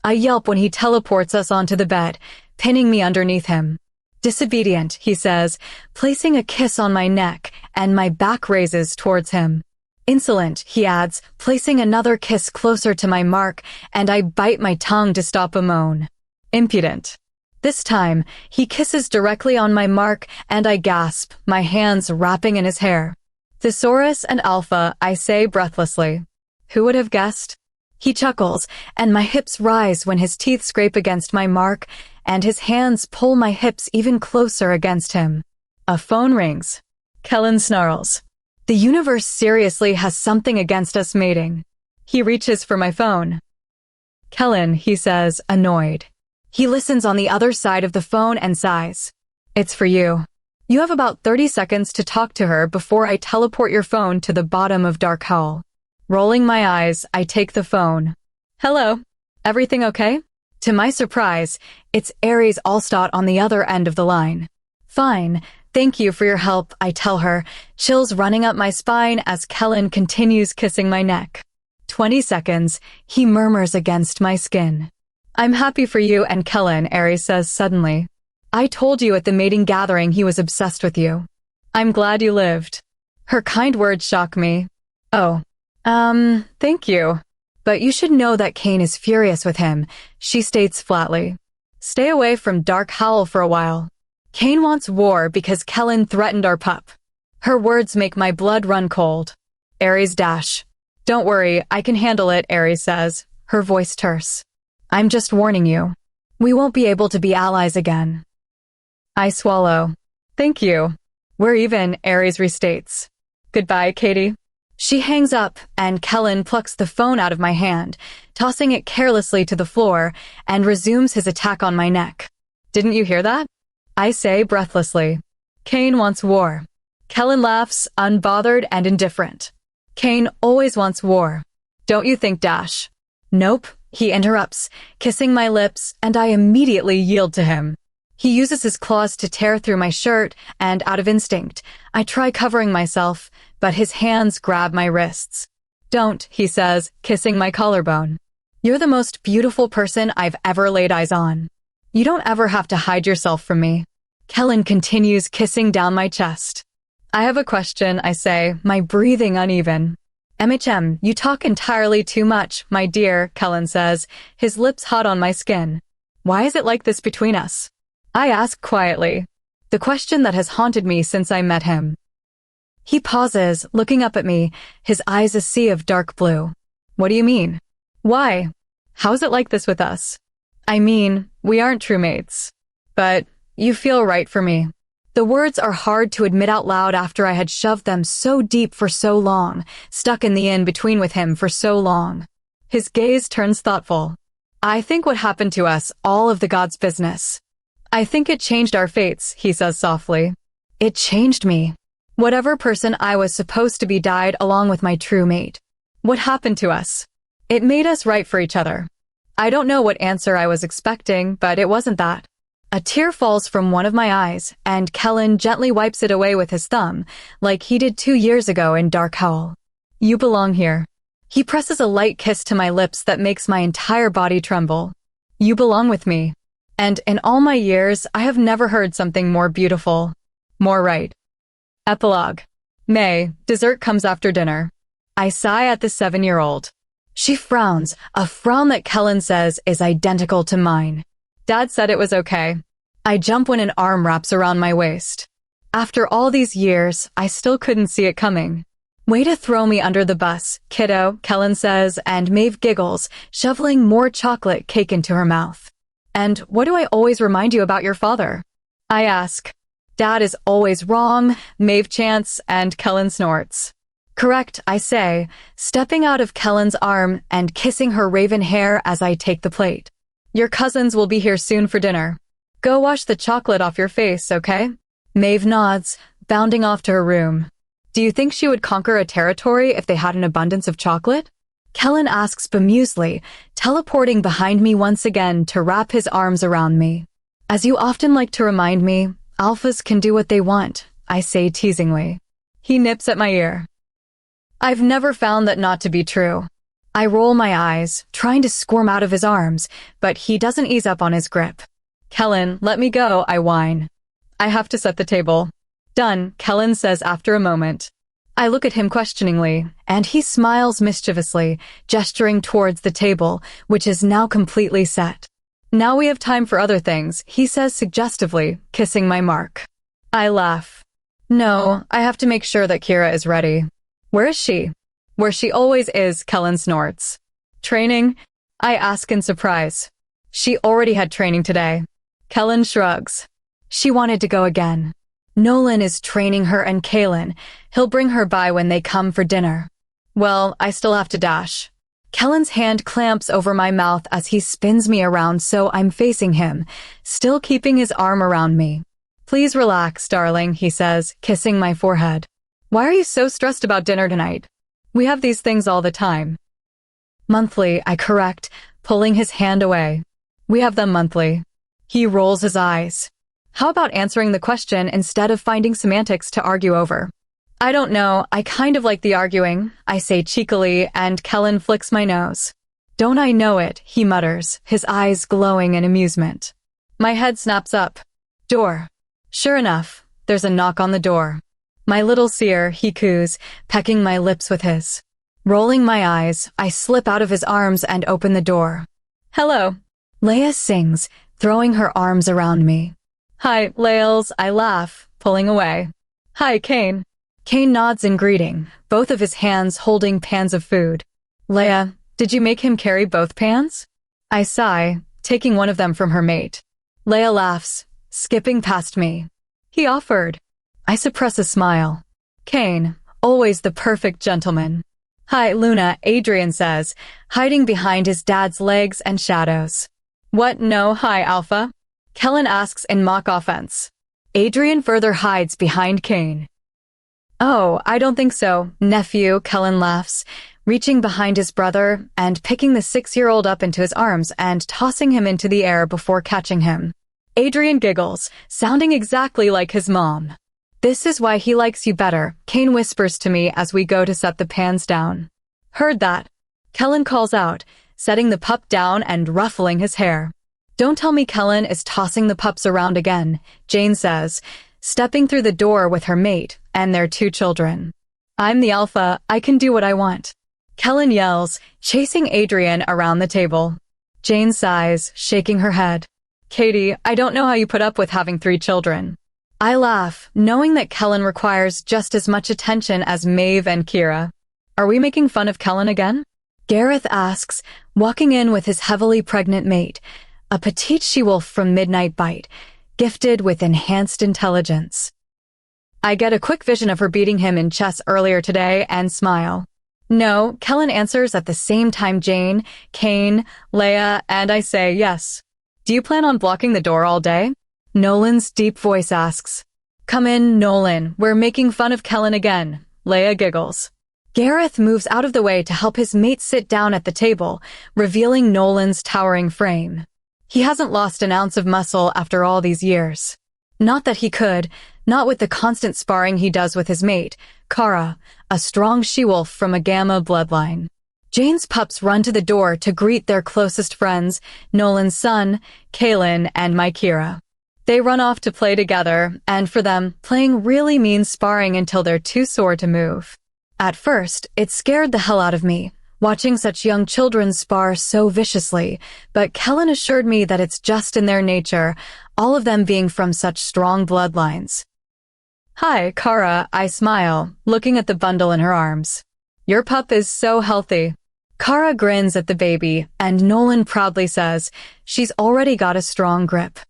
I yelp when he teleports us onto the bed, pinning me underneath him. Disobedient, he says, placing a kiss on my neck, and my back raises towards him. Insolent, he adds, placing another kiss closer to my mark, and I bite my tongue to stop a moan. Impudent. This time, he kisses directly on my mark, and I gasp, my hands wrapping in his hair. Thesaurus and Alpha, I say breathlessly. Who would have guessed? He chuckles, and my hips rise when his teeth scrape against my mark, and his hands pull my hips even closer against him. A phone rings. Kellen snarls. The universe seriously has something against us mating. He reaches for my phone. Kellen, he says, annoyed. He listens on the other side of the phone and sighs. It's for you. You have about 30 seconds to talk to her before I teleport your phone to the bottom of Dark Hole. Rolling my eyes, I take the phone. Hello. Everything okay? To my surprise, it's Aries Allstott on the other end of the line. Fine. Thank you for your help, I tell her, chills running up my spine as Kellen continues kissing my neck. 20 seconds, he murmurs against my skin. I'm happy for you and Kellen, Aries says suddenly. I told you at the mating gathering he was obsessed with you. I'm glad you lived. Her kind words shock me. Oh, thank you. But you should know that Kane is furious with him, she states flatly. Stay away from Dark Howl for a while. Kane wants war because Kellen threatened our pup. Her words make my blood run cold. Aries dash. Don't worry, I can handle it, Aries says, her voice terse. I'm just warning you. We won't be able to be allies again. I swallow. Thank you. We're even, Aries restates. Goodbye, Katie. She hangs up, and Kellen plucks the phone out of my hand, tossing it carelessly to the floor, and resumes his attack on my neck. Didn't you hear that? I say breathlessly. Kane wants war. Kellen laughs, unbothered and indifferent. Kane always wants war. Don't you think, Dash? Nope, he interrupts, kissing my lips, and I immediately yield to him. He uses his claws to tear through my shirt, and out of instinct, I try covering myself, but his hands grab my wrists. Don't, he says, kissing my collarbone. You're the most beautiful person I've ever laid eyes on. You don't ever have to hide yourself from me. Kellen continues kissing down my chest. I have a question, I say, my breathing uneven. You talk entirely too much, my dear, Kellen says, his lips hot on my skin. Why is it like this between us? I ask quietly. The question that has haunted me since I met him. He pauses, looking up at me, his eyes a sea of dark blue. What do you mean? Why? How is it like this with us? I mean, we aren't true mates. But you feel right for me. The words are hard to admit out loud after I had shoved them so deep for so long, stuck in the in-between with him for so long. His gaze turns thoughtful. I think what happened to us, all of the gods' business. I think it changed our fates, he says softly. It changed me. Whatever person I was supposed to be died along with my true mate. What happened to us? It made us right for each other. I don't know what answer I was expecting, but it wasn't that. A tear falls from one of my eyes, and Kellen gently wipes it away with his thumb, like he did 2 years ago in Dark Howl. You belong here. He presses a light kiss to my lips that makes my entire body tremble. You belong with me. And in all my years, I have never heard something more beautiful. More right. Epilogue. May, dessert comes after dinner. I sigh at the 7-year-old. She frowns, a frown that Kellen says is identical to mine. Dad said it was okay. I jump when an arm wraps around my waist. After all these years, I still couldn't see it coming. Way to throw me under the bus, kiddo, Kellen says, and Maeve giggles, shoveling more chocolate cake into her mouth. And what do I always remind you about your father? I ask. Dad is always wrong, Maeve chants, and Kellen snorts. Correct, I say, stepping out of Kellen's arm and kissing her raven hair as I take the plate. Your cousins will be here soon for dinner. Go wash the chocolate off your face, okay? Maeve nods, bounding off to her room. Do you think she would conquer a territory if they had an abundance of chocolate? Kellen asks bemusedly, teleporting behind me once again to wrap his arms around me. As you often like to remind me, alphas can do what they want, I say teasingly. He nips at my ear. I've never found that not to be true. I roll my eyes, trying to squirm out of his arms, but he doesn't ease up on his grip. Kellen, let me go, I whine. I have to set the table. Done, Kellen says after a moment. I look at him questioningly, and he smiles mischievously, gesturing towards the table, which is now completely set. Now we have time for other things, he says suggestively, kissing my mark. I laugh. No, I have to make sure that Kira is ready. Where is she? Where she always is, Kellen snorts. Training? I ask in surprise. She already had training today. Kellen shrugs. She wanted to go again. Nolan is training her and Kellen. He'll bring her by when they come for dinner. Well, I still have to dash. Kellen's hand clamps over my mouth as he spins me around so I'm facing him, still keeping his arm around me. Please relax, darling, he says, kissing my forehead. Why are you so stressed about dinner tonight? We have these things all the time. Monthly, I correct, pulling his hand away. We have them monthly. He rolls his eyes. How about answering the question instead of finding semantics to argue over? I don't know, I kind of like the arguing, I say cheekily, and Kellen flicks my nose. Don't I know it, he mutters, his eyes glowing in amusement. My head snaps up. Door. Sure enough, there's a knock on the door. My little seer, he coos, pecking my lips with his. Rolling my eyes, I slip out of his arms and open the door. Hello. Leia sings, throwing her arms around me. Hi, Laels, I laugh, pulling away. Hi, Kane. Kane nods in greeting, both of his hands holding pans of food. Leia, did you make him carry both pans? I sigh, taking one of them from her mate. Leia laughs, skipping past me. He offered. I suppress a smile. Kane, always the perfect gentleman. Hi, Luna, Adrian says, hiding behind his dad's legs and shadows. What, no, hi, Alpha? Kellen asks in mock offense. Adrian further hides behind Kane. Oh, I don't think so, nephew, Kellen laughs, reaching behind his brother and picking the 6-year-old up into his arms and tossing him into the air before catching him. Adrian giggles, sounding exactly like his mom. This is why he likes you better, Kane whispers to me as we go to set the pans down. Heard that. Kellen calls out, setting the pup down and ruffling his hair. Don't tell me Kellen is tossing the pups around again, Jane says, stepping through the door with her mate and their 2 children. I'm the alpha, I can do what I want. Kellen yells, chasing Adrian around the table. Jane sighs, shaking her head. Katie, I don't know how you put up with having 3 children. I laugh, knowing that Kellen requires just as much attention as Maeve and Kira. Are we making fun of Kellen again? Gareth asks, walking in with his heavily pregnant mate, a petite she-wolf from Midnight Bite, gifted with enhanced intelligence. I get a quick vision of her beating him in chess earlier today and smile. No, Kellen answers at the same time Jane, Kane, Leia, and I say yes. Do you plan on blocking the door all day? Nolan's deep voice asks. Come in, Nolan, we're making fun of Kellen again. Leia giggles. Gareth moves out of the way to help his mate sit down at the table, revealing Nolan's towering frame. He hasn't lost an ounce of muscle after all these years. Not that he could, not with the constant sparring he does with his mate, Kara, a strong she-wolf from a Gamma bloodline. Jane's pups run to the door to greet their closest friends, Nolan's son, Kellen, and my Kira. They run off to play together, and for them, playing really means sparring until they're too sore to move. At first, it scared the hell out of me, watching such young children spar so viciously, but Kellen assured me that it's just in their nature, all of them being from such strong bloodlines. Hi, Kara, I smile, looking at the bundle in her arms. Your pup is so healthy. Kara grins at the baby, and Nolan proudly says, she's already got a strong grip.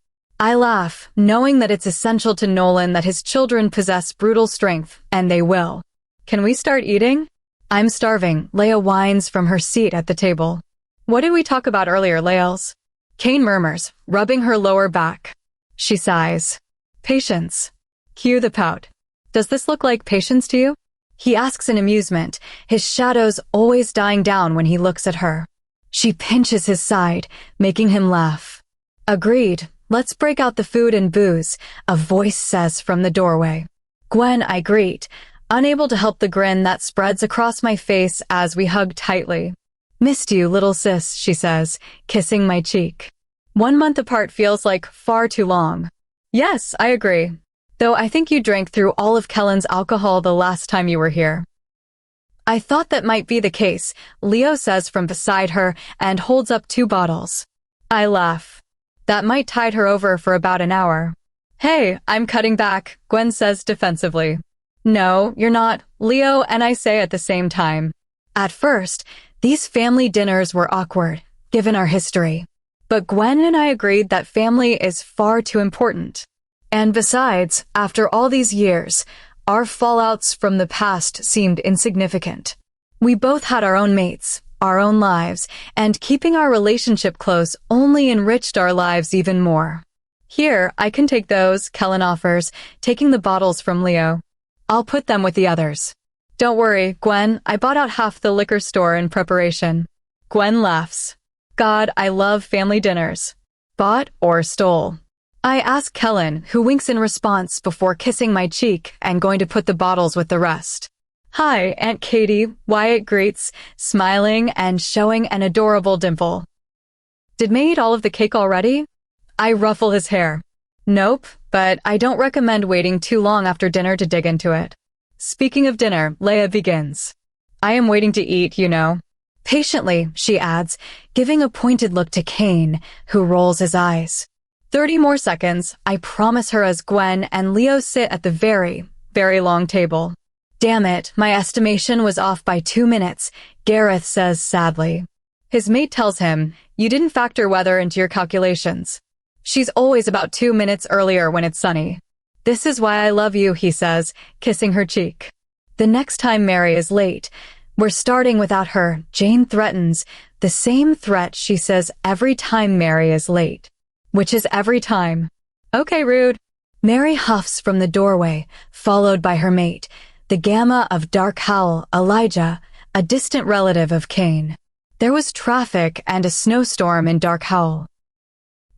I laugh, knowing that it's essential to Nolan that his children possess brutal strength, and they will. Can we start eating? I'm starving, Leia whines from her seat at the table. What did we talk about earlier, Laels? Kane murmurs, rubbing her lower back. She sighs. Patience. Cue the pout. Does this look like patience to you? He asks in amusement, his shadows always dying down when he looks at her. She pinches his side, making him laugh. Agreed. Let's break out the food and booze, a voice says from the doorway. Gwen, I greet, unable to help the grin that spreads across my face as we hug tightly. Missed you, little sis, she says, kissing my cheek. 1 month apart feels like far too long. Yes, I agree. Though I think you drank through all of Kellen's alcohol the last time you were here. I thought that might be the case, Leo says from beside her and holds up 2 bottles. I laugh. That might tide her over for about an hour. Hey, I'm cutting back, Gwen says defensively. No, you're not, Leo and I say at the same time. At first, These family dinners were awkward, given our history. But Gwen and I agreed that family is far too important. And besides, after all these years, our fallouts from the past seemed insignificant. We both had our own mates, our own lives, and keeping our relationship close only enriched our lives even more. Here, I can take those, Kellen offers, taking the bottles from Leo. I'll put them with the others. Don't worry, Gwen, I bought out half the liquor store in preparation. Gwen laughs. God, I love family dinners. Bought or stole? I ask Kellen, who winks in response before kissing my cheek and going to put the bottles with the rest. Hi, Aunt Katie, Wyatt greets, smiling and showing an adorable dimple. Did May eat all of the cake already? I ruffle his hair. Nope, but I don't recommend waiting too long after dinner to dig into it. Speaking of dinner, Leia begins. I am waiting to eat, you know. Patiently, she adds, giving a pointed look to Kane, who rolls his eyes. 30 more seconds, I promise her, as Gwen and Leo sit at the very, very long table. Damn it, my estimation was off by 2 minutes, Gareth says sadly. His mate tells him, you didn't factor weather into your calculations. She's always about 2 minutes earlier when it's sunny. This is why I love you, he says, kissing her cheek. The next time Mary is late, we're starting without her, Jane threatens, the same threat she says every time Mary is late. Which is every time. Okay, rude. Mary huffs from the doorway, followed by her mate, the gamma of Dark Howl, Elijah, a distant relative of Kane. There was traffic and a snowstorm in Dark Howl.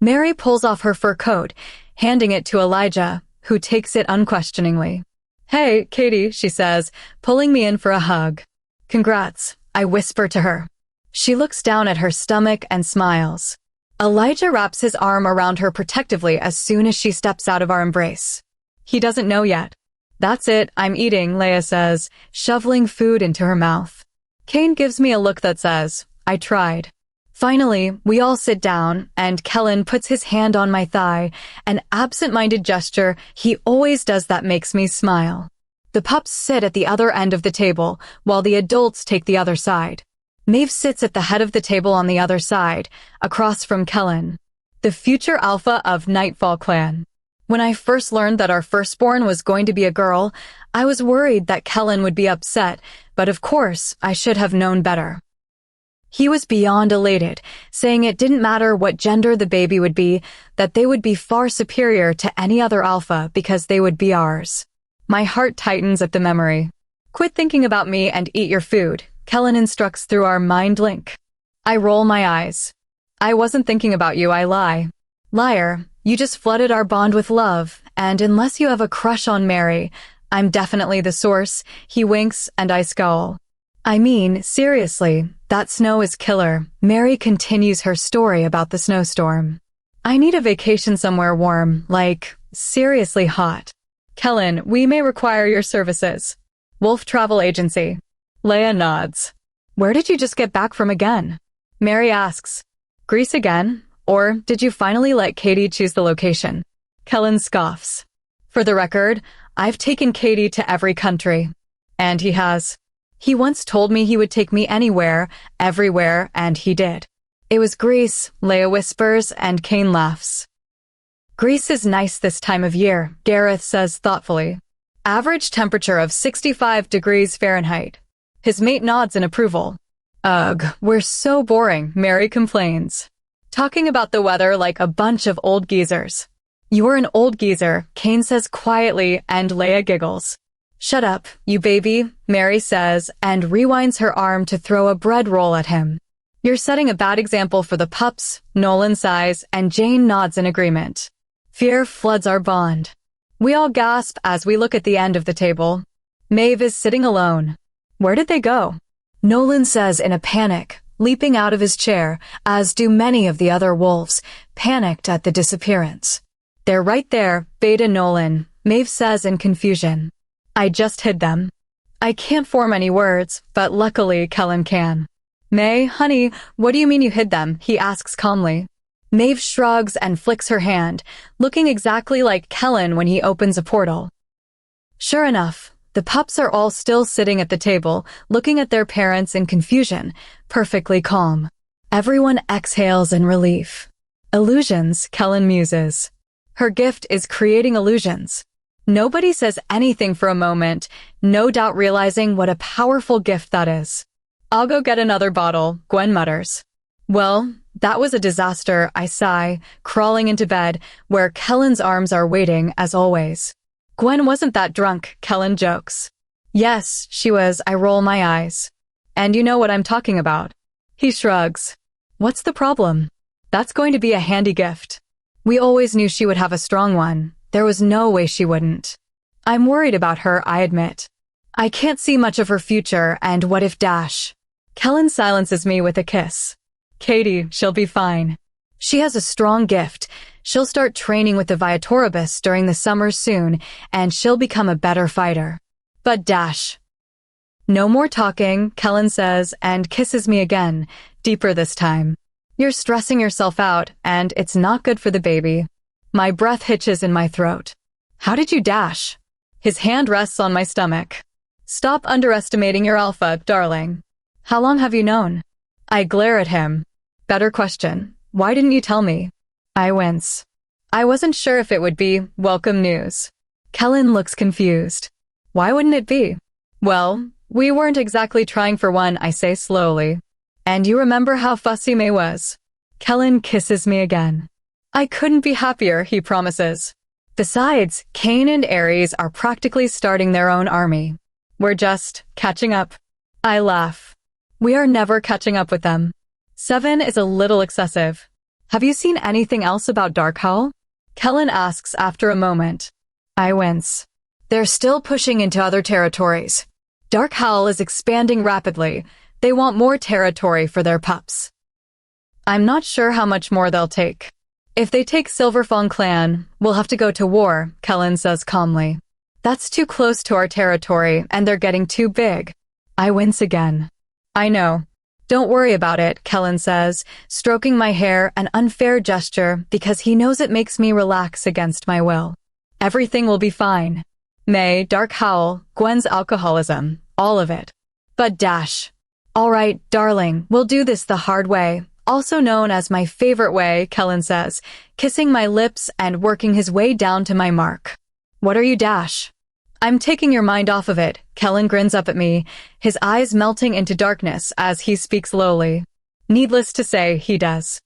Mary pulls off her fur coat, handing it to Elijah, who takes it unquestioningly. Hey, Katie, she says, pulling me in for a hug. Congrats, I whisper to her. She looks down at her stomach and smiles. Elijah wraps his arm around her protectively as soon as she steps out of our embrace. He doesn't know yet. That's it, I'm eating, Leia says, shoveling food into her mouth. Kane gives me a look that says, I tried. Finally, we all sit down, and Kellen puts his hand on my thigh, an absent-minded gesture he always does that makes me smile. The pups sit at the other end of the table, while the adults take the other side. Maeve sits at the head of the table on the other side, across from Kellen, the future alpha of Nightfall Clan. When I first learned that our firstborn was going to be a girl, I was worried that Kellen would be upset, but of course, I should have known better. He was beyond elated, saying it didn't matter what gender the baby would be, that they would be far superior to any other alpha because they would be ours. My heart tightens at the memory. Quit thinking about me and eat your food, Kellen instructs through our mind link. I roll my eyes. I wasn't thinking about you, I lie. Liar, you just flooded our bond with love, and unless you have a crush on Mary, I'm definitely the source, he winks and I scowl. I mean, seriously, that snow is killer. Mary continues her story about the snowstorm. I need a vacation somewhere warm, like, seriously hot. Kellen, we may require your services. Wolf Travel Agency. Leia nods. Where did you just get back from again? Mary asks. Greece again? Or did you finally let Katie choose the location? Kellen scoffs. For the record, I've taken Katie to every country. And he has. He once told me he would take me anywhere, everywhere, and he did. It was Greece, Leia whispers, and Kane laughs. Greece is nice this time of year, Gareth says thoughtfully. Average temperature of 65 degrees Fahrenheit. His mate nods in approval. Ugh, we're so boring, Mary complains. Talking about the weather like a bunch of old geezers. You're an old geezer, Kane says quietly, and Leia giggles. Shut up, you baby, Mary says, and rewinds her arm to throw a bread roll at him. You're setting a bad example for the pups, Nolan sighs, and Jane nods in agreement. Fear floods our bond. We all gasp as we look at the end of the table. Maeve is sitting alone. Where did they go? Nolan says in a panic, leaping out of his chair, as do many of the other wolves, panicked at the disappearance. They're right there, Beta Nolan, Maeve says in confusion. I just hid them. I can't form any words, but luckily Kellen can. May, honey, what do you mean you hid them? He asks calmly. Maeve shrugs and flicks her hand, looking exactly like Kellen when he opens a portal. Sure enough, The pups are all still sitting at the table, looking at their parents in confusion, perfectly calm. Everyone exhales in relief. Illusions, Kellen muses. Her gift is creating illusions. Nobody says anything for a moment, no doubt realizing what a powerful gift that is. I'll go get another bottle, Gwen mutters. Well, that was a disaster, I sigh, crawling into bed, where Kellen's arms are waiting, as always. Gwen wasn't that drunk, Kellen jokes. Yes, she was, I roll my eyes. And you know what I'm talking about. He shrugs. What's the problem? That's going to be a handy gift. We always knew she would have a strong one. There was no way she wouldn't. I'm worried about her, I admit. I can't see much of her future, and what if Dash? Kellen silences me with a kiss. Katie, she'll be fine. She has a strong gift. She'll start training with the Viatoribus during the summer soon, and she'll become a better fighter. But Dash. No more talking, Kellen says, and kisses me again, deeper this time. You're stressing yourself out, and it's not good for the baby. My breath hitches in my throat. How did you dash? His hand rests on my stomach. Stop underestimating your alpha, darling. How long have you known? I glare at him. Better question. Why didn't you tell me? I wince. I wasn't sure if it would be welcome news. Kellen looks confused. Why wouldn't it be? Well, we weren't exactly trying for one, I say slowly. And you remember how fussy May was. Kellen kisses me again. I couldn't be happier, he promises. Besides, Cain and Ares are practically starting their own army. We're just catching up. I laugh. We are never catching up with them. 7 is a little excessive. Have you seen anything else about Darkhowl? Kellen asks after a moment. I wince. They're still pushing into other territories. Darkhowl is expanding rapidly. They want more territory for their pups. I'm not sure how much more they'll take. If they take Silverfang Clan, we'll have to go to war, Kellen says calmly. That's too close to our territory, and they're getting too big. I wince again. I know. Don't worry about it, Kellen says, stroking my hair, an unfair gesture because he knows it makes me relax against my will. Everything will be fine. May, Darkhowl, Gwen's alcoholism, all of it. But Dash. All right, darling, we'll do this the hard way. Also known as my favorite way, Kellen says, kissing my lips and working his way down to my mark. What are you, Dash? I'm taking your mind off of it, Kellen grins up at me, his eyes melting into darkness as he speaks lowly. Needless to say, he does.